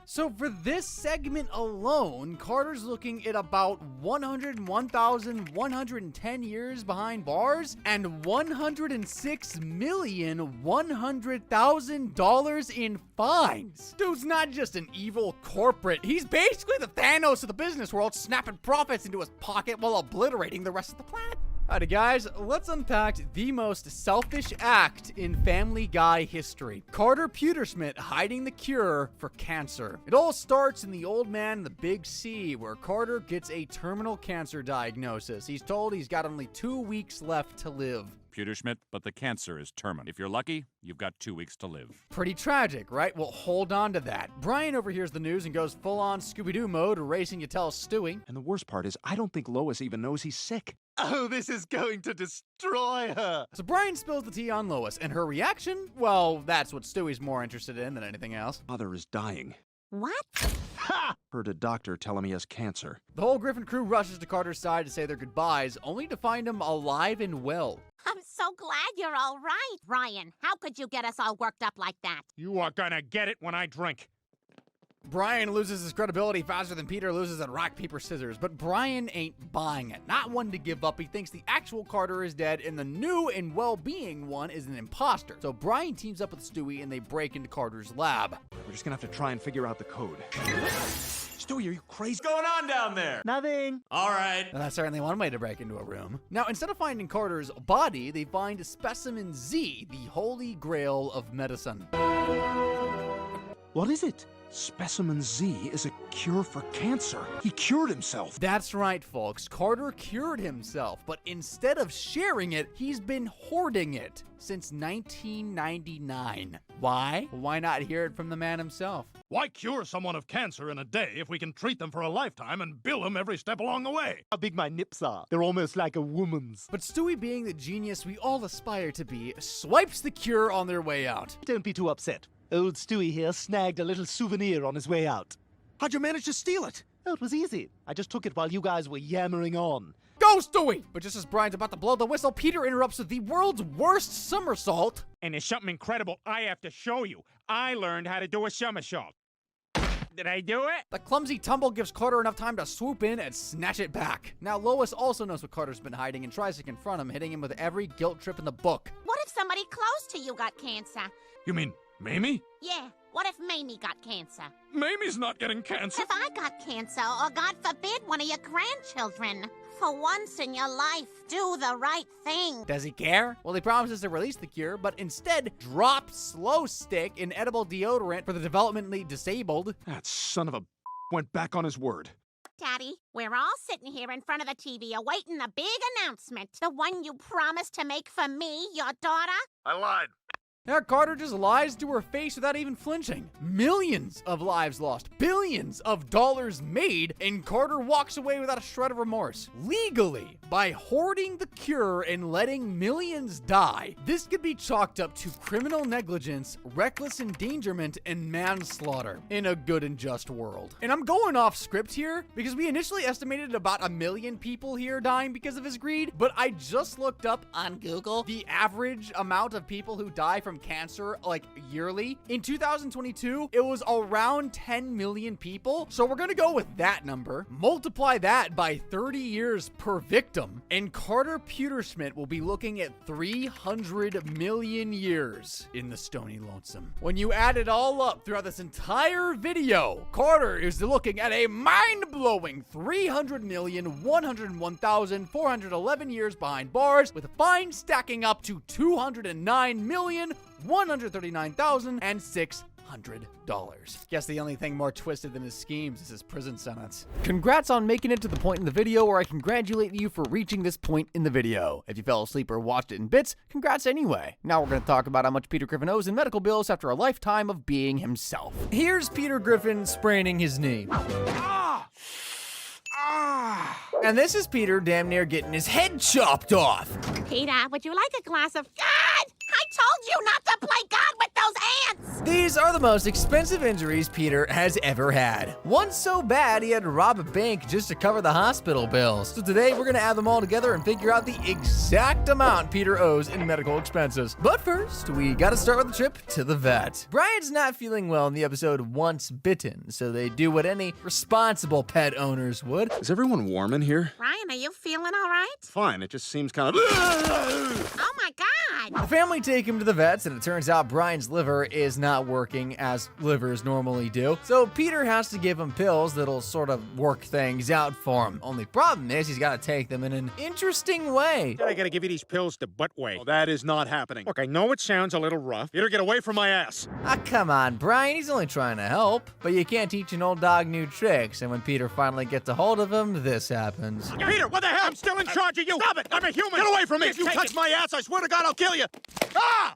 So for this segment alone, Carter's looking at about 101,110 years behind bars and $106,100,000 in fines. Dude's not just an evil corporate. He's basically the Thanos of the business world, snapping profits into his pocket while obliterating the rest of the planet. Alrighty guys, let's unpack the most selfish act in Family Guy history. Carter Pewterschmidt hiding the cure for cancer. It all starts in The Old Man and the Big C, where Carter gets a terminal cancer diagnosis. He's told he's got only 2 weeks left to live. Pewterschmidt, but the cancer is terminal. If you're lucky, you've got 2 weeks to live. Pretty tragic, right? Well, hold on to that. Brian overhears the news and goes full-on Scooby-Doo mode, racing to tell Stewie. And the worst part is, I don't think Lois even knows he's sick. Oh, this is going to destroy her. So Brian spills the tea on Lois, and her reaction? Well, that's what Stewie's more interested in than anything else. Father is dying. What? Ha! Heard a doctor tell him he has cancer. The whole Griffin crew rushes to Carter's side to say their goodbyes, only to find him alive and well. I'm so glad you're all right. Ryan, how could you get us all worked up like that? You are gonna get it when I drink. Brian loses his credibility faster than Peter loses at rock, paper, scissors, but Brian ain't buying it. Not one to give up. He thinks the actual Carter is dead and the new and well-being one is an imposter. So Brian teams up with Stewie and they break into Carter's lab. We're just gonna have to try and figure out the code. Stewie, are you crazy? What's going on down there? Nothing. All right. Well, that's certainly one way to break into a room. Now, instead of finding Carter's body, they find Specimen Z, the holy grail of medicine. What is it? Specimen Z is a cure for cancer. He cured himself. That's right, folks. Carter cured himself, but instead of sharing it, he's been hoarding it since 1999. Why? Why not hear it from the man himself? Why cure someone of cancer in a day if we can treat them for a lifetime and bill them every step along the way? How big my nips are. They're almost like a woman's. But Stewie, being the genius we all aspire to be, swipes the cure on their way out. Don't be too upset. Old Stewie here snagged a little souvenir on his way out. How'd you manage to steal it? Oh, it was easy. I just took it while you guys were yammering on. Go, Stewie! But just as Brian's about to blow the whistle, Peter interrupts with the world's worst somersault. And there's something incredible I have to show you. I learned how to do a somersault. Did I do it? The clumsy tumble gives Carter enough time to swoop in and snatch it back. Now, Lois also knows what Carter's been hiding and tries to confront him, hitting him with every guilt trip in the book. What if somebody close to you got cancer? You mean Mamie? Yeah, what if Mamie got cancer? Mamie's not getting cancer. If I got cancer, or God forbid, one of your grandchildren, for once in your life, do the right thing. Does he care? Well, he promises to release the cure, but instead drops Slow Stick, an edible deodorant for the developmentally disabled. That son of a went back on his word. Daddy, we're all sitting here in front of the TV awaiting the big announcement. The one you promised to make for me, your daughter. I lied. Now Carter just lies to her face without even flinching. Millions of lives lost, billions of dollars made, and Carter walks away without a shred of remorse. Legally, by hoarding the cure and letting millions die, this could be chalked up to criminal negligence, reckless endangerment, and manslaughter in a good and just world. And I'm going off script here because we initially estimated about 1 million people here dying because of his greed, but I just looked up on Google the average amount of people who die from cancer like yearly. In 2022, it was around 10 million people. So we're gonna go with that number, multiply that by 30 years per victim, and Carter Pewterschmidt will be looking at 300 million years in the Stony Lonesome. When you add it all up throughout this entire video, Carter is looking at a mind-blowing 300,101,411 years behind bars, with fines stacking up to $209,139,600. Guess the only thing more twisted than his schemes is his prison sentence. Congrats on making it to the point in the video where I congratulate you for reaching this point in the video. If you fell asleep or watched it in bits, congrats anyway. Now we're going to talk about how much Peter Griffin owes in medical bills after a lifetime of being himself. Here's Peter Griffin spraining his knee. And this is Peter damn near getting his head chopped off. Peter, would you like a glass of... God! I told you not to play God with those ants! These are the most expensive injuries Peter has ever had. One so bad he had to rob a bank just to cover the hospital bills. So today we're gonna add them all together and figure out the exact amount Peter owes in medical expenses. But first, we gotta start with a trip to the vet. Brian's not feeling well in the episode Once Bitten, so they do what any responsible pet owners would. Is everyone warm in here? Brian, are you feeling all right? Fine, it just seems kind of... Oh my God! The family take him to the vets, and it turns out Brian's liver is not working as livers normally do. So Peter has to give him pills that'll sort of work things out for him. Only problem is he's got to take them in an interesting way. I gotta give you these pills the butt way. Oh, that is not happening. Look, I know it sounds a little rough. Peter, get away from my ass. Ah, come on, Brian. He's only trying to help. But you can't teach an old dog new tricks, and when Peter finally gets a hold of him, this happens. Peter, what the hell? I'm still in charge of you. Stop it! I'm a human. Get away from me! If you Take touch it. my ass, I swear to God, I'll kill you! Ah!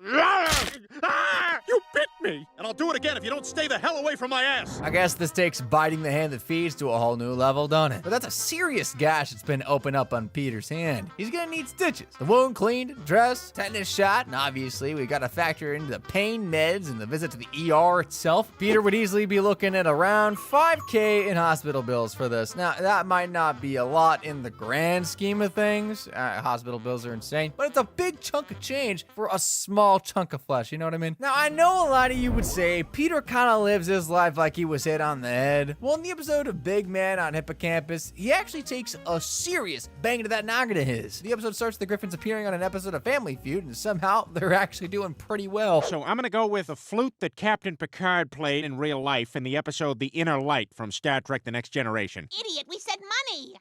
You bit me! And I'll do it again if you don't stay the hell away from my ass! I guess this takes biting the hand that feeds to a whole new level, don't it? But that's a serious gash that's been opened up on Peter's hand. He's gonna need stitches, the wound cleaned, dressed, tetanus shot, and obviously we gotta factor in the pain meds and the visit to the ER itself. Peter would easily be looking at around $5,000 in hospital bills for this. Now, that might not be a lot in the grand scheme of things. Hospital bills are insane, but it's a big chunk of change for a small chunk of flesh, you know what I mean? Now, I know a lot of you would say Peter kind of lives his life like he was hit on the head. Well, in the episode of Big Man on Hippocampus, he actually takes a serious bang to that noggin of his. The episode starts with the Griffins appearing on an episode of Family Feud, and somehow they're actually doing pretty well. So I'm gonna go with a flute that Captain Picard played in real life in the episode The Inner Light from Star Trek The Next Generation. Idiot, we said money!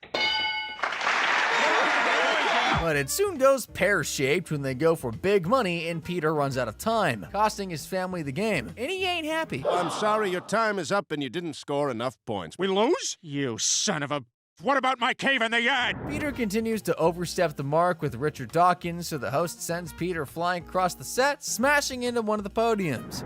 But it soon goes pear-shaped when they go for big money and Peter runs out of time, costing his family the game. And he ain't happy. I'm sorry, your time is up and you didn't score enough points. We lose? You son of a... What about my cave in the yard? Peter continues to overstep the mark with Richard Dawkins, so the host sends Peter flying across the set, smashing into one of the podiums.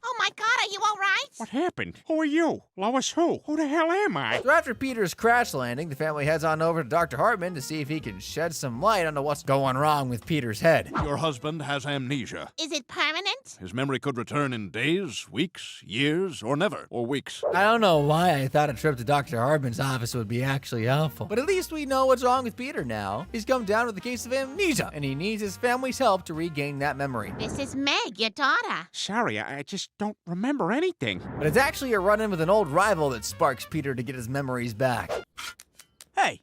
Oh my God, are you all right? What happened? Who are you? Lois who? Who the hell am I? So after Peter's crash landing, the family heads on over to Dr. Hartman to see if he can shed some light onto what's going wrong with Peter's head. Your husband has amnesia. Is it permanent? His memory could return in days, weeks, years, or never, or weeks. I don't know why I thought a trip to Dr. Hartman's office would be actually helpful, but at least we know what's wrong with Peter now. He's come down with a case of amnesia, and he needs his family's help to regain that memory. This is Meg, your daughter. Sorry, I just don't remember anything. But it's actually a run-in with an old rival that sparks Peter to get his memories back. Hey,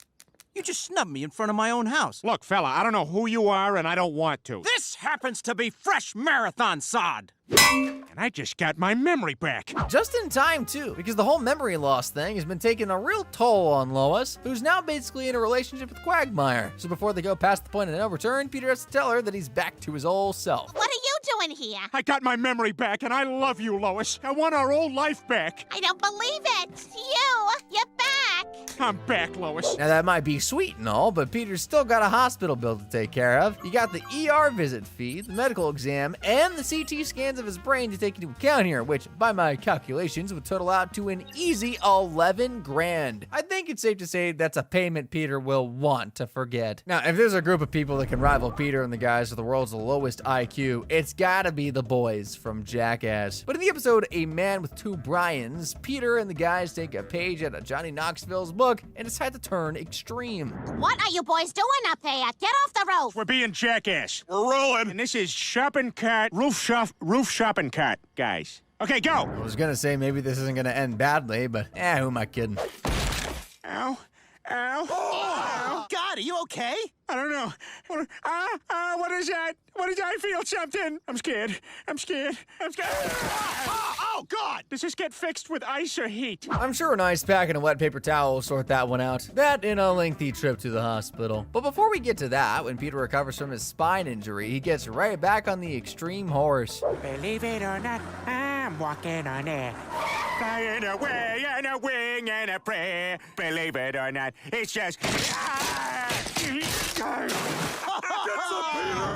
you just snubbed me in front of my own house. Look, fella, I don't know who you are and I don't want to. This happens to be fresh marathon sod. And I just got my memory back. Just in time, too, because the whole memory loss thing has been taking a real toll on Lois, who's now basically in a relationship with Quagmire. So before they go past the point of no return, Peter has to tell her that he's back to his old self. What are you doing here? I got my memory back and I love you, Lois. I want our old life back. I don't believe it. You're back. I'm back, Lois. Now that might be sweet and all, but Peter's still got a hospital bill to take care of. You got the ER visit fee, the medical exam, and the CT scans of his brain to take into account here, which by my calculations would total out to an easy 11 grand. I think it's safe to say that's a payment Peter will want to forget. Now, if there's a group of people that can rival Peter and the guys with the world's lowest IQ, it's gotta be the boys from Jackass. But in the episode A Man with Two Brians, Peter and the guys take a page out of Johnny Knoxville's book and decide to turn extreme. What are you boys doing up there? Get off the roof! We're being jackass. We're rolling. And this is shopping cart, roof shopping cart, guys. Okay, go! I was gonna say maybe this isn't gonna end badly, but who am I kidding? Ow. Ow. Ow. God, are you okay? I don't know. What is that? What did I feel something? I'm scared. I'm scared. I'm scared. Oh, God! Does this get fixed with ice or heat? I'm sure an ice pack and a wet paper towel will sort that one out. That and a lengthy trip to the hospital. But before we get to that, when Peter recovers from his spine injury, he gets right back on the extreme horse. Believe it or not, I'm walking on air. Flying away on a wing and a prayer. Believe it or not, it's just...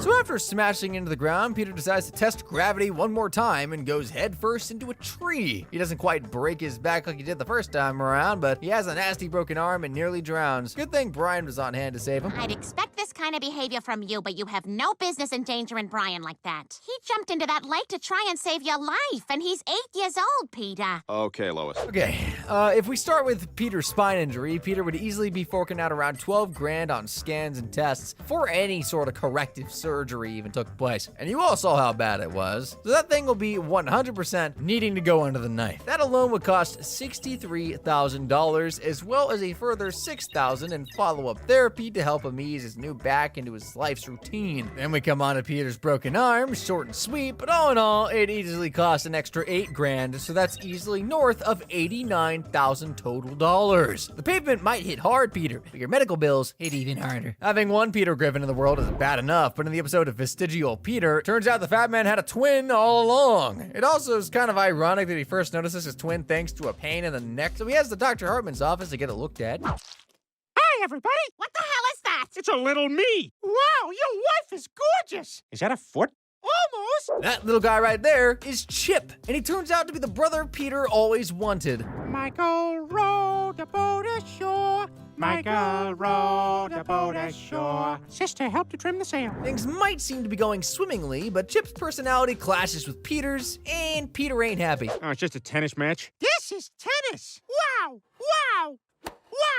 So after smashing into the ground, Peter decides to test gravity one more time and goes headfirst into a tree. He doesn't quite break his back like he did the first time around, but he has a nasty broken arm and nearly drowns. Good thing Brian was on hand to save him. I'd expect this kind of behavior from you, but you have no business endangering Brian like that. He jumped into that lake to try and save your life, and he's 8 years old, Peter. Okay, Lois. Okay, if we start with Peter's spine injury, Peter would easily be forking out around 12 grand on scans and tests before any sort of corrective surgery even took place. And you all saw how bad it was. So that thing will be 100% needing to go under the knife. That alone would cost $63,000 as well as a further $6,000 in follow-up therapy to help him ease his new back into his life's routine. Then we come on to Peter's broken arm, short and sweet, but all in all, it easily costs an extra 8 grand, so that's easily north of $89,000 total dollars. The pavement might hit hard, Peter, but your medical bills hit even harder. Having one Peter Griffin in the world is bad enough, but in the episode of Vestigial Peter, turns out the fat man had a twin all along. It also is kind of ironic that he first notices his twin thanks to a pain in the neck, so he heads to Dr. Hartman's office to get it looked at. Hi, everybody. What the hell is that? It's a little me. Wow, your wife is gorgeous. Is that a foot? Almost. That little guy right there is Chip, and he turns out to be the brother Peter always wanted. Michael rowed the boat ashore. Michael rowed the boat ashore. Sister helped to trim the sail. Things might seem to be going swimmingly, but Chip's personality clashes with Peter's, and Peter ain't happy. Oh, it's just a tennis match. This is tennis. Wow, wow.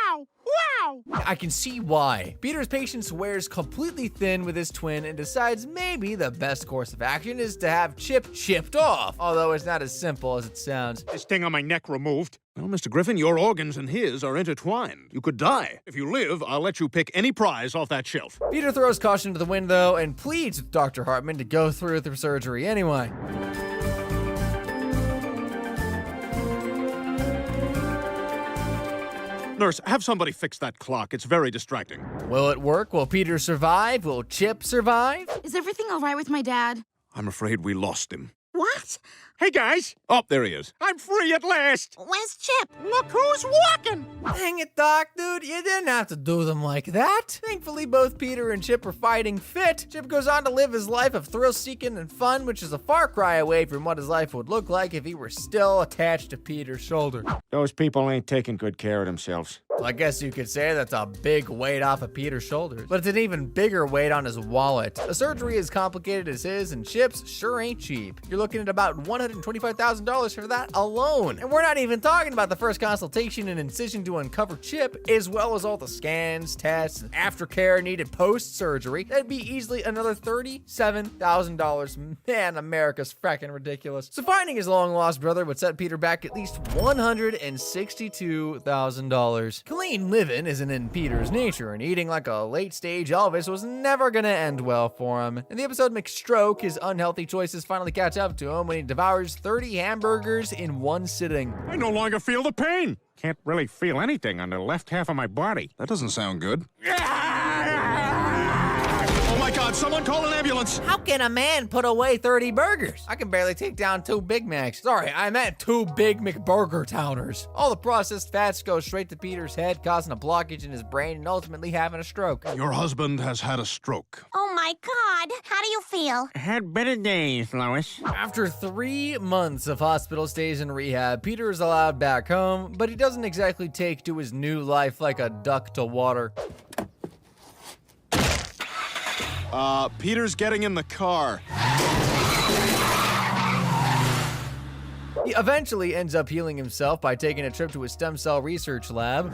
Wow! Wow! I can see why. Peter's patience wears completely thin with his twin and decides maybe the best course of action is to have Chip shipped off, although it's not as simple as it sounds. This thing on my neck removed. Well, Mr. Griffin, your organs and his are intertwined. You could die. If you live, I'll let you pick any prize off that shelf. Peter throws caution to the wind, though, and pleads with Dr. Hartman to go through with the surgery anyway. Nurse, have somebody fix that clock. It's very distracting. Will it work? Will Peter survive? Will Chip survive? Is everything all right with my dad? I'm afraid we lost him. What? Hey, guys. Oh, there he is. I'm free at last. Where's Chip? Look who's walking. Dang it, Doc, dude. You didn't have to do them like that. Thankfully, both Peter and Chip are fighting fit. Chip goes on to live his life of thrill-seeking and fun, which is a far cry away from what his life would look like if he were still attached to Peter's shoulder. Those people ain't taking good care of themselves. Well, I guess you could say that's a big weight off of Peter's shoulders, but it's an even bigger weight on his wallet. A surgery as complicated as his and Chip's sure ain't cheap. You're looking at about $125,000 for that alone. And we're not even talking about the first consultation and incision to uncover Chip, as well as all the scans, tests, and aftercare needed post-surgery. That'd be easily another $37,000. Man, America's fracking ridiculous. So finding his long-lost brother would set Peter back at least $162,000. Clean living isn't in Peter's nature, and eating like a late-stage Elvis was never gonna end well for him. In the episode McStroke, his unhealthy choices finally catch up to him when he devours 30 hamburgers in one sitting. I no longer feel the pain. Can't really feel anything on the left half of my body. That doesn't sound good. Oh my God, Someone call an ambulance! How can a man put away 30 burgers? I can barely take down 2 Big Macs. Sorry, I meant 2 Big McBurger Towners. All the processed fats go straight to Peter's head, causing a blockage in his brain and ultimately having a stroke. Your husband has had a stroke. Oh my God, how do you feel? Had better days, Lois. After 3 months of hospital stays and rehab, Peter is allowed back home, but he doesn't exactly take to his new life like a duck to water. Peter's getting in the car. He eventually ends up healing himself by taking a trip to his stem cell research lab.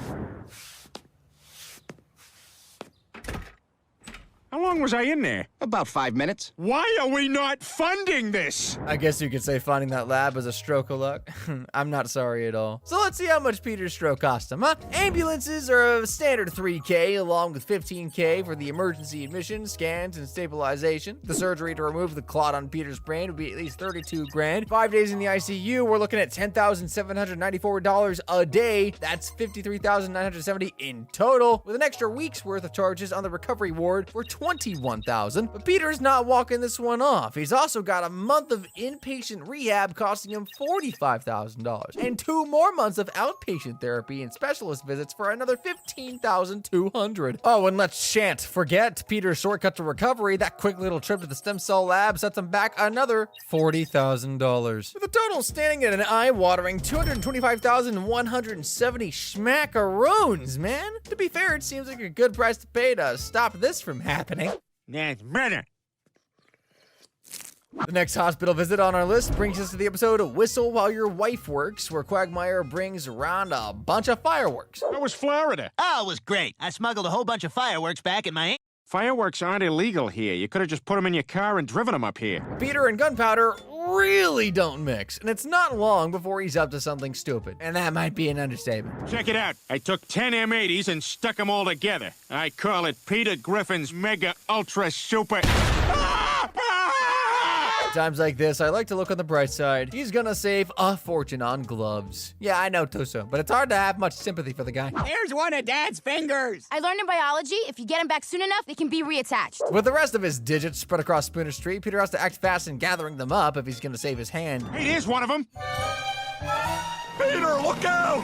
How long was I in there? About 5 minutes. Why are we not funding this? I guess you could say finding that lab was a stroke of luck. I'm not sorry at all. So let's see how much Peter's stroke cost him, huh? Ambulances are a standard $3K, along with $15K for the emergency admission, scans, and stabilization. The surgery to remove the clot on Peter's brain would be at least $32 grand. 5 days in the ICU, we're looking at $10,794 a day. That's $53,970 in total, with an extra week's worth of charges on the recovery ward for $21,000. But Peter's not walking this one off. He's also got a month of inpatient rehab costing him $45,000 and 2 more months of outpatient therapy and specialist visits for another $15,200. Oh, and let's shan't forget Peter's shortcut to recovery. That quick little trip to the stem cell lab sets him back another $40,000, with a total standing at an eye-watering $225,170 schmackaroons, man. To be fair, it seems like a good price to pay to stop this from happening. That's better. The next hospital visit on our list brings us to the episode of Whistle While Your Wife Works, where Quagmire brings around a bunch of fireworks. That was Florida. Oh, it was great. I smuggled a whole bunch of fireworks back in my... Fireworks aren't illegal here. You could have just put them in your car and driven them up here. Peter and gunpowder really don't mix, and it's not long before he's up to something stupid. And that might be an understatement. Check it out. I took 10 M80s and stuck them all together. I call it Peter Griffin's Mega Ultra Super... Times like this, I like to look on the bright side. He's gonna save a fortune on gloves. Yeah, I know, Tuso, but it's hard to have much sympathy for the guy. Here's one of Dad's fingers. I learned in biology, if you get them back soon enough, they can be reattached. With the rest of his digits spread across Spooner Street, Peter has to act fast in gathering them up if he's gonna save his hand. Hey, here's one of them. Peter, look out!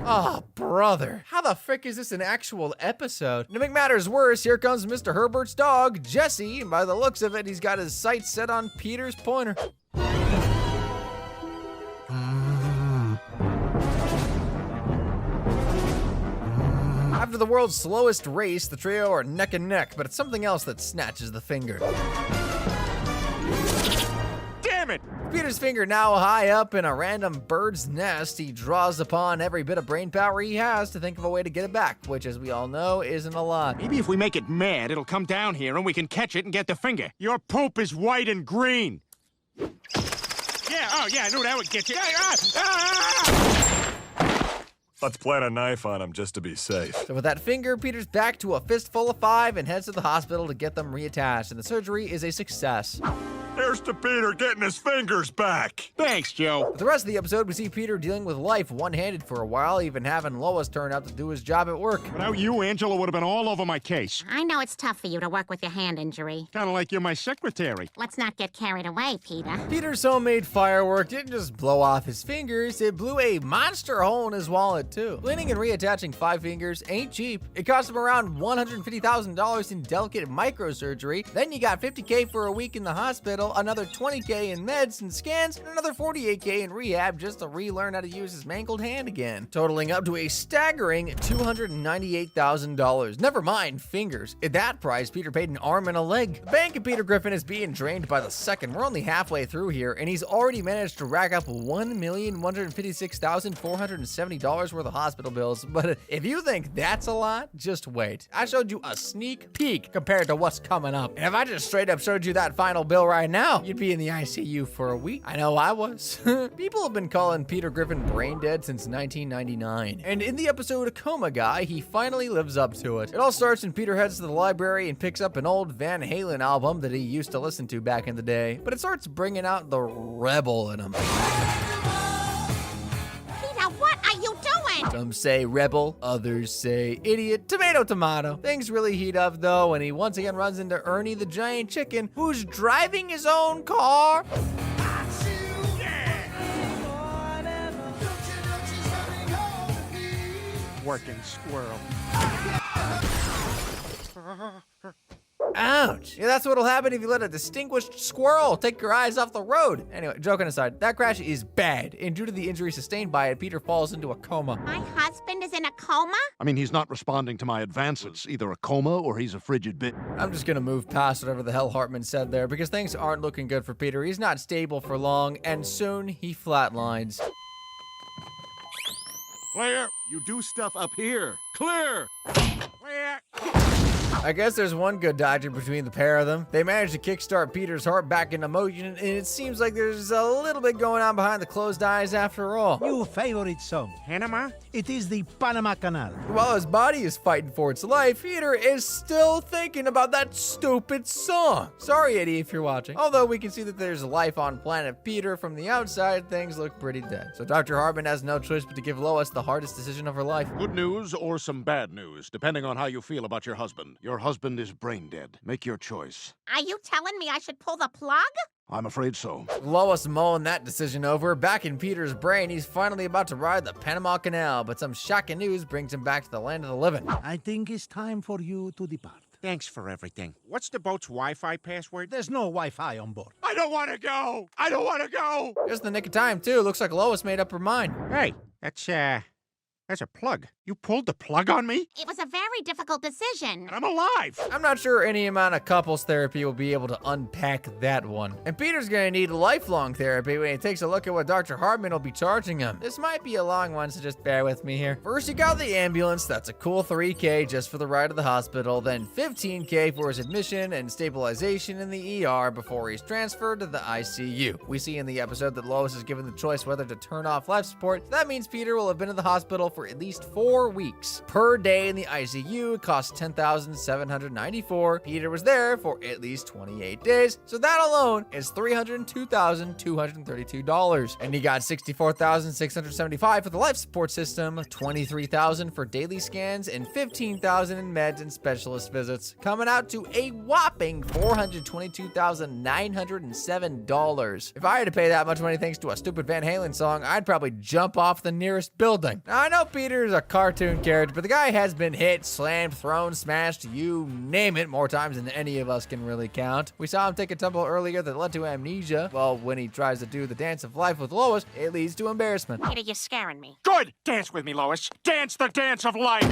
Oh, brother. How the frick is this an actual episode? To make matters worse, here comes Mr. Herbert's dog, Jesse, and by the looks of it, he's got his sights set on Peter's pointer. After the world's slowest race, the trio are neck and neck, but it's something else that snatches the finger. Damn it! Peter's finger now high up in a random bird's nest, he draws upon every bit of brain power he has to think of a way to get it back, which, as we all know, isn't a lot. Maybe if we make it mad, it'll come down here and we can catch it and get the finger. Your poop is white and green. Yeah, oh yeah, I knew that would get you. Let's plant a knife on him just to be safe. So with that finger, Peter's back to a fistful of 5 and heads to the hospital to get them reattached, and the surgery is a success. Here's to Peter getting his fingers back. Thanks, Joe. With the rest of the episode, we see Peter dealing with life one-handed for a while, even having Lois turn out to do his job at work. Without you, Angela would have been all over my case. I know it's tough for you to work with your hand injury. Kind of like you're my secretary. Let's not get carried away, Peter. Peter's homemade firework didn't just blow off his fingers, it blew a monster hole in his wallet, too. Cleaning and reattaching 5 fingers ain't cheap. It cost him around $150,000 in delicate microsurgery. Then you got $50K for a week in the hospital, another $20K in meds and scans, and another $48K in rehab just to relearn how to use his mangled hand again, totaling up to a staggering $298,000. Never mind fingers. At that price, Peter paid an arm and a leg. The bank of Peter Griffin is being drained by the second. We're only halfway through here, and he's already managed to rack up $1,156,470 worth of hospital bills. But if you think that's a lot, just wait. I showed you a sneak peek compared to what's coming up. And if I just straight up showed you that final bill right now, you'd be in the ICU for a week. I know I was. People have been calling Peter Griffin brain dead since 1999. And in the episode Coma Guy, he finally lives up to it. It all starts when Peter heads to the library and picks up an old Van Halen album that he used to listen to back in the day. But it starts bringing out the rebel in him. Peter, what are you doing? happened? Some say rebel, others say idiot. Tomato, tomato. Things really heat up though, and he once again runs into Ernie the giant chicken, who's driving his own car. Working squirrel. Ouch. Yeah, that's what'll happen if you let a distinguished squirrel take your eyes off the road. Anyway, joking aside, that crash is bad, and due to the injury sustained by it, Peter falls into a coma. My husband is in a coma? I mean, he's not responding to my advances. Either a coma or he's a frigid bit. I'm just gonna move past whatever the hell Hartman said there, because things aren't looking good for Peter. He's not stable for long, and soon he flatlines. Clear. You do stuff up here. Clear. Clear. I guess there's one good doctor between the pair of them. They managed to kickstart Peter's heart back into motion, and it seems like there's a little bit going on behind the closed eyes after all. Your favorite song. Panama? It is the Panama Canal. While his body is fighting for its life, Peter is still thinking about that stupid song. Sorry, Eddie, if you're watching. Although we can see that there's life on planet Peter from the outside, things look pretty dead. So Dr. Hartman has no choice but to give Lois the hardest decision of her life. Good news or some bad news, depending on how you feel about your husband. Your husband is brain dead. Make your choice. Are you telling me I should pull the plug? I'm afraid so. Lois mulling that decision over. Back in Peter's brain, he's finally about to ride the Panama Canal, but some shocking news brings him back to the land of the living. I think it's time for you to depart. Thanks for everything. What's the boat's Wi-Fi password? There's no Wi-Fi on board. I don't want to go! I don't want to go! Just in the nick of time, too. Looks like Lois made up her mind. Hey, that's a plug. You pulled the plug on me? It was a very difficult decision. And I'm alive! I'm not sure any amount of couples therapy will be able to unpack that one. And Peter's gonna need lifelong therapy when he takes a look at what Dr. Hartman will be charging him. This might be a long one, so just bear with me here. First, you got the ambulance. That's a cool $3K just for the ride to the hospital. Then $15K for his admission and stabilization in the ER before he's transferred to the ICU. We see in the episode that Lois is given the choice whether to turn off life support. So that means Peter will have been in the hospital for at least 4 weeks. Per day in the ICU, it costs $10,794. Peter was there for at least 28 days, so that alone is $302,232. And he got $64,675 for the life support system, $23,000 for daily scans, and $15,000 in meds and specialist visits, coming out to a whopping $422,907. If I had to pay that much money thanks to a stupid Van Halen song, I'd probably jump off the nearest building. Now, I know Peter's a cartoon character, but the guy has been hit, slammed, thrown, smashed, you name it, more times than any of us can really count. We saw him take a tumble earlier that led to amnesia. Well, when he tries to do the dance of life with Lois, it leads to embarrassment. Peter, you're scaring me. Good! Dance with me, Lois. Dance the dance of life!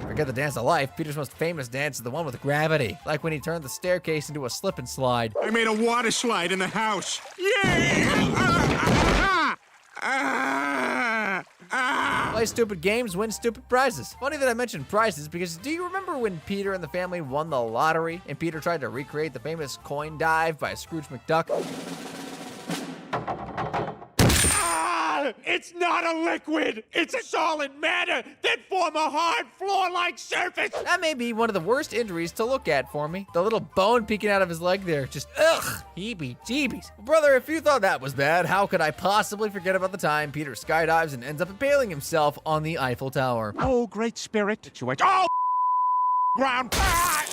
Forget the dance of life. Peter's most famous dance is the one with gravity. Like when he turned the staircase into a slip and slide. I made a water slide in the house. Play stupid games, win stupid prizes. Funny that I mentioned prizes because do you remember when Peter and the family won the lottery and Peter tried to recreate the famous coin dive by Scrooge McDuck? It's not a liquid! It's a solid matter that form a hard floor-like surface! That may be one of the worst injuries to look at for me. The little bone peeking out of his leg there. Just, ugh, heebie-jeebies. Brother, if you thought that was bad, how could I possibly forget about the time Peter skydives and ends up impaling himself on the Eiffel Tower? Oh, great spirit. Oh, ground. Ah,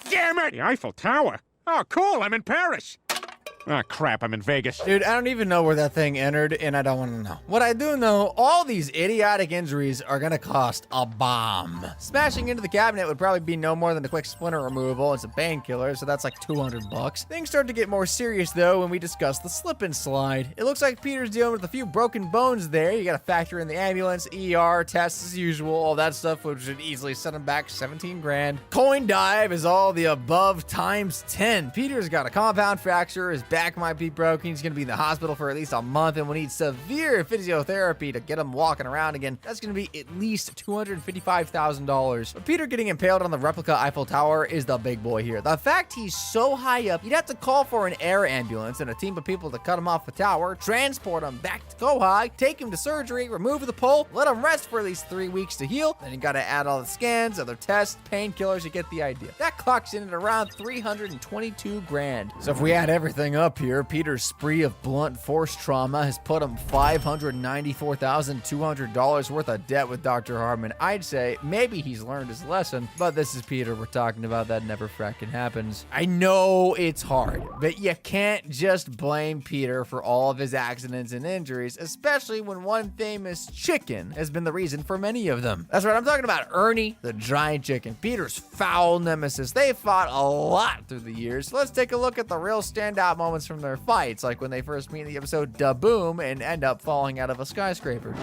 damn it! The Eiffel Tower? Oh, cool, I'm in Paris. Ah, crap, I'm in Vegas. Dude, I don't even know where that thing entered, and I don't want to know. What I do know, all these idiotic injuries are gonna cost a bomb. Smashing into the cabinet would probably be no more than a quick splinter removal and some painkillers, so that's like $200. Things start to get more serious, though, when we discuss the slip and slide. It looks like Peter's dealing with a few broken bones there. You gotta factor in the ambulance, ER, tests as usual, all that stuff, which should easily set him back 17 grand. Coin dive is all the above times 10. Peter's got a compound fracture, his back might be broken, he's gonna be in the hospital for at least a month and will need severe physiotherapy to get him walking around again. That's gonna be at least $255,000. But Peter getting impaled on the replica Eiffel Tower is the big boy here. The fact he's so high up, you'd have to call for an air ambulance and a team of people to cut him off the tower, transport him back to Quahog, take him to surgery, remove the pole, let him rest for at least 3 weeks to heal. Then you gotta add all the scans, other tests, painkillers, you get the idea. That clocks in at around 322 grand. So if we add everything up, up here, Peter's spree of blunt force trauma has put him $594,200 worth of debt with Dr. Hardman. I'd say maybe he's learned his lesson, but this is Peter we're talking about. That never fracking happens. I know it's hard, but you can't just blame Peter for all of his accidents and injuries, especially when one famous chicken has been the reason for many of them. That's right, I'm talking about Ernie, the giant chicken, Peter's foul nemesis. They fought a lot through the years. Let's take a look at the real standout moments from their fights, like when they first meet in the episode Da Boom and end up falling out of a skyscraper.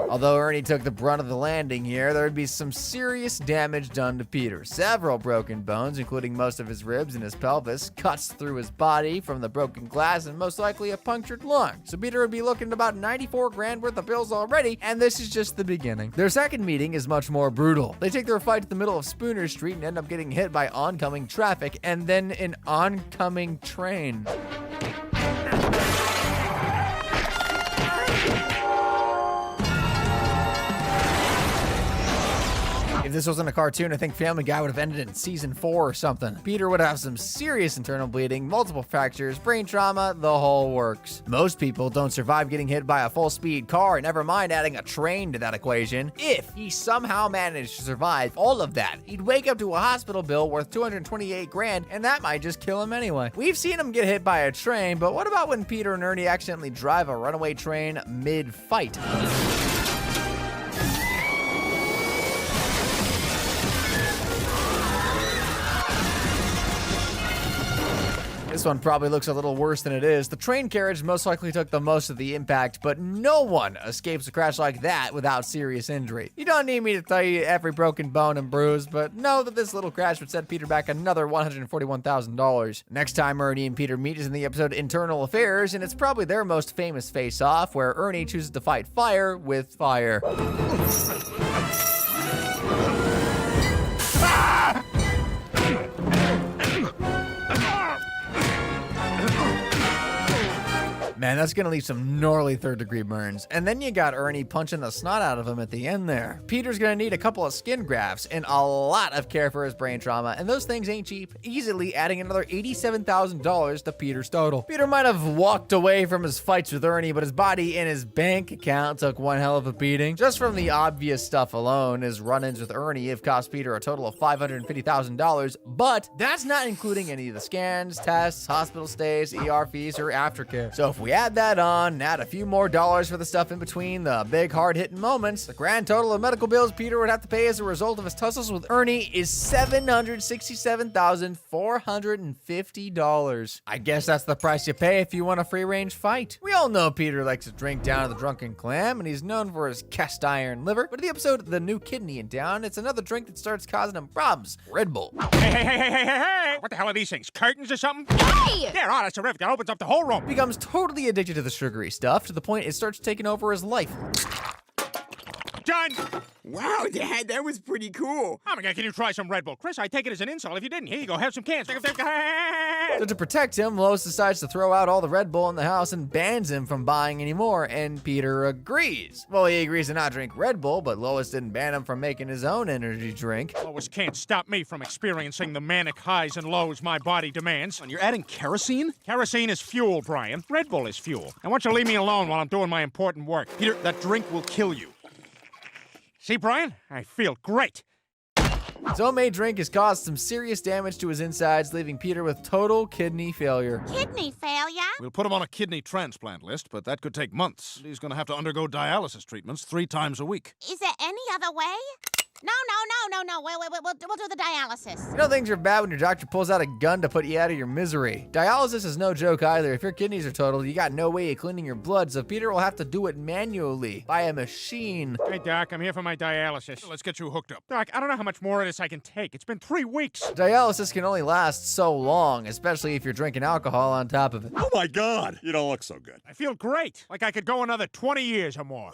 Although Ernie took the brunt of the landing here, there would be some serious damage done to Peter. Several broken bones, including most of his ribs and his pelvis, cuts through his body from the broken glass, and most likely a punctured lung. So Peter would be looking at about 94 grand worth of bills already, and this is just the beginning. Their second meeting is much more brutal. They take their fight to the middle of Spooner Street and end up getting hit by oncoming traffic and then an oncoming train. If this wasn't a cartoon, I think Family Guy would have ended in season 4 or something. Peter would have some serious internal bleeding, multiple fractures, brain trauma, the whole works. Most people don't survive getting hit by a full-speed car, never mind adding a train to that equation. If he somehow managed to survive all of that, he'd wake up to a hospital bill worth 228 grand, and that might just kill him anyway. We've seen him get hit by a train, but what about when Peter and Ernie accidentally drive a runaway train mid-fight? This one probably looks a little worse than it is. The train carriage most likely took the most of the impact, but no one escapes a crash like that without serious injury. You don't need me to tell you every broken bone and bruise, but know that this little crash would set Peter back another $141,000. Next time Ernie and Peter meet is in the episode Internal Affairs, and it's probably their most famous face-off, where Ernie chooses to fight fire with fire. Man, that's gonna leave some gnarly third-degree burns. And then you got Ernie punching the snot out of him at the end there. Peter's gonna need a couple of skin grafts and a lot of care for his brain trauma, and those things ain't cheap, easily adding another $87,000 to Peter's total. Peter might have walked away from his fights with Ernie, but his body and his bank account took one hell of a beating. Just from the obvious stuff alone, his run-ins with Ernie have cost Peter a total of $550,000, but that's not including any of the scans, tests, hospital stays, ER fees, or aftercare. So if we add that on and add a few more dollars for the stuff in between the big hard-hitting moments, the grand total of medical bills Peter would have to pay as a result of his tussles with Ernie is $767,450. I guess that's the price you pay if you want a free-range fight. We all know Peter likes to drink down to the drunken clam, and he's known for his cast iron liver, but in the episode The New Kidney in Town, it's another drink that starts causing him problems: Red Bull. Hey! What the hell are these things? Curtains or something? Hey! Yeah, oh, that's terrific. That opens up the whole room. Becomes totally addicted to the sugary stuff to the point it starts taking over his life. Done! Wow, Dad, that was pretty cool. Oh my God, can you try some Red Bull? Chris, I take it as an insult if you didn't. Here you go, have some cans. So to protect him, Lois decides to throw out all the Red Bull in the house and bans him from buying any more, and Peter agrees. Well, he agrees to not drink Red Bull, but Lois didn't ban him from making his own energy drink. Lois can't stop me from experiencing the manic highs and lows my body demands. And you're adding kerosene? Kerosene is fuel, Brian. Red Bull is fuel. And why don't you leave me alone while I'm doing my important work? Peter, that drink will kill you. See, Brian? I feel great. His homemade drink has caused some serious damage to his insides, leaving Peter with total kidney failure. Kidney failure? We'll put him on a kidney transplant list, but that could take months. He's going to have to undergo dialysis treatments 3 times a week. Is there any other way? No. We'll do the dialysis. You know things are bad when your doctor pulls out a gun to put you out of your misery. Dialysis is no joke either. If your kidneys are totaled, you got no way of cleaning your blood, so Peter will have to do it manually by a machine. Hey, Doc, I'm here for my dialysis. Let's get you hooked up. Doc, I don't know how much more of this I can take. It's been 3 weeks. Dialysis can only last so long, especially if you're drinking alcohol on top of it. Oh my God, you don't look so good. I feel great, like I could go another 20 years or more.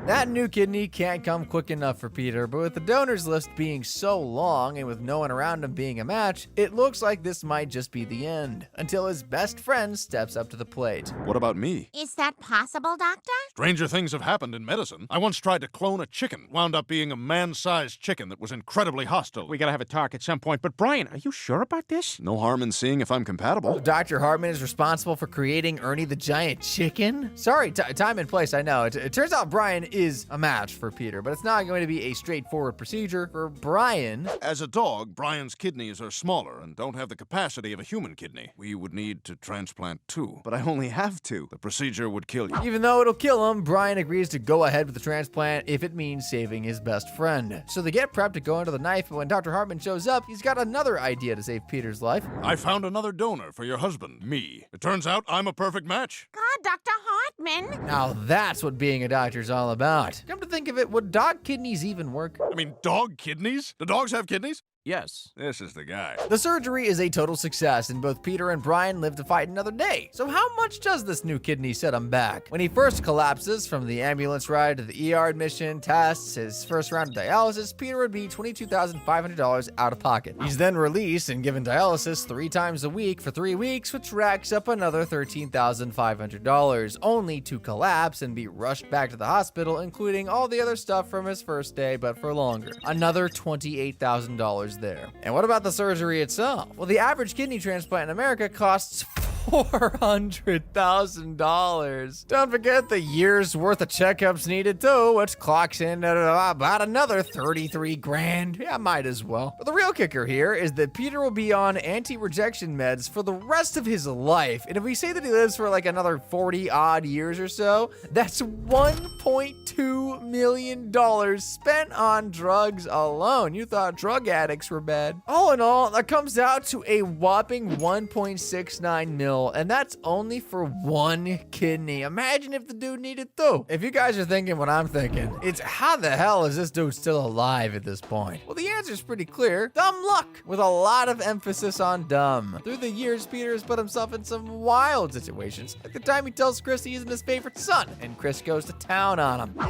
That new kidney can't come quick enough for Peter, but with the donors list being so long and with no one around him being a match, it looks like this might just be the end, until his best friend steps up to the plate. What about me? Is that possible, Doctor? Stranger things have happened in medicine. I once tried to clone a chicken, wound up being a man-sized chicken that was incredibly hostile. We gotta have a talk at some point, but Brian, are you sure about this? No harm in seeing if I'm compatible. Dr. Hartman is responsible for creating Ernie the Giant Chicken? Sorry, time and place, I know. It turns out Brian is a match for Peter, but it's not going to be a straightforward procedure for Brian. As a dog, Brian's kidneys are smaller and don't have the capacity of a human kidney. We would need to transplant two. But I only have two. The procedure would kill you. Even though it'll kill him, Brian agrees to go ahead with the transplant if it means saving his best friend. So they get prepped to go under the knife, but when Dr. Hartman shows up, he's got another idea to save Peter's life. I found another donor for your husband, me. It turns out I'm a perfect match. God, Dr. Hartman. Now that's what being a doctor's all about. Come to think of it, would dog kidneys even work? I mean, dog kidneys? Do dogs have kidneys? Yes. This is the guy. The surgery is a total success, and both Peter and Brian live to fight another day. So how much does this new kidney set him back? When he first collapses from the ambulance ride to the ER admission, tests, his first round of dialysis, Peter would be $22,500 out of pocket. He's then released and given dialysis 3 times a week for 3 weeks, which racks up another $13,500, only to collapse and be rushed back to the hospital, including all the other stuff from his first day, but for longer. Another $28,000 there. And what about the surgery itself? Well, the average kidney transplant in America costs $400,000. Don't forget the year's worth of checkups needed too, which clocks in at about another 33 grand. Yeah, might as well. But the real kicker here is that Peter will be on anti-rejection meds for the rest of his life. And if we say that he lives for like another 40 odd years or so, that's $1.2 million spent on drugs alone. You thought drug addicts were bad. All in all, that comes out to a whopping 1.69 mil. And that's only for one kidney. Imagine if the dude needed 2. If you guys are thinking what I'm thinking, it's how the hell is this dude still alive at this point? Well, the answer's pretty clear. Dumb luck, with a lot of emphasis on dumb. Through the years, Peter has put himself in some wild situations. Like the time he tells Chris he isn't his favorite son, and Chris goes to town on him. No,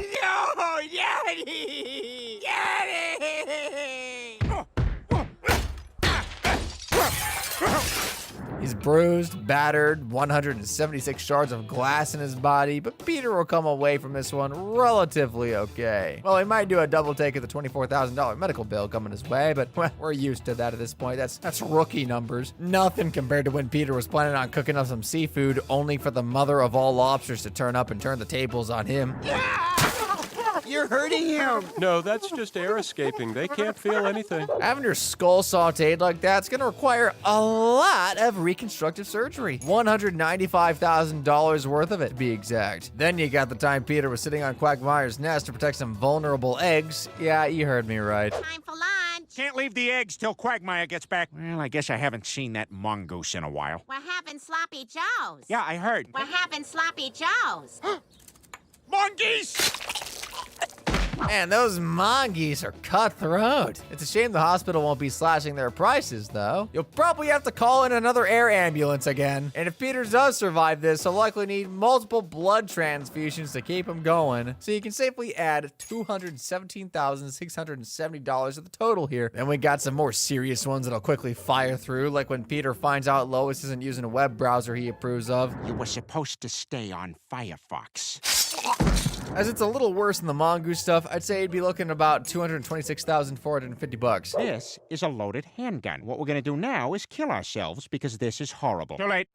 Daddy! Daddy! He's bruised, battered, 176 shards of glass in his body, but Peter will come away from this one relatively okay. Well, he might do a double take of the $24,000 medical bill coming his way, but well, we're used to that at this point. That's rookie numbers. Nothing compared to when Peter was planning on cooking up some seafood only for the mother of all lobsters to turn up and turn the tables on him. You're hurting him. No, that's just air escaping. They can't feel anything. Having your skull sauteed like that's gonna require a lot of reconstructive surgery. $195,000 worth of it, to be exact. Then you got the time Peter was sitting on Quagmire's nest to protect some vulnerable eggs. Yeah, you heard me right. Time for lunch. Can't leave the eggs till Quagmire gets back. Well, I guess I haven't seen that mongoose in a while. We're having sloppy joes. Yeah, I heard. We're having sloppy joes. Mongoose! Man, those mongoose are cutthroat. It's a shame the hospital won't be slashing their prices, though. You'll probably have to call in another air ambulance again. And if Peter does survive this, he'll likely need multiple blood transfusions to keep him going. So you can safely add $217,670 to the total here. Then we got some more serious ones that'll quickly fire through, like when Peter finds out Lois isn't using a web browser he approves of. You were supposed to stay on Firefox. As it's a little worse than the mongoose stuff, I'd say you'd be looking about $226,450. This is a loaded handgun. What we're gonna do now is kill ourselves because this is horrible. Too late.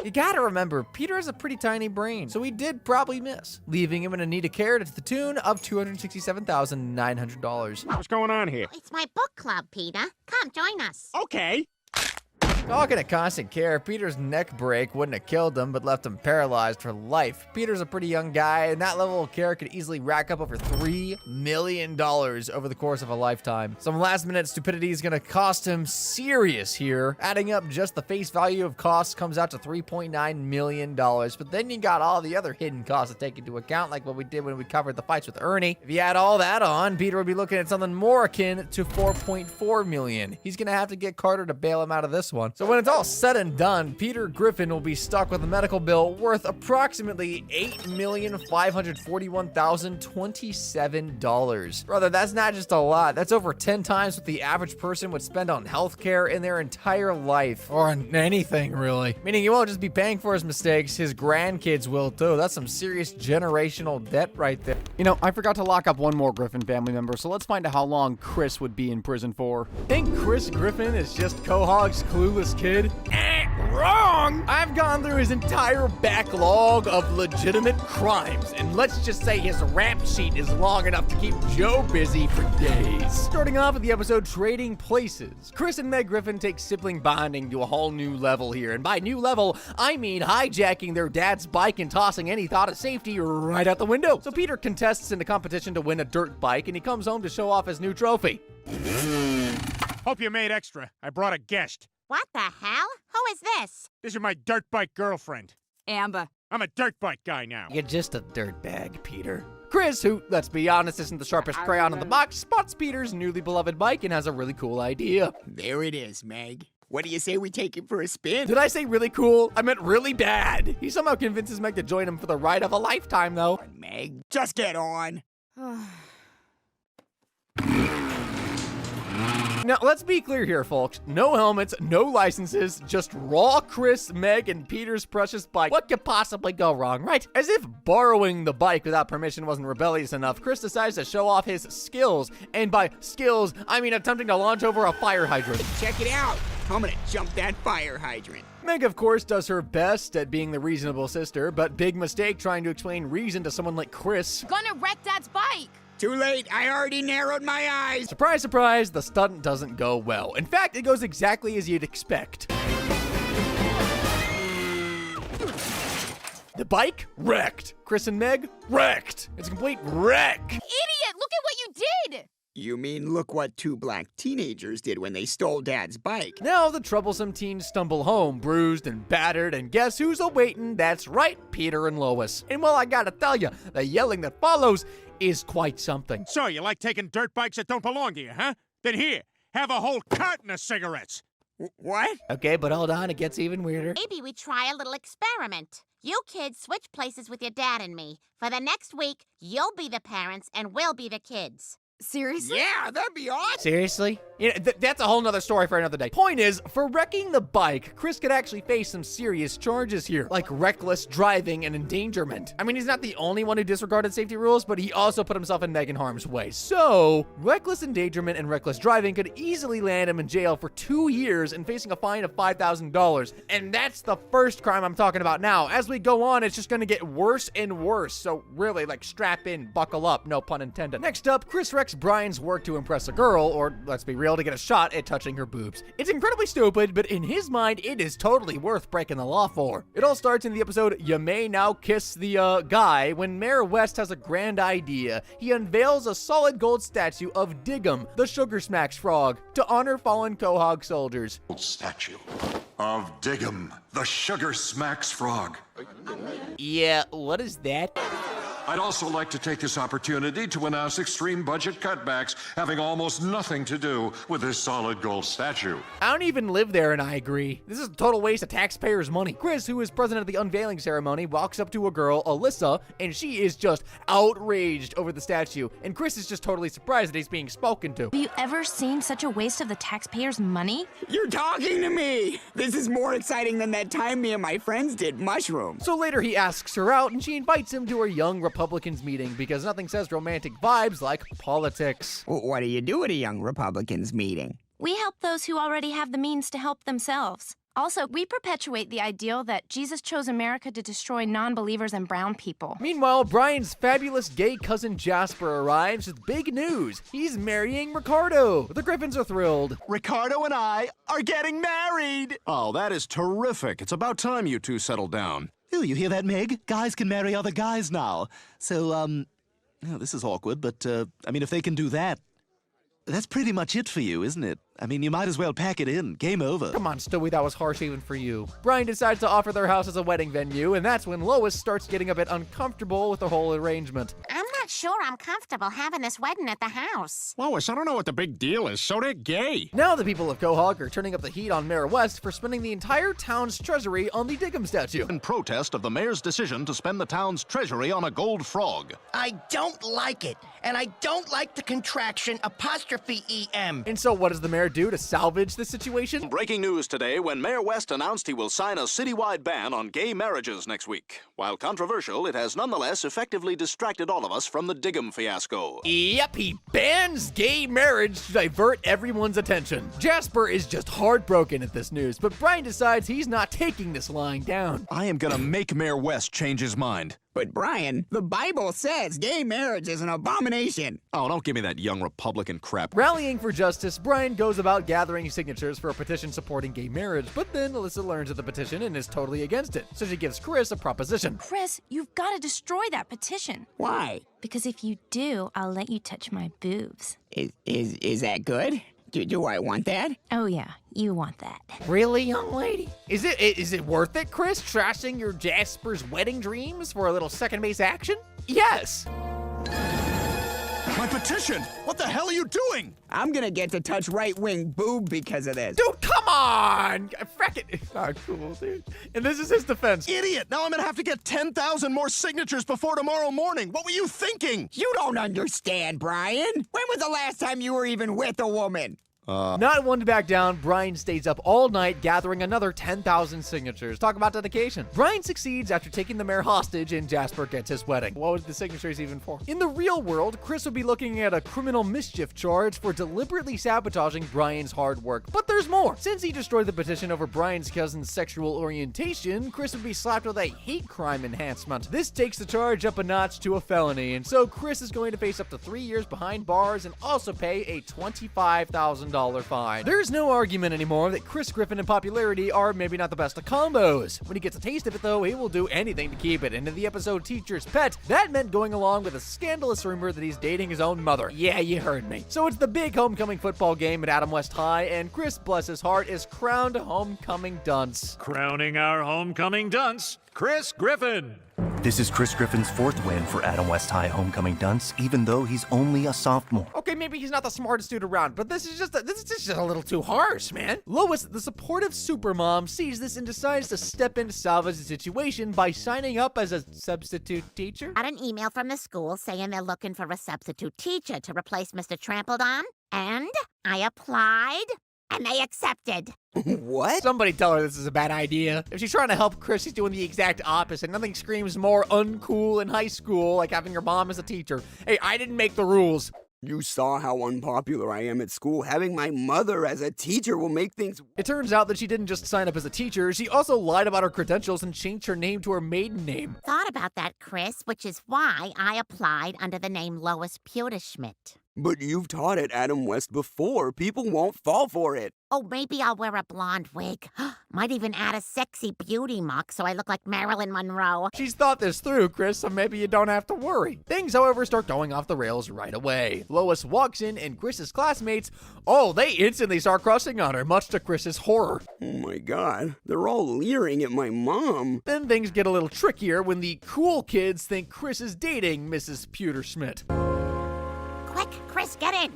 You gotta remember, Peter has a pretty tiny brain, so he did probably miss, leaving him in a need of care to the tune of $267,900. What's going on here? It's my book club, Peter. Come, join us. Okay. Talking of constant care, Peter's neck break wouldn't have killed him, but left him paralyzed for life. Peter's a pretty young guy, and that level of care could easily rack up over $3 million over the course of a lifetime. Some last-minute stupidity is gonna cost him serious here. Adding up just the face value of costs comes out to $3.9 million, but then you got all the other hidden costs to take into account, like what we did when we covered the fights with Ernie. If you add all that on, Peter would be looking at something more akin to $4.4 million. He's gonna have to get Carter to bail him out of this one. So when it's all said and done, Peter Griffin will be stuck with a medical bill worth approximately $8,541,027. Brother, that's not just a lot. That's over 10 times what the average person would spend on healthcare in their entire life. Or on anything, really. Meaning he won't just be paying for his mistakes, his grandkids will too. That's some serious generational debt right there. You know, I forgot to lock up one more Griffin family member, so let's find out how long Chris would be in prison for. Think Chris Griffin is just Quahog's clueless kid? Wrong! I've gone through his entire backlog of legitimate crimes, and let's just say his rap sheet is long enough to keep Joe busy for days. Starting off with the episode Trading Places. Chris and Meg Griffin take sibling bonding to a whole new level here, and by new level, I mean hijacking their dad's bike and tossing any thought of safety right out the window. So Peter contests in the competition to win a dirt bike, and he comes home to show off his new trophy. Hope you made extra. I brought a guest. What the hell? Who is this? This is my dirt bike girlfriend. Amber. I'm a dirt bike guy now. You're just a dirtbag, Peter. Chris, who, let's be honest, isn't the sharpest crayon in the box, spots Peter's newly beloved bike and has a really cool idea. There it is, Meg. What do you say we take it for a spin? Did I say really cool? I meant really bad. He somehow convinces Meg to join him for the ride of a lifetime, though. Meg, just get on. Now, let's be clear here, folks. No helmets, no licenses, just raw Chris, Meg, and Peter's precious bike. What could possibly go wrong, right? As if borrowing the bike without permission wasn't rebellious enough, Chris decides to show off his skills. And by skills, I mean attempting to launch over a fire hydrant. Check it out. I'm gonna jump that fire hydrant. Meg, of course, does her best at being the reasonable sister, but big mistake trying to explain reason to someone like Chris. Gonna wreck Dad's bike. Too late, I already narrowed my eyes. Surprise, surprise, the stunt doesn't go well. In fact, it goes exactly as you'd expect. The bike, wrecked. Chris and Meg, wrecked. It's a complete wreck. Idiot, look at what you did. You mean look what two black teenagers did when they stole Dad's bike? Now the troublesome teens stumble home, bruised and battered, and guess who's a-waiting? That's right, Peter and Lois. And well, I gotta tell you, the yelling that follows is quite something. So, you like taking dirt bikes that don't belong to you, huh? Then here, have a whole carton of cigarettes. What? Okay, but hold on, it gets even weirder. Maybe we try a little experiment. You kids switch places with your dad and me. For the next week, you'll be the parents and we'll be the kids. Seriously? Yeah, that'd be awesome. Seriously? You know, that's a whole nother story for another day. Point is, for wrecking the bike, Chris could actually face some serious charges here, like reckless driving and endangerment. I mean, he's not the only one who disregarded safety rules, but he also put himself in Meg and harm's way. So, reckless endangerment and reckless driving could easily land him in jail for 2 years and facing a fine of $5,000. And that's the first crime I'm talking about now. As we go on, it's just gonna get worse and worse. So really, like, strap in, buckle up, no pun intended. Next up, Chris wrecks Brian's work to impress a girl, or let's be real, to get a shot at touching her boobs. It's incredibly stupid, but in his mind, it is totally worth breaking the law for. It all starts in the episode You May Now Kiss the Guy when Mayor West has a grand idea. He unveils a solid gold statue of Diggum, the Sugar Smacks frog, to honor fallen Quahog soldiers. Statue of Diggum, the Sugar Smacks frog. Yeah, what is that? I'd also like to take this opportunity to announce extreme budget cutbacks having almost nothing to do with this solid gold statue. I don't even live there, and I agree. This is a total waste of taxpayers' money. Chris, who is present at the unveiling ceremony, walks up to a girl, Alyssa, and she is just outraged over the statue. And Chris is just totally surprised that he's being spoken to. Have you ever seen such a waste of the taxpayers' money? You're talking to me! This is more exciting than that time me and my friends did mushrooms. So later he asks her out, and she invites him to her young Republicans meeting because nothing says romantic vibes like politics. What do you do at a young Republicans meeting? We help those who already have the means to help themselves. Also, we perpetuate the ideal that Jesus chose America to destroy non-believers and brown people. Meanwhile, Brian's fabulous gay cousin Jasper arrives with big news. He's marrying Ricardo. The Griffins are thrilled. Ricardo and I are getting married. Oh, that is terrific. It's about time you two settled down. Oh, you hear that, Meg? Guys can marry other guys now. So, oh, this is awkward, but, I mean, if they can do that, that's pretty much it for you, isn't it? I mean, you might as well pack it in. Game over. Come on, Stewie, that was harsh even for you. Brian decides to offer their house as a wedding venue, and that's when Lois starts getting a bit uncomfortable with the whole arrangement. I'm not not sure I'm comfortable having this wedding at the house. Lois, I don't know what the big deal is, so they're gay. Now the people of Quahog are turning up the heat on Mayor West for spending the entire town's treasury on the Diggum statue. In protest of the mayor's decision to spend the town's treasury on a gold frog. I don't like it, and I don't like the contraction 'EM. And so what does the mayor do to salvage the situation? Breaking news today when Mayor West announced he will sign a citywide ban on gay marriages next week. While controversial, it has nonetheless effectively distracted all of us from the Diggum fiasco. Yep, he bans gay marriage to divert everyone's attention. Jasper is just heartbroken at this news, but Brian decides he's not taking this lying down. I am gonna make Mayor West change his mind. But Brian, the Bible says gay marriage is an abomination. Oh, don't give me that young Republican crap. Rallying for justice, Brian goes about gathering signatures for a petition supporting gay marriage, but then Alyssa learns of the petition and is totally against it, so she gives Chris a proposition. Chris, you've got to destroy that petition. Why? Because if you do, I'll let you touch my boobs. Is that good? Do I want that? Oh yeah, you want that. Really, young lady? Is it worth it, Chris, trashing your Jasper's wedding dreams for a little second base action? Yes! My petition! What the hell are you doing? I'm gonna get to touch right-wing boob because of this. Dude, come on! Frack it. It's not cool, dude. And this is his defense. Idiot! Now I'm gonna have to get 10,000 more signatures before tomorrow morning. What were you thinking? You don't understand, Brian. When was the last time you were even with a woman? Not one to back down, Brian stays up all night gathering another 10,000 signatures. Talk about dedication. Brian succeeds after taking the mayor hostage and Jasper gets his wedding. What was the signatures even for? In the real world, Chris would be looking at a criminal mischief charge for deliberately sabotaging Brian's hard work. But there's more. Since he destroyed the petition over Brian's cousin's sexual orientation, Chris would be slapped with a hate crime enhancement. This takes the charge up a notch to a felony, and so Chris is going to face up to 3 years behind bars and also pay a $25,000 fine. There's no argument anymore that Chris Griffin and popularity are maybe not the best of combos. When he gets a taste of it though, he will do anything to keep it. And in the episode Teacher's Pet, that meant going along with a scandalous rumor that he's dating his own mother. Yeah, you heard me. So it's the big homecoming football game at Adam West High, and Chris, bless his heart, is crowned homecoming dunce. Crowning our homecoming dunce, Chris Griffin. This is Chris Griffin's 4th win for Adam West High homecoming dunce, even though he's only a sophomore. Okay, maybe he's not the smartest dude around, but this is just a little too harsh, man. Lois, the supportive supermom, sees this and decides to step in to salvage the situation by signing up as a substitute teacher. Got an email from the school saying they're looking for a substitute teacher to replace Mr. Trampled On, and I applied, and they accepted. What? Somebody tell her this is a bad idea. If she's trying to help Chris, she's doing the exact opposite. Nothing screams more uncool in high school like having your mom as a teacher. Hey, I didn't make the rules. You saw how unpopular I am at school. Having my mother as a teacher will make things... It turns out that she didn't just sign up as a teacher, she also lied about her credentials and changed her name to her maiden name. Thought about that, Chris, which is why I applied under the name Lois Pewterschmidt. But you've taught at Adam West before. People won't fall for it. Oh, maybe I'll wear a blonde wig. Might even add a sexy beauty mark so I look like Marilyn Monroe. She's thought this through, Chris, so maybe you don't have to worry. Things, however, start going off the rails right away. Lois walks in and Chris's classmates, they instantly start crushing on her, much to Chris's horror. Oh my god, they're all leering at my mom. Then things get a little trickier when the cool kids think Chris is dating Mrs. Pewterschmidt. Quick, Chris, get in.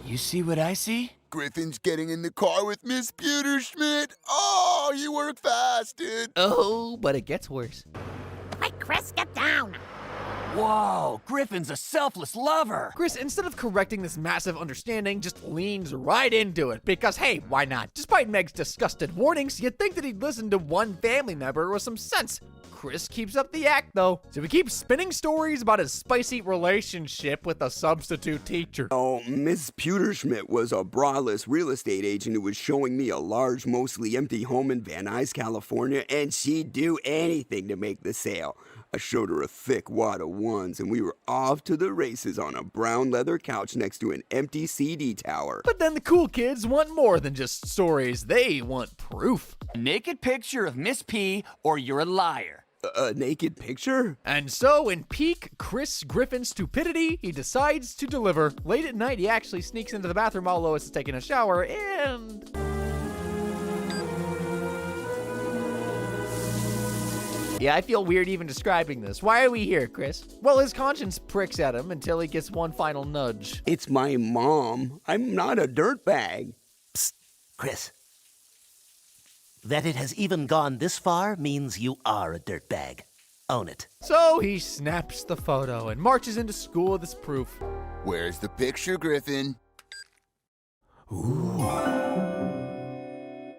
You see what I see? Griffin's getting in the car with Miss Pewterschmidt. Oh, you work fast, dude. Oh, but it gets worse. Quick, Chris, get down. Whoa, Griffin's a selfless lover. Chris, instead of correcting this massive understanding, just leans right into it. Because, hey, why not? Despite Meg's disgusted warnings, you'd think that he'd listen to one family member with some sense. Chris keeps up the act, though. So he keeps spinning stories about his spicy relationship with a substitute teacher. Oh, Miss Pewterschmidt was a braless real estate agent who was showing me a large, mostly empty home in Van Nuys, California, and she'd do anything to make the sale. I showed her a thick wad of ones, and we were off to the races on a brown leather couch next to an empty CD tower. But then the cool kids want more than just stories. They want proof. A naked picture of Miss P, or you're a liar. A naked picture? And so, in peak Chris Griffin stupidity, he decides to deliver. Late at night, he actually sneaks into the bathroom while Lois is taking a shower, and... Yeah, I feel weird even describing this. Why are we here, Chris? Well, his conscience pricks at him until he gets one final nudge. It's my mom. I'm not a dirtbag. Psst, Chris. That it has even gone this far means you are a dirtbag. Own it. So he snaps the photo and marches into school with his proof. Where's the picture, Griffin? Ooh.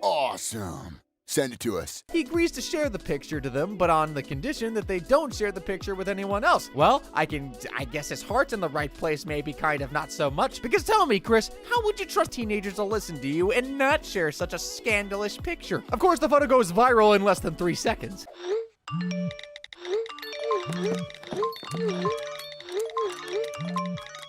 Awesome. Send it to us. He agrees to share the picture to them, but on the condition that they don't share the picture with anyone else. Well, I guess his heart's in the right place, maybe kind of not so much. Because tell me, Chris, how would you trust teenagers to listen to you and not share such a scandalous picture? Of course, the photo goes viral in less than 3 seconds.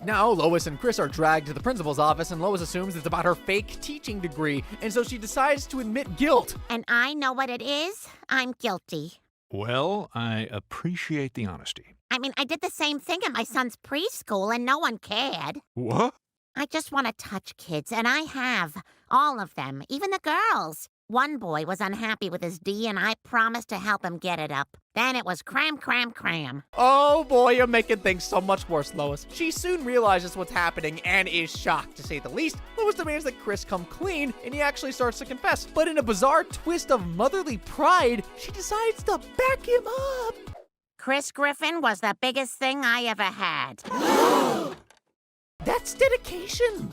Now, Lois and Chris are dragged to the principal's office, and Lois assumes it's about her fake teaching degree, and so she decides to admit guilt. And I know what it is. I'm guilty. Well, I appreciate the honesty. I mean, I did the same thing at my son's preschool, and no one cared. What? I just want to touch kids, and I have. All of them, even the girls. One boy was unhappy with his D, and I promised to help him get it up. Then it was cram, cram, cram. Oh boy, you're making things so much worse, Lois. She soon realizes what's happening and is shocked, to say the least. Lois demands that Chris come clean, and he actually starts to confess. But in a bizarre twist of motherly pride, she decides to back him up. Chris Griffin was the biggest thing I ever had. That's dedication.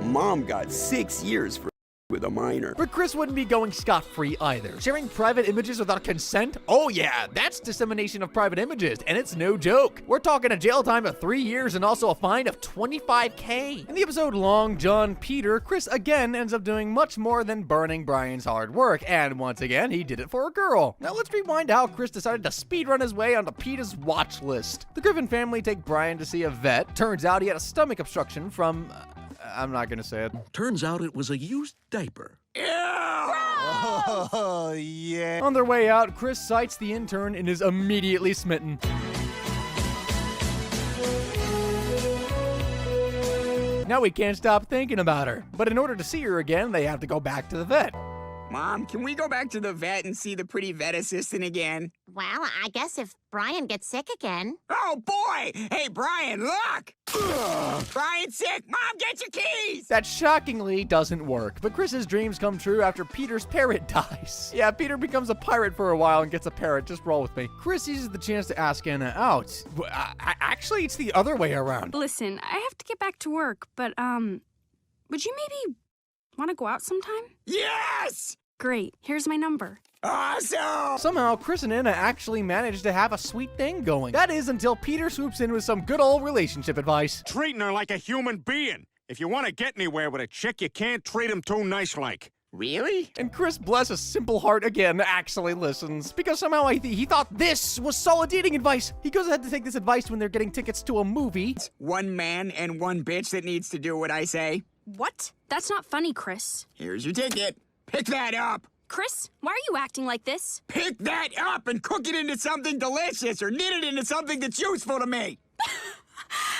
Mom got 6 years for with a minor. But Chris wouldn't be going scot-free either. Sharing private images without consent? Oh yeah, that's dissemination of private images, and it's no joke. We're talking a jail time of 3 years and also a fine of $25,000. In the episode Long John Peter, Chris again ends up doing much more than burning Brian's hard work, and once again, he did it for a girl. Now let's rewind how Chris decided to speedrun his way onto Peter's watch list. The Griffin family take Brian to see a vet. Turns out he had a stomach obstruction from... I'm not gonna say it. Turns out it was a used diaper. Oh, yeah. On their way out, Chris sights the intern and is immediately smitten. Now he can't stop thinking about her. But in order to see her again, they have to go back to the vet. Mom, can we go back to the vet and see the pretty vet assistant again? Well, I guess if Brian gets sick again. Oh, boy! Hey, Brian, look! Ugh. Brian's sick! Mom, get your keys! That shockingly doesn't work, but Chris's dreams come true after Peter's parrot dies. Yeah, Peter becomes a pirate for a while and gets a parrot. Just roll with me. Chris uses the chance to ask Anna out. Actually, it's the other way around. Listen, I have to get back to work, but, would you maybe want to go out sometime? Yes! Great. Here's my number. Awesome! Somehow, Chris and Anna actually managed to have a sweet thing going. That is until Peter swoops in with some good old relationship advice. Treating her like a human being. If you want to get anywhere with a chick, you can't treat him too nice-like. Really? And Chris, bless his simple heart again, actually listens. Because somehow he thought this was solid dating advice. He goes ahead to take this advice when they're getting tickets to a movie. It's one man and one bitch that needs to do what I say. What? That's not funny, Chris. Here's your ticket. Pick that up. Chris, why are you acting like this? Pick that up and cook it into something delicious or knit it into something that's useful to me.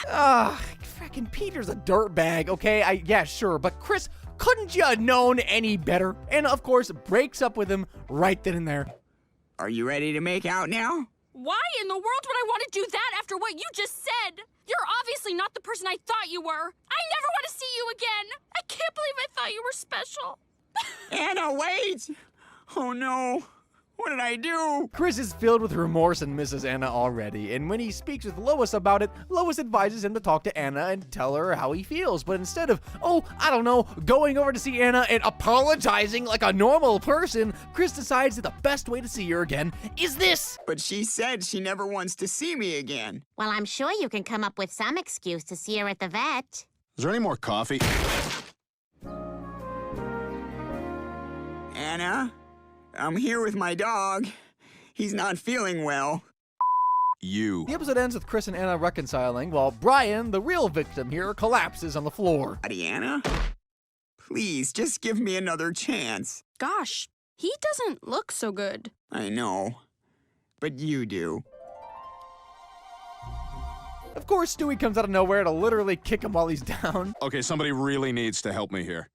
Frickin' Peter's a dirtbag, okay? Yeah, sure, but Chris, couldn't you have known any better? And of course, breaks up with him right then and there. Are you ready to make out now? Why in the world would I want to do that after what you just said? You're obviously not the person I thought you were. I never want to see you again. I can't believe I thought you were special. Anna, wait! Oh no, what did I do? Chris is filled with remorse and misses Anna already, and when he speaks with Lois about it, Lois advises him to talk to Anna and tell her how he feels, but instead of, going over to see Anna and apologizing like a normal person, Chris decides that the best way to see her again is this. But she said she never wants to see me again. Well, I'm sure you can come up with some excuse to see her at the vet. Is there any more coffee? Anna, I'm here with my dog. He's not feeling well. You. The episode ends with Chris and Anna reconciling, while Brian, the real victim here, collapses on the floor. Anna, please, just give me another chance. Gosh, he doesn't look so good. I know, but you do. Of course, Stewie comes out of nowhere to literally kick him while he's down. Okay, somebody really needs to help me here.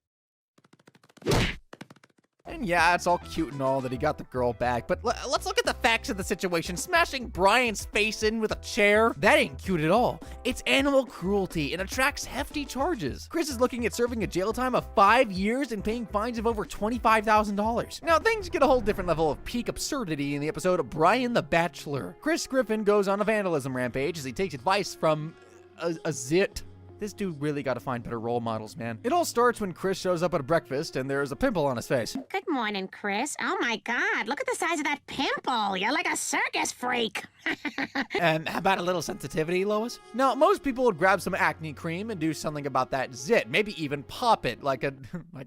And yeah, it's all cute and all that he got the girl back, but let's look at the facts of the situation. Smashing Brian's face in with a chair, that ain't cute at all. It's animal cruelty and attracts hefty charges. Chris is looking at serving a jail time of 5 years and paying fines of over $25,000. Now, things get a whole different level of peak absurdity in the episode of Brian the Bachelor. Chris Griffin goes on a vandalism rampage as he takes advice from a zit. This dude really gotta find better role models, man. It all starts when Chris shows up at breakfast and there's a pimple on his face. Good morning, Chris. Oh my God, look at the size of that pimple. You're like a circus freak. And how about a little sensitivity, Lois? Now, most people would grab some acne cream and do something about that zit. Maybe even pop it like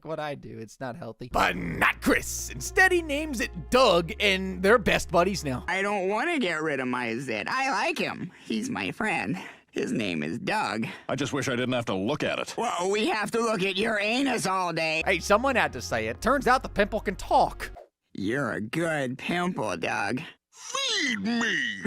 what I do. It's not healthy. But not Chris. Instead, he names it Doug, and they're best buddies now. I don't want to get rid of my zit. I like him. He's my friend. His name is Doug. I just wish I didn't have to look at it. Well, we have to look at your anus all day. Hey, someone had to say it. Turns out the pimple can talk. You're a good pimple, Doug. Feed me!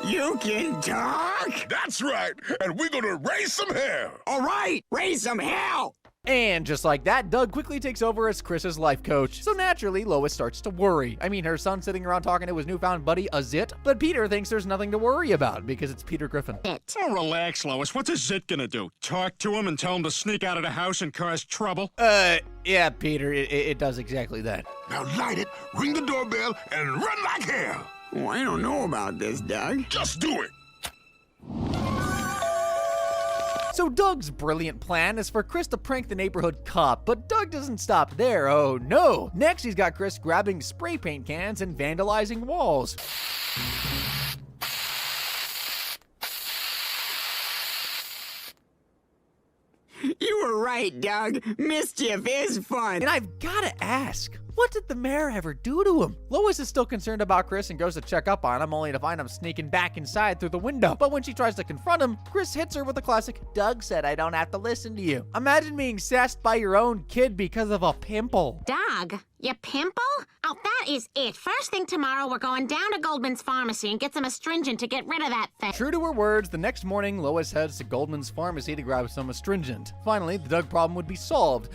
You can talk? That's right, and we're gonna raise some hell! All right, raise some hell! And just like that, Doug quickly takes over as Chris's life coach. So naturally, Lois starts to worry. I mean, her son's sitting around talking to his newfound buddy, a zit, but Peter thinks there's nothing to worry about because it's Peter Griffin. Oh, relax, Lois. What's a zit gonna do? Talk to him and tell him to sneak out of the house and cause trouble? Yeah, Peter, it does exactly that. Now light it, ring the doorbell, and run like hell! Oh, I don't know about this, Doug. Just do it! So Doug's brilliant plan is for Chris to prank the neighborhood cop, but Doug doesn't stop there, oh no! Next, he's got Chris grabbing spray paint cans and vandalizing walls. You were right, Doug. Mischief is fun. And I've gotta ask, what did the mayor ever do to him? Lois is still concerned about Chris and goes to check up on him, only to find him sneaking back inside through the window. But when she tries to confront him, Chris hits her with a classic, Doug said I don't have to listen to you. Imagine being sassed by your own kid because of a pimple. Doug, your pimple? Oh, that is it. First thing tomorrow, we're going down to Goldman's Pharmacy and get some astringent to get rid of that thing. True to her words, the next morning, Lois heads to Goldman's Pharmacy to grab some astringent. Finally, the Doug problem would be solved.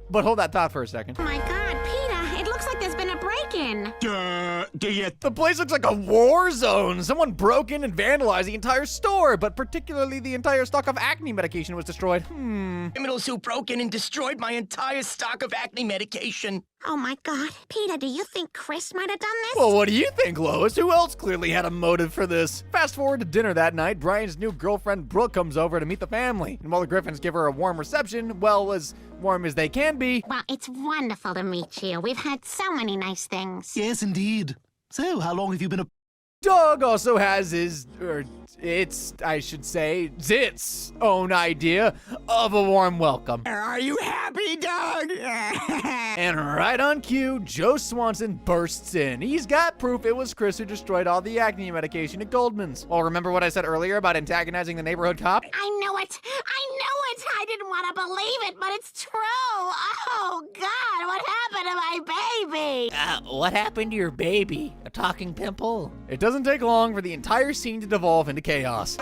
But hold that thought for a second. Oh my God, Peter, it looks like there's been a break-in. The place looks like a war zone. Someone broke in and vandalized the entire store, but particularly the entire stock of acne medication was destroyed. Criminals who broke in and destroyed my entire stock of acne medication. Oh my God, Peter, do you think Chris might have done this? Well, what do you think, Lois? Who else clearly had a motive for this? Fast forward to dinner that night, Brian's new girlfriend Brooke comes over to meet the family. And while the Griffins give her a warm reception, well, as warm as they can be. Well, it's wonderful to meet you. We've had so many nice things. Yes, indeed. So, how long have you been a... Doug also has his, I should say, Zit's own idea of a warm welcome. Are you happy, Doug? And right on cue, Joe Swanson bursts in. He's got proof it was Chris who destroyed all the acne medication at Goldman's. Well, remember what I said earlier about antagonizing the neighborhood cop? I knew it. I didn't want to believe it, but it's true. Oh, God, what happened to my baby? What happened to your baby? A talking pimple? It doesn't take long for the entire scene to devolve into chaos.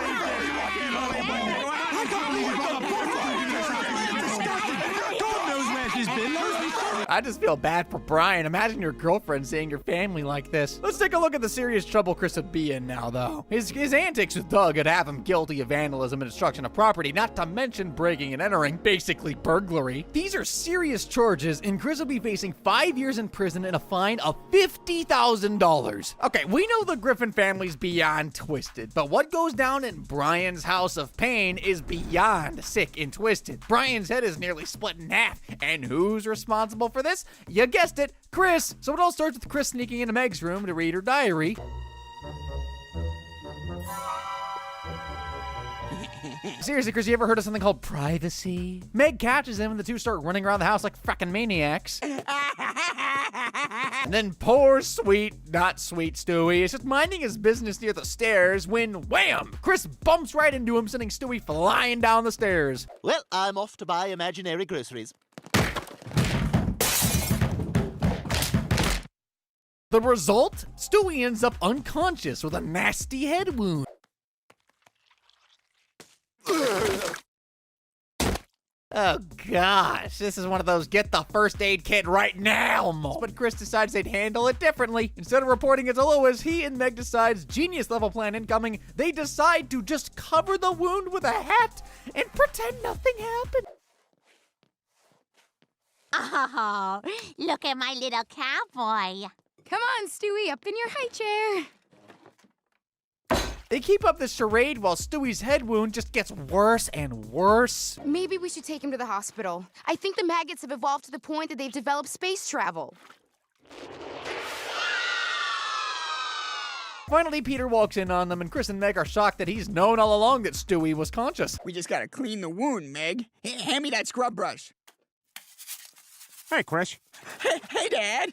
I just feel bad for Brian. Imagine your girlfriend seeing your family like this. Let's take a look at the serious trouble Chris would be in now, though. His antics with Doug would have him guilty of vandalism and destruction of property, not to mention breaking and entering, basically burglary. These are serious charges, and Chris will be facing 5 years in prison and a fine of $50,000. Okay, we know the Griffin family's beyond twisted, but what goes down in Brian's house of pain is beyond sick and twisted. Brian's head is nearly split in half, and who's responsible for this? You guessed it, Chris. So it all starts with Chris sneaking into Meg's room to read her diary. Seriously, Chris, you ever heard of something called privacy? Meg catches him and the two start running around the house like fracking maniacs. And then poor not sweet Stewie is just minding his business near the stairs when, wham, Chris bumps right into him, sending Stewie flying down the stairs. Well, I'm off to buy imaginary groceries. The result? Stewie ends up unconscious with a nasty head wound. Oh gosh, this is one of those get the first aid kit right now moments. But Chris decides they'd handle it differently. Instead of reporting it to Lois, he and Meg decides genius level plan incoming. They decide to just cover the wound with a hat and pretend nothing happened. Oh, look at my little cowboy. Come on, Stewie, up in your high chair. They keep up this charade while Stewie's head wound just gets worse and worse. Maybe we should take him to the hospital. I think the maggots have evolved to the point that they've developed space travel. Finally, Peter walks in on them, and Chris and Meg are shocked that he's known all along that Stewie was conscious. We just gotta clean the wound, Meg. Hand me that scrub brush. Hey, Chris. Hey, Dad.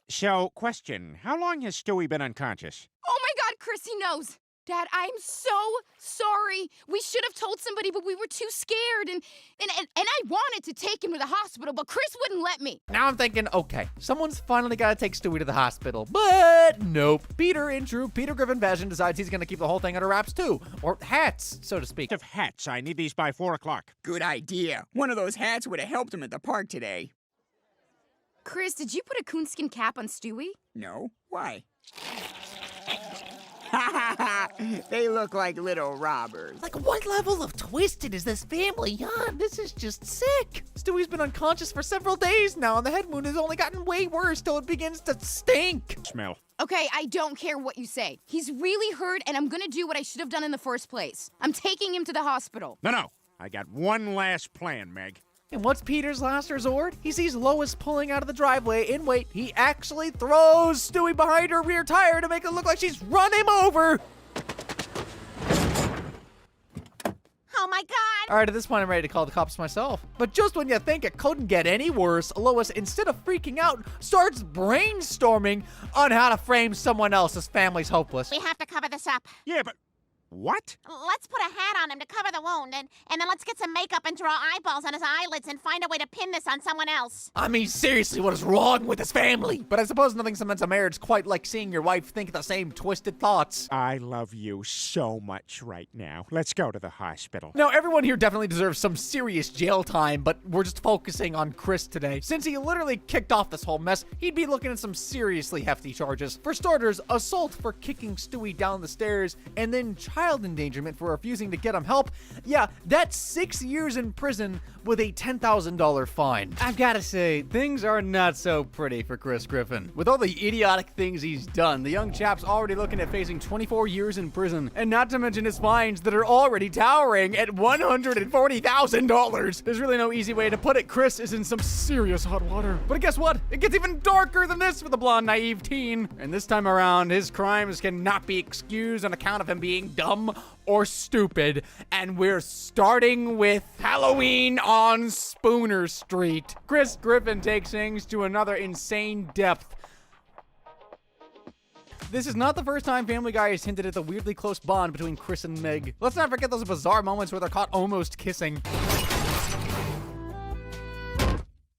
So, question. How long has Stewie been unconscious? Oh my God, Chris, he knows. Dad, I'm so sorry. We should have told somebody, but we were too scared. And I wanted to take him to the hospital, but Chris wouldn't let me. Now I'm thinking, okay, someone's finally got to take Stewie to the hospital. But nope. Peter, in true Peter Griffin fashion, decides he's going to keep the whole thing under wraps too. Or hats, so to speak. Of hats. I need these by 4 o'clock. Good idea. One of those hats would have helped him at the park today. Chris, did you put a coonskin cap on Stewie? No. Why? They look like little robbers. Like, what level of twisted is this family on? This is just sick. Stewie's been unconscious for several days now, and the head wound has only gotten way worse till it begins to stink. Smell. Okay, I don't care what you say. He's really hurt, and I'm gonna do what I should have done in the first place. I'm taking him to the hospital. No. I got one last plan, Meg. And what's Peter's last resort? He sees Lois pulling out of the driveway, and wait, he actually throws Stewie behind her rear tire to make it look like she's run him over. Oh my God! All right, at this point, I'm ready to call the cops myself. But just when you think it couldn't get any worse, Lois, instead of freaking out, starts brainstorming on how to frame someone else as family's hopeless. We have to cover this up. Yeah, but what? Let's put a hat on him to cover the wound, and then let's get some makeup and draw eyeballs on his eyelids and find a way to pin this on someone else. I mean, seriously, what is wrong with this family? But I suppose nothing cements a marriage quite like seeing your wife think the same twisted thoughts. I love you so much right now. Let's go to the hospital. Now, everyone here definitely deserves some serious jail time, but we're just focusing on Chris today. Since he literally kicked off this whole mess, he'd be looking at some seriously hefty charges. For starters, assault for kicking Stewie down the stairs, and then child endangerment for refusing to get him help. Yeah, that's 6 years in prison with a $10,000 fine. I've got to say, things are not so pretty for Chris Griffin. With all the idiotic things he's done, the young chap's already looking at facing 24 years in prison, and not to mention his fines that are already towering at $140,000. There's really no easy way to put it. Chris is in some serious hot water. But guess what? It gets even darker than this for the blonde, naive teen. And this time around, his crimes cannot be excused on account of him being dumb or stupid. And we're starting with Halloween on Spooner Street. Chris Griffin takes things to another insane depth. This is not the first time Family Guy has hinted at the weirdly close bond between Chris and Meg. Let's not forget those bizarre moments where they're caught almost kissing.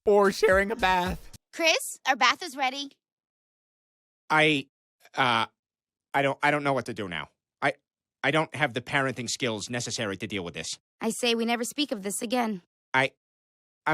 Or sharing a bath. Chris, our bath is ready. I don't know what to do now. I don't have the parenting skills necessary to deal with this. I say we never speak of this again. I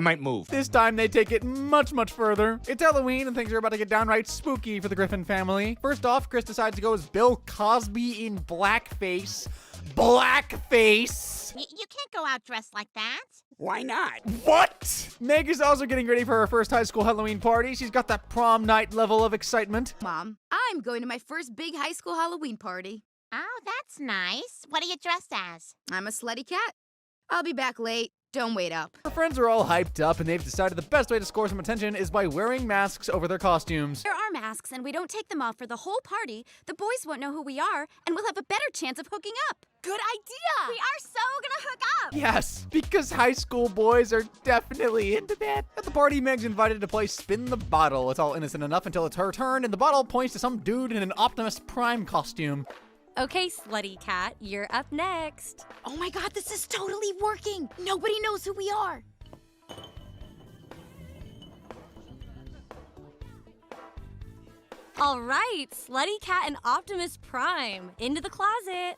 might move. This time they take it much, much further. It's Halloween and things are about to get downright spooky for the Griffin family. First off, Chris decides to go as Bill Cosby in blackface. Blackface! You can't go out dressed like that. Why not? What? Meg is also getting ready for her first high school Halloween party. She's got that prom night level of excitement. Mom, I'm going to my first big high school Halloween party. Oh, that's nice. What are you dressed as? I'm a slutty cat. I'll be back late. Don't wait up. Her friends are all hyped up, and they've decided the best way to score some attention is by wearing masks over their costumes. There are masks, and we don't take them off for the whole party. The boys won't know who we are, and we'll have a better chance of hooking up. Good idea! We are so gonna hook up! Yes, because high school boys are definitely into that. At the party, Meg's invited to play Spin the Bottle. It's all innocent enough until it's her turn, and the bottle points to some dude in an Optimus Prime costume. Okay, slutty cat, you're up next. Oh my God, this is totally working. Nobody knows who we are. All right, slutty cat and Optimus Prime, into the closet.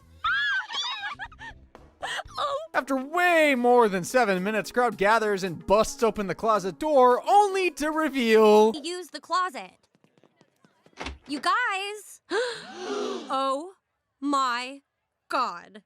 After way more than 7 minutes, crowd gathers and busts open the closet door, only to reveal... Use the closet. You guys. Oh my God.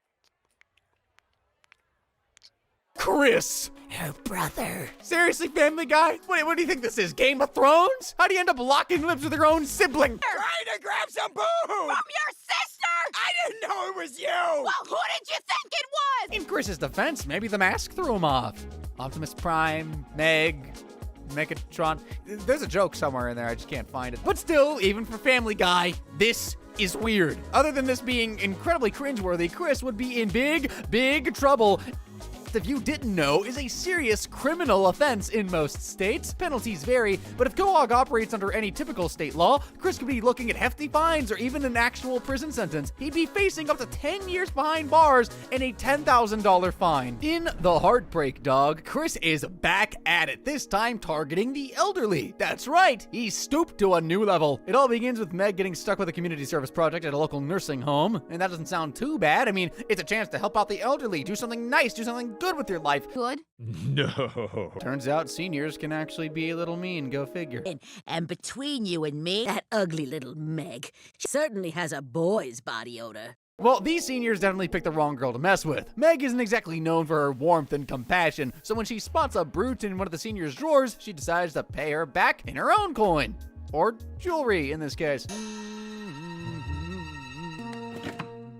Chris! Her brother. Seriously, Family Guy? What do you think this is, Game of Thrones? How do you end up locking lips with your own sibling? Trying to grab some boo! From your sister! I didn't know it was you! Well, who did you think it was? In Chris's defense, maybe the mask threw him off. Optimus Prime, Meg, Megatron. There's a joke somewhere in there, I just can't find it. But still, even for Family Guy, this is weird. Other than this being incredibly cringeworthy, Chris would be in big trouble. If you didn't know, is a serious criminal offense in most states. Penalties vary, but if Goog operates under any typical state law, Chris could be looking at hefty fines or even an actual prison sentence. He'd be facing up to 10 years behind bars and a $10,000 fine. In The Heartbreak Dog, Chris is back at it, this time targeting the elderly. That's right, he stooped to a new level. It all begins with Meg getting stuck with a community service project at a local nursing home, and that doesn't sound too bad. I mean, it's a chance to help out the elderly, do something nice, do something good with your life. Good? No. Turns out seniors can actually be a little mean, go figure. And between you and me, that ugly little Meg, she certainly has a boy's body odor. Well, these seniors definitely picked the wrong girl to mess with. Meg isn't exactly known for her warmth and compassion, so when she spots a brute in one of the seniors' drawers, she decides to pay her back in her own coin. Or jewelry, in this case.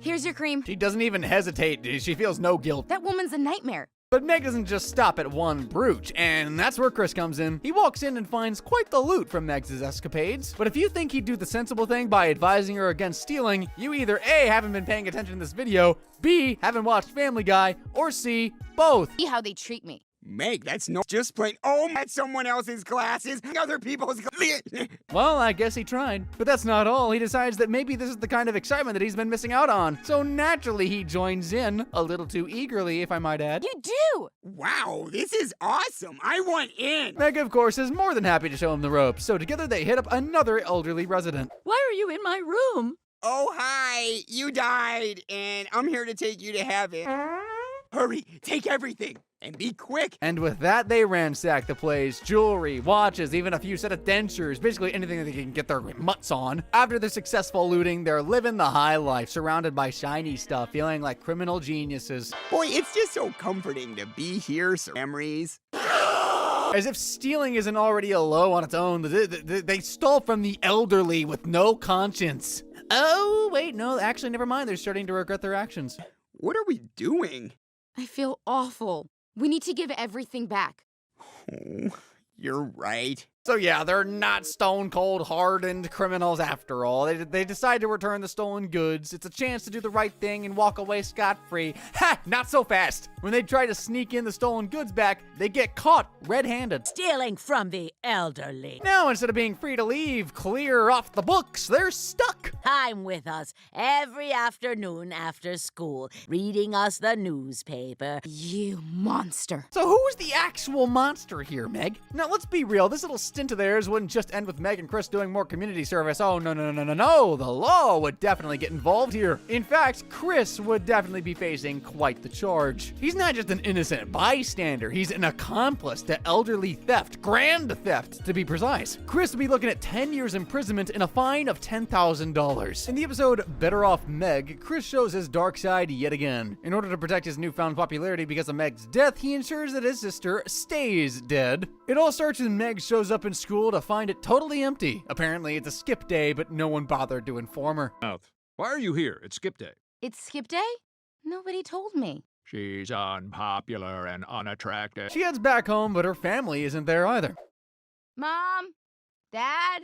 Here's your cream. She doesn't even hesitate. She feels no guilt. That woman's a nightmare. But Meg doesn't just stop at one brooch, and that's where Chris comes in. He walks in and finds quite the loot from Meg's escapades. But if you think he'd do the sensible thing by advising her against stealing, you either A, haven't been paying attention in this video, B, haven't watched Family Guy, or C, both. See how they treat me. Meg, that's no just plain. Oh, that's someone else's glasses. Other people's glasses. Well, I guess he tried. But that's not all. He decides that maybe this is the kind of excitement that he's been missing out on. So naturally, he joins in, a little too eagerly, if I might add. You do! Wow, this is awesome. I want in. Meg, of course, is more than happy to show him the ropes. So together they hit up another elderly resident. Why are you in my room? Oh, hi. You died, and I'm here to take you to heaven. Hurry, take everything. And be quick. And with that, they ransack the place. Jewelry, watches, even a few set of dentures, basically anything that they can get their mutts on. After their successful looting, they're living the high life, surrounded by shiny stuff, feeling like criminal geniuses. Boy, it's just so comforting to be here, so memories. As if stealing isn't already a low on its own, they stole from the elderly with no conscience. Oh, wait, no, actually, never mind. They're starting to regret their actions. What are we doing? I feel awful. We need to give everything back. Oh, you're right. So yeah, they're not stone cold hardened criminals after all. They decide to return the stolen goods. It's a chance to do the right thing and walk away scot-free. Ha! Not so fast. When they try to sneak in the stolen goods back, they get caught red-handed. Stealing from the elderly. Now, instead of being free to leave, clear off the books, they're stuck. Time with us every afternoon after school, reading us the newspaper. You monster. So who's the actual monster here, Meg? Now, let's be real. This little stint of theirs wouldn't just end with Meg and Chris doing more community service. Oh, no. The law would definitely get involved here. In fact, Chris would definitely be facing quite the charge. He's not just an innocent bystander. He's an accomplice to elderly theft, grand theft, to be precise. Chris would be looking at 10 years imprisonment and a fine of $10,000. In the episode Better Off Meg, Chris shows his dark side yet again. In order to protect his newfound popularity because of Meg's death, he ensures that his sister stays dead. It all starts when Meg shows up in school to find it totally empty. Apparently, it's a skip day, but no one bothered to inform her. Why are you here? It's skip day. It's skip day? Nobody told me. She's unpopular and unattractive. She heads back home, but her family isn't there either. Mom? Dad?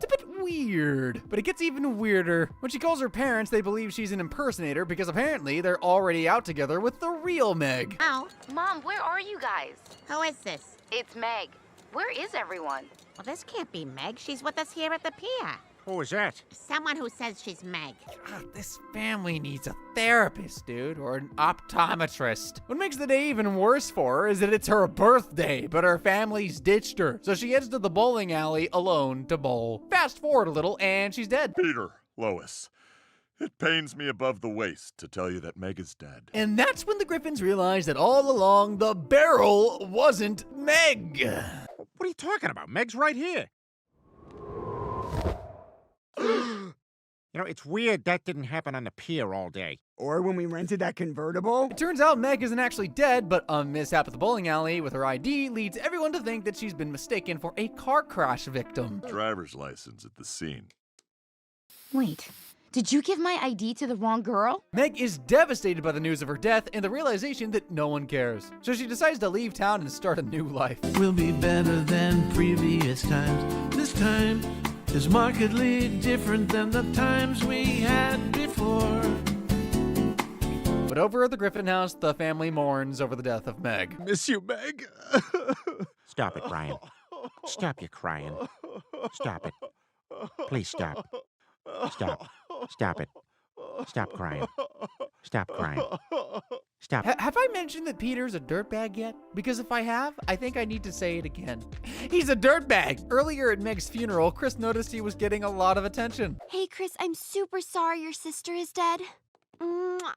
It's a bit weird, but it gets even weirder. When she calls her parents, they believe she's an impersonator because apparently they're already out together with the real Meg. Ow. Mom, where are you guys? Who is this? It's Meg. Where is everyone? Well, this can't be Meg. She's with us here at the pier. Who is that? Someone who says she's Meg. God, this family needs a therapist, dude, or an optometrist. What makes the day even worse for her is that it's her birthday, but her family's ditched her. So she heads to the bowling alley alone to bowl. Fast forward a little, and she's dead. Peter, Lois, It pains me above the waist to tell you that Meg is dead. And that's when the Griffins realized that all along the barrel wasn't Meg. What are you talking about? Meg's right here. You know, it's weird that didn't happen on the pier all day. Or when we rented that convertible. It turns out Meg isn't actually dead, but a mishap at the bowling alley with her ID leads everyone to think that she's been mistaken for a car crash victim. Driver's license at the scene. Wait, did you give my ID to the wrong girl? Meg is devastated by the news of her death and the realization that no one cares. So she decides to leave town and start a new life. We'll be better than previous times. This time is markedly different than the times we had before. But over at the Griffin house, the family mourns over the death of Meg. Miss you, Meg. Stop it, Brian. Stop your crying. Stop it. Please stop. Stop. Stop it. Stop crying. Stop crying. Stop. Have I mentioned that Peter's a dirtbag yet? Because if I have, I think I need to say it again. He's a dirtbag! Earlier at Meg's funeral, Chris noticed he was getting a lot of attention. Hey, Chris, I'm super sorry your sister is dead. Mwah.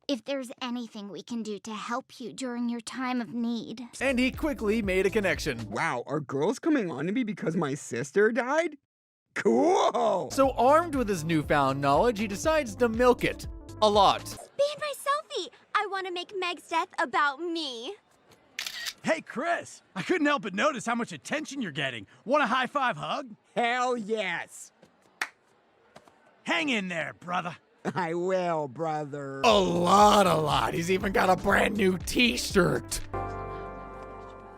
If there's anything we can do to help you during your time of need. And he quickly made a connection. Wow, are girls coming on to me because my sister died? Cool! So armed with his newfound knowledge, he decides to milk it. A lot. Be my selfie! I want to make Meg's death about me. Hey, Chris, I couldn't help but notice how much attention you're getting. Want a high-five hug? Hell yes! Hang in there, brother. I will, brother. A lot. He's even got a brand new t-shirt.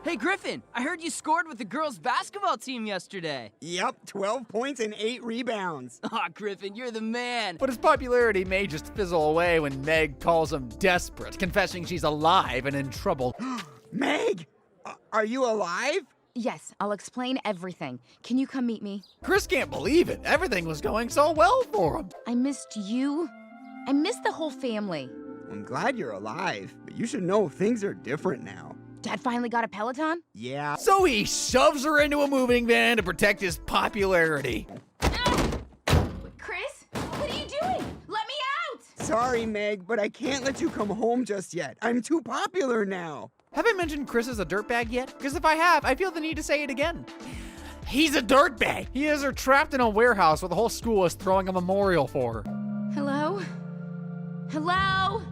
Hey, Griffin, I heard you scored with the girls' basketball team yesterday. Yep, 12 points and 8 rebounds. Aw, Griffin, you're the man. But his popularity may just fizzle away when Meg calls him desperate, confessing she's alive and in trouble. Meg, are you alive? Yes, I'll explain everything. Can you come meet me? Chris can't believe it. Everything was going so well for him. I missed you. I missed the whole family. I'm glad you're alive, but you should know things are different now. Dad finally got a Peloton? Yeah. So he shoves her into a moving van to protect his popularity. Chris, what are you doing? Let me out! Sorry, Meg, but I can't let you come home just yet. I'm too popular now. Have I mentioned Chris is a dirtbag yet? Because if I have, I feel the need to say it again. He's a dirtbag. He has her trapped in a warehouse where the whole school is throwing a memorial for her. Hello? Hello?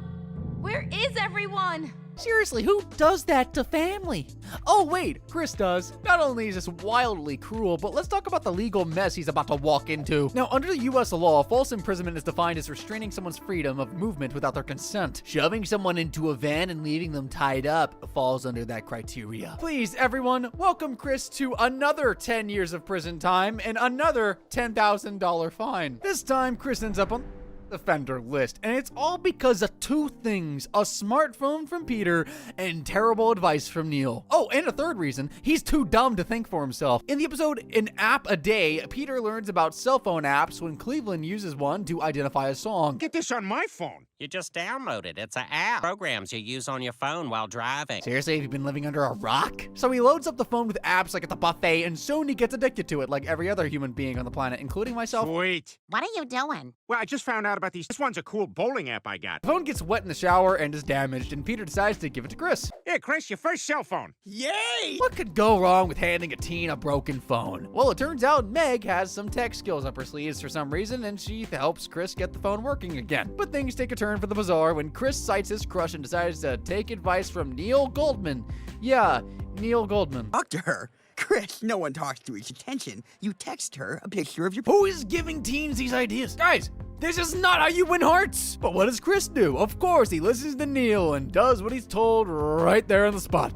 Where is everyone? Seriously, who does that to family? Oh wait, Chris does. Not only is this wildly cruel, but let's talk about the legal mess he's about to walk into. Now, under the US law, false imprisonment is defined as restraining someone's freedom of movement without their consent. Shoving someone into a van and leaving them tied up falls under that criteria. Please, everyone, welcome Chris to another 10 years of prison time and another $10,000 fine. This time, Chris ends up on offender list, and it's all because of two things: a smartphone from Peter and terrible advice from Neil. Oh, and a third reason: he's too dumb to think for himself. In the episode An App a Day, Peter learns about cell phone apps when Cleveland uses one to identify a song. Get this on my phone. You just download it. It's an app. Programs you use on your phone while driving. Seriously, have you been living under a rock? So he loads up the phone with apps like at the buffet, and soon he gets addicted to it like every other human being on the planet, including myself. Sweet. What are you doing? Well, I just found out about these. This one's a cool bowling app I got. The phone gets wet in the shower and is damaged, and Peter decides to give it to Chris. Here, Chris, your first cell phone. Yay! What could go wrong with handing a teen a broken phone? Well, it turns out Meg has some tech skills up her sleeves for some reason, and she helps Chris get the phone working again. But things take a turn for the bizarre when Chris cites his crush and decides to take advice from Neil Goldman. Yeah, Neil Goldman. Talk to her. Chris, no one talks to his attention. You text her a picture of your... Who is giving teens these ideas? Guys, this is not how you win hearts. But what does Chris do? Of course, he listens to Neil and does what he's told right there on the spot.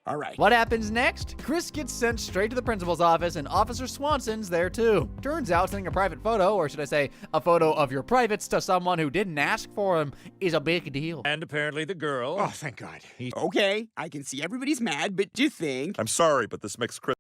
All right. What happens next? Chris gets sent straight to the principal's office, and Officer Swanson's there too. Turns out sending a private photo, or should I say a photo of your privates, to someone who didn't ask for them is a big deal. And apparently the girl. Oh, thank God. Okay, I can see everybody's mad, but do you think... I'm sorry, but this makes Chris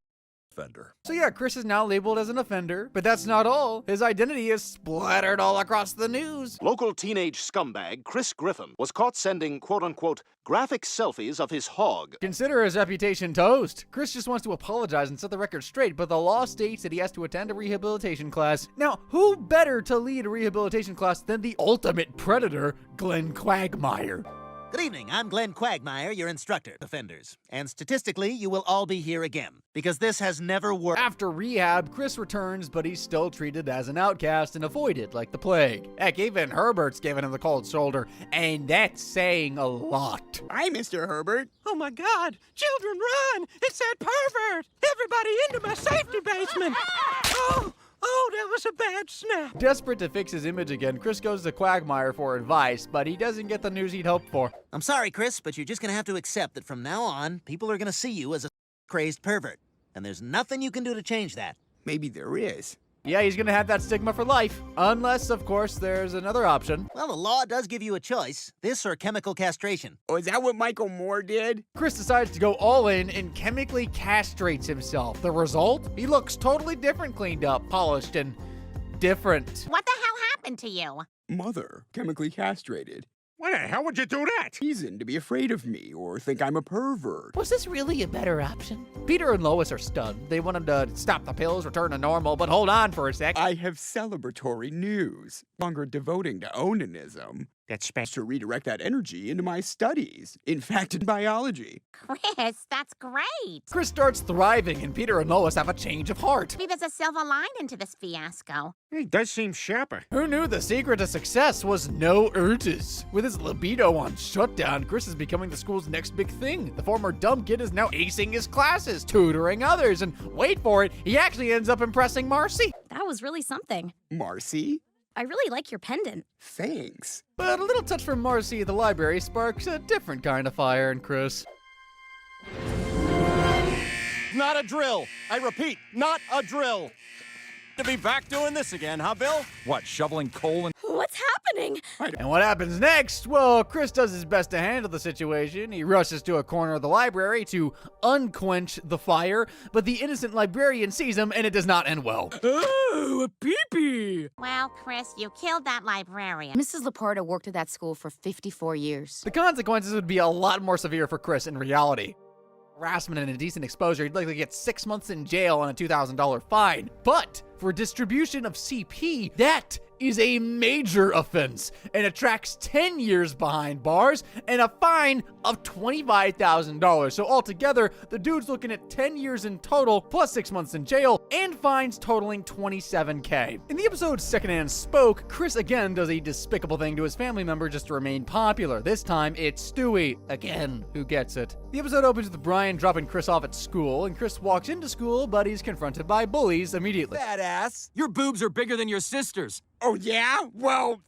offender. So yeah, Chris is now labeled as an offender, but that's not all. His identity is splattered all across the news. Local teenage scumbag Chris Griffin was caught sending quote-unquote graphic selfies of his hog. Consider his reputation toast. Chris just wants to apologize and set the record straight, but the law states that he has to attend a rehabilitation class. Now, who better to lead a rehabilitation class than the ultimate predator, Glenn Quagmire? Good evening, I'm Glenn Quagmire, your instructor, offenders. And statistically, you will all be here again, because this has never worked. After rehab, Chris returns, but he's still treated as an outcast and avoided like the plague. Heck, even Herbert's giving him the cold shoulder, and that's saying a lot. Hi, Mr. Herbert. Oh my God! Children, run! It's that pervert! Everybody into my safety basement! Oh, that was a bad snap. Desperate to fix his image again, Chris goes to Quagmire for advice, but he doesn't get the news he'd hoped for. I'm sorry, Chris, but you're just gonna have to accept that from now on, people are gonna see you as a crazed pervert. And there's nothing you can do to change that. Maybe there is. Yeah, he's gonna have that stigma for life. Unless, of course, there's another option. Well, the law does give you a choice. This or chemical castration. Oh, is that what Michael Moore did? Chris decides to go all in and chemically castrates himself. The result? He looks totally different, cleaned up, polished, and different. What the hell happened to you? Mother, chemically castrated. Why the hell would you do that? Reason to be afraid of me or think I'm a pervert. Was this really a better option? Peter and Lois are stunned. They want him to stop the pills, return to normal, but hold on for a sec. I have celebratory news. Longer devoting to onanism. That's supposed to redirect that energy into my studies. In fact, in biology. Chris, that's great. Chris starts thriving, and Peter and Lois have a change of heart. Maybe there's a silver lining into this fiasco. He does seem sharper. Who knew the secret to success was no urges? With his libido on shutdown, Chris is becoming the school's next big thing. The former dumb kid is now acing his classes, tutoring others, and wait for it, he actually ends up impressing Marcy. That was really something. Marcy? I really like your pendant. Thanks. But a little touch from Marcy at the library sparks a different kind of fire in Chris. Not a drill. I repeat, not a drill. To be back doing this again, huh, Bill? What, shoveling coal and... What's happening? And what happens next? Well, Chris does his best to handle the situation. He rushes to a corner of the library to unquench the fire, but the innocent librarian sees him, and it does not end well. Oh, a pee-pee! Well, Chris, you killed that librarian. Mrs. Laporta worked at that school for 54 years. The consequences would be a lot more severe for Chris in reality. Harassment and indecent exposure, he'd likely get 6 months in jail and a $2,000 fine. But for distribution of CP, that is a major offense and attracts 10 years behind bars and a fine of $25,000. So altogether, the dude's looking at 10 years in total, plus 6 months in jail, and fines totaling $27K. In the episode Secondhand Spoke, Chris again does a despicable thing to his family member just to remain popular. This time, it's Stewie, again, who gets it. The episode opens with Brian dropping Chris off at school, and Chris walks into school, but he's confronted by bullies immediately. Badass. Your boobs are bigger than your sister's. Oh, yeah? Well,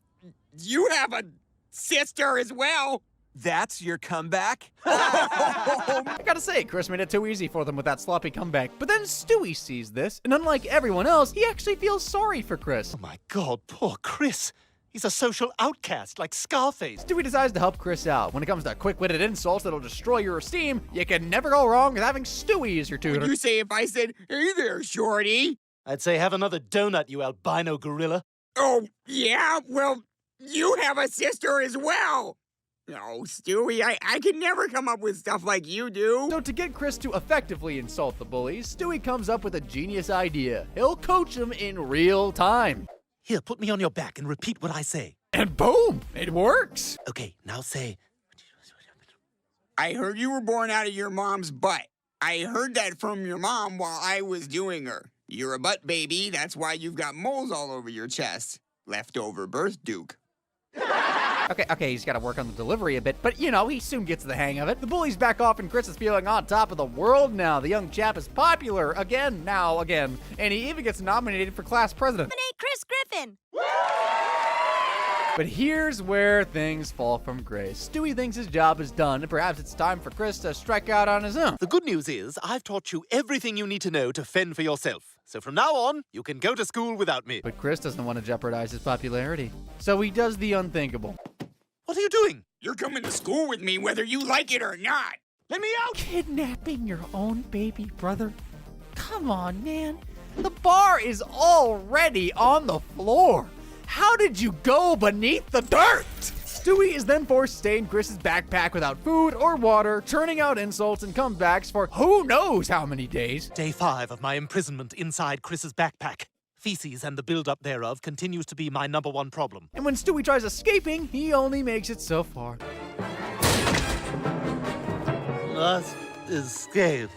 you have a sister as well. That's your comeback? I gotta say, Chris made it too easy for them with that sloppy comeback. But then Stewie sees this, and unlike everyone else, he actually feels sorry for Chris. Oh my God, poor Chris. He's a social outcast like Scarface. Stewie decides to help Chris out. When it comes to quick-witted insults that'll destroy your esteem, you can never go wrong with having Stewie as your tutor. Would you say if I said, hey there, shorty? I'd say have another donut, you albino gorilla. Oh, yeah? Well, you have a sister as well. No, Stewie, I can never come up with stuff like you do. So to get Chris to effectively insult the bullies, Stewie comes up with a genius idea. He'll coach them in real time. Here, put me on your back and repeat what I say. And boom, it works. Okay, now say... I heard you were born out of your mom's butt. I heard that from your mom while I was doing her. You're a butt baby, that's why you've got moles all over your chest. Leftover birth duke. Okay, he's got to work on the delivery a bit, but you know, he soon gets the hang of it. The bullies back off and Chris is feeling on top of the world now. The young chap is popular again, and he even gets nominated for class president. Nominate Chris Griffin! But here's where things fall from grace. Stewie thinks his job is done, and perhaps it's time for Chris to strike out on his own. The good news is, I've taught you everything you need to know to fend for yourself. So from now on, you can go to school without me. But Chris doesn't want to jeopardize his popularity. So he does the unthinkable. What are you doing? You're coming to school with me whether you like it or not. Let me out! Kidnapping your own baby brother? Come on, man. The bar is already on the floor. How did you go beneath the dirt? Stewie is then forced to stay in Chris's backpack without food or water, churning out insults and comebacks for who knows how many days. Day 5 of my imprisonment inside Chris's backpack. Feces and the buildup thereof continues to be my #1 problem. And when Stewie tries escaping, he only makes it so far. Must escape.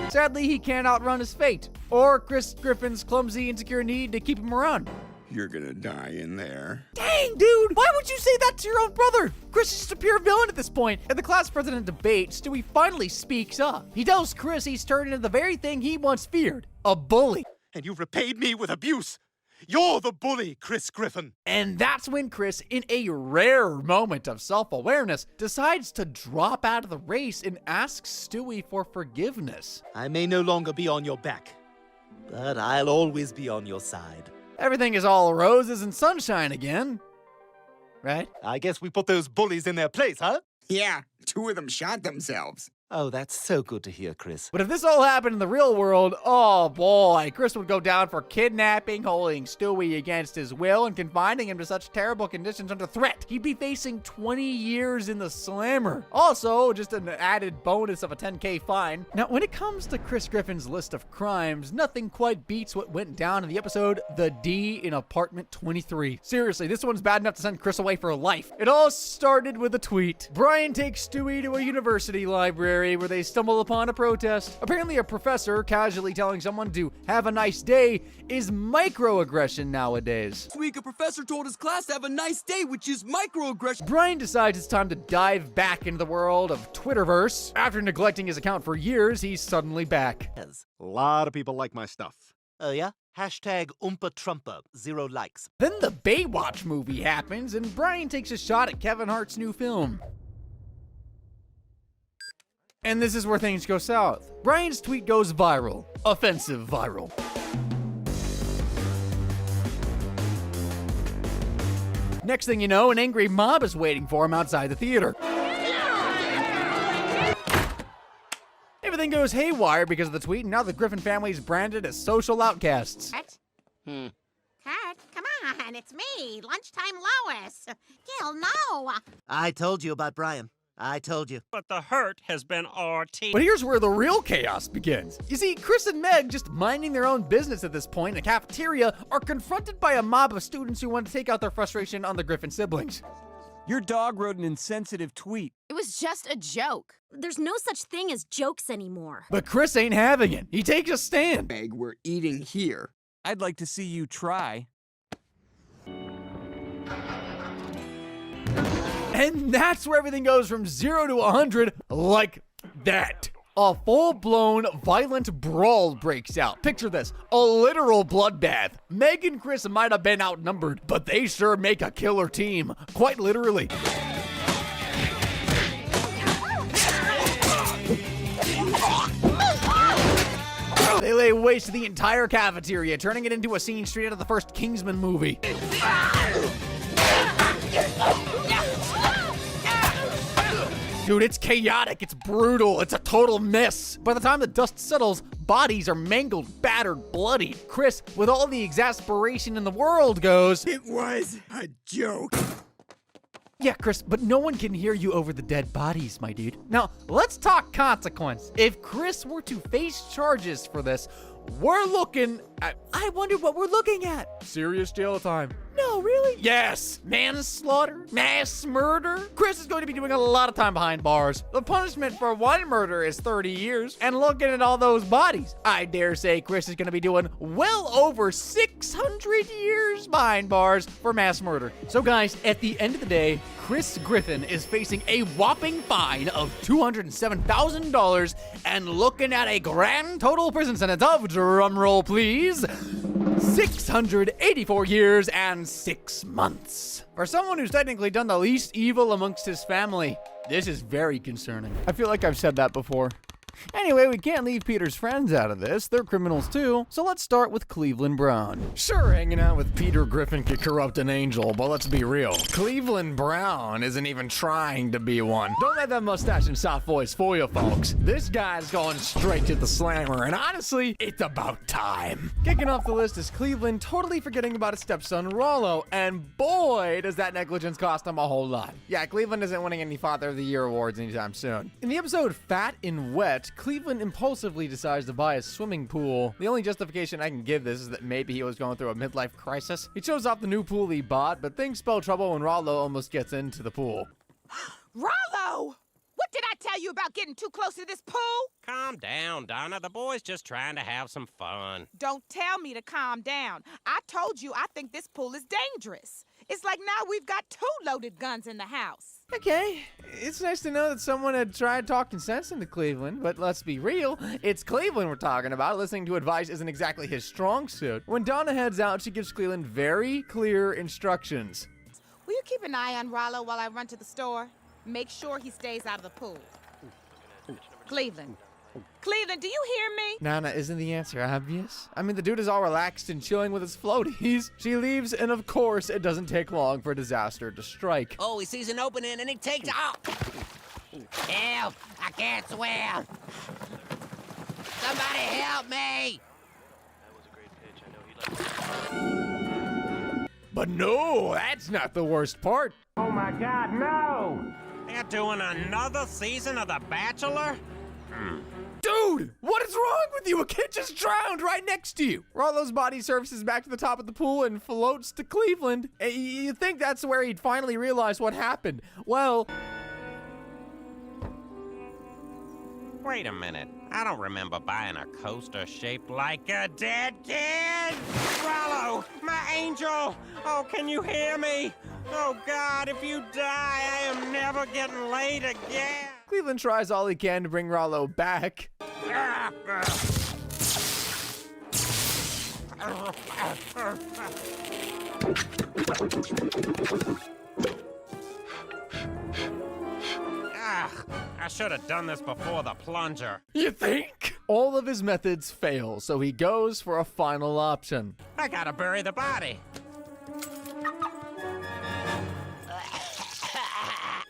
Sadly, he can't outrun his fate, or Chris Griffin's clumsy, insecure need to keep him around. You're gonna die in there. Dang, dude! Why would you say that to your own brother? Chris is just a pure villain at this point. At the class president debate, Stewie finally speaks up. He tells Chris he's turned into the very thing he once feared, a bully. And you've repaid me with abuse. You're the bully, Chris Griffin. And that's when Chris, in a rare moment of self-awareness, decides to drop out of the race and asks Stewie for forgiveness. I may no longer be on your back, but I'll always be on your side. Everything is all roses and sunshine again. Right? I guess we put those bullies in their place, huh? Yeah, 2 of them shot themselves. Oh, that's so good to hear, Chris. But if this all happened in the real world, oh boy, Chris would go down for kidnapping, holding Stewie against his will, and confining him to such terrible conditions under threat. He'd be facing 20 years in the slammer. Also, just an added bonus of a $10K fine. Now, when it comes to Chris Griffin's list of crimes, nothing quite beats what went down in the episode The D in Apartment 23. Seriously, this one's bad enough to send Chris away for life. It all started with a tweet. Brian takes Stewie to a university library where they stumble upon a protest. Apparently a professor casually telling someone to have a nice day is microaggression nowadays. This week, a professor told his class to have a nice day, which is microaggression. Brian decides it's time to dive back into the world of Twitterverse. After neglecting his account for years, he's suddenly back. A lot of people like my stuff. Oh, yeah? Hashtag Oompa Trumpa, 0 likes. Then the Baywatch movie happens, and Brian takes a shot at Kevin Hart's new film. And this is where things go south. Brian's tweet goes viral. Offensive viral. Next thing you know, an angry mob is waiting for him outside the theater. Everything goes haywire because of the tweet, and now the Griffin family is branded as social outcasts. Kurt, come on, it's me, Lunchtime Lois. Gil, no. I told you about Brian. I told you. But the hurt has been RT. But here's where the real chaos begins. You see, Chris and Meg, just minding their own business at this point in a cafeteria, are confronted by a mob of students who want to take out their frustration on the Griffin siblings. Your dog wrote an insensitive tweet. It was just a joke. There's no such thing as jokes anymore. But Chris ain't having it. He takes a stand. Meg, we're eating here. I'd like to see you try. And that's where everything goes from 0 to 100 like that. A full-blown violent brawl breaks out. Picture this, a literal bloodbath. Meg and Chris might have been outnumbered, but they sure make a killer team, quite literally. They lay waste to the entire cafeteria, turning it into a scene straight out of the first Kingsman movie. Dude, it's chaotic, it's brutal, it's a total mess. By the time the dust settles, bodies are mangled, battered, bloody. Chris, with all the exasperation in the world, goes, "It was a joke." Yeah, Chris, but no one can hear you over the dead bodies, my dude. Now, let's talk consequence. If Chris were to face charges for this, we're looking at, I wonder what we're looking at. Serious jail time. No, really? Yes. Manslaughter, mass murder. Chris is going to be doing a lot of time behind bars. The punishment for one murder is 30 years. And looking at all those bodies, I dare say Chris is going to be doing well over 600 years behind bars for mass murder. So guys, at the end of the day, Chris Griffin is facing a whopping fine of $207,000 and looking at a grand total prison sentence of, drumroll please, 684 years and 6 months. For someone who's technically done the least evil amongst his family, this is very concerning. I feel like I've said that before. Anyway, we can't leave Peter's friends out of this. They're criminals too. So let's start with Cleveland Brown. Sure, hanging out with Peter Griffin could corrupt an angel, but let's be real. Cleveland Brown isn't even trying to be one. Don't let that mustache and soft voice fool you, folks. This guy's going straight to the slammer, and honestly, it's about time. Kicking off the list is Cleveland totally forgetting about his stepson Rollo, and boy, does that negligence cost him a whole lot. Yeah, Cleveland isn't winning any Father of the Year awards anytime soon. In the episode Fat and Wet, Cleveland impulsively decides to buy a swimming pool. The only justification I can give this is that maybe he was going through a midlife crisis. He shows off the new pool he bought, but things spell trouble when Rollo almost gets into the pool. Rollo! What did I tell you about getting too close to this pool? Calm down, Donna. The boy's just trying to have some fun. Don't tell me to calm down. I told you I think this pool is dangerous. It's like now we've got 2 loaded guns in the house. Okay, it's nice to know that someone had tried talking sense into Cleveland, but let's be real, it's Cleveland we're talking about. Listening to advice isn't exactly his strong suit. When Donna heads out, she gives Cleveland very clear instructions. Will you keep an eye on Rollo while I run to the store? Make sure he stays out of the pool. Cleveland. Cleveland, do you hear me? Nana, isn't the answer obvious? I mean, the dude is all relaxed and chilling with his floaties. She leaves, and of course, it doesn't take long for disaster to strike. Oh, he sees an opening and he takes off. Help! I can't swim! Somebody help me! But no, that's not the worst part. Oh my God, no! They're doing another season of The Bachelor? Dude, what is wrong with you? A kid just drowned right next to you. Rollo's body surfaces back to the top of the pool and floats to Cleveland. You think that's where he'd finally realize what happened. Well... Wait a minute. I don't remember buying a coaster shaped like a dead kid! Rollo, my angel! Oh, can you hear me? Oh, God, if you die, I am never getting laid again! Cleveland tries all he can to bring Rollo back. I should have done this before the plunger. You think? All of his methods fail, so he goes for a final option. I gotta bury the body.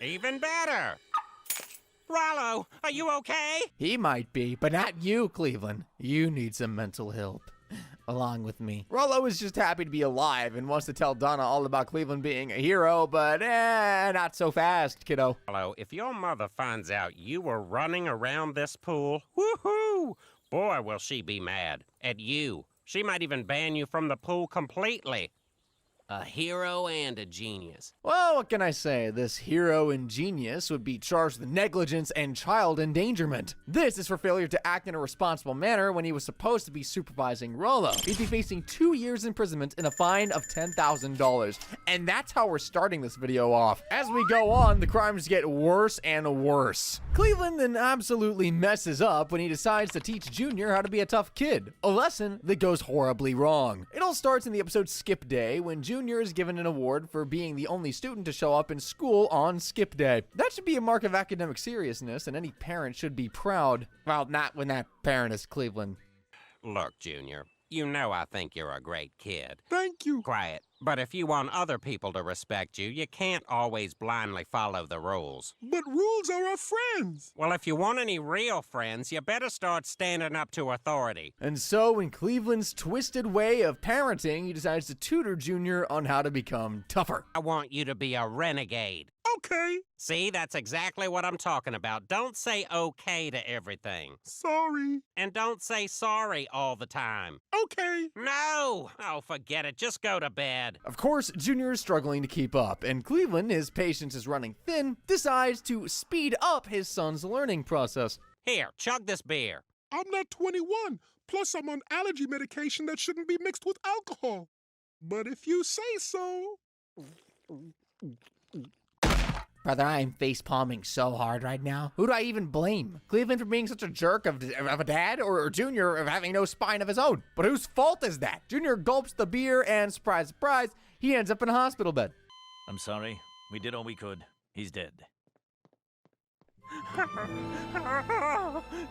Even better. Rollo, are you okay? He might be, but not you, Cleveland. You need some mental help. Along with me. Rollo is just happy to be alive and wants to tell Donna all about Cleveland being a hero, but not so fast, kiddo. Rollo, if your mother finds out you were running around this pool, woohoo! Boy, will she be mad. At you. She might even ban you from the pool completely. A hero and a genius. Well, what can I say? This hero and genius would be charged with negligence and child endangerment. This is for failure to act in a responsible manner when he was supposed to be supervising Rollo. He'd be facing 2 years imprisonment and a fine of $10,000. And that's how we're starting this video off. As we go on, the crimes get worse and worse. Cleveland then absolutely messes up when he decides to teach Junior how to be a tough kid. A lesson that goes horribly wrong. It all starts in the episode Skip Day when Junior is given an award for being the only student to show up in school on Skip Day. That should be a mark of academic seriousness, and any parent should be proud. Well, not when that parent is Cleveland. Look, Junior, you know I think you're a great kid. Thank you. Quiet. But if you want other people to respect you, you can't always blindly follow the rules. But rules are our friends. Well, if you want any real friends, you better start standing up to authority. And so, in Cleveland's twisted way of parenting, he decides to tutor Junior on how to become tougher. I want you to be a renegade. Okay. See, that's exactly what I'm talking about. Don't say okay to everything. Sorry. And don't say sorry all the time. Okay. No! Oh, forget it. Just go to bed. Of course, Junior is struggling to keep up, and Cleveland, his patience is running thin, decides to speed up his son's learning process. Here, chug this beer. I'm not 21. Plus, I'm on allergy medication that shouldn't be mixed with alcohol. But if you say so... Brother, I am face-palming so hard right now. Who do I even blame? Cleveland for being such a jerk of a dad, or Junior of having no spine of his own? But whose fault is that? Junior gulps the beer and, surprise, surprise, he ends up in a hospital bed. I'm sorry. We did all we could. He's dead.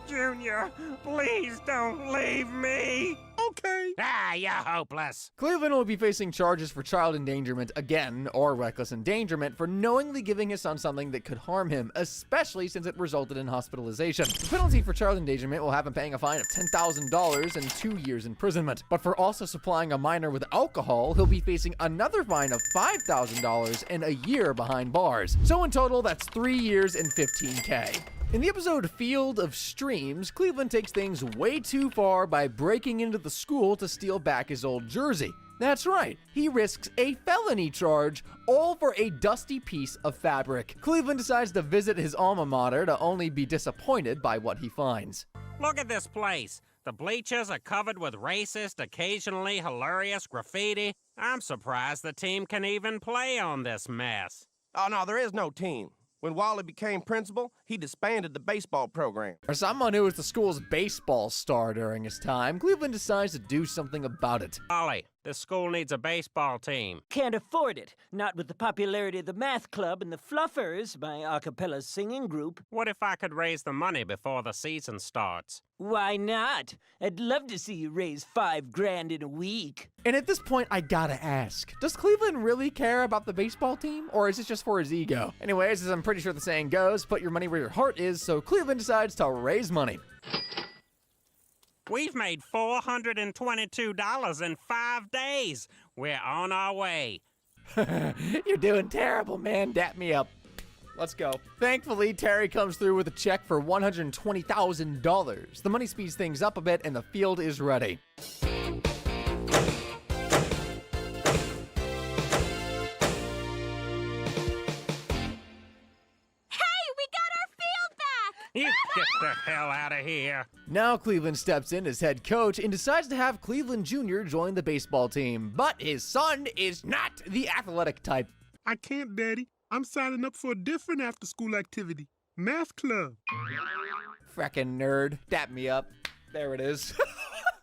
Junior, please don't leave me. Okay. Ah, you're hopeless. Cleveland will be facing charges for child endangerment again, or reckless endangerment, for knowingly giving his son something that could harm him, especially since it resulted in hospitalization. The penalty for child endangerment will have him paying a fine of $10,000 and 2 years imprisonment. But for also supplying a minor with alcohol, he'll be facing another fine of $5,000 and a year behind bars. So in total, that's 3 years and $15K. In the episode Field of Streams, Cleveland takes things way too far by breaking into the school to steal back his old jersey. That's right, he risks a felony charge, all for a dusty piece of fabric. Cleveland decides to visit his alma mater to only be disappointed by what he finds. Look at this place. The bleachers are covered with racist, occasionally hilarious graffiti. I'm surprised the team can even play on this mess. Oh, no, there is no team. When Wally became principal, he disbanded the baseball program. For someone who was the school's baseball star during his time, Cleveland decides to do something about it. Wally, this school needs a baseball team. Can't afford it. Not with the popularity of the math club and the Fluffers, my a cappella singing group. What if I could raise the money before the season starts? Why not? I'd love to see you raise $5,000 in a week. And at this point, I gotta ask, does Cleveland really care about the baseball team, or is it just for his ego? Anyways, as I'm pretty sure the saying goes, put your money where your heart is, so Cleveland decides to raise money. We've made $422 in 5 days. We're on our way. You're doing terrible, man. Dap me up. Let's go. Thankfully, Terry comes through with a check for $120,000. The money speeds things up a bit, and the field is ready. You get the hell out of here. Now Cleveland steps in as head coach and decides to have Cleveland Jr. join the baseball team. But his son is not the athletic type. I can't, Daddy. I'm signing up for a different after-school activity. Math club. Frickin' nerd. Dap me up. There it is.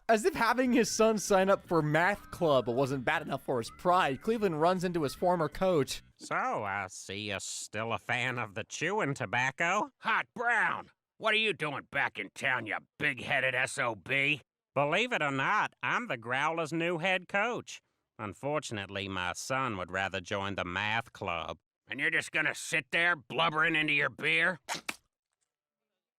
As if having his son sign up for math club wasn't bad enough for his pride, Cleveland runs into his former coach. So, I see you're still a fan of the chewing tobacco? Hot Brown, what are you doing back in town, you big-headed SOB? Believe it or not, I'm the Growler's new head coach. Unfortunately, my son would rather join the math club. And you're just gonna sit there blubbering into your beer?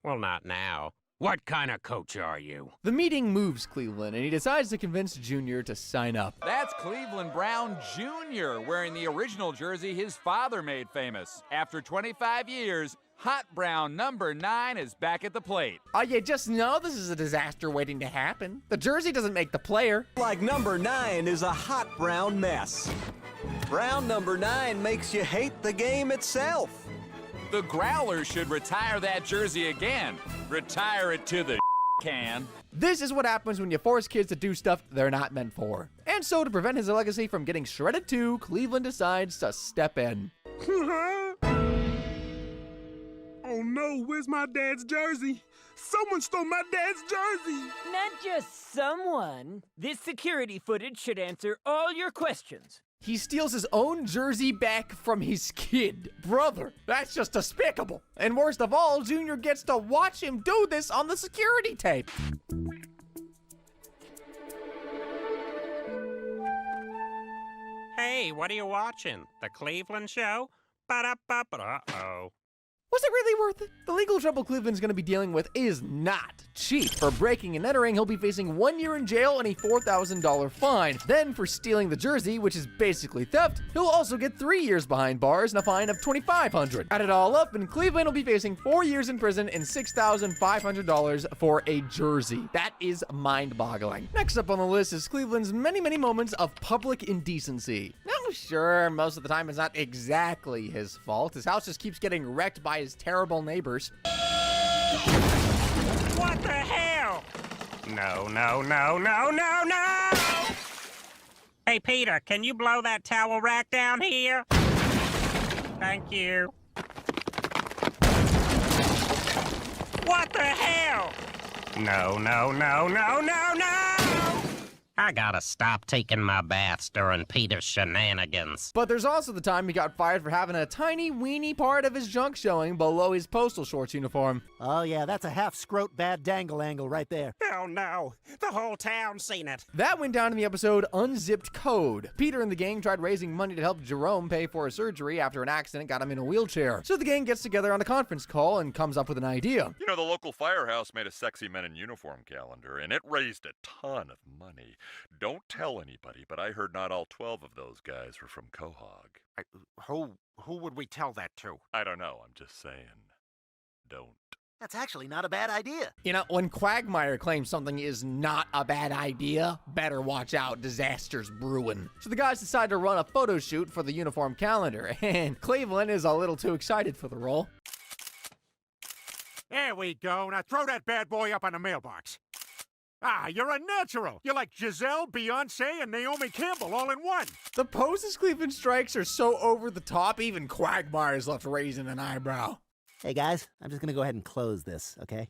Well, not now. What kind of coach are you? The meeting moves Cleveland, and he decides to convince Junior to sign up. That's Cleveland Brown Jr. wearing the original jersey his father made famous. After 25 years, Hot Brown number 9 is back at the plate. Oh, you just know this is a disaster waiting to happen. The jersey doesn't make the player. Like number 9 is a hot brown mess. Brown number 9 makes you hate the game itself. The Growlers should retire that jersey again. Retire it to the can. This is what happens when you force kids to do stuff they're not meant for. And so to prevent his legacy from getting shredded too, Cleveland decides to step in. Oh no, where's my dad's jersey? Someone stole my dad's jersey! Not just someone. This security footage should answer all your questions. He steals his own jersey back from his kid. Brother, that's just despicable. And worst of all, Junior gets to watch him do this on the security tape. Hey, what are you watching? The Cleveland show? Ba-da-ba-ba-uh-oh. Was it really worth it? The legal trouble Cleveland's gonna be dealing with is not cheap. For breaking and entering, he'll be facing 1 year in jail and a $4,000 fine. Then for stealing the jersey, which is basically theft, he'll also get 3 years behind bars and a fine of $2,500. Add it all up, and Cleveland will be facing 4 years in prison and $6,500 for a jersey. That is mind-boggling. Next up on the list is Cleveland's many, many moments of public indecency. Now, sure, most of the time it's not exactly his fault. His house just keeps getting wrecked by his terrible neighbors. What the hell? No, no, no, no, no, no! Hey, Peter, can you blow that towel rack down here? Thank you. What the hell? No, no, no, no, no, no! I gotta stop taking my baths during Peter's shenanigans. But there's also the time he got fired for having a tiny weeny part of his junk showing below his postal shorts uniform. Oh yeah, that's a half-scrote bad dangle angle right there. Oh no, the whole town's seen it. That went down in the episode Unzipped Code. Peter and the gang tried raising money to help Jerome pay for his surgery after an accident got him in a wheelchair. So the gang gets together on a conference call and comes up with an idea. You know, the local firehouse made a sexy men in uniform calendar, and it raised a ton of money. Don't tell anybody, but I heard not all 12 of those guys were from Quahog. Who would we tell that to? I don't know, I'm just saying. Don't. That's actually not a bad idea. You know, when Quagmire claims something is not a bad idea, better watch out, disaster's brewing. So the guys decide to run a photo shoot for the uniform calendar, and Cleveland is a little too excited for the role. There we go. Now throw that bad boy up on the mailbox. Ah, you're a natural. You're like Giselle, Beyonce, and Naomi Campbell all in one. The poses Cleveland strikes are so over the top, even Quagmire's left raising an eyebrow. Hey guys, I'm just gonna go ahead and close this, okay?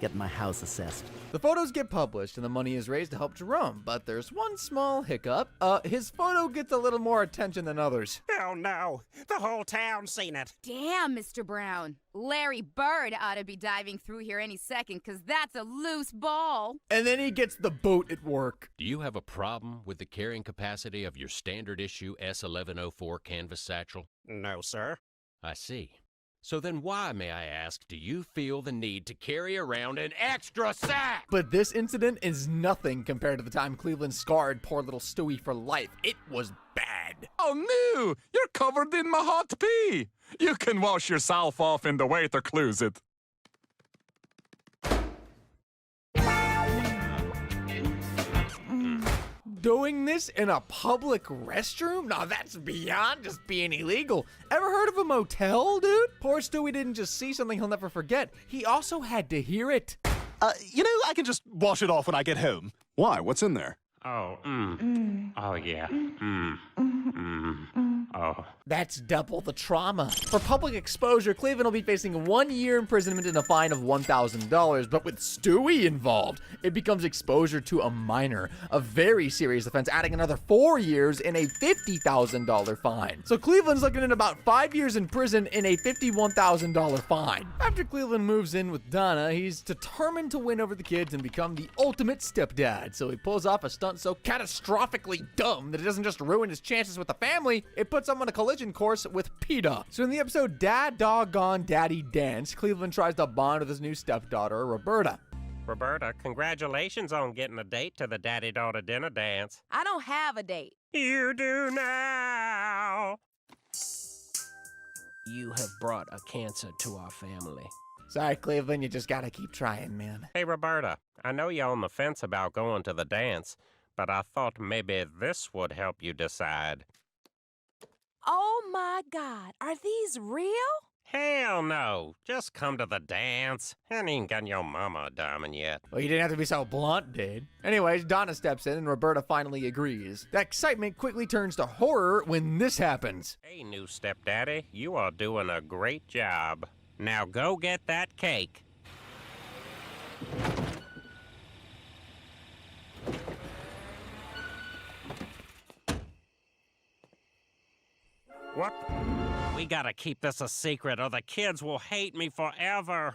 Getting my house assessed. The photos get published and the money is raised to help Jerome, but there's one small hiccup. His photo gets a little more attention than others. Oh no, the whole town's seen it. Damn, Mr. Brown. Larry Bird ought to be diving through here any second, 'cause that's a loose ball. And then he gets the boot at work. Do you have a problem with the carrying capacity of your standard issue S1104 canvas satchel? No, sir. I see. So then why, may I ask, do you feel the need to carry around an extra sack? But this incident is nothing compared to the time Cleveland scarred poor little Stewie for life. It was bad. Oh no! You're covered in my hot pee! You can wash yourself off in the waiter closet. Doing this in a public restroom? Now that's beyond just being illegal. Ever heard of a motel, dude? Poor Stewie didn't just see something he'll never forget. He also had to hear it. You know, I can just wash it off when I get home. Why? What's in there? Oh, Oh, yeah. Oh. That's double the trauma. For public exposure, Cleveland will be facing 1 year imprisonment and a fine of $1,000, but with Stewie involved, it becomes exposure to a minor, a very serious offense, adding another 4 years and a $50,000 fine. So Cleveland's looking at about 5 years in prison and a $51,000 fine. After Cleveland moves in with Donna, he's determined to win over the kids and become the ultimate stepdad. So he pulls off a stunt so catastrophically dumb that it doesn't just ruin his chances with the family, it puts him on a collision course with PETA. So in the episode Dad Doggone Daddy Dance, Cleveland tries to bond with his new stepdaughter, Roberta. Roberta, congratulations on getting a date to the daddy-daughter dinner dance. I don't have a date. You do now. You have brought a cancer to our family. Sorry, Cleveland, you just gotta keep trying, man. Hey, Roberta, I know you're on the fence about going to the dance, but I thought maybe this would help you decide. Oh my God, are these real? Hell no. Just come to the dance. I ain't got your mama a diamond yet. Well, you didn't have to be so blunt, dude. Anyways, Donna steps in and Roberta finally agrees. That excitement quickly turns to horror when this happens. Hey, new stepdaddy, you are doing a great job. Now go get that cake. What? We gotta keep this a secret or the kids will hate me forever.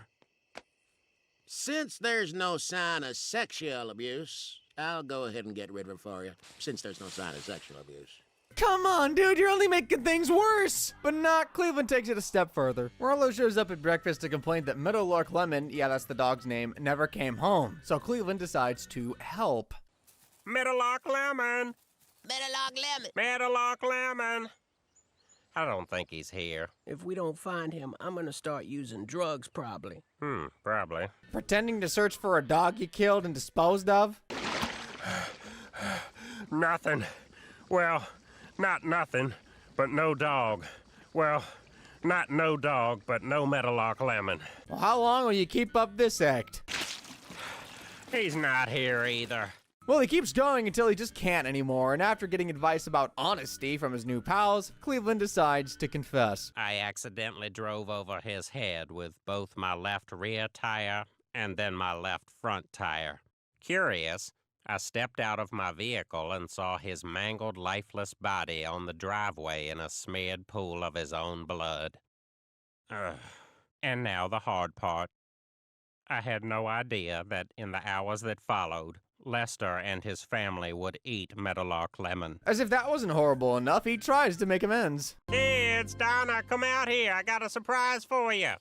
Since there's no sign of sexual abuse, I'll go ahead and get rid of it for you. Since there's no sign of sexual abuse. Come on, dude, you're only making things worse. But not. Cleveland takes it a step further. Marlo shows up at breakfast to complain that Meadowlark Lemon, yeah, that's the dog's name, never came home. So Cleveland decides to help. Meadowlark Lemon! Meadowlark Lemon! Meadowlark Lemon! I don't think he's here. If we don't find him, I'm gonna start using drugs, probably. Probably. Pretending to search for a dog you killed and disposed of? Nothing. Well, not nothing, but no dog. Well, not no dog, but no Meadowlark Lemon. Well, how long will you keep up this act? He's not here either. Well, he keeps going until he just can't anymore, and after getting advice about honesty from his new pals, Cleveland decides to confess. I accidentally drove over his head with both my left rear tire and then my left front tire. Curious, I stepped out of my vehicle and saw his mangled, lifeless body on the driveway in a smeared pool of his own blood. Ugh. And now the hard part. I had no idea that in the hours that followed, Lester and his family would eat Meadowlark Lemon. As if that wasn't horrible enough, he tries to make amends. Kids, Donna, come out here. I got a surprise for you.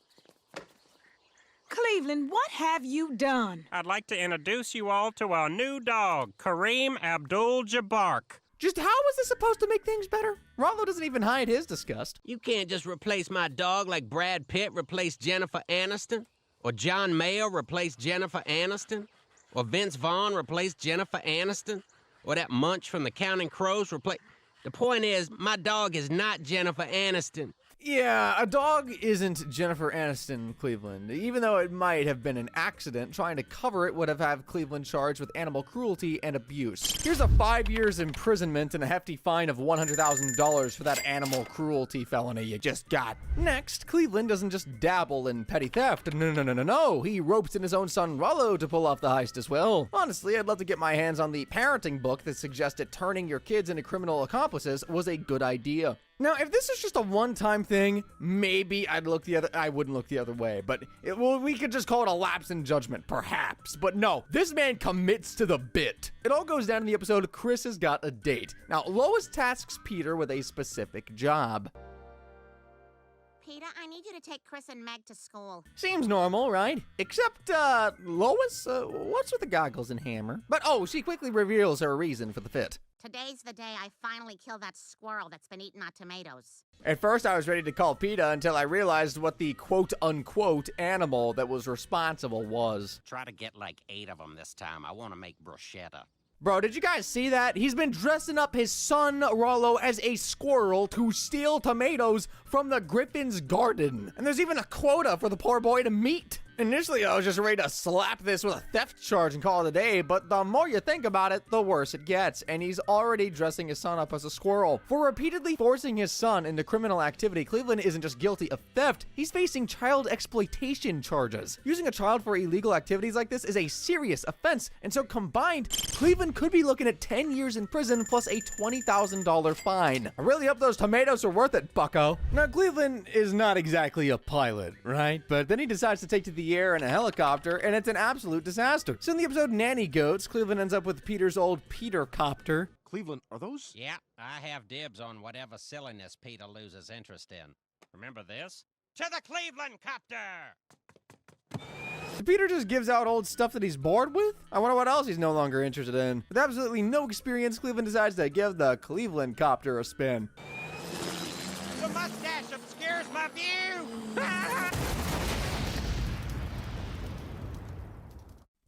Cleveland, what have you done? I'd like to introduce you all to our new dog, Kareem Abdul-Jabbar. Just how was this supposed to make things better? Rollo doesn't even hide his disgust. You can't just replace my dog like Brad Pitt replaced Jennifer Aniston, or John Mayer replaced Jennifer Aniston, or Vince Vaughn replaced Jennifer Aniston, or that Munch from the Counting Crows replaced... The point is, my dog is not Jennifer Aniston. Yeah, a dog isn't Jennifer Aniston, Cleveland. Even though it might have been an accident, trying to cover it would have had Cleveland charged with animal cruelty and abuse. Here's a 5 years imprisonment and a hefty fine of $100,000 for that animal cruelty felony you just got. Next, Cleveland doesn't just dabble in petty theft. No. He ropes in his own son Rollo to pull off the heist as well. Honestly, I'd love to get my hands on the parenting book that suggested turning your kids into criminal accomplices was a good idea. Now, if this is just a one-time thing, maybe I wouldn't look the other way, but we could just call it a lapse in judgment, perhaps. But no, this man commits to the bit. It all goes down in the episode, Chris has got a date. Now, Lois tasks Peter with a specific job. Peter, I need you to take Chris and Meg to school. Seems normal, right? Except, Lois, what's with the goggles and hammer? But, she quickly reveals her reason for the fit. Today's the day I finally kill that squirrel that's been eating our tomatoes. At first, I was ready to call PETA until I realized what the quote-unquote animal that was responsible was. Try to get like 8 of them this time. I want to make bruschetta. Bro, did you guys see that? He's been dressing up his son, Rollo, as a squirrel to steal tomatoes from the Griffin's garden. And there's even a quota for the poor boy to meet. Initially, I was just ready to slap this with a theft charge and call it a day, but the more you think about it, the worse it gets. And he's already dressing his son up as a squirrel. For repeatedly forcing his son into criminal activity, Cleveland isn't just guilty of theft, he's facing child exploitation charges. Using a child for illegal activities like this is a serious offense, and so combined, Cleveland could be looking at 10 years in prison plus a $20,000 fine. I really hope those tomatoes are worth it, bucko. Now, Cleveland is not exactly a pilot, right? But then he decides to take to the air in a helicopter, and it's an absolute disaster. So in the episode Nanny Goats, Cleveland ends up with Peter's old Peter-copter. Cleveland, are those? Yeah, I have dibs on whatever silliness Peter loses interest in. Remember this? To the Cleveland copter! Peter just gives out old stuff that he's bored with? I wonder what else he's no longer interested in. With absolutely no experience, Cleveland decides to give the Cleveland copter a spin. The mustache obscures my view!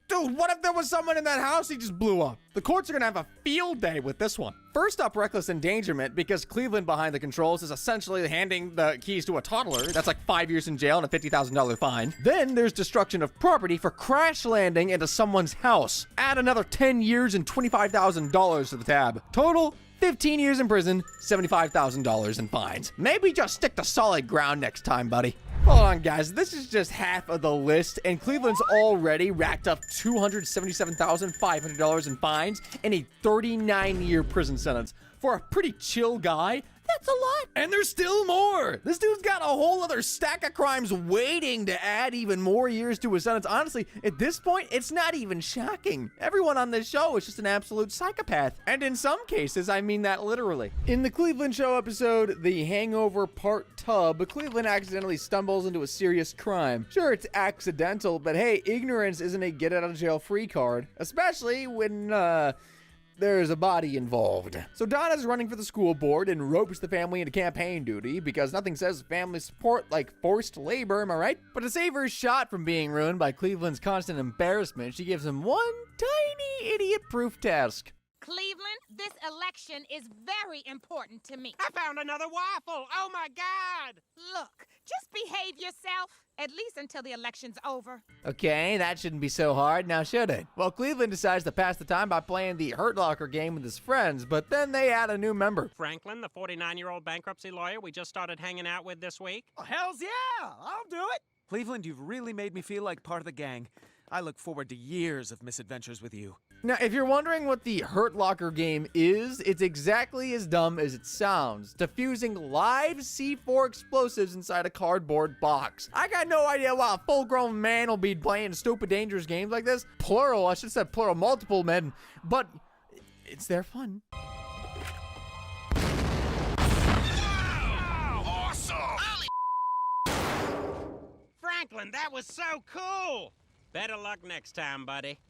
Dude, what if there was someone in that house he just blew up? The courts are gonna have a field day with this one. First up, reckless endangerment, because Cleveland behind the controls is essentially handing the keys to a toddler. That's like 5 years in jail and a $50,000 fine. Then there's destruction of property for crash landing into someone's house. Add another 10 years and $25,000 to the tab. Total, 15 years in prison, $75,000 in fines. Maybe just stick to solid ground next time, buddy. Hold on, guys. This is just half of the list, and Cleveland's already racked up $277,500 in fines and a 39-year prison sentence. For a pretty chill guy, that's a lot. And there's still more. This dude's got a whole other stack of crimes waiting to add even more years to his sentence. Honestly, at this point, it's not even shocking. Everyone on this show is just an absolute psychopath. And in some cases, I mean that literally. In the Cleveland Show episode, The Hangover Part Tub, Cleveland accidentally stumbles into a serious crime. Sure, it's accidental, but hey, ignorance isn't a get-out-of-jail-free card. Especially when, there's a body involved. So Donna's running for the school board and ropes the family into campaign duty because nothing says family support like forced labor, am I right? But to save her shot from being ruined by Cleveland's constant embarrassment, she gives him one tiny idiot-proof task. Cleveland, this election is very important to me. I found another waffle! Oh my God! Look, just behave yourself, at least until the election's over. Okay, that shouldn't be so hard, now should it? Well, Cleveland decides to pass the time by playing the Hurt Locker game with his friends, but then they add a new member. Franklin, the 49-year-old bankruptcy lawyer we just started hanging out with this week. Oh, hells yeah! I'll do it! Cleveland, you've really made me feel like part of the gang. I look forward to years of misadventures with you. Now, if you're wondering what the Hurt Locker game is, it's exactly as dumb as it sounds. Diffusing live C4 explosives inside a cardboard box. I got no idea why a full-grown man will be playing stupid, dangerous games like this. Plural, I should have said plural, multiple men. But it's their fun. Franklin, that was so cool! Better luck next time, buddy.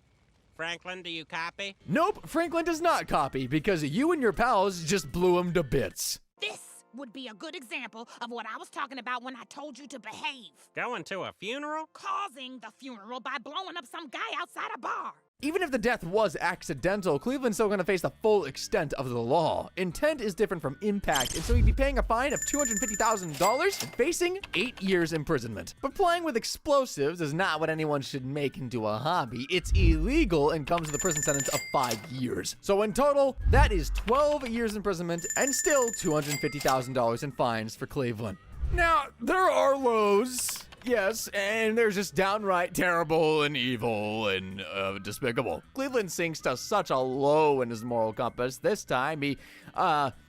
Franklin, do you copy? Nope, Franklin does not copy because you and your pals just blew him to bits. This would be a good example of what I was talking about when I told you to behave. Going to a funeral? Causing the funeral by blowing up some guy outside a bar. Even if the death was accidental, Cleveland's still going to face the full extent of the law. Intent is different from impact, and so he'd be paying a fine of $250,000 and facing 8 years imprisonment. But playing with explosives is not what anyone should make into a hobby. It's illegal and comes with a prison sentence of 5 years. So in total, that is 12 years imprisonment and still $250,000 in fines for Cleveland. Now, there are lows. Yes, and they're just downright terrible and evil and despicable. Cleveland sinks to such a low in his moral compass. This time, he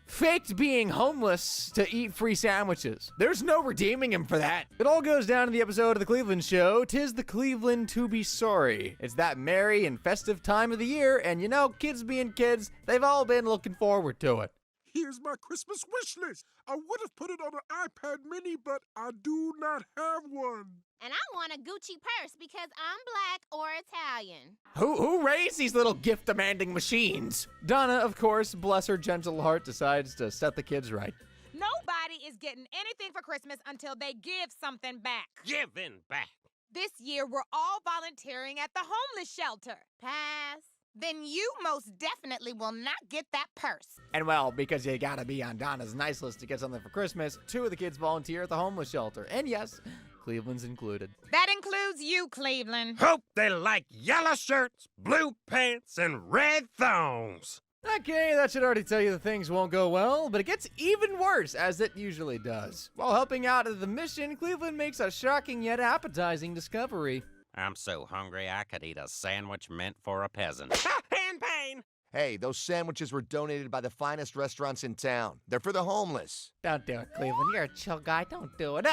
faked being homeless to eat free sandwiches. There's no redeeming him for that. It all goes down in the episode of The Cleveland Show. 'Tis the Cleveland to be sorry. It's that merry and festive time of the year, and you know, kids being kids, they've all been looking forward to it. Here's my Christmas wish list. I would have put it on an iPad mini, but I do not have one. And I want a Gucci purse because I'm black or Italian. Who raised these little gift-demanding machines? Donna, of course, bless her gentle heart, decides to set the kids right. Nobody is getting anything for Christmas until they give something back. Giving back. This year, we're all volunteering at the homeless shelter. Pass. Then you most definitely will not get that purse. And well, because you gotta be on Donna's nice list to get something for Christmas, 2 of the kids volunteer at the homeless shelter. And yes, Cleveland's included. That includes you, Cleveland. Hope they like yellow shirts, blue pants, and red thongs. Okay, that should already tell you that things won't go well, but it gets even worse, as it usually does. While helping out at the mission, Cleveland makes a shocking yet appetizing discovery. I'm so hungry I could eat a sandwich meant for a peasant. Hand pain! Hey, those sandwiches were donated by the finest restaurants in town. They're for the homeless. Don't do it, Cleveland. You're a chill guy. Don't do it.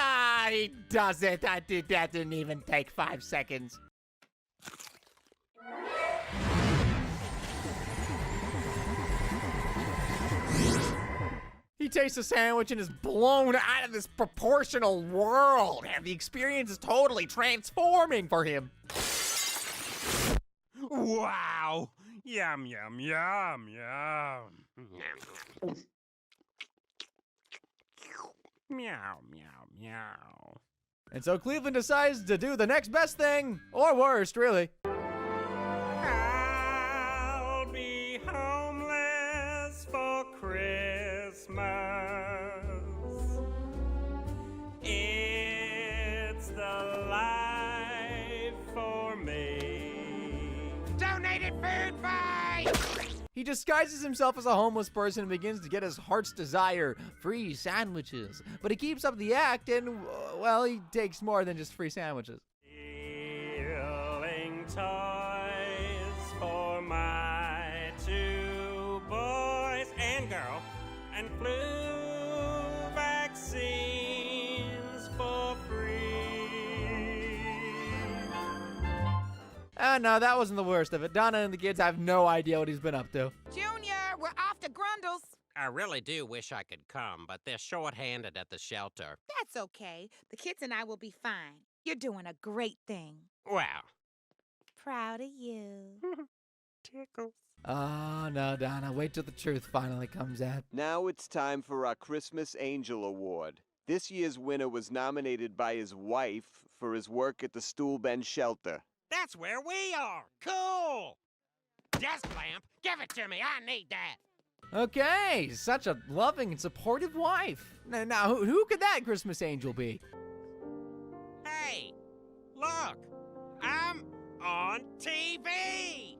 He does it. That didn't even take 5 seconds. He tastes a sandwich and is blown out of this proportional world, and the experience is totally transforming for him. Wow! Yum, yum, yum, yum. Meow, meow, meow. And so Cleveland decides to do the next best thing, or worst, really. I'll be homeless for Christmas. It's the life for me. Donated food fight! He disguises himself as a homeless person and begins to get his heart's desire, free sandwiches. But he keeps up the act and, well, he takes more than just free sandwiches. Stealing toys for my 2 boys and girl, and flu vaccines for free. No, that wasn't the worst of it. Donna and the kids have no idea what he's been up to. Junior, we're off to Grundle's. I really do wish I could come, but they're short-handed at the shelter. That's okay. The kids and I will be fine. You're doing a great thing. Wow. Proud of you. Tickles. Oh, no, Donna. Wait till the truth finally comes out. Now it's time for our Christmas Angel Award. This year's winner was nominated by his wife for his work at the Stool Bend Shelter. That's where we are. Cool. Desk lamp, give it to me. I need that. Okay, such a loving and supportive wife. Now, who could that Christmas angel be? Hey, look. I'm on TV.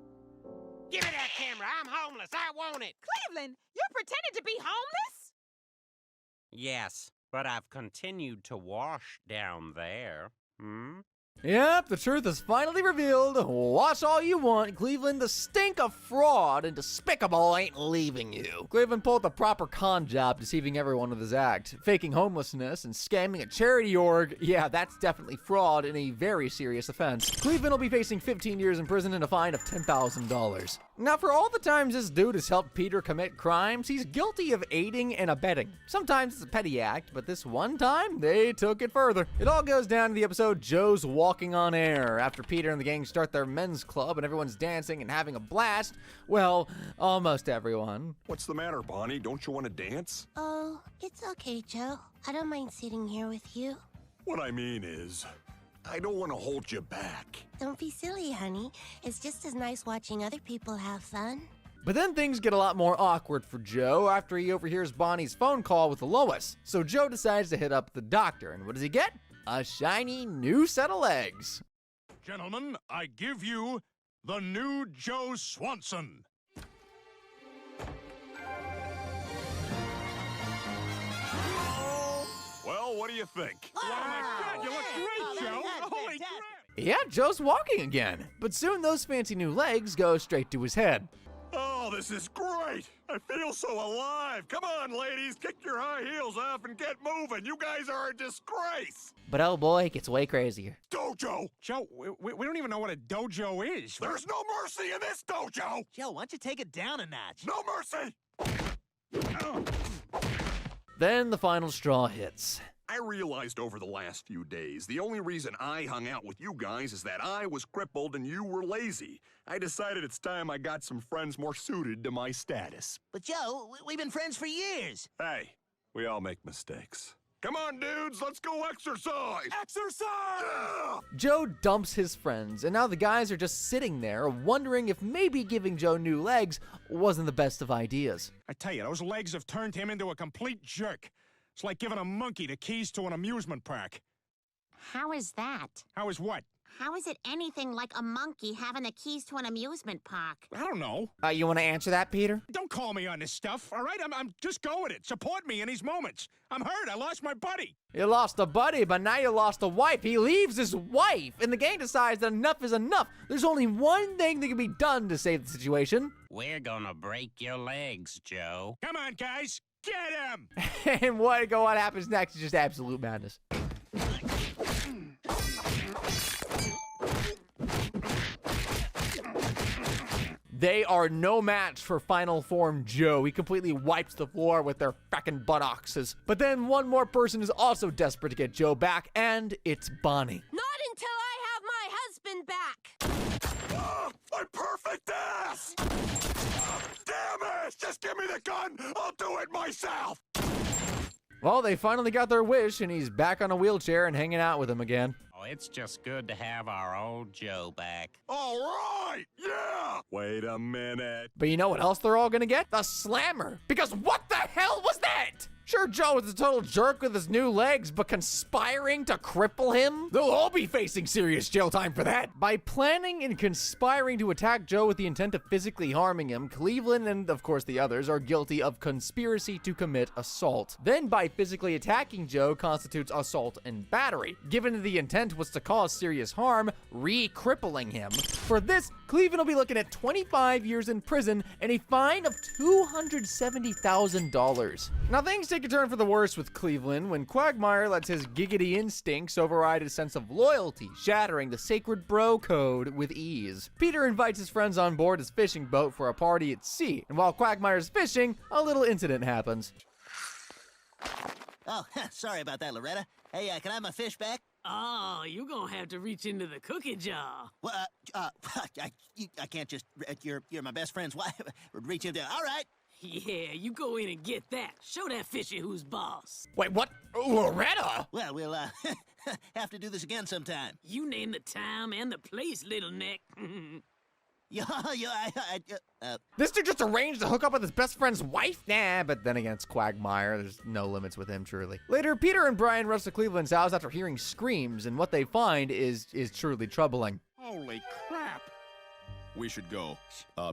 Give me that camera. I'm homeless. I want it. Cleveland, you're pretending to be homeless? Yes, but I've continued to wash down there. Yep, the truth is finally revealed. Watch all you want. Cleveland, the stink of fraud and despicable ain't leaving you. Cleveland pulled the proper con job, deceiving everyone with his act. Faking homelessness and scamming a charity org. Yeah, that's definitely fraud and a very serious offense. Cleveland will be facing 15 years in prison and a fine of $10,000. Now, for all the times this dude has helped Peter commit crimes, he's guilty of aiding and abetting. Sometimes it's a petty act, but this one time, they took it further. It all goes down to the episode Joe's Walking on Air. After Peter and the gang start their men's club and everyone's dancing and having a blast, well, almost everyone. What's the matter, Bonnie? Don't you want to dance? Oh, it's okay, Joe. I don't mind sitting here with you. What I mean is, I don't want to hold you back. Don't be silly, honey. It's just as nice watching other people have fun. But then things get a lot more awkward for Joe after he overhears Bonnie's phone call with Lois. So Joe decides to hit up the doctor, and what does he get? A shiny new set of legs. Gentlemen, I give you the new Joe Swanson. Well, what do you think? Oh my God, you look great, Joe! Holy crap! Yeah, Joe's walking again. But soon those fancy new legs go straight to his head. Oh, this is great! I feel so alive! Come on, ladies, kick your high heels off and get moving! You guys are a disgrace! But oh boy, it gets way crazier. Dojo! Joe, we don't even know what a dojo is. There's no mercy in this dojo! Joe, why don't you take it down a notch? No mercy! Then the final straw hits. I realized over the last few days, the only reason I hung out with you guys is that I was crippled and you were lazy. I decided it's time I got some friends more suited to my status. But Joe, we've been friends for years. Hey, we all make mistakes. Come on, dudes, let's go exercise! Exercise! Yeah! Joe dumps his friends, and now the guys are just sitting there wondering if maybe giving Joe new legs wasn't the best of ideas. I tell you, those legs have turned him into a complete jerk. It's like giving a monkey the keys to an amusement park. How is that? How is what? How is it anything like a monkey having the keys to an amusement park? I don't know. You want to answer that, Peter? Don't call me on this stuff, all right? I'm just go with it. Support me in these moments. I'm hurt. I lost my buddy. You lost a buddy, but now you lost a wife. He leaves his wife, and the gang decides that enough is enough. There's only one thing that can be done to save the situation. We're gonna break your legs, Joe. Come on, guys. Get him! And what happens next is just absolute madness. They are no match for Final Form Joe. He completely wipes the floor with their feckin' buttocks. But then one more person is also desperate to get Joe back, and it's Bonnie. Not until I have my husband back! My perfect ass! Damn it! Just give me the gun! I'll do it myself! Well, they finally got their wish, and he's back on a wheelchair and hanging out with them again. Oh, it's just good to have our old Joe back. All right! Yeah! Wait a minute. But you know what else they're all gonna get? The slammer. Because what the hell was that? Sure, Joe is a total jerk with his new legs, but conspiring to cripple him? They'll all be facing serious jail time for that. By planning and conspiring to attack Joe with the intent of physically harming him, Cleveland and, of course, the others are guilty of conspiracy to commit assault. Then, by physically attacking Joe constitutes assault and battery. Given the intent was to cause serious harm, re-crippling him. For this, Cleveland will be looking at 25 years in prison and a fine of $270,000. Now, things take a turn for the worse with Cleveland when Quagmire lets his giggity instincts override his sense of loyalty, shattering the sacred bro code with ease. Peter invites his friends on board his fishing boat for a party at sea, and while Quagmire's fishing, a little incident happens. Oh, sorry about that, Loretta. Hey, can I have my fish back? Oh, you're gonna have to reach into the cookie jar. Well, I can't just, you're my best friend's wife. Reach into, all right. Yeah, you go in and get that. Show that fishy who's boss. Wait, what? Loretta? Well, we'll, have to do this again sometime. You name the time and the place, little neck. This dude just arranged to hook up with his best friend's wife? Nah, but then again, it's Quagmire. There's no limits with him, truly. Later, Peter and Brian rush to Cleveland's house after hearing screams, and what they find is truly troubling. Holy crap! We should go.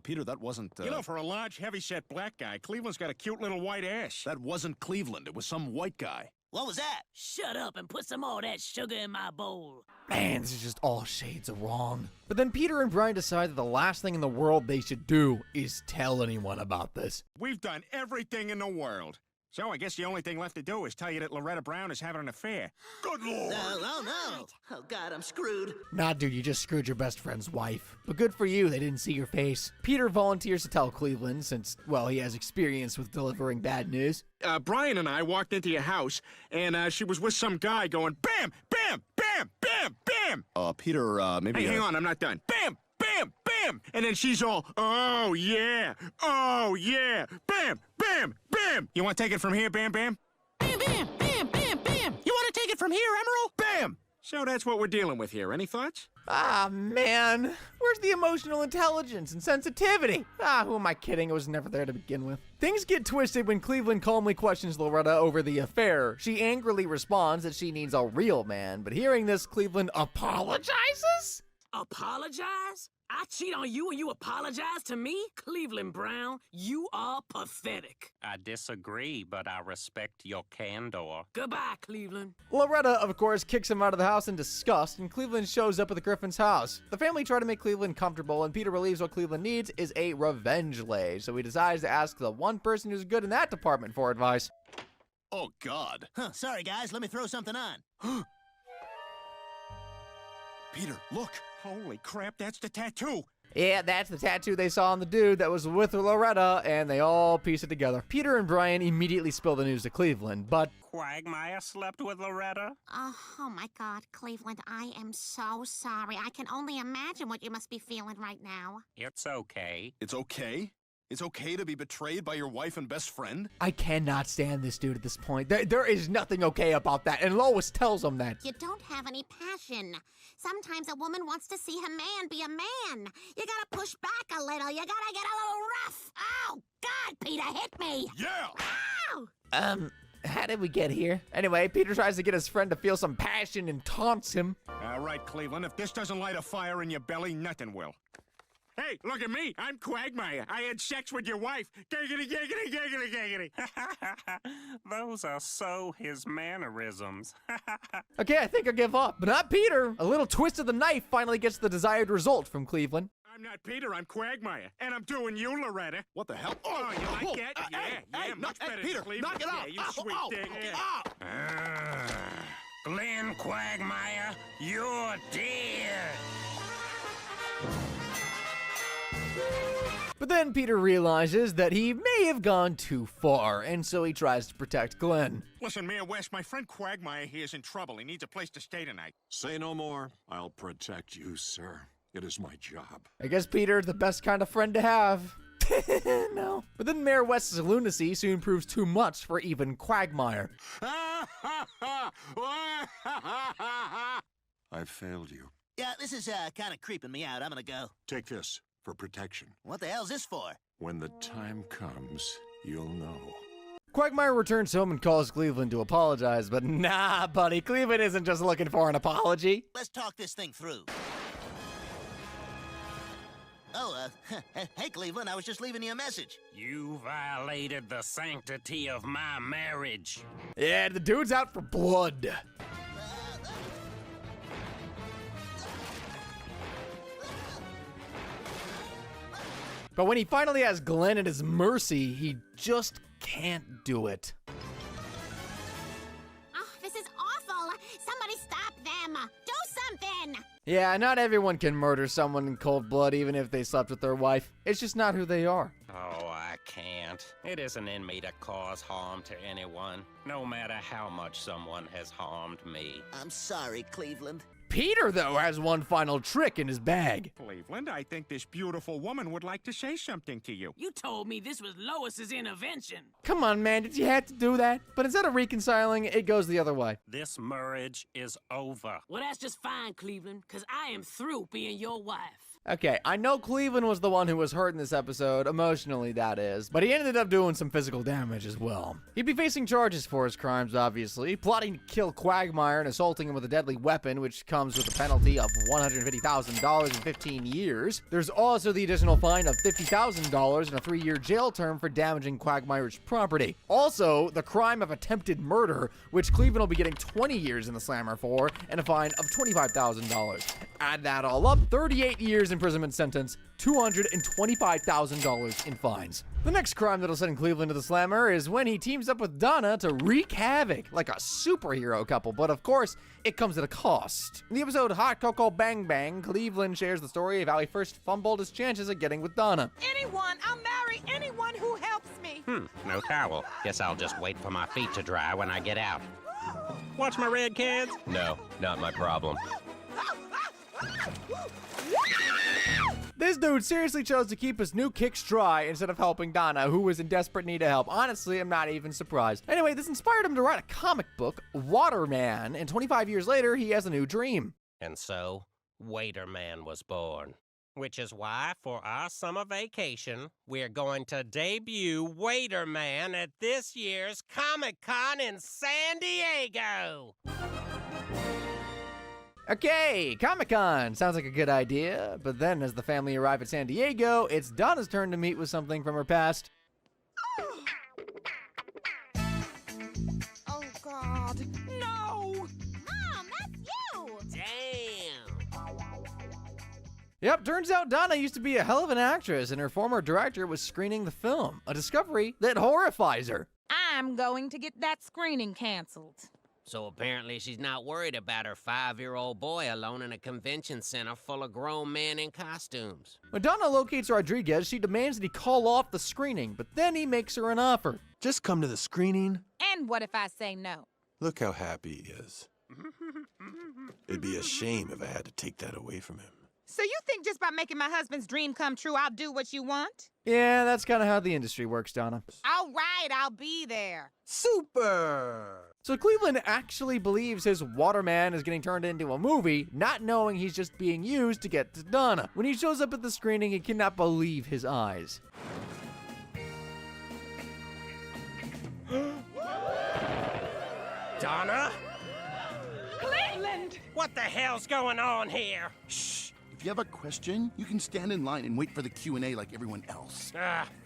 Peter, that wasn't, You know, for a large, heavy-set black guy, Cleveland's got a cute little white ass. That wasn't Cleveland. It was some white guy. What was that? Shut up and put some more of that sugar in my bowl. Man, this is just all shades of wrong. But then Peter and Brian decide that the last thing in the world they should do is tell anyone about this. We've done everything in the world. So I guess the only thing left to do is tell you that Loretta Brown is having an affair. Good Lord! No. Oh, God, I'm screwed. Nah, dude, you just screwed your best friend's wife. But good for you, they didn't see your face. Peter volunteers to tell Cleveland since, well, he has experience with delivering bad news. Brian and I walked into your house, and she was with some guy going, bam, bam, bam, bam, bam. Peter, maybe... Hey, hang on, I'm not done. Bam, bam, bam. And then she's all, oh, yeah, bam, bam, bam. You want to take it from here, Bam Bam? Bam, bam, bam, bam, bam. You want to take it from here, Emerald? Bam. So that's what we're dealing with here. Any thoughts? Ah, man. Where's the emotional intelligence and sensitivity? Ah, who am I kidding? It was never there to begin with. Things get twisted when Cleveland calmly questions Loretta over the affair. She angrily responds that she needs a real man, but hearing this, Cleveland apologizes? Apologize? I cheat on you and you apologize to me? Cleveland Brown, you are pathetic. I disagree, but I respect your candor. Goodbye, Cleveland. Loretta, of course, kicks him out of the house in disgust, and Cleveland shows up at the Griffin's house. The family try to make Cleveland comfortable, and Peter believes what Cleveland needs is a revenge lay, so he decides to ask the one person who's good in that department for advice. Oh, God. Huh, sorry, guys. Let me throw something on. Peter, look. Holy crap, that's the tattoo. Yeah, that's the tattoo they saw on the dude that was with Loretta, and they all piece it together. Peter and Brian immediately spill the news to Cleveland, but... Quagmire slept with Loretta? Oh my God, Cleveland, I am so sorry. I can only imagine what you must be feeling right now. It's okay. It's okay? It's okay to be betrayed by your wife and best friend? I cannot stand this dude at this point. There is nothing okay about that, and Lois tells him that. You don't have any passion. Sometimes a woman wants to see her man be a man. You gotta push back a little. You gotta get a little rough. Oh, God, Peter, hit me. Yeah! Ow! How did we get here? Anyway, Peter tries to get his friend to feel some passion and taunts him. All right, Cleveland, if this doesn't light a fire in your belly, nothing will. Hey, look at me. I'm Quagmire. I had sex with your wife. Giggity, giggity, giggity, giggity. Those are so his mannerisms. Okay, I think I give up. But not Peter. A little twist of the knife finally gets the desired result from Cleveland. I'm not Peter, I'm Quagmire. And I'm doing you, Loretta. What the hell? Oh, you like that? Yeah, much better Peter, than Cleveland. knock it off. Yeah, you sweet thing. Glenn Quagmire, you're dead. But then Peter realizes that he may have gone too far, and so he tries to protect Glenn. Listen, Mayor West, my friend Quagmire here is in trouble. He needs a place to stay tonight. Say no more. I'll protect you, sir. It is my job. I guess Peter's the best kind of friend to have. No. But then Mayor West's lunacy soon proves too much for even Quagmire. I've failed you. Yeah, this is kind of creeping me out. I'm gonna go. Take this for protection. What the hell's this for? When the time comes, you'll know. Quagmire returns home and calls Cleveland to apologize, but nah, buddy, Cleveland isn't just looking for an apology. Let's talk this thing through. Oh, hey, Cleveland, I was just leaving you a message. You violated the sanctity of my marriage. Yeah, the dude's out for blood. But when he finally has Glenn at his mercy, he just can't do it. Oh, this is awful. Somebody stop them. Do something. Yeah, not everyone can murder someone in cold blood even if they slept with their wife. It's just not who they are. Oh, I can't. It isn't in me to cause harm to anyone, no matter how much someone has harmed me. I'm sorry, Cleveland. Peter, though, has one final trick in his bag. Cleveland, I think this beautiful woman would like to say something to you. You told me this was Lois's intervention. Come on, man, did you have to do that? But instead of reconciling, it goes the other way. This marriage is over. Well, that's just fine, Cleveland, because I am through being your wife. Okay, I know Cleveland was the one who was hurt in this episode, emotionally that is, but he ended up doing some physical damage as well. He'd be facing charges for his crimes, obviously, plotting to kill Quagmire and assaulting him with a deadly weapon, which comes with a penalty of $150,000 and 15 years. There's also the additional fine of $50,000 and a 3-year jail term for damaging Quagmire's property. Also, the crime of attempted murder, which Cleveland will be getting 20 years in the slammer for, and a fine of $25,000. Add that all up, 38 years imprisonment sentence, $225,000 in fines. The next crime that'll send Cleveland to the slammer is when he teams up with Donna to wreak havoc, like a superhero couple, but of course, it comes at a cost. In the episode Hot Cocoa Bang Bang, Cleveland shares the story of how he first fumbled his chances of getting with Donna. Anyone, I'll marry anyone who helps me. No towel. Guess I'll just wait for my feet to dry when I get out. Watch my red kids? No, not my problem. This dude seriously chose to keep his new kicks dry instead of helping Donna, who was in desperate need of help. Honestly, I'm not even surprised. Anyway, this inspired him to write a comic book, Waterman, and 25 years later, he has a new dream. And so, Waiterman was born. Which is why, for our summer vacation, we're going to debut Waiterman at this year's Comic-Con in San Diego. Okay, Comic-Con sounds like a good idea, but then as the family arrive at San Diego, it's Donna's turn to meet with something from her past. Oh, God. No! Mom, that's you! Damn. Yep, turns out Donna used to be a hell of an actress, and her former director was screening the film, a discovery that horrifies her. I'm going to get that screening canceled. So apparently she's not worried about her 5-year-old boy alone in a convention center full of grown men in costumes. When Donna locates Rodriguez, she demands that he call off the screening, but then he makes her an offer. Just come to the screening. And what if I say no? Look how happy he is. It'd be a shame if I had to take that away from him. So you think just by making my husband's dream come true, I'll do what you want? Yeah, that's kind of how the industry works, Donna. All right, I'll be there. Super! So Cleveland actually believes his Waterman is getting turned into a movie, not knowing he's just being used to get to Donna. When he shows up at the screening, he cannot believe his eyes. Donna? Cleveland! What the hell's going on here? Shh. If you have a question, you can stand in line and wait for the Q&A like everyone else.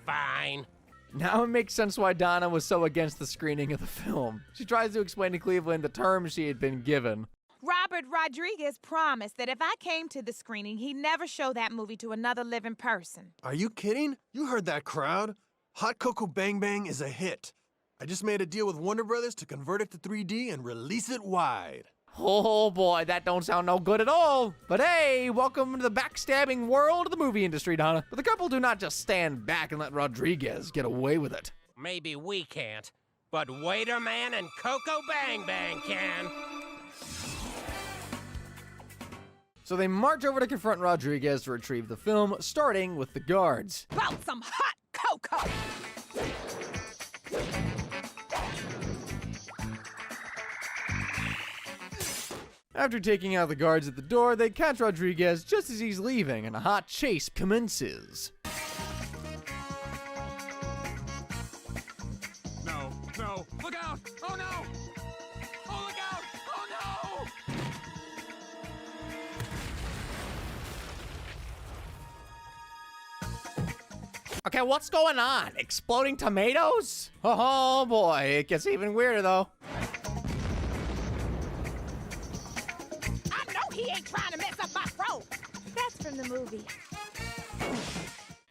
Fine. Now it makes sense why Donna was so against the screening of the film. She tries to explain to Cleveland the terms she had been given. Robert Rodriguez promised that if I came to the screening, he'd never show that movie to another living person. Are you kidding? You heard that crowd. Hot Cocoa Bang Bang is a hit. I just made a deal with Warner Brothers to convert it to 3D and release it wide. Oh boy, that don't sound no good at all. But hey, welcome to the backstabbing world of the movie industry, Donna. But the couple do not just stand back and let Rodriguez get away with it. Maybe we can't, but Waiterman and Coco Bang Bang can. So they march over to confront Rodriguez to retrieve the film, starting with the guards. About some hot cocoa! After taking out the guards at the door, they catch Rodriguez just as he's leaving, and a hot chase commences. No, no, look out! Oh no! Oh, look out! Oh no! Okay, what's going on? Exploding tomatoes? Oh boy, it gets even weirder though. I know he ain't trying to mess up my throat. That's from the movie.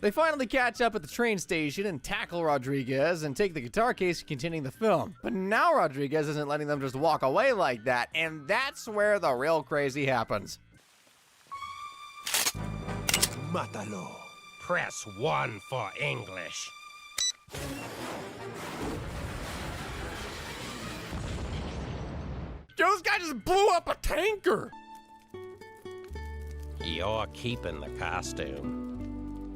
They finally catch up at the train station and tackle Rodriguez and take the guitar case containing the film. But now Rodriguez isn't letting them just walk away like that, and that's where the real crazy happens. Mátalo. Press 1 for English. Yo, this guy just blew up a tanker! You're keeping the costume.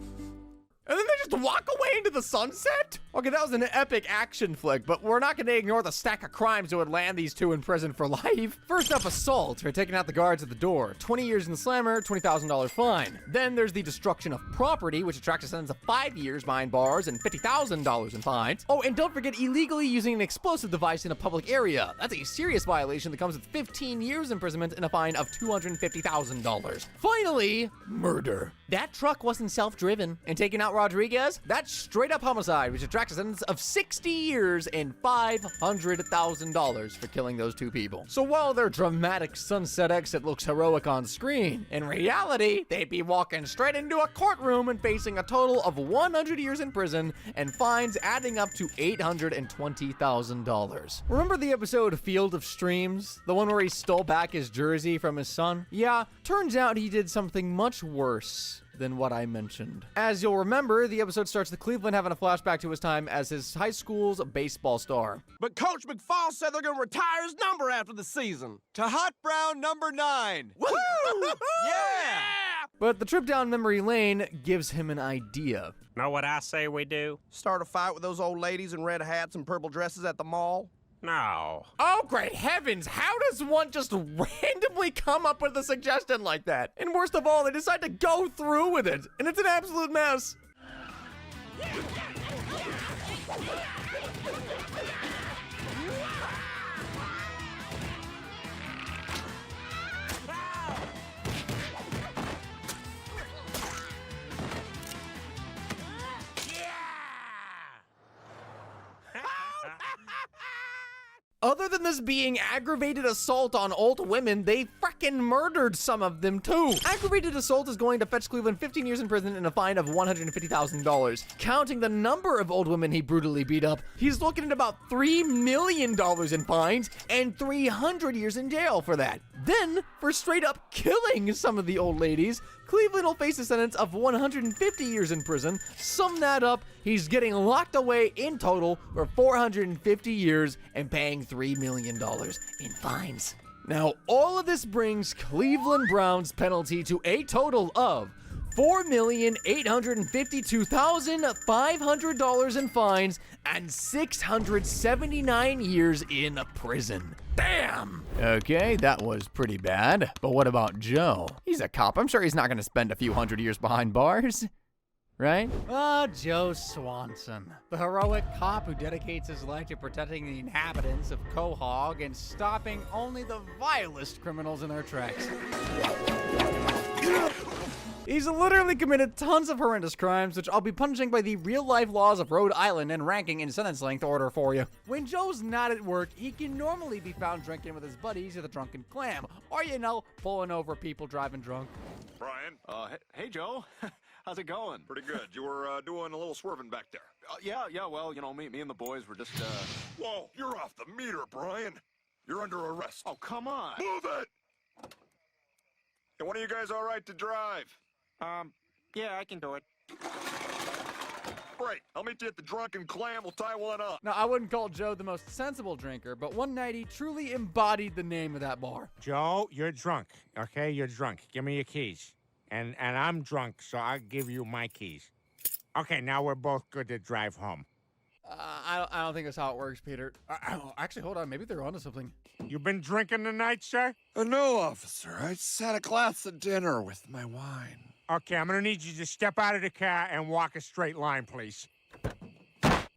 And then they just walk away into the sunset? Okay, that was an epic action flick, but we're not gonna ignore the stack of crimes that would land these two in prison for life. First up, assault for taking out the guards at the door. 20 years in the slammer, $20,000 fine. Then there's the destruction of property, which attracts a sentence of 5 years behind bars and $50,000 in fines. Oh, and don't forget illegally using an explosive device in a public area. That's a serious violation that comes with 15 years imprisonment and a fine of $250,000. Finally, murder. That truck wasn't self-driven, and taking out Rodriguez, that's straight up homicide, which attracts a sentence of 60 years and $500,000 for killing those two people. So while their dramatic sunset exit looks heroic on screen, in reality, they'd be walking straight into a courtroom and facing a total of 100 years in prison and fines adding up to $820,000. Remember the episode Field of Streams? The one where he stole back his jersey from his son? Yeah, turns out he did something much worse than what I mentioned. As you'll remember, the episode starts with Cleveland having a flashback to his time as his high school's baseball star. But Coach McFall said they're gonna retire his number after the season. To Hot Brown number 9. Woo! Yeah! But the trip down memory lane gives him an idea. Know what I say we do? Start a fight with those old ladies in red hats and purple dresses at the mall? No. Oh, great heavens! How does one just randomly come up with a suggestion like that? And worst of all, they decide to go through with it, and it's an absolute mess. Other than this being aggravated assault on old women, they frickin' murdered some of them too. Aggravated assault is going to fetch Cleveland 15 years in prison and a fine of $150,000. Counting the number of old women he brutally beat up, he's looking at about $3 million in fines and 300 years in jail for that. Then, for straight up killing some of the old ladies, Cleveland will face a sentence of 150 years in prison. Sum that up, he's getting locked away in total for 450 years and paying $3 million in fines. Now, all of this brings Cleveland Browns' penalty to a total of $4,852,500 in fines and 679 years in prison. Damn! Okay, that was pretty bad. But what about Joe? He's a cop. I'm sure he's not going to spend a few hundred years behind bars. Right? Joe Swanson, the heroic cop who dedicates his life to protecting the inhabitants of Quahog and stopping only the vilest criminals in their tracks. He's literally committed tons of horrendous crimes, which I'll be punishing by the real-life laws of Rhode Island and ranking in sentence length order for you. When Joe's not at work, he can normally be found drinking with his buddies at the Drunken Clam, or, pulling over people driving drunk. Brian? Hey, Joe. How's it going? Pretty good. You were doing a little swerving back there. Yeah, well, me and the boys were just, Whoa, you're off the meter, Brian. You're under arrest. Oh, come on. Move it! And one of you guys all right to drive? Yeah, I can do it. Great. I'll meet you at the Drunken Clam. We'll tie one up. Now, I wouldn't call Joe the most sensible drinker, but one night he truly embodied the name of that bar. Joe, you're drunk, okay? You're drunk. Give me your keys. And I'm drunk, so I'll give you my keys. Okay, now we're both good to drive home. I don't think that's how it works, Peter. Actually, hold on. Maybe they're onto something. You been drinking tonight, sir? No, officer. I just had a glass of dinner with my wine. Okay, I'm gonna need you to step out of the car and walk a straight line, please.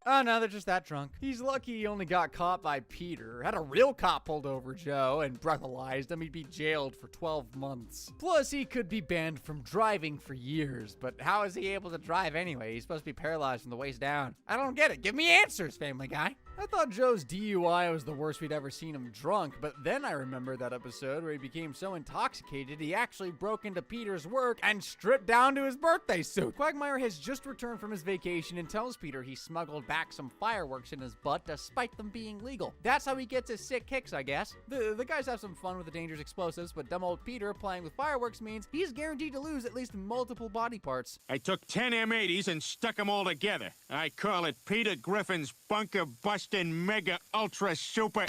Oh, no, they're just that drunk. He's lucky he only got caught by Peter. Had a real cop pulled over Joe and breathalyzed him, he'd be jailed for 12 months. Plus, he could be banned from driving for years. But how is he able to drive anyway? He's supposed to be paralyzed from the waist down. I don't get it. Give me answers, Family Guy. I thought Joe's DUI was the worst we'd ever seen him drunk, but then I remembered that episode where he became so intoxicated he actually broke into Peter's work and stripped down to his birthday suit. Quagmire has just returned from his vacation and tells Peter he smuggled back some fireworks in his butt despite them being legal. That's how he gets his sick kicks, I guess. The guys have some fun with the dangerous explosives, but dumb old Peter playing with fireworks means he's guaranteed to lose at least multiple body parts. I took 10 M80s and stuck them all together. I call it Peter Griffin's bunker busting mega ultra super.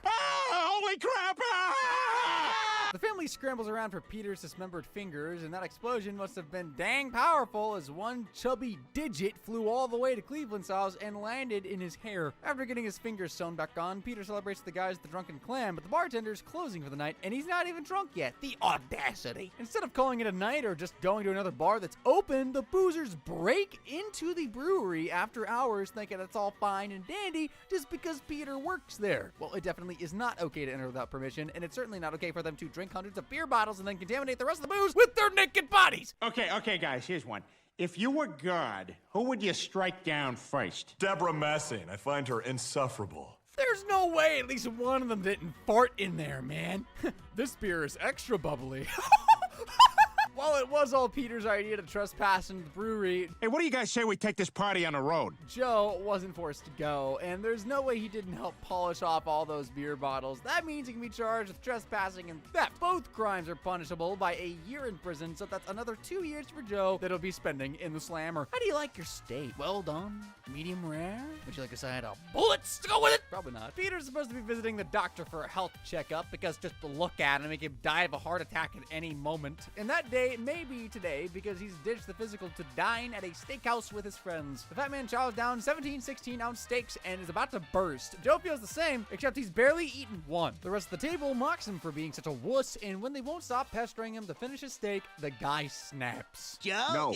Holy crap! The family scrambles around for Peter's dismembered fingers, and that explosion must have been dang powerful as one chubby digit flew all the way to Cleveland's house and landed in his hair. After getting his fingers sewn back on, Peter celebrates the guys at the Drunken Clam, but the bartender's closing for the night, and he's not even drunk yet. The audacity. Instead of calling it a night or just going to another bar that's open, the boozers break into the brewery after hours thinking it's all fine and dandy just because Peter works there. Well, it definitely is not okay to enter without permission, and it's certainly not okay for them to drink hundreds of beer bottles and then contaminate the rest of the booze with their naked bodies. Okay, guys, here's one. If you were God, who would you strike down first? Deborah Messing. I find her insufferable. There's no way at least one of them didn't fart in there, man. This beer is extra bubbly. While it was all Peter's idea to trespass into the brewery, Hey, what do you guys say we take this party on the road? Joe wasn't forced to go, and there's no way he didn't help polish off all those beer bottles. That means he can be charged with trespassing and theft. Both crimes are punishable by a year in prison, so that's another 2 years for Joe that he'll be spending in the slammer. How do you like your steak? Well done? Medium rare? Would you like a side of bullets to go with it? Probably not. Peter's supposed to be visiting the doctor for a health checkup because just to look at him make him die of a heart attack at any moment. And that day it may be today because he's ditched the physical to dine at a steakhouse with his friends. The fat man chows down 17 16-ounce steaks and is about to burst. Joe feels the same, except he's barely eaten one. The rest of the table mocks him for being such a wuss, and when they won't stop pestering him to finish his steak, the guy snaps. Joe?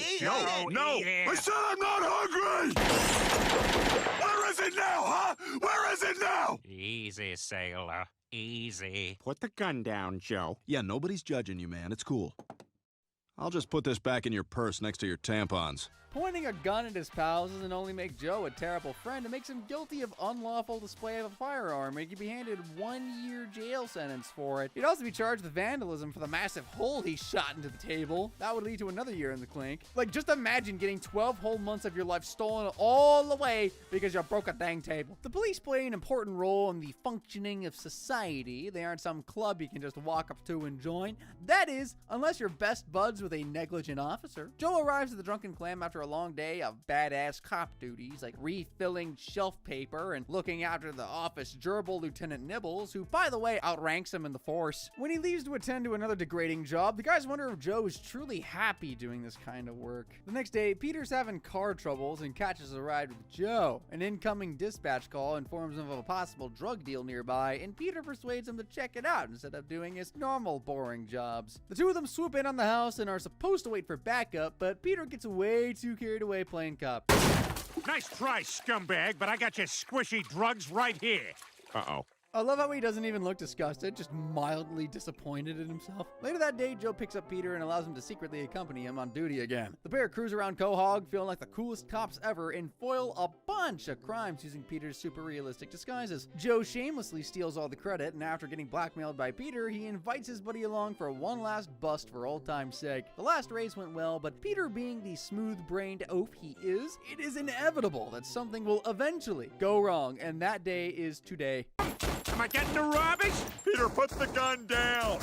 No. I said I'm not hungry! Where is it now, huh? Where is it now? Easy, sailor. Easy. Put the gun down, Joe. Yeah, nobody's judging you, man. It's cool. I'll just put this back in your purse next to your tampons. Pointing a gun at his pals doesn't only make Joe a terrible friend, it makes him guilty of unlawful display of a firearm, and he could be handed 1 year jail sentence for it. He'd also be charged with vandalism for the massive hole he shot into the table. That would lead to another year in the clink. Like, just imagine getting 12 whole months of your life stolen all away because you broke a dang table. The police play an important role in the functioning of society. They aren't some club you can just walk up to and join. That is, unless you're best buds with a negligent officer. Joe arrives at the Drunken Clam after a long day of badass cop duties like refilling shelf paper and looking after the office gerbil Lieutenant Nibbles, who by the way outranks him in the force. When he leaves to attend to another degrading job, the guys wonder if Joe is truly happy doing this kind of work. The next day, Peter's having car troubles and catches a ride with Joe. An incoming dispatch call informs him of a possible drug deal nearby, and Peter persuades him to check it out instead of doing his normal boring jobs. The two of them swoop in on the house and are supposed to wait for backup, but Peter gets way too carried away playing cop. Nice try, scumbag, but I got your squishy drugs right here. Uh-oh. I love how he doesn't even look disgusted, just mildly disappointed in himself. Later that day, Joe picks up Peter and allows him to secretly accompany him on duty again. The pair cruise around Quahog, feeling like the coolest cops ever, and foil a bunch of crimes using Peter's super realistic disguises. Joe shamelessly steals all the credit, and after getting blackmailed by Peter, he invites his buddy along for one last bust for old time's sake. The last race went well, but Peter being the smooth-brained oaf he is, it is inevitable that something will eventually go wrong, and that day is today. Am I getting the rubbish? Peter, put the gun down!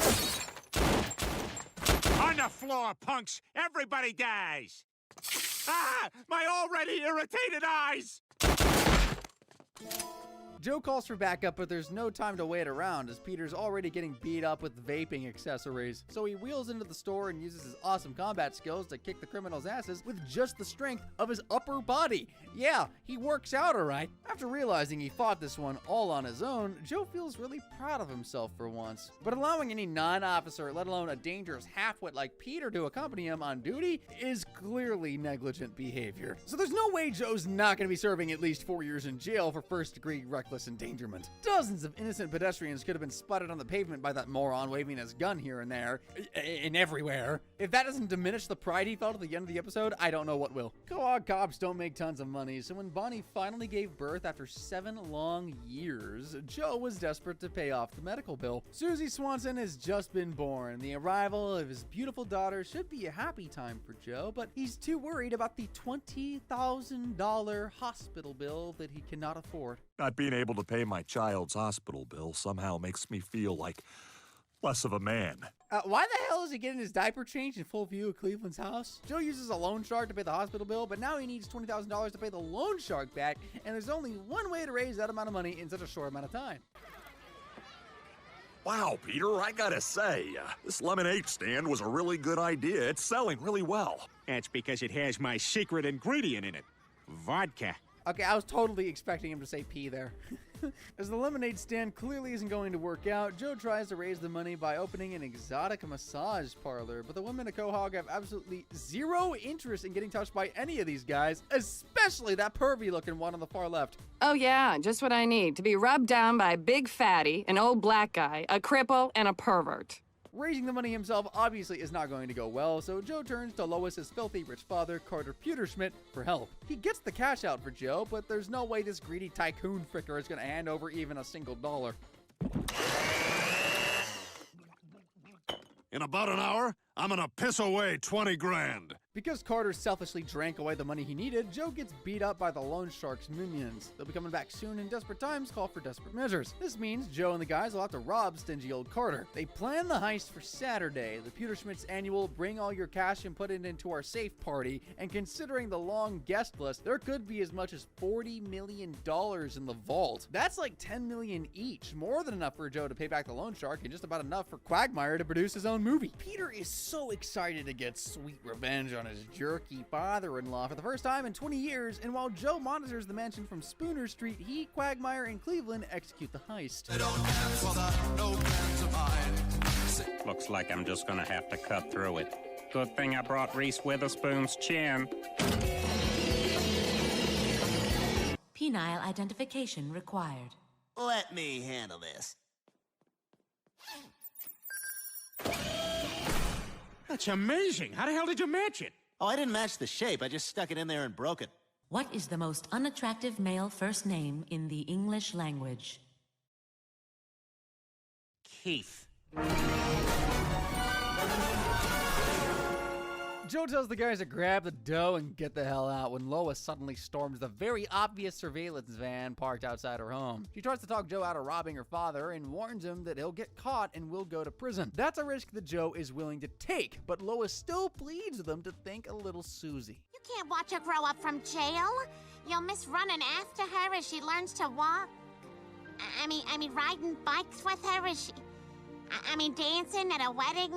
On the floor, punks! Everybody dies! Ah! My already irritated eyes! Joe calls for backup, but there's no time to wait around as Peter's already getting beat up with vaping accessories. So he wheels into the store and uses his awesome combat skills to kick the criminals' asses with just the strength of his upper body. Yeah, he works out alright. After realizing he fought this one all on his own, Joe feels really proud of himself for once. But allowing any non-officer, let alone a dangerous half-wit like Peter to accompany him on duty is clearly negligent behavior. So there's no way Joe's not going to be serving at least 4 years in jail for first-degree reckless endangerment. Dozens of innocent pedestrians could have been spotted on the pavement by that moron waving his gun here and there, and everywhere. If that doesn't diminish the pride he felt at the end of the episode, I don't know what will. Quahog cops don't make tons of money, so when Bonnie finally gave birth after 7 long years, Joe was desperate to pay off the medical bill. Susie Swanson has just been born. The arrival of his beautiful daughter should be a happy time for Joe, but he's too worried about the $20,000 hospital bill that he cannot afford. Not being able to pay my child's hospital bill somehow makes me feel like less of a man. Why the hell is he getting his diaper changed in full view of Cleveland's house? Joe uses a loan shark to pay the hospital bill, but now he needs $20,000 to pay the loan shark back, and there's only one way to raise that amount of money in such a short amount of time. Wow, Peter, I gotta say, this lemonade stand was a really good idea. It's selling really well. That's because it has my secret ingredient in it. Vodka. Okay, I was totally expecting him to say pee there. As the lemonade stand clearly isn't going to work out, Joe tries to raise the money by opening an exotic massage parlor, but the women at Quahog have absolutely zero interest in getting touched by any of these guys, especially that pervy-looking one on the far left. Oh yeah, just what I need, to be rubbed down by a big fatty, an old black guy, a cripple, and a pervert. Raising the money himself obviously is not going to go well, so Joe turns to Lois's filthy rich father, Carter Pewterschmidt, for help. He gets the cash out for Joe, but there's no way this greedy tycoon fricker is going to hand over even a single dollar. In about an hour, I'm gonna piss away 20 grand. Because Carter selfishly drank away the money he needed, Joe gets beat up by the loan shark's minions. They'll be coming back soon, and desperate times call for desperate measures. This means Joe and the guys will have to rob stingy old Carter. They plan the heist for Saturday, the Pewterschmidt's annual bring all your cash and put it into our safe party, and considering the long guest list, there could be as much as $40 million in the vault. That's like $10 million each, more than enough for Joe to pay back the loan shark, and just about enough for Quagmire to produce his own movie. Peter is so excited to get sweet revenge on his jerky father-in-law for the first time in 20 years, and while Joe monitors the mansion from Spooner Street, he, Quagmire, and Cleveland execute the heist. Looks like I'm just gonna have to cut through it. Good thing I brought Reese Witherspoon's chin. Penile identification required. Let me handle this. That's amazing. How the hell did you match it? Oh, I didn't match the shape. I just stuck it in there and broke it. What is the most unattractive male first name in the English language? Keith. Joe tells the guys to grab the dough and get the hell out when Lois suddenly storms the very obvious surveillance van parked outside her home. She tries to talk Joe out of robbing her father and warns him that he'll get caught and will go to prison. That's a risk that Joe is willing to take, but Lois still pleads with him to think a little Susie. You can't watch her grow up from jail. You'll miss running after her as she learns to walk. I mean, riding bikes with her as she... I mean, dancing at a wedding.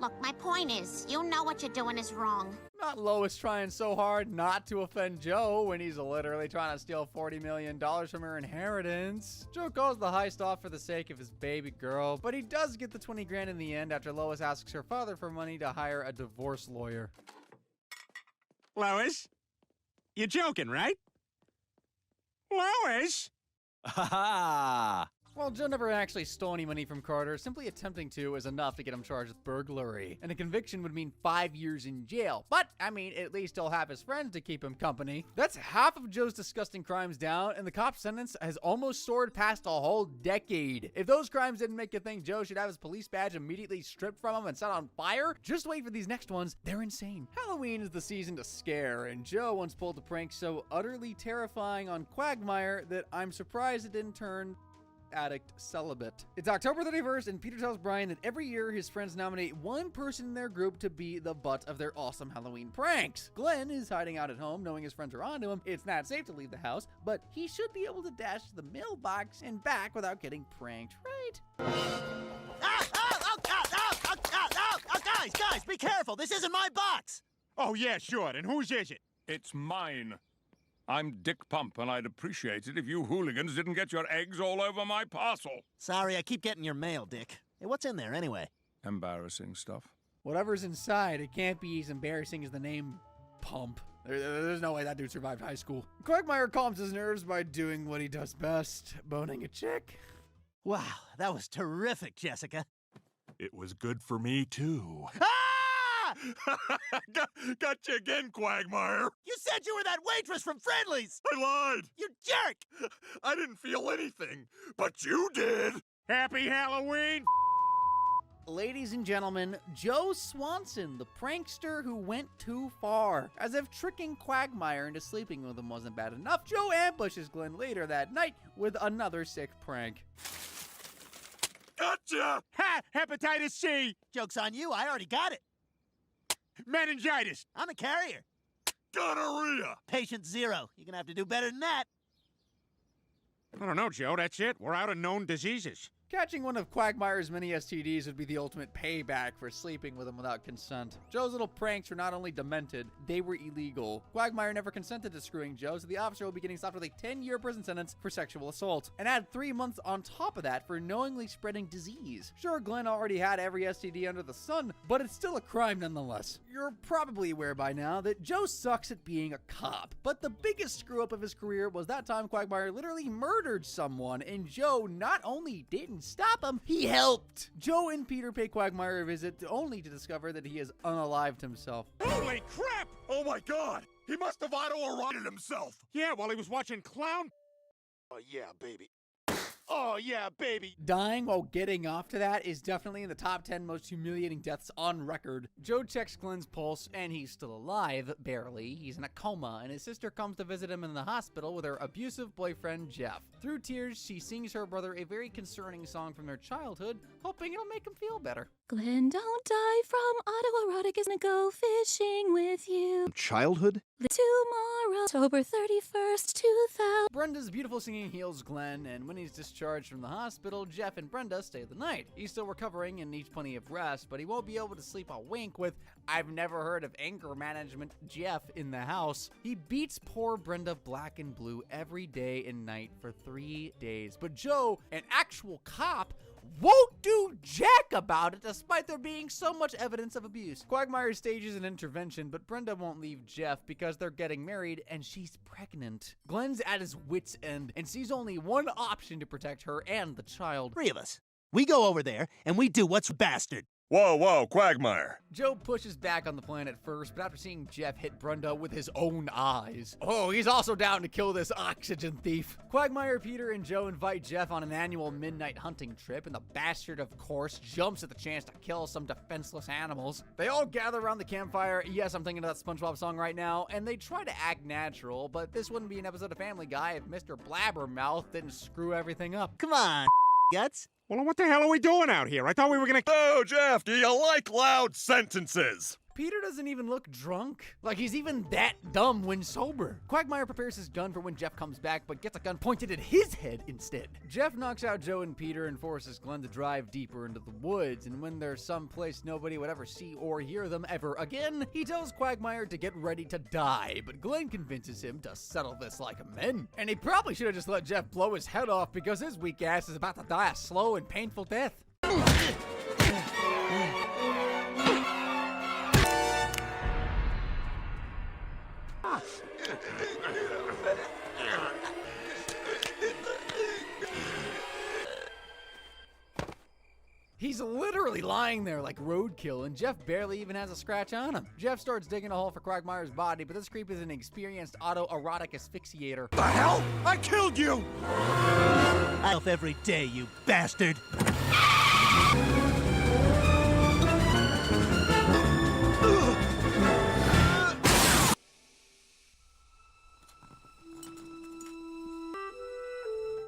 Look, my point is, you know what you're doing is wrong. Not Lois trying so hard not to offend Joe when he's literally trying to steal $40 million from her inheritance. Joe calls the heist off for the sake of his baby girl, but he does get the 20 grand in the end after Lois asks her father for money to hire a divorce lawyer. Lois? You're joking, right? Lois? Ha ha! Well, Joe never actually stole any money from Carter. Simply attempting to is enough to get him charged with burglary. And a conviction would mean 5 years in jail. But, I mean, at least he'll have his friends to keep him company. That's half of Joe's disgusting crimes down, and the cop's sentence has almost soared past a whole decade. If those crimes didn't make you think Joe should have his police badge immediately stripped from him and set on fire, just wait for these next ones. They're insane. Halloween is the season to scare, and Joe once pulled a prank so utterly terrifying on Quagmire that I'm surprised it didn't turn addict celibate. It's October 31st, and Peter tells Brian that every year his friends nominate one person in their group to be the butt of their awesome Halloween pranks. Glenn is hiding out at home, knowing his friends are onto him. It's not safe to leave the house, but he should be able to dash to the mailbox and back without getting pranked, right? Guys, be careful. This isn't my box. Oh, yeah, sure. And whose is it? It's mine. I'm Dick Pump, and I'd appreciate it if you hooligans didn't get your eggs all over my parcel. Sorry, I keep getting your mail, Dick. Hey, what's in there anyway? Embarrassing stuff. Whatever's inside, it can't be as embarrassing as the name Pump. There's no way that dude survived high school. Quagmire calms his nerves by doing what he does best, boning a chick. Wow, that was terrific, Jessica. It was good for me, too. Got you again, Quagmire. You said you were that waitress from Friendly's. I lied. You jerk. I didn't feel anything, but you did. Happy Halloween. Ladies and gentlemen, Joe Swanson, the prankster who went too far. As if tricking Quagmire into sleeping with him wasn't bad enough, Joe ambushes Glenn later that night with another sick prank. Gotcha! Ha! Hepatitis C! Joke's on you, I already got it. Meningitis! I'm a carrier. Gonorrhea! Patient 0. You're gonna have to do better than that. I don't know, Joe. That's it. We're out of known diseases. Catching one of Quagmire's many STDs would be the ultimate payback for sleeping with him without consent. Joe's little pranks were not only demented, they were illegal. Quagmire never consented to screwing Joe, so the officer will be getting slapped with a 10-year prison sentence for sexual assault, and add 3 months on top of that for knowingly spreading disease. Sure, Glenn already had every STD under the sun, but it's still a crime nonetheless. You're probably aware by now that Joe sucks at being a cop, but the biggest screw-up of his career was that time Quagmire literally murdered someone, and Joe not only didn't stop him, he helped. Joe and Peter pay Quagmire a visit only to discover that he has unalived himself. Holy crap! Oh my god! He must have autoerotic himself! Yeah, while he was watching clown. Oh yeah, baby. Oh yeah, baby. Dying while getting off to that is definitely in the top 10 most humiliating deaths on record. Joe checks Glenn's pulse, and he's still alive, barely. He's in a coma, and his sister comes to visit him in the hospital with her abusive boyfriend, Jeff. Through tears, she sings her brother a very concerning song from their childhood, hoping it'll make him feel better. Glenn, don't die from autoerotic is gonna go fishing with you. Childhood? Tomorrow, October 31st, 2000. Brenda's beautiful singing heals Glenn, and when he's discharged from the hospital, Jeff and Brenda stay the night. He's still recovering and needs plenty of rest, but he won't be able to sleep a wink with "I've never heard of anger management" Jeff in the house. He beats poor Brenda black and blue every day and night for 3 days. But Joe, an actual cop, won't do jack about it despite there being so much evidence of abuse. Quagmire stages an intervention, but Brenda won't leave Jeff because they're getting married and she's pregnant. Glenn's at his wit's end and sees only one option to protect her and the child. 3 of us. We go over there and we do what's bastard. Whoa, whoa, Quagmire. Joe pushes back on the plan at first, but after seeing Jeff hit Brenda with his own eyes, oh, he's also down to kill this oxygen thief. Quagmire, Peter, and Joe invite Jeff on an annual midnight hunting trip, and the bastard, of course, jumps at the chance to kill some defenseless animals. They all gather around the campfire. Yes, I'm thinking of that SpongeBob song right now, and they try to act natural, but this wouldn't be an episode of Family Guy if Mr. Blabbermouth didn't screw everything up. Come on, guts. Well, what the hell are we doing out here? I thought we were gonna... Oh, Jeff, do you like loud sentences? Peter doesn't even look drunk. Like he's even that dumb when sober. Quagmire prepares his gun for when Jeff comes back, but gets a gun pointed at his head instead. Jeff knocks out Joe and Peter and forces Glenn to drive deeper into the woods, and when they're someplace nobody would ever see or hear them ever again, he tells Quagmire to get ready to die, but Glenn convinces him to settle this like men. And he probably should have just let Jeff blow his head off because his weak ass is about to die a slow and painful death. He's literally lying there like roadkill, and Jeff barely even has a scratch on him. Jeff starts digging a hole for Quagmire's body, but this creep is an experienced autoerotic asphyxiator. The hell? I killed you! Elf every day, you bastard.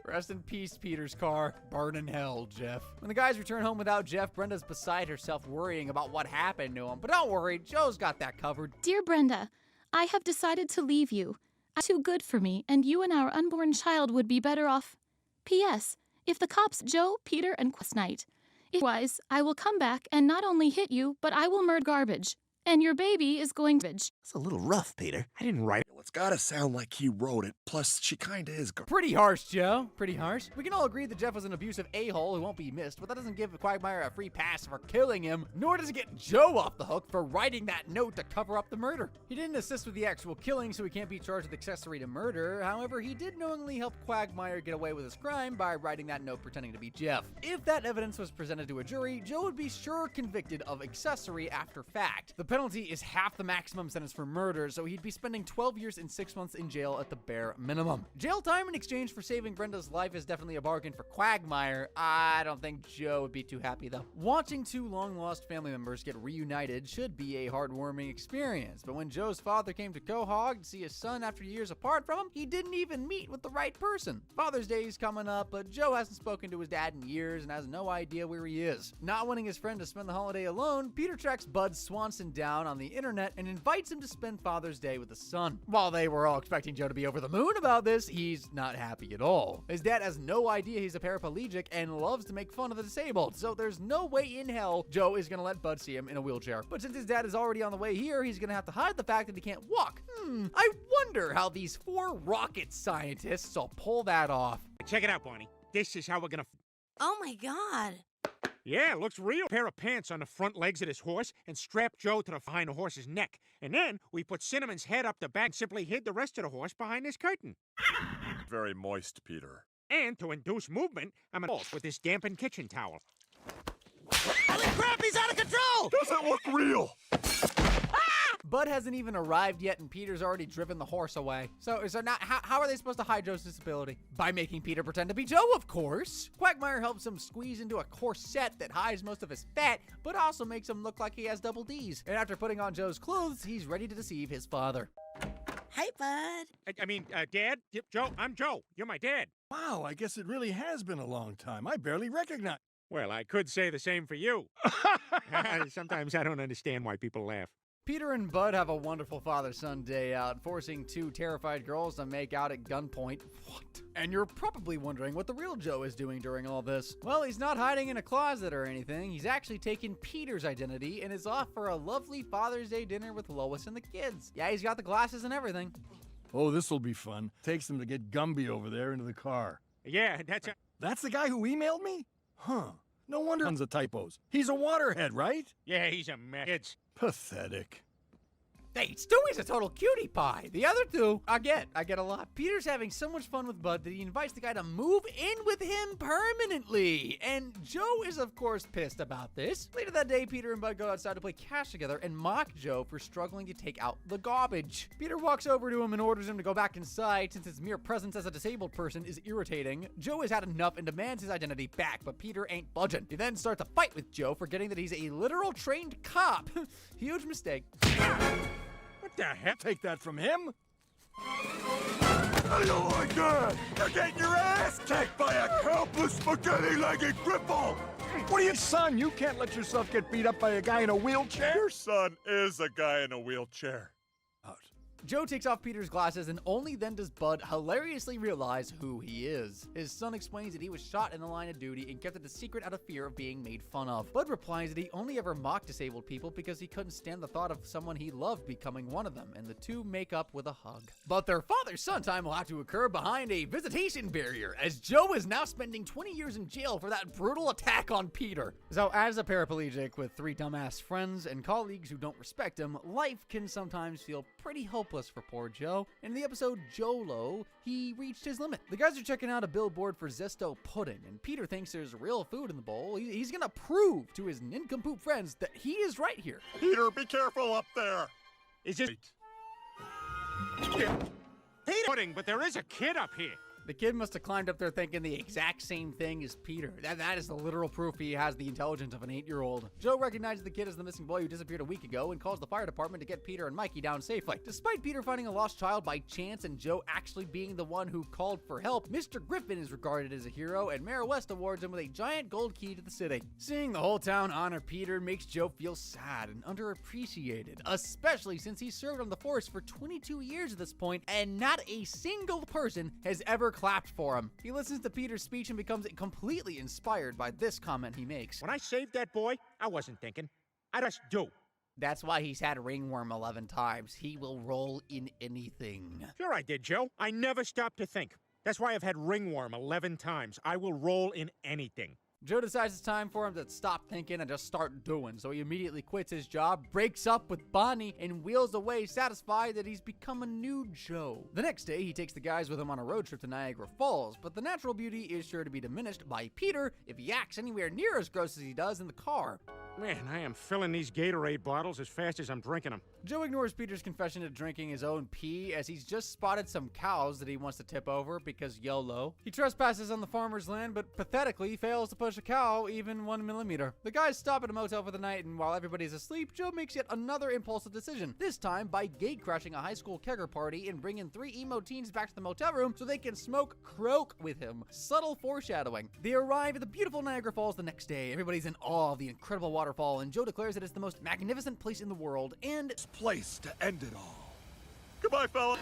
Rest in peace, Peter's car. Burn in hell, Jeff. When the guys return home without Jeff, Brenda's beside herself worrying about what happened to him. But don't worry, Joe's got that covered. Dear Brenda, I have decided to leave you. I'm too good for me, and you and our unborn child would be better off. P.S. If the cops Joe, Peter, and Quest night. Otherwise, I will come back and not only hit you, but I will murder garbage. And your baby is going to... It's a little rough, Peter. I didn't write it. It's gotta sound like he wrote it. Plus, she kinda is. Pretty harsh, Joe. Pretty harsh. We can all agree that Jeff was an abusive a-hole who won't be missed, but that doesn't give Quagmire a free pass for killing him, nor does it get Joe off the hook for writing that note to cover up the murder. He didn't assist with the actual killing, so he can't be charged with accessory to murder. However, he did knowingly help Quagmire get away with his crime by writing that note pretending to be Jeff. If that evidence was presented to a jury, Joe would be sure convicted of accessory after fact. The penalty is half the maximum sentence for murder, so he'd be spending 12 years and 6 months in jail at the bare minimum. Jail time in exchange for saving Brenda's life is definitely a bargain for Quagmire. I don't think Joe would be too happy though. Watching two long-lost family members get reunited should be a heartwarming experience, but when Joe's father came to Quahog to see his son after years apart from him, he didn't even meet with the right person. Father's Day is coming up, but Joe hasn't spoken to his dad in years and has no idea where he is. Not wanting his friend to spend the holiday alone, Peter tracks Bud Swanson down on the internet and invites him to spend Father's Day with his son. While they were all expecting Joe to be over the moon about this, he's not happy at all. His dad has no idea he's a paraplegic and loves to make fun of the disabled, so there's no way in hell Joe is gonna let Bud see him in a wheelchair. But since his dad is already on the way here, he's gonna have to hide the fact that he can't walk. I wonder how these 4 rocket scientists will pull that off. Check it out, Barney. This is how we're gonna... Oh my god. Yeah, it looks real. Pair of pants on the front legs of this horse and strap Joe to the behind the horse's neck. And then we put Cinnamon's head up the back and simply hid the rest of the horse behind this curtain. Very moist, Peter. And to induce movement, I'm gonna with this dampened kitchen towel. Holy crap, he's out of control! Doesn't look real! Bud hasn't even arrived yet, and Peter's already driven the horse away. So now, how are they supposed to hide Joe's disability? By making Peter pretend to be Joe, of course. Quagmire helps him squeeze into a corset that hides most of his fat, but also makes him look like he has double D's. And after putting on Joe's clothes, he's ready to deceive his father. Hey, Bud. Dad? Joe, I'm Joe. You're my dad. Wow, I guess it really has been a long time. I barely recognize... Well, I could say the same for you. Sometimes I don't understand why people laugh. Peter and Bud have a wonderful father-son day out, forcing 2 terrified girls to make out at gunpoint. What? And you're probably wondering what the real Joe is doing during all this. Well, he's not hiding in a closet or anything. He's actually taken Peter's identity and is off for a lovely Father's Day dinner with Lois and the kids. Yeah, he's got the glasses and everything. Oh, this'll be fun. Takes them to get Gumby over there into the car. Yeah, That's the guy who emailed me? Huh. No wonder tons of typos. He's a waterhead, right? Yeah, he's a mess. Pathetic. Hey, Stewie's a total cutie pie. The other 2, I get a lot. Peter's having so much fun with Bud that he invites the guy to move in with him permanently. And Joe is, of course, pissed about this. Later that day, Peter and Bud go outside to play cash together and mock Joe for struggling to take out the garbage. Peter walks over to him and orders him to go back inside since his mere presence as a disabled person is irritating. Joe has had enough and demands his identity back, but Peter ain't budging. He then starts a fight with Joe, forgetting that he's a literal trained cop. Huge mistake. What the heck? Take that from him? I don't like that! You're getting your ass kicked by a helpless spaghetti-legged cripple! What are you, son? You can't let yourself get beat up by a guy in a wheelchair? Your son is a guy in a wheelchair. Joe takes off Peter's glasses, and only then does Bud hilariously realize who he is. His son explains that he was shot in the line of duty and kept it a secret out of fear of being made fun of. Bud replies that he only ever mocked disabled people because he couldn't stand the thought of someone he loved becoming one of them, and the 2 make up with a hug. But their father-son time will have to occur behind a visitation barrier, as Joe is now spending 20 years in jail for that brutal attack on Peter. So as a paraplegic with 3 dumbass friends and colleagues who don't respect him, life can sometimes feel pretty hopeless for poor Joe. In the episode Jolo, he reached his limit. The guys are checking out a billboard for Zesto pudding, and Peter thinks there's real food in the bowl. He's gonna prove to his nincompoop friends that he is right here. Peter, be careful up there! Is this... Peter! Pudding, but there is a kid up here. The kid must have climbed up there thinking the exact same thing as Peter. That is the literal proof he has the intelligence of an 8-year-old. Joe recognizes the kid as the missing boy who disappeared a week ago and calls the fire department to get Peter and Mikey down safely. Despite Peter finding a lost child by chance and Joe actually being the one who called for help, Mr. Griffin is regarded as a hero, and Mayor West awards him with a giant gold key to the city. Seeing the whole town honor Peter makes Joe feel sad and underappreciated, especially since he served on the force for 22 years at this point, and not a single person has ever clapped for him. He listens to Peter's speech and becomes completely inspired by this comment he makes. When I saved that boy, I wasn't thinking. I just do. That's why he's had ringworm 11 times. He will roll in anything. Sure I did, Joe. I never stopped to think. That's why I've had ringworm 11 times. I will roll in anything. Joe decides it's time for him to stop thinking and just start doing, so he immediately quits his job, breaks up with Bonnie, and wheels away satisfied that he's become a new Joe. The next day, he takes the guys with him on a road trip to Niagara Falls, but the natural beauty is sure to be diminished by Peter if he acts anywhere near as gross as he does in the car. Man, I am filling these Gatorade bottles as fast as I'm drinking them. Joe ignores Peter's confession to drinking his own pee as he's just spotted some cows that he wants to tip over because YOLO. He trespasses on the farmer's land, but pathetically fails to push a cow even 1 millimeter. The guys stop at a motel for the night, and while everybody's asleep, Joe makes yet another impulsive decision, this time by gate crashing a high school kegger party and bringing 3 emo teens back to the motel room so they can smoke croak with him. Subtle foreshadowing. They arrive at the beautiful Niagara Falls the next day. Everybody's in awe of the incredible waterfall, and Joe declares that it's the most magnificent place in the world, and this place to end it all. Goodbye, fella.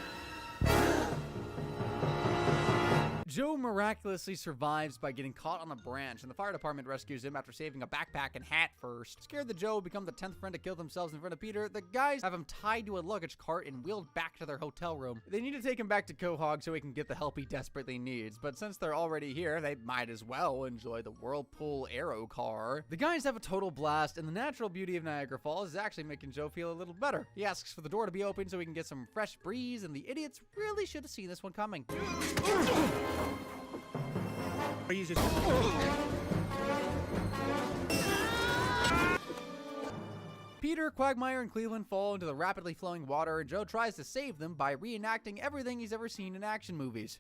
Joe miraculously survives by getting caught on a branch, and the fire department rescues him after saving a backpack and hat first. Scared that Joe will become the 10th friend to kill themselves in front of Peter, the guys have him tied to a luggage cart and wheeled back to their hotel room. They need to take him back to Quahog so he can get the help he desperately needs, but since they're already here, they might as well enjoy the Whirlpool Aero car. The guys have a total blast, and the natural beauty of Niagara Falls is actually making Joe feel a little better. He asks for the door to be open so he can get some fresh breeze, and the idiots really should have seen this one coming. Peter, Quagmire, and Cleveland fall into the rapidly flowing water, and Joe tries to save them by reenacting everything he's ever seen in action movies.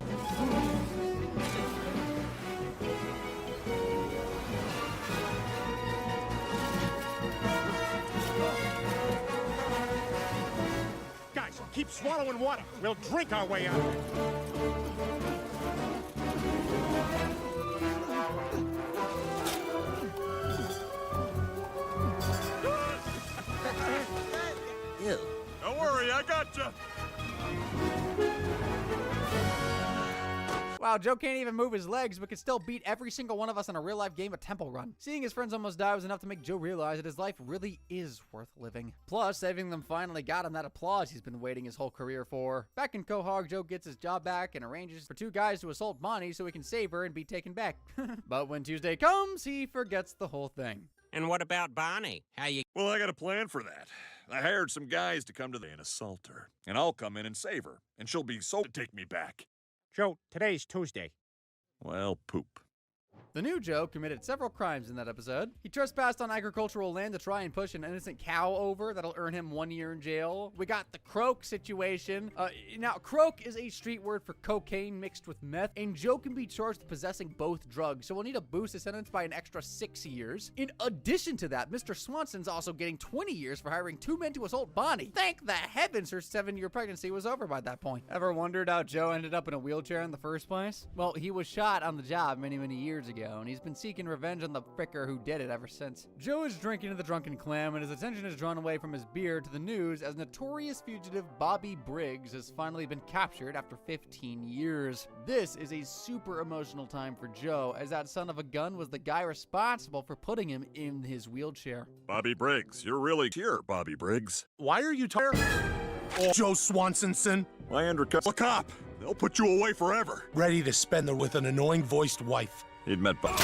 Guys, keep swallowing water. We'll drink our way out. Ew. Don't worry, I gotcha. Wow, Joe can't even move his legs, but can still beat every single one of us in a real-life game of Temple Run. Seeing his friends almost die was enough to make Joe realize that his life really is worth living. Plus, saving them finally got him that applause he's been waiting his whole career for. Back in Quahog, Joe gets his job back and arranges for two guys to assault Bonnie so he can save her and be taken back. But when Tuesday comes, he forgets the whole thing. And what about Bonnie? How you... Well, I got a plan for that. I hired some guys to come to and assault her, and I'll come in and save her, and she'll be so to take me back. Joe, today's Tuesday. Well, poop. The new Joe committed several crimes in that episode. He trespassed on agricultural land to try and push an innocent cow over. That'll earn him 1 year in jail. We got the croak situation. Now, croak is a street word for cocaine mixed with meth, and Joe can be charged with possessing both drugs, so we'll need to boost his sentence by an extra 6 years. In addition to that, Mr. Swanson's also getting 20 years for hiring 2 men to assault Bonnie. Thank the heavens her 7-year pregnancy was over by that point. Ever wondered how Joe ended up in a wheelchair in the first place? Well, he was shot on the job many, many years ago, and he's been seeking revenge on the fricker who did it ever since. Joe is drinking to the drunken clam, and his attention is drawn away from his beer to the news as notorious fugitive Bobby Briggs has finally been captured after 15 years. This is a super emotional time for Joe, as that son of a gun was the guy responsible for putting him in his wheelchair. Bobby Briggs, you're really here, Bobby Briggs. Why are you tired? Oh, Joe Swansonson. My undercover cop. They'll put you away forever. Ready to spend them with an annoying voiced wife. He'd met Bob.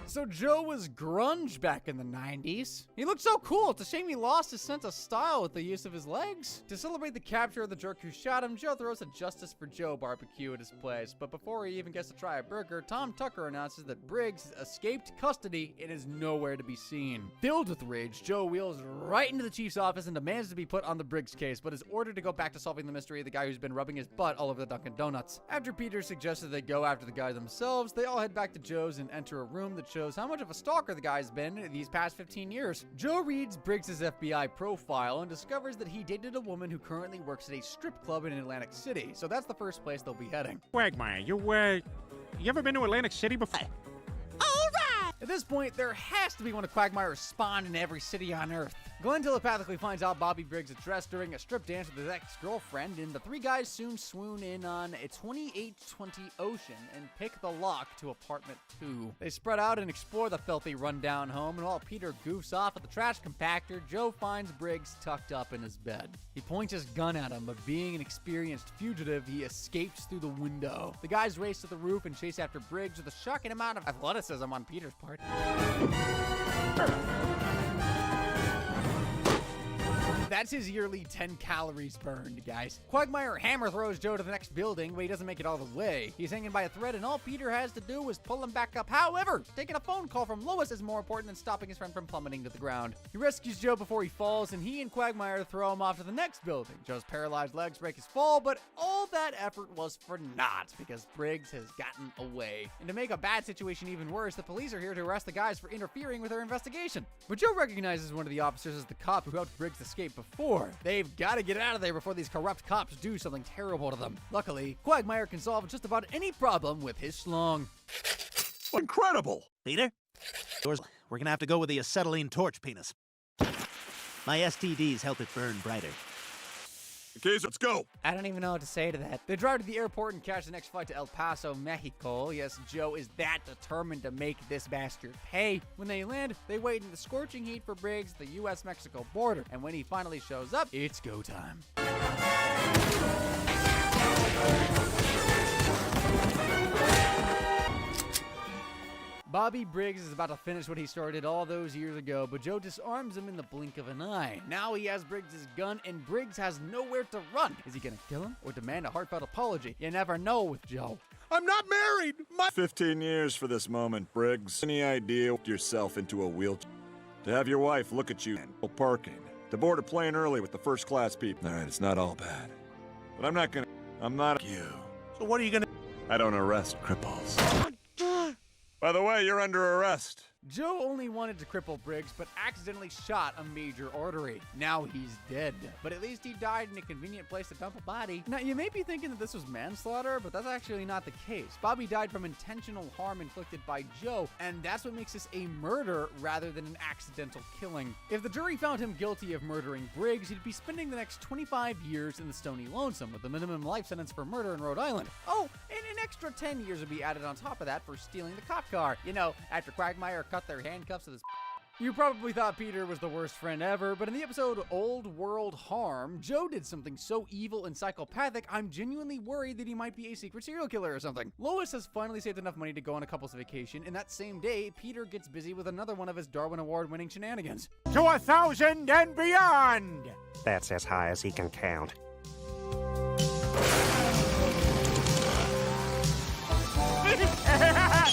So Joe was grunge back in the 90s. He looked so cool. It's a shame he lost his sense of style with the use of his legs. To celebrate the capture of the jerk who shot him, Joe throws a Justice for Joe barbecue at his place. But before he even gets to try a burger, Tom Tucker announces that Briggs has escaped custody and is nowhere to be seen. Filled with rage, Joe wheels right into the chief's office and demands to be put on the Briggs case, but is ordered to go back to solving the mystery of the guy who's been rubbing his butt all over the Dunkin' Donuts. After Peter suggested they go after the guy themselves, they all head back to Joe's and enter a room that shows how much of a stalker the guy's been these past 15 years. Joe reads Briggs' FBI profile and discovers that he dated a woman who currently works at a strip club in Atlantic City, so that's the first place they'll be heading. Quagmire, you ever been to Atlantic City before? At this point, there has to be one of Quagmire's spawned in every city on Earth. Glenn telepathically finds out Bobby Briggs' address during a strip dance with his ex-girlfriend, and the three guys soon swoon in on a 2820 Ocean and pick the lock to apartment 2. They spread out and explore the filthy rundown home, and while Peter goofs off at the trash compactor, Joe finds Briggs tucked up in his bed. He points his gun at him, but being an experienced fugitive, he escapes through the window. The guys race to the roof and chase after Briggs with a shocking amount of athleticism on Peter's part. That's his yearly 10 calories burned, guys. Quagmire hammer throws Joe to the next building, but he doesn't make it all the way. He's hanging by a thread, and all Peter has to do is pull him back up. However, taking a phone call from Lois is more important than stopping his friend from plummeting to the ground. He rescues Joe before he falls, and he and Quagmire throw him off to the next building. Joe's paralyzed legs break his fall, but all that effort was for naught because Briggs has gotten away. And to make a bad situation even worse, the police are here to arrest the guys for interfering with their investigation. But Joe recognizes one of the officers as the cop who helped Briggs escape before. They've got to get out of there before these corrupt cops do something terrible to them. Luckily, Quagmire can solve just about any problem with his schlong. Incredible! Peter? We're gonna have to go with the acetylene torch penis. My STDs help it burn brighter. Okay, so let's go. I don't even know what to say to that. They drive to the airport and catch the next flight to El Paso, Mexico. Yes, Joe is that determined to make this bastard pay. When they land, they wait in the scorching heat for Briggs at the U.S.-Mexico border. And when he finally shows up, it's go time. Bobby Briggs is about to finish what he started all those years ago, but Joe disarms him in the blink of an eye. Now he has Briggs' gun, and Briggs has nowhere to run. Is he gonna kill him or demand a heartfelt apology? You never know with Joe. I'm not married. 15 years for this moment, Briggs. Any idea yourself into a wheelchair? To have your wife look at you and parking. To board a plane early with the first-class people. All right, it's not all bad. But I'm not you. So what are you gonna... I don't arrest cripples. By the way, you're under arrest. Joe only wanted to cripple Briggs, but accidentally shot a major artery. Now he's dead. But at least he died in a convenient place to dump a body. Now, you may be thinking that this was manslaughter, but that's actually not the case. Bobby died from intentional harm inflicted by Joe, and that's what makes this a murder rather than an accidental killing. If the jury found him guilty of murdering Briggs, he'd be spending the next 25 years in the Stony Lonesome with a minimum life sentence for murder in Rhode Island. Oh, and an extra 10 years would be added on top of that for stealing the cop car. You know, after Quagmire cut their handcuffs to this. You probably thought Peter was the worst friend ever, but in the episode Old World Harm, Joe did something so evil and psychopathic, I'm genuinely worried that he might be a secret serial killer or something. Lois has finally saved enough money to go on a couple's vacation, and that same day, Peter gets busy with another one of his Darwin Award-winning shenanigans. To 1,000 and beyond! That's as high as he can count. Peter, what the hell?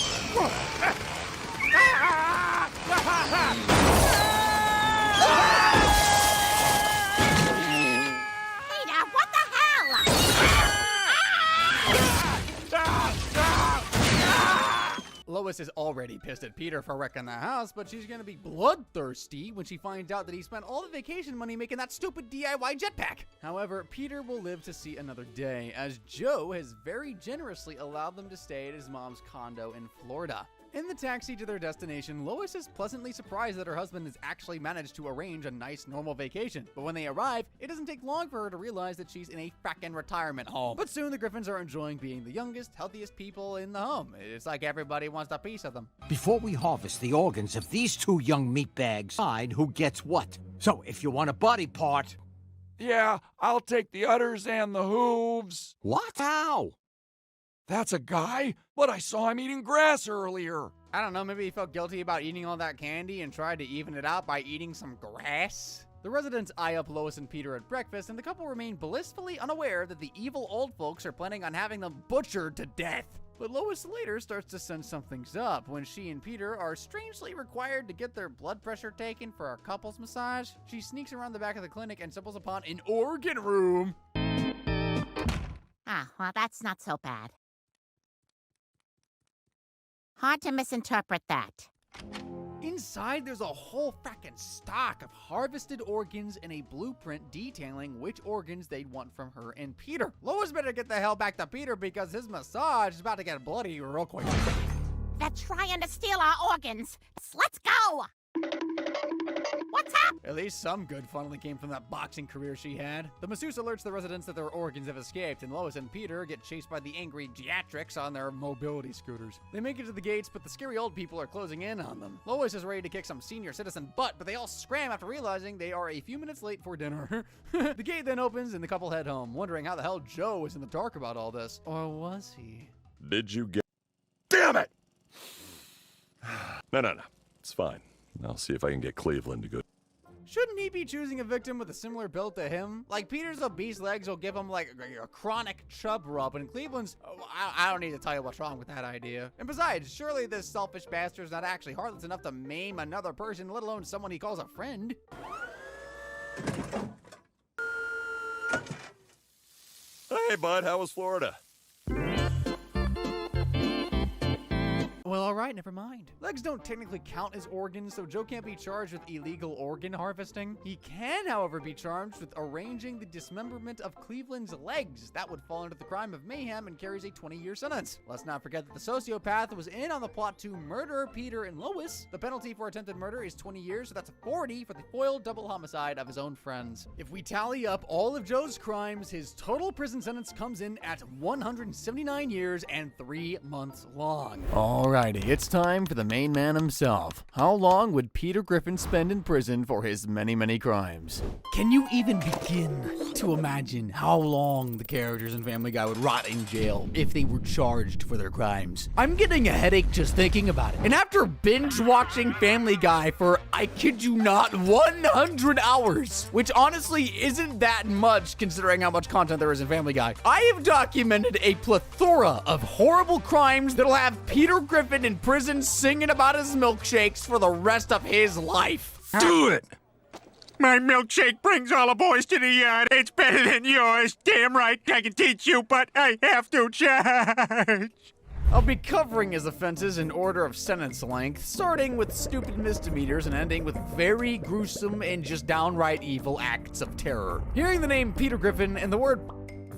Lois is already pissed at Peter for wrecking the house, but she's gonna be bloodthirsty when she finds out that he spent all the vacation money making that stupid DIY jetpack. However, Peter will live to see another day, as Joe has very generously allowed them to stay at his mom's condo in Florida. In the taxi to their destination, Lois is pleasantly surprised that her husband has actually managed to arrange a nice, normal vacation. But when they arrive, it doesn't take long for her to realize that she's in a frackin' retirement home. But soon the Griffins are enjoying being the youngest, healthiest people in the home. It's like everybody wants a piece of them. Before we harvest the organs of these two young meatbags, decide who gets what. So if you want a body part... Yeah, I'll take the udders and the hooves. What? How? That's a guy, but I saw him eating grass earlier. I don't know, maybe he felt guilty about eating all that candy and tried to even it out by eating some grass? The residents eye up Lois and Peter at breakfast, and the couple remain blissfully unaware that the evil old folks are planning on having them butchered to death. But Lois later starts to sense something's up when she and Peter are strangely required to get their blood pressure taken for a couple's massage. She sneaks around the back of the clinic and stumbles upon an organ room. Ah, well, that's not so bad. Hard to misinterpret that. Inside, there's a whole frackin' stock of harvested organs and a blueprint detailing which organs they'd want from her and Peter. Lois better get the hell back to Peter because his massage is about to get bloody real quick. They're trying to steal our organs. Let's go! What's up? At least some good finally came from that boxing career she had. The masseuse alerts the residents that their organs have escaped, and Lois and Peter get chased by the angry geriatrics on their mobility scooters. They make it to the gates, but the scary old people are closing in on them. Lois is ready to kick some senior citizen butt, but they all scram after realizing they are a few minutes late for dinner. The gate then opens, and the couple head home, wondering how the hell Joe was in the dark about all this. Or was he? Did you get... Damn it! No. It's fine. I'll see if I can get Cleveland to go... Shouldn't he be choosing a victim with a similar build to him? Like, Peter's obese legs will give him, like, a chronic chub rub, and Cleveland's... I don't need to tell you what's wrong with that idea. And besides, surely this selfish bastard's not actually heartless enough to maim another person, let alone someone he calls a friend. Hey, bud, how was Florida? Well, all right. right, never mind. Legs don't technically count as organs, so Joe can't be charged with illegal organ harvesting. He can, however, be charged with arranging the dismemberment of Cleveland's legs. That would fall under the crime of mayhem and carries a 20-year sentence. Let's not forget that the sociopath was in on the plot to murder Peter and Lois. The penalty for attempted murder is 20 years, so that's 40 for the foiled double homicide of his own friends. If we tally up all of Joe's crimes, his total prison sentence comes in at 179 years and 3 months long. Alrighty, it's time for the main man himself. How long would Peter Griffin spend in prison for his many, many crimes? Can you even begin to imagine how long the characters in Family Guy would rot in jail if they were charged for their crimes? I'm getting a headache just thinking about it. And after binge watching Family Guy for, I kid you not, 100 hours, which honestly isn't that much considering how much content there is in Family Guy, I have documented a plethora of horrible crimes that'll have Peter Griffin in prison singing about his milkshakes for the rest of his life. Do it! My milkshake brings all the boys to the yard. It's better than yours. Damn right, I can teach you, but I have to charge. I'll be covering his offenses in order of sentence length, starting with stupid misdemeanors and ending with very gruesome and just downright evil acts of terror. Hearing the name Peter Griffin and the word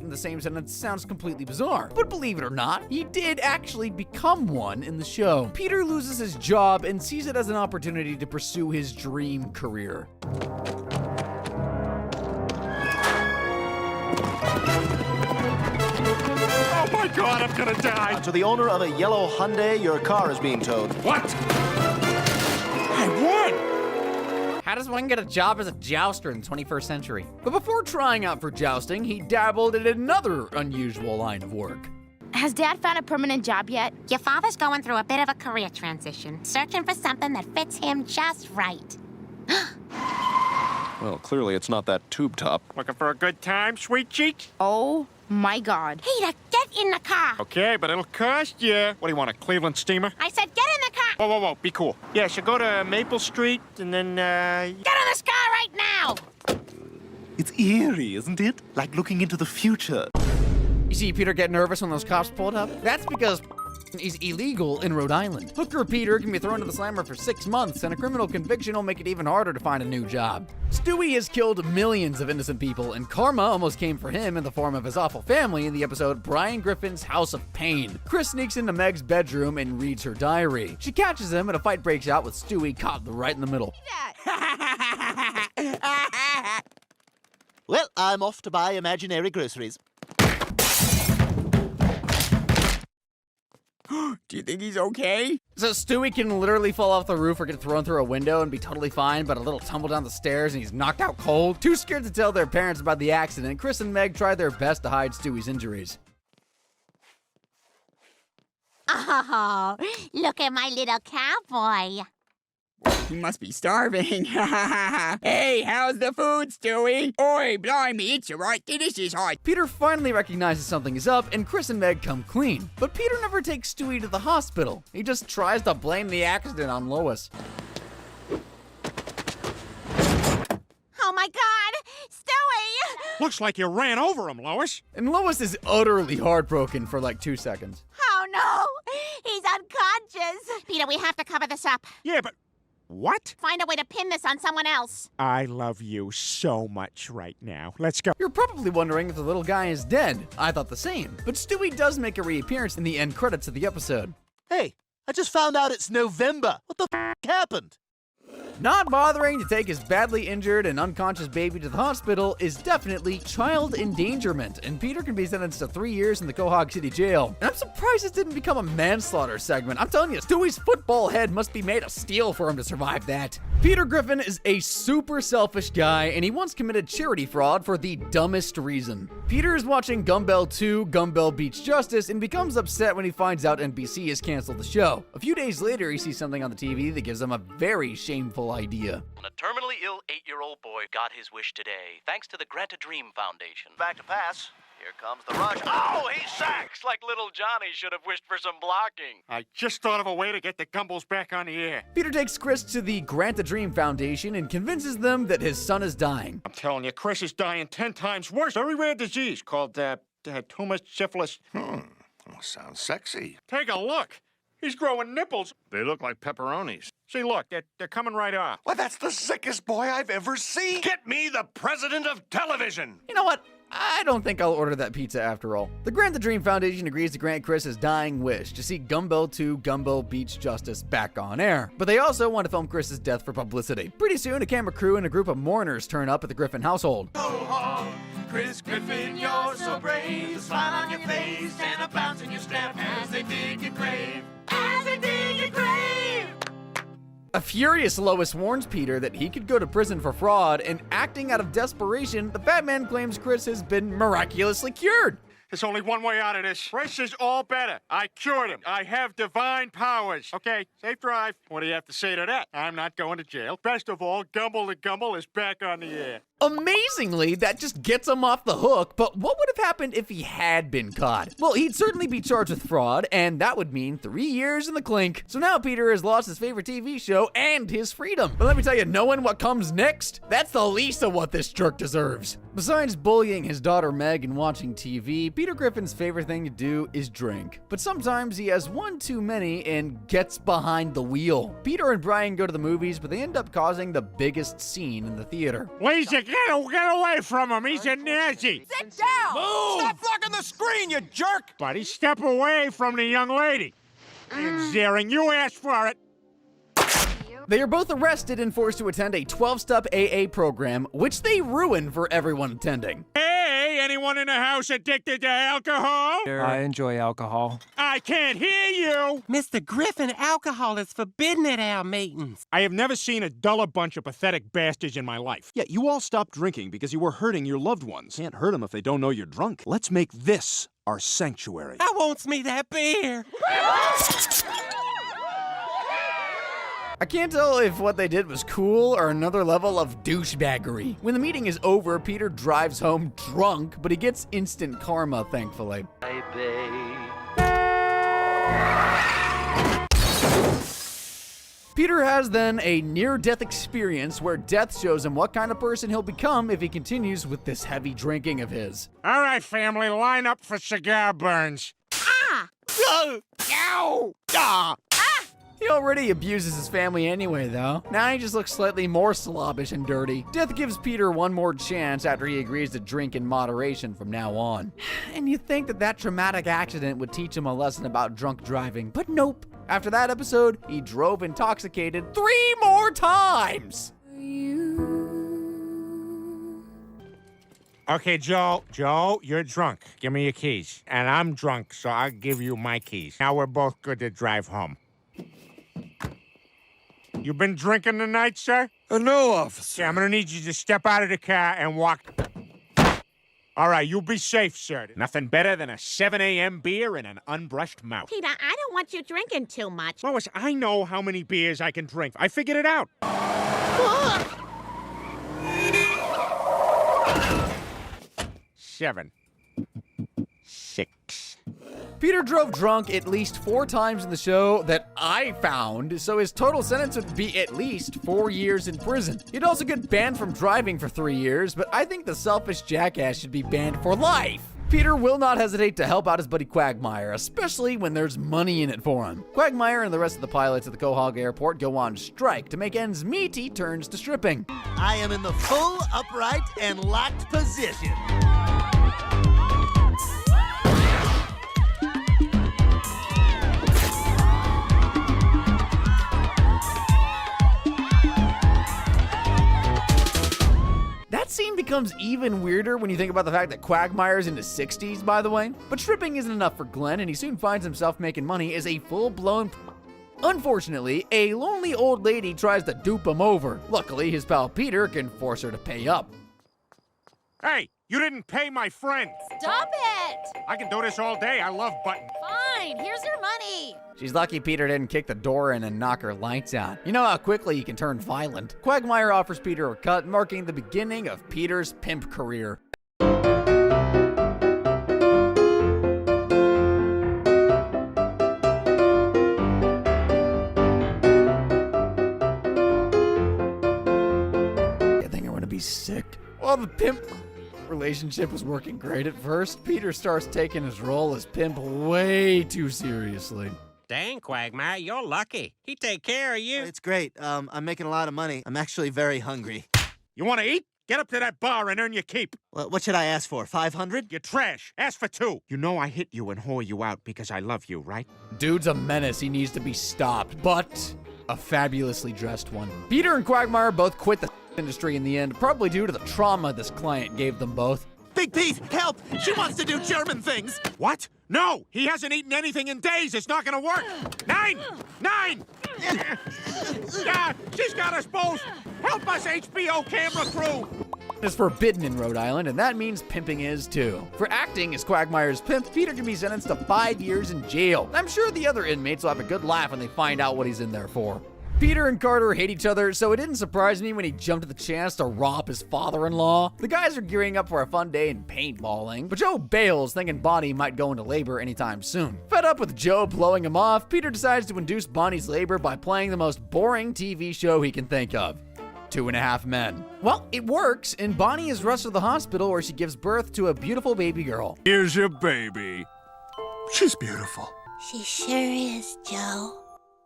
in the same sentence sounds completely bizarre, but believe it or not, he did actually become one in the show. Peter loses his job and sees it as an opportunity to pursue his dream career. Oh my God, I'm gonna die! To the owner of a yellow Hyundai, your car is being towed. What? I won! How does one get a job as a jouster in the 21st century? But before trying out for jousting, he dabbled in another unusual line of work. Has Dad found a permanent job yet? Your father's going through a bit of a career transition, searching for something that fits him just right. Well, clearly it's not that tube top. Looking for a good time, sweet cheeks? Oh my God. Peter, get in the car. Okay, but it'll cost you. What do you want, a Cleveland steamer? I said get in the car. Whoa, whoa, whoa, be cool. Yeah, so go to Maple Street and then, Get in this car right now! It's eerie, isn't it? Like looking into the future. You see Peter get nervous when those cops pulled up? That's because he's illegal in Rhode Island. Hooker Peter can be thrown to the slammer for 6 months, and a criminal conviction will make it even harder to find a new job. Stewie has killed millions of innocent people, and karma almost came for him in the form of his awful family in the episode Brian Griffin's House of Pain. Chris sneaks into Meg's bedroom and reads her diary. She catches him, and a fight breaks out with Stewie caught right in the middle. Well, I'm off to buy imaginary groceries. Do you think he's okay? So Stewie can literally fall off the roof or get thrown through a window and be totally fine, but a little tumble down the stairs and he's knocked out cold. Too scared to tell their parents about the accident, Chris and Meg try their best to hide Stewie's injuries. Oh, look at my little cowboy. He must be starving. Hey, how's the food, Stewie? Oi, blimey, it's alright. This is hot. Peter finally recognizes something is up, and Chris and Meg come clean. But Peter never takes Stewie to the hospital. He just tries to blame the accident on Lois. Oh my God, Stewie! looks like you ran over him, Lois. And Lois is utterly heartbroken for like 2 seconds. Oh no, he's unconscious. Peter, we have to cover this up. Yeah, but what? Find a way to pin this on someone else. I love you so much right now. Let's go. You're probably wondering if the little guy is dead. I thought the same. But Stewie does make a reappearance in the end credits of the episode. Hey, I just found out it's November. What the f*** happened? Not bothering to take his badly injured and unconscious baby to the hospital is definitely child endangerment, and Peter can be sentenced to 3 years in the Quahog City Jail. And I'm surprised this didn't become a manslaughter segment. I'm telling you, Stewie's football head must be made of steel for him to survive that. Peter Griffin is a super selfish guy, and he once committed charity fraud for the dumbest reason. Peter is watching Gumball 2, Gumball Beats Justice, and becomes upset when he finds out NBC has canceled the show. A few days later, he sees something on the TV that gives him a very shameful idea. A terminally ill 8-year-old boy got his wish today, thanks to the Grant a Dream Foundation. Back to pass. Here comes the rush. Oh, he sacks! Like little Johnny should have wished for some blocking. I just thought of a way to get the Gumballs back on the air. Peter takes Chris to the Grant a Dream Foundation and convinces them that his son is dying. I'm telling you, Chris is dying 10 times worse. Very rare disease called tumor syphilis. Sounds sexy. Take a look. He's growing nipples. They look like pepperonis. See, look, they're coming right off. Well, that's the sickest boy I've ever seen. Get me the president of television. You know what? I don't think I'll order that pizza after all. The Grant the Dream Foundation agrees to grant Chris his dying wish to see Gumball 2 Gumball Beach Justice back on air. But they also want to film Chris's death for publicity. Pretty soon, a camera crew and a group of mourners turn up at the Griffin household. Go home, Chris Griffin, you're so brave. A smile on your face and a bounce in your step as they dig your grave. As they dig your grave! A furious Lois warns Peter that he could go to prison for fraud, and acting out of desperation, the Fat Man claims Chris has been miraculously cured. There's only one way out of this. Chris is all better. I cured him. I have divine powers. Okay, safe drive. What do you have to say to that? I'm not going to jail. Best of all, Gumball the Gumball is back on the air. Amazingly, that just gets him off the hook, but what would have happened if he had been caught? Well, he'd certainly be charged with fraud, and that would mean 3 years in the clink. So now Peter has lost his favorite TV show and his freedom. But let me tell you, knowing what comes next, that's the least of what this jerk deserves. Besides bullying his daughter Meg and watching TV, Peter Griffin's favorite thing to do is drink. But sometimes he has one too many and gets behind the wheel. Peter and Brian go to the movies, but they end up causing the biggest scene in the theater. Lisa, get away from him. He's a Nazi. Sit down! Move! Stop blocking the screen, you jerk! Buddy, step away from the young lady. And Zering, you asked for it. They are both arrested and forced to attend a 12-step AA program, which they ruin for everyone attending. Hey, anyone in the house addicted to alcohol? I enjoy alcohol. I can't hear you! Mr. Griffin, alcohol is forbidden at our meetings. I have never seen a duller bunch of pathetic bastards in my life. Yeah, you all stopped drinking because you were hurting your loved ones. Can't hurt them if they don't know you're drunk. Let's make this our sanctuary. I wants me that beer. I can't tell if what they did was cool or another level of douchebaggery. When the meeting is over, Peter drives home drunk, but he gets instant karma, thankfully. Peter has then a near-death experience where death shows him what kind of person he'll become if he continues with this heavy drinking of his. All right, family, line up for cigar burns. Ah! Ow! Ah! He already abuses his family anyway, though. Now he just looks slightly more slobbish and dirty. Death gives Peter one more chance after he agrees to drink in moderation from now on. And you'd think that traumatic accident would teach him a lesson about drunk driving, but nope. After that episode, he drove intoxicated 3 more times! Okay, Joe, you're drunk. Give me your keys. And I'm drunk, so I'll give you my keys. Now we're both good to drive home. You been drinking tonight, sir? No, officer. Yeah, I'm gonna need you to step out of the car and walk. All right, you be safe, sir. Nothing better than a 7 a.m. beer and an unbrushed mouth. Peter, I don't want you drinking too much. Lois, I know how many beers I can drink. I figured it out. 7. 6. Peter drove drunk at least 4 times in the show that I found, so his total sentence would be at least 4 years in prison. He'd also get banned from driving for 3 years, but I think the selfish jackass should be banned for life. Peter will not hesitate to help out his buddy Quagmire, especially when there's money in it for him. Quagmire and the rest of the pilots at the Quahog Airport go on strike. To make ends meet, he turns to stripping. I am in the full, upright, and locked position. That scene becomes even weirder when you think about the fact that Quagmire's in his 60s, by the way. But stripping isn't enough for Glenn, and he soon finds himself making money as a full-blown... Unfortunately, a lonely old lady tries to dupe him over. Luckily, his pal Peter can force her to pay up. Hey, you didn't pay my friend. Stop it! I can do this all day. I love buttons. Fine, here's your money. She's lucky Peter didn't kick the door in and knock her lights out. You know how quickly you can turn violent. Quagmire offers Peter a cut, marking the beginning of Peter's pimp career. I think I'm gonna be sick. While the pimp relationship was working great at first, Peter starts taking his role as pimp way too seriously. Dang, Quagmire, you're lucky. He take care of you. It's great. I'm making a lot of money. I'm actually very hungry. You want to eat? Get up to that bar and earn your keep. What should I ask for? 500? You're trash. Ask for 2. You know I hit you and whore you out because I love you, right? Dude's a menace. He needs to be stopped, but a fabulously dressed one. Peter and Quagmire both quit the industry in the end, probably due to the trauma this client gave them both. Big Pete, help! She wants to do German things! What? No! He hasn't eaten anything in days. It's not gonna work. 9! 9! Yeah, she's got us both. Help us, HBO camera crew. Is forbidden in Rhode Island, and that means pimping is too. For acting as Quagmire's pimp, Peter can be sentenced to 5 years in jail. I'm sure the other inmates will have a good laugh when they find out what he's in there for. Peter and Carter hate each other, so it didn't surprise me when he jumped at the chance to rob his father-in-law. The guys are gearing up for a fun day in paintballing, but Joe bails, thinking Bonnie might go into labor anytime soon. Fed up with Joe blowing him off, Peter decides to induce Bonnie's labor by playing the most boring TV show he can think of. 2.5 Men. Well, it works, and Bonnie is rushed to the hospital where she gives birth to a beautiful baby girl. Here's your baby. She's beautiful. She sure is, Joe.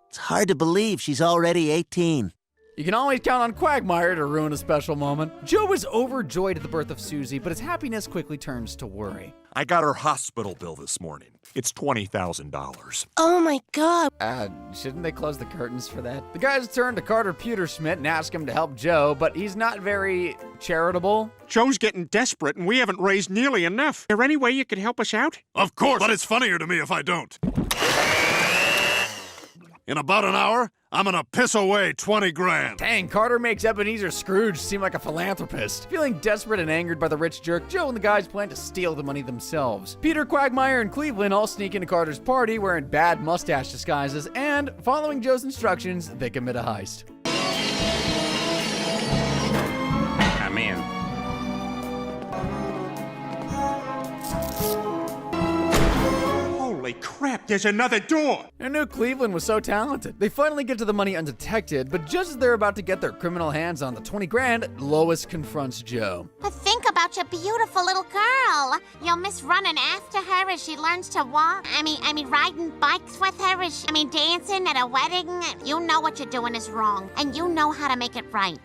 It's hard to believe she's already 18. You can always count on Quagmire to ruin a special moment. Joe was overjoyed at the birth of Susie, but his happiness quickly turns to worry. I got her hospital bill this morning. It's $20,000. Oh my God. Shouldn't they close the curtains for that? The guys turn to Carter Pewterschmidt and ask him to help Joe, but he's not very charitable. Joe's getting desperate, and we haven't raised nearly enough. Is there any way you could help us out? Of course, but it's funnier to me if I don't. In about an hour, I'm gonna piss away 20 grand. Dang, Carter makes Ebenezer Scrooge seem like a philanthropist. Feeling desperate and angered by the rich jerk, Joe and the guys plan to steal the money themselves. Peter, Quagmire, and Cleveland all sneak into Carter's party wearing bad mustache disguises, and following Joe's instructions, they commit a heist. I'm in. Holy crap, there's another door. I knew Cleveland was so talented. They finally get to the money undetected, but just as they're about to get their criminal hands on the 20 grand, Lois confronts Joe. But think about your beautiful little girl. You'll miss running after her as she learns to walk. I mean, riding bikes with her as dancing at a wedding. You know what you're doing is wrong, and you know how to make it right.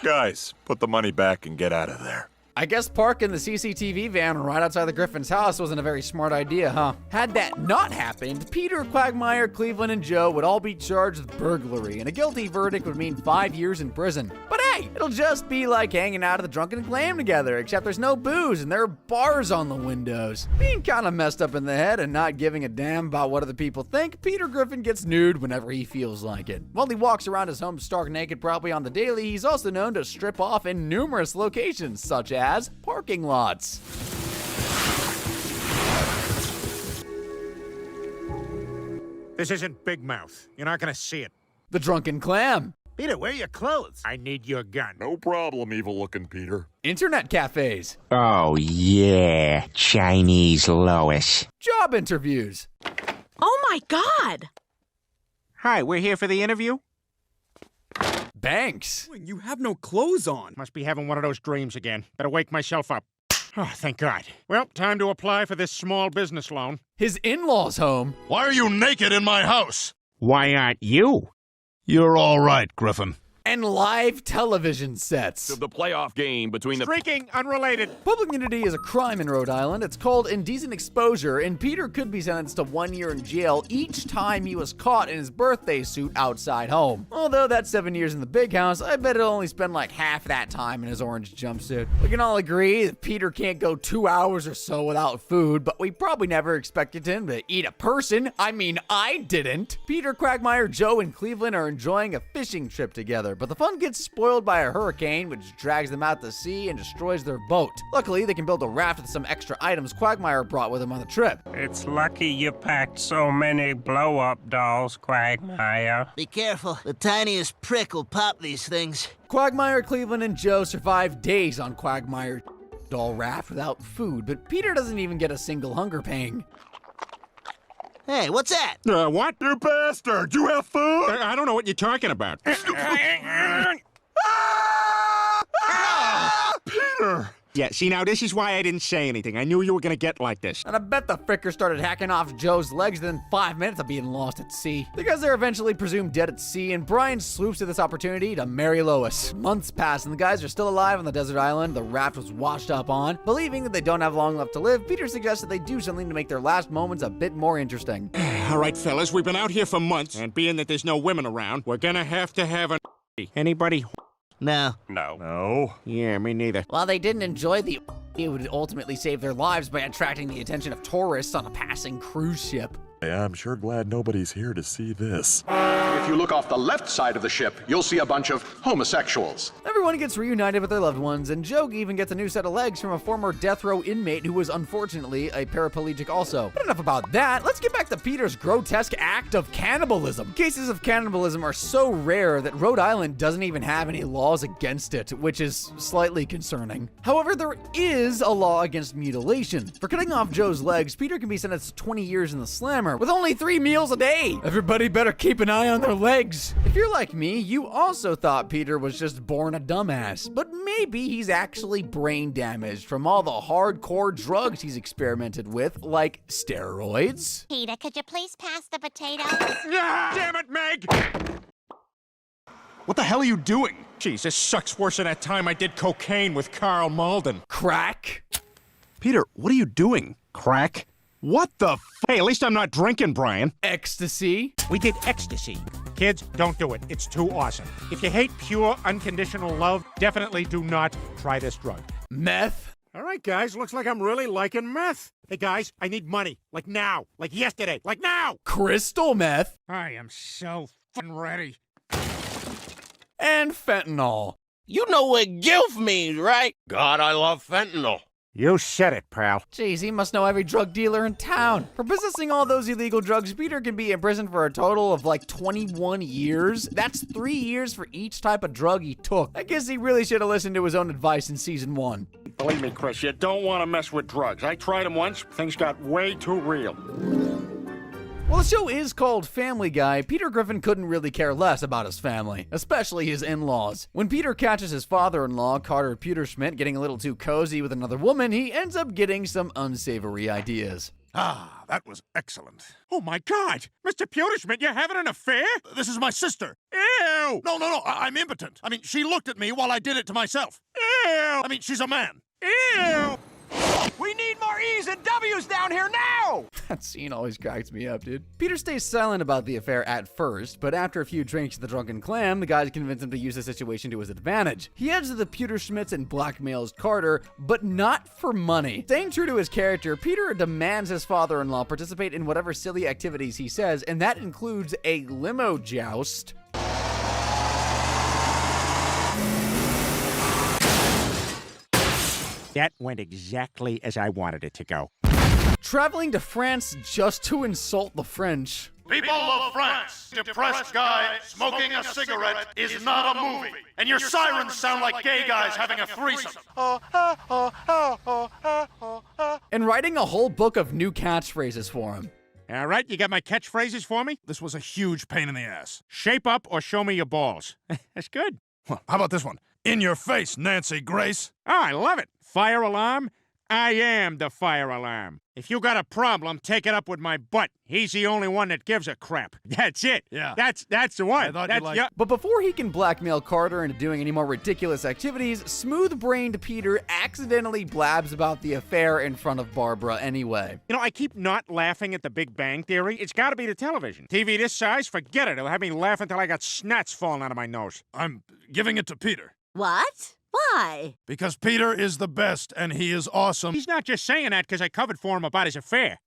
Guys, put the money back and get out of there. I guess parking the CCTV van right outside the Griffin's house wasn't a very smart idea, huh? Had that not happened, Peter, Quagmire, Cleveland, and Joe would all be charged with burglary, and a guilty verdict would mean 5 years in prison. But hey, it'll just be like hanging out at the Drunken Glam together, except there's no booze and there are bars on the windows. Being kind of messed up in the head and not giving a damn about what other people think, Peter Griffin gets nude whenever he feels like it. While he walks around his home stark naked probably on the daily, he's also known to strip off in numerous locations, such as parking lots. This isn't Big Mouth. You're not gonna see it. The Drunken Clam. Peter, where are your clothes? I need your gun. No problem, evil-looking Peter. Internet cafes. Oh, yeah. Chinese Lois. Job interviews. Oh my God! Hi, we're here for the interview. Banks. You have no clothes on. Must be having one of those dreams again. Better wake myself up. Oh, thank God. Well, time to apply for this small business loan. His in-laws' home. Why are you naked in my house? Why aren't you? You're all right, Griffin. And live television sets. Of the playoff game between the... Streaking, unrelated. Public nudity is a crime in Rhode Island. It's called indecent exposure, and Peter could be sentenced to 1 year in jail each time he was caught in his birthday suit outside home. Although that's 7 years in the big house, I bet he'll only spend like half that time in his orange jumpsuit. We can all agree that Peter can't go 2 hours or so without food, but we probably never expected him to eat a person. I mean, I didn't. Peter, Quagmire, Joe, and Cleveland are enjoying a fishing trip together, but the fun gets spoiled by a hurricane, which drags them out to sea and destroys their boat. Luckily, they can build a raft with some extra items Quagmire brought with him on the trip. It's lucky you packed so many blow-up dolls, Quagmire. Be careful. The tiniest prick will pop these things. Quagmire, Cleveland, and Joe survive days on Quagmire doll raft without food, but Peter doesn't even get a single hunger pang. Hey, what's that? What? You bastard! You have food? I don't know what you're talking about. Peter! Yeah, see, now this is why I didn't say anything. I knew you were gonna get like this. And I bet the fricker started hacking off Joe's legs within 5 minutes of being lost at sea. Because they're eventually presumed dead at sea, and Brian swoops at this opportunity to marry Lois. Months pass, and the guys are still alive on the desert island the raft was washed up on. Believing that they don't have long left to live, Peter suggests that they do something to make their last moments a bit more interesting. All right, fellas, we've been out here for months, and being that there's no women around, we're gonna have to have an Anybody? No. No. Yeah, me neither. While they didn't enjoy the it would ultimately save their lives by attracting the attention of tourists on a passing cruise ship. Yeah, I'm sure glad nobody's here to see this. If you look off the left side of the ship, you'll see a bunch of homosexuals. Everyone gets reunited with their loved ones, and Joe even gets a new set of legs from a former death row inmate who was unfortunately a paraplegic also. But enough about that, let's get back to Peter's grotesque act of cannibalism. Cases of cannibalism are so rare that Rhode Island doesn't even have any laws against it, which is slightly concerning. However, there is a law against mutilation. For cutting off Joe's legs, Peter can be sentenced to 20 years in the slammer, with only 3 meals a day. Everybody better keep an eye on their legs. If you're like me, you also thought Peter was just born a dumbass, but maybe he's actually brain damaged from all the hardcore drugs he's experimented with, like steroids. Peter, could you please pass the potatoes? Ah, damn it, Meg! What the hell are you doing? Jeez, this sucks worse than that time I did cocaine with Carl Malden. Crack? Peter, what are you doing? Crack? What the Hey, at least I'm not drinking, Brian. Ecstasy? We did ecstasy. Kids, don't do it. It's too awesome. If you hate pure, unconditional love, definitely do not try this drug. Meth? All right, guys, looks like I'm really liking meth. Hey, guys, I need money. Like now. Like yesterday. Like now! Crystal meth? I am so f***ing ready. And fentanyl. You know what gilf means, right? God, I love fentanyl. You said it, pal. Jeez, he must know every drug dealer in town. For possessing all those illegal drugs, Peter can be in prison for a total of like 21 years. That's 3 years for each type of drug he took. I guess he really should have listened to his own advice in season 1. Believe me, Chris, you don't want to mess with drugs. I tried them once. Things got way too real. While the show is called Family Guy, Peter Griffin couldn't really care less about his family, especially his in-laws. When Peter catches his father-in-law, Carter Pewterschmidt, getting a little too cozy with another woman, he ends up getting some unsavory ideas. Ah, that was excellent. Oh my God! Mr. Pewterschmidt, you're having an affair? This is my sister. Ew! No, I'm impotent. I mean, she looked at me while I did it to myself. Ew! I mean, she's a man. Ew! We need more E's and W's down here now! That scene always cracks me up, dude. Peter stays silent about the affair at first, but after a few drinks at the Drunken Clam, the guys convince him to use the situation to his advantage. He heads to the Pewterschmidts and blackmails Carter, but not for money. Staying true to his character, Peter demands his father-in-law participate in whatever silly activities he says, and that includes a limo joust. That went exactly as I wanted it to go. Traveling to France just to insult the French. People of France, depressed guy smoking a cigarette is not a movie. And your sirens sound like gay guys having a threesome. And writing a whole book of new catchphrases for him. All right, you got my catchphrases for me? This was a huge pain in the ass. Shape up or show me your balls. That's good. Well, how about this one? In your face, Nancy Grace. Oh, I love it. Fire alarm? I am the fire alarm. If you got a problem, take it up with my butt. He's the only one that gives a crap. That's it. Yeah. That's the one. I thought That's you'd like... But before he can blackmail Carter into doing any more ridiculous activities, smooth-brained Peter accidentally blabs about the affair in front of Barbara anyway. You know, I keep not laughing at the Big Bang Theory. It's got to be the television. TV this size, forget it. It'll have me laugh until I got snots falling out of my nose. I'm giving it to Peter. What? Why? Because Peter is the best, and he is awesome. He's not just saying that because I covered for him about his affair.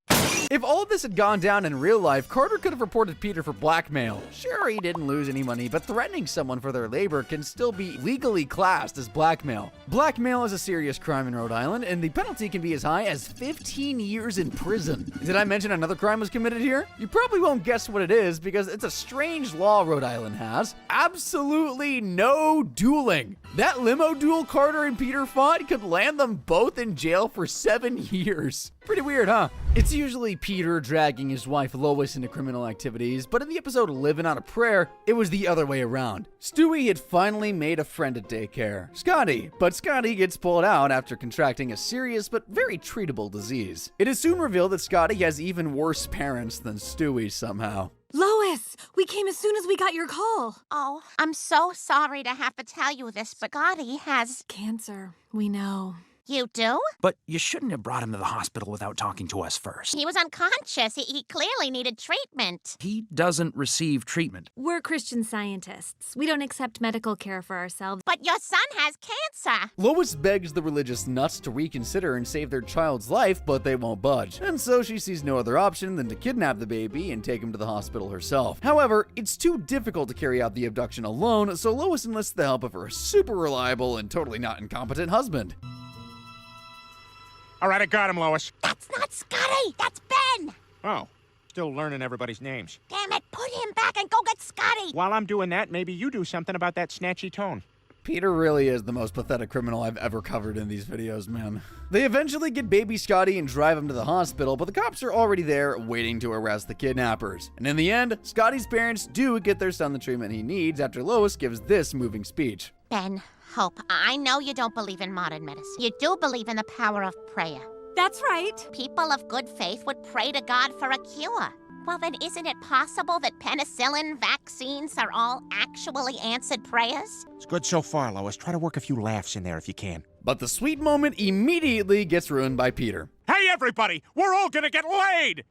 If all of this had gone down in real life, Carter could have reported Peter for blackmail. Sure, he didn't lose any money, but threatening someone for their labor can still be legally classed as blackmail. Blackmail is a serious crime in Rhode Island, and the penalty can be as high as 15 years in prison. Did I mention another crime was committed here? You probably won't guess what it is because it's a strange law Rhode Island has. Absolutely no dueling. That limo duel Carter and Peter fought could land them both in jail for 7 years. Pretty weird, huh? It's usually usually Peter dragging his wife Lois into criminal activities, but in the episode Living on a Prayer, it was the other way around. Stewie had finally made a friend at daycare, Scotty, but Scotty gets pulled out after contracting a serious but very treatable disease. It is soon revealed that Scotty has even worse parents than Stewie somehow. Lois, we came as soon as we got your call. Oh, I'm so sorry to have to tell you this, but Scotty has cancer. We know. You do? But you shouldn't have brought him to the hospital without talking to us first. He was unconscious. He clearly needed treatment. He doesn't receive treatment. We're Christian Scientists. We don't accept medical care for ourselves. But your son has cancer. Lois begs the religious nuts to reconsider and save their child's life, but they won't budge. And so she sees no other option than to kidnap the baby and take him to the hospital herself. However, it's too difficult to carry out the abduction alone, so Lois enlists the help of her super reliable and totally not incompetent husband. All right, I got him, Lois. That's not Scotty. That's Ben. Oh, still learning everybody's names. Damn it, put him back and go get Scotty. While I'm doing that, maybe you do something about that snatchy tone. Peter really is the most pathetic criminal I've ever covered in these videos, man. They eventually get baby Scotty and drive him to the hospital, but the cops are already there waiting to arrest the kidnappers. And in the end, Scotty's parents do get their son the treatment he needs after Lois gives this moving speech. Ben, Hope, I know you don't believe in modern medicine. You do believe in the power of prayer. That's right. People of good faith would pray to God for a cure. Well, then isn't it possible that penicillin, vaccines are all actually answered prayers? It's good so far, Lois. Try to work a few laughs in there if you can. But the sweet moment immediately gets ruined by Peter. Hey, everybody! We're all gonna get laid!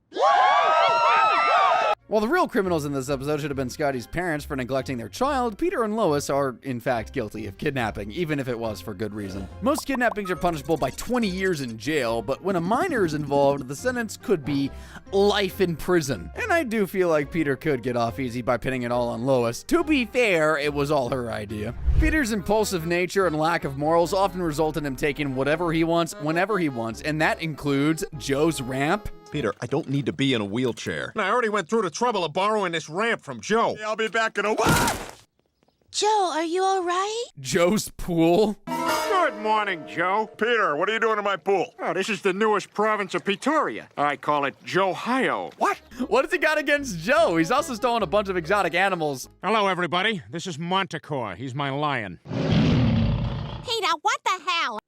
While the real criminals in this episode should have been Scotty's parents for neglecting their child, Peter and Lois are, in fact, guilty of kidnapping, even if it was for good reason. Most kidnappings are punishable by 20 years in jail, but when a minor is involved, the sentence could be life in prison. And I do feel like Peter could get off easy by pinning it all on Lois. To be fair, it was all her idea. Peter's impulsive nature and lack of morals often result in him taking whatever he wants, whenever he wants, and that includes Joe's ramp. Peter, I don't need to be in a wheelchair. I already went through the trouble of borrowing this ramp from Joe. I'll be back in a while. Joe, are you all right? Joe's pool? Good morning, Joe. Peter, what are you doing in my pool? Oh, this is the newest province of Pretoria. I call it Joe-hio. What? What has he got against Joe? He's also stolen a bunch of exotic animals. Hello, everybody. This is Montecore. He's my lion. Peter, what the hell?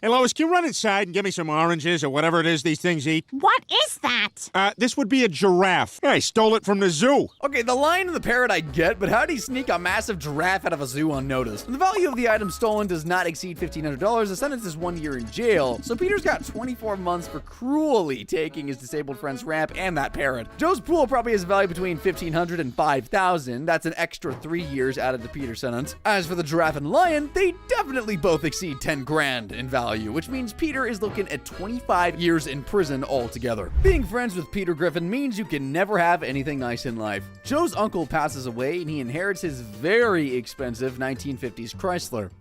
Hey, Lois, can you run inside and give me some oranges or whatever it is these things eat? What is that? This would be a giraffe. I stole it from the zoo. Okay, the lion and the parrot I get, but how do you sneak a massive giraffe out of a zoo unnoticed? The value of the item stolen does not exceed $1,500. The sentence is 1 year in jail. So Peter's got 24 months for cruelly taking his disabled friend's ramp and that parrot. Joe's pool probably has a value between $1,500 and $5,000. That's an extra 3 years added to Peter's sentence. As for the giraffe and lion, they definitely both exceed 10 grand in value, which means Peter is looking at 25 years in prison altogether. Being friends with Peter Griffin means you can never have anything nice in life. Joe's uncle passes away and he inherits his very expensive 1950s Chrysler.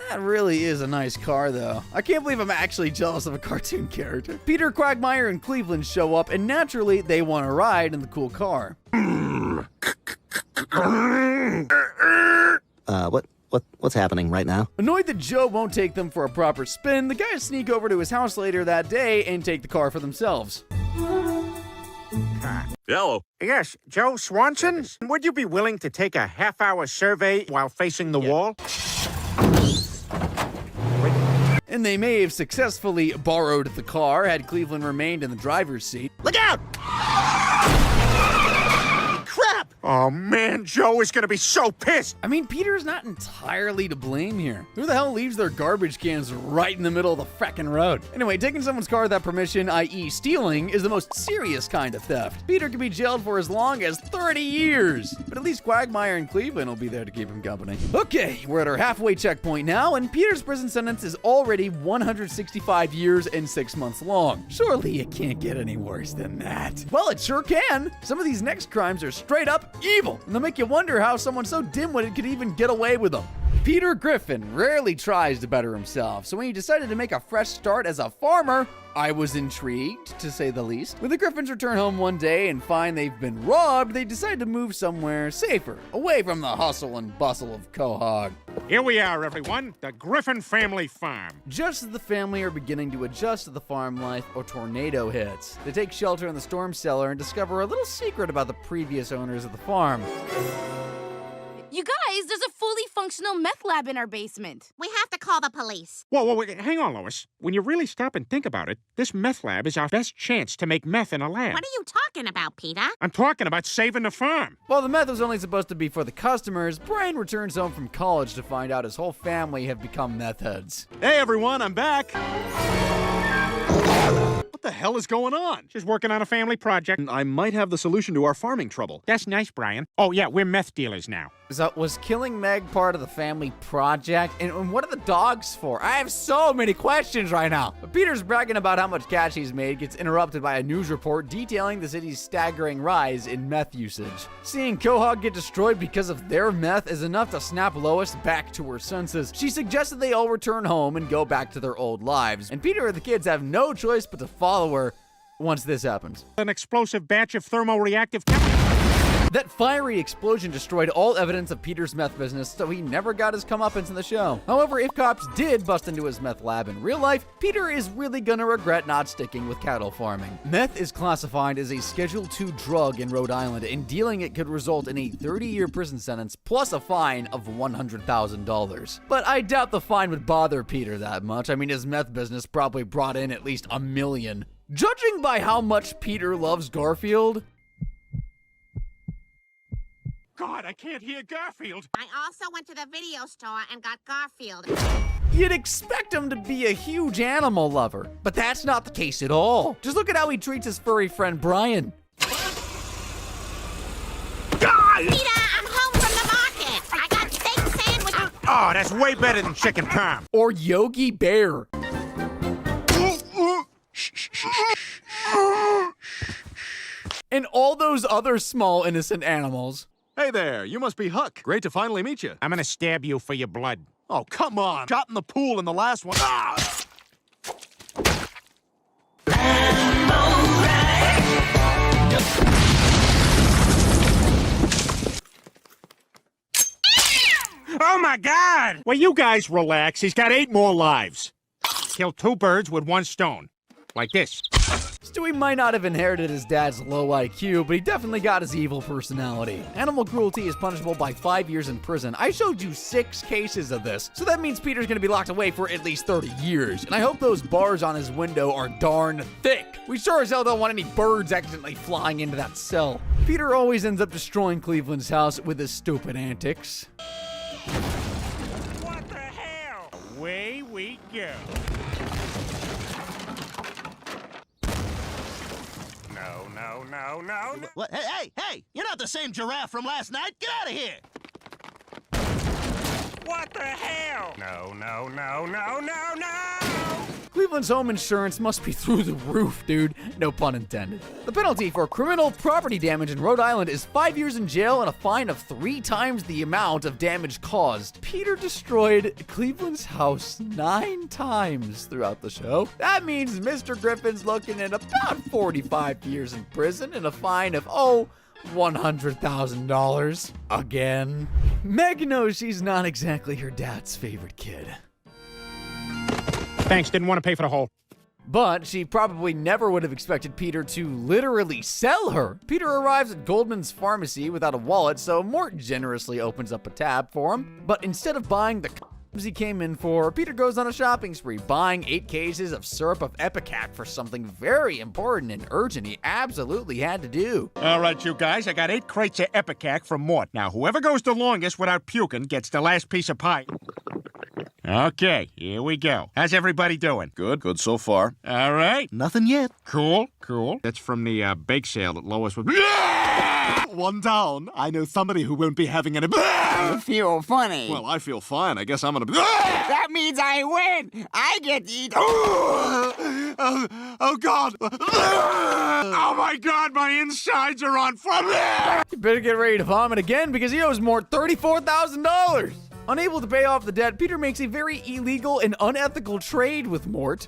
That really is a nice car, though. I can't believe I'm actually jealous of a cartoon character. Peter, Quagmire, and Cleveland show up, and naturally, they want to ride in the cool car. What's happening right now? Annoyed that Joe won't take them for a proper spin, the guys sneak over to his house later that day and take the car for themselves. Hello. Yes, Joe Swanson? Would you be willing to take a half-hour survey while facing the wall? And they may have successfully borrowed the car had Cleveland remained in the driver's seat. Look out! Crap! Oh, man, Joe is going to be so pissed. I mean, Peter's not entirely to blame here. Who the hell leaves their garbage cans right in the middle of the fracking road? Anyway, taking someone's car without permission, i.e. stealing, is the most serious kind of theft. Peter can be jailed for as long as 30 years. But at least Quagmire and Cleveland will be there to keep him company. Okay, we're at our halfway checkpoint now, and Peter's prison sentence is already 165 years and 6 months long. Surely it can't get any worse than that. Well, it sure can. Some of these next crimes are straight up evil, and they'll make you wonder how someone so dim-witted could even get away with them. Peter Griffin rarely tries to better himself, so when he decided to make a fresh start as a farmer, I was intrigued, to say the least. When the Griffins return home one day and find they've been robbed, they decide to move somewhere safer, away from the hustle and bustle of Quahog. Here we are, everyone, the Griffin family farm. Just as the family are beginning to adjust to the farm life, a tornado hits. They take shelter in the storm cellar and discover a little secret about the previous owners of the farm. You guys, there's a fully functional meth lab in our basement. We have to call the police. Whoa, hang on, Lois. When you really stop and think about it, this meth lab is our best chance to make meth in a lab. What are you talking about, Peter? I'm talking about saving the farm. While the meth was only supposed to be for the customers, Brian returns home from college to find out his whole family have become meth heads. Hey everyone, I'm back. What the hell is going on? Just working on a family project. I might have the solution to our farming trouble. That's nice, Brian. Oh, yeah, we're meth dealers now. So, was killing Meg part of the family project? And what are the dogs for? I have so many questions right now. But Peter's bragging about how much cash he's made gets interrupted by a news report detailing the city's staggering rise in meth usage. Seeing Quahog get destroyed because of their meth is enough to snap Lois back to her senses. She suggested they all return home and go back to their old lives. And Peter and the kids have no choice but to follow her once this happens. An explosive batch of thermoreactive chemicals. That fiery explosion destroyed all evidence of Peter's meth business, so he never got his comeuppance in the show. However, if cops did bust into his meth lab in real life, Peter is really gonna regret not sticking with cattle farming. Meth is classified as a Schedule II drug in Rhode Island, and dealing it could result in a 30-year prison sentence plus a fine of $100,000. But I doubt the fine would bother Peter that much. I mean, his meth business probably brought in at least $1 million. Judging by how much Peter loves Garfield, God, I can't hear Garfield. I also went to the video store and got Garfield. you'd expect him to be a huge animal lover, but that's not the case at all. Just look at how he treats his furry friend Brian. Peter, I'm home from the market. I got steak sandwiches. Oh, that's way better than chicken parm. Or Yogi Bear. And all those other small innocent animals. Hey there, you must be Huck. Great to finally meet you. I'm gonna stab you for your blood. Oh, come on. Shot in the pool in the last one. Ah! Oh my God! Well, you guys relax. He's got 8 more lives. Kill 2 birds with 1 stone. Like this. Stewie might not have inherited his dad's low IQ, but he definitely got his evil personality. Animal cruelty is punishable by 5 years in prison. I showed you 6 cases of this, so that means Peter's gonna be locked away for at least 30 years. And I hope those bars on his window are darn thick. We sure as hell don't want any birds accidentally flying into that cell. Peter always ends up destroying Cleveland's house with his stupid antics. What the hell? Away we go. No. What? Hey! You're not the same giraffe from last night. Get out of here! What the hell? No. Cleveland's home insurance must be through the roof, dude. No pun intended. The penalty for criminal property damage in Rhode Island is 5 years in jail and a fine of 3 times the amount of damage caused. Peter destroyed Cleveland's house 9 times throughout the show. That means Mr. Griffin's looking at about 45 years in prison and a fine of, $100,000. Again. Meg knows she's not exactly her dad's favorite kid. Thanks, didn't want to pay for the hole. But she probably never would have expected Peter to literally sell her. Peter arrives at Goldman's pharmacy without a wallet, so Mort generously opens up a tab for him. But instead of buying the he came in for, Peter goes on a shopping spree, buying 8 cases of syrup of Ipecac for something very important and urgent he absolutely had to do. All right, you guys, I got 8 crates of Ipecac from Mort. Now, whoever goes the longest without puking gets the last piece of pie. Okay, here we go. How's everybody doing? Good so far. All right. Nothing yet. Cool. That's from the bake sale that Lois was... One down. I know somebody who won't be having any... You feel funny. Well, I feel fine. I guess I'm gonna... That means I win. I get to eat... Oh, God. Oh, my God, my insides are on fire. You better get ready to vomit again because he owes Mort $34,000. Unable to pay off the debt, Peter makes a very illegal and unethical trade with Mort.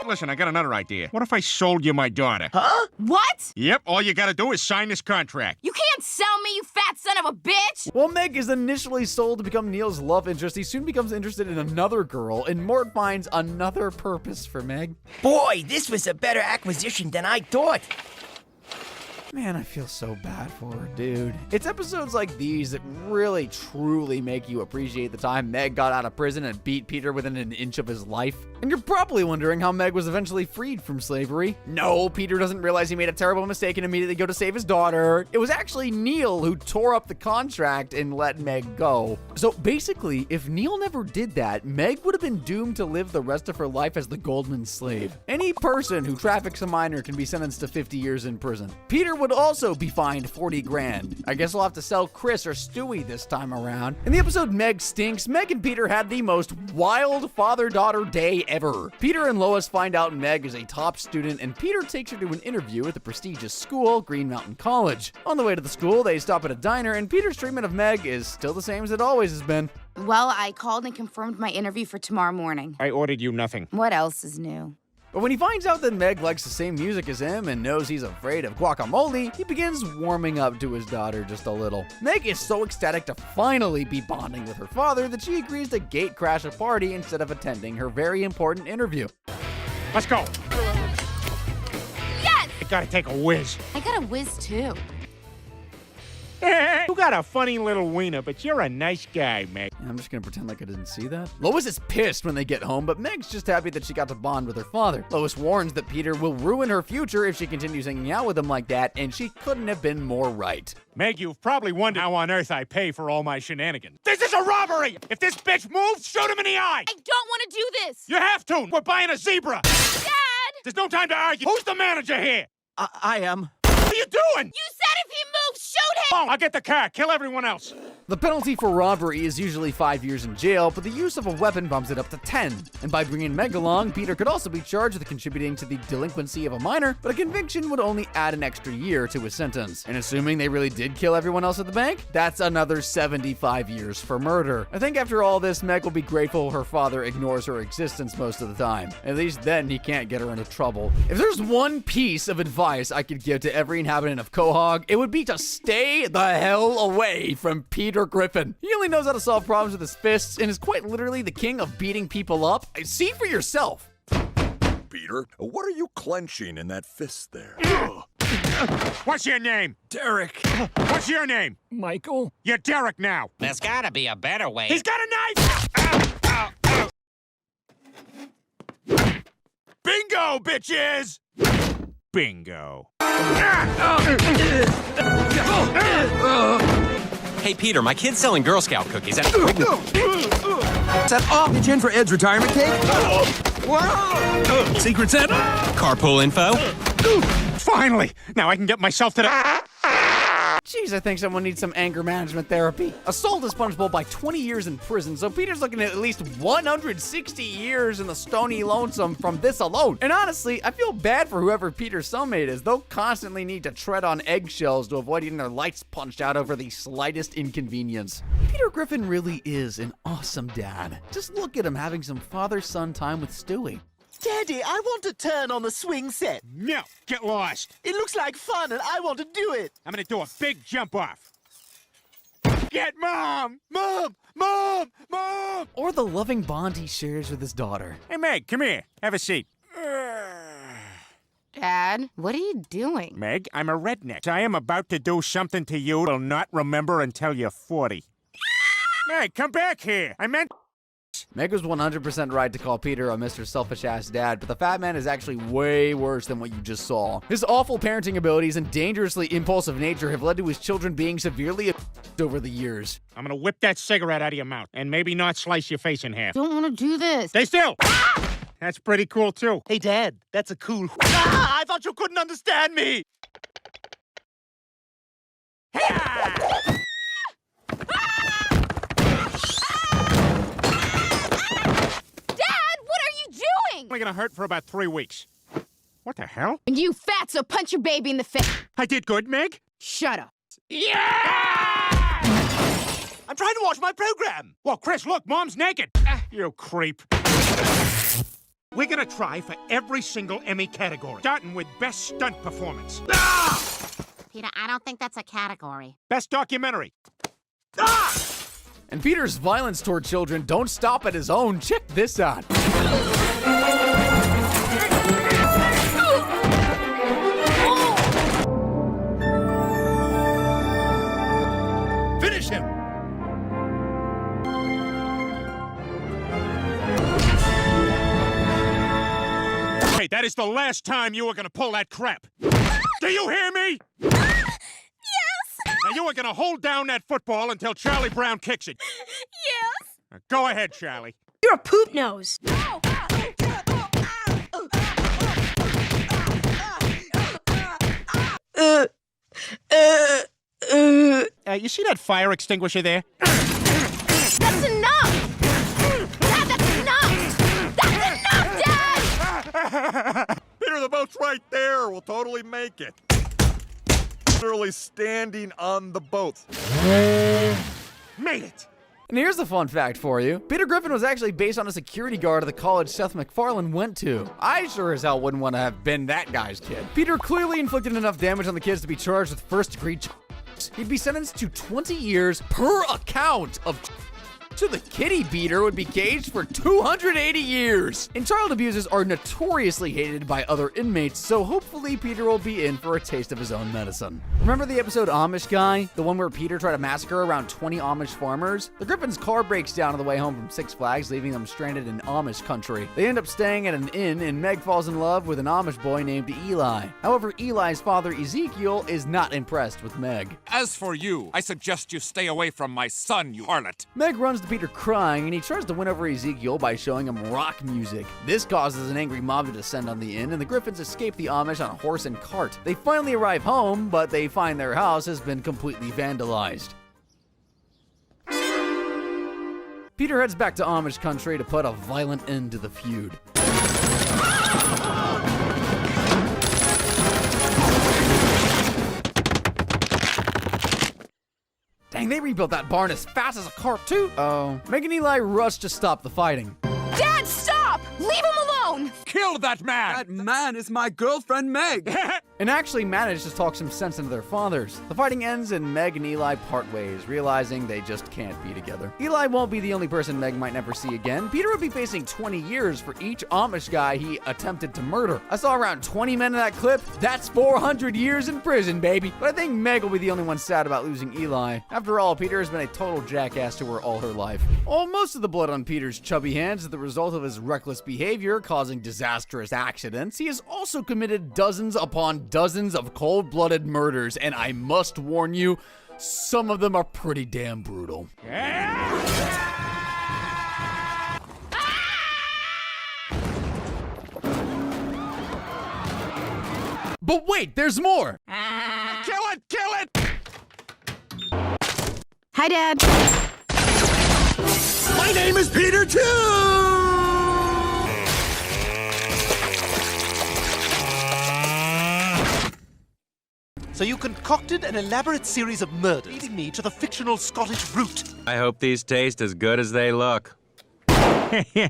Listen, I got another idea. What if I sold you my daughter? Huh? What? Yep, all you gotta do is sign this contract. You can't sell me, you fat son of a bitch! While Meg is initially sold to become Neil's love interest, he soon becomes interested in another girl, and Mort finds another purpose for Meg. Boy, this was a better acquisition than I thought. Man, I feel so bad for her, dude. It's episodes like these that really, truly make you appreciate the time Meg got out of prison and beat Peter within an inch of his life. And you're probably wondering how Meg was eventually freed from slavery. No, Peter doesn't realize he made a terrible mistake and immediately go to save his daughter. It was actually Neil who tore up the contract and let Meg go. So basically, if Neil never did that, Meg would have been doomed to live the rest of her life as the Goldman slave. Any person who traffics a minor can be sentenced to 50 years in prison. Peter would also be fined 40 grand. I guess I'll have to sell Chris or Stewie this time around. In the episode Meg Stinks, Meg and Peter had the most wild father-daughter day ever. Peter and Lois find out Meg is a top student, and Peter takes her to an interview at the prestigious school, Green Mountain College. On the way to the school, they stop at a diner, and Peter's treatment of Meg is still the same as it always has been. Well, I called and confirmed my interview for tomorrow morning. I ordered you nothing. What else is new? But when he finds out that Meg likes the same music as him and knows he's afraid of guacamole, he begins warming up to his daughter just a little. Meg is so ecstatic to finally be bonding with her father that she agrees to gate crash a party instead of attending her very important interview. Let's go. Yes! I gotta take a whiz. I got a whiz too. You got a funny little wiener, but you're a nice guy, Meg. I'm just gonna pretend like I didn't see that. Lois is pissed when they get home, but Meg's just happy that she got to bond with her father. Lois warns that Peter will ruin her future if she continues hanging out with him like that, and she couldn't have been more right. Meg, you've probably wondered how on earth I pay for all my shenanigans. This is a robbery! If this bitch moves, shoot him in the eye! I don't want to do this! You have to! We're buying a zebra! Dad! There's no time to argue. Who's the manager here? I am. What are you doing? You said if he moves, shoot him! Oh, I'll get the car. Kill everyone else. The penalty for robbery is usually 5 years in jail, but the use of a weapon bumps it up to 10. And by bringing Meg along, Peter could also be charged with contributing to the delinquency of a minor, but a conviction would only add an extra year to his sentence. And assuming they really did kill everyone else at the bank, that's another 75 years for murder. I think after all this, Meg will be grateful her father ignores her existence most of the time. At least then he can't get her into trouble. If there's one piece of advice I could give to every inhabitant of Quahog, it would be to stay the hell away from Peter Griffin. He only knows how to solve problems with his fists and is quite literally the king of beating people up. See for yourself. Peter, what are you clenching in that fist there? What's your name? Derek. What's your name? Michael. You're Derek now. There's gotta be a better way. He's got a knife! Ow, ow, ow. Bingo, bitches! Bingo. Hey, Peter, my kid's selling Girl Scout cookies. Is that off for Ed's retirement cake? Secret Santa? Carpool info? Finally! Now I can get myself to the... Jeez, I think someone needs some anger management therapy. Assault is punishable by 20 years in prison, so Peter's looking at least 160 years in the Stony Lonesome from this alone. And honestly, I feel bad for whoever Peter's cellmate is. They'll constantly need to tread on eggshells to avoid getting their lights punched out over the slightest inconvenience. Peter Griffin really is an awesome dad. Just look at him having some father-son time with Stewie. Daddy, I want to turn on the swing set. No, get lost. It looks like fun and I want to do it. I'm gonna do a big jump off. Get Mom! Mom! Mom! Mom! Or the loving bond he shares with his daughter. Hey, Meg, come here. Have a seat. Dad, what are you doing? Meg, I'm a redneck. I am about to do something to you you'll not remember until you're 40. Meg, come back here. I meant... Meg was 100% right to call Peter a Mr. Selfish-ass dad, but the fat man is actually way worse than what you just saw. His awful parenting abilities and dangerously impulsive nature have led to his children being severely abused over the years. I'm gonna whip that cigarette out of your mouth and maybe not slice your face in half. Don't want to do this. Stay still! That's pretty cool, too. Hey, Dad, that's a cool... I thought you couldn't understand me! Only gonna hurt for about 3 weeks. What the hell? You fatso, punch your baby in the face. I did good, Meg. Shut up. Yeah! I'm trying to watch my program. Well, Chris, look, Mom's naked. You creep. We're gonna try for every single Emmy category, starting with Best Stunt Performance. Peter, I don't think that's a category. Best Documentary. And Peter's violence toward children don't stop at his own. Check this out. Finish him! Hey, that is the last time you were gonna pull that crap. Do you hear me? Yes! Now you are gonna hold down that football until Charlie Brown kicks it. Yes! Now, go ahead, Charlie. You're a poop nose. You see that fire extinguisher there? That's enough! Dad, that's enough! That's enough, Dad! Peter, the boat's right there. We'll totally make it. Literally standing on the boat. Made it! And here's the fun fact for you. Peter Griffin was actually based on a security guard at the college Seth MacFarlane went to. I sure as hell wouldn't want to have been that guy's kid. Peter clearly inflicted enough damage on the kids to be charged with first-degree. He'd be sentenced to 20 years per account of. So the kitty beater would be caged for 280 years. And child abusers are notoriously hated by other inmates, so hopefully Peter will be in for a taste of his own medicine. Remember the episode Amish Guy? The one where Peter tried to massacre around 20 Amish farmers? The Griffin's car breaks down on the way home from Six Flags, leaving them stranded in Amish country. They end up staying at an inn, and Meg falls in love with an Amish boy named Eli. However, Eli's father, Ezekiel, is not impressed with Meg. As for you, I suggest you stay away from my son, you harlot. Meg runs to Peter crying, and he tries to win over Ezekiel by showing him rock music. This causes an angry mob to descend on the inn, and the Griffins escape the Amish on a horse and cart. They finally arrive home, but they find their house has been completely vandalized. Peter heads back to Amish country to put a violent end to the feud. Dang, they rebuilt that barn as fast as a cart, too. Meg and Eli rush to stop the fighting. Dad, stop! Leave him alone! Kill that man! That man is my girlfriend, Meg. And actually manage to talk some sense into their fathers. The fighting ends and Meg and Eli part ways, realizing they just can't be together. Eli won't be the only person Meg might never see again. Peter would be facing 20 years for each Amish guy he attempted to murder. I saw around 20 men in that clip. That's 400 years in prison, baby. But I think Meg will be the only one sad about losing Eli. After all, Peter has been a total jackass to her all her life. Most of the blood on Peter's chubby hands is the result of his reckless behavior, causing disastrous accidents. He has also committed dozens upon dozens of cold-blooded murders, and I must warn you, some of them are pretty damn brutal. But wait, there's more! Kill it! Kill it! Hi, Dad. My name is Peter, too! So you concocted an elaborate series of murders, leading me to the fictional Scottish route. I hope these taste as good as they look.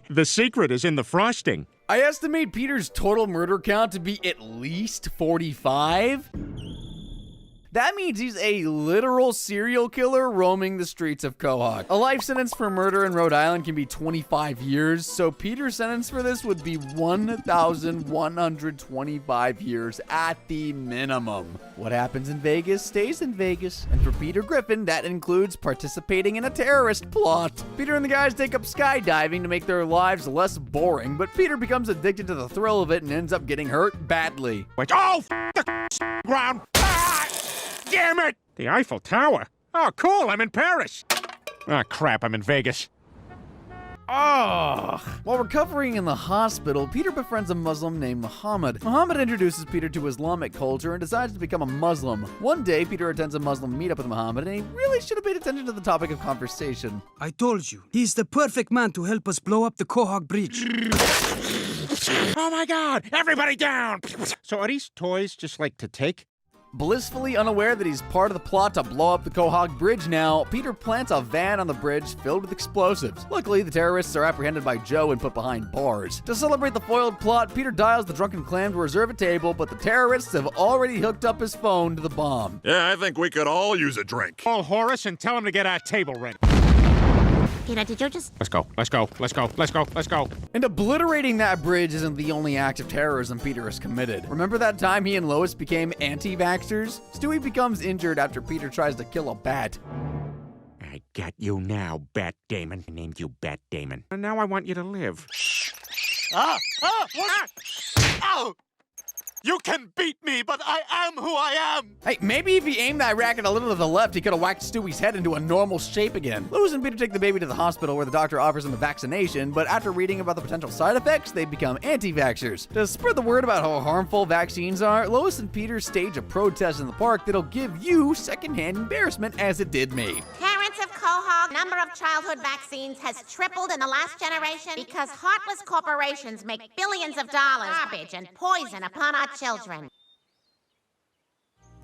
The secret is in the frosting. I estimate Peter's total murder count to be at least 45. That means he's a literal serial killer roaming the streets of Quahog. A life sentence for murder in Rhode Island can be 25 years, so Peter's sentence for this would be 1,125 years at the minimum. What happens in Vegas stays in Vegas. And for Peter Griffin, that includes participating in a terrorist plot. Peter and the guys take up skydiving to make their lives less boring, but Peter becomes addicted to the thrill of it and ends up getting hurt badly. Wait, oh, the ground! Damn it! The Eiffel Tower. Oh, cool, I'm in Paris. Ah, crap, I'm in Vegas. Ugh. While recovering in the hospital, Peter befriends a Muslim named Muhammad. Muhammad introduces Peter to Islamic culture and decides to become a Muslim. One day, Peter attends a Muslim meetup with Muhammad, and he really should have paid attention to the topic of conversation. I told you, he's the perfect man to help us blow up the Quahog Bridge. Oh my God! Everybody down! So are these toys just like to take? Blissfully unaware that he's part of the plot to blow up the Quahog Bridge now, Peter plants a van on the bridge filled with explosives. Luckily, the terrorists are apprehended by Joe and put behind bars. To celebrate the foiled plot, Peter dials the drunken clam to reserve a table, but the terrorists have already hooked up his phone to the bomb. Yeah, I think we could all use a drink. Call Horace and tell him to get our table ready. Peter, did you just... Let's go, let's go, let's go, let's go, let's go. And obliterating that bridge isn't the only act of terrorism Peter has committed. Remember that time he and Lois became anti-vaxxers? Stewie becomes injured after Peter tries to kill a bat. I got you now, Bat Damon. I named you Bat Damon. And now I want you to live. Ow! You can beat me, but I am who I am! Hey, maybe if he aimed that racket a little to the left, he could have whacked Stewie's head into a normal shape again. Lois and Peter take the baby to the hospital where the doctor offers him a vaccination, but after reading about the potential side effects, they become anti-vaxxers. To spread the word about how harmful vaccines are, Lois and Peter stage a protest in the park that'll give you secondhand embarrassment as it did me. Parents of Quahog, number of childhood vaccines has tripled in the last generation because heartless corporations make billions of dollars, garbage, and poison upon our children.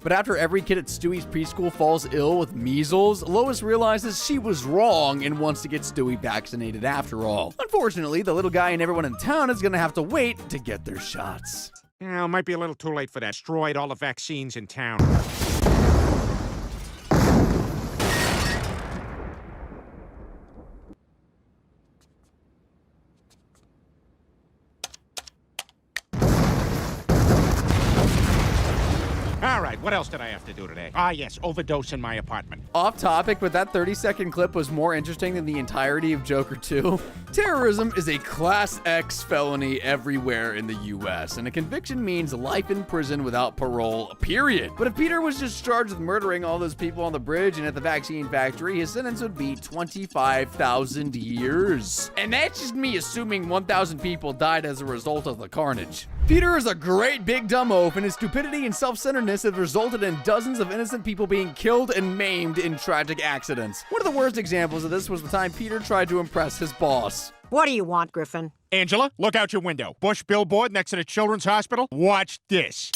But after every kid at Stewie's preschool falls ill with measles, Lois realizes she was wrong and wants to get Stewie vaccinated after all. Unfortunately, the little guy and everyone in town is gonna have to wait to get their shots. Yeah, it might be a little too late for that. Destroyed all the vaccines in town. All right, what else did I have to do today? Ah, yes, overdose in my apartment. Off topic, but that 30-second clip was more interesting than the entirety of Joker 2. Terrorism is a Class X felony everywhere in the US, and a conviction means life in prison without parole, period. But if Peter was just charged with murdering all those people on the bridge and at the vaccine factory, his sentence would be 25,000 years. And that's just me assuming 1,000 people died as a result of the carnage. Peter is a great big dumb oaf, and his stupidity and self-centeredness have resulted in dozens of innocent people being killed and maimed in tragic accidents. One of the worst examples of this was the time Peter tried to impress his boss. What do you want, Griffin? Angela, look out your window. Bush billboard next to the Children's Hospital. Watch this.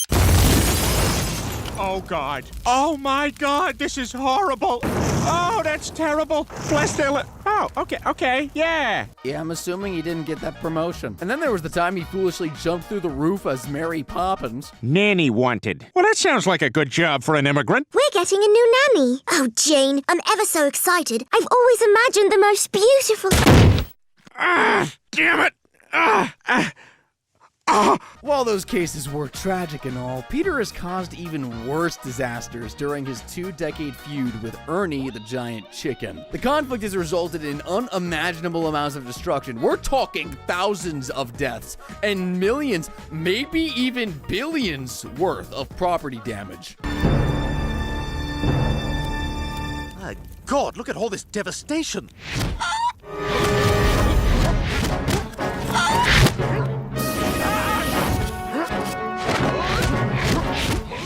Oh, God. Oh, my God. This is horrible. Oh, that's terrible. Bless their Oh, okay, yeah. Yeah, I'm assuming he didn't get that promotion. And then there was the time he foolishly jumped through the roof as Mary Poppins. Nanny wanted. Well, that sounds like a good job for an immigrant. We're getting a new nanny. Oh, Jane, I'm ever so excited. I've always imagined the most beautiful... Ah, damn it. While those cases were tragic and all, Peter has caused even worse disasters during his 2-decade feud with Ernie the giant chicken. The conflict has resulted in unimaginable amounts of destruction. We're talking thousands of deaths and millions, maybe even billions worth of property damage. My God, look at all this devastation.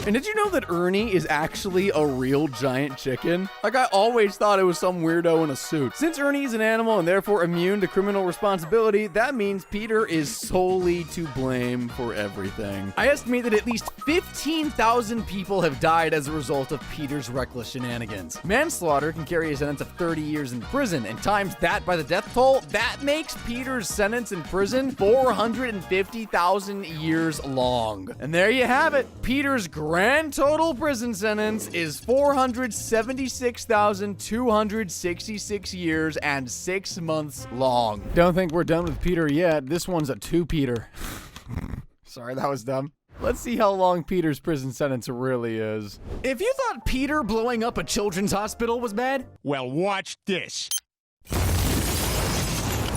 And did you know that Ernie is actually a real giant chicken? Like, I always thought it was some weirdo in a suit. Since Ernie is an animal and therefore immune to criminal responsibility, that means Peter is solely to blame for everything. I estimate that at least 15,000 people have died as a result of Peter's reckless shenanigans. Manslaughter can carry a sentence of 30 years in prison, and times that by the death toll, that makes Peter's sentence in prison 450,000 years long. And there you have it. Peter's grand total prison sentence is 476,266 years and 6 months long. Don't think we're done with Peter yet. This one's a 2-Peter. Sorry, that was dumb. Let's see how long Peter's prison sentence really is. If you thought Peter blowing up a children's hospital was bad, well, watch this.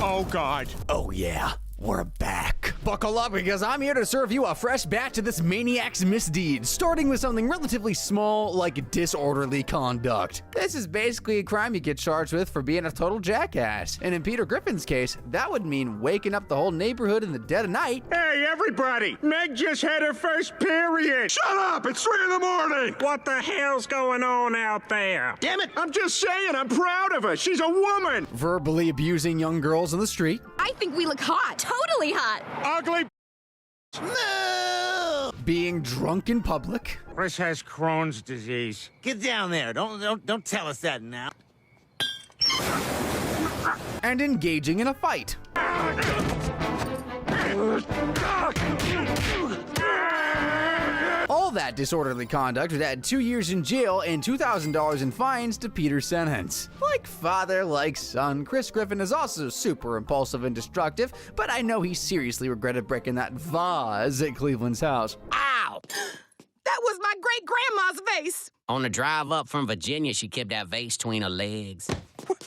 Oh, God. Oh, yeah. We're back. Buckle up, because I'm here to serve you a fresh batch of this maniac's misdeeds, starting with something relatively small like disorderly conduct. This is basically a crime you get charged with for being a total jackass. And in Peter Griffin's case, that would mean waking up the whole neighborhood in the dead of night. Hey, everybody! Meg just had her first period! Shut up! It's 3 in the morning! What the hell's going on out there? Damn it! I'm just saying, I'm proud of her! She's a woman! Verbally abusing young girls in the street. I think we look hot. Totally hot. Ugly. Being being drunk in public. Chris has Crohn's disease. Get down there. Don't tell us that now. And engaging in a fight. All that disorderly conduct would add 2 years in jail and $2,000 in fines to Peter's sentence. Like father, like son, Chris Griffin is also super impulsive and destructive, but I know he seriously regretted breaking that vase at Cleveland's house. Ow! That was my great-grandma's vase! On the drive up from Virginia, she kept that vase between her legs.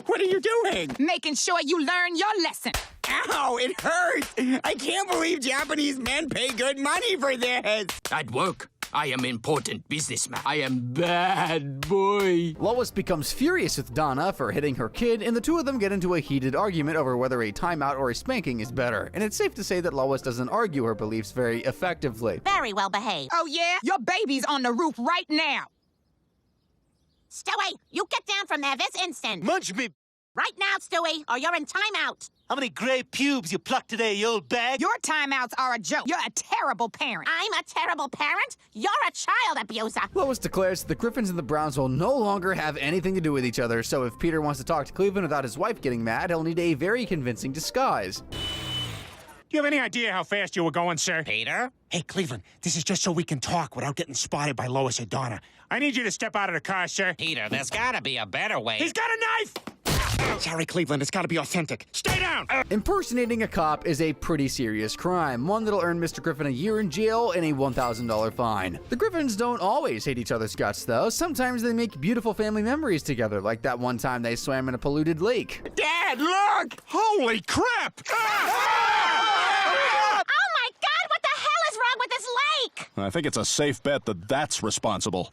What are you doing? Making sure you learn your lesson. Ow, it hurts! I can't believe Japanese men pay good money for this! At work, I am important businessman. I am bad boy. Lois becomes furious with Donna for hitting her kid, and the two of them get into a heated argument over whether a timeout or a spanking is better. And it's safe to say that Lois doesn't argue her beliefs very effectively. Very well behaved. Oh yeah? Your baby's on the roof right now. Stewie, you get down from there this instant. Munch me. Right now, Stewie, or you're in timeout. How many gray pubes you plucked today, you old bag? Your timeouts are a joke. You're a terrible parent. I'm a terrible parent? You're a child abuser. Lois declares that the Griffins and the Browns will no longer have anything to do with each other, so if Peter wants to talk to Cleveland without his wife getting mad, he'll need a very convincing disguise. Do you have any idea how fast you were going, sir? Peter? Hey, Cleveland, this is just so we can talk without getting spotted by Lois or Donna. I need you to step out of the car, sir. Peter, there's gotta be a better way. He's got a knife! Sorry, Cleveland, it's gotta be authentic. Stay down! Impersonating a cop is a pretty serious crime, one that'll earn Mr. Griffin a year in jail and a $1,000 fine. The Griffins don't always hate each other's guts, though. Sometimes they make beautiful family memories together, like that one time they swam in a polluted lake. Dad, look! Holy crap! Oh my God, what the hell is wrong with this lake? I think it's a safe bet that that's responsible.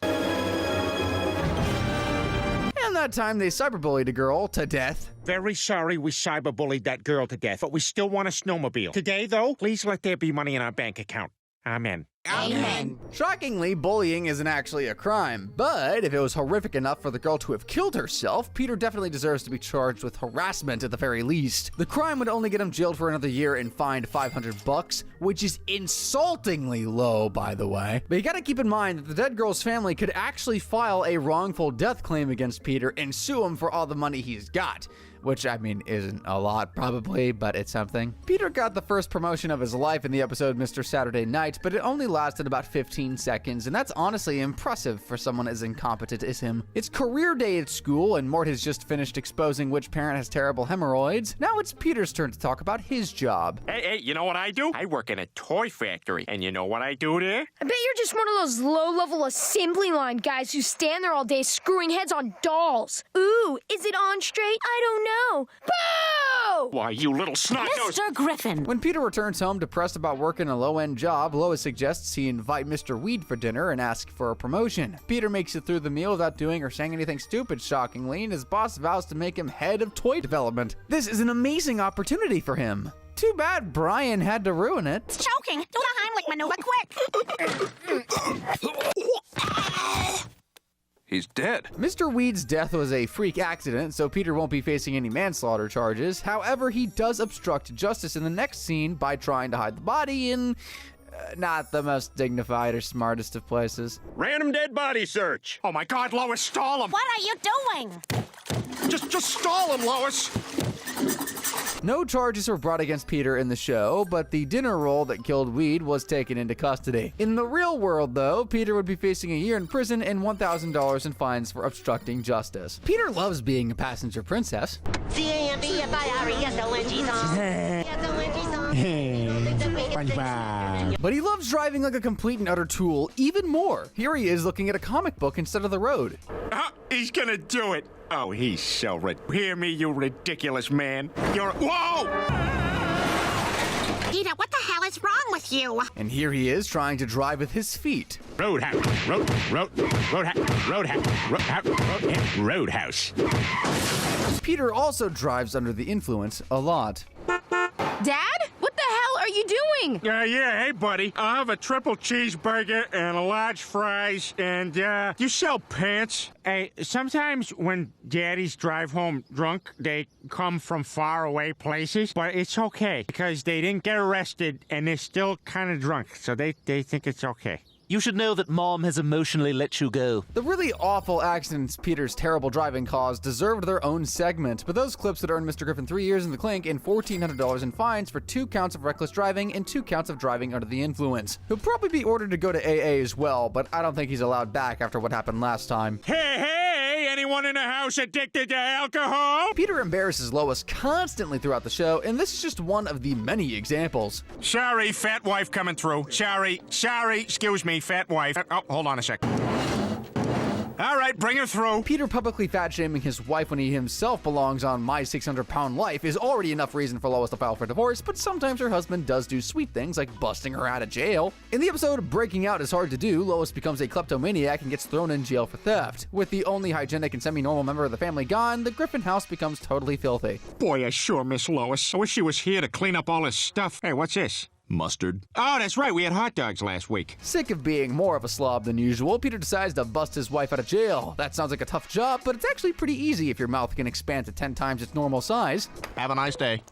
And that time they cyberbullied a girl to death. Very sorry we cyberbullied that girl to death, but we still want a snowmobile. Today, though, please let there be money in our bank account. Amen. Amen. Shockingly, bullying isn't actually a crime, but if it was horrific enough for the girl to have killed herself, Peter definitely deserves to be charged with harassment at the very least. The crime would only get him jailed for another year and fined $500, which is insultingly low, by the way. But you gotta keep in mind that the dead girl's family could actually file a wrongful death claim against Peter and sue him for all the money he's got. Which, I mean, isn't a lot, probably, but it's something. Peter got the first promotion of his life in the episode Mr. Saturday Night, but it only lasted about 15 seconds, and that's honestly impressive for someone as incompetent as him. It's career day at school, and Mort has just finished exposing which parent has terrible hemorrhoids. Now it's Peter's turn to talk about his job. Hey, you know what I do? I work in a toy factory, and you know what I do there? I bet you're just one of those low-level assembly line guys who stand there all day screwing heads on dolls. Ooh, is it on straight? I don't know. Boo! Why, you little snot-nosed... Mr. Griffin. When Peter returns home depressed about working a low-end job, Lois suggests he invite Mr. Weed for dinner and ask for a promotion. Peter makes it through the meal without doing or saying anything stupid, shockingly, and his boss vows to make him head of toy development. This is an amazing opportunity for him. Too bad Brian had to ruin it. It's choking. Do the Heimlich maneuver quick. He's dead. Mr. Weed's death was a freak accident, so Peter won't be facing any manslaughter charges. However, he does obstruct justice in the next scene by trying to hide the body in not the most dignified or smartest of places. Random dead body search. Oh my God, Lois, stall him. What are you doing? Just stall him, Lois. No charges were brought against Peter in the show, but the dinner roll that killed Weed was taken into custody. In the real world, though, Peter would be facing a year in prison and $1,000 in fines for obstructing justice. Peter loves being a passenger princess. But he loves driving like a complete and utter tool even more. Here he is looking at a comic book instead of the road. He's gonna do it. Oh, he's so Hear me, you ridiculous man. You're... Whoa! Peter, what the hell is wrong with you? And here he is trying to drive with his feet. Roadhouse. Peter also drives under the influence a lot. Dad? What the hell are are you doing? Yeah, hey, buddy. I'll have a triple cheeseburger and a large fries, and, you sell pants? Hey, sometimes when daddies drive home drunk, they come from far away places, but it's okay, because they didn't get arrested, and they're still kind of drunk, so they think it's okay. You should know that Mom has emotionally let you go. The really awful accidents Peter's terrible driving caused deserved their own segment, but those clips that earned Mr. Griffin 3 years in the clink and $1,400 in fines for 2 counts of reckless driving and 2 counts of driving under the influence. He'll probably be ordered to go to AA as well, but I don't think he's allowed back after what happened last time. Hey, anyone in the house addicted to alcohol? Peter embarrasses Lois constantly throughout the show, and this is just one of the many examples. Sorry, fat wife coming through. Sorry, excuse me, fat wife. Oh, hold on a sec. All right, bring her through. Peter publicly fat-shaming his wife when he himself belongs on My 600-Pound Life is already enough reason for Lois to file for divorce, but sometimes her husband does do sweet things like busting her out of jail. In the episode Breaking Out is Hard to Do, Lois becomes a kleptomaniac and gets thrown in jail for theft. With the only hygienic and semi-normal member of the family gone, the Griffin house becomes totally filthy. Boy, I sure miss Lois. I wish she was here to clean up all this stuff. Hey, what's this? Mustard. Oh, that's right. We had hot dogs last week. Sick of being more of a slob than usual, Peter decides to bust his wife out of jail. That sounds like a tough job, but it's actually pretty easy if your mouth can expand to 10 times its normal size. Have a nice day.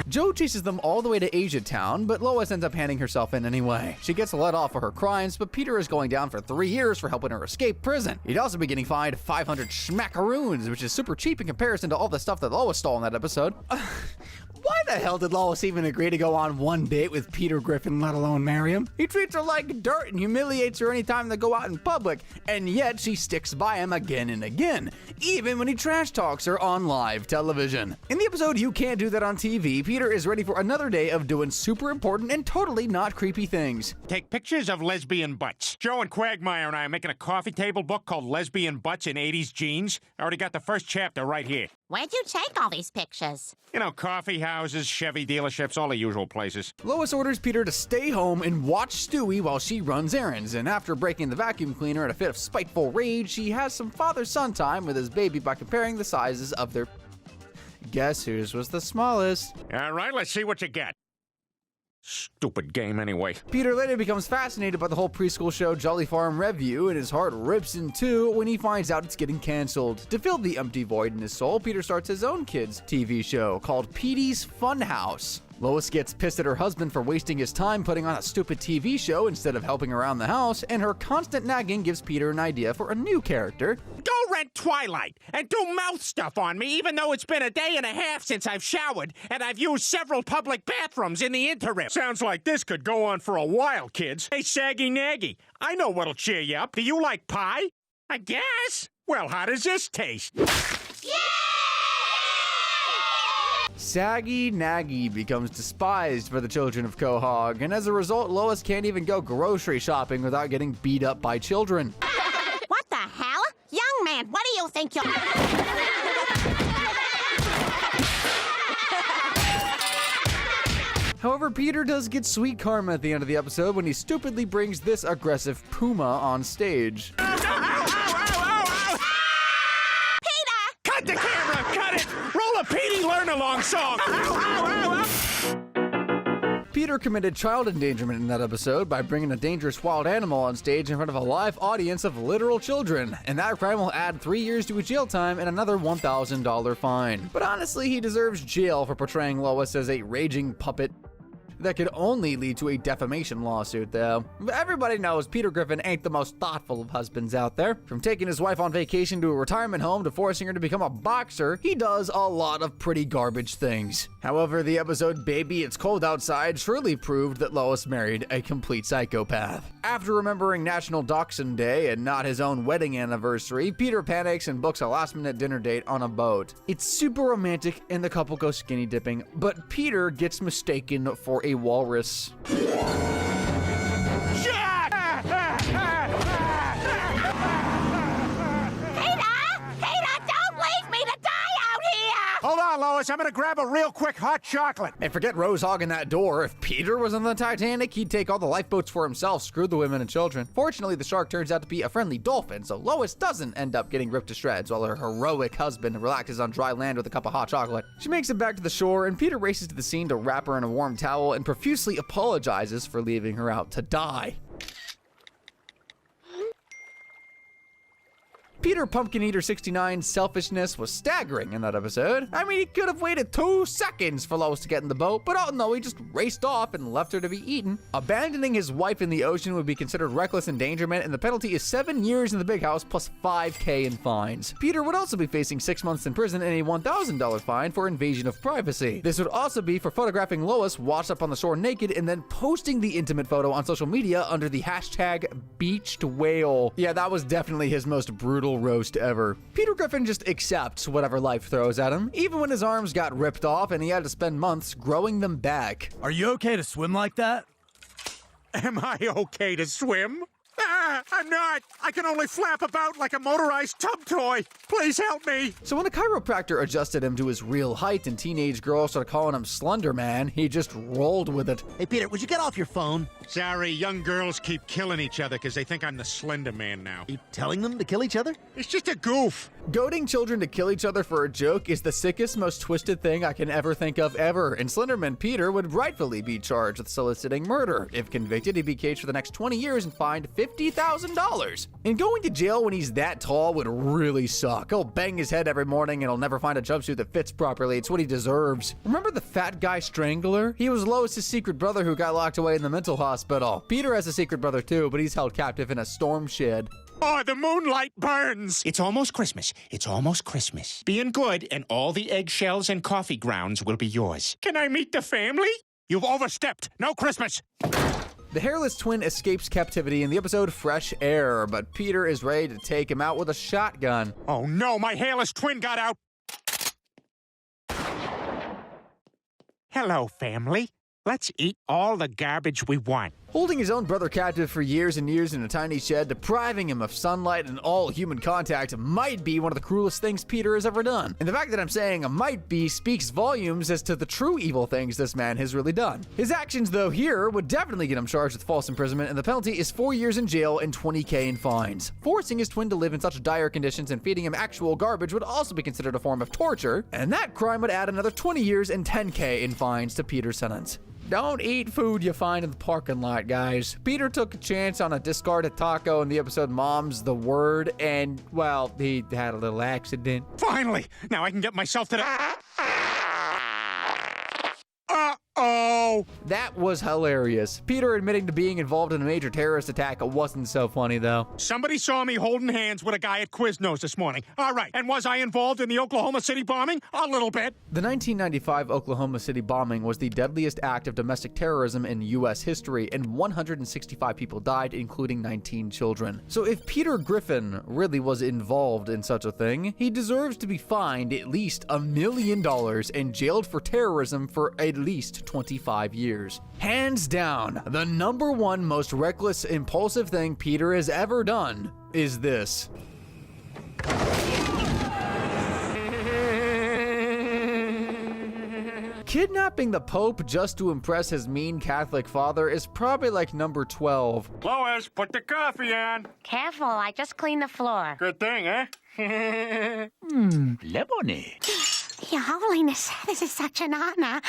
Joe chases them all the way to Asia Town, but Lois ends up handing herself in anyway. She gets let off for her crimes, but Peter is going down for 3 years for helping her escape prison. He'd also be getting fined 500 schmackaroons, which is super cheap in comparison to all the stuff that Lois stole in that episode. Why the hell did Lois even agree to go on one date with Peter Griffin, let alone marry him? He treats her like dirt and humiliates her anytime they go out in public, and yet she sticks by him again and again, even when he trash talks her on live television. In the episode You Can't Do That on TV, Peter is ready for another day of doing super important and totally not creepy things. Take pictures of lesbian butts. Joe and Quagmire and I are making a coffee table book called Lesbian Butts in 80s Jeans. I already got the first chapter right here. Where'd you take all these pictures? You know, coffee houses, Chevy dealerships, all the usual places. Lois orders Peter to stay home and watch Stewie while she runs errands, and after breaking the vacuum cleaner in a fit of spiteful rage, she has some father-son time with his baby by comparing the sizes of their... Guess whose was the smallest? All right, let's see what you got. Stupid game anyway. Peter later becomes fascinated by the whole preschool show Jolly Farm Review, and his heart rips in two when he finds out it's getting canceled. To fill the empty void in his soul, Peter starts his own kids' TV show called Petey's Funhouse. Lois gets pissed at her husband for wasting his time putting on a stupid TV show instead of helping around the house, and her constant nagging gives Peter an idea for a new character. Go rent Twilight and do mouth stuff on me, even though it's been a day and a half since I've showered and I've used several public bathrooms in the interim. Sounds like this could go on for a while, kids. Hey, Saggy Naggy, I know what'll cheer you up. Do you like pie? I guess. Well, how does this taste? Saggy Naggy becomes despised by the children of Quahog, and as a result, Lois can't even go grocery shopping without getting beat up by children. What the hell? Young man, what do you think you're... However, Peter does get sweet karma at the end of the episode when he stupidly brings this aggressive puma on stage. Cut the camera! Cut it! Roll a Petey learn-along song! Peter committed child endangerment in that episode by bringing a dangerous wild animal on stage in front of a live audience of literal children, and that crime will add 3 years to his jail time and another $1,000 fine. But honestly, he deserves jail for portraying Lois as a raging puppet. That could only lead to a defamation lawsuit, though. But everybody knows Peter Griffin ain't the most thoughtful of husbands out there. From taking his wife on vacation to a retirement home to forcing her to become a boxer, he does a lot of pretty garbage things. However, the episode Baby It's Cold Outside surely proved that Lois married a complete psychopath. After remembering National Dachshund Day and not his own wedding anniversary, Peter panics and books a last-minute dinner date on a boat. It's super romantic and the couple goes skinny dipping, but Peter gets mistaken for a walrus. Peter, don't leave me to die out here! Hold on, Lois. I'm gonna grab a real quick hot chocolate. And forget Rose hogging that door. If Peter was on the Titanic, he'd take all the lifeboats for himself, screw the women and children. Fortunately, the shark turns out to be a friendly dolphin, so Lois doesn't end up getting ripped to shreds while her heroic husband relaxes on dry land with a cup of hot chocolate. She makes it back to the shore, and Peter races to the scene to wrap her in a warm towel and profusely apologizes for leaving her out to die. Peter Pumpkin Eater 69's selfishness was staggering in that episode. I mean, he could have waited 2 seconds for Lois to get in the boat, but oh no, he just raced off and left her to be eaten. Abandoning his wife in the ocean would be considered reckless endangerment, and the penalty is 7 years in the big house plus $5,000 in fines. Peter would also be facing 6 months in prison and a $1,000 fine for invasion of privacy. This would also be for photographing Lois washed up on the shore naked and then posting the intimate photo on social media under the hashtag beached whale. Yeah, that was definitely his most brutal roast ever. Peter Griffin just accepts whatever life throws at him, even when his arms got ripped off and he had to spend months growing them back. Are you okay to swim like that? Am I okay to swim? I'm not. I can only flap about like a motorized tub toy. Please help me. So when a chiropractor adjusted him to his real height and teenage girls started calling him Slender Man, he just rolled with it. Hey, Peter, would you get off your phone? Sorry, young girls keep killing each other because they think I'm the Slender Man now. You telling them to kill each other? It's just a goof. Goading children to kill each other for a joke is the sickest, most twisted thing I can ever think of ever, and Slenderman Peter would rightfully be charged with soliciting murder. If convicted, he'd be caged for the next 20 years and fined $50,000. And going to jail when he's that tall would really suck. He'll bang his head every morning and he'll never find a jumpsuit that fits properly. It's what he deserves. Remember the fat guy strangler? He was Lois's secret brother who got locked away in the mental hospital. Peter has a secret brother too, but he's held captive in a storm shed. Oh, the moonlight burns. It's almost Christmas. It's almost Christmas. Being good, and all the eggshells and coffee grounds will be yours. Can I meet the family? You've overstepped. No Christmas. The hairless twin escapes captivity in the episode Fresh Air, but Peter is ready to take him out with a shotgun. Oh no, my hairless twin got out. Hello, family. Let's eat all the garbage we want. Holding his own brother captive for years and years in a tiny shed, depriving him of sunlight and all human contact might be one of the cruelest things Peter has ever done. And the fact that I'm saying might be speaks volumes as to the true evil things this man has really done. His actions, though, here would definitely get him charged with false imprisonment, and the penalty is 4 years in jail and $20,000 in fines. Forcing his twin to live in such dire conditions and feeding him actual garbage would also be considered a form of torture, and that crime would add another 20 years and $10,000 in fines to Peter's sentence. Don't eat food you find in the parking lot, guys. Peter took a chance on a discarded taco in the episode Mom's the Word, and, well, he had a little accident. Finally! Now I can get myself to the... Uh-oh! That was hilarious. Peter admitting to being involved in a major terrorist attack wasn't so funny, though. Somebody saw me holding hands with a guy at Quiznos this morning. All right, and was I involved in the Oklahoma City bombing? A little bit. The 1995 Oklahoma City bombing was the deadliest act of domestic terrorism in U.S. history, and 165 people died, including 19 children. So if Peter Griffin really was involved in such a thing, he deserves to be fined at least $1 million and jailed for terrorism for at least 25 years. Hands down, the #1 most reckless, impulsive thing Peter has ever done is this. Kidnapping the Pope just to impress his mean Catholic father is probably like number 12. Lois, put the coffee on. Careful, I just cleaned the floor. Good thing, eh? Lemonade. Your Holiness, this is such an honor.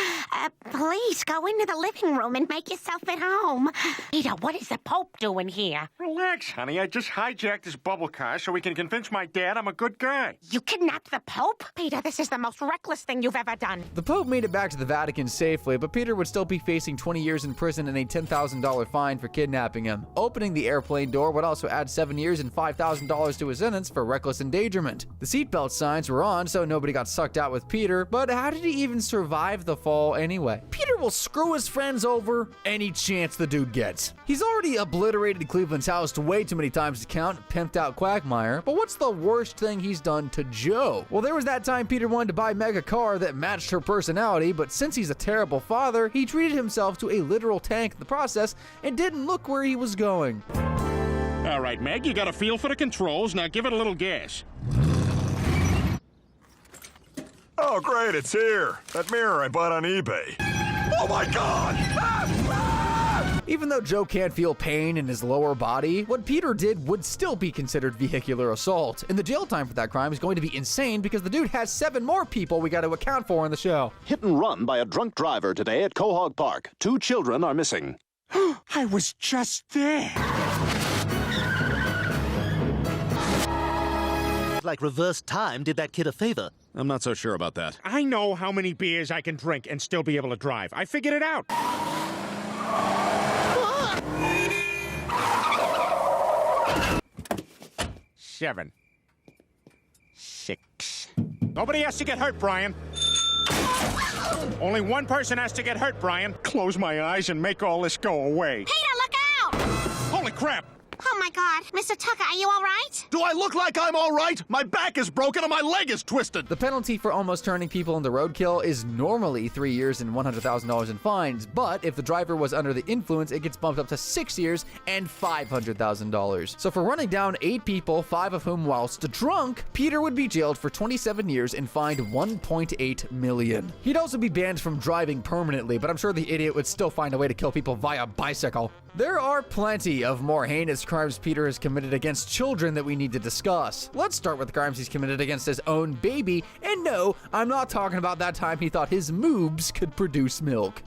Please go into the living room and make yourself at home. Peter, what is the Pope doing here? Relax, honey. I just hijacked his bubble car so we can convince my dad I'm a good guy. You kidnapped the Pope? Peter, this is the most reckless thing you've ever done. The Pope made it back to the Vatican safely, but Peter would still be facing 20 years in prison and a $10,000 fine for kidnapping him. Opening the airplane door would also add 7 years and $5,000 to his sentence for reckless endangerment. The seatbelt signs were on, so nobody got sucked out with Peter, but how did he even survive the fall anyway? Peter will screw his friends over any chance the dude gets. He's already obliterated Cleveland's house way too many times to count, pimped out Quagmire, but what's the worst thing he's done to Joe? Well, there was that time Peter wanted to buy Meg a car that matched her personality, but since he's a terrible father, he treated himself to a literal tank in the process and didn't look where he was going. All right, Meg, you got a feel for the controls. Now give it a little gas. Oh, great, it's here. That mirror I bought on eBay. Oh my God! Even though Joe can't feel pain in his lower body, what Peter did would still be considered vehicular assault. And the jail time for that crime is going to be insane because the dude has 7 more people we got to account for in the show. Hit and run by a drunk driver today at Quahog Park. 2 children are missing. I was just there. Like reverse time did that kid a favor. I'm not so sure about that. I know how many beers I can drink and still be able to drive. I figured it out. 7. 6. Nobody has to get hurt, Brian. Only one person has to get hurt, Brian. Close my eyes and make all this go away. Peter, look out! Holy crap! Oh my God, Mr. Tucker, are you all right? Do I look like I'm all right? My back is broken and my leg is twisted. The penalty for almost turning people into roadkill is normally 3 years and $100,000 in fines, but if the driver was under the influence, it gets bumped up to 6 years and $500,000. So for running down 8 people, 5 of whom whilst drunk, Peter would be jailed for 27 years and fined $1.8 million. He'd also be banned from driving permanently, but I'm sure the idiot would still find a way to kill people via bicycle. There are plenty of more heinous crimes Peter has committed against children that we need to discuss. Let's start with the crimes he's committed against his own baby. And no, I'm not talking about that time he thought his moobs could produce milk.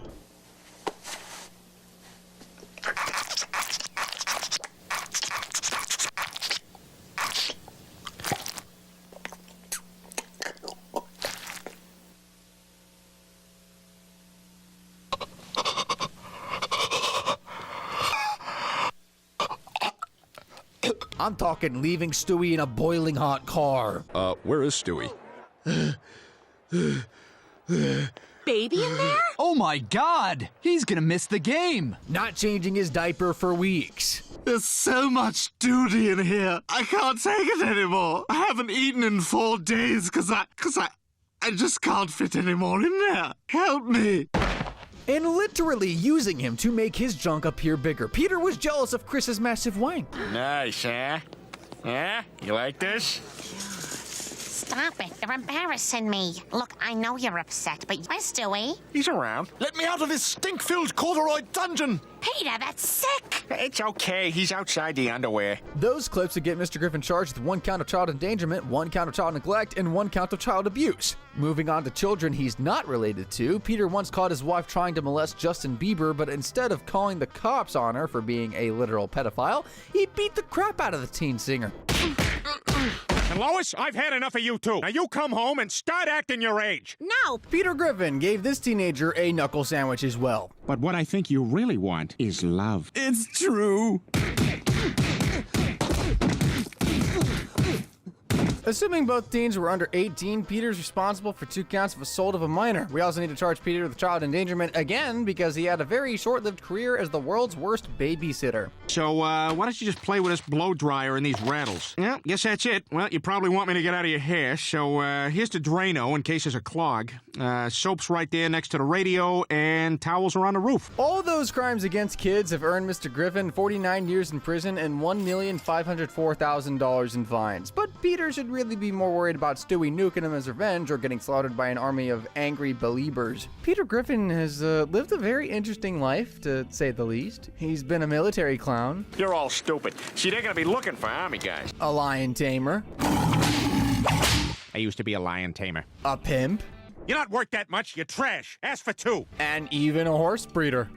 I'm talking leaving Stewie in a boiling hot car. Where is Stewie? Baby in there? Oh my God! He's gonna miss the game! Not changing his diaper for weeks. There's so much duty in here. I can't take it anymore. I haven't eaten in 4 days because I just can't fit anymore in there. Help me. And literally using him to make his junk appear bigger. Peter was jealous of Chris's massive wank. Nice, huh? Yeah? You like this? Stop it, you're embarrassing me. Look, I know you're upset, but where's Stewie? He's around. Let me out of this stink-filled corduroy dungeon. Peter, that's sick! It's okay. He's outside the underwear. Those clips would get Mr. Griffin charged with 1 count of child endangerment, 1 count of child neglect, and 1 count of child abuse. Moving on to children he's not related to, Peter once caught his wife trying to molest Justin Bieber, but instead of calling the cops on her for being a literal pedophile, he beat the crap out of the teen singer. And Lois, I've had enough of you two. Now you come home and start acting your age. No! Peter Griffin gave this teenager a knuckle sandwich as well. But what I think you really want is love. It's true. Assuming both teens were under 18, Peter's responsible for 2 counts of assault of a minor. We also need to charge Peter with child endangerment again because he had a very short-lived career as the world's worst babysitter. So, why don't you just play with this blow dryer and these rattles? Yeah, guess that's it. Well, you probably want me to get out of your hair, so, here's the Drano in case there's a clog. Soap's right there next to the radio, and towels are on the roof. All those crimes against kids have earned Mr. Griffin 49 years in prison and $1,504,000 in fines. But Peter should really be more worried about Stewie nuking him as revenge or getting slaughtered by an army of angry believers. Peter Griffin has lived a very interesting life, to say the least. He's been a military clown. You're all stupid. See, they're gonna be looking for army guys. A lion tamer. I used to be a lion tamer. A pimp. You're not worth that much. You're trash. Ask for 2. And even a horse breeder.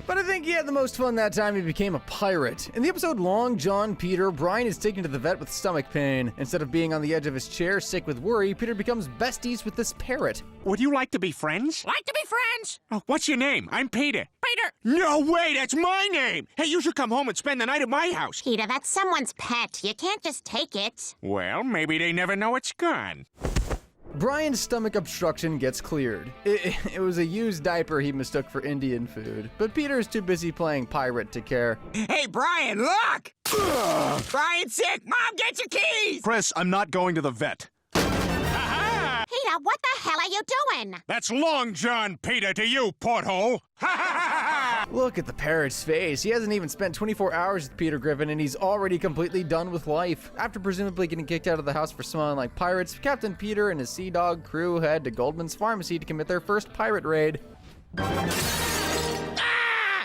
But I think he had the most fun that time he became a pirate. In the episode Long John Peter, Brian is taken to the vet with stomach pain. Instead of being on the edge of his chair, sick with worry, Peter becomes besties with this parrot. Would you like to be friends? Like to be friends? Oh, what's your name? I'm Peter. Peter! No way, that's my name! Hey, you should come home and spend the night at my house. Peter, that's someone's pet. You can't just take it. Well, maybe they never know it's gone. Brian's stomach obstruction gets cleared. It was a used diaper he mistook for Indian food, but Peter's too busy playing pirate to care. Hey, Brian, look! Brian's sick! Mom, get your keys! Chris, I'm not going to the vet. Peter, what the hell are you doing? That's Long John Peter to you, porthole. Look at the parrot's face. He hasn't even spent 24 hours with Peter Griffin and he's already completely done with life. After presumably getting kicked out of the house for smelling like pirates, Captain Peter and his Sea Dog crew head to Goldman's pharmacy to commit their first pirate raid.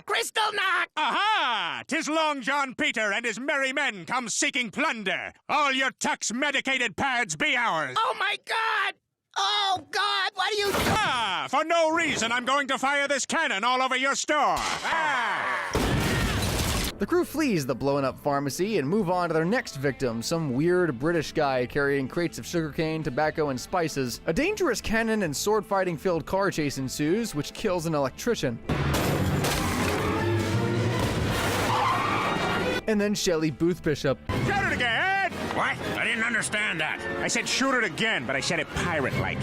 Crystal knock! Aha! 'Tis Long John Peter and his merry men come seeking plunder. All your Tux-medicated pads be ours. Oh my God! Oh God, what are you doing? Ah! For no reason, I'm going to fire this cannon all over your store. Ah! The crew flees the blown up pharmacy and move on to their next victim, some weird British guy carrying crates of sugarcane, tobacco, and spices. A dangerous cannon and sword fighting filled car chase ensues, which kills an electrician. And then Shelley Booth Bishop. Shoot it again! What? I didn't understand that. I said shoot it again, but I said it pirate-like.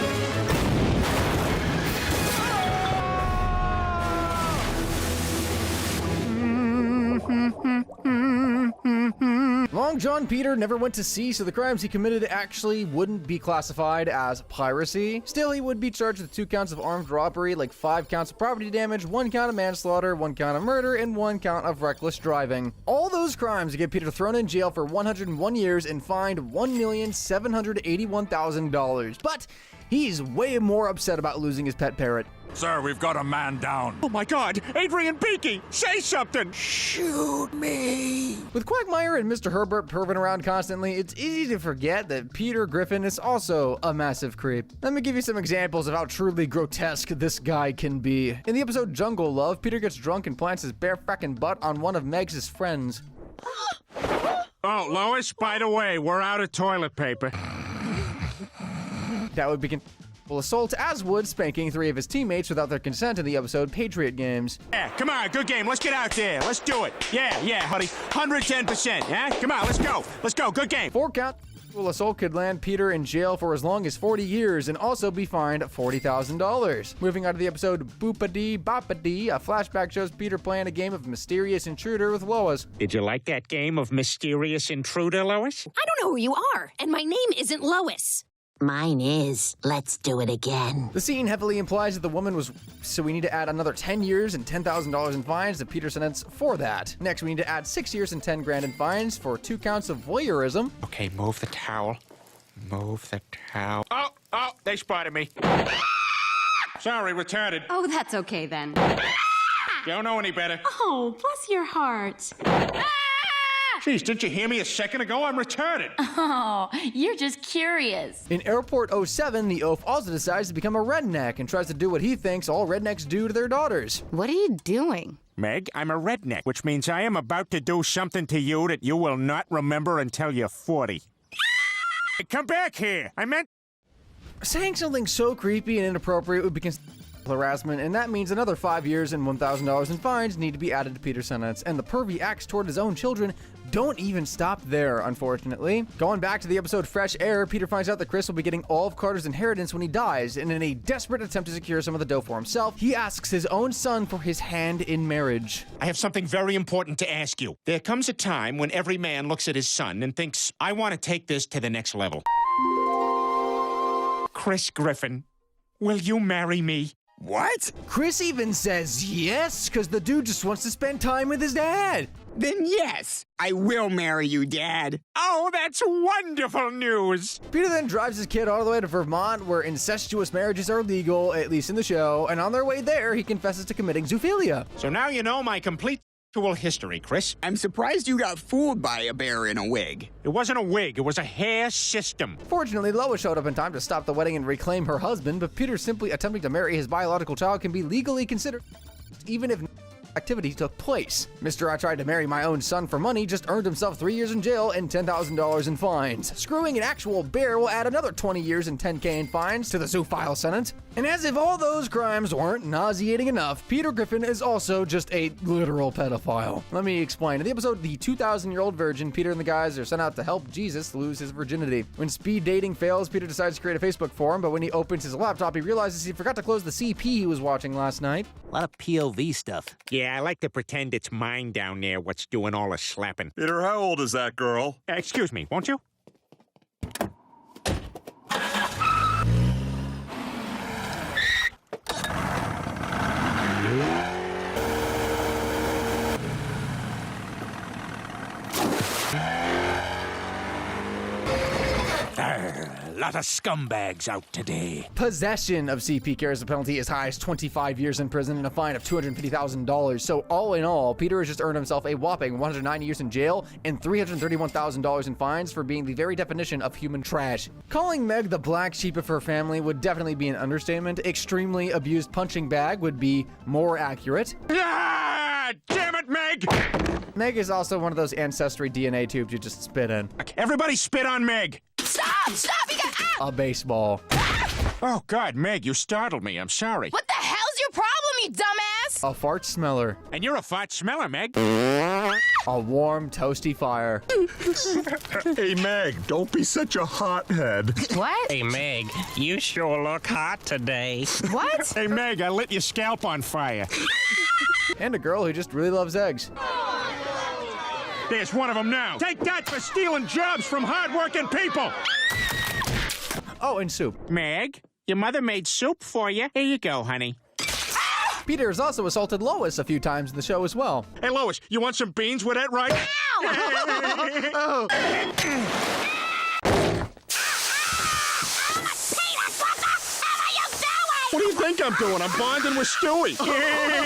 Long John Peter never went to sea, so the crimes he committed actually wouldn't be classified as piracy. Still, he would be charged with 2 counts of armed robbery, like 5 counts of property damage, 1 count of manslaughter, 1 count of murder, and 1 count of reckless driving. All those crimes get Peter thrown in jail for 101 years and fined $1,781,000. But he's way more upset about losing his pet parrot. Sir, we've got a man down. Oh my God! Adrian Beakey! Say something! Shoot me! With Quagmire and Mr. Herbert perving around constantly, it's easy to forget that Peter Griffin is also a massive creep. Let me give you some examples of how truly grotesque this guy can be. In the episode Jungle Love, Peter gets drunk and plants his bare frackin' butt on one of Meg's friends. Oh, Lois, by the way, we're out of toilet paper. That would be assault, as would spanking 3 of his teammates without their consent in the episode Patriot Games. Yeah, come on, good game. Let's get out there. Let's do it. Yeah, buddy. 110%, yeah? Come on, let's go. Let's go, good game. 4 count assault could land Peter in jail for as long as 40 years and also be fined $40,000. Moving on to the episode Boopity Boppity, a flashback shows Peter playing a game of Mysterious Intruder with Lois. Did you like that game of Mysterious Intruder, Lois? I don't know who you are, and my name isn't Lois. Mine is. Let's do it again. The scene heavily implies that the woman was, so we need to add another 10 years and $10,000 in fines to Peter's sentence for that. Next, we need to add 6 years and 10 grand in fines for 2 counts of voyeurism. Okay, move the towel. Move the towel. Oh, they spotted me. Sorry, retarded. Oh, that's okay then. Don't know any better. Oh, bless your heart. Jeez, didn't you hear me a second ago? I'm retarded. Oh, you're just curious. In Airport 07, the oaf also decides to become a redneck and tries to do what he thinks all rednecks do to their daughters. What are you doing? Meg, I'm a redneck, which means I am about to do something to you that you will not remember until you're 40. Come back here. I meant... Saying something so creepy and inappropriate would be considered harassment, and that means another 5 years and $1,000 in fines need to be added to Peter's sentence, and the pervy acts toward his own children don't even stop there, unfortunately. Going back to the episode Fresh Air, Peter finds out that Chris will be getting all of Carter's inheritance when he dies, and in a desperate attempt to secure some of the dough for himself, he asks his own son for his hand in marriage. I have something very important to ask you. There comes a time when every man looks at his son and thinks, I want to take this to the next level. Chris Griffin, will you marry me? What? Chris even says yes, because the dude just wants to spend time with his dad. Then yes, I will marry you, Dad. Oh, that's wonderful news. Peter then drives his kid all the way to Vermont, where incestuous marriages are legal, at least in the show, and on their way there, he confesses to committing zoophilia. So now you know my complete history, Chris. I'm surprised you got fooled by a bear in a wig. It wasn't a wig, it was a hair system. Fortunately, Lois showed up in time to stop the wedding and reclaim her husband, but Peter simply attempting to marry his biological child can be legally considered, even if activity took place. Mr. I tried to marry my own son for money just earned himself 3 years in jail and $10,000 in fines. Screwing an actual bear will add another 20 years and $10,000 in fines to the zoophile sentence. And as if all those crimes weren't nauseating enough, Peter Griffin is also just a literal pedophile. Let me explain. In the episode The 2,000-Year-Old Virgin, Peter and the guys are sent out to help Jesus lose his virginity. When speed dating fails, Peter decides to create a Facebook forum, but when he opens his laptop, he realizes he forgot to close the CP he was watching last night. A lot of POV stuff. Yeah, I like to pretend it's mine down there what's doing all the slapping. Peter, how old is that girl? Excuse me, won't you? A lot of scumbags out today. Possession of CP carries a penalty as high as 25 years in prison and a fine of $250,000. So all in all, Peter has just earned himself a whopping 109 years in jail and $331,000 in fines for being the very definition of human trash. Calling Meg the black sheep of her family would definitely be an understatement. Extremely abused punching bag would be more accurate. Ah, damn it, Meg! Meg is also one of those ancestry DNA tubes you just spit in. Everybody spit on Meg! Stop! Stop! You got A baseball. Oh, God, Meg, you startled me. I'm sorry. What the hell's your problem, you dumbass? A fart smeller. And you're a fart smeller, Meg. A warm, toasty fire. Hey, Meg, don't be such a hothead. What? Hey, Meg, you sure look hot today. What? Hey, Meg, I lit your scalp on fire. And a girl who just really loves eggs. There's one of them now. Take that for stealing jobs from hard-working people. Oh, and soup. Meg, your mother made soup for you. Here you go, honey. Peter has also assaulted Lois a few times in the show as well. Hey, Lois, you want some beans with that, right? Ow! What do you think I'm doing? I'm bonding with Stewie.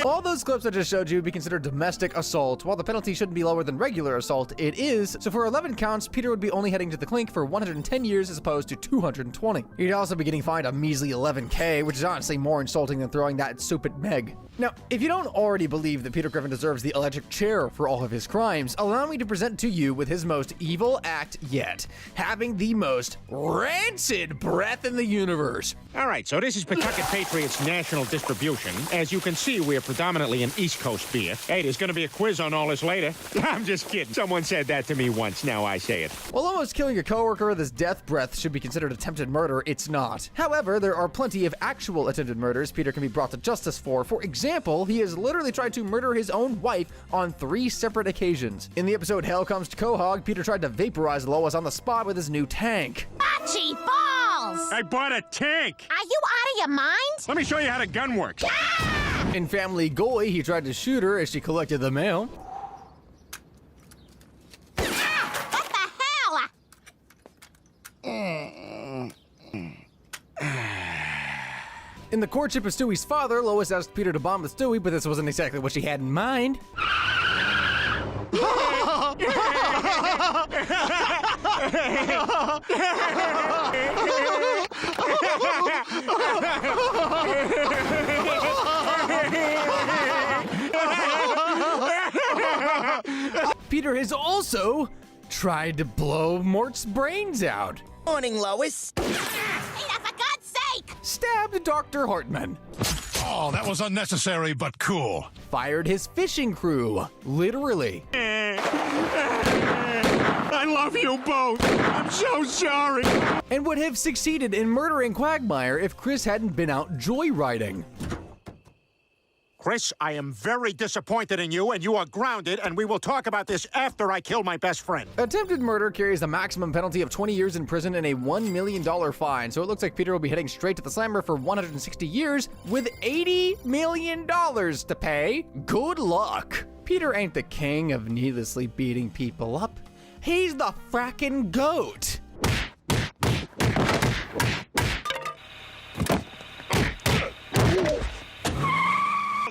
All those clips I just showed you would be considered domestic assault. While the penalty shouldn't be lower than regular assault, it is. So for 11 counts, Peter would be only heading to the clink for 110 years as opposed to 220. He'd also be getting fined a measly $11K, which is honestly more insulting than throwing that soup at Meg. Now, if you don't already believe that Peter Griffin deserves the electric chair for all of his crimes, allow me to present to you with his most evil act yet, having the most rancid breath in the universe. All right, so this is Pawtucket Patriots National Distribution. As you can see, we're predominantly an East Coast beer. Hey, there's gonna be a quiz on all this later. I'm just kidding. Someone said that to me once, now I say it. While almost killing a coworker with his death breath should be considered attempted murder, it's not. However, there are plenty of actual attempted murders Peter can be brought to justice for. For example, he has literally tried to murder his own wife on 3 separate occasions. In the episode Hell Comes to Quahog, Peter tried to vaporize Lois on the spot with his new tank. Bocce balls! I bought a tank! Are you out of your mind? Let me show you how the gun works. In Family Guy, he tried to shoot her as she collected the mail. What the hell? In the courtship of Stewie's father, Lois asked Peter to bond with Stewie, but this wasn't exactly what she had in mind. Peter has also tried to blow Mort's brains out. Morning, Lois. Peter, for God's sake! Stabbed Dr. Hartman. Oh, that was unnecessary but cool. Fired his fishing crew. Literally. I love you both. I'm so sorry. And would have succeeded in murdering Quagmire if Chris hadn't been out joyriding. Chris, I am very disappointed in you, and you are grounded, and we will talk about this after I kill my best friend. Attempted murder carries a maximum penalty of 20 years in prison and a $1 million fine, so it looks like Peter will be heading straight to the slammer for 160 years with $80 million to pay. Good luck. Peter ain't the king of needlessly beating people up. He's the frackin' goat.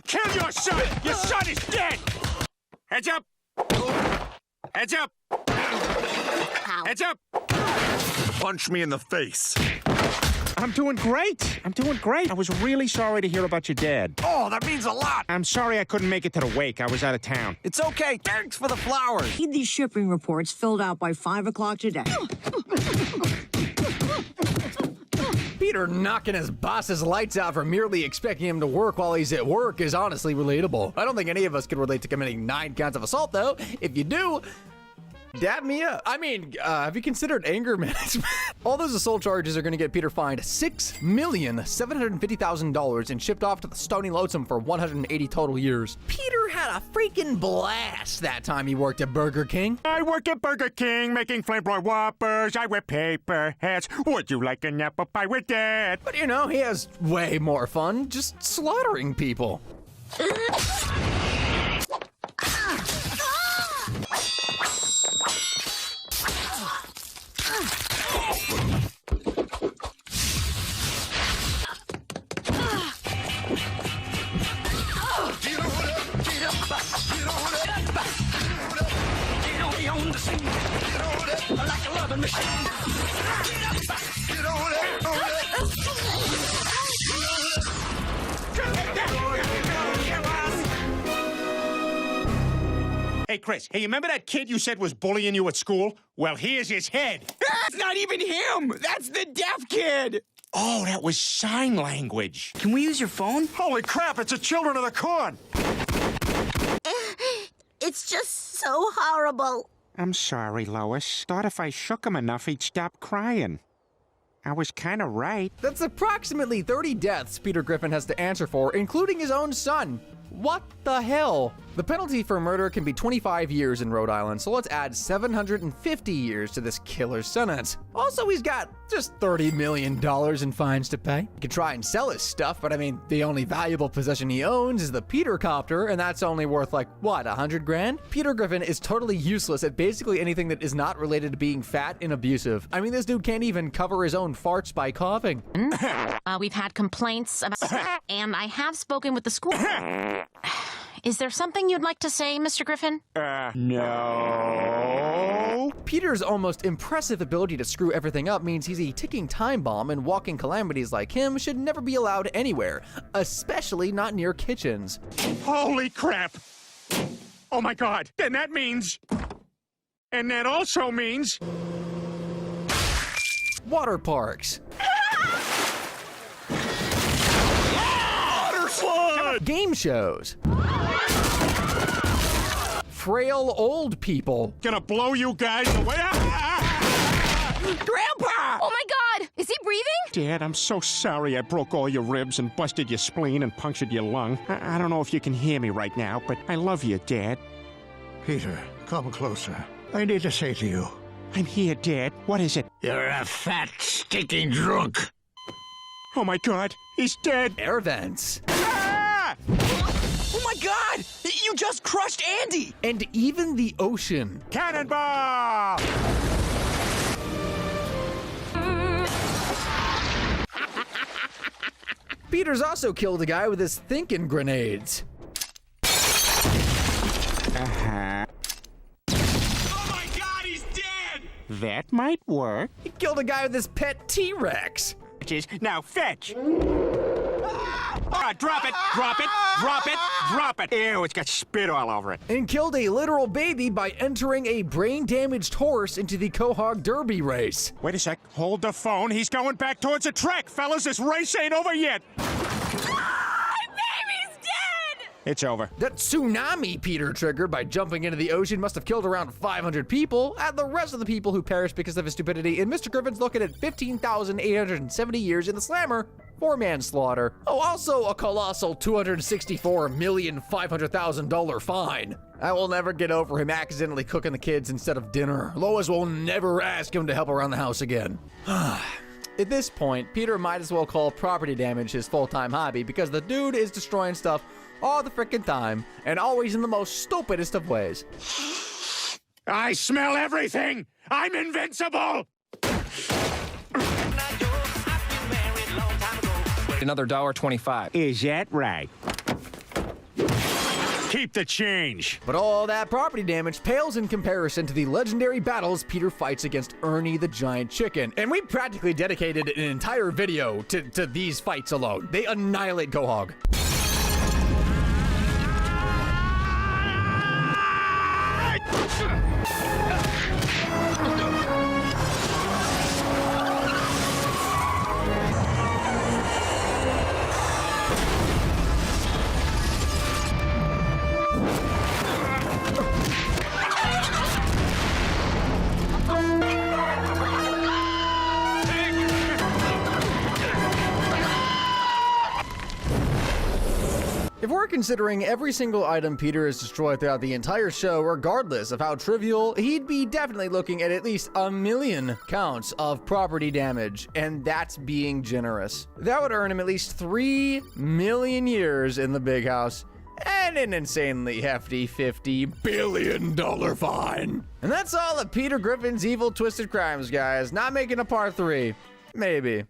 Kill your son! Your son is dead! Heads up! Heads up! Heads up! Punch me in the face. I'm doing great. I'm doing great. I was really sorry to hear about your dad. Oh, that means a lot. I'm sorry I couldn't make it to the wake. I was out of town. It's okay. Thanks for the flowers. Need these shipping reports filled out by 5 o'clock today. Peter knocking his boss's lights out for merely expecting him to work while he's at work is honestly relatable. I don't think any of us could relate to committing 9 counts of assault, though. If you do, dab me up. I mean, have you considered anger management? All those assault charges are going to get Peter fined $6,750,000 and shipped off to the Stony Lonesome for 180 total years. Peter had a freaking blast that time he worked at Burger King. I work at Burger King making flamboyant whoppers. I wear paper hats. Would you like an apple pie with that? But you know, he has way more fun just slaughtering people. machine. Get on it like a loving machine. Get on it. Hey, Chris, hey, you remember that kid you said was bullying you at school? Well, here's his head. That's not even him! That's the deaf kid! Oh, that was sign language. Can we use your phone? Holy crap, it's a Children of the Corn! It's just so horrible. I'm sorry, Lois. Thought if I shook him enough, he'd stop crying. I was kind of right. That's approximately 30 deaths Peter Griffin has to answer for, including his own son. What the hell? The penalty for murder can be 25 years in Rhode Island, so let's add 750 years to this killer's sentence. Also, he's got just $30 million in fines to pay. He could try and sell his stuff, but I mean, the only valuable possession he owns is the Peter Copter, and that's only worth like, what, 100 grand? Peter Griffin is totally useless at basically anything that is not related to being fat and abusive. I mean, this dude can't even cover his own farts by coughing. We've had complaints about, and I have spoken with the school. Is there something you'd like to say, Mr. Griffin? No. Peter's almost impressive ability to screw everything up means he's a ticking time bomb, and walking calamities like him should never be allowed anywhere, especially not near kitchens. Holy crap! Oh my god, then that means... And that also means... Water parks. Water slide! Game shows. Frail old people. Gonna blow you guys away. Grandpa! Oh my God! Is he breathing? Dad, I'm so sorry I broke all your ribs and busted your spleen and punctured your lung. I don't know if you can hear me right now, but I love you, Dad. Peter, come closer. I need to say to you. I'm here, Dad. What is it? You're a fat, stinking drunk. Oh my god, he's dead. Air vents. Ah! Oh my god! You just crushed Andy! And even the ocean. Cannonball! Peter's also killed a guy with his thinking grenades. Uh-huh. Oh my god, he's dead! That might work. He killed a guy with his pet T-Rex. Now fetch! Drop it! Drop it! Drop it! Drop it! Ew, it's got spit all over it. And killed a literal baby by entering a brain-damaged horse into the Quahog Derby race. Wait a sec. Hold the phone. He's going back towards the track. Fellas, this race ain't over yet. It's over. That tsunami Peter triggered by jumping into the ocean must have killed around 500 people, and the rest of the people who perished because of his stupidity, and Mr. Griffin's looking at 15,870 years in the slammer for manslaughter. Oh, also a colossal $264,500,000 fine. I will never get over him accidentally cooking the kids instead of dinner. Lois will never ask him to help around the house again. At this point, Peter might as well call property damage his full-time hobby because the dude is destroying stuff all the frickin' time, and always in the most stupidest of ways. I smell everything! I'm invincible! Another $1.25. Is that right? Keep the change. But all that property damage pales in comparison to the legendary battles Peter fights against Ernie the Giant Chicken. And we practically dedicated an entire video to these fights alone. They annihilate Quahog. If we're considering every single item Peter has destroyed throughout the entire show, regardless of how trivial, he'd be definitely looking at least 1 million counts of property damage, and that's being generous. That would earn him at least 3 million years in the big house, and an insanely hefty $50 billion fine. And that's all of Peter Griffin's Evil Twisted Crimes, guys. Not making a part 3. Maybe.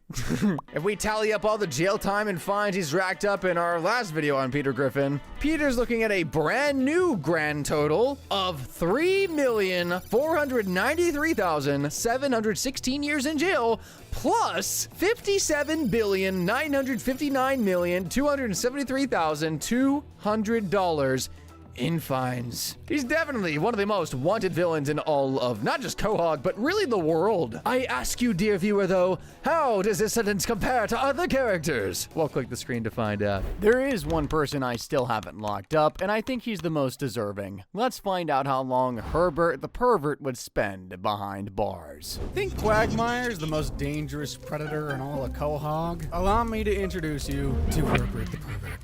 If we tally up all the jail time and fines he's racked up in our last video on Peter Griffin, Peter's looking at a brand new grand total of 3,493,716 years in jail, plus $57,959,273,200 in fines. He's definitely one of the most wanted villains in all of not just Quahog, but really the world. I ask you, dear viewer, though, how does this sentence compare to other characters? Well, click the screen to find out. There is one person I still haven't locked up, and I think he's the most deserving. Let's find out how long Herbert the pervert would spend behind bars. Think Quagmire's the most dangerous predator in all of Quahog? Allow me to introduce you to Herbert the pervert.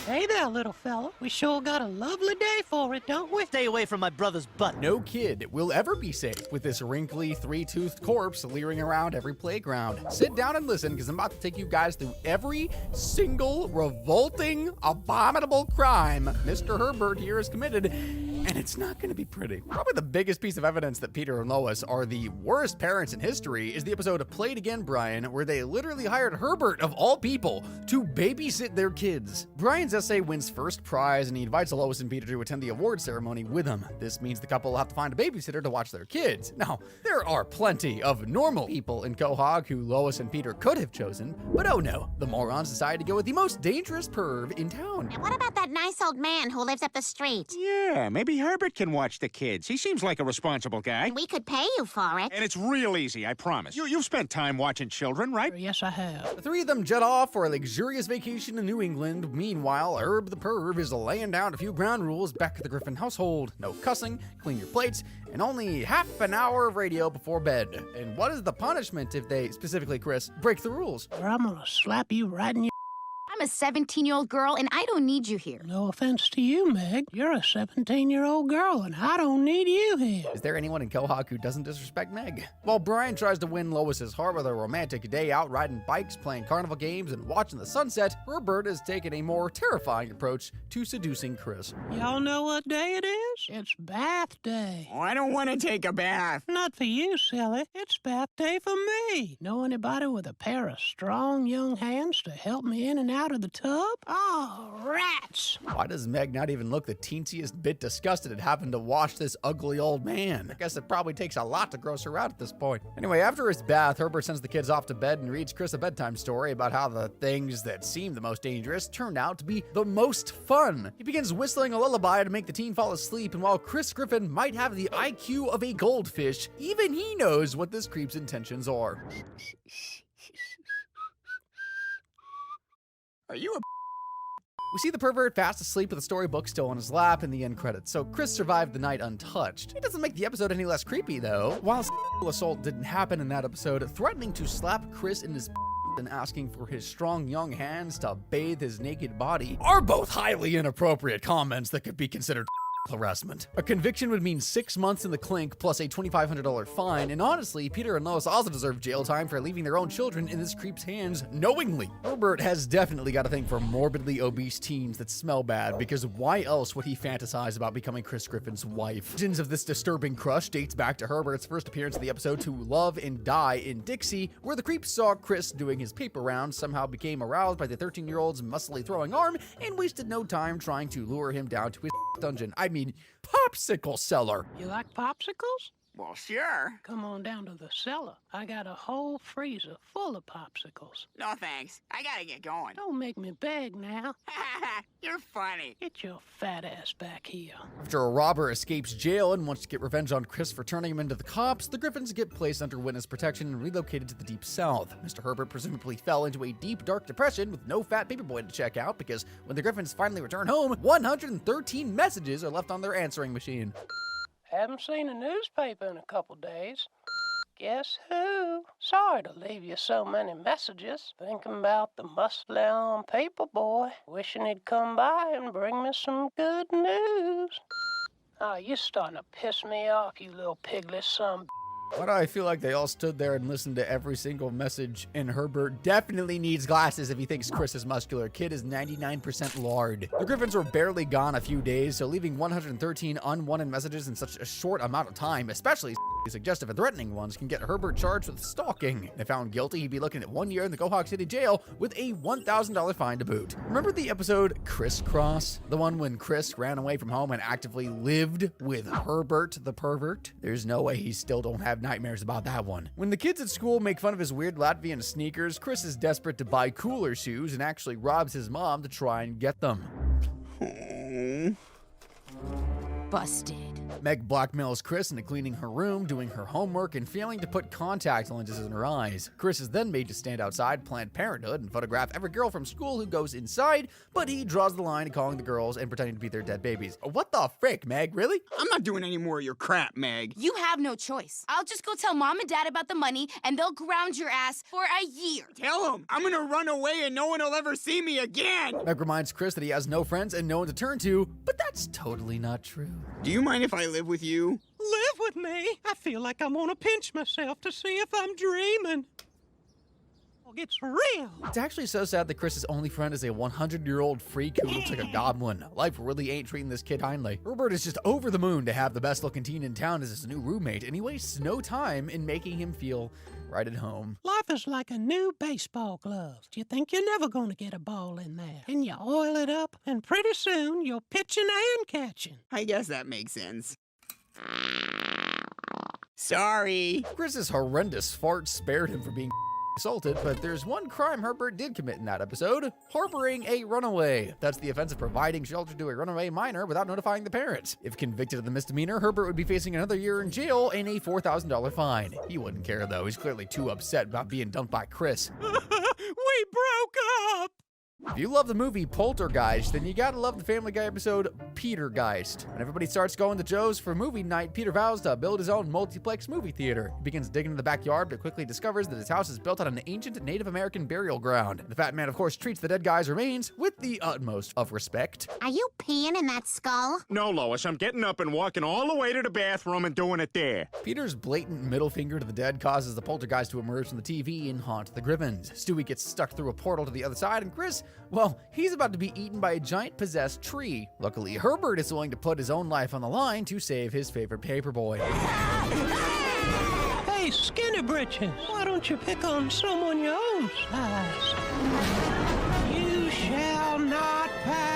Hey there, little fella. We sure got a lovely day for it, don't we? Stay away from my brother's butt. No kid will ever be safe with this wrinkly, three-toothed corpse leering around every playground. Sit down and listen, because I'm about to take you guys through every single revolting, abominable crime Mr. Herbert here has committed, and it's not going to be pretty. Probably the biggest piece of evidence that Peter and Lois are the worst parents in history is the episode Play It Again, Brian, where they literally hired Herbert, of all people, to babysit their kids. Brian's essay wins first prize, and he invites Lois and Peter to attend the award ceremony with him. This means the couple will have to find a babysitter to watch their kids. Now, there are plenty of normal people in Quahog who Lois and Peter could have chosen, but oh no, the morons decided to go with the most dangerous perv in town. And what about that nice old man who lives up the street? Yeah, maybe Herbert can watch the kids. He seems like a responsible guy. And we could pay you for it. And it's real easy, I promise. You've spent time watching children, right? Yes, I have. The three of them jet off for a luxurious vacation in New England. Meanwhile, Herb the perv is laying down a few ground rules back at the Griffin household. No cussing, clean your plates, and only half an hour of radio before bed. And what is the punishment if they, specifically Chris, break the rules? Or I'm gonna slap you right in your... I'm a 17-year-old girl, and I don't need you here. No offense to you, Meg. You're a 17-year-old girl, and I don't need you here. Is there anyone in Quahog who doesn't disrespect Meg? While Brian tries to win Lois's heart with a romantic day out riding bikes, playing carnival games, and watching the sunset, Herbert has taken a more terrifying approach to seducing Chris. Y'all know what day it is? It's bath day. Oh, I don't want to take a bath. Not for you, silly. It's bath day for me. Know anybody with a pair of strong young hands to help me in and out of the tub? Oh, rats! Why does Meg not even look the teensiest bit disgusted at having to wash this ugly old man? I guess it probably takes a lot to gross her out at this point. Anyway, after his bath, Herbert sends the kids off to bed and reads Chris a bedtime story about how the things that seem the most dangerous turned out to be the most fun. He begins whistling a lullaby to make the teen fall asleep, and while Chris Griffin might have the IQ of a goldfish, even he knows what this creep's intentions are. Are you a... We see the pervert fast asleep with a storybook still on his lap in the end credits, so Chris survived the night untouched. It doesn't make the episode any less creepy, though. While sexual assault didn't happen in that episode, threatening to slap Chris in his and asking for his strong young hands to bathe his naked body are both highly inappropriate comments that could be considered harassment. A conviction would mean 6 months in the clink plus a $2,500 fine, and honestly, Peter and Lois also deserve jail time for leaving their own children in this creep's hands knowingly. Herbert has definitely got a thing for morbidly obese teens that smell bad, because why else would he fantasize about becoming Chris Griffin's wife? Legends of this disturbing crush dates back to Herbert's first appearance in the episode To Love and Die in Dixie, where the creep saw Chris doing his paper rounds, somehow became aroused by the 13-year-old's muscly throwing arm, and wasted no time trying to lure him down to his dungeon. I mean, popsicle cellar. You like popsicles? Well, sure. Come on down to the cellar. I got a whole freezer full of popsicles. No thanks. I gotta get going. Don't make me beg now. You're funny. Get your fat ass back here. After a robber escapes jail and wants to get revenge on Chris for turning him into the cops, the Griffins get placed under witness protection and relocated to the Deep South. Mr. Herbert presumably fell into a deep, dark depression with no fat paperboy to check out, because when the Griffins finally return home, 113 messages are left on their answering machine. Haven't seen a newspaper in a couple days. Guess who? Sorry to leave you so many messages. Thinking about the muscle-bound paperboy. Wishing he'd come by and bring me some good news. Oh, you're starting to piss me off, you little piglet son. Why do I feel like they all stood there and listened to every single message, and Herbert definitely needs glasses if he thinks Chris is muscular. Kid is 99% lard. The Griffins were barely gone a few days, so leaving 113 unwanted messages in such a short amount of time, especially suggestive and threatening ones can get Herbert charged with stalking. If found guilty, he'd be looking at 1 year in the Quahog City jail with a $1,000 fine to boot. Remember the episode Crisscross? The one when Chris ran away from home and actively lived with Herbert the pervert? There's no way he still don't have nightmares about that one. When the kids at school make fun of his weird Latvian sneakers, Chris is desperate to buy cooler shoes and actually robs his mom to try and get them. Busted. Meg blackmails Chris into cleaning her room, doing her homework, and failing to put contact lenses in her eyes. Chris is then made to stand outside Planned Parenthood and photograph every girl from school who goes inside, but he draws the line at calling the girls and pretending to be their dead babies. What the frick, Meg? Really? I'm not doing any more of your crap, Meg. You have no choice. I'll just go tell Mom and Dad about the money, and they'll ground your ass for a year. Tell them I'm gonna run away and no one will ever see me again. Meg reminds Chris that he has no friends and no one to turn to, but that's totally not true. Do you mind if I live with you? Live with me? I feel like I'm gonna pinch myself to see if I'm dreaming. It's real. It's actually so sad that Chris's only friend is a 100-year-old freak who looks like a goblin. Life really ain't treating this kid kindly. Herbert is just over the moon to have the best-looking teen in town as his new roommate, and he wastes no time in making him feel right at home. Life is like a new baseball glove. You think you're never going to get a ball in there. And you oil it up, and pretty soon you're pitching and catching. I guess that makes sense. Sorry. Chris's horrendous fart spared him from being assaulted, but there's one crime Herbert did commit in that episode: harboring a runaway. That's the offense of providing shelter to a runaway minor without notifying the parents. If convicted of the misdemeanor, Herbert would be facing another year in jail and a $4,000 fine. He wouldn't care though. He's clearly too upset about being dumped by Chris. We broke up! If you love the movie Poltergeist, then you gotta love the Family Guy episode Petergeist. When everybody starts going to Joe's for movie night, Peter vows to build his own multiplex movie theater. He begins digging in the backyard, but quickly discovers that his house is built on an ancient Native American burial ground. The fat man, of course, treats the dead guy's remains with the utmost of respect. Are you peeing in that skull? No, Lois, I'm getting up and walking all the way to the bathroom and doing it there. Peter's blatant middle finger to the dead causes the poltergeist to emerge from the TV and haunt the Griffins. Stewie gets stuck through a portal to the other side, and Chris, well, he's about to be eaten by a giant possessed tree. Luckily, Herbert is willing to put his own life on the line to save his favorite paperboy. Hey, Skinny Britches, why don't you pick on someone your own size? You shall not pass.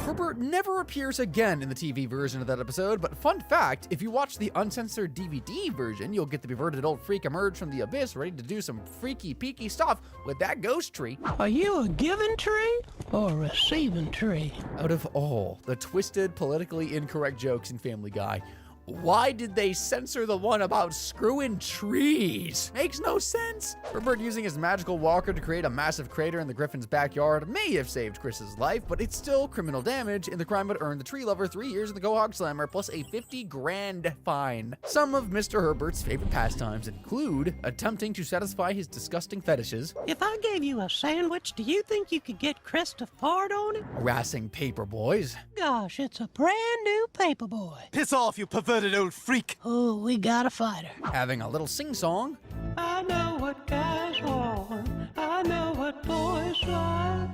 Herbert never appears again in the TV version of that episode, but fun fact, if you watch the uncensored DVD version, you'll get the perverted old freak emerge from the abyss ready to do some freaky peaky stuff with that ghost tree. Are you a giving tree or a receiving tree? Out of all the twisted, politically incorrect jokes in Family Guy, why did they censor the one about screwing trees? Makes no sense. Herbert using his magical walker to create a massive crater in the Griffin's backyard may have saved Chris's life, but it's still criminal damage, and the crime would earn the tree lover 3 years in the Quahog Slammer plus a $50,000 fine. Some of Mr. Herbert's favorite pastimes include attempting to satisfy his disgusting fetishes, If I gave you a sandwich, do you think you could get Chris to fart on it? harassing paper boys, Gosh, it's a brand new paperboy. Piss off, you perverted old freak. Oh, we got a fighter. having a little sing-song, I know what guys want. I know what boys like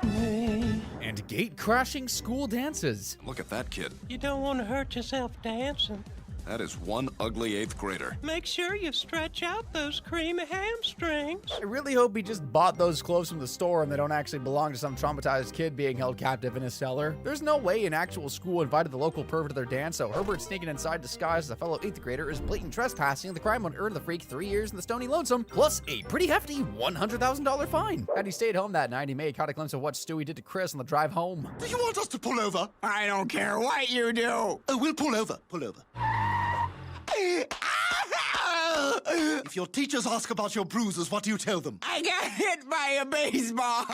me. and gate-crashing school dances. Look at that kid. You don't want to hurt yourself dancing. That is one ugly 8th grader. Make sure you stretch out those creamy hamstrings. I really hope he just bought those clothes from the store and they don't actually belong to some traumatized kid being held captive in his cellar. There's no way an actual school invited the local pervert to their dance, so Herbert sneaking inside disguised as a fellow 8th grader is blatant trespassing. The crime would earn the freak 3 years in the Stony Lonesome, plus a pretty hefty $100,000 fine. Had he stayed home that night, he may have caught a glimpse of what Stewie did to Chris on the drive home. Do you want us to pull over? I don't care what you do. Oh, we'll pull over. Pull over. If your teachers ask about your bruises, what do you tell them? I got hit by a baseball.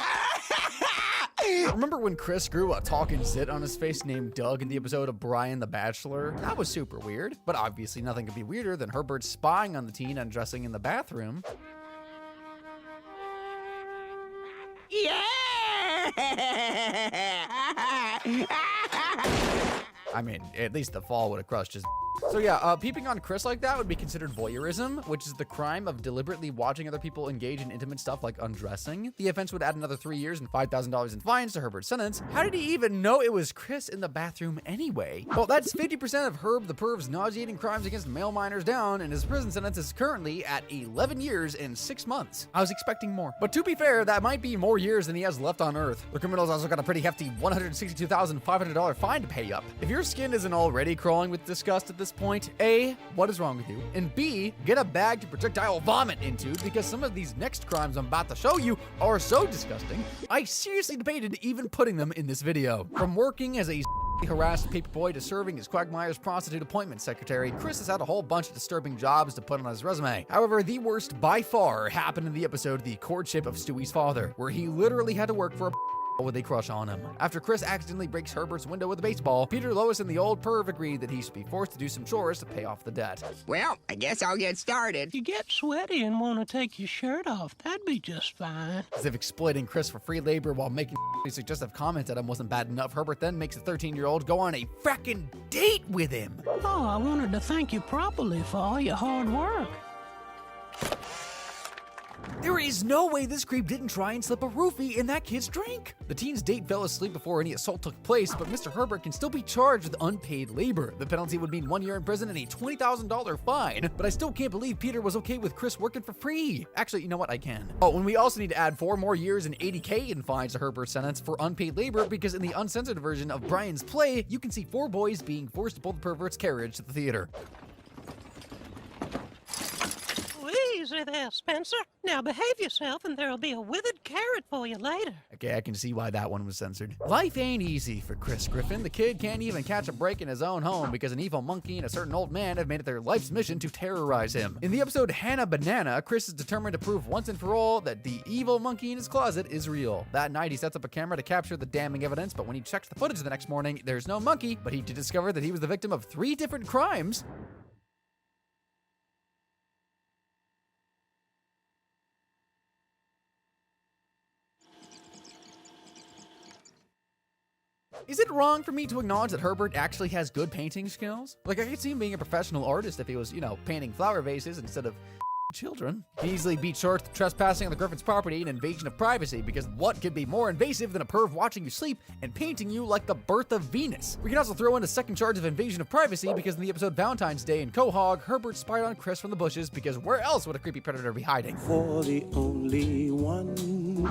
Remember when Chris grew a talking zit on his face named Doug in the episode of Brian the Bachelor? That was super weird, but obviously nothing could be weirder than Herbert spying on the teen undressing in the bathroom. Yeah! I mean, at least the fall would have crushed his So yeah, peeping on Chris like that would be considered voyeurism, which is the crime of deliberately watching other people engage in intimate stuff like undressing. The offense would add another 3 years and $5,000 in fines to Herbert's sentence. How did he even know it was Chris in the bathroom anyway? Well, that's 50% of Herb the Perv's nauseating crimes against male minors down, and his prison sentence is currently at 11 years and 6 months. I was expecting more. But to be fair, that might be more years than he has left on Earth. The criminal's also got a pretty hefty $162,500 fine to pay up. If your skin isn't already crawling with disgust at this point, A, what is wrong with you? And B, get a bag to projectile vomit into, because some of these next crimes I'm about to show you are so disgusting, I seriously debated even putting them in this video. From working as a harassed paperboy to serving as Quagmire's prostitute appointment secretary, Chris has had a whole bunch of disturbing jobs to put on his resume. However, the worst by far happened in the episode The Courtship of Stewie's Father, where he literally had to work for a with a crush on him. After Chris accidentally breaks Herbert's window with a baseball, Peter, Lois, and the old perv agreed that he should be forced to do some chores to pay off the debt. Well, I guess I'll get started. You get sweaty and want to take your shirt off, that'd be just fine. As if exploiting Chris for free labor while making suggestive comments at him wasn't bad enough, Herbert then makes the 13-year-old go on a frackin' date with him. Oh, I wanted to thank you properly for all your hard work. There is no way this creep didn't try and slip a roofie in that kid's drink. The teen's date fell asleep before any assault took place, but Mr. Herbert can still be charged with unpaid labor. The penalty would mean 1 year in prison and a $20,000 fine, but I still can't believe Peter was okay with Chris working for free. Actually, you know what? I can. Oh, and we also need to add 4 more years and $80K in fines to Herbert's sentence for unpaid labor, because in the uncensored version of Brian's play, you can see 4 boys being forced to pull the pervert's carriage to the theater. Easy there, Spencer. Now behave yourself and there'll be a withered carrot for you later. Okay, I can see why that one was censored. Life ain't easy for Chris Griffin. The kid can't even catch a break in his own home because an evil monkey and a certain old man have made it their life's mission to terrorize him. In the episode Hannah Banana, Chris is determined to prove once and for all that the evil monkey in his closet is real. That night, he sets up a camera to capture the damning evidence, but when he checks the footage the next morning, there's no monkey, but he did discover that he was the victim of 3 different crimes. Is it wrong for me to acknowledge that Herbert actually has good painting skills? Like, I could see him being a professional artist if he was, you know, painting flower vases instead of children. He easily beat short to trespassing on the Griffin's property and invasion of privacy, because what could be more invasive than a perv watching you sleep and painting you like the birth of Venus? We can also throw in a second charge of invasion of privacy, because in the episode Valentine's Day in Quahog, Herbert spied on Chris from the bushes, because where else would a creepy predator be hiding? For the only one.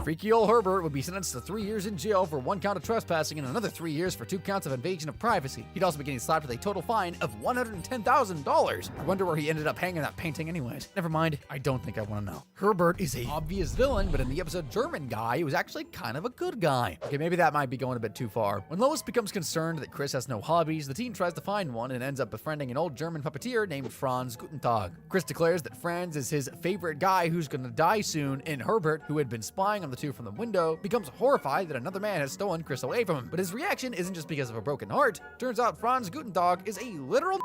Freaky old Herbert would be sentenced to 3 years in jail for 1 count of trespassing and another 3 years for 2 counts of invasion of privacy. He'd also be getting slapped with a total fine of $110,000. I wonder where he ended up hanging that painting anyways. Never mind, I don't think I want to know. Herbert is a obvious villain, but in the episode German Guy, he was actually kind of a good guy. Okay, maybe that might be going a bit too far. When Lois becomes concerned that Chris has no hobbies, the teen tries to find one and ends up befriending an old German puppeteer named Franz Gutentag. Chris declares that Franz is his favorite guy who's gonna die soon, and Herbert, who had been spying on the two from the window, becomes horrified that another man has stolen Chris away from him. But his reaction isn't just because of a broken heart. Turns out Franz Gutentag is a literal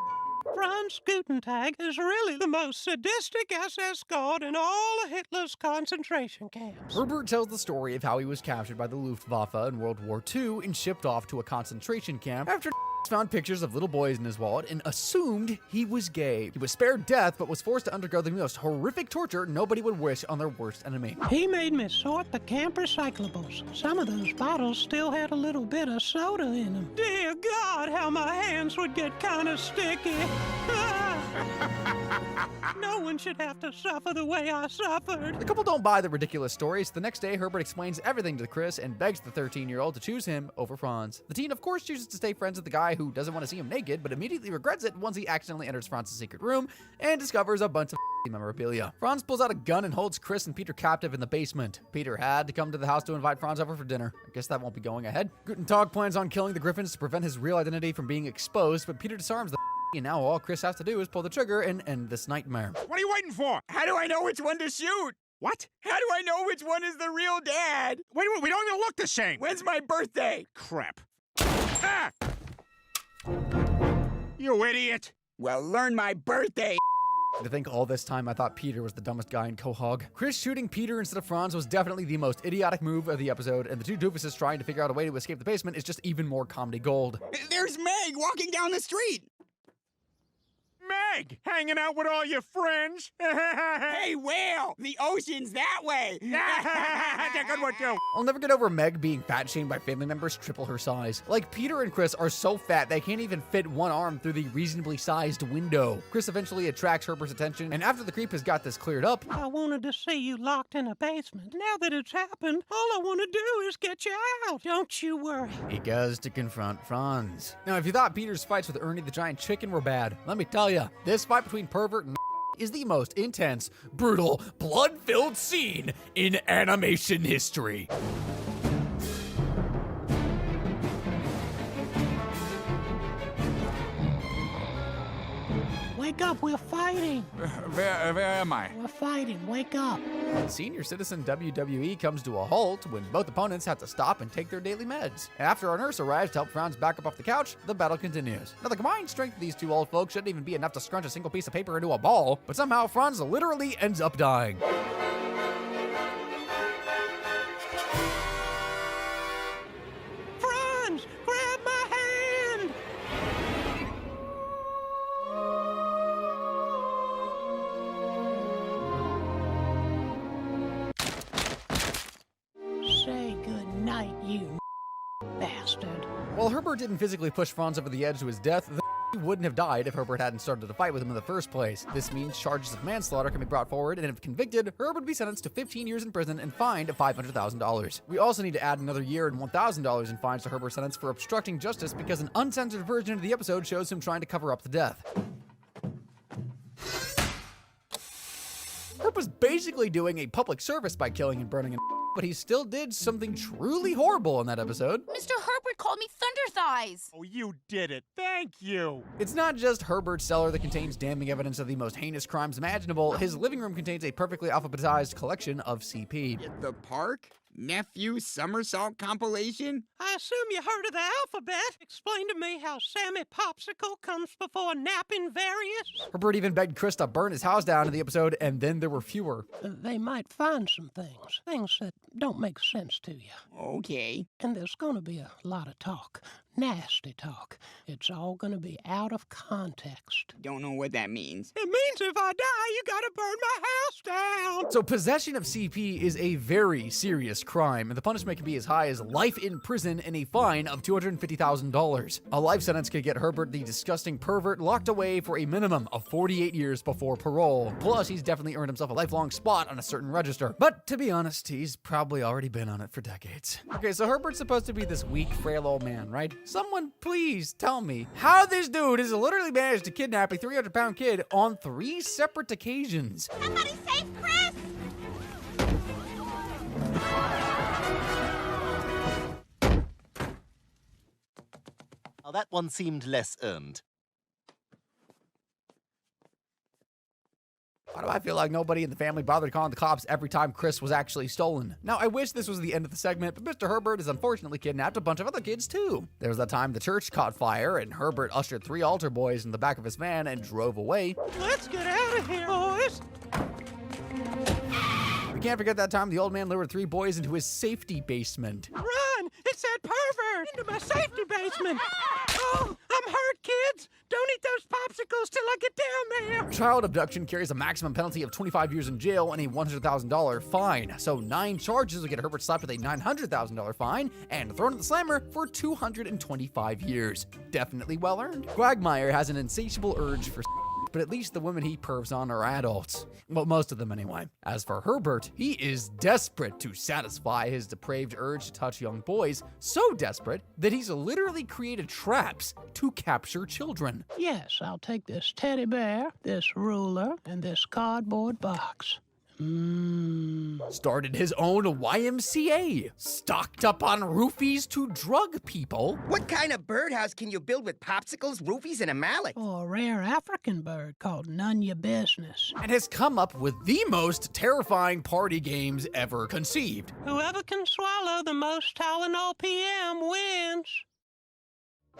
Franz Gutentag is really the most sadistic SS guard in all of Hitler's concentration camps. Herbert tells the story of how he was captured by the Luftwaffe in World War II and shipped off to a concentration camp after found pictures of little boys in his wallet and assumed he was gay. He was spared death, but was forced to undergo the most horrific torture nobody would wish on their worst enemy. He made me sort the camp recyclables. Some of those bottles still had a little bit of soda in them. Dear God, how my hands would get kind of sticky. No one should have to suffer the way I suffered. The couple don't buy the ridiculous stories. The next day, Herbert explains everything to Chris and begs the 13-year-old to choose him over Franz. The teen, of course, chooses to stay friends with the guy who doesn't want to see him naked, but immediately regrets it once he accidentally enters Franz's secret room and discovers a bunch of memorabilia. Franz pulls out a gun and holds Chris and Peter captive in the basement. Peter had to come to the house to invite Franz over for dinner. I guess that won't be going ahead. Gutentag plans on killing the Griffins to prevent his real identity from being exposed, but Peter disarms the and now all Chris has to do is pull the trigger and end this nightmare. What are you waiting for? How do I know which one to shoot? What? How do I know which one is the real dad? Wait, we don't even look the same. When's my birthday? Crap. Ah! You idiot. Well, learn my birthday. To think all this time I thought Peter was the dumbest guy in Quahog. Chris shooting Peter instead of Franz was definitely the most idiotic move of the episode, and the two doofuses trying to figure out a way to escape the basement is just even more comedy gold. There's Meg walking down the street. Meg, hanging out with all your friends. Hey, Will, the ocean's that way. That's a good one, too. I'll never get over Meg being fat shamed by family members triple her size. Like, Peter and Chris are so fat they can't even fit one arm through the reasonably sized window. Chris eventually attracts Herbert's attention, and after the creep has got this cleared up, I wanted to see you locked in a basement. Now that it's happened, all I want to do is get you out. Don't you worry. he goes to confront Franz. Now, if you thought Peter's fights with Ernie the Giant Chicken were bad, let me tell you, this fight between Pervert and is the most intense, brutal, blood-filled scene in animation history. Wake up, we're fighting. Where am I? We're fighting, wake up. Senior Citizen WWE comes to a halt when both opponents have to stop and take their daily meds. And after our nurse arrives to help Franz back up off the couch, the battle continues. Now, the combined strength of these two old folks shouldn't even be enough to scrunch a single piece of paper into a ball, but somehow Franz literally ends up dying. Franz, grab my hand. Say goodnight, you bastard. While Herbert didn't physically push Franz over the edge to his death, he wouldn't have died if Herbert hadn't started a fight with him in the first place. This means charges of manslaughter can be brought forward, and if convicted, Herbert would be sentenced to 15 years in prison and fined $500,000. We also need to add another year and $1,000 in fines to Herbert's sentence for obstructing justice because an uncensored version of the episode shows him trying to cover up the death. Herb was basically doing a public service by killing and burning him, but he still did something truly horrible in that episode. Mr. Herbert called me Thunder Thighs. Oh, you did it. Thank you. It's not just Herbert's cellar that contains damning evidence of the most heinous crimes imaginable. His living room contains a perfectly alphabetized collection of CP. The park? Nephew somersault compilation? I assume you heard of the alphabet. Explain to me how Sammy Popsicle comes before napping various. Herbert even begged Chris to burn his house down in the episode, and then there were fewer. They might find some things that don't make sense to you. Okay. And there's gonna be a lot of talk. Nasty talk. It's all gonna be out of context. Don't know what that means. It means if I die, you gotta burn my house down. So possession of CP is a very serious crime, and the punishment can be as high as life in prison and a fine of $250,000. A life sentence could get Herbert, the disgusting pervert, locked away for a minimum of 48 years before parole. Plus, he's definitely earned himself a lifelong spot on a certain register. But to be honest, he's probably already been on it for decades. Okay, so Herbert's supposed to be this weak, frail old man, right? Someone please tell me how this dude has literally managed to kidnap a 300-pound kid on 3 separate occasions. Somebody save Chris! Oh, that one seemed less earned. Why do I feel like nobody in the family bothered calling the cops every time Chris was actually stolen? Now, I wish this was the end of the segment, but Mr. Herbert has unfortunately kidnapped a bunch of other kids too. There was that time the church caught fire and Herbert ushered 3 altar boys in the back of his van and drove away. Let's get out of here, boys. We can't forget that time the old man lured 3 boys into his safety basement. Run! It's that pervert! Into my safety basement! Oh, I'm hurt, kids! Don't eat those popsicles till I get down there! Child abduction carries a maximum penalty of 25 years in jail and a $100,000 fine. So 9 charges will get Herbert slapped with a $900,000 fine and thrown in the slammer for 225 years. Definitely well earned. Quagmire has an insatiable urge for but at least the women he pervs on are adults. Well, most of them anyway. As for Herbert, he is desperate to satisfy his depraved urge to touch young boys, so desperate that he's literally created traps to capture children. Yes, I'll take this teddy bear, this ruler, and this cardboard box. Started his own YMCA, stocked up on roofies to drug people. What kind of birdhouse can you build with popsicles, roofies, and a mallet? Or a rare African bird called None Ya Business. And has come up with the most terrifying party games ever conceived. Whoever can swallow the most Tylenol PM wins.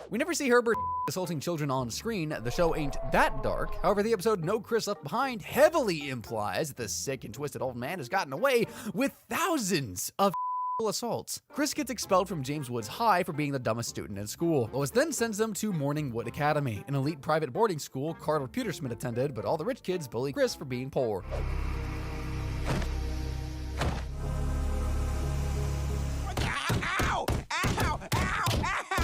We never see Herbert assaulting children on screen. The show ain't that dark. However, the episode No Chris Left Behind heavily implies that the sick and twisted old man has gotten away with thousands of assaults. Chris gets expelled from James Woods High for being the dumbest student in school. Lois then sends him to Morningwood Academy, an elite private boarding school Carter Peterschmidt attended, but all the rich kids bully Chris for being poor.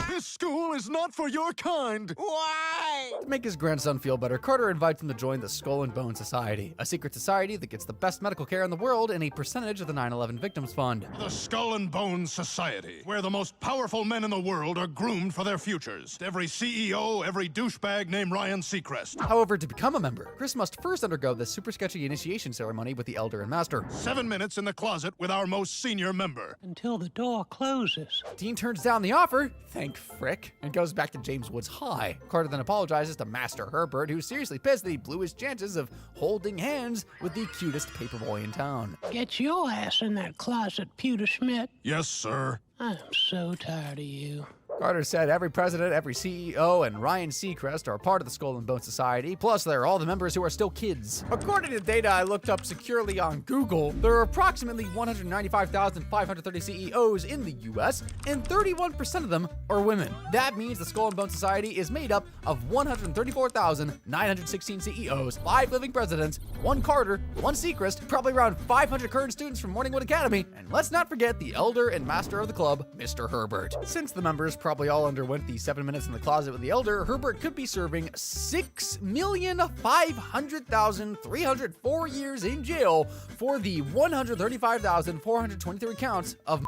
This school is not for your kind. Why? To make his grandson feel better, Carter invites him to join the Skull and Bone Society, a secret society that gets the best medical care in the world and a percentage of the 9/11 Victims Fund. The Skull and Bones Society, where the most powerful men in the world are groomed for their futures. Every CEO, every douchebag named Ryan Seacrest. However, to become a member, Chris must first undergo the super sketchy initiation ceremony with the Elder and Master. 7 minutes in the closet with our most senior member. Until the door closes. Dean turns down the offer, thank frick, and goes back to James Woods High. Carter then apologizes to Master Herbert, who's seriously pissed that he blew his chances of holding hands with the cutest paperboy in town. Get your ass in that closet, Peterschmidt. Yes, sir. I'm so tired of you. Carter said every president, every CEO, and Ryan Seacrest are part of the Skull and Bone Society, plus they're all the members who are still kids. According to data I looked up securely on Google, there are approximately 195,530 CEOs in the US, and 31% of them are women. That means the Skull and Bone Society is made up of 134,916 CEOs, 5 living presidents, 1 Carter, 1 Seacrest, probably around 500 current students from Morningwood Academy, and let's not forget the elder and master of the club, Mr. Herbert. Since the members probably all underwent the 7 minutes in the closet with the elder, Herbert could be serving 6,500,304 years in jail for the 135,423 counts of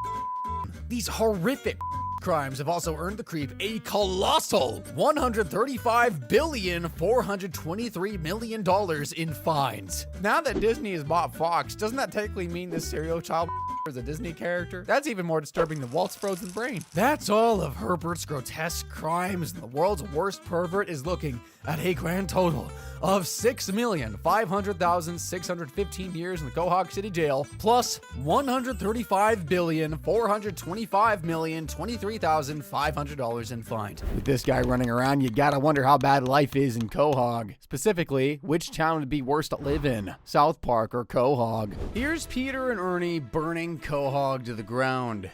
these horrific crimes have also earned the creep a colossal $135,423,000,000 in fines. Now that Disney has bought Fox, doesn't that technically mean this serial child is a Disney character? That's even more disturbing than Walt's frozen brain. That's all of Herbert's grotesque crimes, and the world's worst pervert is looking at a grand total of 6,500,615 years in the Quahog City Jail, plus $135,425,023,500 in fines. With this guy running around, you gotta wonder how bad life is in Quahog. Specifically, which town would be worse to live in, South Park or Quahog? Here's Peter and Ernie burning Quahog to the ground.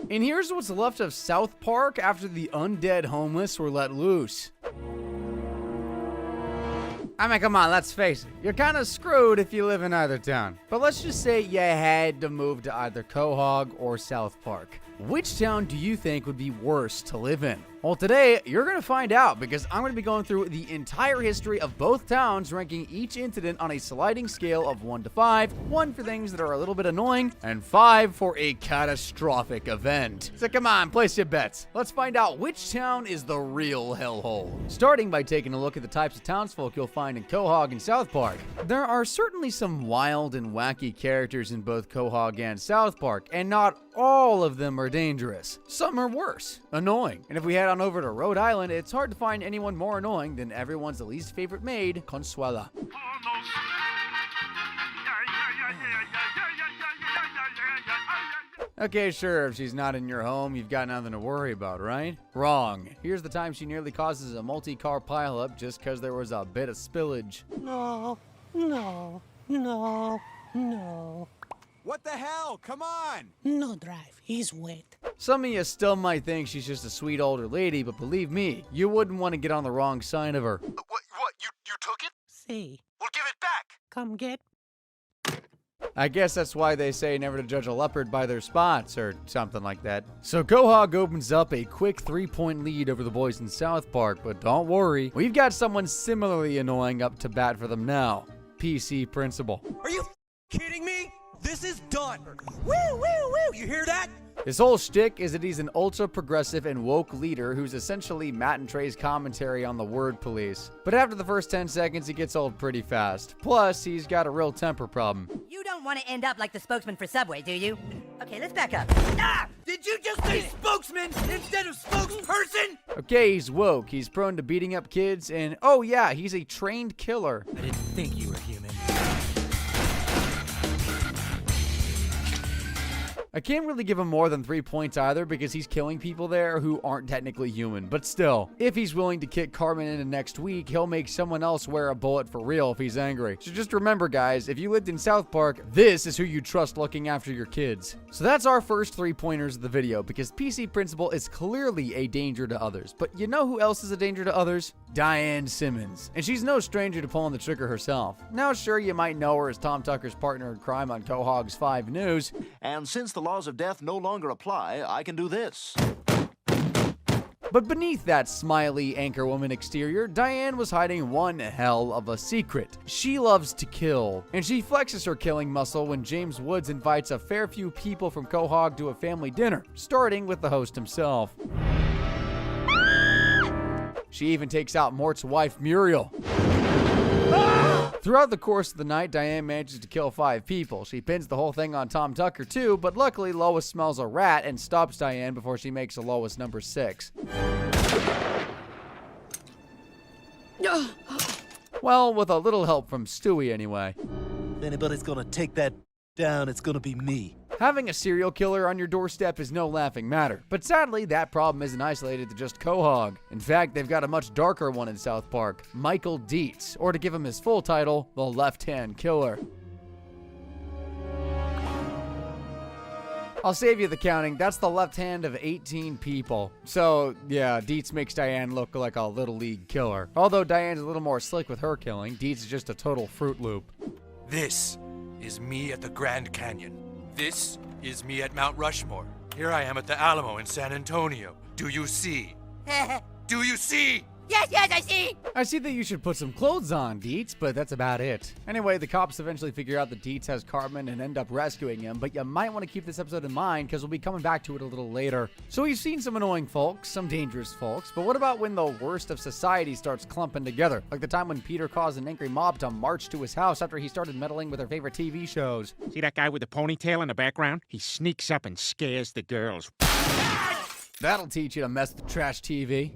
And here's what's left of South Park after the undead homeless were let loose. I mean, come on, let's face it. You're kind of screwed if you live in either town. But let's just say you had to move to either Quahog or South Park. Which town do you think would be worse to live in? Well, today, you're going to find out because I'm going to be going through the entire history of both towns, ranking each incident on a sliding scale of 1 to 5, 1 for things that are a little bit annoying, and 5 for a catastrophic event. So come on, place your bets. Let's find out which town is the real hellhole. Starting by taking a look at the types of townsfolk you'll find in Quahog and South Park. There are certainly some wild and wacky characters in both Quahog and South Park, and not all of them are dangerous. Some are worse, annoying. And if we head on over to Rhode Island, it's hard to find anyone more annoying than everyone's least favorite maid, Consuela. Okay, sure, if she's not in your home, you've got nothing to worry about, right? Wrong. Here's the time she nearly causes a multi-car pileup just because there was a bit of spillage. No, no, no, no. What the hell? Come on! No drive. He's wet. Some of you still might think she's just a sweet older lady, but believe me, you wouldn't want to get on the wrong side of her. What? You took it? See. Well, give it back! Come get. I guess that's why they say never to judge a leopard by their spots, or something like that. So Quahog opens up a quick 3-point lead over the boys in South Park, but don't worry, we've got someone similarly annoying up to bat for them now. PC Principal. Are you kidding me? This is done. Woo, woo, woo. You hear that? His whole shtick is that he's an ultra-progressive and woke leader who's essentially Matt and Trey's commentary on the word police. But after the first 10 seconds, he gets old pretty fast. Plus, he's got a real temper problem. You don't want to end up like the spokesman for Subway, do you? Okay, let's back up. Ah! Did you just say spokesman instead of spokesperson? Okay, he's woke, he's prone to beating up kids, and oh yeah, he's a trained killer. I didn't think you were human. I can't really give him more than 3 points either because he's killing people there who aren't technically human. But still, if he's willing to kick Cartman into next week, he'll make someone else wear a bullet for real if he's angry. So just remember, guys, if you lived in South Park, this is who you trust looking after your kids. So that's our first 3 pointers of the video because PC Principal is clearly a danger to others. But you know who else is a danger to others? Diane Simmons. And she's no stranger to pulling the trigger herself. Now, sure, you might know her as Tom Tucker's partner in crime on Quahog's 5 News. And since the laws of death no longer apply, I can do this. But beneath that smiley anchorwoman exterior, Diane was hiding one hell of a secret. She loves to kill, and she flexes her killing muscle when James Woods invites a fair few people from Quahog to a family dinner, starting with the host himself. She even takes out Mort's wife, Muriel. Throughout the course of the night, Diane manages to kill 5 people. She pins the whole thing on Tom Tucker too, but luckily Lois smells a rat and stops Diane before she makes a Lois number 6. Well, with a little help from Stewie anyway. If anybody's gonna take that down, it's gonna be me. Having a serial killer on your doorstep is no laughing matter, but sadly that problem isn't isolated to just Quahog. In fact, they've got a much darker one in South Park, Michael Dietz, or to give him his full title, the Left-Hand Killer. I'll save you the counting, that's the left hand of 18 people. So, yeah, Dietz makes Diane look like a Little League killer. Although Diane's a little more slick with her killing, Dietz is just a total Fruit Loop. This is me at the Grand Canyon. This is me at Mount Rushmore. Here I am at the Alamo in San Antonio. Do you see? Do you see? Yes, yes, I see! I see that you should put some clothes on, Dietz, but that's about it. Anyway, the cops eventually figure out that Dietz has Cartman and end up rescuing him, but you might want to keep this episode in mind because we'll be coming back to it a little later. So we've seen some annoying folks, some dangerous folks, but what about when the worst of society starts clumping together? Like the time when Peter caused an angry mob to march to his house after he started meddling with their favorite TV shows. See that guy with the ponytail in the background? He sneaks up and scares the girls. That'll teach you to mess with trash TV.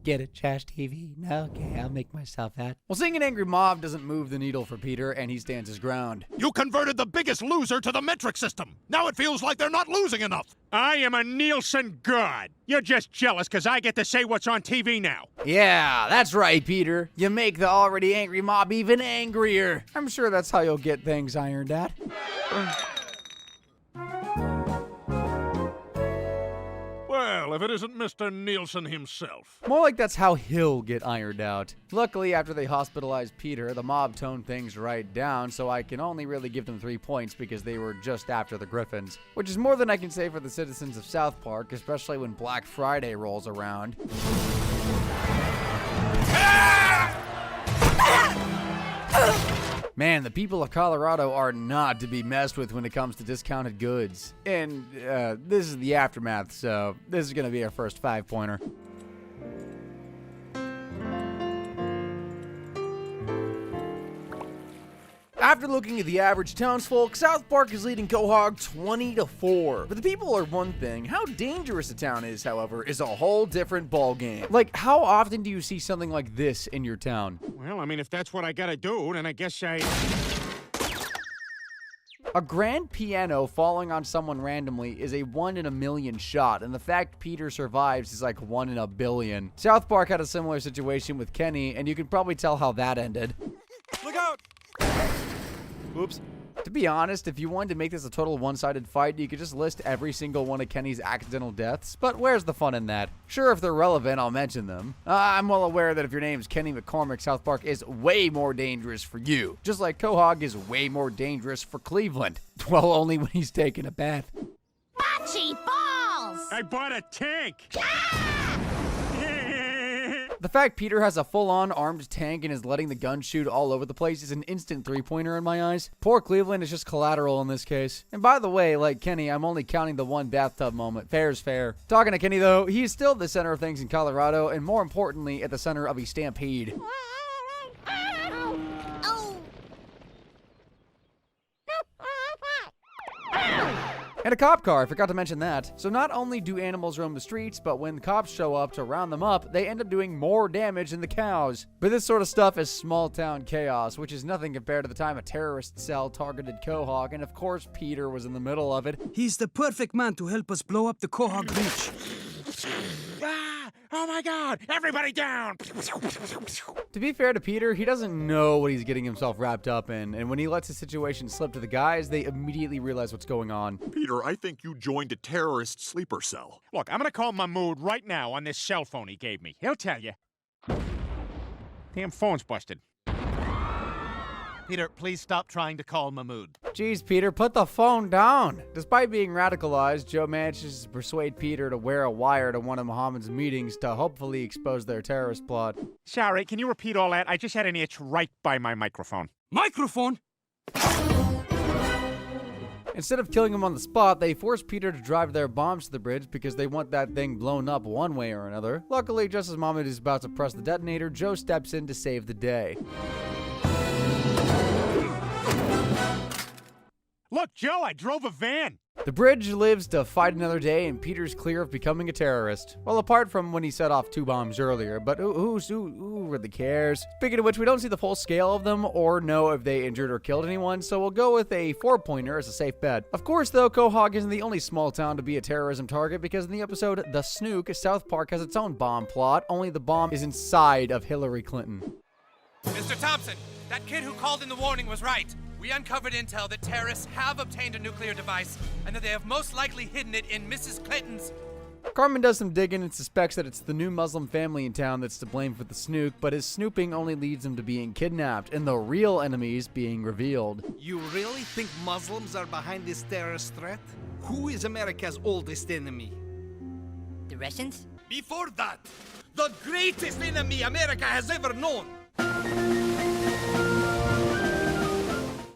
Get it, trash TV? No, okay, I'll make myself that. Well, seeing an angry mob doesn't move the needle for Peter, and he stands his ground. You converted the biggest loser to the metric system. Now it feels like they're not losing enough. I am a Nielsen god. You're just jealous because I get to say what's on TV now. Yeah, that's right, Peter. You make the already angry mob even angrier. I'm sure that's how you'll get things ironed out. Well, if it isn't Mr. Nielsen himself. More like that's how he'll get ironed out. Luckily, after they hospitalized Peter, the mob toned things right down, so I can only really give them 3 points because they were just after the Griffins. Which is more than I can say for the citizens of South Park, especially when Black Friday rolls around. Man, the people of Colorado are not to be messed with when it comes to discounted goods. And this is the aftermath, so this is going to be our first 5-pointer. After looking at the average townsfolk, South Park is leading Quahog 20-4. But the people are one thing. How dangerous a town is, however, is a whole different ballgame. Like, how often do you see something like this in your town? Well, I mean, if that's what I gotta do, then I guess I... A grand piano falling on someone randomly is a 1 in a million shot, and the fact Peter survives is like 1 in a billion. South Park had a similar situation with Kenny, and you can probably tell how that ended. Look out! Oops. To be honest, if you wanted to make this a total one-sided fight, you could just list every single one of Kenny's accidental deaths, but where's the fun in that? Sure, if they're relevant, I'll mention them. I'm well aware that if your name's Kenny McCormick, South Park is way more dangerous for you, just like Quahog is way more dangerous for Cleveland. Well, only when he's taking a bath. Bocce balls! I bought a tank! The fact Peter has a full-on armed tank and is letting the gun shoot all over the place is an instant 3-pointer in my eyes. Poor Cleveland is just collateral in this case. And by the way, like Kenny, I'm only counting the one bathtub moment. Fair's fair. Talking to Kenny though, he's still the center of things in Colorado, and more importantly, at the center of a stampede. And a cop car, I forgot to mention that. So not only do animals roam the streets, but when the cops show up to round them up, they end up doing more damage than the cows. But this sort of stuff is small town chaos, which is nothing compared to the time a terrorist cell targeted Quahog, and of course Peter was in the middle of it. He's the perfect man to help us blow up the Quahog Beach. Ah! Oh my god! Everybody down! To be fair to Peter, he doesn't know what he's getting himself wrapped up in, and when he lets the situation slip to the guys, they immediately realize what's going on. Peter, I think you joined a terrorist sleeper cell. Look, I'm gonna call Mahmood right now on this cell phone he gave me. He'll tell you. Damn phone's busted. Peter, please stop trying to call Mahmood. Jeez, Peter, put the phone down. Despite being radicalized, Joe manages to persuade Peter to wear a wire to one of Muhammad's meetings to hopefully expose their terrorist plot. Sorry, can you repeat all that? I just had an itch right by my microphone. Microphone? Instead of killing him on the spot, they force Peter to drive their bombs to the bridge because they want that thing blown up one way or another. Luckily, just as Muhammad is about to press the detonator, Joe steps in to save the day. Look, Joe, I drove a van. The bridge lives to fight another day, and Peter's clear of becoming a terrorist. Well, apart from when he set off 2 bombs earlier, but who really cares? Speaking of which, we don't see the full scale of them or know if they injured or killed anyone, so we'll go with a 4-pointer as a safe bet. Of course, though, Quahog isn't the only small town to be a terrorism target, because in the episode The Snook, South Park has its own bomb plot, only the bomb is inside of Hillary Clinton. Mr. Thompson, that kid who called in the warning was right. We uncovered intel that terrorists have obtained a nuclear device and that they have most likely hidden it in Mrs. Clinton's. Cartman does some digging and suspects that it's the new Muslim family in town that's to blame for the snook, but his snooping only leads him to being kidnapped and the real enemies being revealed. You really think Muslims are behind this terrorist threat? Who is America's oldest enemy? The Russians? Before that, the greatest enemy America has ever known.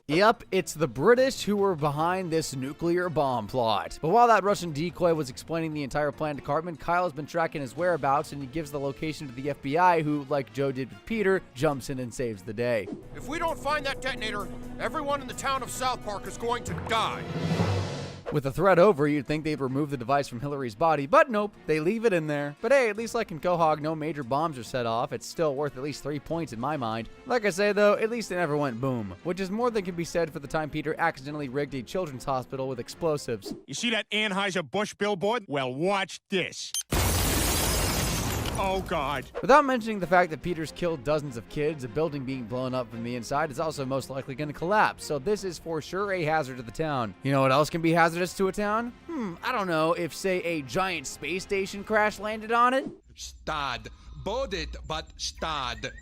Yep, it's the British who were behind this nuclear bomb plot. But while that Russian decoy was explaining the entire plan to Cartman, Kyle has been tracking his whereabouts, and he gives the location to the FBI, who, like Joe did with Peter, jumps in and saves the day. If we don't find that detonator, everyone in the town of South Park is going to die. With the threat over, you'd think they'd remove the device from Hillary's body, but nope, they leave it in there. But hey, at least like in Quahog, no major bombs are set off. It's still worth at least 3 points in my mind. Like I say though, at least it never went boom, which is more than can be said for the time Peter accidentally rigged a children's hospital with explosives. You see that Anheuser-Busch billboard? Well, watch this. Oh, God. Without mentioning the fact that Peter's killed dozens of kids, a building being blown up from the inside is also most likely going to collapse, so this is for sure a hazard to the town. You know what else can be hazardous to a town? I don't know, if say a giant space station crash landed on it? Stad. Bodit, but stad.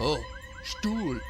Oh, stool.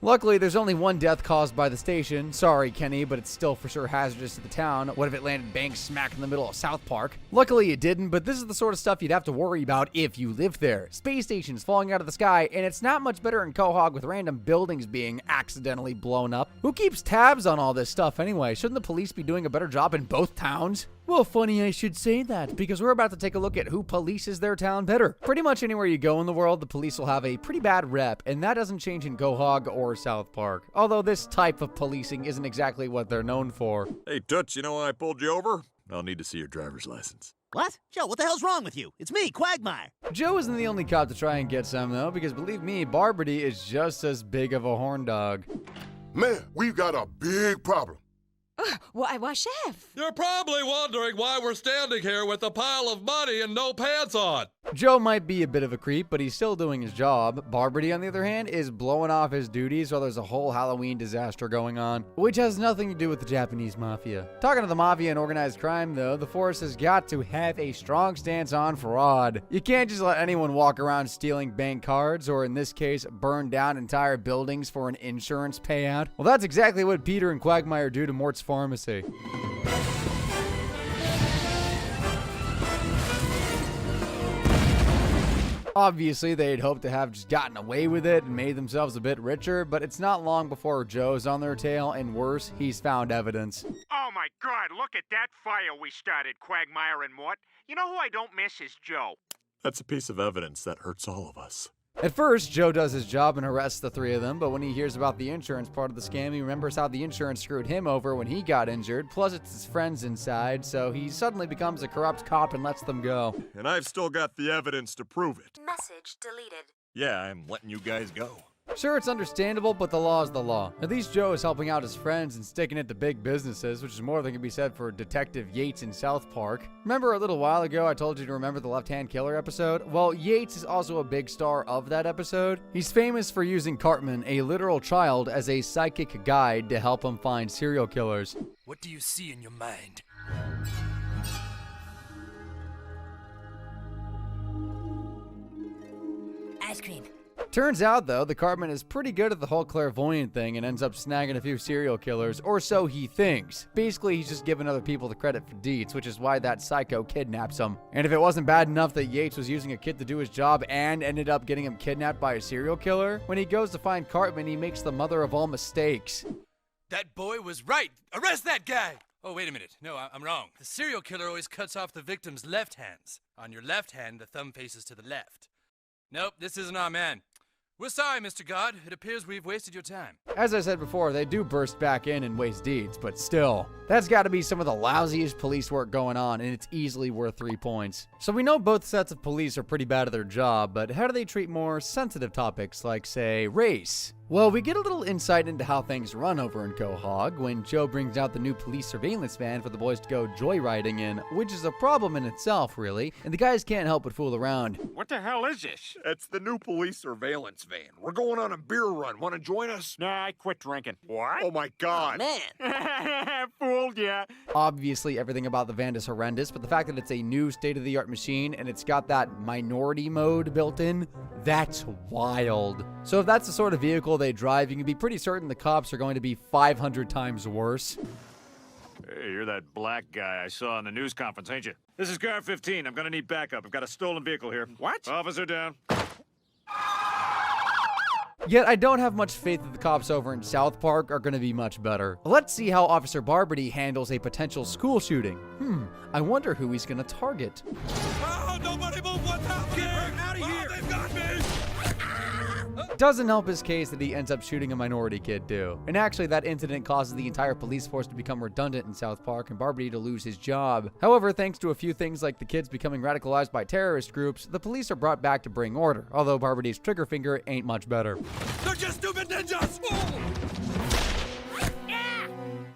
Luckily, there's only one death caused by the station. Sorry, Kenny, but it's still for sure hazardous to the town. What if it landed bang smack in the middle of South Park? Luckily, it didn't, but this is the sort of stuff you'd have to worry about if you lived there. Space stations falling out of the sky, and it's not much better in Quahog with random buildings being accidentally blown up. Who keeps tabs on all this stuff anyway? Shouldn't the police be doing a better job in both towns? Well, funny I should say that, because we're about to take a look at who polices their town better. Pretty much anywhere you go in the world, the police will have a pretty bad rep, and that doesn't change in Quahog or South Park. Although this type of policing isn't exactly what they're known for. Hey, Toots, you know why I pulled you over? I'll need to see your driver's license. What? Joe, what the hell's wrong with you? It's me, Quagmire. Joe isn't the only cop to try and get some, though, because believe me, Barbardy is just as big of a horn dog. Man, we've got a big problem. Why, Chef? You're probably wondering why we're standing here with a pile of money and no pants on. Joe might be a bit of a creep, but he's still doing his job. Barbardy, on the other hand, is blowing off his duties while there's a whole Halloween disaster going on, which has nothing to do with the Japanese mafia. Talking to the mafia and organized crime, though, the force has got to have a strong stance on fraud. You can't just let anyone walk around stealing bank cards, or in this case, burn down entire buildings for an insurance payout. Well, that's exactly what Peter and Quagmire do to Mort's pharmacy. Obviously, they'd hoped to have just gotten away with it and made themselves a bit richer, but it's not long before Joe's on their tail, and worse, he's found evidence. Oh my God, look at that fire we started, Quagmire and Mort. You know who I don't miss is Joe. That's a piece of evidence that hurts all of us. At first, Joe does his job and arrests the three of them, but when he hears about the insurance part of the scam, he remembers how the insurance screwed him over when he got injured, plus it's his friends inside, so he suddenly becomes a corrupt cop and lets them go. And I've still got the evidence to prove it. Message deleted. Yeah, I'm letting you guys go. Sure, it's understandable, but the law is the law. At least Joe is helping out his friends and sticking it to big businesses, which is more than can be said for Detective Yates in South Park. Remember a little while ago I told you to remember the left-hand killer episode? Well, Yates is also a big star of that episode. He's famous for using Cartman, a literal child, as a psychic guide to help him find serial killers. What do you see in your mind? Ice cream. Turns out, though, the Cartman is pretty good at the whole clairvoyant thing and ends up snagging a few serial killers, or so he thinks. Basically, he's just giving other people the credit for deeds, which is why that psycho kidnaps him. And if it wasn't bad enough that Yates was using a kid to do his job and ended up getting him kidnapped by a serial killer, when he goes to find Cartman, he makes the mother of all mistakes. That boy was right. Arrest that guy. Oh, wait a minute. No, I'm wrong. The serial killer always cuts off the victim's left hands. On your left hand, the thumb faces to the left. Nope, this isn't our man. We're sorry, Mr. God. It appears we've wasted your time. As I said before, they do burst back in and waste deeds, but still, that's got to be some of the lousiest police work going on, and it's easily worth 3 points. So we know both sets of police are pretty bad at their job, but how do they treat more sensitive topics like, say, race? Well, we get a little insight into how things run over in Quahog when Joe brings out the new police surveillance van for the boys to go joyriding in, which is a problem in itself, really, and the guys can't help but fool around. What the hell is this? It's the new police surveillance van. We're going on a beer run. Want to join us? Nah, I quit drinking. What? Oh my God. Man. Fooled ya. Obviously, everything about the van is horrendous, but the fact that it's a new state-of-the-art machine and it's got that minority mode built in, that's wild. So if that's the sort of vehicle they drive, you can be pretty certain the cops are going to be 500 times worse. Hey, you're that black guy I saw in the news conference, ain't you? This is car 15. I'm gonna need backup. I've got a stolen vehicle here. What? Officer down. Yet I don't have much faith that the cops over in South Park are going to be much better. Let's see how Officer Barbarty handles a potential school shooting. I wonder who he's going to target. Oh, nobody move! What's happening? Out of here! They've got me! Doesn't help his case that he ends up shooting a minority kid too. And actually that incident causes the entire police force to become redundant in South Park and Barbarty to lose his job. However, thanks to a few things like the kids becoming radicalized by terrorist groups, the police are brought back to bring order, although Barbarty's trigger finger ain't much better. They're just stupid ninjas!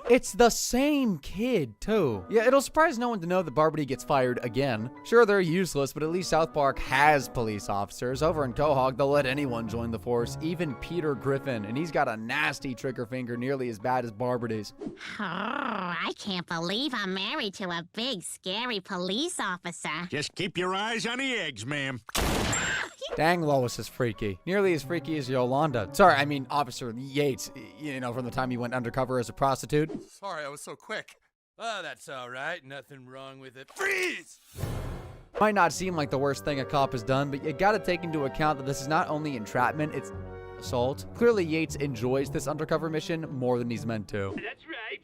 It's the same kid, too. Yeah, it'll surprise no one to know that Barbarty gets fired again. Sure, they're useless, but at least South Park has police officers. Over in Quahog, they'll let anyone join the force, even Peter Griffin, and he's got a nasty trigger finger nearly as bad as Barbarty's. Oh, I can't believe I'm married to a big, scary police officer. Just keep your eyes on the eggs, ma'am. Dang, Lois is freaky. Nearly as freaky as Yolanda. Sorry, I mean Officer Yates, you know, from the time he went undercover as a prostitute. Sorry, I was so quick. Oh, that's all right. Nothing wrong with it. Freeze! Might not seem like the worst thing a cop has done, but you gotta take into account that this is not only entrapment, it's assault. Clearly, Yates enjoys this undercover mission more than he's meant to. That's right.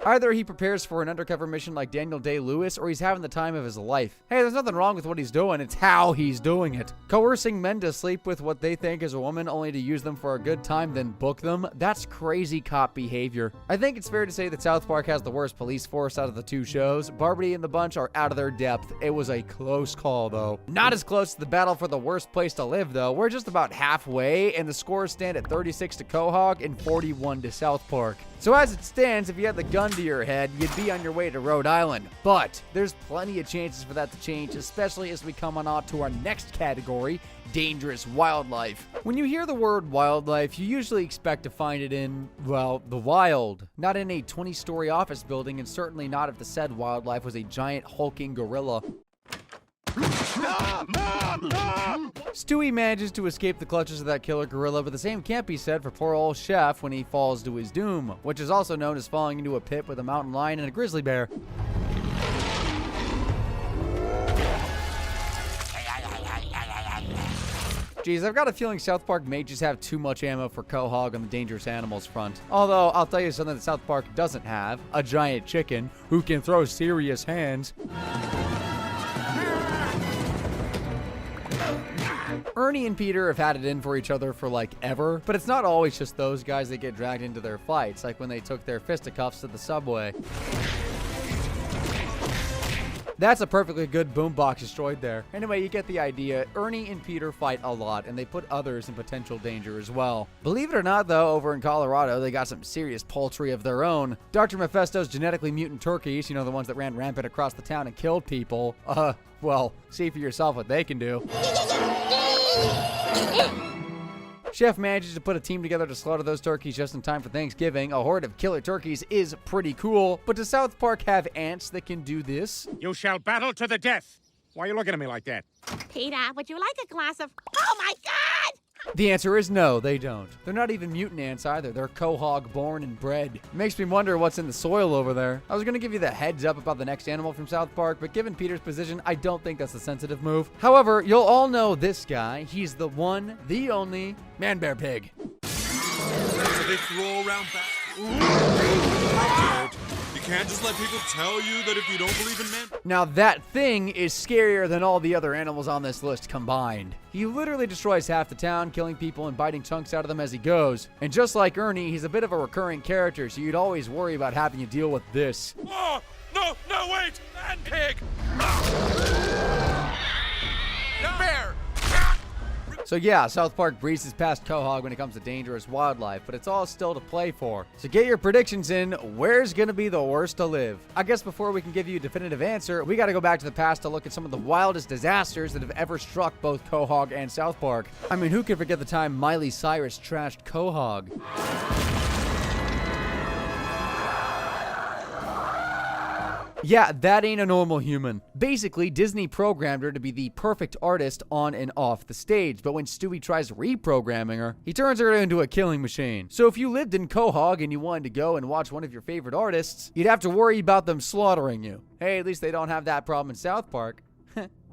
Either he prepares for an undercover mission like Daniel Day-Lewis, or he's having the time of his life. Hey, there's nothing wrong with what he's doing, it's how he's doing it. Coercing men to sleep with what they think is a woman only to use them for a good time, then book them, that's crazy cop behavior. I think it's fair to say that South Park has the worst police force out of the two shows. Barbarty and the bunch are out of their depth. It was a close call, though. Not as close to the battle for the worst place to live, though. We're just about halfway, and the scores stand at 36 to Quahog and 41 to South Park. So as it stands, if you had the gun to your head, you'd be on your way to Rhode Island. But there's plenty of chances for that to change, especially as we come on to our next category, dangerous wildlife. When you hear the word wildlife, you usually expect to find it in, well, the wild. Not in a 20-story office building, and certainly not if the said wildlife was a giant hulking gorilla. Stewie manages to escape the clutches of that killer gorilla, but the same can't be said for poor old Chef when he falls to his doom, which is also known as falling into a pit with a mountain lion and a grizzly bear. Geez, I've got a feeling South Park may just have too much ammo for Quahog on the dangerous animals front. Although, I'll tell you something that South Park doesn't have, a giant chicken who can throw serious hands. Ernie and Peter have had it in for each other for like ever, but it's not always just those guys that get dragged into their fights, like when they took their fisticuffs to the subway. That's a perfectly good boombox destroyed there. Anyway, you get the idea. Ernie and Peter fight a lot, and they put others in potential danger as well. Believe it or not, though, over in Colorado, they got some serious poultry of their own. Dr. Mephisto's genetically mutant turkeys, you know, the ones that ran rampant across the town and killed people. Well, see for yourself what they can do. Chef manages to put a team together to slaughter those turkeys just in time for Thanksgiving. A horde of killer turkeys is pretty cool, but does South Park have ants that can do this? You shall battle to the death. Why are you looking at me like that? Peter, would you like a glass of... Oh, my God! The answer is no, they don't. They're not even mutant ants either. They're quahog born and bred. Makes me wonder what's in the soil over there. I was going to give you the heads up about the next animal from South Park, but given Peter's position, I don't think that's a sensitive move. However, you'll all know this guy. He's the one, the only Man-Bear Pig. They throw around back. You can't just let people tell you that if you don't believe in men. Now that thing is scarier than all the other animals on this list combined. He literally destroys half the town, killing people and biting chunks out of them as he goes. And just like Ernie, he's a bit of a recurring character, so you'd always worry about having to deal with this. Oh, no, wait! Man pig! Bear! So yeah, South Park breezes past quahog when it comes to dangerous wildlife, but it's all still to play for. So get your predictions in. Where's gonna be the worst to live? I guess before we can give you a definitive answer, we gotta go back to the past to look at some of the wildest disasters that have ever struck both quahog and South Park. I mean, who can forget the time Miley Cyrus trashed quahog? Yeah, that ain't a normal human. Basically, Disney programmed her to be the perfect artist on and off the stage, but when Stewie tries reprogramming her, he turns her into a killing machine. So if you lived in Quahog and you wanted to go and watch one of your favorite artists, you'd have to worry about them slaughtering you. Hey, at least they don't have that problem in South Park.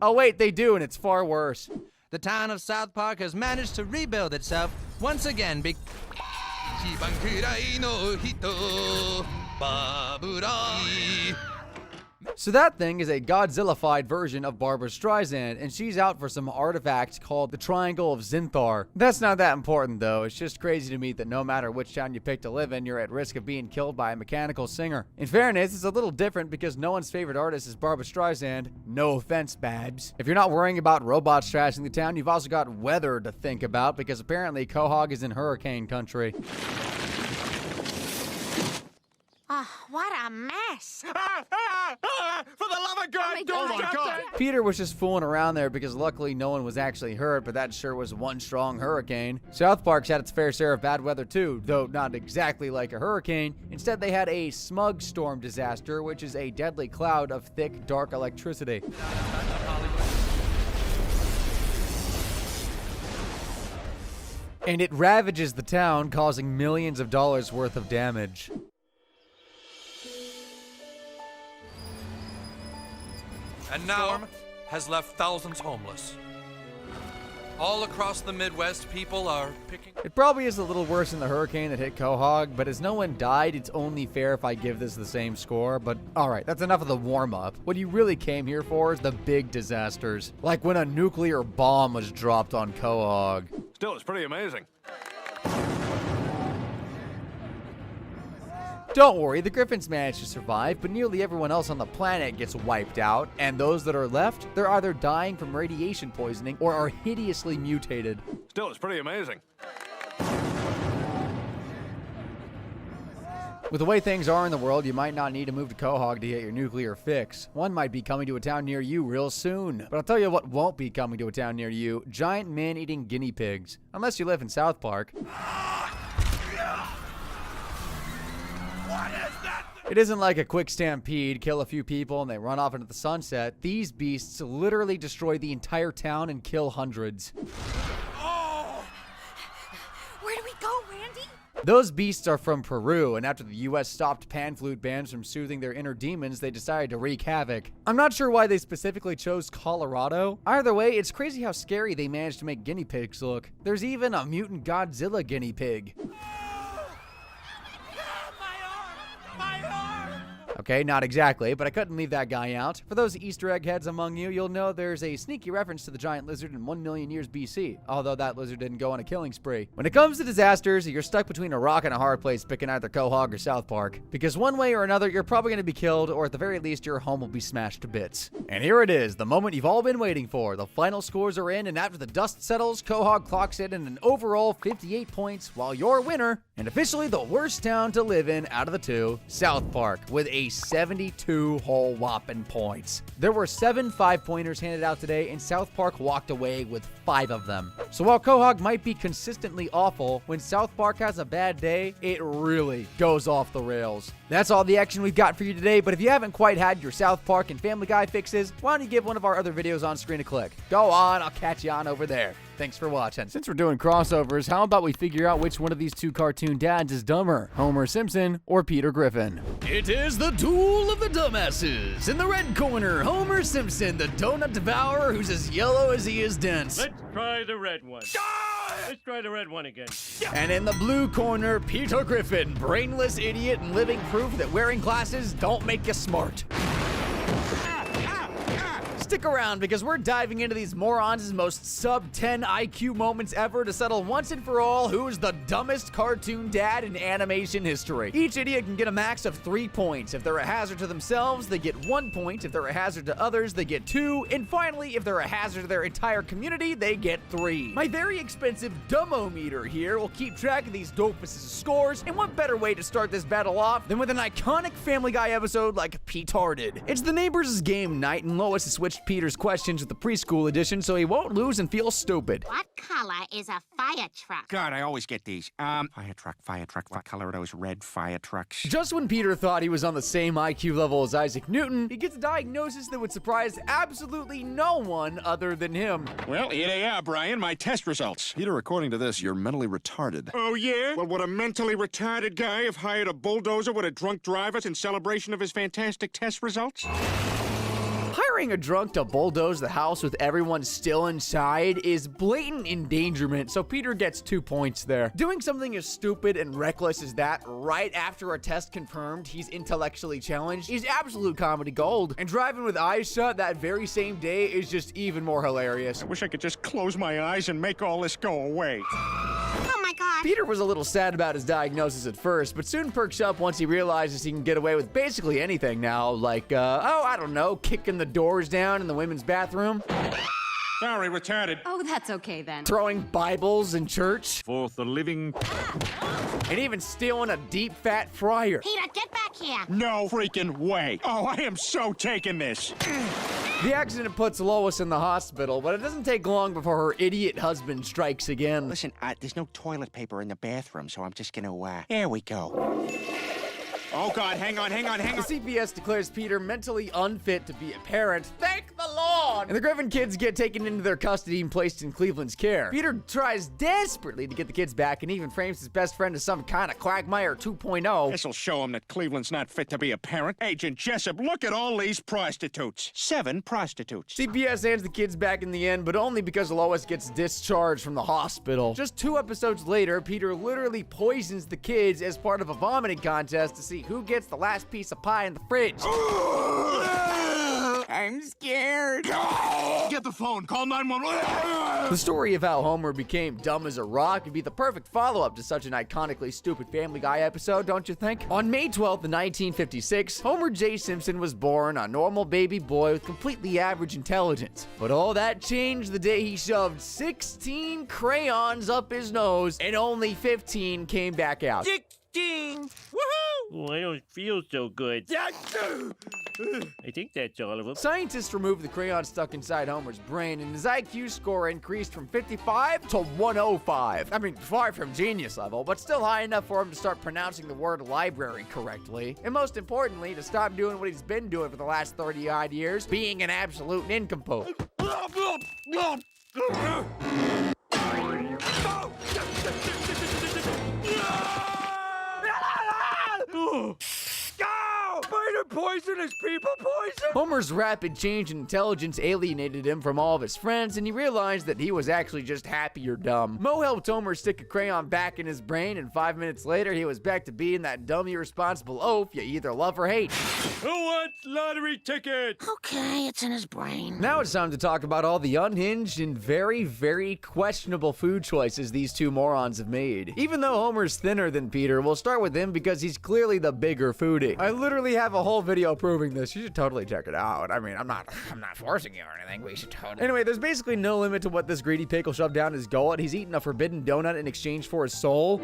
Oh wait, they do, and it's far worse. The town of South Park has managed to rebuild itself once again So that thing is a Godzilla-fied version of Barbra Streisand, and she's out for some artifact called the Triangle of Zinthar. That's not that important, though. It's just crazy to me that no matter which town you pick to live in, you're at risk of being killed by a mechanical singer. In fairness, it's a little different because no one's favorite artist is Barbra Streisand. No offense, Babs. If you're not worrying about robots trashing the town, you've also got weather to think about because apparently Quahog is in hurricane country. Oh, what a mess. For the love of God, Oh my God. Peter was just fooling around there because luckily no one was actually hurt, but that sure was one strong hurricane. South Park's had its fair share of bad weather too, though not exactly like a hurricane. Instead, they had a smug storm disaster, which is a deadly cloud of thick, dark electricity. And it ravages the town, causing millions of dollars worth of damage. And now has left thousands homeless. All across the Midwest, people are picking... It probably is a little worse than the hurricane that hit Quahog, but as no one died, it's only fair if I give this the same score. But alright, that's enough of the warm-up. What you really came here for is the big disasters. Like when a nuclear bomb was dropped on Quahog. Still, it's pretty amazing. Don't worry, the Griffins managed to survive, but nearly everyone else on the planet gets wiped out, and those that are left, they're either dying from radiation poisoning or are hideously mutated. Still, it's pretty amazing. With the way things are in the world, you might not need to move to Quahog to get your nuclear fix. One might be coming to a town near you real soon. But I'll tell you what won't be coming to a town near you: giant man-eating guinea pigs. Unless you live in South Park. It isn't like a quick stampede, kill a few people, and they run off into the sunset. These beasts literally destroy the entire town and kill hundreds. Where do we go, Randy? Those beasts are from Peru, and after the US stopped pan flute bands from soothing their inner demons, they decided to wreak havoc. I'm not sure why they specifically chose Colorado. Either way, it's crazy how scary they managed to make guinea pigs look. There's even a mutant Godzilla guinea pig. Okay, not exactly, but I couldn't leave that guy out. For those Easter egg heads among you, you'll know there's a sneaky reference to the giant lizard in 1 million years BC, although that lizard didn't go on a killing spree. When it comes to disasters, you're stuck between a rock and a hard place picking either Quahog or South Park, because one way or another, you're probably going to be killed, or at the very least, your home will be smashed to bits. And here it is, the moment you've all been waiting for. The final scores are in, and after the dust settles, Quahog clocks in an overall 58 points, while your winner, and officially the worst town to live in out of the two, South Park, with a 72 whole whopping points. There were 7 5-pointers handed out today, and South Park walked away with 5 of them. So while Quahog might be consistently awful, when South Park has a bad day, it really goes off the rails. That's all the action we've got for you today, but if you haven't quite had your South Park and Family Guy fixes, why don't you give one of our other videos on screen a click? Go on, I'll catch you on over there. Thanks for watching. Since we're doing crossovers, how about we figure out which one of these two cartoon dads is dumber, Homer Simpson or Peter Griffin? It is the duel of the dumbasses. In the red corner, Homer Simpson, the donut devourer who's as yellow as he is dense. Let's try the red one. Let's try the red one again. And in the blue corner, Peter Griffin, brainless idiot and living proof that wearing glasses don't make you smart. Stick around because we're diving into these morons' most sub-10 IQ moments ever to settle once and for all who's the dumbest cartoon dad in animation history. Each idiot can get a max of 3 points. If they're a hazard to themselves, they get 1 point. If they're a hazard to others, they get 2. And finally, if they're a hazard to their entire community, they get 3. My very expensive dumbo-meter here will keep track of these dopuses' scores, and what better way to start this battle off than with an iconic Family Guy episode like Petarded. It's the neighbors' game night, and Lois has switched Peter's questions with the preschool edition so he won't lose and feel stupid. What color is a fire truck? God, I always get these. Fire truck. What color are those red fire trucks? Just when Peter thought he was on the same IQ level as Isaac Newton, he gets a diagnosis that would surprise absolutely no one other than him. Well, here they are, Brian, my test results. Peter, according to this, you're mentally retarded. Oh, yeah? Well, would a mentally retarded guy have hired a bulldozer with a drunk driver in celebration of his fantastic test results? Hiring a drunk to bulldoze the house with everyone still inside is blatant endangerment, so Peter gets 2 points there. Doing something as stupid and reckless as that right after a test confirmed he's intellectually challenged is absolute comedy gold. And driving with eyes shut that very same day is just even more hilarious. I wish I could just close my eyes and make all this go away. Oh my God. Peter was a little sad about his diagnosis at first, but soon perks up once he realizes he can get away with basically anything now, like, I don't know, kicking the doors down in the women's bathroom. Sorry, retarded. Oh, that's okay then. Throwing Bibles in church. For the living. And even stealing a deep fat fryer. Peter, get back here. No freaking way. Oh, I am so taking this. The accident puts Lois in the hospital, but it doesn't take long before her idiot husband strikes again. Listen, there's no toilet paper in the bathroom, so I'm just gonna, there we go. Oh, God, hang on. The CPS declares Peter mentally unfit to be a parent. Thank the Lord! And the Griffin kids get taken into their custody and placed in Cleveland's care. Peter tries desperately to get the kids back and even frames his best friend as some kind of Quagmire 2.0. This'll show him that Cleveland's not fit to be a parent. Agent Jessup, look at all these prostitutes. 7 prostitutes. CPS hands the kids back in the end, but only because Lois gets discharged from the hospital. Just 2 episodes later, Peter literally poisons the kids as part of a vomiting contest to see who gets the last piece of pie in the fridge. I'm scared. Get the phone. Call 911. The story of how Homer became dumb as a rock would be the perfect follow-up to such an iconically stupid Family Guy episode, don't you think? On May 12th, 1956, Homer J. Simpson was born, a normal baby boy with completely average intelligence. But all that changed the day he shoved 16 crayons up his nose and only 15 came back out. 16! Woohoo! Oh, I don't feel so good. I think that's all of them. Scientists removed the crayon stuck inside Homer's brain, and his IQ score increased from 55 to 105. I mean, far from genius level, but still high enough for him to start pronouncing the word library correctly. And most importantly, to stop doing what he's been doing for the last 30-odd years, being an absolute nincompoop. poison? Is people poison? Homer's rapid change in intelligence alienated him from all of his friends, and he realized that he was actually just happy or dumb. Moe helped Homer stick a crayon back in his brain, and 5 minutes later, he was back to being that dumb, irresponsible oaf you either love or hate. Who wants lottery tickets? Okay, it's in his brain. Now it's time to talk about all the unhinged and very, very questionable food choices these two morons have made. Even though Homer's thinner than Peter, we'll start with him because he's clearly the bigger foodie. I literally have a whole video proving this. You should totally check it out. I mean, I'm not forcing you or anything. We should totally. Anyway, there's basically no limit to what this greedy pig will shove down his gullet. He's eating a forbidden donut in exchange for his soul.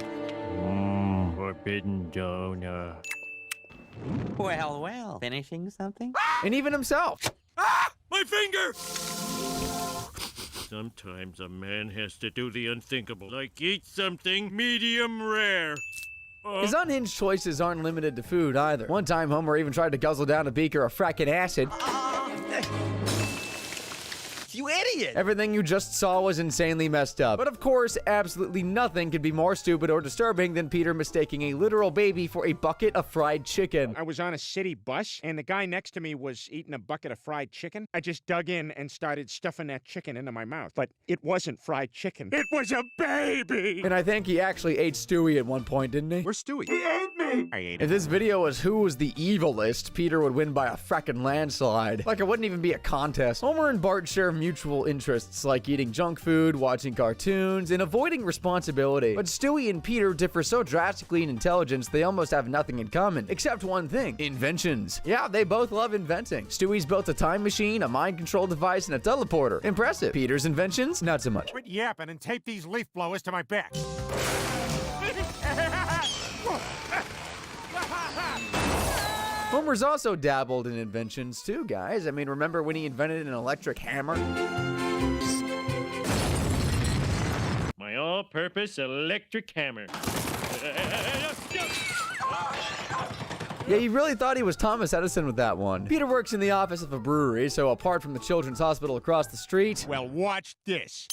Forbidden donut. Well, well. Finishing something? And even himself. Ah! My finger! Sometimes a man has to do the unthinkable, like eat something medium rare. His unhinged choices aren't limited to food either. One time, Homer even tried to guzzle down a beaker of fracking acid. You idiot! Everything you just saw was insanely messed up. But of course, absolutely nothing could be more stupid or disturbing than Peter mistaking a literal baby for a bucket of fried chicken. I was on a city bus, and the guy next to me was eating a bucket of fried chicken. I just dug in and started stuffing that chicken into my mouth. But it wasn't fried chicken. It was a baby! And I think he actually ate Stewie at one point, didn't he? Where's Stewie? He ate me! I ate If him. this video was who was the evilest, Peter would win by a frackin' landslide. Like it wouldn't even be a contest. Homer and Bart share mutual interests like eating junk food, watching cartoons, and avoiding responsibility. But Stewie and Peter differ so drastically in intelligence they almost have nothing in common, except one thing: inventions. Yeah, they both love inventing. Stewie's built a time machine, a mind control device, and a teleporter. Impressive. Peter's inventions? Not so much. Quit yapping and tape these leaf blowers to my back. Homer's also dabbled in inventions too, guys. I mean, remember when he invented an electric hammer? My all-purpose electric hammer. Yeah, he really thought he was Thomas Edison with that one. Peter works in the office of a brewery, so apart from the children's hospital across the street... Well, watch this.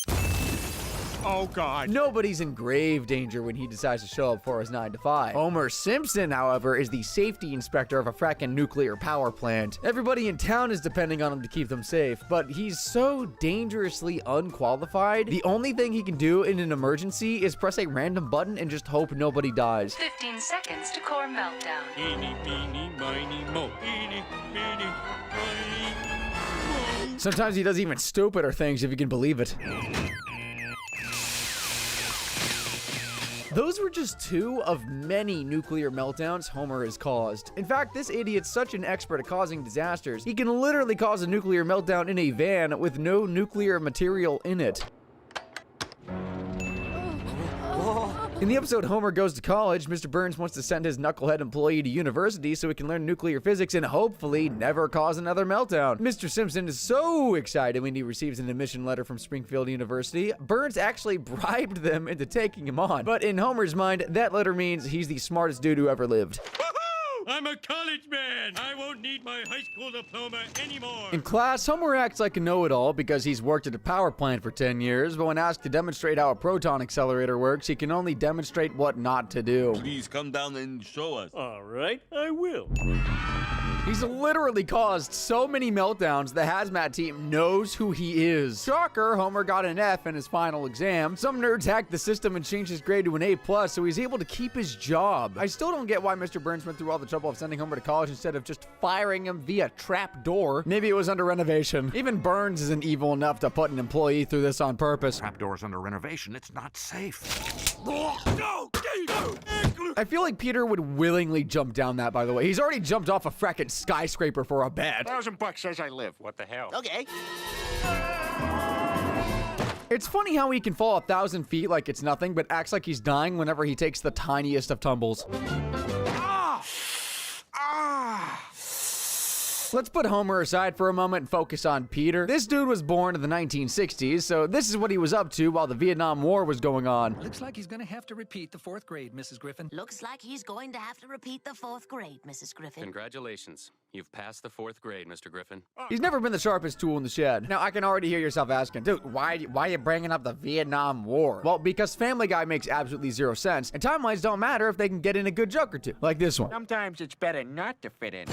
Oh, God. Nobody's in grave danger when he decides to show up for his 9 to 5. Homer Simpson, however, is the safety inspector of a frackin' nuclear power plant. Everybody in town is depending on him to keep them safe, but he's so dangerously unqualified, the only thing he can do in an emergency is press a random button and just hope nobody dies. 15 seconds to core meltdown. Eeny, meeny, miny, mo. Eeny, meeny, miny, mo. Sometimes he does even stupider things, if you can believe it. Those were just 2 of many nuclear meltdowns Homer has caused. In fact, this idiot's such an expert at causing disasters, he can literally cause a nuclear meltdown in a van with no nuclear material in it. In the episode Homer Goes to College, Mr. Burns wants to send his knucklehead employee to university so he can learn nuclear physics and hopefully never cause another meltdown. Mr. Simpson is so excited when he receives an admission letter from Springfield University. Burns actually bribed them into taking him on. But in Homer's mind, that letter means he's the smartest dude who ever lived. I'm a college man! I won't need my high school diploma anymore! In class, Homer acts like a know-it-all because he's worked at a power plant for 10 years, but when asked to demonstrate how a proton accelerator works, he can only demonstrate what not to do. Please come down and show us. All right, I will. He's literally caused so many meltdowns, the hazmat team knows who he is. Shocker, Homer got an F in his final exam. Some nerds hacked the system and changed his grade to an A+, so he's able to keep his job. I still don't get why Mr. Burns went through all the trouble of sending Homer to college instead of just firing him via trap door. Maybe it was under renovation. Even Burns isn't evil enough to put an employee through this on purpose. Trapdoor's under renovation. It's not safe. I feel like Peter would willingly jump down that, by the way. He's already jumped off a frackin' skyscraper for a bet. $1,000 says I live. What the hell? Okay. It's funny how he can fall 1,000 feet like it's nothing, but acts like he's dying whenever he takes the tiniest of tumbles. Let's put Homer aside for a moment and focus on Peter. This dude was born in the 1960s, so this is what he was up to while the Vietnam War was going on. Looks like he's gonna have to repeat the 4th grade, Mrs. Griffin. Looks like he's going to have to repeat the 4th grade, Mrs. Griffin. Congratulations. You've passed the 4th grade, Mr. Griffin. He's never been the sharpest tool in the shed. Now, I can already hear yourself asking, dude, why are you bringing up the Vietnam War? Well, because Family Guy makes absolutely zero sense, and timelines don't matter if they can get in a good joke or two, like this one. Sometimes it's better not to fit in.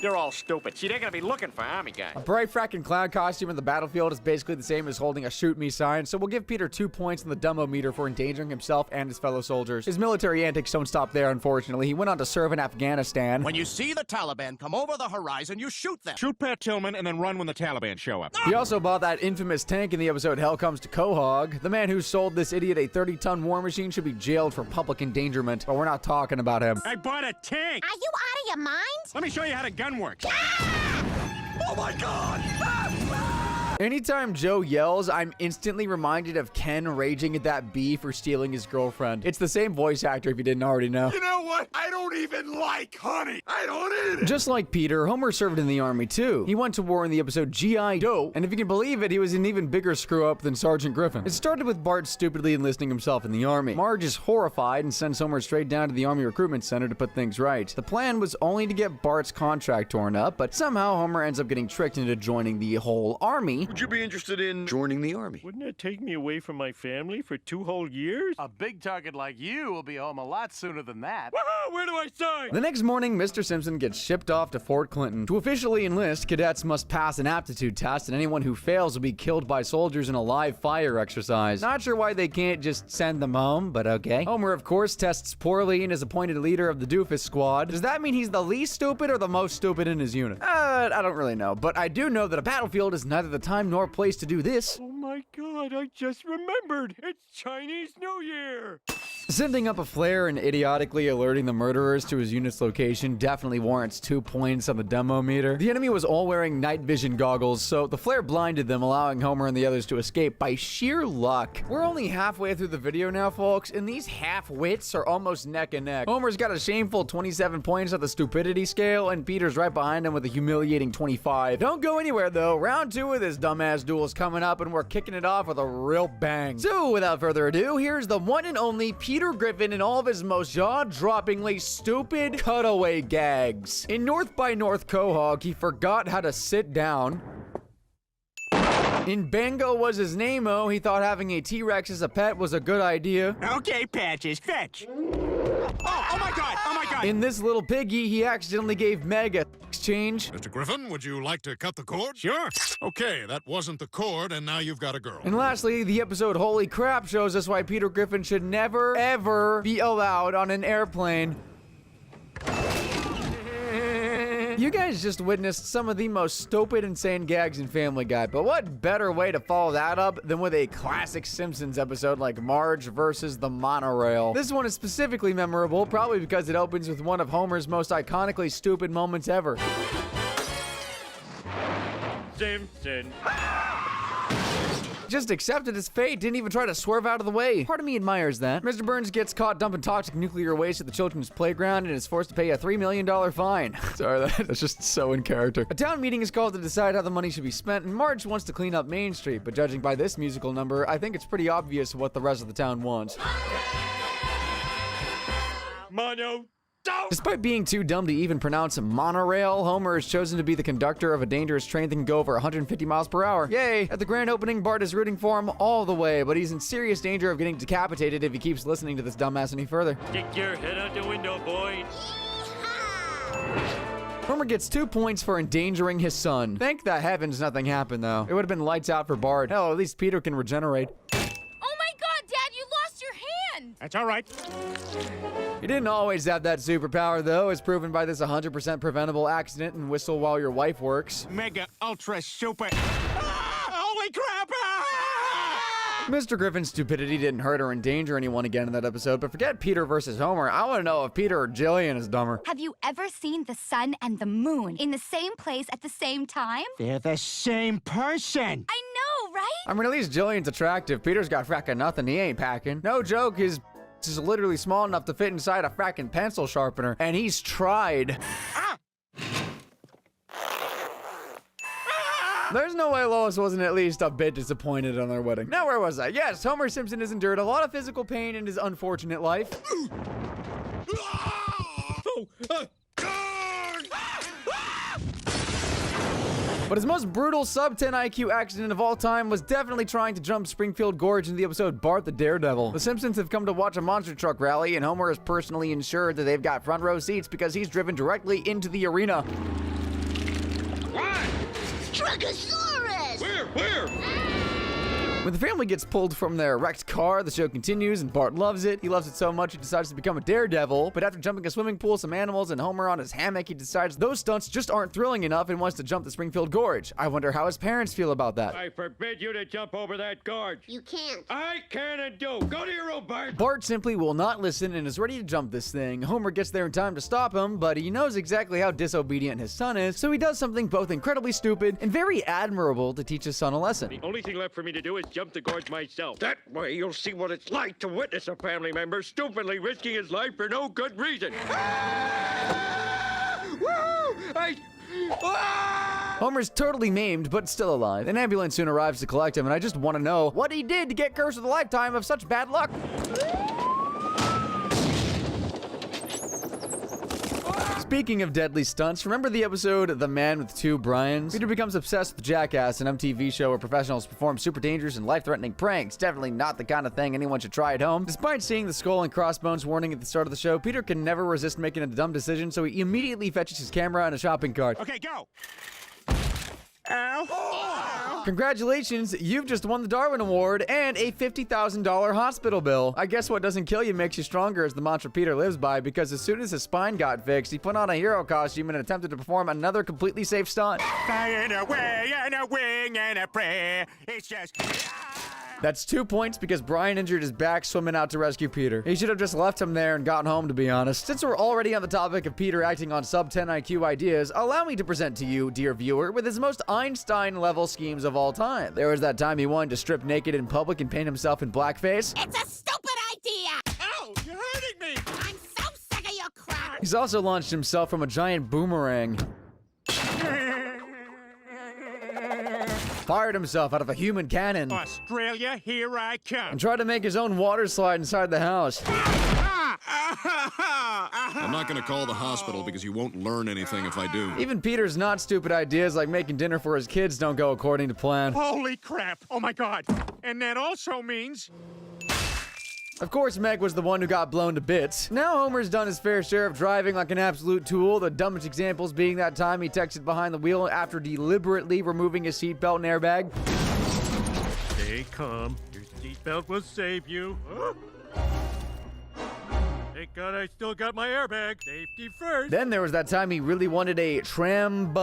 You're all stupid. See, they're gonna be looking for Army guys. A bright fracking cloud costume in the battlefield is basically the same as holding a shoot me sign, so we'll give Peter 2 points on the dumbo-meter for endangering himself and his fellow soldiers. His military antics don't stop there, unfortunately. He went on to serve in Afghanistan. When you see the Taliban come over the horizon, you shoot them. Shoot Pat Tillman and then run when the Taliban show up. He also bought that infamous tank in the episode Hell Comes to Quahog. The man who sold this idiot a 30-ton war machine should be jailed for public endangerment, but we're not talking about him. I bought a tank. Are you out of your mind? Let me show you how the gun works. Oh my God! Anytime Joe yells, I'm instantly reminded of Ken raging at that bee for stealing his girlfriend. It's the same voice actor if you didn't already know. You know what? I don't even like honey. I don't eat it. Just like Peter, Homer served in the army too. He went to war in the episode G.I. Joe, and if you can believe it, he was an even bigger screw-up than Sergeant Griffin. It started with Bart stupidly enlisting himself in the army. Marge is horrified and sends Homer straight down to the Army Recruitment Center to put things right. The plan was only to get Bart's contract torn up, but somehow Homer ends up getting tricked into joining the whole army. Would you be interested in joining the army? Wouldn't that take me away from my family for 2 whole years? A big target like you will be home a lot sooner than that. Woohoo! Where do I sign? The next morning, Mr. Simpson gets shipped off to Fort Clinton. To officially enlist, cadets must pass an aptitude test, and anyone who fails will be killed by soldiers in a live fire exercise. Not sure why they can't just send them home, but okay. Homer, of course, tests poorly and is appointed leader of the Doofus Squad. Does that mean he's the least stupid or the most stupid in his unit? I don't really know, but I do know that a battlefield is neither the time nor place to do this. Oh my God, I just remembered. It's Chinese New Year. Sending up a flare and idiotically alerting the murderers to his unit's location definitely warrants 2 points on the demo meter. The enemy was all wearing night vision goggles, so the flare blinded them, allowing Homer and the others to escape by sheer luck. We're only halfway through the video now, folks, and these half-wits are almost neck and neck. Homer's got a shameful 27 points on the stupidity scale, and Peter's right behind him with a humiliating 25. Don't go anywhere, though. Round 2 of this dumbass duel is coming up, and we're kicking it off with a real bang. So, without further ado, here's the one and only Peter Griffin in all of his most jaw-droppingly stupid cutaway gags. In North by North Quahog, he forgot how to sit down. In Bango was his name-o, he thought having a T-Rex as a pet was a good idea. Okay, Patches, fetch. Oh my God, oh my God. In This Little Piggy, he accidentally gave Meg a exchange. Mr. Griffin, would you like to cut the cord? Sure. Okay, that wasn't the cord, and now you've got a girl. And lastly, the episode Holy Crap shows us why Peter Griffin should never, ever be allowed on an airplane. You guys just witnessed some of the most stupid, insane gags in Family Guy, but what better way to follow that up than with a classic Simpsons episode like Marge versus the Monorail? This one is specifically memorable, probably because it opens with one of Homer's most iconically stupid moments ever. Simpson. Just accepted his fate, didn't even try to swerve out of the way. Part of me admires that. Mr. Burns gets caught dumping toxic nuclear waste at the children's playground and is forced to pay a $3 million fine. Sorry, that's just so in character. A town meeting is called to decide how the money should be spent, and Marge wants to clean up Main Street, but judging by this musical number, I think it's pretty obvious what the rest of the town wants. Mono. Despite being too dumb to even pronounce monorail, Homer is chosen to be the conductor of a dangerous train that can go over 150 miles per hour. Yay! At the grand opening, Bart is rooting for him all the way, but he's in serious danger of getting decapitated if he keeps listening to this dumbass any further. Stick your head out the window, boy. Homer gets 2 points for endangering his son. Thank the heavens nothing happened, though. It would have been lights out for Bart. Hell, at least Peter can regenerate. Oh my God, Dad, you lost your hand! That's all right. He didn't always have that superpower, though, as proven by this 100% preventable accident and whistle while your wife works. Mega ultra super. Holy crap! Mr. Griffin's stupidity didn't hurt or endanger anyone again in that episode, but forget Peter versus Homer. I want to know if Peter or Jillian is dumber. Have you ever seen the sun and the moon in the same place at the same time? They're the same person. I know, right? I mean, at least Jillian's attractive. Peter's got frackin' nothing. He ain't packing. No joke, his is literally small enough to fit inside a frackin' pencil sharpener, and he's tried. There's no way Lois wasn't at least a bit disappointed on their wedding. Now, where was I? Yes, Homer Simpson has endured a lot of physical pain in his unfortunate life. But his most brutal sub-10 IQ accident of all time was definitely trying to jump Springfield Gorge in the episode Bart the Daredevil. The Simpsons have come to watch a monster truck rally, and Homer is personally ensured that they've got front row seats because he's driven directly into the arena. Truckosaurus! Where? When the family gets pulled from their wrecked car, the show continues, and Bart loves it. He loves it so much he decides to become a daredevil, but after jumping a swimming pool, some animals, and Homer on his hammock, he decides those stunts just aren't thrilling enough and wants to jump the Springfield Gorge. I wonder how his parents feel about that. I forbid you to jump over that gorge. You can't. I can and do. Go to your room, Bart. Bart simply will not listen and is ready to jump this thing. Homer gets there in time to stop him, but he knows exactly how disobedient his son is, so he does something both incredibly stupid and very admirable to teach his son a lesson. The only thing left for me to do is jump the gorge myself. That way you'll see what it's like to witness a family member stupidly risking his life for no good reason. Homer's totally maimed, but still alive. An ambulance soon arrives to collect him, and I just want to know what he did to get cursed with a lifetime of such bad luck. Speaking of deadly stunts, remember the episode The Man with Two Brians? Peter becomes obsessed with Jackass, an MTV show where professionals perform super dangerous and life-threatening pranks. Definitely not the kind of thing anyone should try at home. Despite seeing the skull and crossbones warning at the start of the show, Peter can never resist making a dumb decision, so he immediately fetches his camera and a shopping cart. Okay, go. Ow. Congratulations, you've just won the Darwin Award and a $50,000 hospital bill. I guess what doesn't kill you makes you stronger is the mantra Peter lives by, because as soon as his spine got fixed, he put on a hero costume and attempted to perform another completely safe stunt. Flying away and a wing and a prayer. It's just... That's 2 points because Brian injured his back swimming out to rescue Peter. He should have just left him there and gotten home, to be honest. Since we're already on the topic of Peter acting on sub-10 IQ ideas, allow me to present to you, dear viewer, with his most Einstein-level schemes of all time. There was that time he wanted to strip naked in public and paint himself in blackface. It's a stupid idea! Ow, you're hurting me! I'm so sick of your crap! He's also launched himself from a giant boomerang. Fired himself out of a human cannon. Australia, here I come. And tried to make his own water slide inside the house. I'm not going to call the hospital because you won't learn anything if I do. Even Peter's not stupid ideas like making dinner for his kids don't go according to plan. Holy crap. Oh my god. And that also means... Of course, Meg was the one who got blown to bits. Now Homer's done his fair share of driving like an absolute tool, the dumbest examples being that time he texted behind the wheel after deliberately removing his seatbelt and airbag. Stay calm. Your seatbelt will save you. Thank God I still got my airbag. Safety first. Then there was that time he really wanted a trampoline.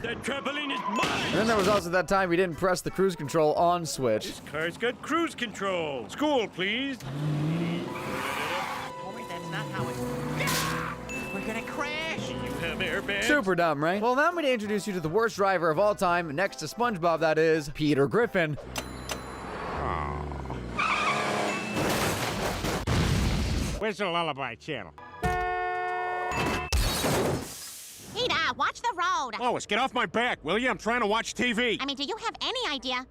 That trampoline is mine! And then there was also that time he didn't press the cruise control on switch. This car's got cruise control. School, please. Homer, that's not how it... We're gonna crash! You have airbags? Super dumb, right? Well, allow me to introduce you to the worst driver of all time, next to SpongeBob, that is, Peter Griffin. Where's the Lullaby Channel? Peter, watch the road! Lois, get off my back, will you? I'm trying to watch TV. I mean, do you have any idea?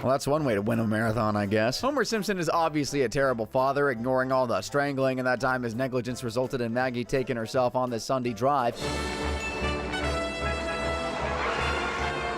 Well, that's one way to win a marathon, I guess. Homer Simpson is obviously a terrible father, ignoring all the strangling, and that time his negligence resulted in Maggie taking herself on this Sunday drive.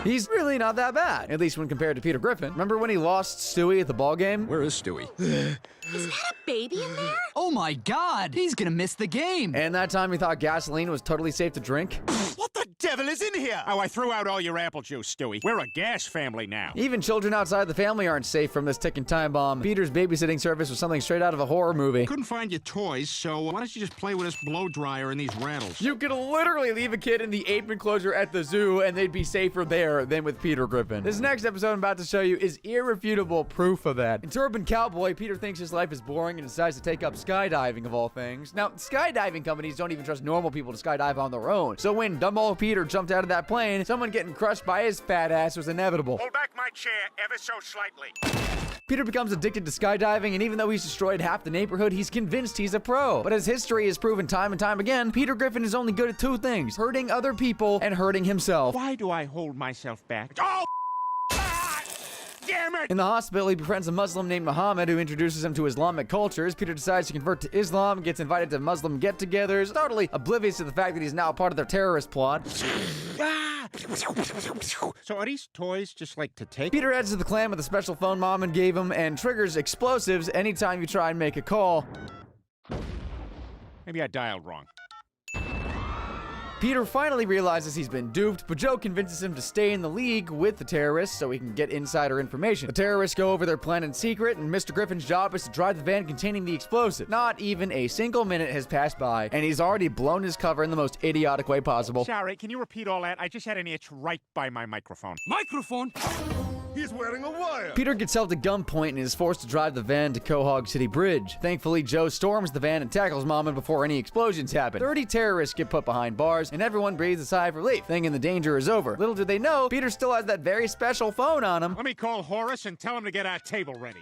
He's really not that bad, at least when compared to Peter Griffin. Remember when he lost Stewie at the ball game? Where is Stewie? Is that a baby in there? Oh my god, he's gonna miss the game. And that time he thought gasoline was totally safe to drink? What the devil is in here? Oh, I threw out all your apple juice, Stewie. We're a gas family now. Even children outside the family aren't safe from this ticking time bomb. Peter's babysitting service was something straight out of a horror movie. Couldn't find your toys, so why don't you just play with this blow dryer and these rattles? You could literally leave a kid in the ape enclosure at the zoo and they'd be safer there than with Peter Griffin. This next episode I'm about to show you is irrefutable proof of that. In Turban Cowboy, Peter thinks his life is boring and decides to take up skydiving of all things. Now, skydiving companies don't even trust normal people to skydive on their own. So when dumb old Peter jumped out of that plane, someone getting crushed by his fat ass was inevitable. Hold back my chair ever so slightly. Peter becomes addicted to skydiving, and even though he's destroyed half the neighborhood, he's convinced he's a pro. But as history has proven time and time again, Peter Griffin is only good at two things: hurting other people and hurting himself. Why do I hold myself back? Oh! Damn it! In the hospital, he befriends a Muslim named Muhammad who introduces him to Islamic cultures. Peter decides to convert to Islam, gets invited to Muslim get-togethers, totally oblivious to the fact that he's now part of their terrorist plot. So are these toys just like to take? Peter adds to the clan with a special phone Mom gave him and triggers explosives anytime you try and make a call. Maybe I dialed wrong. Peter finally realizes he's been duped, but Joe convinces him to stay in the league with the terrorists so he can get insider information. The terrorists go over their plan in secret, and Mr. Griffin's job is to drive the van containing the explosive. Not even a single minute has passed by, and he's already blown his cover in the most idiotic way possible. Sorry, can you repeat all that? I just had an itch right by my microphone. Microphone? He's wearing a wire. Peter gets held at gunpoint and is forced to drive the van to Quahog City Bridge. Thankfully, Joe storms the van and tackles Mama before any explosions happen. 30 terrorists get put behind bars, and everyone breathes a sigh of relief, thinking the danger is over. Little do they know, Peter still has that very special phone on him. Let me call Horace and tell him to get our table ready.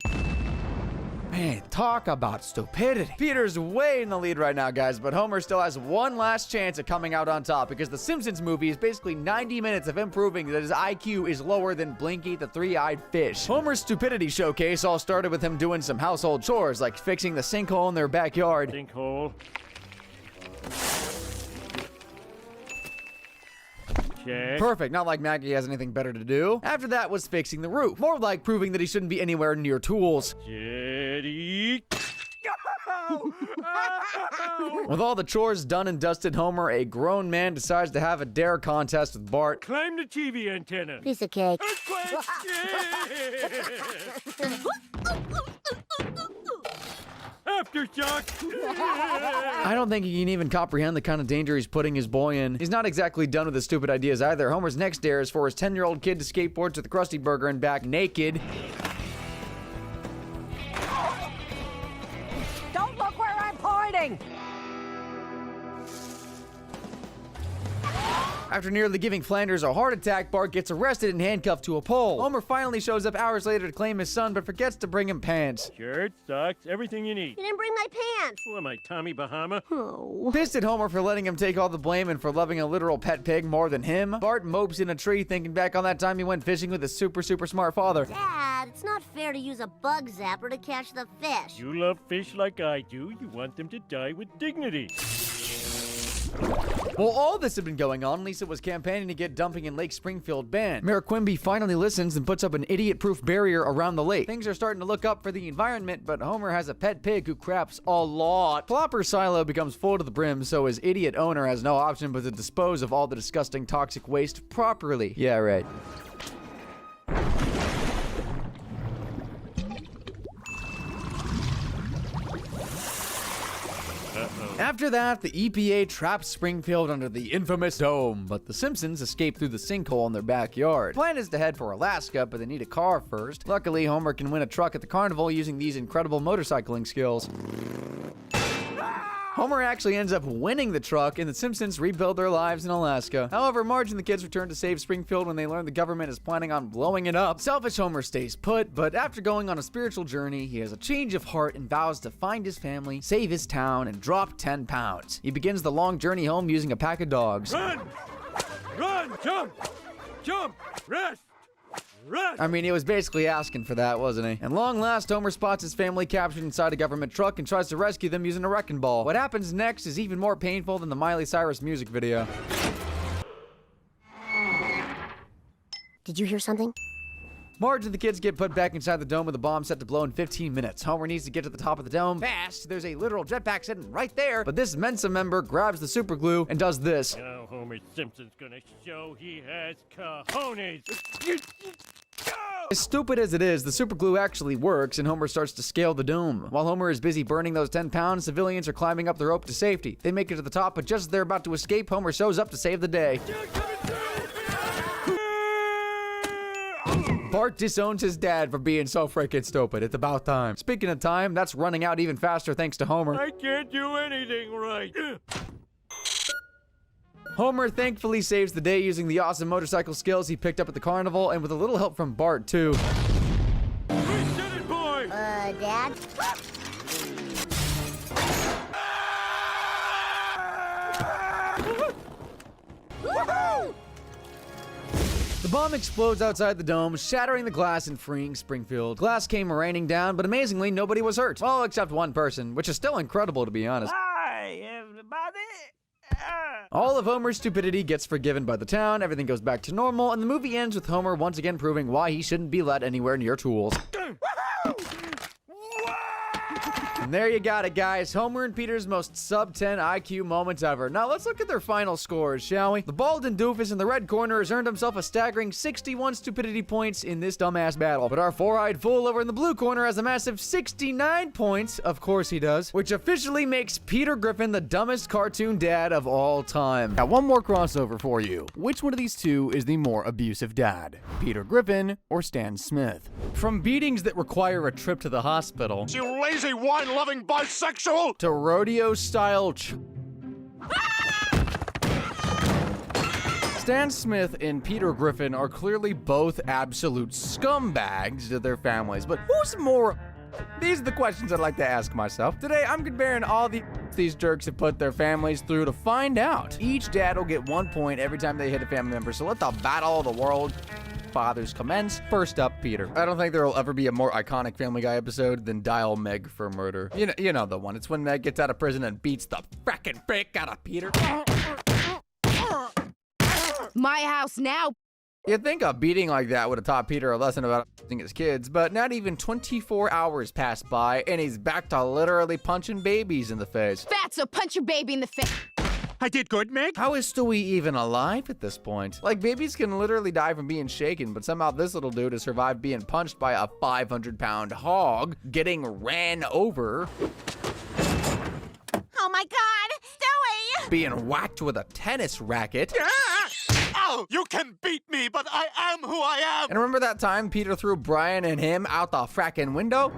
Man, talk about stupidity. Peter's way in the lead right now, guys, but Homer still has one last chance at coming out on top because the Simpsons movie is basically 90 minutes of him proving that his IQ is lower than Blinky the three-eyed fish. Homer's stupidity showcase all started with him doing some household chores, like fixing the sinkhole in their backyard. Sinkhole. Check. Perfect, not like Maggie has anything better to do. After that was fixing the roof. More like proving that he shouldn't be anywhere near tools. Jetty. With all the chores done and dusted, Homer, a grown man, decides to have a dare contest with Bart. Climb the TV antenna. Piece of cake. Aftershock. I don't think he can even comprehend the kind of danger he's putting his boy in. He's not exactly done with his stupid ideas either. Homer's next dare is for his 10-year-old kid to skateboard to the Krusty Burger and back naked. Don't look where I'm pointing! After nearly giving Flanders a heart attack, Bart gets arrested and handcuffed to a pole. Homer finally shows up hours later to claim his son, but forgets to bring him pants. Shirt, socks, everything you need. You didn't bring my pants! Who am I, Tommy Bahama? Oh. Pissed at Homer for letting him take all the blame and for loving a literal pet pig more than him, Bart mopes in a tree thinking back on that time he went fishing with his super smart father. Dad, it's not fair to use a bug zapper to catch the fish. You love fish like I do. You want them to die with dignity. While all this had been going on, Lisa was campaigning to get dumping in Lake Springfield banned. Mayor Quimby finally listens and puts up an idiot-proof barrier around the lake. Things are starting to look up for the environment, but Homer has a pet pig who craps a lot. Plopper's silo becomes full to the brim, so his idiot owner has no option but to dispose of all the disgusting toxic waste properly. Yeah, right. After that, the EPA traps Springfield under the infamous dome, but the Simpsons escape through the sinkhole in their backyard. The plan is to head for Alaska, but they need a car first. Luckily, Homer can win a truck at the carnival using these incredible motorcycling skills. Homer actually ends up winning the truck, and the Simpsons rebuild their lives in Alaska. However, Marge and the kids return to save Springfield when they learn the government is planning on blowing it up. Selfish Homer stays put, but after going on a spiritual journey, he has a change of heart and vows to find his family, save his town, and drop 10 pounds. He begins the long journey home using a pack of dogs. Run! Run! Jump! Jump! Rest! I mean, he was basically asking for that, wasn't he? And long last, Homer spots his family captured inside a government truck and tries to rescue them using a wrecking ball. What happens next is even more painful than the Miley Cyrus music video. Did you hear something? Marge and the kids get put back inside the dome with a bomb set to blow in 15 minutes. Homer needs to get to the top of the dome fast. There's a literal jetpack sitting right there, but this Mensa member grabs the super glue and does this. Now Homer Simpson's gonna show he has cojones. As stupid as it is, the super glue actually works, and Homer starts to scale the dome. While Homer is busy burning those 10 pounds, civilians are climbing up the rope to safety. They make it to the top, but just as they're about to escape, Homer shows up to save the day. Bart disowns his dad for being so freaking stupid. It's about time. Speaking of time, that's running out even faster thanks to Homer. I can't do anything right. Homer thankfully saves the day using the awesome motorcycle skills he picked up at the carnival, and with a little help from Bart, too. Reset it, boy! Dad? Woohoo! The bomb explodes outside the dome, shattering the glass and freeing Springfield. Glass came raining down, but amazingly, nobody was hurt. Well, except one person, which is still incredible, to be honest. Hi, everybody! All of Homer's stupidity gets forgiven by the town, everything goes back to normal, and the movie ends with Homer once again proving why he shouldn't be let anywhere near tools. And there you got it, guys. Homer and Peter's most sub-10 IQ moments ever. Now, let's look at their final scores, shall we? The balding doofus in the red corner has earned himself a staggering 61 stupidity points in this dumbass battle. But our four-eyed fool over in the blue corner has a massive 69 points. Of course he does. Which officially makes Peter Griffin the dumbest cartoon dad of all time. Now, one more crossover for you. Which one of these two is the more abusive dad? Peter Griffin or Stan Smith? From beatings that require a trip to the hospital, You lazy, wine-loving bisexual! to rodeo-style Stan Smith and Peter Griffin are clearly both absolute scumbags to their families, but who's more? These are the questions I'd like to ask myself. Today, I'm comparing all these jerks have put their families through to find out. Each dad will get 1 point every time they hit a family member, so let the battle of the world fathers commence. First up, Peter. I don't think there will ever be a more iconic Family Guy episode than Dial Meg for Murder. You know the one. It's when Meg gets out of prison and beats the frackin' frick out of Peter. My house now. You'd think a beating like that would have taught Peter a lesson about his kids, but not even 24 hours passed by, and he's back to literally punching babies in the face. Fatso, punch your baby in the face. I did good, Meg. How is Stewie even alive at this point? Like, babies can literally die from being shaken, but somehow this little dude has survived being punched by a 500-pound hog, getting ran over, Oh my God, Stewie! being whacked with a tennis racket. Oh, you can beat me, but I am who I am! And remember that time Peter threw Brian and him out the frackin' window?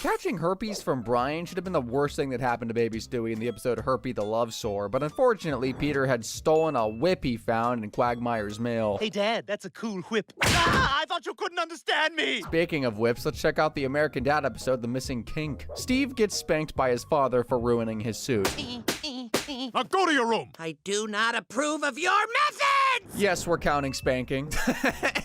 Catching herpes from Brian should have been the worst thing that happened to baby Stewie in the episode Herpy the Love Sore, but unfortunately Peter had stolen a whip he found in Quagmire's mail. Hey, Dad, that's a cool whip. Ah, I thought you couldn't understand me. Speaking of whips, let's check out the American Dad episode, The Missing Kink. Steve gets spanked by his father for ruining his suit. Now go to your room! I do not approve of your methods! Yes, we're counting spanking.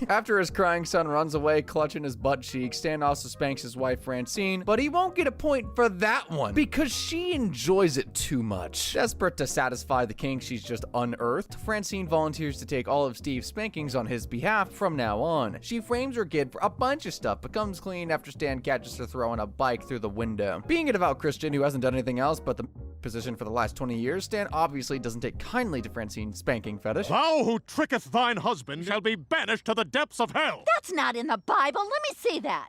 After his crying son runs away, clutching his butt cheek, Stan also spanks his wife Francine, but he won't get a point for that one because she enjoys it too much. Desperate to satisfy the kink she's just unearthed, Francine volunteers to take all of Steve's spankings on his behalf from now on. She frames her kid for a bunch of stuff, but comes clean after Stan catches her throwing a bike through the window. Being a devout Christian who hasn't done anything else but the position for the last 20 years, Stan obviously doesn't take kindly to Francine's spanking fetish. Thou who tricketh thine husband shall be banished to the depths of hell! That's not in the Bible. Let me see that.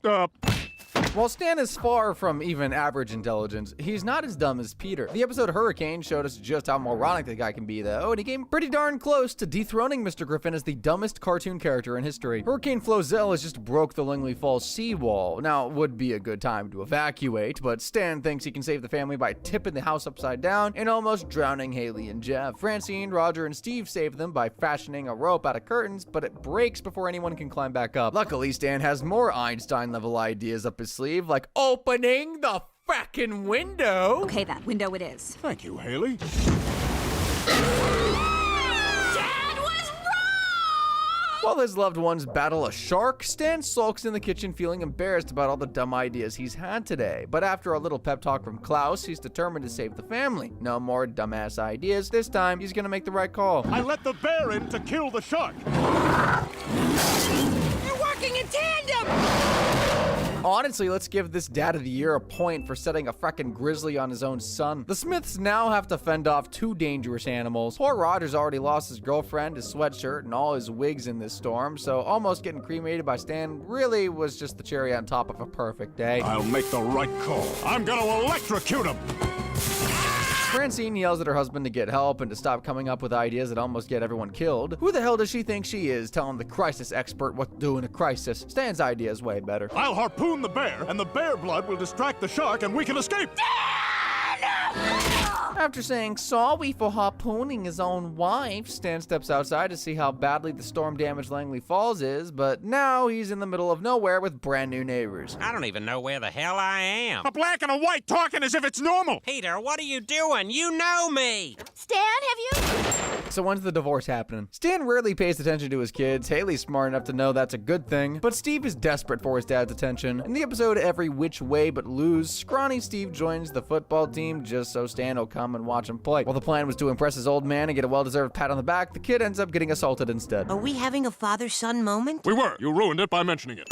While Stan is far from even average intelligence, he's not as dumb as Peter. The episode Hurricane showed us just how moronic the guy can be, though, and he came pretty darn close to dethroning Mr. Griffin as the dumbest cartoon character in history. Hurricane Flozell has just broke the Langley Falls seawall. Now, it would be a good time to evacuate, but Stan thinks he can save the family by tipping the house upside down and almost drowning Haley and Jeff. Francine, Roger, and Steve save them by fashioning a rope out of curtains, but it breaks before anyone can climb back up. Luckily, Stan has more Einstein-level ideas up his sleeve, like opening the frackin' window. Okay, that window it is. Thank you, Haley. Dad was wrong! While his loved ones battle a shark, Stan sulks in the kitchen feeling embarrassed about all the dumb ideas he's had today. But after a little pep talk from Klaus, he's determined to save the family. No more dumbass ideas. This time, he's gonna make the right call. I let the bear in to kill the shark! You're working in tandem! Honestly, let's give this Dad of the Year a point for setting a frackin' grizzly on his own son. The Smiths now have to fend off two dangerous animals. Poor Roger's already lost his girlfriend, his sweatshirt, and all his wigs in this storm, so almost getting cremated by Stan really was just the cherry on top of a perfect day. I'll make the right call. I'm gonna electrocute him! Francine yells at her husband to get help and to stop coming up with ideas that almost get everyone killed. Who the hell does she think she is, telling the crisis expert what to do in a crisis? Stan's idea is way better. I'll harpoon the bear, and the bear blood will distract the shark, and we can escape! After saying sorry for harpooning his own wife, Stan steps outside to see how badly the storm-damaged Langley Falls is, but now he's in the middle of nowhere with brand new neighbors. I don't even know where the hell I am. A black and a white talking as if it's normal! Peter, what are you doing? You know me! Stan, have you? So when's the divorce happening? Stan rarely pays attention to his kids. Haley's smart enough to know that's a good thing, but Steve is desperate for his dad's attention. In the episode Every Which Way But Lose, scrawny Steve joins the football team just so Stan will come and watch him play. While the plan was to impress his old man and get a well-deserved pat on the back, the kid ends up getting assaulted instead. Are we having a father-son moment? We were. You ruined it by mentioning it.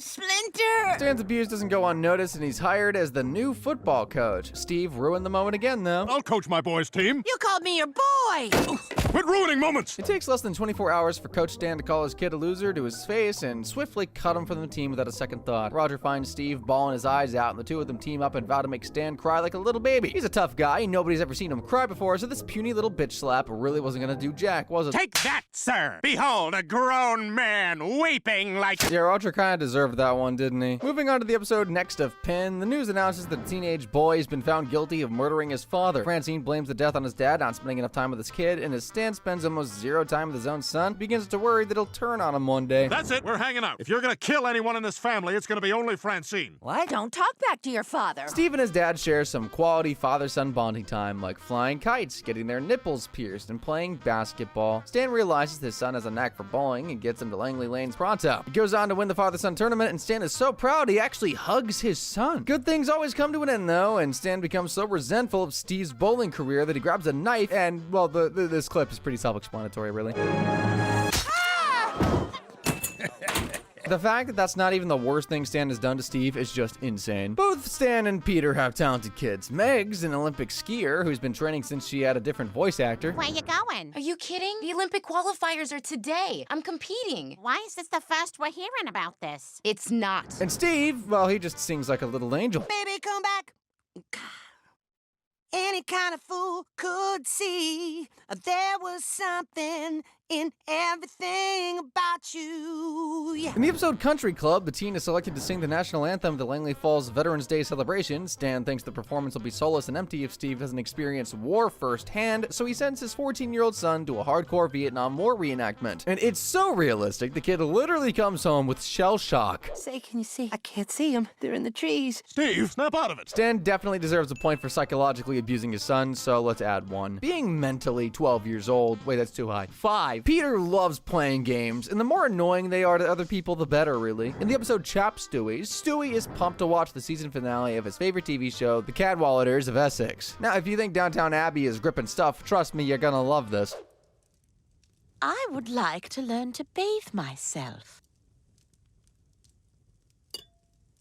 Splinter! Stan's abuse doesn't go unnoticed, and he's hired as the new football coach. Steve ruined the moment again, though. I'll coach my boys' team. You called me your boy! Quit ruining moments! It takes less than 24 hours for Coach Stan to call his kid a loser to his face and swiftly cut him from the team without a second thought. Roger finds Steve bawling his eyes out, and the two of them team up and vow to make Stan cry like a little baby. He's a tough guy. Nobody's ever seen him cry before, so this puny little bitch slap really wasn't gonna do jack, was it? Take that, sir! Behold, a grown man weeping like... Yeah, Roger kind of deserved that one, didn't he? Moving on to the episode next of Penn, the news announces that a teenage boy has been found guilty of murdering his father. Francine blames the death on his dad, not spending enough time with his kid, and as Stan spends almost zero time with his own son, begins to worry that he'll turn on him one day. That's it, we're hanging out. If you're gonna kill anyone in this family, it's gonna be only Francine. Why don't talk back to your father? Steve and his dad share some quality father-son bonding time, like flying kites, getting their nipples pierced, and playing basketball. Stan realizes his son has a knack for bowling and gets him to Langley Lanes pronto. He goes on to win the father-son tournament, and Stan is so proud he actually hugs his son. Good things always come to an end, though, and Stan becomes so resentful of Steve's bowling career that he grabs a knife, and, well, this clip is pretty self-explanatory, really. The fact that that's not even the worst thing Stan has done to Steve is just insane. Both Stan and Peter have talented kids. Meg's an Olympic skier who's been training since she had a different voice actor. Where you going? Are you kidding? The Olympic qualifiers are today. I'm competing. Why is this the first we're hearing about this? It's not. And Steve, well, he just sings like a little angel. Baby, come back. Any kind of fool could see there was something in everything about you. Yeah. In the episode Country Club, the teen is selected to sing the national anthem at the Langley Falls Veterans Day celebration. Stan thinks the performance will be soulless and empty if Steve doesn't experience war firsthand, so he sends his 14-year-old son to a hardcore Vietnam War reenactment. And it's so realistic, the kid literally comes home with shell shock. Say, can you see? I can't see them. They're in the trees. Steve, snap out of it. Stan definitely deserves a point for psychologically abusing his son, so let's add one. Being mentally 12 years old, wait, that's too high. 5. Peter loves playing games, and the more annoying they are to other people, the better, really. In the episode Chap Stewie, Stewie is pumped to watch the season finale of his favorite TV show, The Cadwalladers of Essex. Now, if you think Downtown Abbey is gripping stuff, trust me, you're gonna love this. I would like to learn to bathe myself.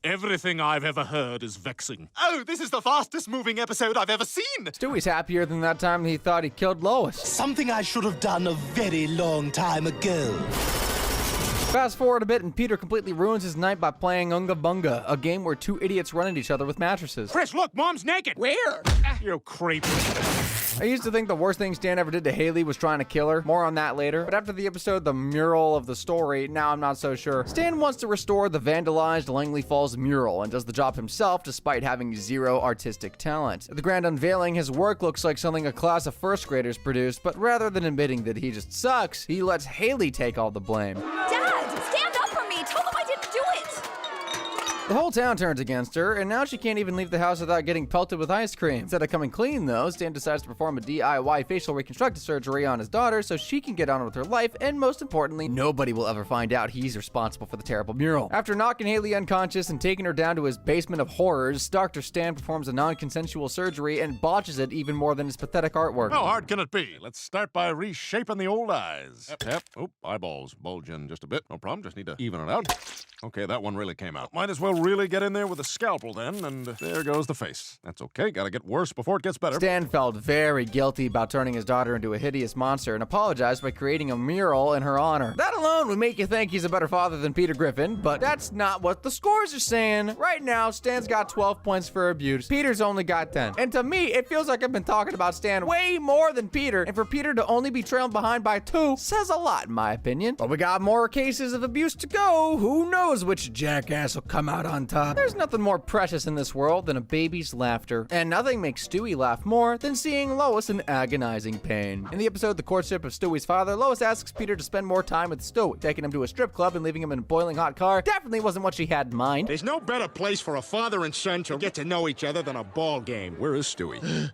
Everything I've ever heard is vexing. Oh, this is the fastest moving episode I've ever seen! Stewie's happier than that time he thought he killed Lois. Something I should have done a very long time ago. Fast forward a bit, and Peter completely ruins his night by playing Unga Bunga, a game where two idiots run at each other with mattresses. Chris, look, Mom's naked! Where? You creep. I used to think the worst thing Stan ever did to Haley was trying to kill her. More on that later. But after the episode The Mural of the Story, now I'm not so sure. Stan wants to restore the vandalized Langley Falls mural and does the job himself despite having zero artistic talent. At the grand unveiling, his work looks like something a class of first graders produced, but rather than admitting that he just sucks, he lets Haley take all the blame. Dad, stand up for me. Tell them I didn't do it. The whole town turns against her, and now she can't even leave the house without getting pelted with ice cream. Instead of coming clean, though, Stan decides to perform a DIY facial reconstructive surgery on his daughter so she can get on with her life, and most importantly, nobody will ever find out he's responsible for the terrible mural. After knocking Haley unconscious and taking her down to his basement of horrors, Dr. Stan performs a non-consensual surgery and botches it even more than his pathetic artwork. How hard can it be? Let's start by reshaping the old eyes. Yep. Oop, eyeballs bulge in just a bit. No problem, just need to even it out. Okay, that one really came out. Might as well really get in there with a scalpel then, and there goes the face. That's okay, gotta get worse before it gets better. Stan felt very guilty about turning his daughter into a hideous monster and apologized by creating a mural in her honor. That alone would make you think he's a better father than Peter Griffin, but that's not what the scores are saying. Right now, Stan's got 12 points for abuse. Peter's only got 10. And to me, it feels like I've been talking about Stan way more than Peter, and for Peter to only be trailed behind by 2 says a lot in my opinion. But we got more cases of abuse to go. Who knows which jackass will come out on top? There's nothing more precious in this world than a baby's laughter, and nothing makes Stewie laugh more than seeing Lois in agonizing pain. In the episode The Courtship of Stewie's Father, Lois asks Peter to spend more time with Stewie. Taking him to a strip club and leaving him in a boiling hot car definitely wasn't what she had in mind. There's no better place for a father and son to get to know each other than a ball game. Where is Stewie?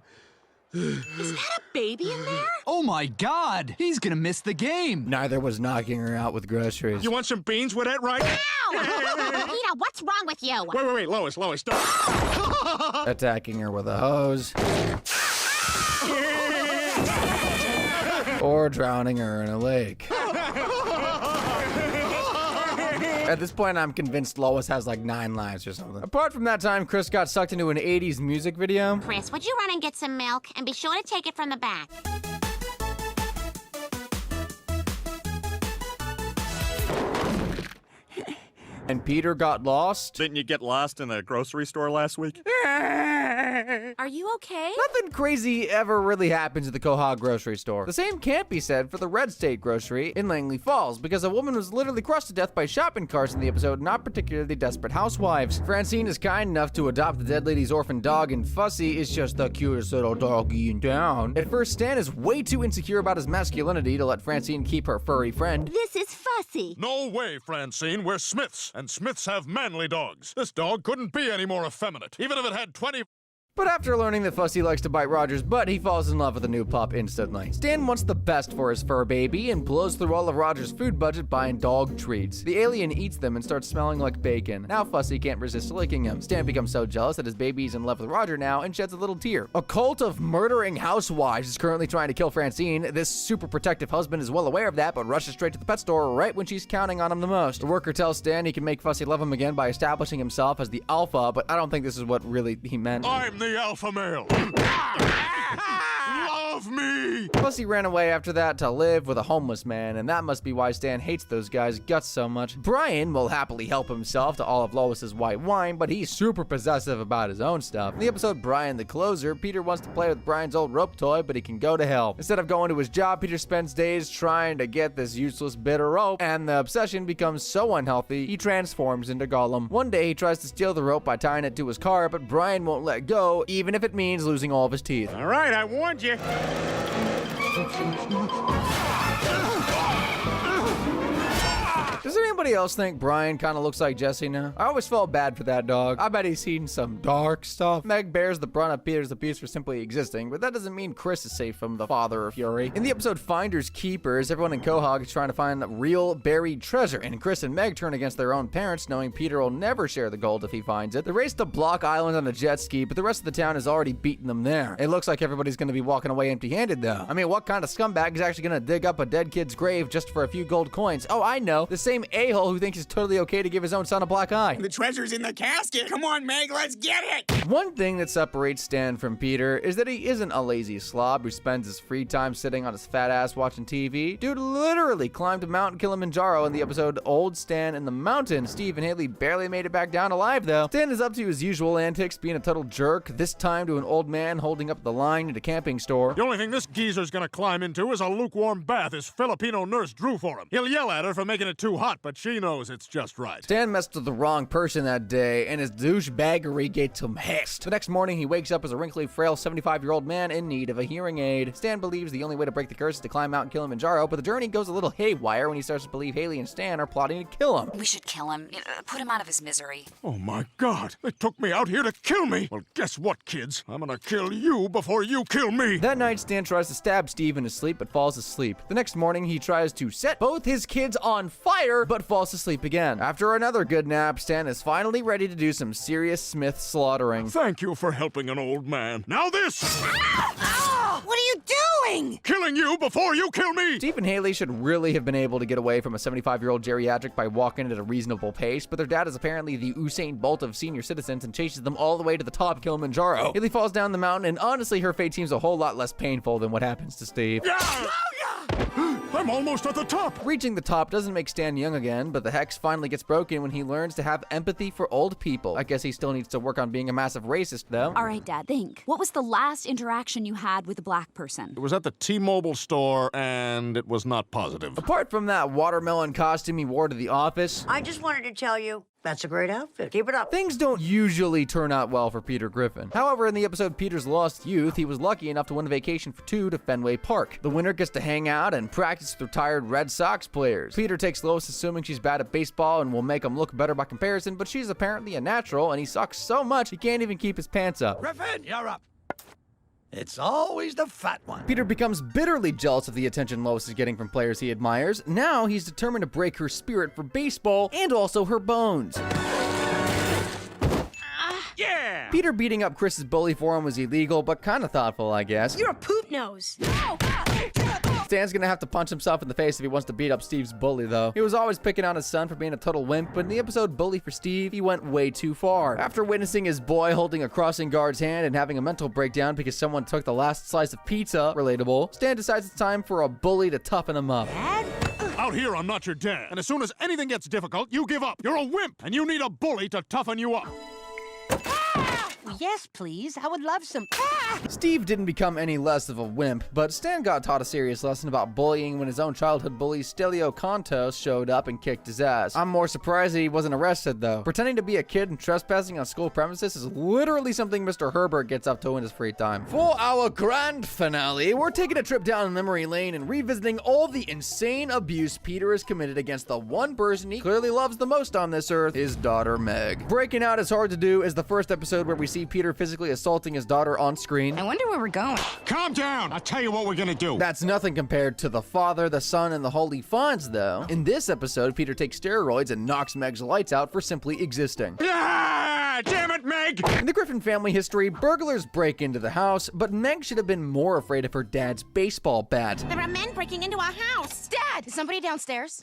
Is that a baby in there? Oh my God! He's gonna miss the game! Neither was knocking her out with groceries. You want some beans with that, right? Ow! Peter, what's wrong with you? Wait, Lois, don't. Attacking her with a hose. Or drowning her in a lake. At this point, I'm convinced Lois has like 9 lives or something. Apart from that time, Chris got sucked into an 80s music video. Chris, would you run and get some milk? And be sure to take it from the back. And Peter got lost. Didn't you get lost in a grocery store last week? Are you okay? Nothing crazy ever really happens at the Quahog grocery store. The same can't be said for the Red State grocery in Langley Falls, because a woman was literally crushed to death by shopping carts in the episode Not Particularly Desperate Housewives. Francine is kind enough to adopt the dead lady's orphan dog, and Fussy is just the cutest little doggy in town. At first, Stan is way too insecure about his masculinity to let Francine keep her furry friend. This is Fussy. No way, Francine. We're Smiths, and Smiths have manly dogs. This dog couldn't be any more effeminate, even if it had 20... But after learning that Fussy likes to bite Roger's butt, he falls in love with the new pup instantly. Stan wants the best for his fur baby and blows through all of Roger's food budget buying dog treats. The alien eats them and starts smelling like bacon. Now Fussy can't resist licking him. Stan becomes so jealous that his baby is in love with Roger now and sheds a little tear. A cult of murdering housewives is currently trying to kill Francine. This super protective husband is well aware of that, but rushes straight to the pet store right when she's counting on him the most. The worker tells Stan he can make Fussy love him again by establishing himself as the alpha, but I don't think this is what really he meant. I'm the alpha male. Love me! Fussy ran away after that to live with a homeless man, and that must be why Stan hates those guys' guts so much. Brian will happily help himself to all of Lois's white wine, but he's super possessive about his own stuff. In the episode Brian the Closer, Peter wants to play with Brian's old rope toy, but he can go to hell. Instead of going to his job, Peter spends days trying to get this useless bit of rope, and the obsession becomes so unhealthy, he transforms into Gollum. One day, he tries to steal the rope by tying it to his car, but Brian won't let go, even if it means losing all of his teeth. All right, I warned you. Does anybody else think Brian kind of looks like Jesse now? I always felt bad for that dog. I bet he's seen some dark stuff. Meg bears the brunt of Peter's abuse for simply existing, but that doesn't mean Chris is safe from the father of fury. In the episode Finders Keepers, everyone in Quahog is trying to find real buried treasure, and Chris and Meg turn against their own parents, knowing Peter will never share the gold if he finds it. They race to Block Island on a jet ski, but the rest of the town has already beaten them there. It looks like everybody's going to be walking away empty-handed, though. I mean, what kind of scumbag is actually going to dig up a dead kid's grave just for a few gold coins? Oh, I know. The same a-hole who thinks it's totally okay to give his own son a black eye. The treasure's in the casket. Come on, Meg, let's get it. One thing that separates Stan from Peter is that he isn't a lazy slob who spends his free time sitting on his fat ass watching TV. Dude literally climbed Mount Kilimanjaro in the episode Old Stan in the Mountain. Steve and Haley barely made it back down alive, though. Stan is up to his usual antics, being a total jerk, this time to an old man holding up the line at a camping store. The only thing this geezer's gonna climb into is a lukewarm bath his Filipino nurse drew for him. He'll yell at her for making it too hot, but she knows it's just right. Stan messed with the wrong person that day, and his douchebaggery gets him hissed. The next morning, he wakes up as a wrinkly, frail 75-year-old man in need of a hearing aid. Stan believes the only way to break the curse is to climb Mount Kilimanjaro, but the journey goes a little haywire when he starts to believe Haley and Stan are plotting to kill him. We should kill him. Put him out of his misery. Oh my God, they took me out here to kill me. Well, guess what, kids? I'm gonna kill you before you kill me. That night, Stan tries to stab Steve in his sleep, but falls asleep. The next morning, he tries to set both his kids on fire, but falls asleep again. After another good nap, Stan is finally ready to do some serious Smith slaughtering. Thank you for helping an old man. Now this! What are you doing? Killing you before you kill me! Steve and Haley should really have been able to get away from a 75-year-old geriatric by walking at a reasonable pace, but their dad is apparently the Usain Bolt of senior citizens and chases them all the way to the top of Kilimanjaro. Haley falls down the mountain, and honestly, her fate seems a whole lot less painful than what happens to Steve. I'm almost at the top! Reaching the top doesn't make Stan young again, but the hex finally gets broken when he learns to have empathy for old people. I guess he still needs to work on being a massive racist, though. All right, Dad, think. What was the last interaction you had with a black person? It was at the T-Mobile store, and it was not positive. Apart from that watermelon costume he wore to the office, I just wanted to tell you, that's a great outfit. Keep it up. Things don't usually turn out well for Peter Griffin. However, in the episode Peter's Lost Youth, he was lucky enough to win a vacation for 2 to Fenway Park. The winner gets to hang out and practice with retired Red Sox players. Peter takes Lois assuming she's bad at baseball and will make him look better by comparison, but she's apparently a natural, and he sucks so much he can't even keep his pants up. Griffin, you're up. It's always the fat one. Peter becomes bitterly jealous of the attention Lois is getting from players he admires. Now he's determined to break her spirit for baseball and also her bones. Yeah! Peter beating up Chris's bully for him was illegal, but kind of thoughtful, I guess. You're a poop nose. No! Stan's gonna have to punch himself in the face if he wants to beat up Steve's bully, though. He was always picking on his son for being a total wimp, but in the episode Bully for Steve, he went way too far. After witnessing his boy holding a crossing guard's hand and having a mental breakdown because someone took the last slice of pizza, relatable, Stan decides it's time for a bully to toughen him up. Out here, I'm not your dad. And as soon as anything gets difficult, you give up. You're a wimp, and you need a bully to toughen you up. Yes, please. I would love some. Steve didn't become any less of a wimp, but Stan got taught a serious lesson about bullying when his own childhood bully Stelio Contos showed up and kicked his ass. I'm more surprised that he wasn't arrested, though. Pretending to be a kid and trespassing on school premises is literally something Mr. Herbert gets up to in his free time. For our grand finale, we're taking a trip down memory lane and revisiting all the insane abuse Peter has committed against the one person he clearly loves the most on this earth, his daughter Meg. Breaking Out Is Hard to Do is the first episode where we see Peter physically assaulting his daughter on screen. I wonder where we're going. Calm down. I'll tell you what we're gonna do. That's nothing compared to the Father, the Son, and the Holy Fonz, though. In this episode, Peter takes steroids and knocks Meg's lights out for simply existing. Ah, damn it, Meg! In the Griffin family history, burglars break into the house, but Meg should have been more afraid of her dad's baseball bat. There are men breaking into our house. Dad, is somebody downstairs?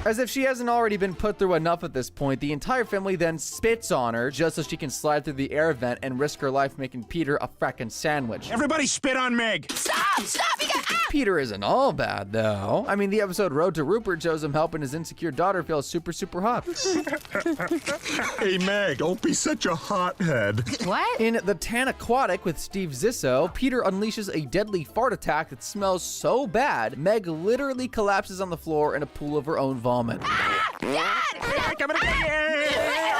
As if she hasn't already been put through enough at this point, the entire family then spits on her just so she can slide through the air vent and risk her life making Peter a frackin' sandwich. Everybody spit on Meg! Stop! Stop! You got... Peter isn't all bad, though. I mean, the episode Road to Rupert shows him helping his insecure daughter feel super, super hot. Hey, Meg, don't be such a hothead. What? In The Tan Aquatic with Steve Zissou, Peter unleashes a deadly fart attack that smells so bad, Meg literally collapses on the floor in a pool of her own vomit.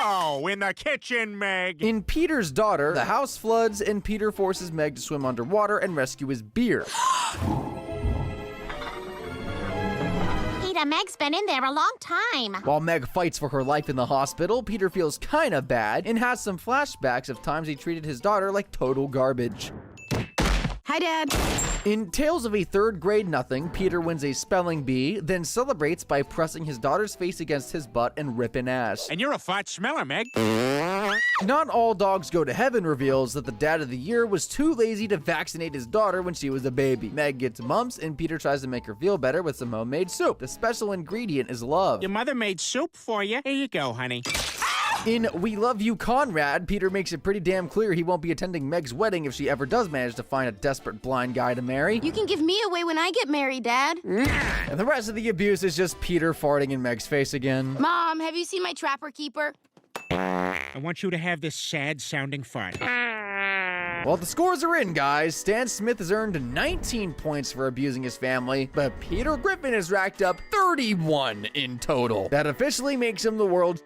Oh, in the kitchen, Meg. In Peter's Daughter, the house floods and Peter forces Meg to swim underwater and rescue his beer. Peter, Meg's been in there a long time. While Meg fights for her life in the hospital, Peter feels kinda bad and has some flashbacks of times he treated his daughter like total garbage. Hi, Dad. In Tales of a Third Grade Nothing, Peter wins a spelling bee, then celebrates by pressing his daughter's face against his butt and ripping ass. And you're a fart smeller, Meg. Not All Dogs Go to Heaven reveals that the dad of the year was too lazy to vaccinate his daughter when she was a baby. Meg gets mumps and Peter tries to make her feel better with some homemade soup. The special ingredient is love. Your mother made soup for you. Here you go, honey. In We Love You, Conrad, Peter makes it pretty damn clear he won't be attending Meg's wedding if she ever does manage to find a desperate blind guy to marry. You can give me away when I get married, Dad. And the rest of the abuse is just Peter farting in Meg's face again. Mom, have you seen my trapper keeper? I want you to have this sad-sounding fart. Well, the scores are in, guys. Stan Smith has earned 19 points for abusing his family, but Peter Griffin has racked up 31 in total. That officially makes him the world's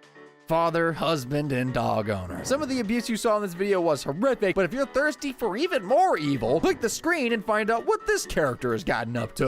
father, husband, and dog owner. Some of the abuse you saw in this video was horrific, but if you're thirsty for even more evil, click the screen and find out what this character has gotten up to.